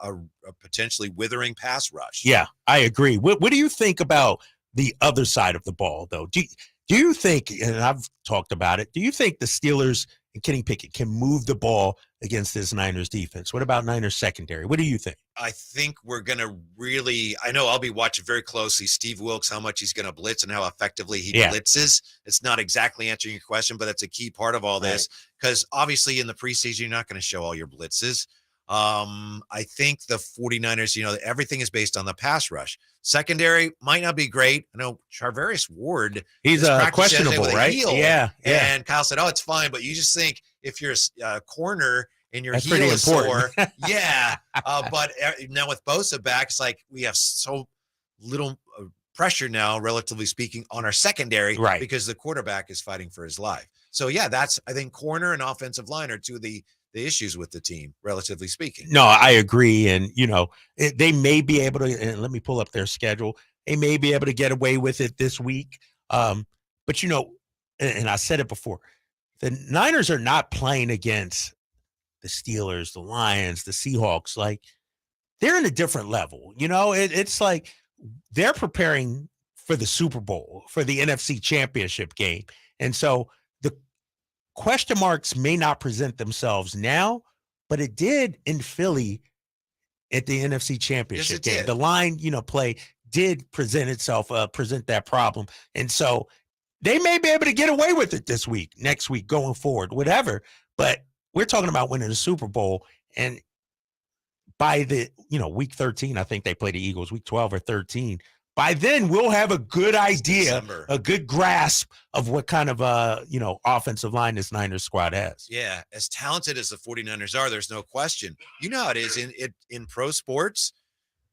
potentially withering pass rush. Yeah, I agree. What do you think about the other side of the ball, though? Do you think, and I've talked about it, do you think the Steelers and Kenny Pickett can move the ball against this Niners defense? What about Niners secondary? What do you think? I think we're going to I know I'll be watching very closely Steve Wilkes, how much he's going to blitz and how effectively he blitzes. It's not exactly answering your question, but it's a key part of all this because obviously in the preseason, you're not going to show all your blitzes. I think the 49ers, everything is based on the pass rush. Secondary might not be great. I know Charvarius Ward. He's questionable, right? Yeah. And Kyle said, it's fine. But you just think if you're a corner and your That's heel pretty is important. sore. Yeah. But now with Bosa back, it's like we have so little pressure now, relatively speaking, on our secondary because the quarterback is fighting for his life. So, yeah, I think corner and offensive line are two of the issues with the team, relatively speaking. No, I agree. And, they may be able to, and let me pull up their schedule. They may be able to get away with it this week. But, and I said it before, the Niners are not playing against the Steelers, the Lions, the Seahawks. Like, they're in a different level. It's like they're preparing for the Super Bowl, for the NFC Championship game. And so the question marks may not present themselves now, but it did in Philly at the NFC Championship game. The line, play did present that problem. And so they may be able to get away with it this week, next week, going forward, whatever. But we're talking about winning the Super Bowl. And by the, week 13, I think they play the Eagles, week 12 or 13. By then, we'll have a good idea, a good grasp of what kind of, offensive line this Niners squad has. Yeah, as talented as the 49ers are, there's no question. You know how it is in pro sports,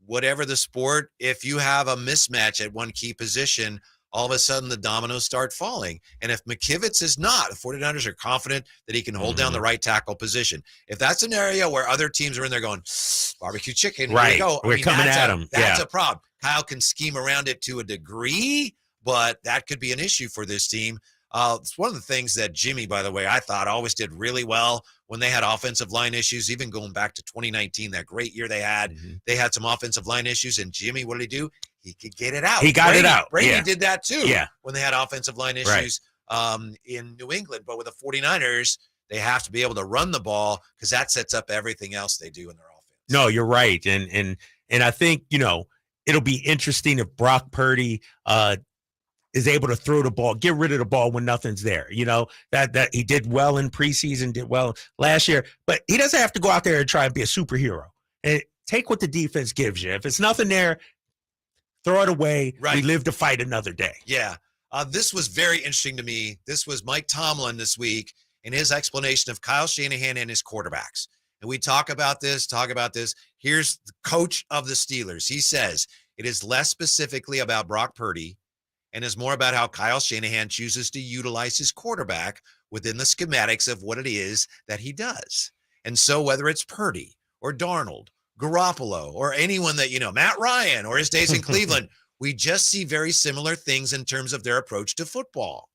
whatever the sport, if you have a mismatch at one key position, all of a sudden the dominoes start falling. And if McKivitz is not, the 49ers are confident that he can hold down the right tackle position. If that's an area where other teams are in there going, barbecue chicken, here we go. We're coming at him. That's a problem. Kyle can scheme around it to a degree, but that could be an issue for this team. It's one of the things that Jimmy, by the way, I thought always did really well when they had offensive line issues, even going back to 2019, that great year they had. They had some offensive line issues, and Jimmy, what did he do? He could get it out. He got it out. Brady did that too when they had offensive line issues in New England. But with the 49ers, they have to be able to run the ball because that sets up everything else they do in their offense. No, you're right. And I think, it'll be interesting if Brock Purdy is able to throw the ball, get rid of the ball when nothing's there. That he did well in preseason, did well last year, but he doesn't have to go out there and try and be a superhero. And take what the defense gives you. If it's nothing there, throw it away. We live to fight another day. Yeah. This was very interesting to me. This was Mike Tomlin this week in his explanation of Kyle Shanahan and his quarterbacks. And we talk about this. Here's the coach of the Steelers. He says it is less specifically about Brock Purdy and is more about how Kyle Shanahan chooses to utilize his quarterback within the schematics of what it is that he does. And so whether it's Purdy or Darnold, Garoppolo, or anyone that, Matt Ryan or his days in Cleveland, we just see very similar things in terms of their approach to football.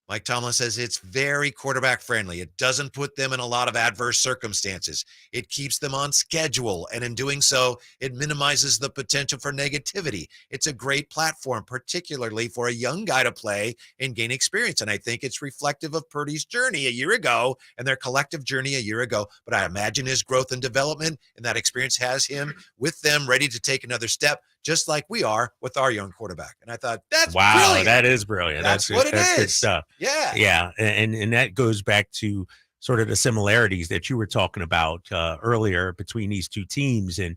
Mike Tomlin says it's very quarterback friendly. It doesn't put them in a lot of adverse circumstances. It keeps them on schedule. And in doing so, it minimizes the potential for negativity. It's a great platform, particularly for a young guy to play and gain experience. And I think it's reflective of Purdy's journey a year ago and their collective journey a year ago. But I imagine his growth and development and that experience has him with them ready to take another step, just like we are with our young quarterback. And I thought, that's brilliant. That is brilliant. That's what it is. Good stuff. Yeah. Yeah. And that goes back to sort of the similarities that you were talking about earlier between these two teams, and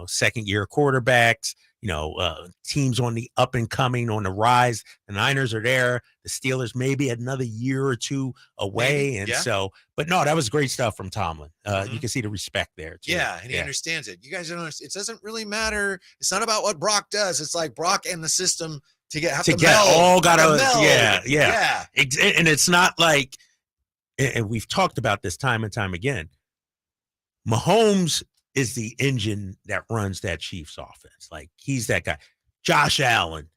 second year quarterbacks, teams on the up and coming, on the rise. The Niners are there. The Steelers maybe another year or two away. Maybe, and yeah. so, but no, that was great stuff from Tomlin. You can see the respect there too. Yeah, and he understands it. You guys don't understand. It doesn't really matter. It's not about what Brock does. It's like Brock and the system all gotta meld. yeah. And it's not like, and we've talked about this time and time again, Mahomes is the engine that runs that Chiefs offense. Like, he's that guy. Josh Allen,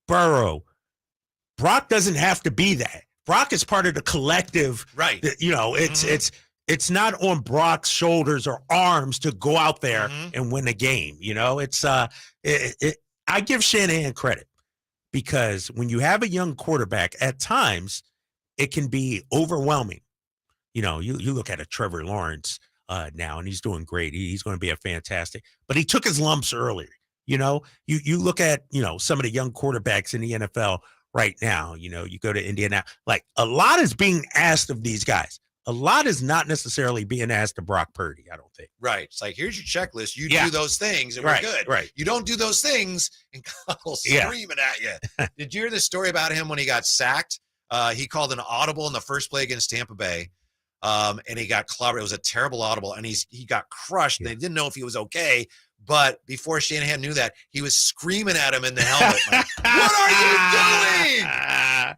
Burrow. Brock doesn't have to be that. Brock is part of the collective. Right. It's not on Brock's shoulders or arms to go out there and win a game. I give Shanahan credit, because when you have a young quarterback, at times it can be overwhelming. You look at a Trevor Lawrence now, and he's doing great. He's going to be a fantastic, but he took his lumps earlier. You look at, some of the young quarterbacks in the NFL right now. You go to Indiana, like, a lot is being asked of these guys. A lot is not necessarily being asked of Brock Purdy, I don't think. Right. It's like, here's your checklist. You do those things and we're good. Right. You don't do those things and Kyle's screaming at you. Did you hear the story about him when he got sacked? He called an audible in the first play against Tampa Bay. And he got clobbered. It was a terrible audible, and he got crushed. They didn't know if he was okay. But before Shanahan knew that, he was screaming at him in the helmet. Like, what are you doing?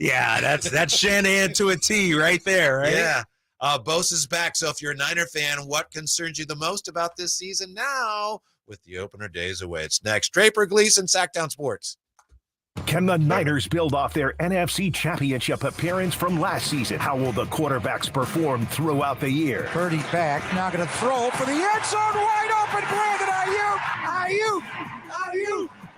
Yeah, that's Shanahan to a T right there, right? Yeah. Bosa's back. So if you're a Niner fan, what concerns you the most about this season now, with the opener days away? It's next. Draper Gleason, Sactown Sports. Can the Niners build off their NFC Championship appearance from last season? How will the quarterbacks perform throughout the year? Purdy back, now going to throw for the end zone, wide open, Brandon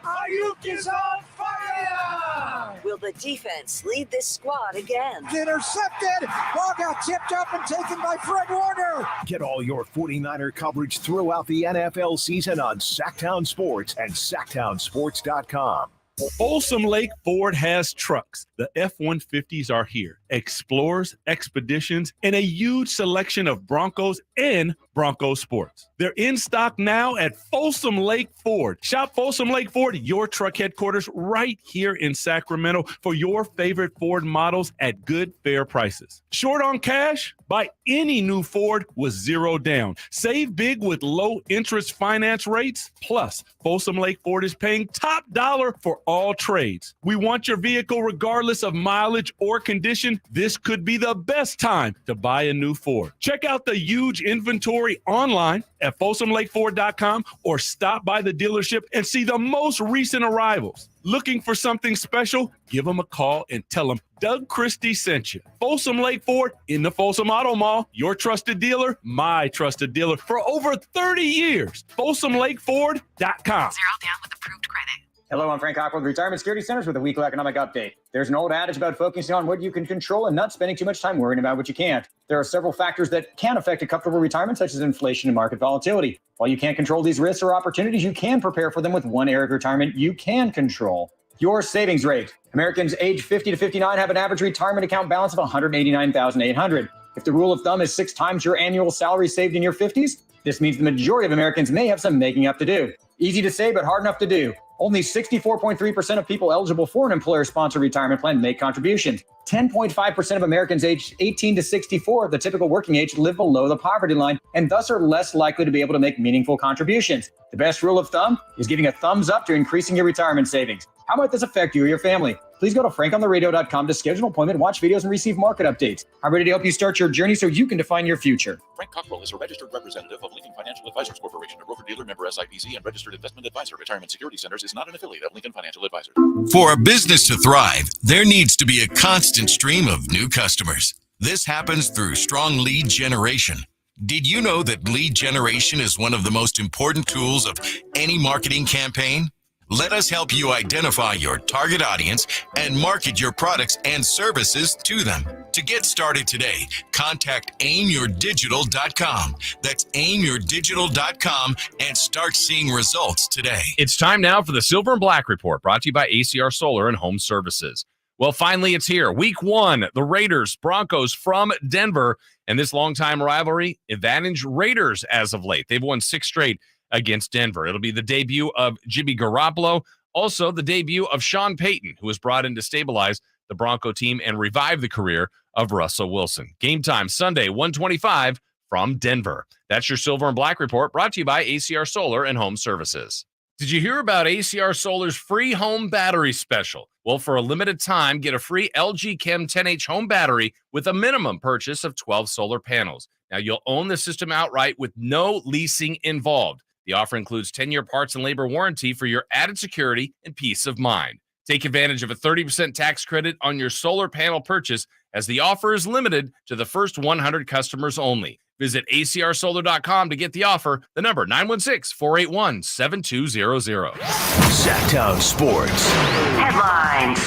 Ayuk is on fire! Will the defense lead this squad again? Intercepted! Ball got tipped up and taken by Fred Warner! Get all your 49er coverage throughout the NFL season on Sactown Sports and SactownSports.com. Folsom Lake Ford has trucks. The F-150s are here. Explorers, Expeditions, and a huge selection of Broncos and Bronco Sports. They're in stock now at Folsom Lake Ford. Shop Folsom Lake Ford, your truck headquarters, right here in Sacramento, for your favorite Ford models at good, fair prices. Short on cash? Buy any new Ford with zero down. Save big with low interest finance rates. Plus, Folsom Lake Ford is paying top dollar for all trades. We want your vehicle regardless of mileage or condition. This could be the best time to buy a new Ford. Check out the huge inventory online at FolsomLakeFord.com or stop by the dealership and see the most recent arrivals. Looking for something special? Give them a call and tell them Doug Christie sent you. Folsom Lake Ford in the Folsom Auto Mall, your trusted dealer, my trusted dealer for over 30 years. FolsomLakeFord.com. 0 down with approved credit. Hello, I'm Frank Hock with Retirement Security Centers with a weekly economic update. There's an old adage about focusing on what you can control and not spending too much time worrying about what you can't. There are several factors that can affect a comfortable retirement, such as inflation and market volatility. While you can't control these risks or opportunities, you can prepare for them with one area of retirement you can control: your savings rate. Americans age 50 to 59 have an average retirement account balance of $189,800. If the rule of thumb is 6 times your annual salary saved in your 50s, this means the majority of Americans may have some making up to do. Easy to say, but hard enough to do. Only 64.3% of people eligible for an employer-sponsored retirement plan make contributions. 10.5% of Americans aged 18 to 64, the typical working age, live below the poverty line and thus are less likely to be able to make meaningful contributions. The best rule of thumb is giving a thumbs up to increasing your retirement savings. How might this affect you or your family? Please go to frankontheradio.com to schedule an appointment, watch videos, and receive market updates. I'm ready to help you start your journey so you can define your future. Frank Cockrell is a registered representative of Lincoln Financial Advisors Corporation, a broker-dealer member SIPC and registered investment advisor. Retirement Security Centers is not an affiliate of Lincoln Financial Advisors. For a business to thrive, there needs to be a constant stream of new customers. This happens through strong lead generation. Did you know that lead generation is one of the most important tools of any marketing campaign? Let us help you identify your target audience and market your products and services to them. To get started today, contact aimyourdigital.com. That's aimyourdigital.com and start seeing results today. It's time now for the Silver and Black Report, brought to you by ACR Solar and Home Services. Well, finally, it's here. Week 1, the Raiders, Broncos from Denver. And this longtime rivalry, advantage Raiders as of late. They've won 6 straight against Denver. It'll be the debut of Jimmy Garoppolo. Also, the debut of Sean Payton, who was brought in to stabilize the Bronco team and revive the career of Russell Wilson. Game time Sunday, 1:25 from Denver. That's your Silver and Black Report, brought to you by ACR Solar and Home Services. Did you hear about ACR Solar's free home battery special? Well, for a limited time, get a free LG Chem 10H home battery with a minimum purchase of 12 solar panels. Now, you'll own the system outright with no leasing involved. The offer includes 10-year parts and labor warranty for your added security and peace of mind. Take advantage of a 30% tax credit on your solar panel purchase, as the offer is limited to the first 100 customers only. Visit acrsolar.com to get the offer. The number 916-481-7200. Sactown Sports. Headlines.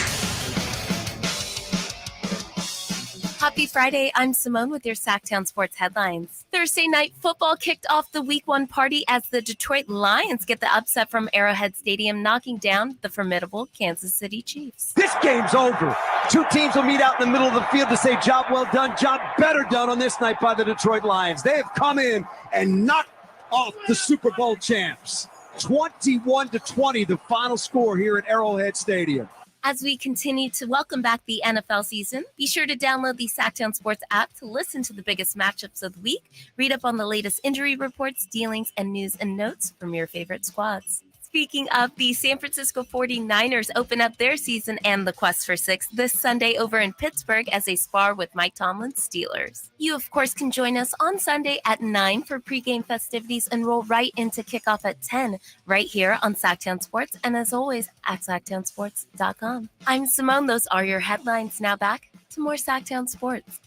Happy Friday. I'm Simone with your Sactown Sports headlines. Thursday night football kicked off the Week 1 party as the Detroit Lions get the upset from Arrowhead Stadium, knocking down the formidable Kansas City Chiefs. This game's over. Two teams will meet out in the middle of the field to say job well done, job better done on this night by the Detroit Lions. They have come in and knocked off the Super Bowl champs. 21-20, the final score here at Arrowhead Stadium. As we continue to welcome back the NFL season, be sure to download the Sactown Sports app to listen to the biggest matchups of the week, read up on the latest injury reports, dealings, and news and notes from your favorite squads. Speaking of, the San Francisco 49ers open up their season and the quest for 6 this Sunday over in Pittsburgh as they spar with Mike Tomlin's Steelers. You, of course, can join us on Sunday at 9 for pregame festivities and roll right into kickoff at 10 right here on Sactown Sports, and as always, at SactownSports.com. I'm Simone. Those are your headlines. Now back to more Sactown Sports.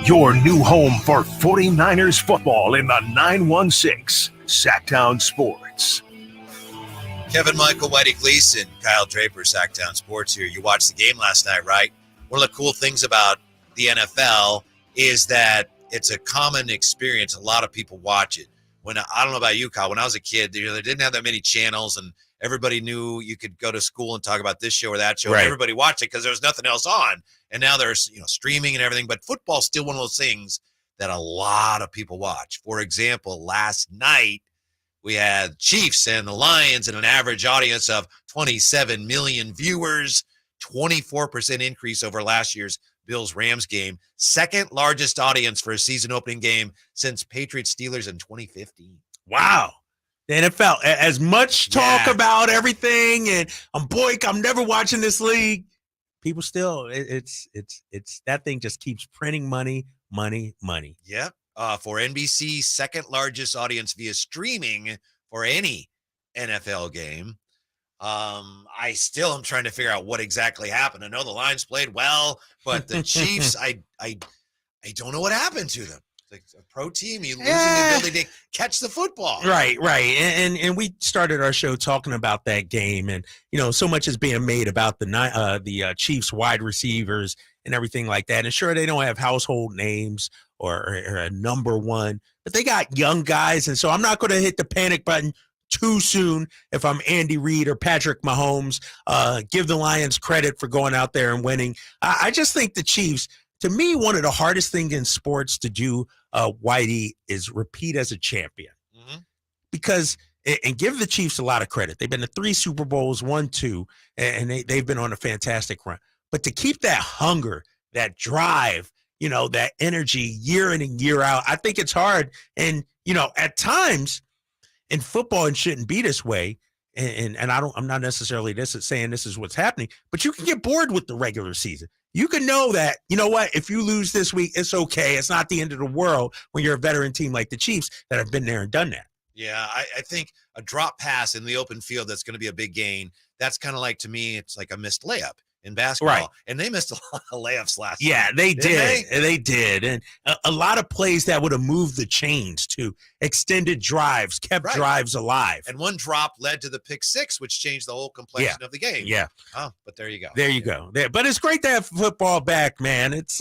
Your new home for 49ers football in the 916 Sactown Sports. Kevin Michael, Whitey Gleason, Kyle Draper, Sactown Sports here. You watched the game last night, right? One of the cool things about the NFL is that it's a common experience. A lot of people watch it. When I don't know about you, Kyle, when I was a kid, they didn't have that many channels, and everybody knew you could go to school and talk about this show or that show. Right. Everybody watched it because there was nothing else on. And now there's streaming and everything. But football's still one of those things that a lot of people watch. For example, last night we had Chiefs and the Lions and an average audience of 27 million viewers, 24% increase over last year's Bills-Rams game. Second largest audience for a season opening game since Patriots-Steelers in 2015. Wow. The NFL, as much talk about everything, and I'm never watching this league. People still, it's that thing just keeps printing money. Yep. For NBC, second largest audience via streaming for any NFL game. I still am trying to figure out what exactly happened. I know the Lions played well, but the Chiefs, I don't know what happened to them. It's like a pro team, you losing the ability to catch the football. Right. And we started our show talking about that game, and so much is being made about the Chiefs wide receivers and everything like that. And sure, they don't have household names or a number one, but they got young guys, and so I'm not going to hit the panic button too soon if I'm Andy Reid or Patrick Mahomes. Give the Lions credit for going out there and winning. I just think the Chiefs, to me, one of the hardest things in sports to do, Whitey, is repeat as a champion. Mm-hmm. Because, and give the Chiefs a lot of credit. They've been to 3 Super Bowls, 1, 2, and they've been on a fantastic run. But to keep that hunger, that drive, that energy year in and year out, I think it's hard. And, at times in football, it shouldn't be this way. And I'm not necessarily saying this is what's happening, but you can get bored with the regular season. You can know that, if you lose this week, it's okay. It's not the end of the world when you're a veteran team like the Chiefs that have been there and done that. Yeah, I think a drop pass in the open field that's going to be a big gain. That's kind of like, to me, it's like a missed layup. in basketball. Right. And they missed a lot of layups last Yeah, night. they Didn't did. They did. And a lot of plays that would have moved the chains to extended drives, kept drives alive. And one drop led to the pick 6, which changed the whole complexion of the game. Yeah. Oh, but there you go. There you go. But it's great to have football back, man. It's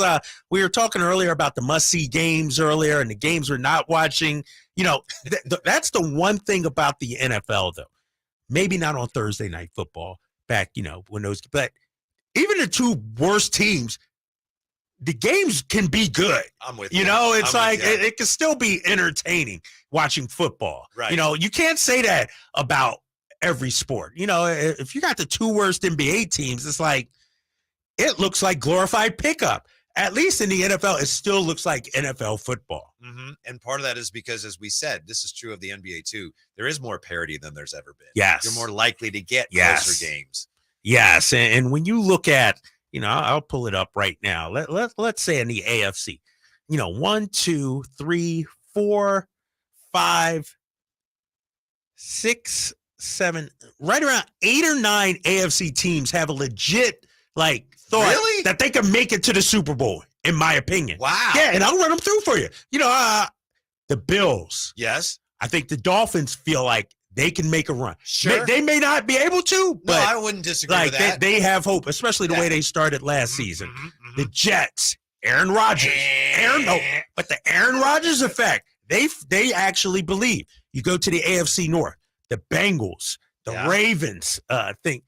we were talking earlier about the must-see games earlier and the games we're not watching. You know, that's the one thing about the NFL, though. Maybe not on Thursday Night Football back, you know, when those, but even the two worst teams, the games can be good. I'm with you. Know, it's like it can still be entertaining watching football. Right. You know, you can't say that about every sport. You know, if you got the two worst NBA teams, it's like it looks like glorified pickup. At least in the NFL, it still looks like NFL football. Mm-hmm. And part of that is because, as we said, this is true of the NBA too. There is more parity than there's ever been. Yes. You're more likely to get closer games. Yes, and when you look at, you know, I'll pull it up right now. Let's say in the AFC, you know, 1, 2, 3, 4, 5, 6, 7, right around 8 or 9 AFC teams have a legit thought that they can make it to the Super Bowl, in my opinion. Wow. Yeah, and I'll run them through for you. You know, the Bills. Yes. I think the Dolphins feel like they can make a run. Sure. They may not be able to, but I wouldn't disagree with that. They have hope, especially the way they started last season. The Jets, Aaron Rodgers. But the Aaron Rodgers effect, they actually believe. You go to the AFC North, the Bengals, the Ravens think.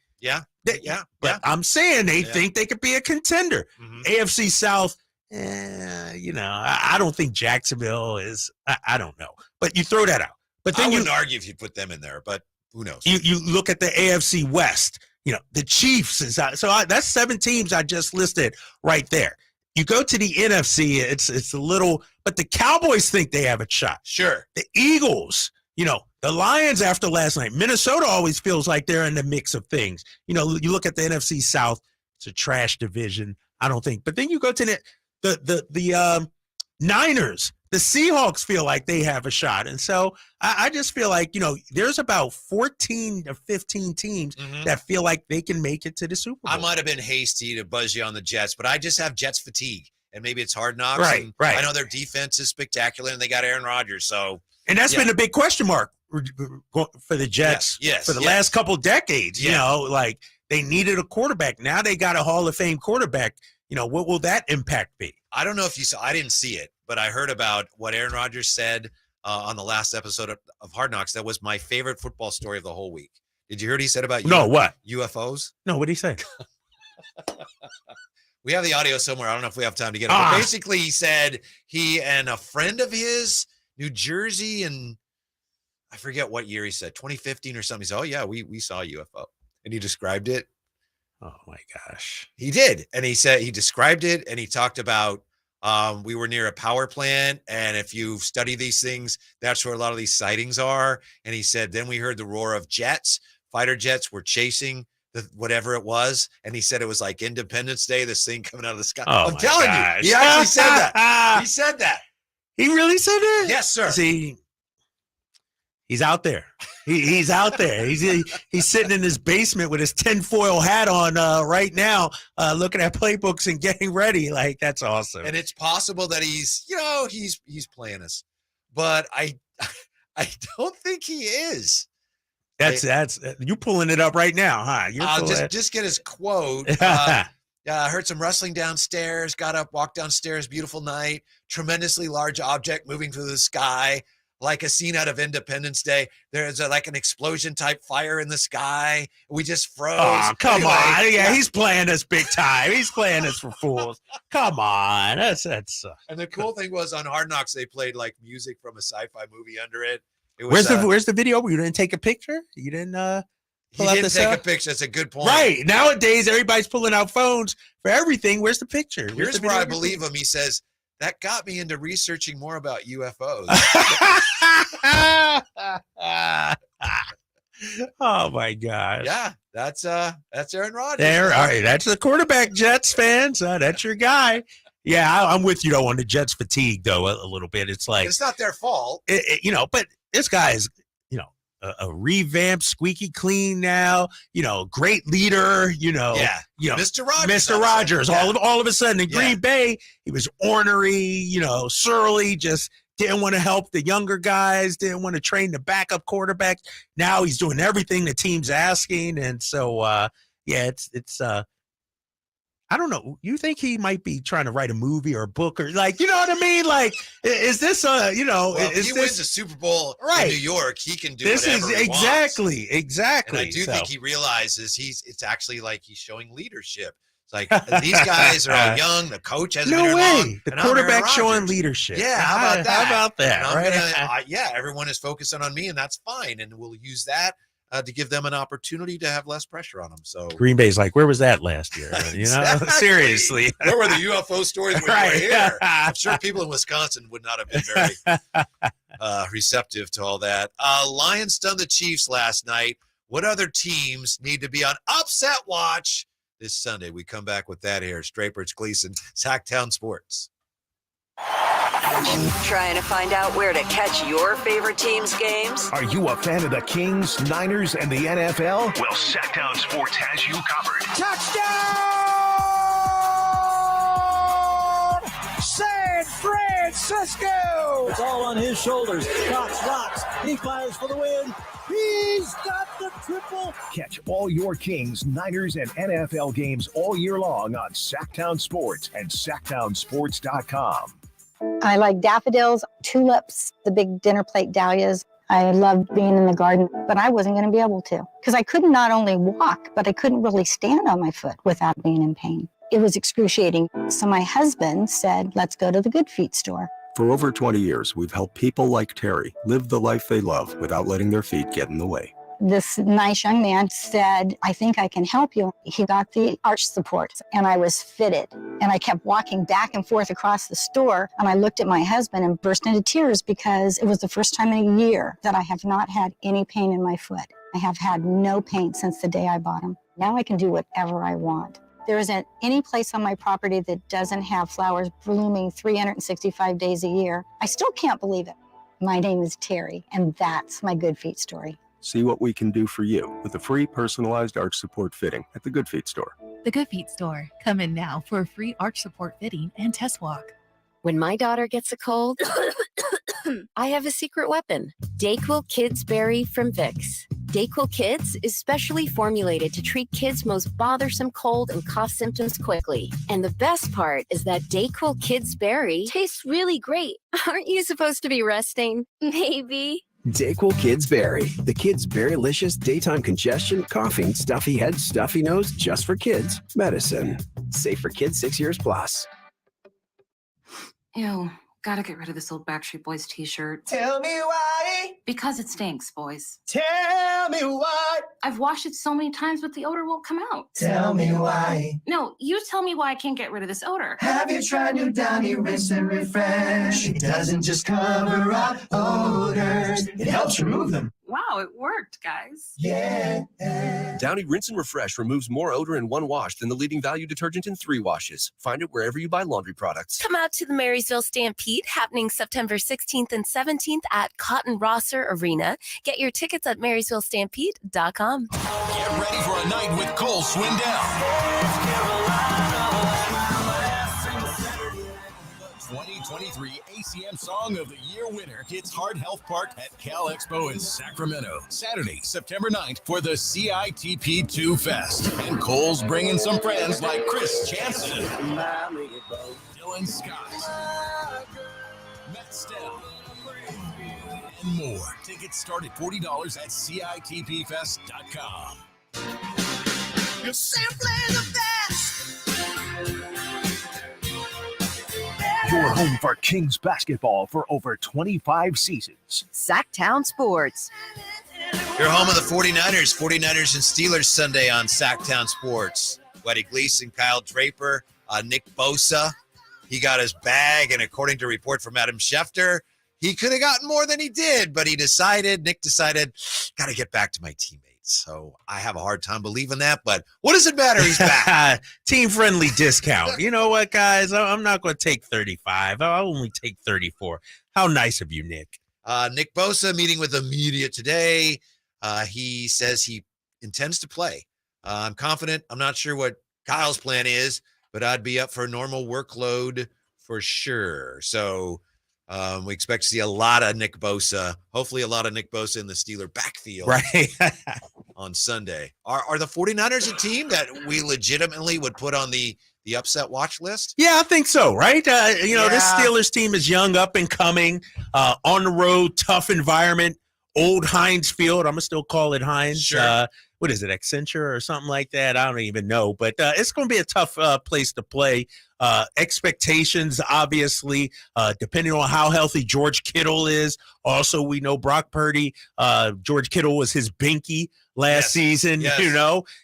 But I'm saying they think they could be a contender. AFC South, you know, I don't think Jacksonville is. I don't know. But you throw that out. But then I wouldn't argue if you put them in there, but who knows? You look at the AFC West, you know, the Chiefs is out. So that's 7 teams I just listed right there. You go to the NFC, it's a little, but the Cowboys think they have a shot. Sure. The Eagles, you know, the Lions after last night. Minnesota always feels like they're in the mix of things. You know, you look at the NFC South, it's a trash division. I don't think. But then you go to the Niners. The Seahawks feel like they have a shot. And so I just feel like, you know, there's about 14 to 15 teams that feel like they can make it to the Super Bowl. I might have been hasty to buzz you on the Jets, but I just have Jets fatigue. And maybe it's Hard Knocks. Right. I know their defense is spectacular, and they got Aaron Rodgers. So, and that's been a big question mark for the Jets for the last couple decades. You know, like they needed a quarterback. Now they got a Hall of Fame quarterback. You know, what will that impact be? I don't know if you saw, I didn't see it, but I heard about what Aaron Rodgers said on the last episode of Hard Knocks. That was my favorite football story of the whole week. Did you hear what he said about what? UFOs? No, what did he say? We have the audio somewhere. I don't know if we have time to get it. But basically, he said he and a friend of his, New Jersey, and I forget what year he said, 2015 or something. He said, oh, yeah, we saw a UFO. And he described it. Oh, my gosh. He did. And he said he described it, and he talked about we were near a power plant, and if you study these things, that's where a lot of these sightings are. And he said, then we heard the roar of jets. Fighter jets were chasing whatever it was. And he said it was like Independence Day, this thing coming out of the sky. Oh, I'm telling you, he actually said that. He said that. He really said that? Yes, sir. See, he's out there. He's out there. He's sitting in his basement with his tinfoil hat on right now, looking at playbooks and getting ready. Like, that's awesome. And it's possible that he's playing us, but I don't think he is. That's you pulling it up right now, huh? I'll just get his quote. I heard some rustling downstairs, got up, walked downstairs, beautiful night, tremendously large object moving through the sky, like a scene out of Independence Day. There's like an explosion type fire in the sky. We just froze. Oh, come Anyway, on. Yeah, he's playing us big time. He's playing us for fools. Come on. That's And the cool thing was on Hard Knocks, they played like music from a sci-fi movie under it. It Where's was, the video? You didn't take a picture? You didn't he didn't take a picture. That's a good point. Right. Nowadays, everybody's pulling out phones for everything. Where's the picture? Here's where I believe him. He says, that got me into researching more about UFOs. Oh my gosh. Yeah, that's Aaron Rodgers. There, all right. That's the quarterback, Jets fans. That's your guy. Yeah, I'm with you though on the Jets fatigue though a little bit. It's like it's not their fault. You know, but this guy is, you know, a revamped, squeaky clean now. Great leader. Mr. Rogers. Mr. Rogers. All of a sudden in Green Bay, he was ornery. Surly. Just didn't want to help the younger guys. Didn't want to train the backup quarterback. Now he's doing everything the team's asking, and so it's. I don't know. You think he might be trying to write a movie or a book or you know what I mean? Like, is this Well, if he wins the Super Bowl in New York, he can do whatever he exactly. And I do think he realizes it's actually like he's showing leadership. It's like these guys are all young. The coach hasn't been here long. The quarterback showing leadership. Yeah, how about that? How about that? Right? Everyone is focusing on me, and that's fine. And we'll use that to give them an opportunity to have less pressure on them. So Green Bay's like, where was that last year? Exactly. Seriously. Where were the UFO stories when you were here? I'm sure people in Wisconsin would not have been very receptive to all that. Lions stunned the Chiefs last night. What other teams need to be on upset watch this Sunday? We come back with that here. Strapers, Gleason, Sactown Sports. Trying to find out where to catch your favorite team's games? Are you a fan of the Kings, Niners, and the NFL? Well, Sactown Sports has you covered. Touchdown! San Francisco! It's all on his shoulders. Cox rocks. He fires for the win. He's got the triple. Catch all your Kings, Niners, and NFL games all year long on Sactown Sports and SactownSports.com. I like daffodils, tulips, the big dinner plate dahlias. I loved being in the garden, but I wasn't going to be able to because I couldn't not only walk, but I couldn't really stand on my foot without being in pain. It was excruciating. So my husband said, let's go to the Good Feet store. For over 20 years, we've helped people like Terry live the life they love without letting their feet get in the way. This nice young man said, I think I can help you. He got the arch support and I was fitted. And I kept walking back and forth across the store. And I looked at my husband and burst into tears because it was the first time in a year that I have not had any pain in my foot. I have had no pain since the day I bought them. Now I can do whatever I want. There isn't any place on my property that doesn't have flowers blooming 365 days a year. I still can't believe it. My name is Terry, and that's my Good Feet story. See what we can do for you with a free personalized arch support fitting at the Good Feet store. The Good Feet store. Come in now for a free arch support fitting and test walk. When my daughter gets a cold, I have a secret weapon. DayQuil Kids Berry from Vicks. DayQuil Kids is specially formulated to treat kids' most bothersome cold and cough symptoms quickly. And the best part is that DayQuil Kids Berry tastes really great. Aren't you supposed to be resting? Maybe. DayQuil Kids Berry. The kids' berry-licious daytime congestion, coughing, stuffy head, stuffy nose, just for kids. Medicine. Safe for kids 6 years plus. Ew, gotta get rid of this old Backstreet Boys t-shirt. Tell me why. Because it stinks, boys. Tell me why. I've washed it so many times, but the odor won't come out. Tell me why. No, you tell me why I can't get rid of this odor. Have you tried New Downy Rinse and Refresh? It doesn't just cover up odors, it helps remove them. Wow, it worked, guys. Yeah. Downy Rinse and Refresh removes more odor in one wash than the leading value detergent in 3 washes. Find it wherever you buy laundry products. Come out to the Marysville Stampede happening September 16th and 17th at Cotton Rosser Arena. Get your tickets at MarysvilleStampede.com. Get ready for a night with Cole Swindell. 2023 ACM Song of the Year winner hits Heart Health Park at Cal Expo in Sacramento. Saturday, September 9th for the CITP2 Fest. And Cole's bringing some friends like Chris Jansen, Dylan Scott, Matt Stell, and more. Tickets start at $40 at CITPFest.com. You're simply the best. Your home for Kings basketball for over 25 seasons. Sactown Sports. Your home of the 49ers. 49ers and Steelers Sunday on Sactown Sports. Whitey Gleason, Kyle Draper, Nick Bosa. He got his bag, and according to a report from Adam Schefter, he could have gotten more than he did, but Nick decided, got to get back to my teammates. So I have a hard time believing that, but what does it matter? He's back. Team-friendly discount. You know what, guys? I'm not going to take 35. I'll only take 34. How nice of you, Nick. Nick Bosa meeting with the media today. He says he intends to play. I'm confident. I'm not sure what Kyle's plan is, but I'd be up for a normal workload for sure. So we expect to see a lot of Nick Bosa, hopefully a lot of Nick Bosa in the Steeler backfield on Sunday. Are the 49ers a team that we legitimately would put on the upset watch list? Yeah, I think so, right? This Steelers team is young, up and coming, on the road, tough environment, old Heinz Field. I'm going to still call it Heinz. Sure. What is it, Accenture or something like that? I don't even know. But it's going to be a tough place to play. Expectations, obviously, depending on how healthy George Kittle is. Also, we know Brock Purdy, George Kittle was his binky last season,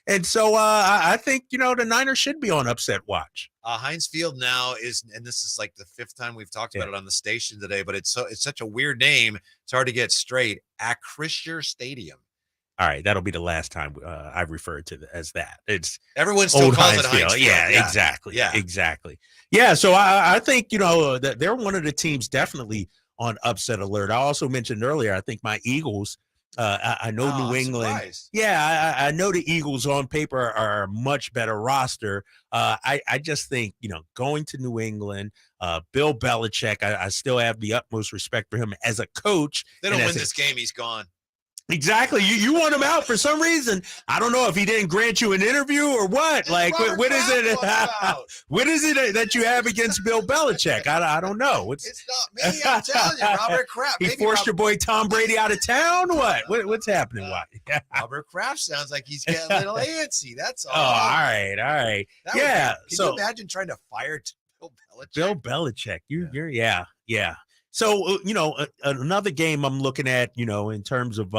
And so I think, the Niners should be on upset watch. Heinz Field now is, and this is like the 5th time we've talked about it on the station today, but it's such a weird name. It's hard to get straight. Acrisure Stadium. All right, that'll be the last time I've referred to as that. It's everyone still calls it Heinz Field. Yeah, exactly. Yeah, exactly. Yeah, so I think that they're one of the teams definitely on upset alert. I also mentioned earlier, I think my Eagles. I know New England. Surprised. Yeah, I know the Eagles on paper are a much better roster. I just think going to New England, Bill Belichick. I still have the utmost respect for him as a coach. They don't win this game, he's gone. Exactly. You want him out for some reason. I don't know if he didn't grant you an interview or what. Like, what is it? What is it that you have against Bill Belichick? I don't know. It's not me. I'm telling you, Robert Kraft. He forced your boy Tom Brady out of town. What's happening? Robert Kraft sounds like he's getting a little antsy. That's all. Oh, all right. Can you imagine trying to fire Bill Belichick? Bill Belichick. Yeah. So, another game I'm looking at, in terms of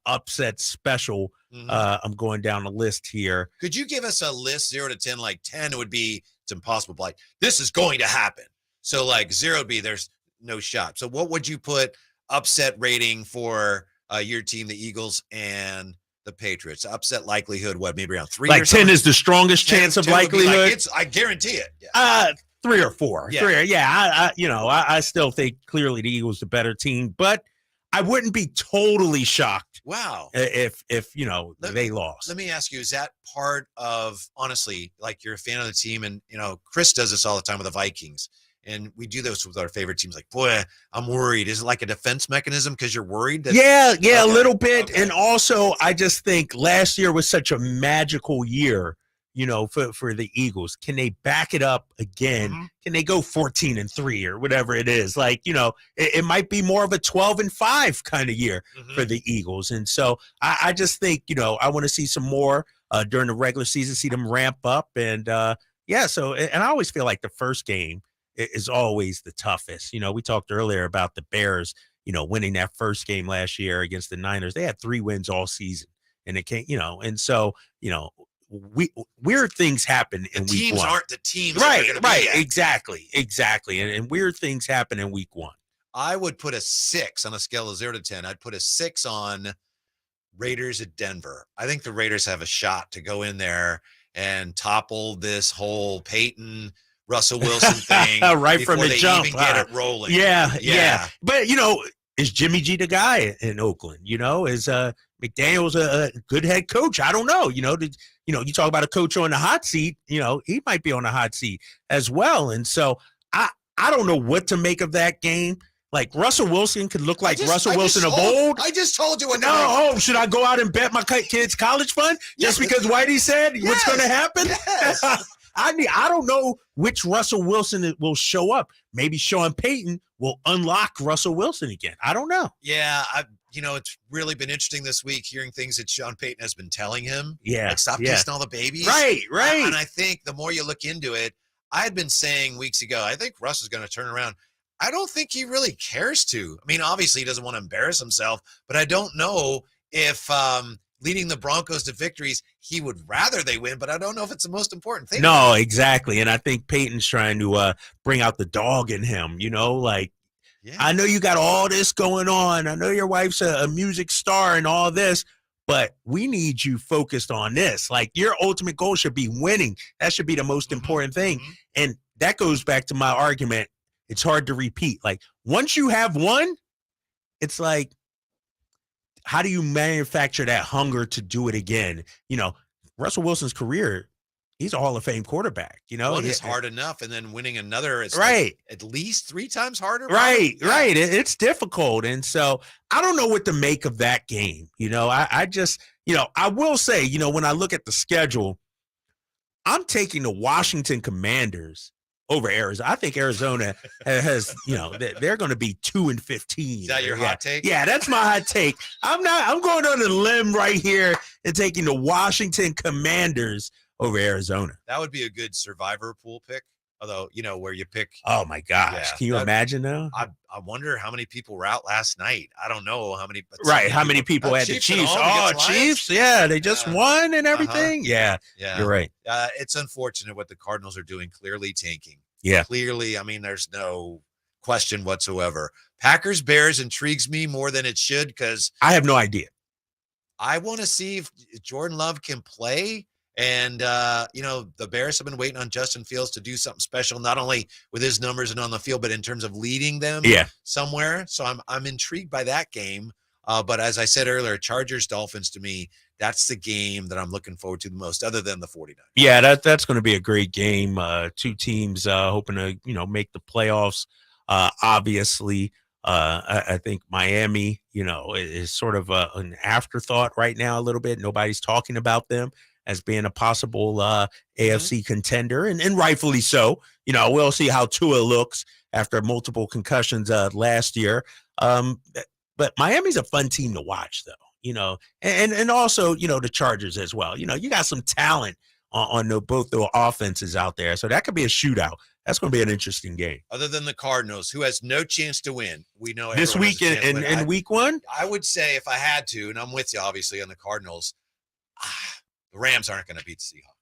upset special, I'm going down the list here. Could you give us a list 0 to 10? Like 10 would be it's impossible. But like this is going to happen. So like 0 would be there's no shot. So what would you put upset rating for your team, the Eagles and the Patriots? Upset likelihood, what, maybe around 3? Like 10 is the strongest chance of likelihood? I guarantee it. Yeah. 3 or 4. Yeah. 3. Yeah. I still think clearly the Eagles the better team, but I wouldn't be totally shocked. Wow. If they lost. Let me ask you, is that part of, honestly, like you're a fan of the team and, Chris does this all the time with the Vikings and we do this with our favorite teams. Like, boy, I'm worried. Is it like a defense mechanism because you're worried? That, a little bit. Okay. And also I just think last year was such a magical year. For the Eagles, can they back it up again? Mm-hmm. Can they go 14-3 or whatever it is? Like, it might be more of a 12-5 kind of year for the Eagles. And so I just think, I want to see some more during the regular season, see them ramp up. And so, and I always feel like the first game is always the toughest. We talked earlier about the Bears, winning that first game last year against the Niners. They had 3 wins all season and it can't, and so, weird things happen in week 1. Teams aren't the teams. Right. Exactly. And weird things happen in week 1. I would put a 6 on a scale of 0 to 10. I'd put a 6 on Raiders at Denver. I think the Raiders have a shot to go in there and topple this whole Peyton, Russell Wilson thing right from the jump. Even get it rolling. Yeah. But, is Jimmy G the guy in Oakland? Is McDaniel's a good head coach? I don't know. You talk about a coach on the hot seat, he might be on the hot seat as well. And so I don't know what to make of that game. Like Russell Wilson could look like Russell Wilson of old. I just told you. Should I go out and bet my kids' college fund just because Whitey said what's going to happen? Yes. I don't know which Russell Wilson will show up. Maybe Sean Payton will unlock Russell Wilson again. I don't know. Yeah, it's really been interesting this week hearing things that Sean Payton has been telling him. Yeah. Like, stop kissing all the babies. Right. And I think the more you look into it, I had been saying weeks ago, I think Russ is going to turn around. I don't think he really cares to. I mean, obviously he doesn't want to embarrass himself, but I don't know if leading the Broncos to victories, he would rather they win, but I don't know if it's the most important thing. No, exactly. And I think Peyton's trying to bring out the dog in him, I know you got all this going on. I know your wife's a music star and all this, but we need you focused on this. Like your ultimate goal should be winning. That should be the most important thing. And that goes back to my argument. It's hard to repeat. Like once you have won, it's like, how do you manufacture that hunger to do it again? Russell Wilson's career, he's a Hall of Fame quarterback. One is hard enough, and then winning another is right. At least 3 times harder. Right. It's difficult. And so I don't know what to make of that game. I just, I will say, when I look at the schedule, I'm taking the Washington Commanders over Arizona. I think Arizona has, they're going to be 2-15. Is that your hot take? Yeah, that's my hot take. I'm going on a limb right here and taking the Washington Commanders over Arizona. That would be a good survivor pool pick. Although, where you pick. Oh my gosh. Yeah, can you imagine though? I wonder how many people were out last night. I don't know how many. Right. How many people had the Chiefs? Oh, Chiefs. Yeah. They just won and everything. Yeah. You're right. It's unfortunate what the Cardinals are doing. Clearly tanking. Yeah. Clearly. I mean, there's no question whatsoever. Packers Bears intrigues me more than it should because I have no idea. I want to see if Jordan Love can play. And, the Bears have been waiting on Justin Fields to do something special, not only with his numbers and on the field, but in terms of leading them somewhere. So I'm intrigued by that game. But as I said earlier, Chargers, Dolphins, to me, that's the game that I'm looking forward to the most, other than the 49ers. Yeah, that's going to be a great game. Two teams hoping to, make the playoffs. Obviously, I think Miami, is sort of an afterthought right now a little bit. Nobody's talking about them as being a possible AFC contender, and rightfully so. We'll see how Tua looks after multiple concussions last year. But Miami's a fun team to watch, though, and also, the Chargers as well. You got some talent on both the offenses out there. So that could be a shootout. That's going to be an interesting game. Other than the Cardinals, who has no chance to win. We know this week in week one. I would say if I had to, and I'm with you, obviously, on the Cardinals, the Rams aren't going to beat the Seahawks.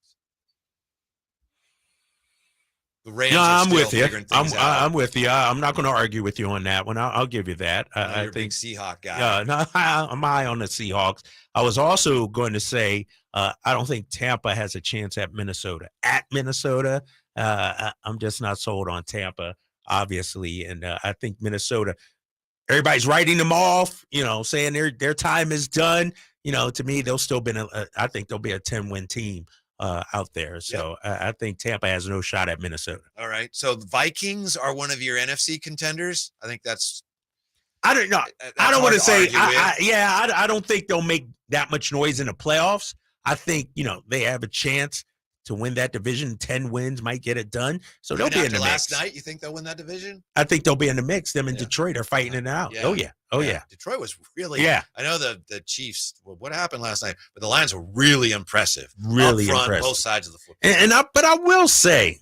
The Rams are still figuring things out. I'm with you. I'm not going to argue with you on that one. I'll give you that. I think big Seahawk guy. Yeah, no, I'm high on the Seahawks. I was also going to say I don't think Tampa has a chance at Minnesota. At Minnesota, I'm just not sold on Tampa, obviously, and I think Minnesota. Everybody's writing them off, saying their time is done. To me, they'll still be I think they'll be a 10-win team out there. So I think Tampa has no shot at Minnesota. All right. So the Vikings are one of your NFC contenders. I think that's. I don't know. I don't want to say. I don't think they'll make that much noise in the playoffs. I think they have a chance to win that division. 10 wins might get it done. So they'll be in the mix. Last night, you think they'll win that division? I think they'll be in the mix. Them and Detroit are fighting it out. Yeah. Oh yeah. Detroit was really. I know the Chiefs. Well, what happened last night? But the Lions were really impressive. Really up front, impressive. Both sides of the football. But I will say,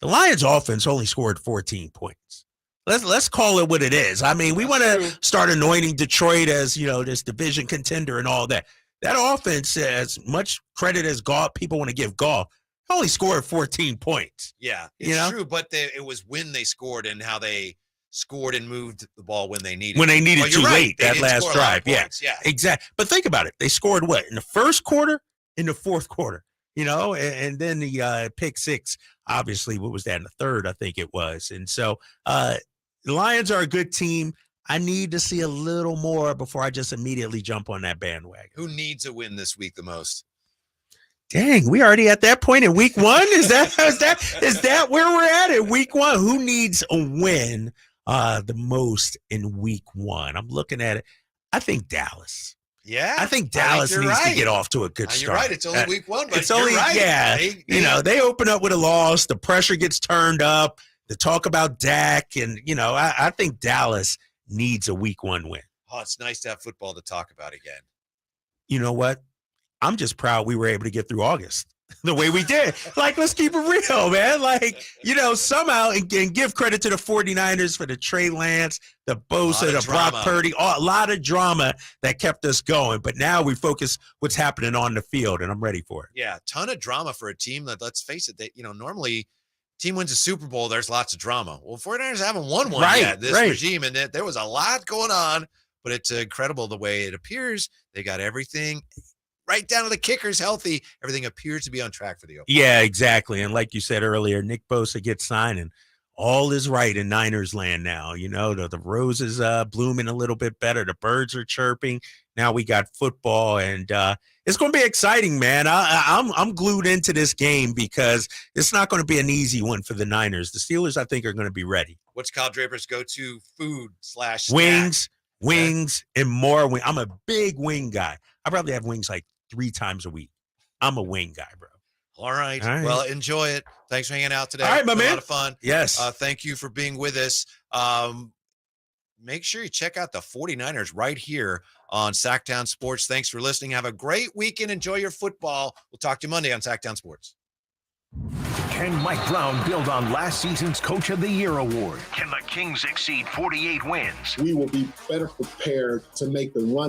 the Lions' offense only scored 14 points. Let's call it what it is. I mean, we want to start anointing Detroit as this division contender and all that. That offense, as much credit as people want to give Goff, only scored 14 points. Yeah, it's true, but it was when they scored and how they scored and moved the ball when they needed. When they needed too late, that last drive. Yeah, exactly. But think about it. They scored what? In the first quarter, in the fourth quarter, and then the pick six, obviously, what was that, in the third, I think it was. And so the Lions are a good team. I need to see a little more before I just immediately jump on that bandwagon. Who needs a win this week the most? Dang, we already at that point in week one? Is that where we're at week one? Who needs a win the most in week one? I'm looking at it. I think Dallas. Yeah, I think Dallas needs to get off to a good start. You're right. It's only week one, but it's only right. They open up with a loss. The pressure gets turned up. The talk about Dak, and I think Dallas needs a week one win. Oh, it's nice to have football to talk about again. You know what? I'm just proud we were able to get through August the way we did. Let's keep it real, man. Somehow, and give credit to the 49ers for the Trey Lance, the Bosa, the Brock Purdy, a lot of drama that kept us going. But now we focus what's happening on the field, and I'm ready for it. Yeah, ton of drama for a team that, let's face it, normally team wins a Super Bowl, there's lots of drama. Well, 49ers haven't won one yet, this regime, and there was a lot going on, but it's incredible the way it appears. They got everything right down to the kickers healthy. Everything appears to be on track for the opening. Yeah, exactly. And like you said earlier, Nick Bosa gets signed, and all is right in Niners land now. You know, the roses blooming a little bit better. The birds are chirping. Now we got football, and it's going to be exciting, man. I'm glued into this game because it's not going to be an easy one for the Niners. The Steelers, I think, are going to be ready. What's Kyle Draper's go-to food / Wings, and more wing. I'm a big wing guy. I probably have wings like 3 times a week. I'm a wing guy, bro. All right. Well, enjoy it. Thanks for hanging out today. All right, my man. A lot of fun. Yes. Thank you for being with us. Make sure you check out the 49ers right here on Sactown Sports. Thanks for listening. Have a great weekend. Enjoy your football. We'll talk to you Monday on Sactown Sports. Can Mike Brown build on last season's Coach of the Year award? Can the Kings exceed 48 wins? We will be better prepared to make the run